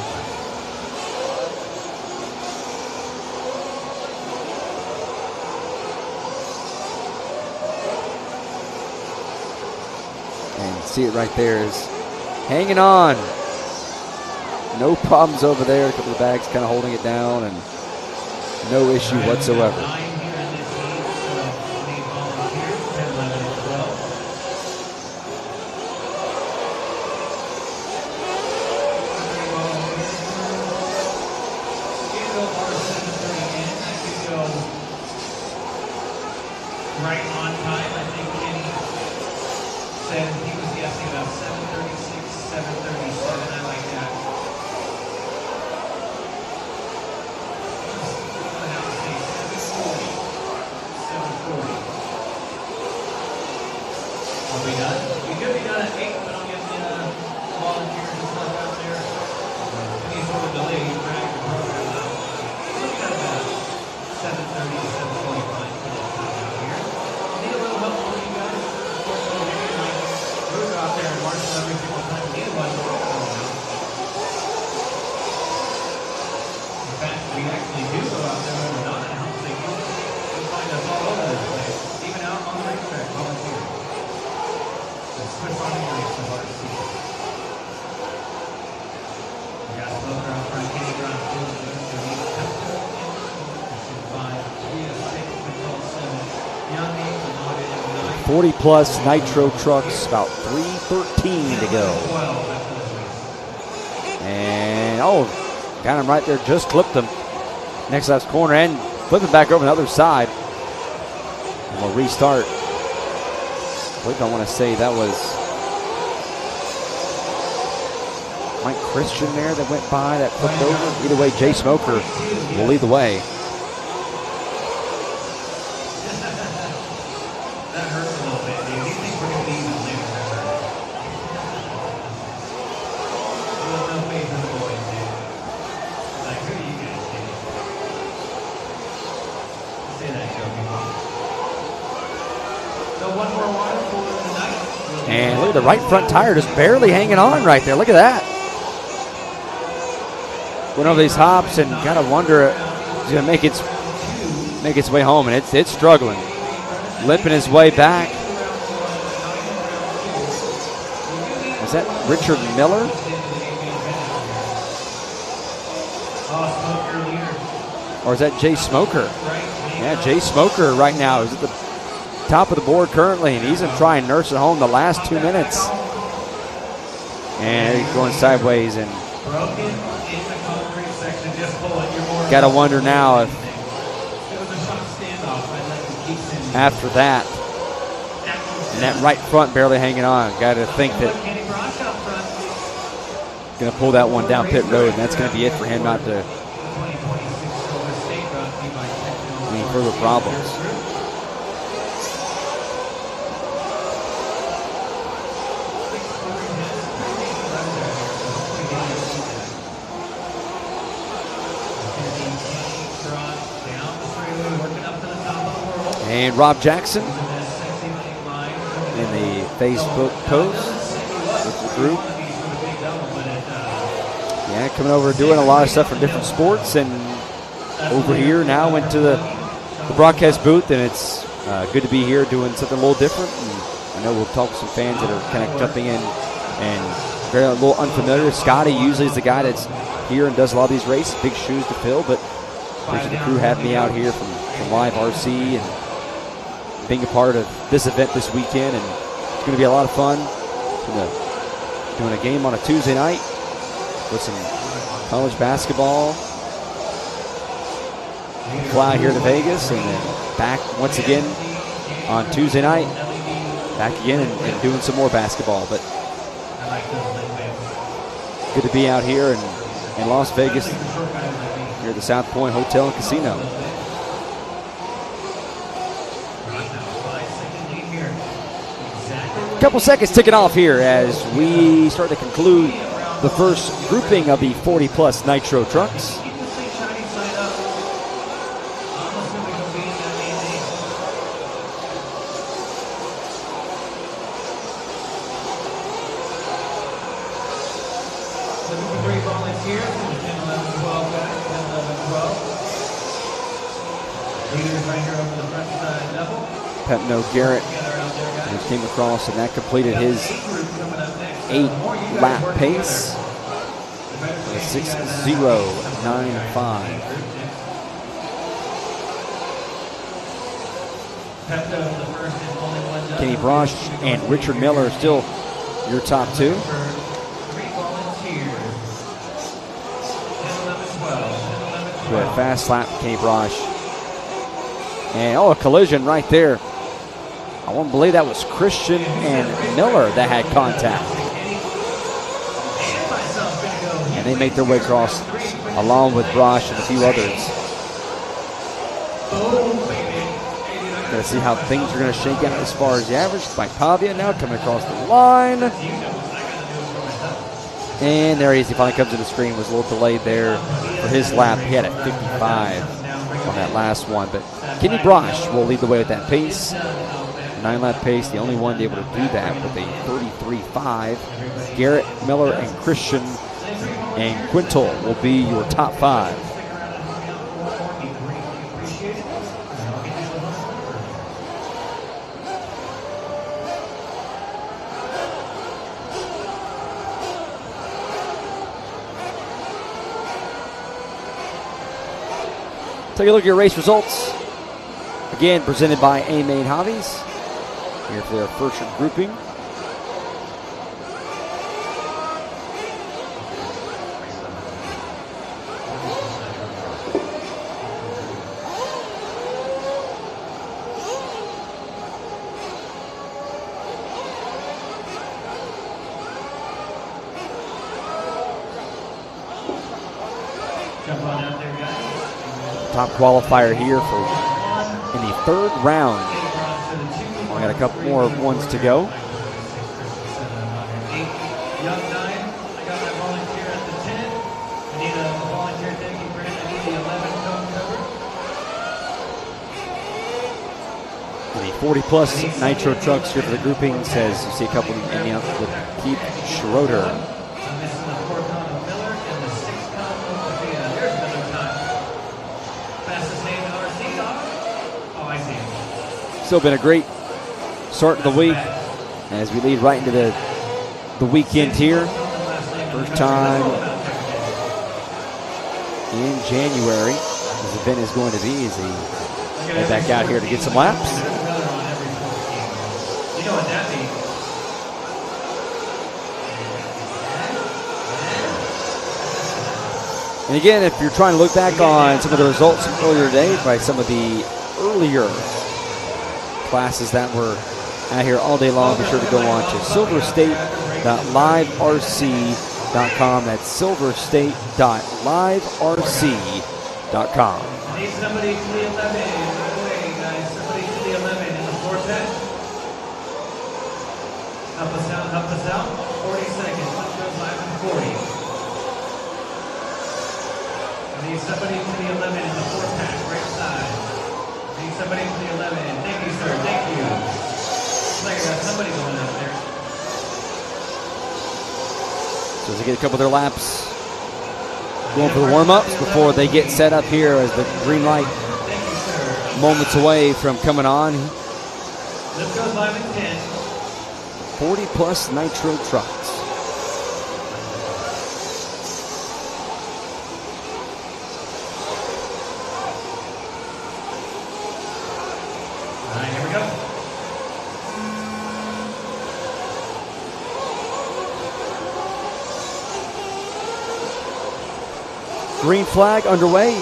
And see it right there is hanging on. No problems over there. A couple of bags kind of holding it down and no issue whatsoever. Right on time. I think Kenny said he was guessing about 7:36, 7:37. I like that. I'm gonna have to say 7:40. 7:40. Are we done? We could be done at 8, but I'll get the volunteers and stuff out there. Any sort of delay, you drag the program out. We're looking at about 7:30 to 7:45 minutes out here. Need a little help from you guys? We're out there and marching every single time we need one. In fact, we actually do go out there when we're not in help signal. You'll find us all over this place, even out on the racetrack, volunteering. It's Chris on the race so hard to see. We got Smoker out front, Kenny Brown, 40 plus Nitro trucks, about 3:13 to go. And got him right there, just clipped him. Next left corner and flipping back over the other side. And we'll restart. I believe I want to say that was Mike Christian there that went by, that flipped over. Either way, Jay Smoker will lead the way. That hurts a little bit, dude. These things were going to be even later. There was no faith in the boys, dude. Like, who are you guys kidding? Say that joking. So one more water for tonight. And look at the right front tire just barely hanging on right there. Look at that. Went over these hops and kind of wonder if it's going to make its way home, and it's struggling. Limping his way back. Is that Richard Miller? Or is that Jay Smoker? Yeah, Jay Smoker right now is at the top of the board currently, and he's going to try and nurse it home the last 2 minutes. And he's going sideways, and got to wonder now if after that, and that right front barely hanging on, got to think that going to pull that one down pit road, and that's going to be it for him not to any further problems. And Rob Jackson in the Facebook post with the group. Yeah, coming over doing a lot of stuff from different sports, and over here now went to the broadcast booth, and it's good to be here doing something a little different and I know we'll talk to some fans that are kind of jumping in and very a little unfamiliar. Scotty usually is the guy that's here and does a lot of these races. Big shoes to fill, but appreciate the crew having me out here from Live RC and being a part of this event this weekend. And it's going to be a lot of fun. Doing a game on a Tuesday night with some college basketball. Fly here to Vegas and then back once again on Tuesday night. Back again and doing some more basketball. But good to be out here in Las Vegas, here at the South Point Hotel and Casino. A couple seconds ticking off here as we start to conclude the first grouping of the 40-plus Nitro trucks. Pepno Garrett came across, and that completed his 8-lap pace. A 6:095. Kenny Brosh and Richard Miller are still your top two. Good fast lap, Kenny Brosh. And a collision right there. I won't believe that was Christian and Miller that had contact. And they make their way across along with Brosh and a few others. Going to see how things are going to shake out as far as the average. Mike Pavia now coming across the line. And there he is. He finally comes to the screen. Was a little delayed there for his lap. He had a 55 on that last one. But Kenny Brosh will lead the way with that pace. 9-lap pace, the only one to be able to do that with a 33.5. Garrett, Miller, and Christian and Quintal will be your top 5. Take a look at your race results. Again, presented by A-Main Hobbies. Here for their first grouping. Top qualifier here for in the third round. I got a couple more ones to go. Young 9, I got my volunteer at the 10. I need a volunteer, thank you, Brent. I need the 11 cone cover. The 40-plus Nitro trucks here for the grouping says you see a couple ending up with Keith Schroeder. I'm missing the 4 cone of Miller and the 6 cone of Sophia. There's another time. Fastest name in RC, dog. Oh, I see him. Still been a great start of the week as we lead right into the weekend here. First time in January this event is going to be as he head back out here to get some laps. You know what that means. And again, if you're trying to look back on some of the results from earlier today by some of the earlier classes that were out here all day long, be sure to go on to silverstate.liverc.com. That's silverstate.liverc.com. I need somebody to the 11 in the way, guys. Somebody to the 11 in the 4-pack. Help us out, help us out. 40 seconds. Let's go 5 and 40. I need somebody to the 11 in the 4-pack, right side. I need somebody to the 11. Thank you, sir. Thank you. Looks like I got somebody going out there. So as they get a couple of their laps going for the warm-ups before they get set up here as the green light moments away from coming on. Let's go 5 and 10. 40-plus Nitro trucks. All right, here we go. Green flag underway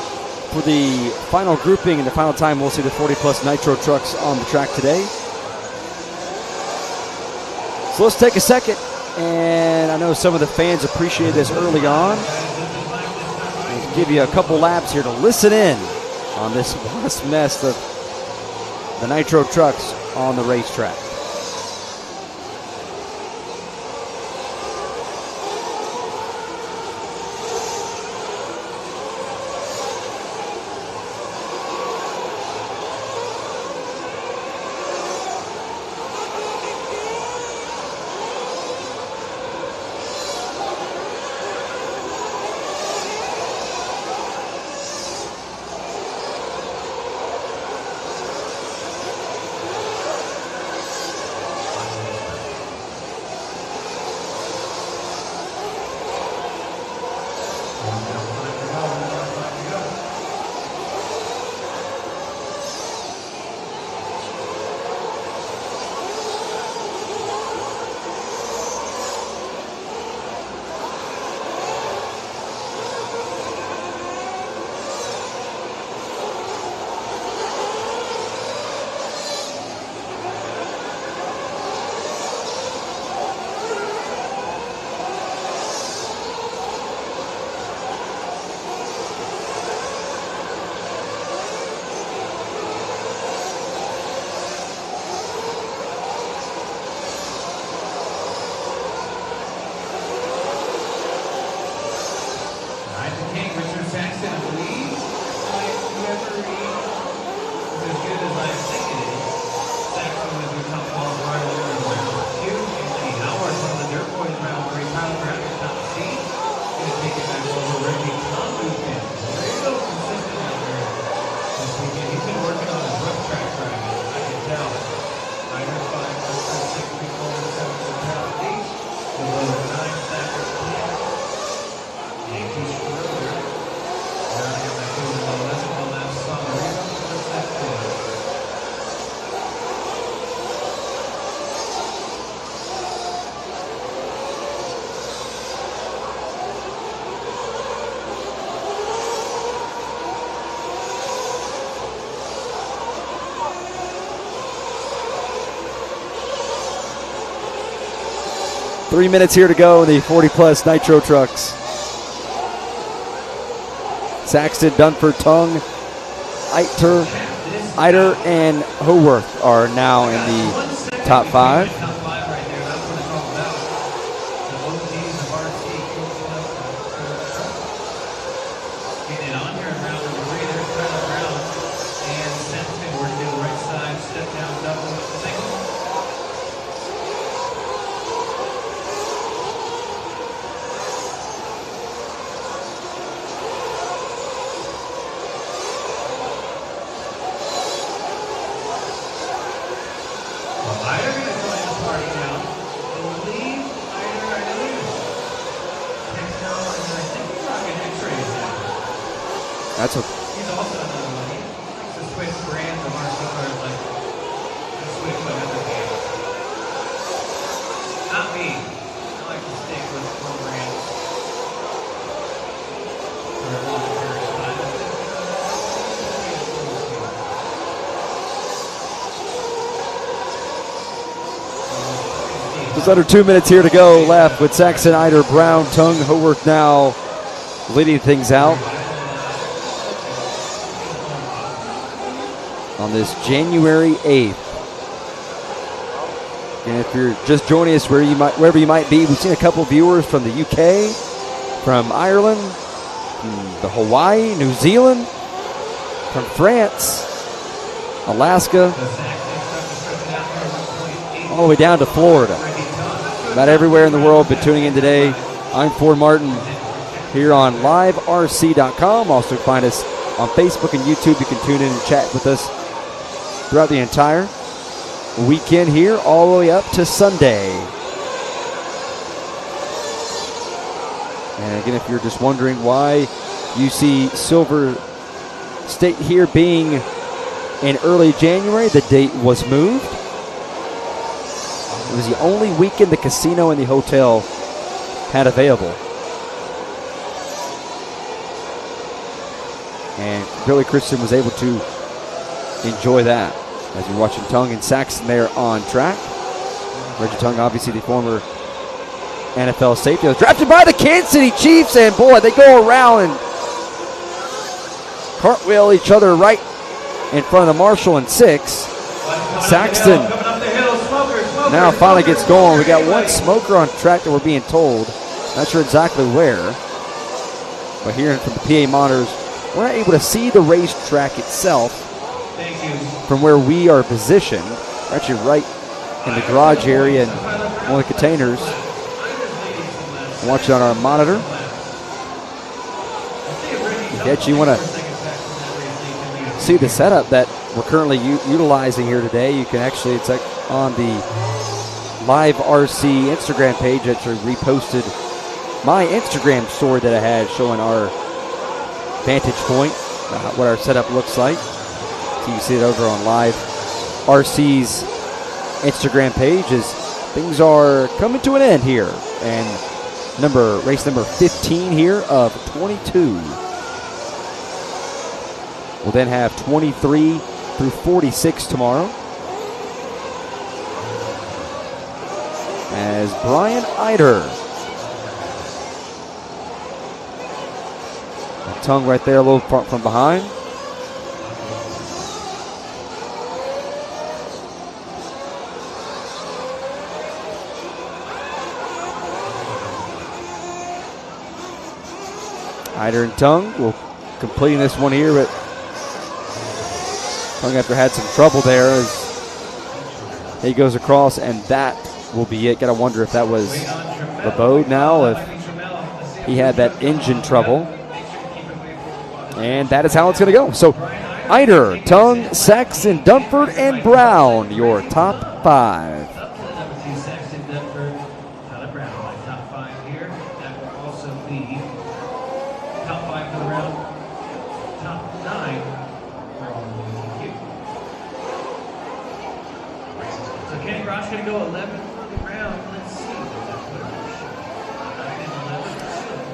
for the final grouping and the final time we'll see the 40-plus Nitro trucks on the track today. So let's take a second, and I know some of the fans appreciate this early on. We'll give you a couple laps here to listen in on this last mess of the Nitro trucks on the racetrack. Three minutes here to go in the 40-plus Nitro trucks. Saxton, Dunford, Tung, Eider, and Howarth are now in the top five. That's what. He's also another one. He likes to switch brands of RC cars, like to switch whatever game. Not me. I like to stick with one brand for a long period of time. Just under 2 minutes here to go left with Saxon, Eider, Brown, Tung, Howarth now leading things out. On this January 8th. And if you're just joining us wherever you might be, we've seen a couple viewers from the UK, from Ireland, from the Hawaii, New Zealand, from France, Alaska, all the way down to Florida. About everywhere in the world been tuning in today. I'm Ford Martin here on liverc.com. Also find us on Facebook and YouTube. You can tune in and chat with us throughout the entire weekend here all the way up to Sunday. And again, if you're just wondering why you see Silver State here being in early January, the date was moved. It was the only weekend the casino and the hotel had available. And Billy Christian was able to enjoy that. As you're watching Tongue and Saxon there on track. Reggie Tongue, obviously the former NFL safety, was drafted by the Kansas City Chiefs, and boy, they go around and cartwheel each other right in front of the Marshall and 6. Saxton now finally gets going. We got one smoker on track that we're being told. Not sure exactly where. But hearing from the PA monitors, we're not able to see the racetrack itself from where we are positioned. We're actually right in the garage area and one of the containers. Watch it on our monitor. If you actually want to see the setup that we're currently utilizing here today, you can actually, it's like on the Live RC Instagram page. I actually reposted my Instagram story that I had showing our vantage point, what our setup looks like. So you can see it over on Live RC's Instagram page as things are coming to an end here. And race number 15 here of 22. We'll then have 23 through 46 tomorrow. As Brian Eider, Tongue right there a little from behind. Eider and Tongue will completing this one here, but Tongue after had some trouble there as he goes across, and that will be it. Got to wonder if that was LeBeau now, if he had that engine trouble. And that is how it's going to go. So Eider, Tongue, Saxon, Dunford, and Brown, your top 5.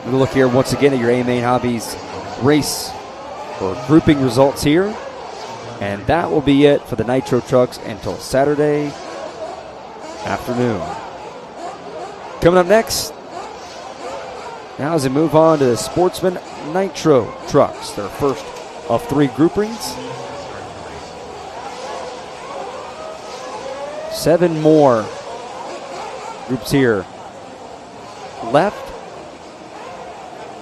We'll look here once again at your A-Main Hobbies race or grouping results here. And that will be it for the Nitro Trucks until Saturday afternoon. Coming up next, now as we move on to the Sportsman Nitro Trucks, their first of 3 groupings. 7 more groups here left.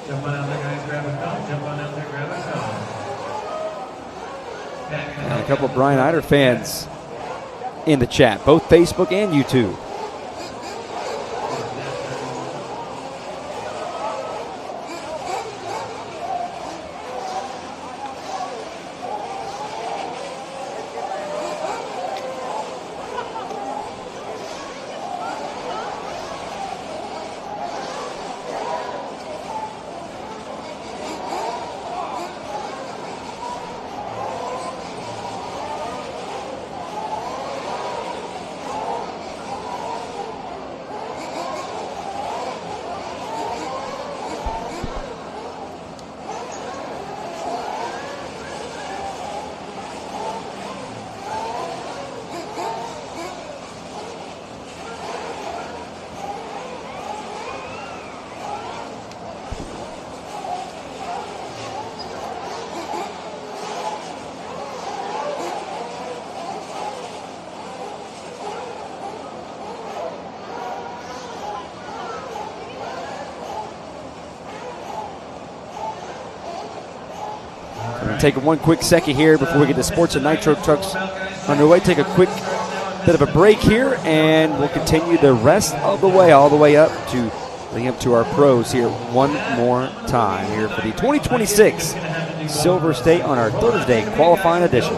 Jump on out there, guys, grab a cone. Jump on out there, grab a cone. And a couple of Brian Eider fans in the chat, both Facebook and YouTube. Take one quick second here before we get the Sports and Nitro Trucks underway. Take a quick bit of a break here, and we'll continue the rest of the way, all the way up to leading up to our pros here one more time here for the 2026 Silver State on our Thursday qualifying edition.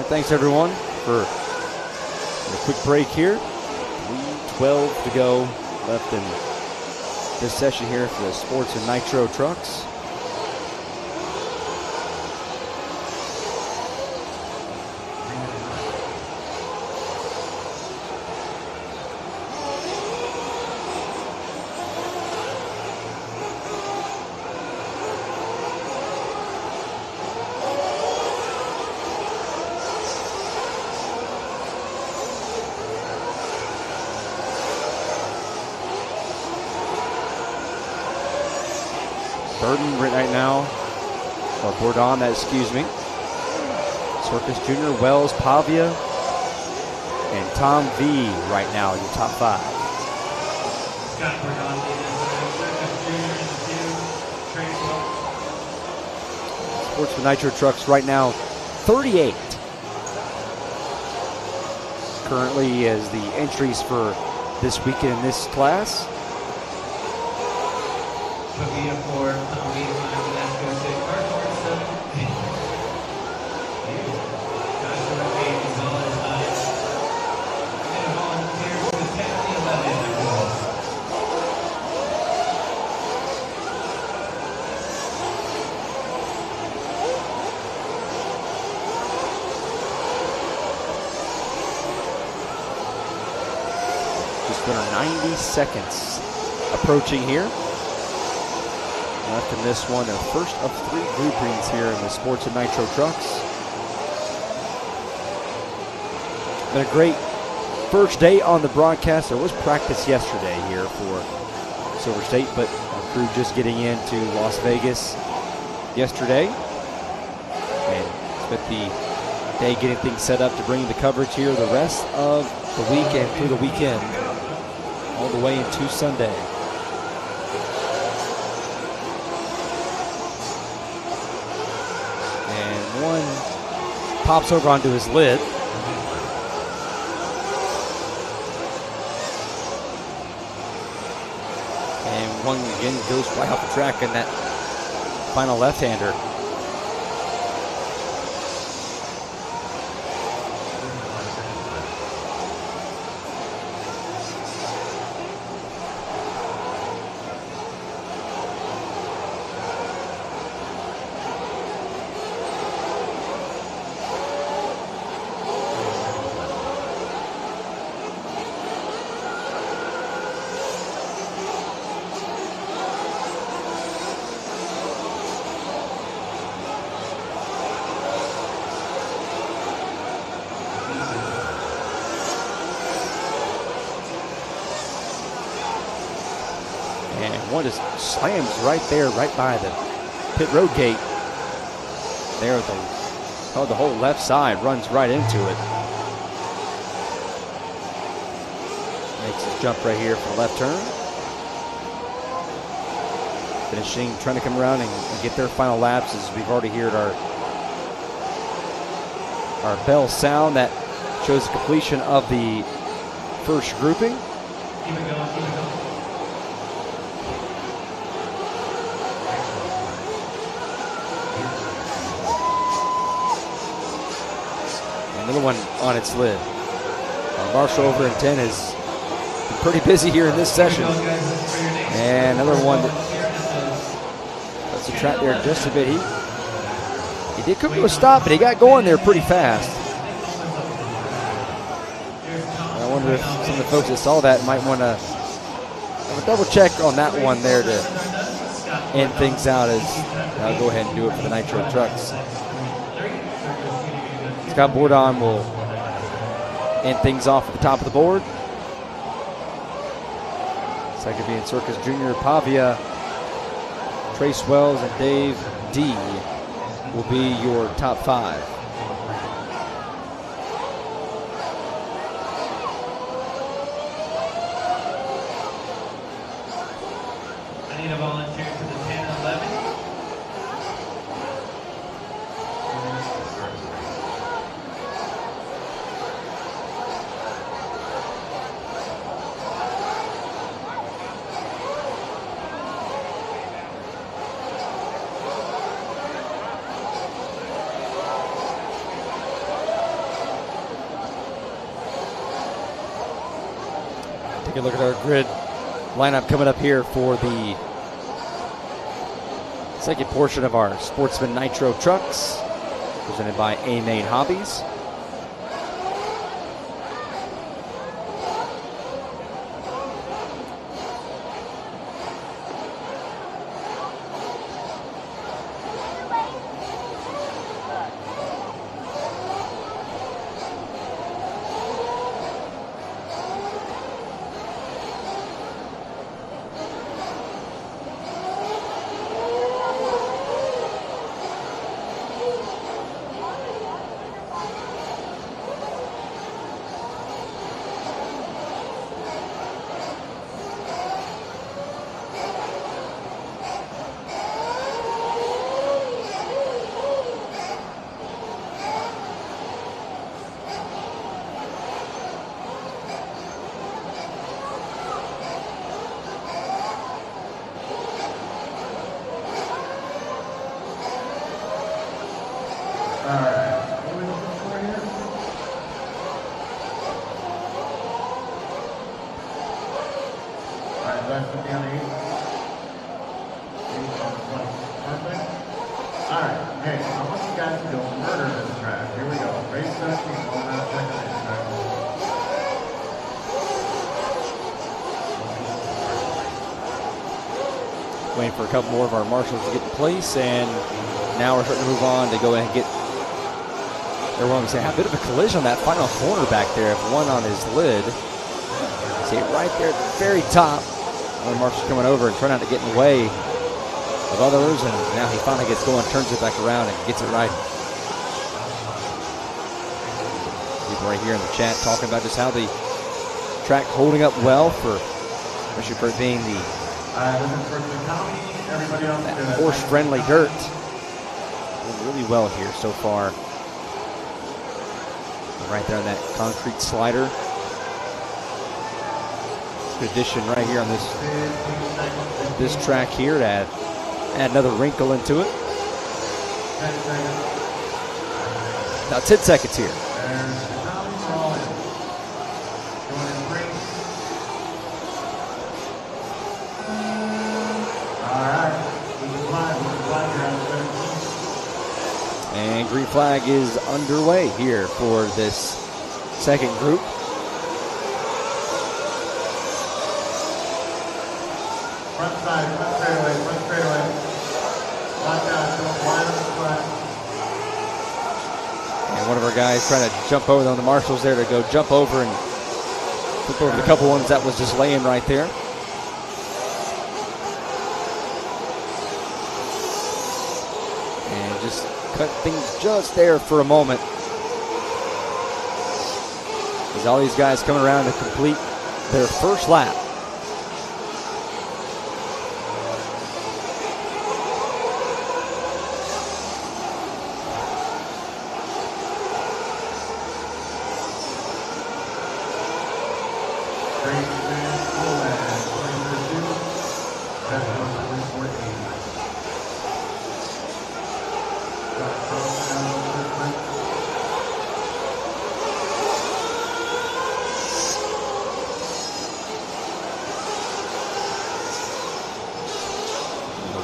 thanks everyone for a quick break here. 3:12 to go left in this session here for the Sportsman Nitro Trucks. Burton right now, or Bourdon, excuse me. Circus Jr., Wells, Pavia, and Tom V right now in your top 5. Scott Bourdon leading Circus Jr. in the 2. Trace Wells. Sportsman Nitro Trucks right now 38. Currently is the entries for this weekend in this class. Pavia 4, Tom V 5, Vasco 6, Carter 7. Joshua 8, Gonzalez 9. And a volunteer for the 10 and the 11. Just under 90 seconds approaching here. Left in this one, our first of 3 groupings here in the Sportsman Nitro Trucks. Been a great first day on the broadcast. There was practice yesterday here for Silver State, but our crew just getting into Las Vegas yesterday. And spent the day getting things set up to bring the coverage here the rest of the weekend through the weekend, all the way into Sunday. One pops over onto his lid. And one again goes right off the track in that final left-hander. One just slams right there, right by the pit road gate. There, the whole left side runs right into it. Makes his jump right here for the left turn. Finishing, trying to come around and get their final laps as we've already heard our bell sound that shows the completion of the first grouping. Keep it going, keep it going. Another one on its lid. Marshall over in 10 has been pretty busy here in this session. And another one that lets the track there just a bit. He did come to a stop, but he got going there pretty fast. And I wonder if some of the folks that saw that might want to have a double check on that one there to end things out, as I'll go ahead and do it for the Nitro Trucks. Scott Bourdon will end things off at the top of the board. Second being Circus Jr., Pavia, Trace Wells, and Dave D will be your top 5. I need a volunteer for the 10 and 11. Take a look at our grid lineup coming up here for the second portion of our Sportsman Nitro Trucks, presented by A-Main Hobbies. Waiting for a couple more of our marshals to get in place, and now we're starting to move on to go ahead and get everyone was saying a bit of a collision on that final corner back there, of one on his lid. See it right there at the very top. One of the marshals coming over and trying not to get in the way of others, and now he finally gets going, turns it back around, and gets it right. People right here in the chat talking about just how the track holding up well, especially for it being that horse-friendly dirt. Doing really well here so far. Right there on that concrete slider. Good addition right here on this track here to add another wrinkle into it. Now 10 seconds here. And green flag is underway here for this second group. Front side, front straightaway. Watch out, don't line on the front. And one of our guys trying to jump over on the marshals there to go jump over and flip over the couple ones that was just laying right there. And just cut things just there for a moment. As all these guys coming around to complete their first lap.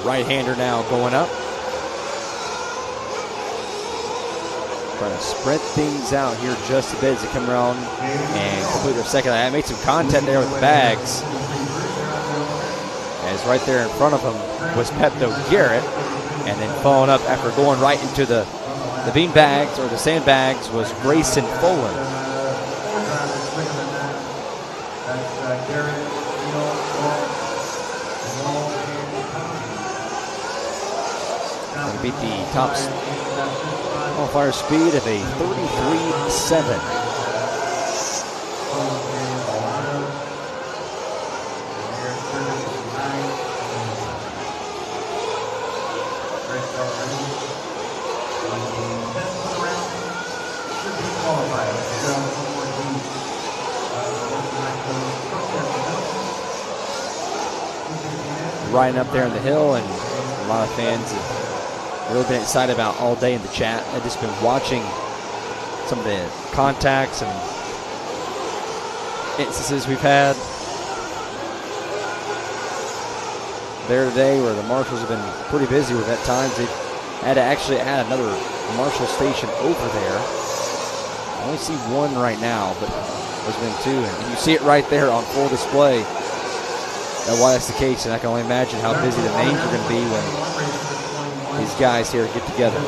Right-hander now going up. Trying to spread things out here just a bit as they come around and complete their second. I made some contact there with the bags. As right there in front of him was Pepto Garrett. And then following up after going right into the bean bags or the sandbags was Grayson Folan. Beat the top qualifier speed of a 33.7. Riding up there on the hill, and a lot of fans have really been excited about all day in the chat. I've just been watching some of the contacts and instances we've had. there today, where the marshals have been pretty busy with at times. They've had to actually add another marshal station over there. I only see one right now, but there's been two, and you see it right there on full display. Why that's the case, and I can only imagine how busy the names are going to be when these guys here get together.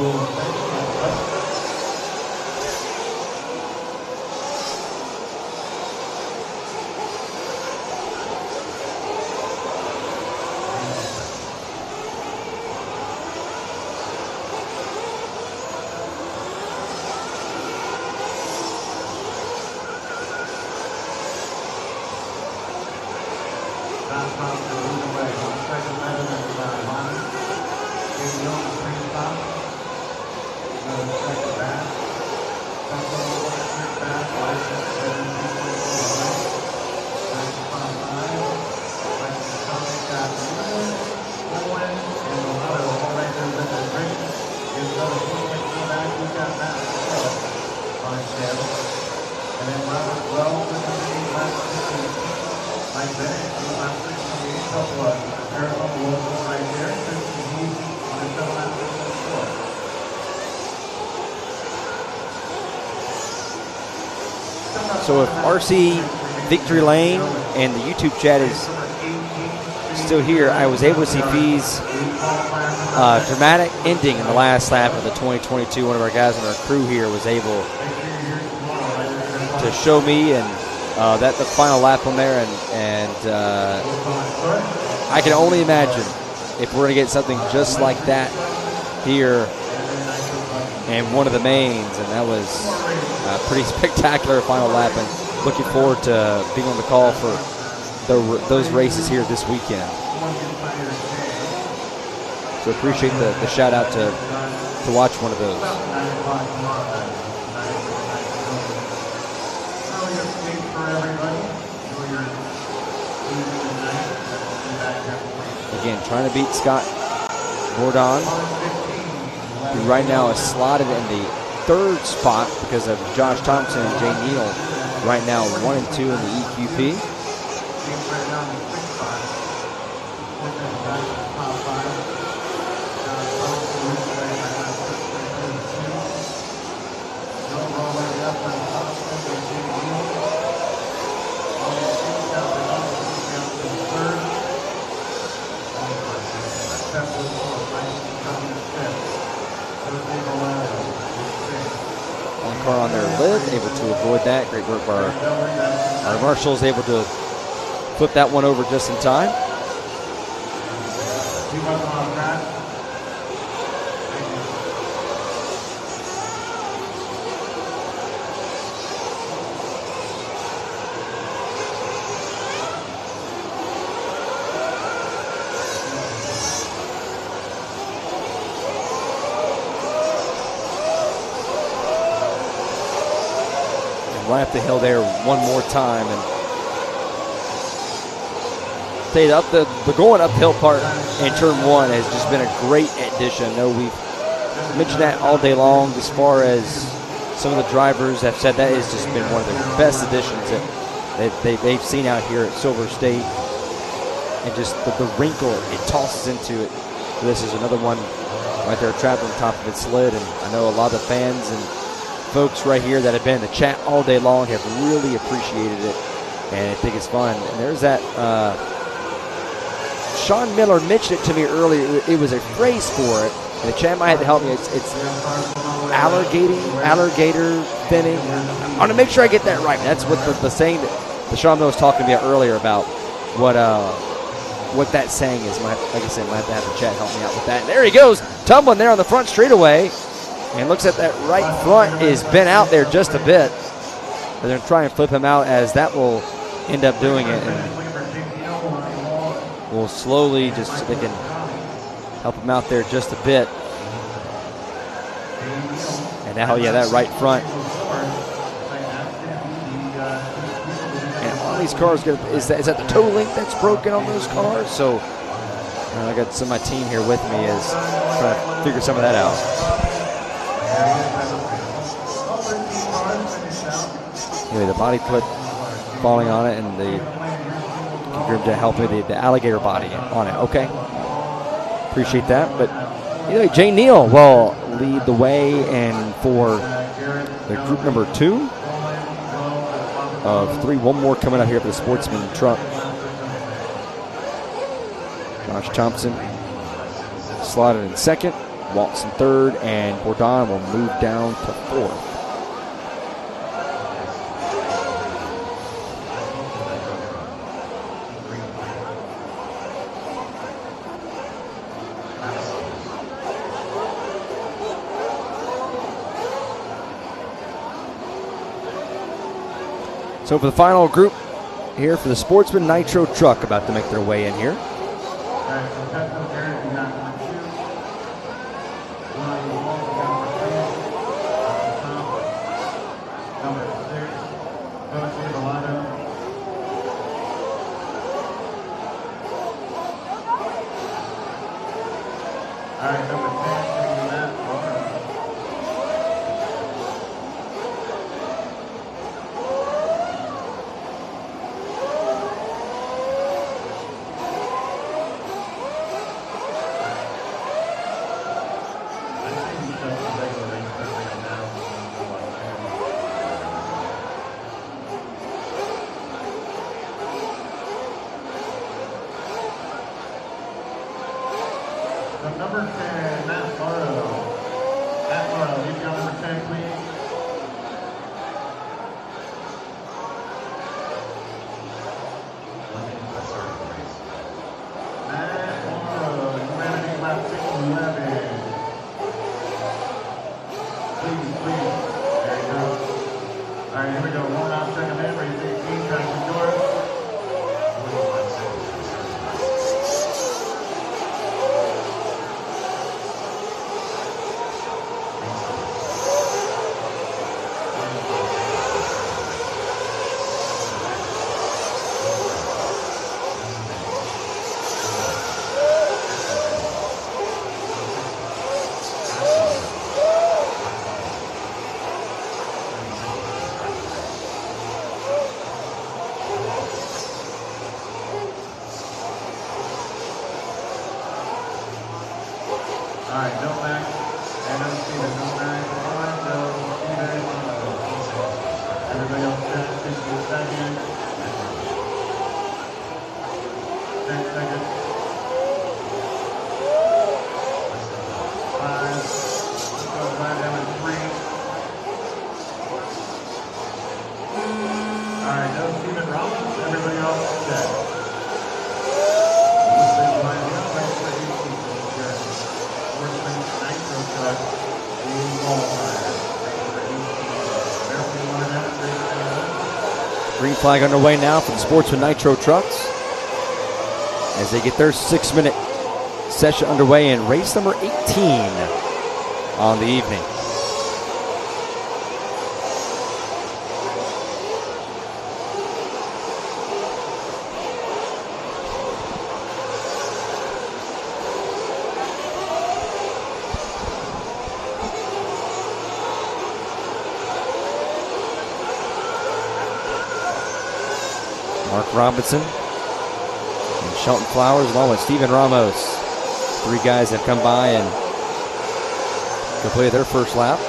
So if RC Victory Lane and the YouTube chat is still here, I was able to see Fee's dramatic ending in the last lap of the 2022. One of our guys on our crew here was able to show me, and that the final lap on there, and I can only imagine if we're going to get something just like that here in one of the mains, and that was a pretty spectacular final lap, and looking forward to being on the call for those races here this weekend. So appreciate the shout out to watch one of those. Again, trying to beat Scott Bourdon, who right now is slotted in the third spot because of Josh Thompson and Jay Neal. Right now, 1 and 2 in the EQP. Car on their lid, able to avoid that. Great work by our marshals, able to flip that one over just in time. Right up the hill there one more time, and stayed up the going uphill part in turn one has just been a great addition. I know we've mentioned that all day long as far as some of the drivers have said that has just been one of the best additions that they've seen out here at Silver State, and just the wrinkle it tosses into it. So this is another one right there trapped on top of its lid, and I know a lot of the fans and folks right here that have been in the chat all day long have really appreciated it, and I think it's fun. And there's that Sean Miller mentioned it to me earlier. It was a phrase for it, and the chat might have to help me. It's alligator thinning. I want to make sure I get that right. That's what the saying that Sean Miller was talking to me earlier about what that saying is. Like I said, might have to have the chat help me out with that. And there he goes, tumbling there on the front straightaway. And looks at that right front is bent out there just a bit. They're going to try and flip him out, as that will end up doing it. And we'll slowly just so they can help him out there just a bit. And now, yeah, that right front. And all these cars, is that the toe link that's broken on those cars? So I got some of my team here with me is trying to figure some of that out. Anyway, the body clip falling on it, and the You're to help with the alligator body on it. Okay. Appreciate that. But either way, Jay Neal will lead the way, and for the group number 2 of 3, one more coming up here for the Sportsman truck. Josh Thompson slotted in second, Waltz in third, and Bourdon will move down to fourth. So for the final group here for the Sportsman Nitro Truck, about to make their way in here. Number 10, Matt Morrow. Matt Morrow, lead down number 10, please. Matt Morrow, humanity lap 611. Please. There you go. All right, here we go. One out, second man, race 18, trying to endure. All right, no back. And no Steven. No back. One, no Steven. Everybody else set. 60 seconds. 10 seconds. 5. Let's go 5 down to 3. All right, no Steven Rollins. Everybody else set. Green flag underway now for the Sportsman Nitro trucks as they get their 6-minute session underway in race number 18 on the evening. Mark Robinson and Shelton Flowers, along with Steven Ramos. 3 guys have come by and completed their first lap.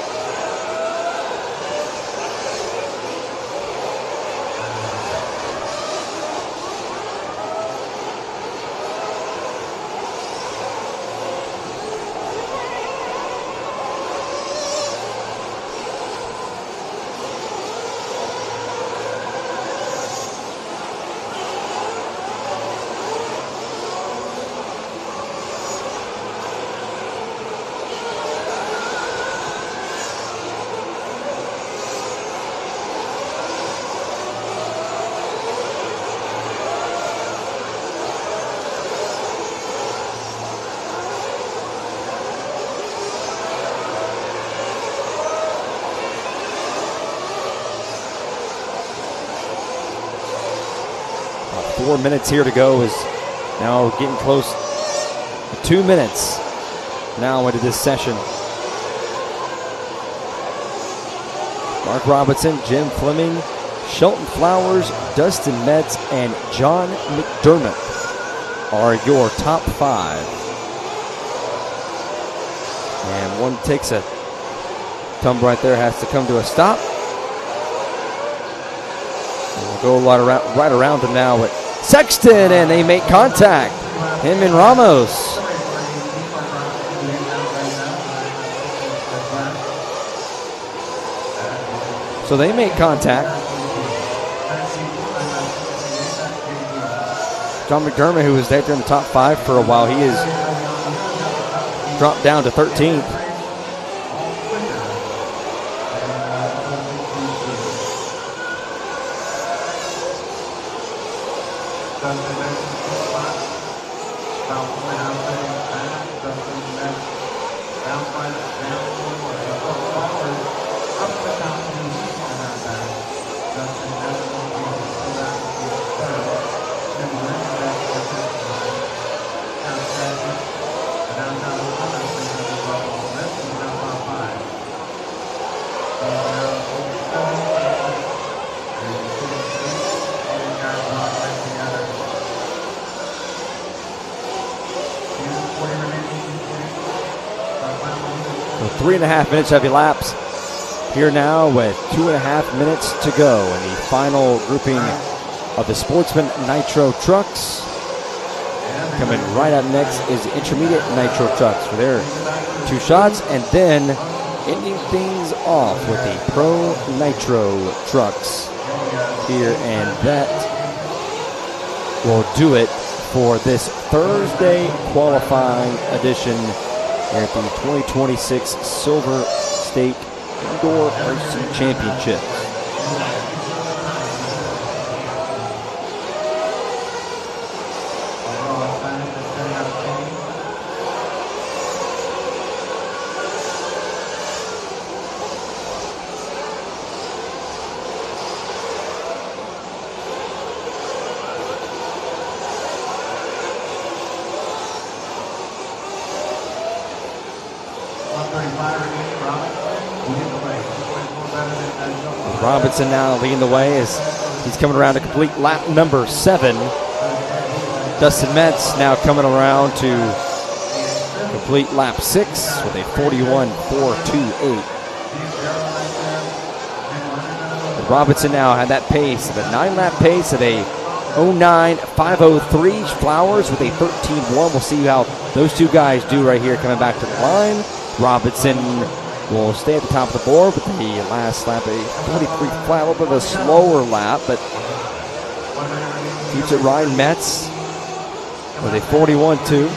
About 4 minutes here to go, is now getting close to 2 minutes now into this session. Mark Robinson, Jim Fleming, Shelton Flowers, Dustin Metz, and John McDermott are your top 5. And one takes a tumble right there, has to come to a stop. And we'll go right around him now with Sexton, and they make contact. Him and Ramos. So they make contact. John McDermott, who was there in the top 5 for a while, he is dropped down to 13th. So 3.5 minutes have elapsed here now with 2.5 minutes to go in the final grouping of the Sportsman Nitro Trucks. Coming right up next is the Intermediate Nitro Trucks for their 2 shots, and then ending things off with the Pro Nitro Trucks here, and that will do it for this Thursday qualifying edition here at the 2026 Silver State Indoor Racing Championships. Robinson now leading the way as he's coming around to complete lap number 7. Dustin Metz now coming around to complete lap 6 with a 41.428. Robinson now had that pace, the 9-lap pace at a 09.503. Flowers with a 13.1. We'll see how those 2 guys do right here coming back to the line. Robinson will stay at the top of the board with the last lap, a 43 flat, a little bit of a slower lap, but keeps it Ryan Metz with a 41.2.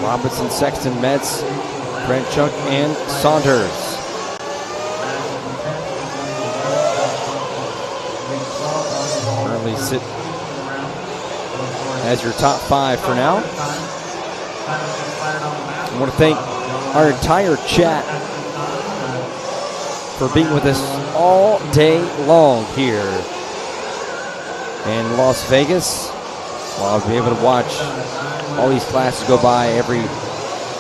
Robinson, Sexton, Metz, Brent Chuck, and Saunders. Currently sit as your top 5 for now. I want to thank our entire chat for being with us all day long here in Las Vegas. Well, I'll be able to watch all these classes go by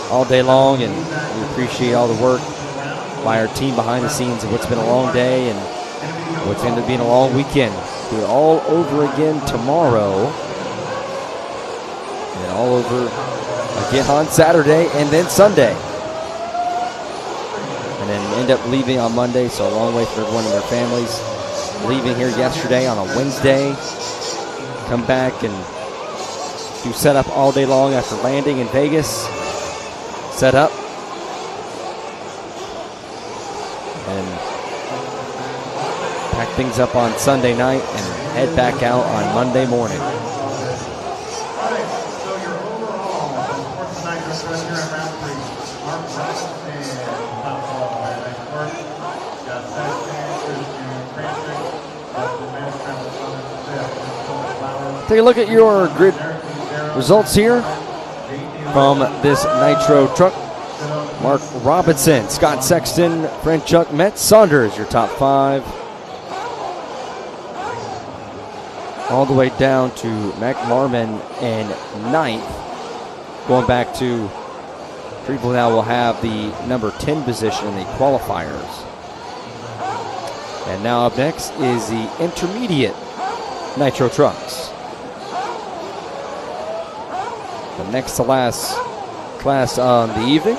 all day long, and we appreciate all the work by our team behind the scenes of what's been a long day and what's ended up being a long weekend. Do it all over again tomorrow, and all over again on Saturday and then Sunday, and then end up leaving on Monday. So a long way for everyone and their families. Leaving here yesterday on a Wednesday, come back and do setup all day long after landing in Vegas. Set up. And pack things up on Sunday night and head back out on Monday morning. All right, so your overall Sportsman Nitro Truck here at round 3. Mark Robinson, top 12 by next work. Got Sexton, Christian, Crantrick, Dustin Mensch, Travis Summers, Flowers. Take a look at your grid results here from this Nitro Truck. Mark Robinson, Scott Sexton, Franchuk, Matt Saunders, your top 5. All the way down to Mac Marmon in 9th. Going back to people now will have the number 10 position in the qualifiers. And now up next is the intermediate Nitro Trucks. The next to last class on the evening.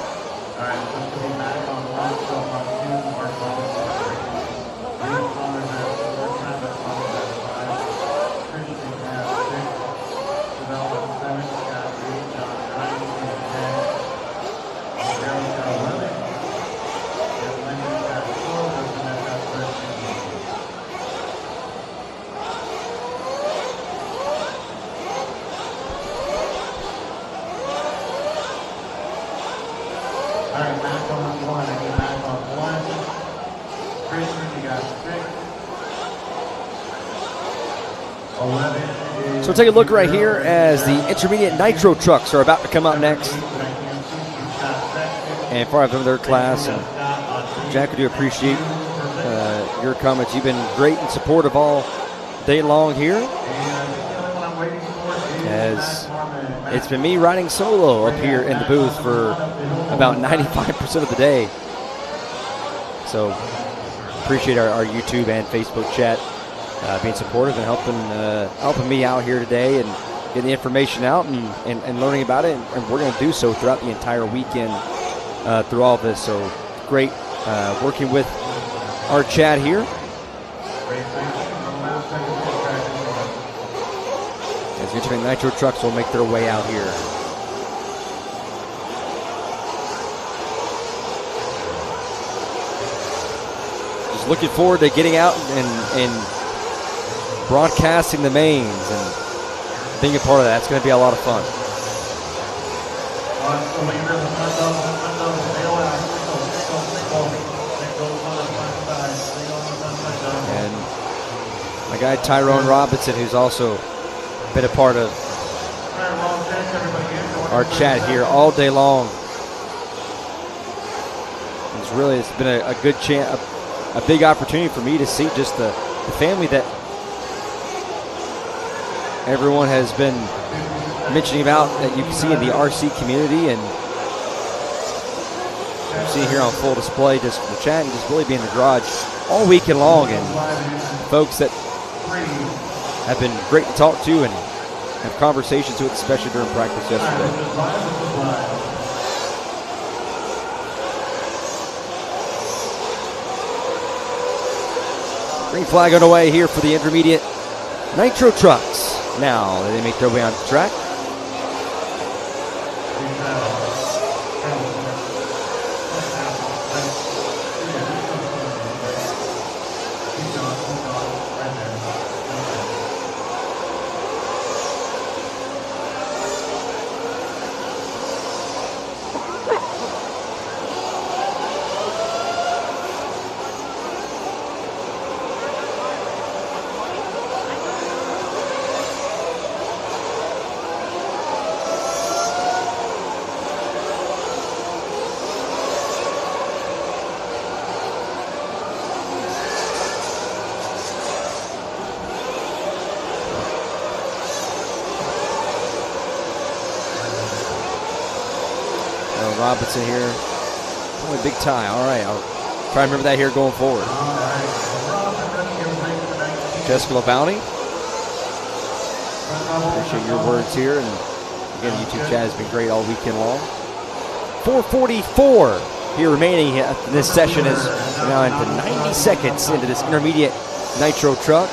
So take a look right here as the intermediate Nitro Trucks are about to come up next. And for their class, and Jack, I do appreciate your comments. You've been great and supportive all day long here, as it's been me riding solo up here in the booth for about 95% of the day. So appreciate our YouTube and Facebook chat being supportive and helping me out here today and getting the information out and learning about it. And we're going to do so throughout the entire weekend through all of this. So great working with our chat here. As the intermediate Nitro Trucks will make their way out here. Just looking forward to getting out and broadcasting the mains and being a part of that. It's going to be a lot of fun. And my guy Tyrone Robinson, who's also been a part of our chat here all day long. It's been a good chance, a big opportunity for me to see just the family that everyone has been mentioning about, that you can see in the RC community, and you see here on full display just the chat and just really being in the garage all weekend long, and folks that have been great to talk to and have conversations with, especially during practice yesterday. Green flag on the way here for the intermediate Nitro Trucks. Now they make their way on the track. Robinson here. Oh, a big tie. All right, I'll try and remember that here going forward. Jessica LaBounty. Appreciate your words here. And again, the YouTube chat has been great all weekend long. 4:44 here remaining. This session is now into 90 seconds into this intermediate Nitro Truck.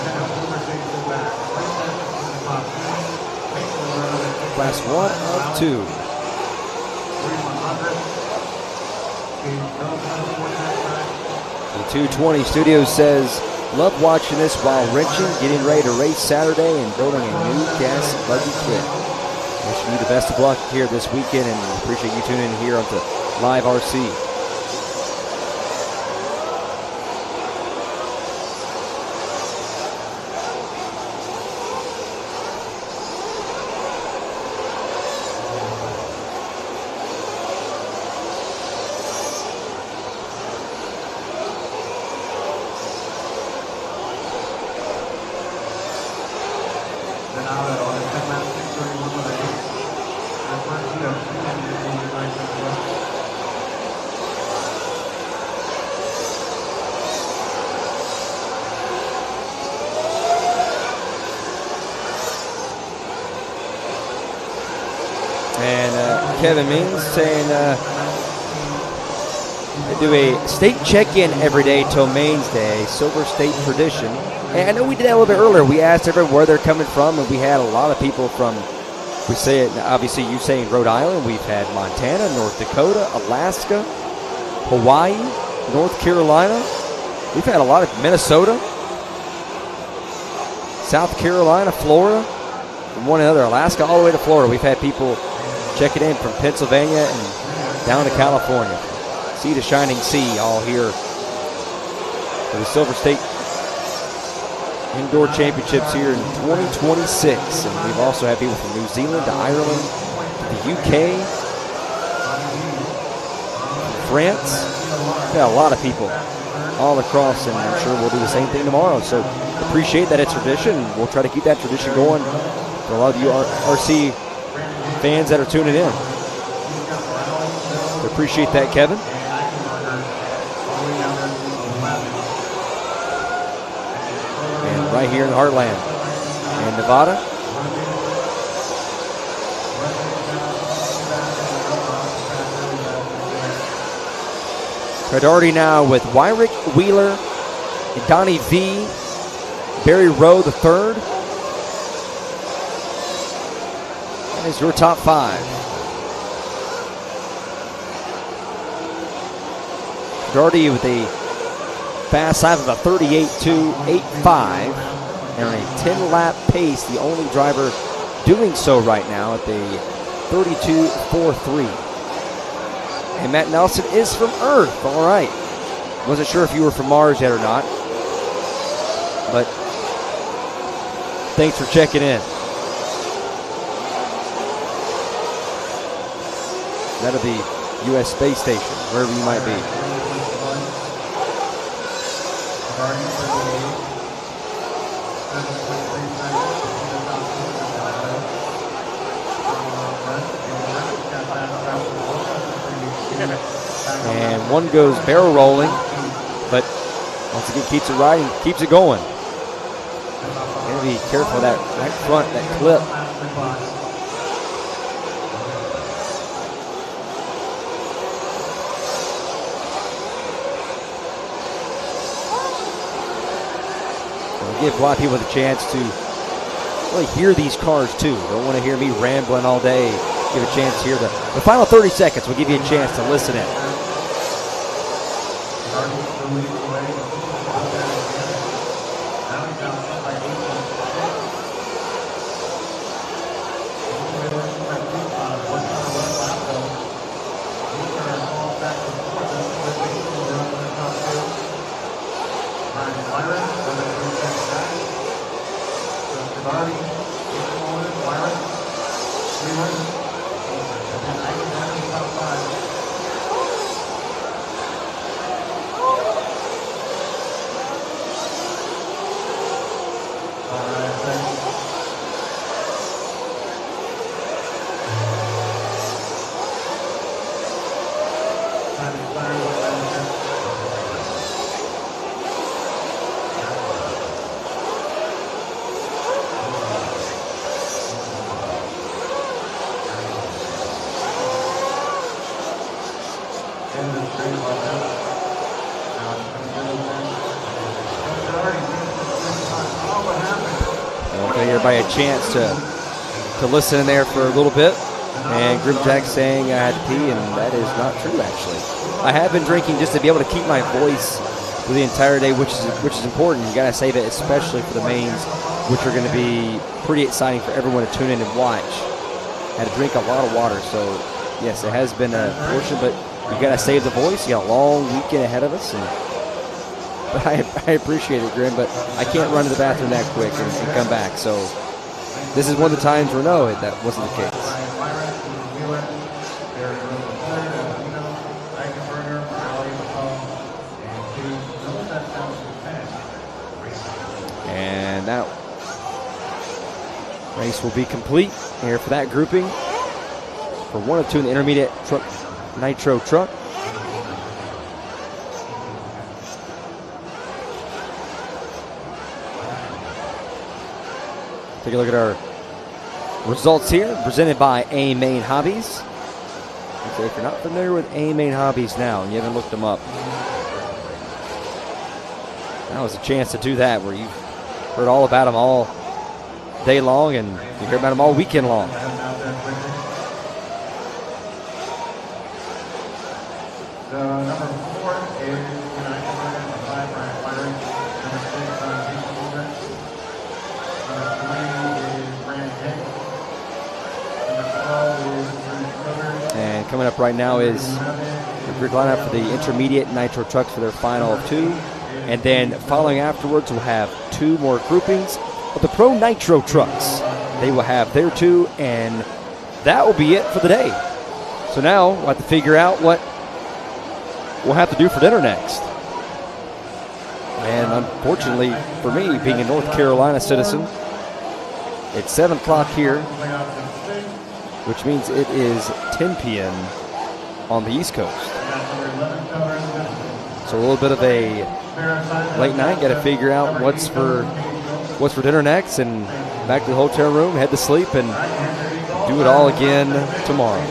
Class 1 of 2. The 220 Studios says Love watching this while wrenching, getting ready to race Saturday, and building a new gas buggy kit. Wishing you the best of luck here this weekend, and appreciate you tuning in here onto Live RC. Kevin Means saying they do a state check-in every day till Maine's Day, Silver State tradition. And I know we did that a little bit earlier. We asked everyone where they're coming from, and we had a lot of people from, we say it, obviously you saying Rhode Island. We've had Montana, North Dakota, Alaska, Hawaii, North Carolina. We've had a lot of Minnesota, South Carolina, Florida, and one another, Alaska, all the way to Florida. We've had people checking in from Pennsylvania and down to California. Sea to shining sea, all here for the Silver State Indoor Championships here in 2026. And we've also had people from New Zealand to Ireland to the UK, France. We've got a lot of people all across, and I'm sure we'll do the same thing tomorrow. So appreciate that it's tradition. We'll try to keep that tradition going for a lot of you RC fans that are tuning in. We appreciate that, Kevin. And right here in the Heartland in Nevada. Priority now with Wyrick Wheeler and Donnie V. Barry Rowe the third. Is your top five. Doherty with a fast lap of a 38.285 and a 10-lap pace, the only driver doing so right now at the 32.43. And Matt Nelson is from Earth. All right. Wasn't sure if you were from Mars yet or not, but thanks for checking in. That'll be U.S. Space Station, wherever you might be. And one goes barrel rolling, but once again keeps it riding, keeps it going. Gotta be careful of that right front, that clip. Give a lot of people the chance to really hear these cars too. Don't want to hear me rambling all day. Give a chance to hear the final 30 seconds will give you a chance to listen in. Everybody a chance to listen in there for a little bit. And Grimjack saying I had to pee, and that is not true, actually. I have been drinking just to be able to keep my voice through the entire day, which is important. You got to save it, especially for the mains, which are going to be pretty exciting for everyone to tune in and watch. Had to drink a lot of water, so yes, it has been a portion, but you got to save the voice. You got a long weekend ahead of us, but I appreciate it, Grim, but I can't run to the bathroom that quick and come back. So this is one of the times where no, that wasn't the case. And that race will be complete here for that grouping for 1 of 2 in the intermediate truck, Nitro Truck. Take a look at our results here, presented by A Main Hobbies. So if you're not familiar with A Main Hobbies now and you haven't looked them up, now is a chance to do that, where you've heard all about them all day long and you hear about them all weekend long. The number 4 is United Brian Byron. Number 6 on Jason Holder. Number 3 is Brandon Hick. Number 12 is Bruce Schroeder. And coming up right now is the grid lineup for the intermediate Nitro Trucks for their final of 2. And then following afterwards, we'll have 2 more groupings of the Pro Nitro Trucks. They will have their 2, and that will be it for the day. So now we'll have to figure out what we'll have to do for dinner next. And unfortunately for me, being a North Carolina citizen, it's 7 o'clock here, which means it is 10 p.m. on the East Coast. So a little bit of a late night. Got to figure out what's for dinner next, and back to the hotel room, head to sleep, and do it all again tomorrow.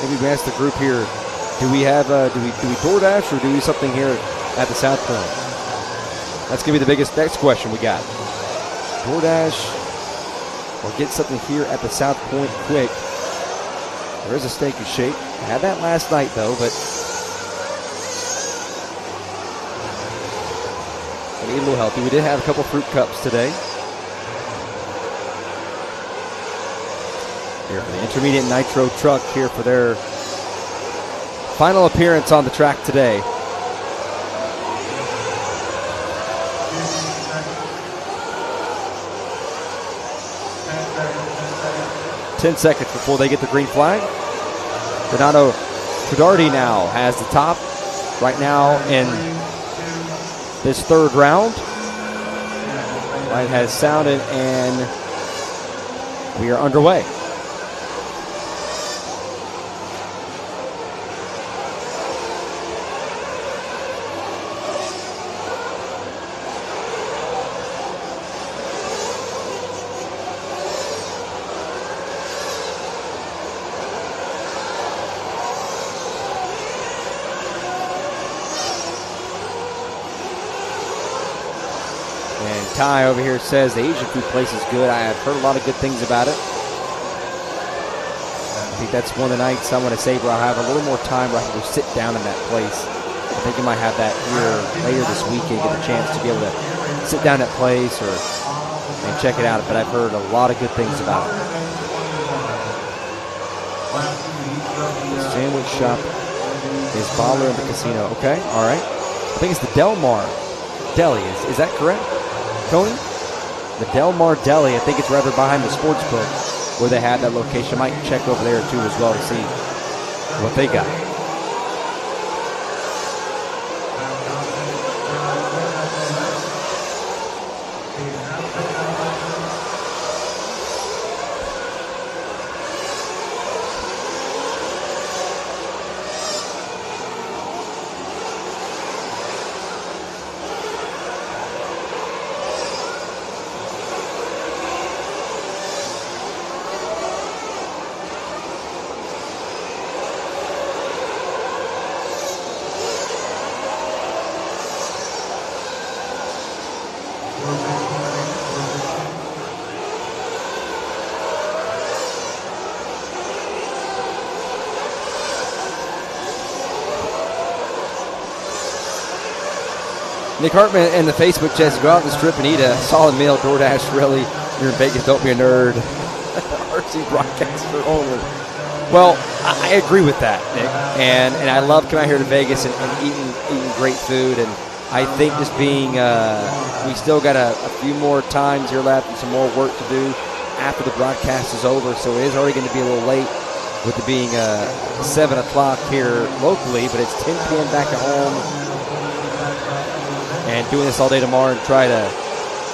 Maybe we ask the group here, do we DoorDash or do we something here at the South Point? That's gonna be the biggest next question we got. DoorDash or get something here at the South Point quick. There is a Steak and Shake. I had that last night though, but I need a little healthy. We did have a couple fruit cups today. Here for the intermediate Nitro Truck here for their final appearance on the track today. Ten seconds before they get the green flag. Donato Trudardi now has the top right now in this 3rd round. Light has sounded and we are underway. Ty over here says the Asian food place is good. I have heard a lot of good things about it. I think that's one of the nights I want to say where I'll have a little more time where I can go sit down in that place. I think I might have that here later this weekend, get a chance to be able to sit down at that place and check it out. But I've heard a lot of good things about it. The sandwich shop is Baller in the casino. Okay, all right. I think it's the Del Mar Deli. Is that correct, Tony? The Del Mar Deli. I think it's rather behind the sports book where they have that location. I might check over there too as well to see what they got. Nick Hartman and the Facebook chat says, go out on the strip and eat a solid meal. DoorDash, really? You're in Vegas, don't be a nerd. RC broadcaster only. Well, I agree with that, Nick. And I love coming out here to Vegas and eating great food. And I think just being, we still got a few more times here left and some more work to do after the broadcast is over. So it is already going to be a little late with it being 7 o'clock here locally, but it's 10 p.m. back at home. And doing this all day tomorrow and try to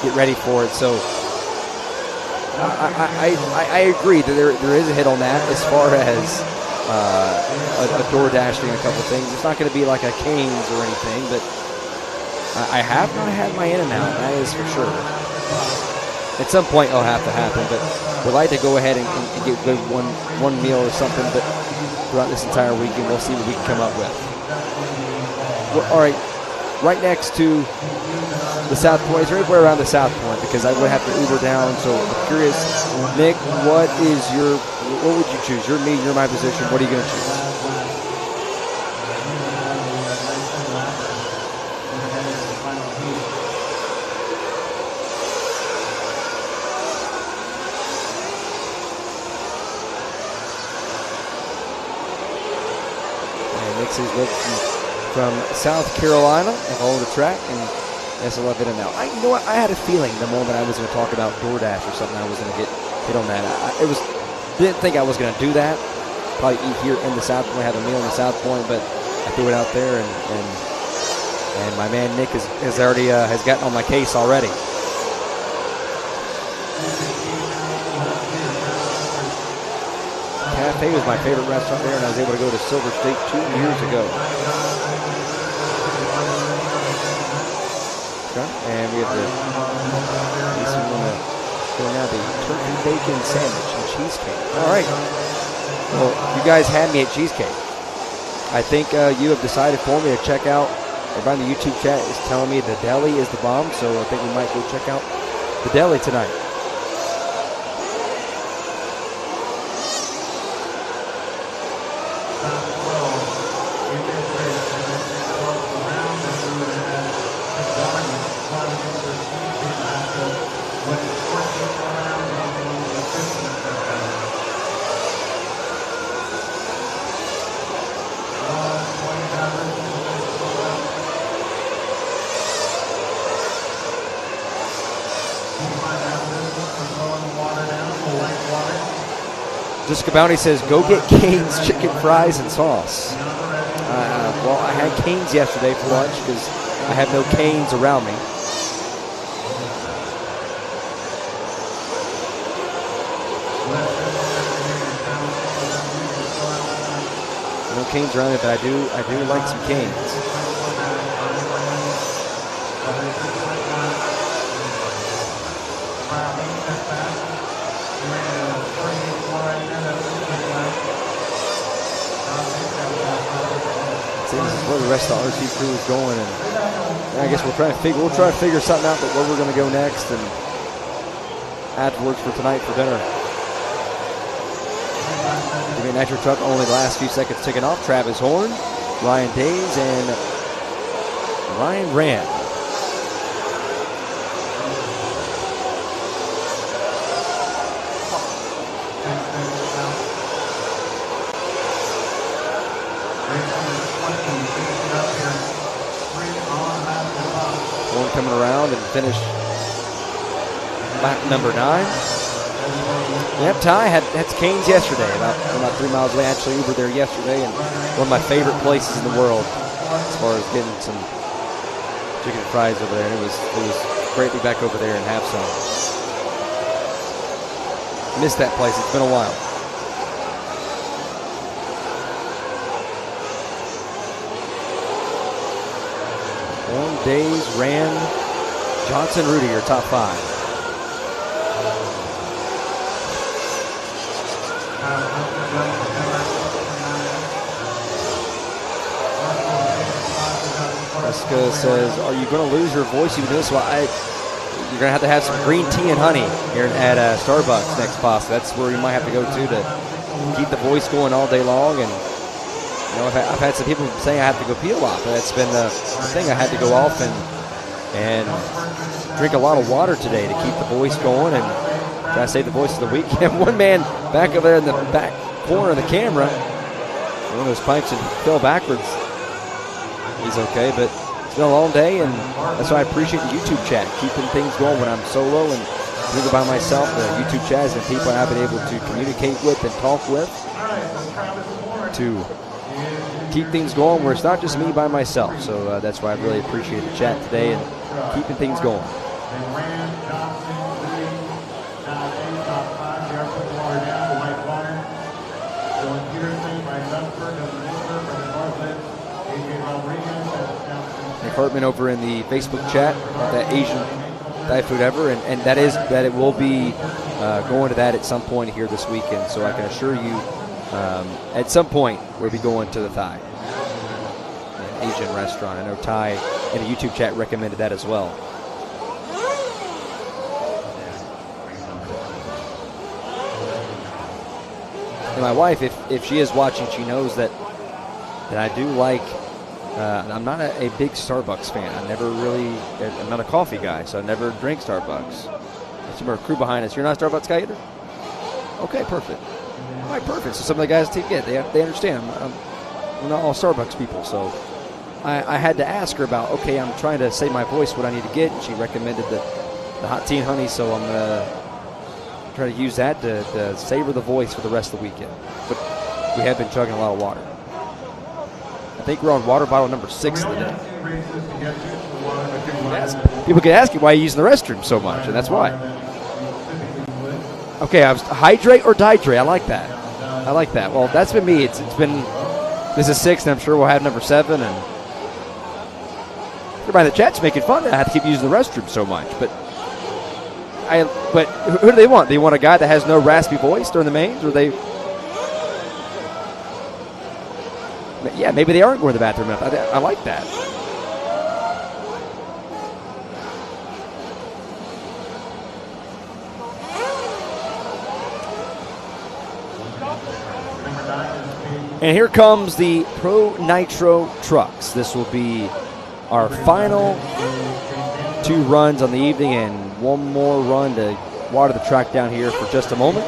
get ready for it. So I agree that there is a hit on that as far as a DoorDash thing, a couple things. It's not going to be like a Cane's or anything, but I have not had my In-N-Out, that is for sure. At some point it'll have to happen, but we'd like to go ahead and get good one meal or something, but throughout this entire weekend we'll see what we can come up with. All right, right next to the South Point. Is there anywhere around the South Point? Because I would have to Uber down. So I'm curious, Nick, what would you choose? You're me, you're my position. What are you going to choose? And Nick says, look from South Carolina and all the track, and yes, I love In-N-Out. You know what? I had a feeling the moment I was going to talk about DoorDash or something, I was going to get hit on that. Didn't think I was going to do that. Probably eat here in the South Point, have a meal in the South Point, but I threw it out there, and my man Nick has already has gotten on my case already. Cafe was my favorite restaurant there, and I was able to go to Silver State 2 years ago. And we have the turkey bacon sandwich and cheesecake. All right. Well, you guys had me at cheesecake. I think you have decided for me to check out. Everybody in the YouTube chat is telling me the deli is the bomb, so I think we might go check out the deli tonight. Jessica Bounty says, go get Cane's chicken fries and sauce. Well, I had Cane's yesterday for lunch because I have no Cane's around me. No Cane's around me, but I do like some Cane's. Where the rest of the RC crew is going, and I guess we'll try to figure something out, but where we're going to go next and afterwards for tonight for dinner. Give me a Nitro Truck, only the last few seconds ticking off. Travis Horn, Ryan Days, and Ryan Rand. Coming around and finish lap number 9. Yep, Ty had Cane's yesterday, about 3 miles away. I actually Ubered there yesterday, and one of my favorite places in the world as far as getting some chicken fries over there. And it was great to be back over there and have some. Missed that place. It's been a while. Days, Rand, Johnson, Rudy, your top 5. Jessica says, are you going to lose your voice even this? Well, you're going to have some green tea and honey here at Starbucks next pasta. That's where you might have to go to keep the voice going all day long. And you know, I've had some people saying I have to go pee a lot, but that's been the thing. I had to go off and and drink a lot of water today to keep the voice going and try to save the voice of the weekend. One man back over there in the back corner of the camera, one of those pipes and fell backwards. He's okay, but it's been a long day, and that's why I appreciate the YouTube chat, keeping things going when I'm solo and doing it by myself. The YouTube chat is the people I've been able to communicate with and talk with to keep things going where it's not just me by myself. So that's why I really appreciate the chat today and keeping things going. Nick Hartman over in the Facebook chat, that Asian Thai food ever, and that is that it will be going to that at some point here this weekend. So I can assure you, at some point we'll be going to the Thai, an Asian restaurant. I know Ty in the YouTube chat recommended that as well. And my wife, if she is watching, she knows that I do like. I'm not a big Starbucks fan. I'm not a coffee guy, so I never drink Starbucks. There's some of our crew behind us. You're not a Starbucks guy either? Okay, perfect. All right, perfect. So some of the guys get they understand. We're not all Starbucks people, so I had to ask her about, okay, I'm trying to save my voice, what I need to get, and she recommended the hot tea and honey, so I'm going to try to use that to savor the voice for the rest of the weekend. But we have been chugging a lot of water. I think we're on water bottle number 6 of the day. People can ask you why you're using the restroom so much, and that's why. Okay, I was hydrate or dihydrate. I like that. Well, that's been me. It's been, this is 6, and I'm sure we'll have number 7. And everybody in the chat's making fun that I have to keep using the restroom so much. But who do they want? They want a guy that has no raspy voice during the mains, or they? Yeah, maybe they aren't going to the bathroom enough. I like that. And here comes the Pro Nitro trucks. This will be our final 2 runs on the evening and one more run to water the track down here for just a moment.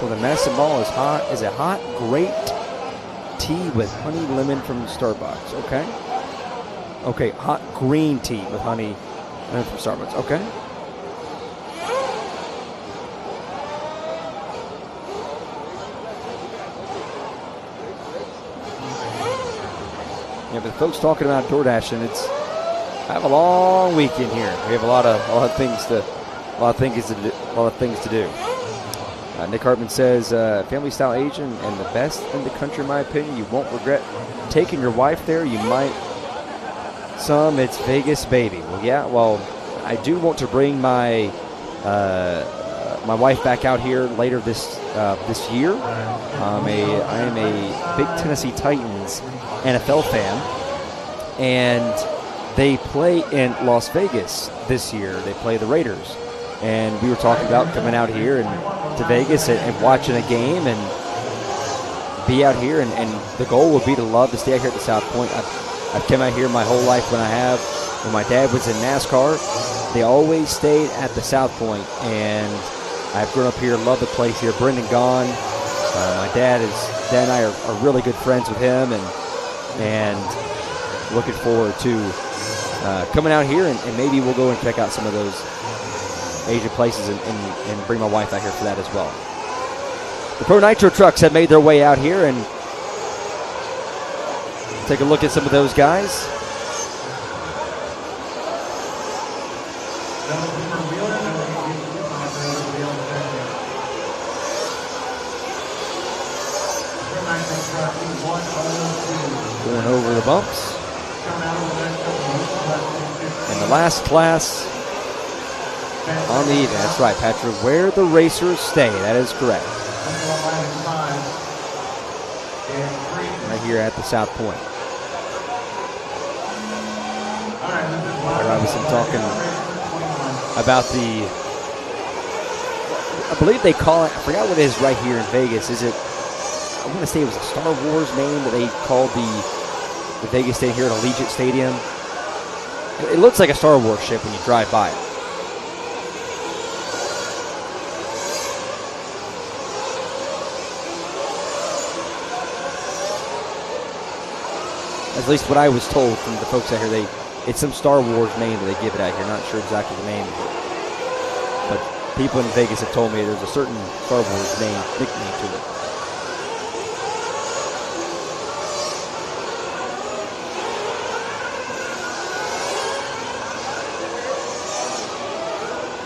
So the medicine ball is hot. Is a hot, great tea with honey lemon from Starbucks. Okay, hot green tea with honey lemon from Starbucks. Okay. Yeah, but folks talking about DoorDash, and I have a long weekend here. We have a lot of things to do. Nick Hartman says, family style Asian and the best in the country, in my opinion. You won't regret taking your wife there. You might some. It's Vegas, baby. Well, yeah. Well, I do want to bring my my wife back out here later this year. I am a big Tennessee Titans NFL fan, and they play in Las Vegas this year. They play the Raiders. And we were talking about coming out here and to Vegas and watching a game and be out here. And the goal would be to love to stay out here at the South Point. I've come out here my whole life when my dad was in NASCAR. They always stayed at the South Point. And I've grown up here, love the place here. Brendan Gaughan, my dad and I are really good friends with him. And looking forward to coming out here. And maybe we'll go and check out some of those Asian places and bring my wife out here for that as well. The Pro Nitro trucks have made their way out here, and take a look at some of those guys. Going over the bumps. And the last class on the evening. That's right, Patrick. Where the racers stay. That is correct. Right here at the South Point. Robinson talking about the I believe they call it, I forgot what it is right here in Vegas. Is it, I want to say it was a Star Wars name that they called the Vegas Stadium here at Allegiant Stadium. It looks like a Star Wars ship when you drive by it. At least what I was told from the folks out here, it's some Star Wars name that they give it out here. Not sure exactly the name of it. But people in Vegas have told me there's a certain Star Wars nickname to it.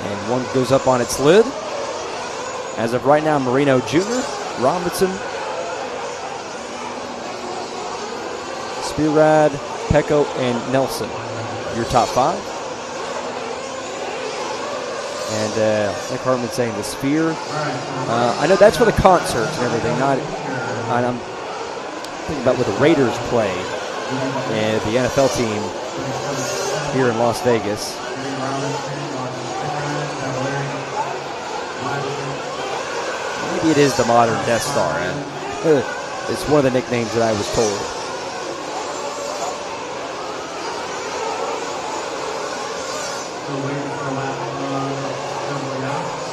And one goes up on its lid. As of right now, Marino Jr., Robinson, Spearad, Pecco, and Nelson, your top 5. And like Hartman saying, the Sphere. I know that's for the concerts and everything. I'm thinking about where the Raiders play, and the NFL team here in Las Vegas. Maybe it is the modern Death Star. It's one of the nicknames that I was told.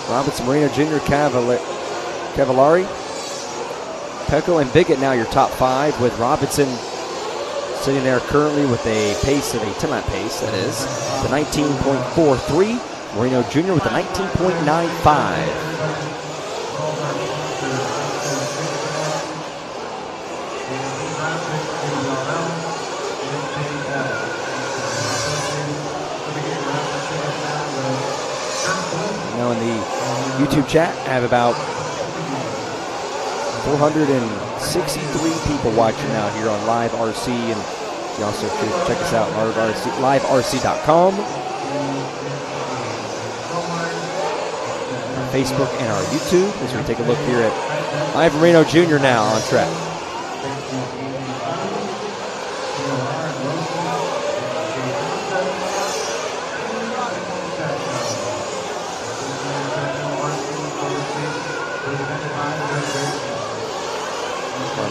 Robinson, Marino Jr., Cavallari, Pecco, and Biggett now your top 5, with Robinson sitting there currently with a pace of a 10-lap pace, that is, the 19.43. Marino Jr. with the 19.95. YouTube chat, I have about 463 people watching now here on Live RC, and you also can check us out on liverc.com, our Facebook and our YouTube, as we take a look here at Live Marino Jr. now on track.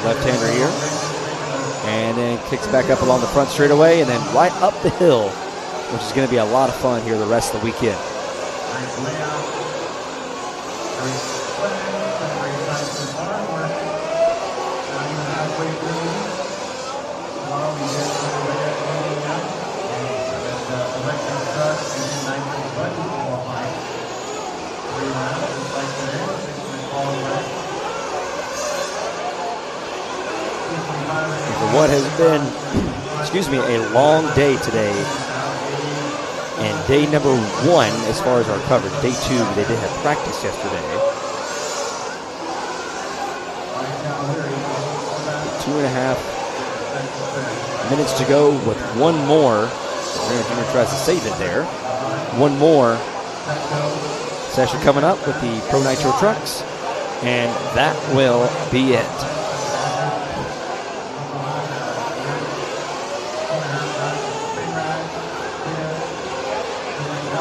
Left-hander here, and then kicks back up along the front straightaway, and then right up the hill, which is going to be a lot of fun here the rest of the weekend. What has been, a long day today, and day number 1 as far as our coverage. Day 2, they did have practice yesterday. 2.5 minutes to go with one more. Junior tries to save it there. One more session coming up with the Pro Nitro trucks, and that will be it.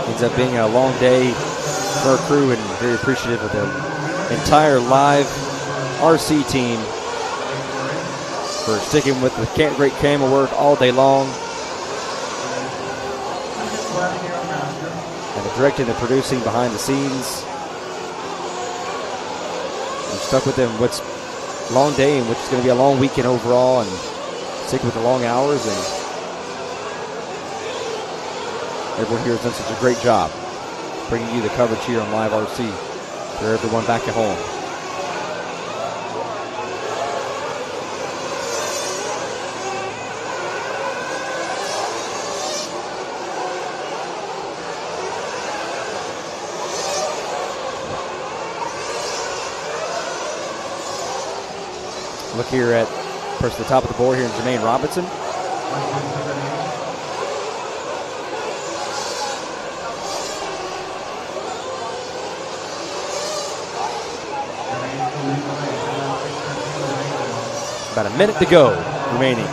Ends up being a long day for our crew, and very appreciative of the entire Live RC team for sticking with the great camera work all day long, and the directing and producing behind the scenes. We stuck with them. What's a long day, and which is going to be a long weekend overall, and stick with the long hours, and everyone here has done such a great job bringing you the coverage here on Live RC for everyone back at home. Look here at, first at the top of the board here, Jermaine Robinson. About a minute to go remaining.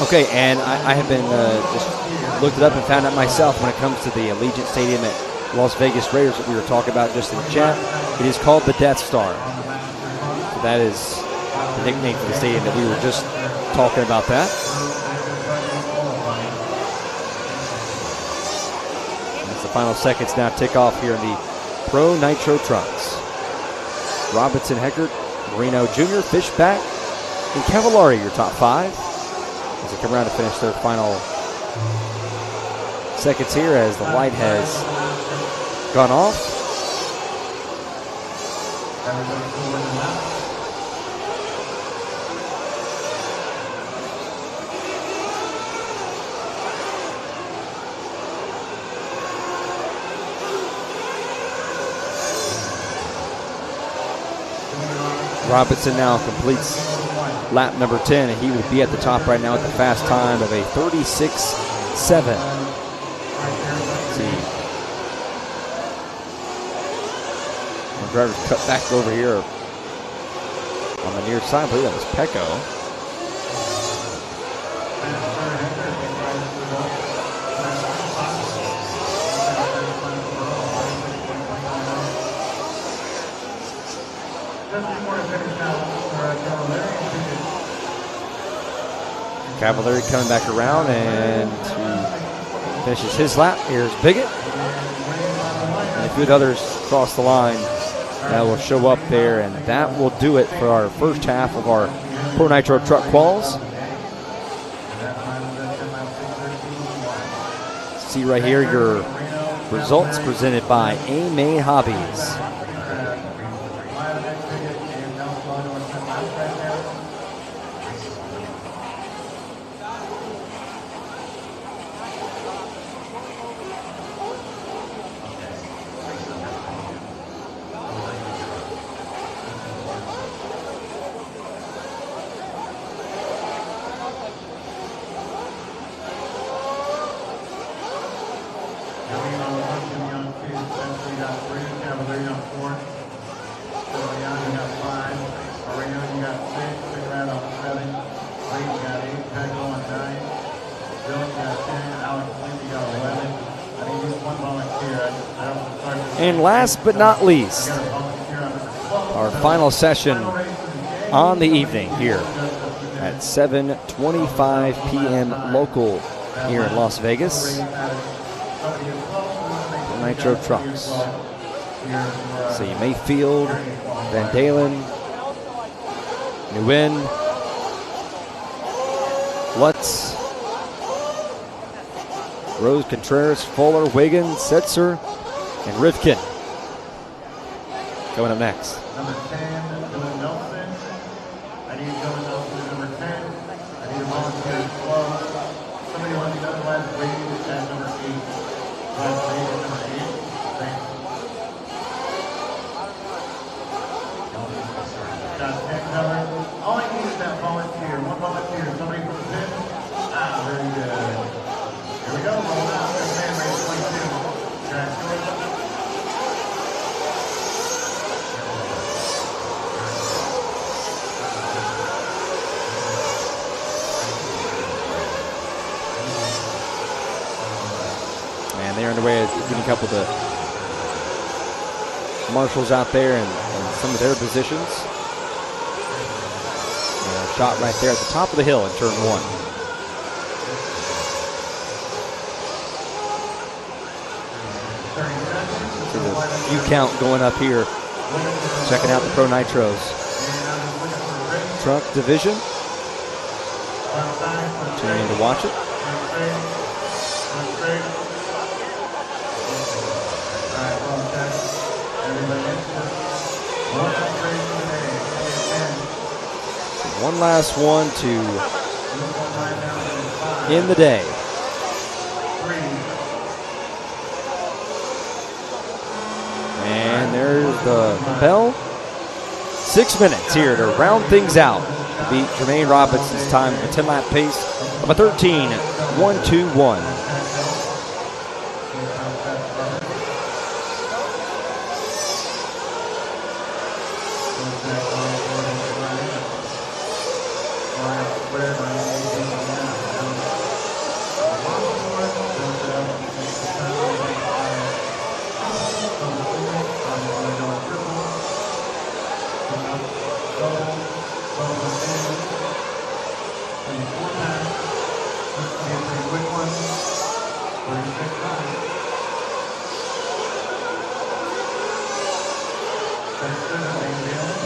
Okay, and I have been just looked it up and found out myself when it comes to the Allegiant Stadium at Las Vegas Raiders that we were talking about just in the chat. It is called the Death Star. So that is the nickname for the stadium that we were just talking about that. As the final seconds now tick off here in the Pro Nitro Trucks. Robinson, Heckert, Marino Jr., Fishback, and Cavallari, your top 5. As they come around to finish their final seconds here as the light has gone off. Robinson now completes lap number 10, and he will be at the top right now at the fast time of a 36.7. The driver's cut back over here on the near side. I believe that was Pecco. Cavallari coming back around and finishes his lap. Here's Bigot. And a few others cross the line that will show up there, and that will do it for our first half of our Pro Nitro Truck Quals. See right here your results presented by A-Main Hobbies. And last but not least, our final session on the evening here at 7:25 p.m. local here in Las Vegas. Nitro Trucks. See Mayfield, Van Dalen, Nguyen, Lutz, Rose, Contreras, Fuller, Wiggins, Setzer, and Rivkin coming up next. Number 10, Dylan Nelson. I need Dylan Nelson at number 10. I need a volunteer to slow. Somebody want to be done last waiting at number 8. Last waiting at number 8. Thanks. Got 10 covered. All I need is that volunteer. One volunteer. Somebody from the pit. Ah, very good. Here we go. Roll out. Good man, race 22. Track short. They're underway, getting a couple of the marshals out there and some of their positions. And a shot right there at the top of the hill in turn 1. So the view count going up here. Checking out the Pro Nitros truck division. Tuning in to watch it. One last one to end the day. And there's the bell. 6 minutes here to round things out to beat Jermaine Robinson's time at a 10-lap pace of a 13.121.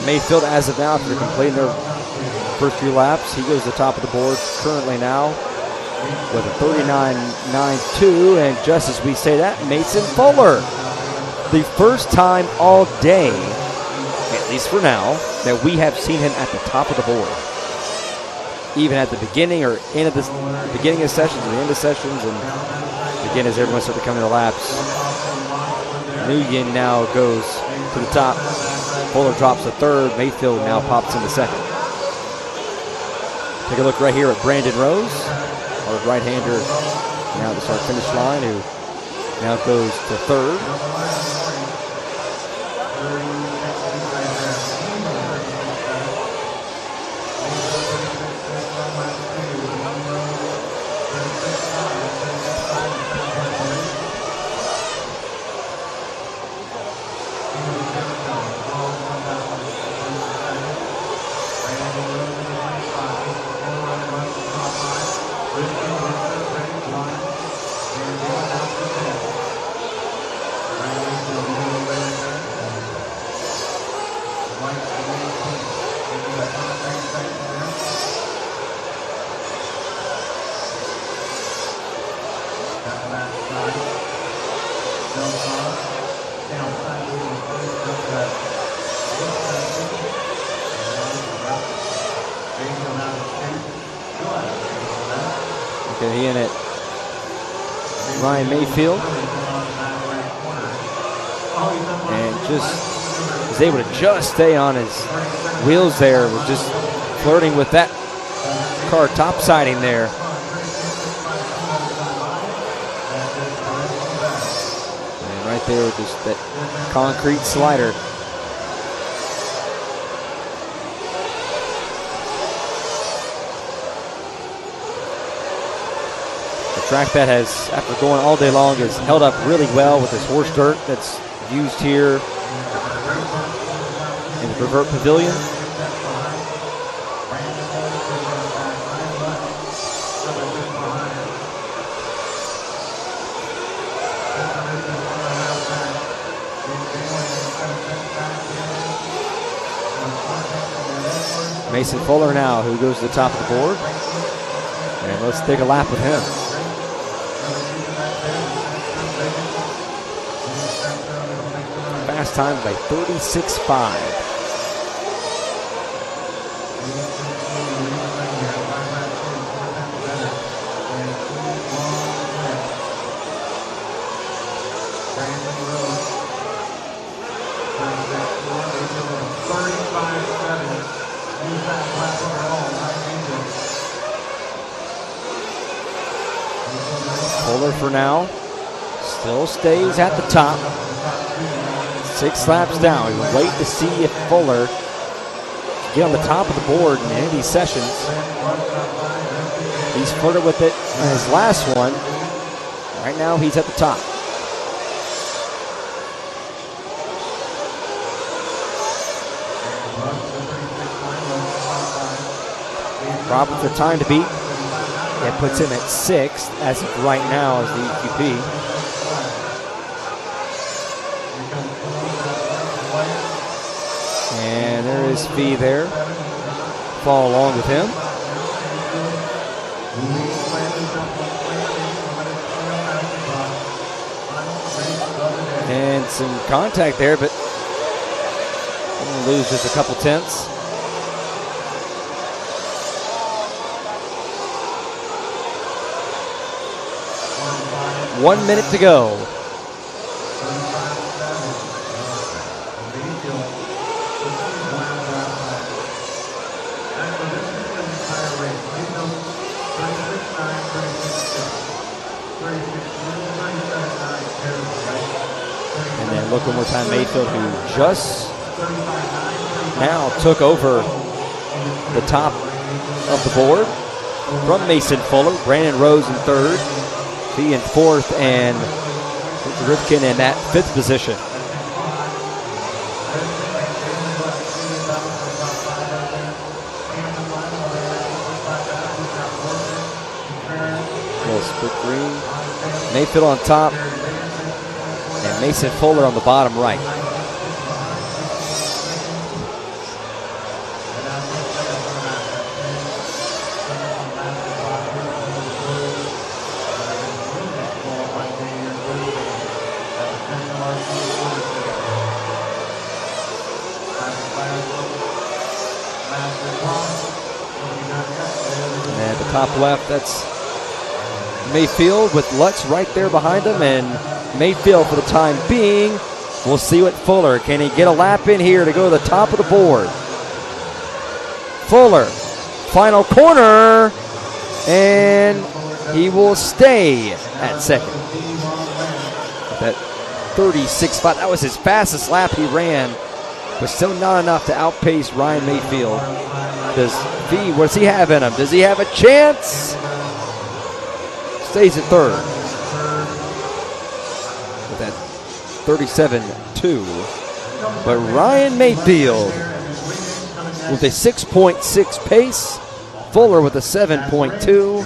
Mayfield, as of now, after completing their first few laps, he goes to the top of the board currently now with a 39.92. And just as we say that, Mason Fuller, the first time all day, at least for now, that we have seen him at the top of the board. Even at the beginning or end of the beginning of sessions or the end of sessions, and again as everyone starts to come into laps, Nguyen now goes to the top. Fuller drops to third. Mayfield now pops into second. Take a look right here at Brandon Rose, our right-hander now at the start-finish line, who now goes to third. Okay, he in it. Ryan Mayfield. And just is able to just stay on his wheels there. We're just flirting with that car topsiding there. And right there, just that concrete slider. Track that has, after going all day long, has held up really well with this horse dirt that's used here in the Revert Pavilion. Mason Fuller now, who goes to the top of the board. And let's take a lap with him. Fast time by 36.5. Fuller for now still stays at the top. 6 laps down. We wait to see if Fuller can get on the top of the board in any of these sessions. He's flirted with it in his last one. Right now he's at the top. Roberts the time to beat. That puts him at 6th as of right now as the EQP. And there is Fee there. Follow along with him. And some contact there, but we'll lose just a couple tenths. One minute to go. And then look one more time, Mayfield, who just now took over the top of the board from Mason Fuller. Brandon Rose in 3rd. Fee in 4th, and Ripken in that 5th position. little split green. Mayfield on top, and Mason Fuller on the bottom right. And at the top left, that's Mayfield with Lutz right there behind him, and Mayfield for the time being. We'll see what Fuller, can he get a lap in here to go to the top of the board? Fuller, final corner, and he will stay at second. That 36.5, that was his fastest lap he ran, but still not enough to outpace Ryan Mayfield. What does he have in him? Does he have a chance? Stays at third with that 37.2. But Ryan Mayfield with a 6.6 pace. Fuller with a 7.2.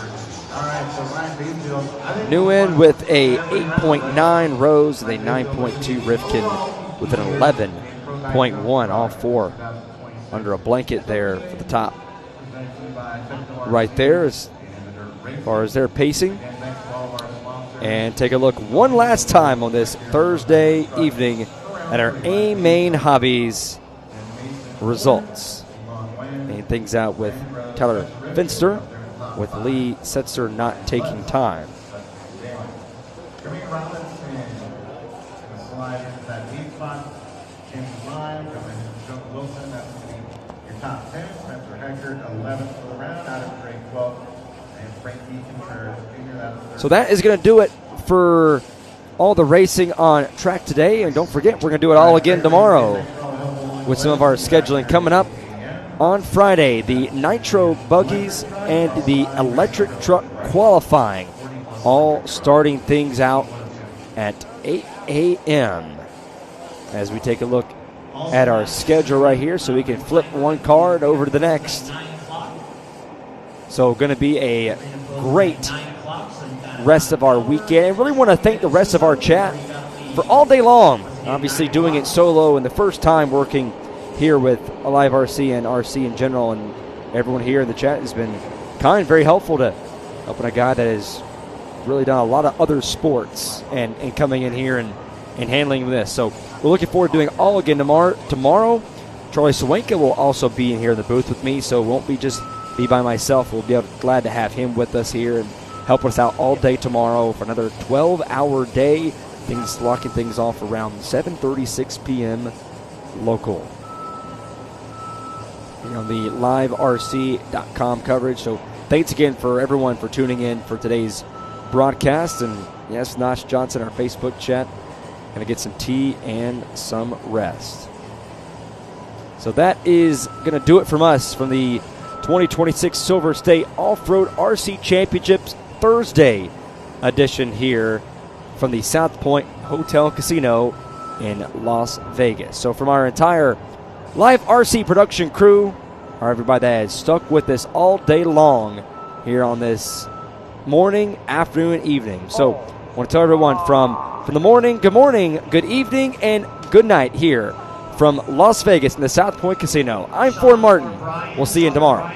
Nguyen with a 8.9. Rose with a 9.2. Rifkin with an 11.1. All four under a blanket there for the top. Right there as far as their pacing. And take a look one last time on this Thursday evening at our A-Main Hobbies results. And things out with Tyler Finster, with Lee Setzer not taking time. Top 10, Spencer Heckard, 11th for the round, Adam Drake 12th, and Frank Contreras Jr. So that is going to do it for all the racing on track today. And don't forget, we're going to do it all again tomorrow with some of our scheduling coming up on Friday. The Nitro Buggies and the Electric Truck qualifying, all starting things out at 8 a.m. as we take a look at our schedule right here so we can flip one card over to the next. So going to be a great rest of our weekend. I really want to thank the rest of our chat for all day long. Obviously doing it solo and the first time working here with Alive RC and RC in general, and everyone here in the chat has been kind, very helpful to helping a guy that has really done a lot of other sports and coming in here and handling this. So we're looking forward to doing it all again tomorrow. Charlie Sawenka will also be in here in the booth with me, so it won't be just me by myself. We'll be glad to have him with us here and help us out all day tomorrow for another 12-hour day. Locking things off around 7:36 p.m. local. On the liverc.com coverage. So thanks again for everyone for tuning in for today's broadcast. And yes, Nosh Johnson, our Facebook chat, going to get some tea and some rest. So that is going to do it from us from the 2026 Silver State Off-Road RC Championships Thursday edition here from the South Point Hotel Casino in Las Vegas. So from our entire Live RC production crew, or everybody that has stuck with us all day long here on this morning, afternoon, and evening. So I want to tell everyone from the morning, good evening, and good night here from Las Vegas in the South Point Casino. I'm Ford Martin. We'll see you tomorrow.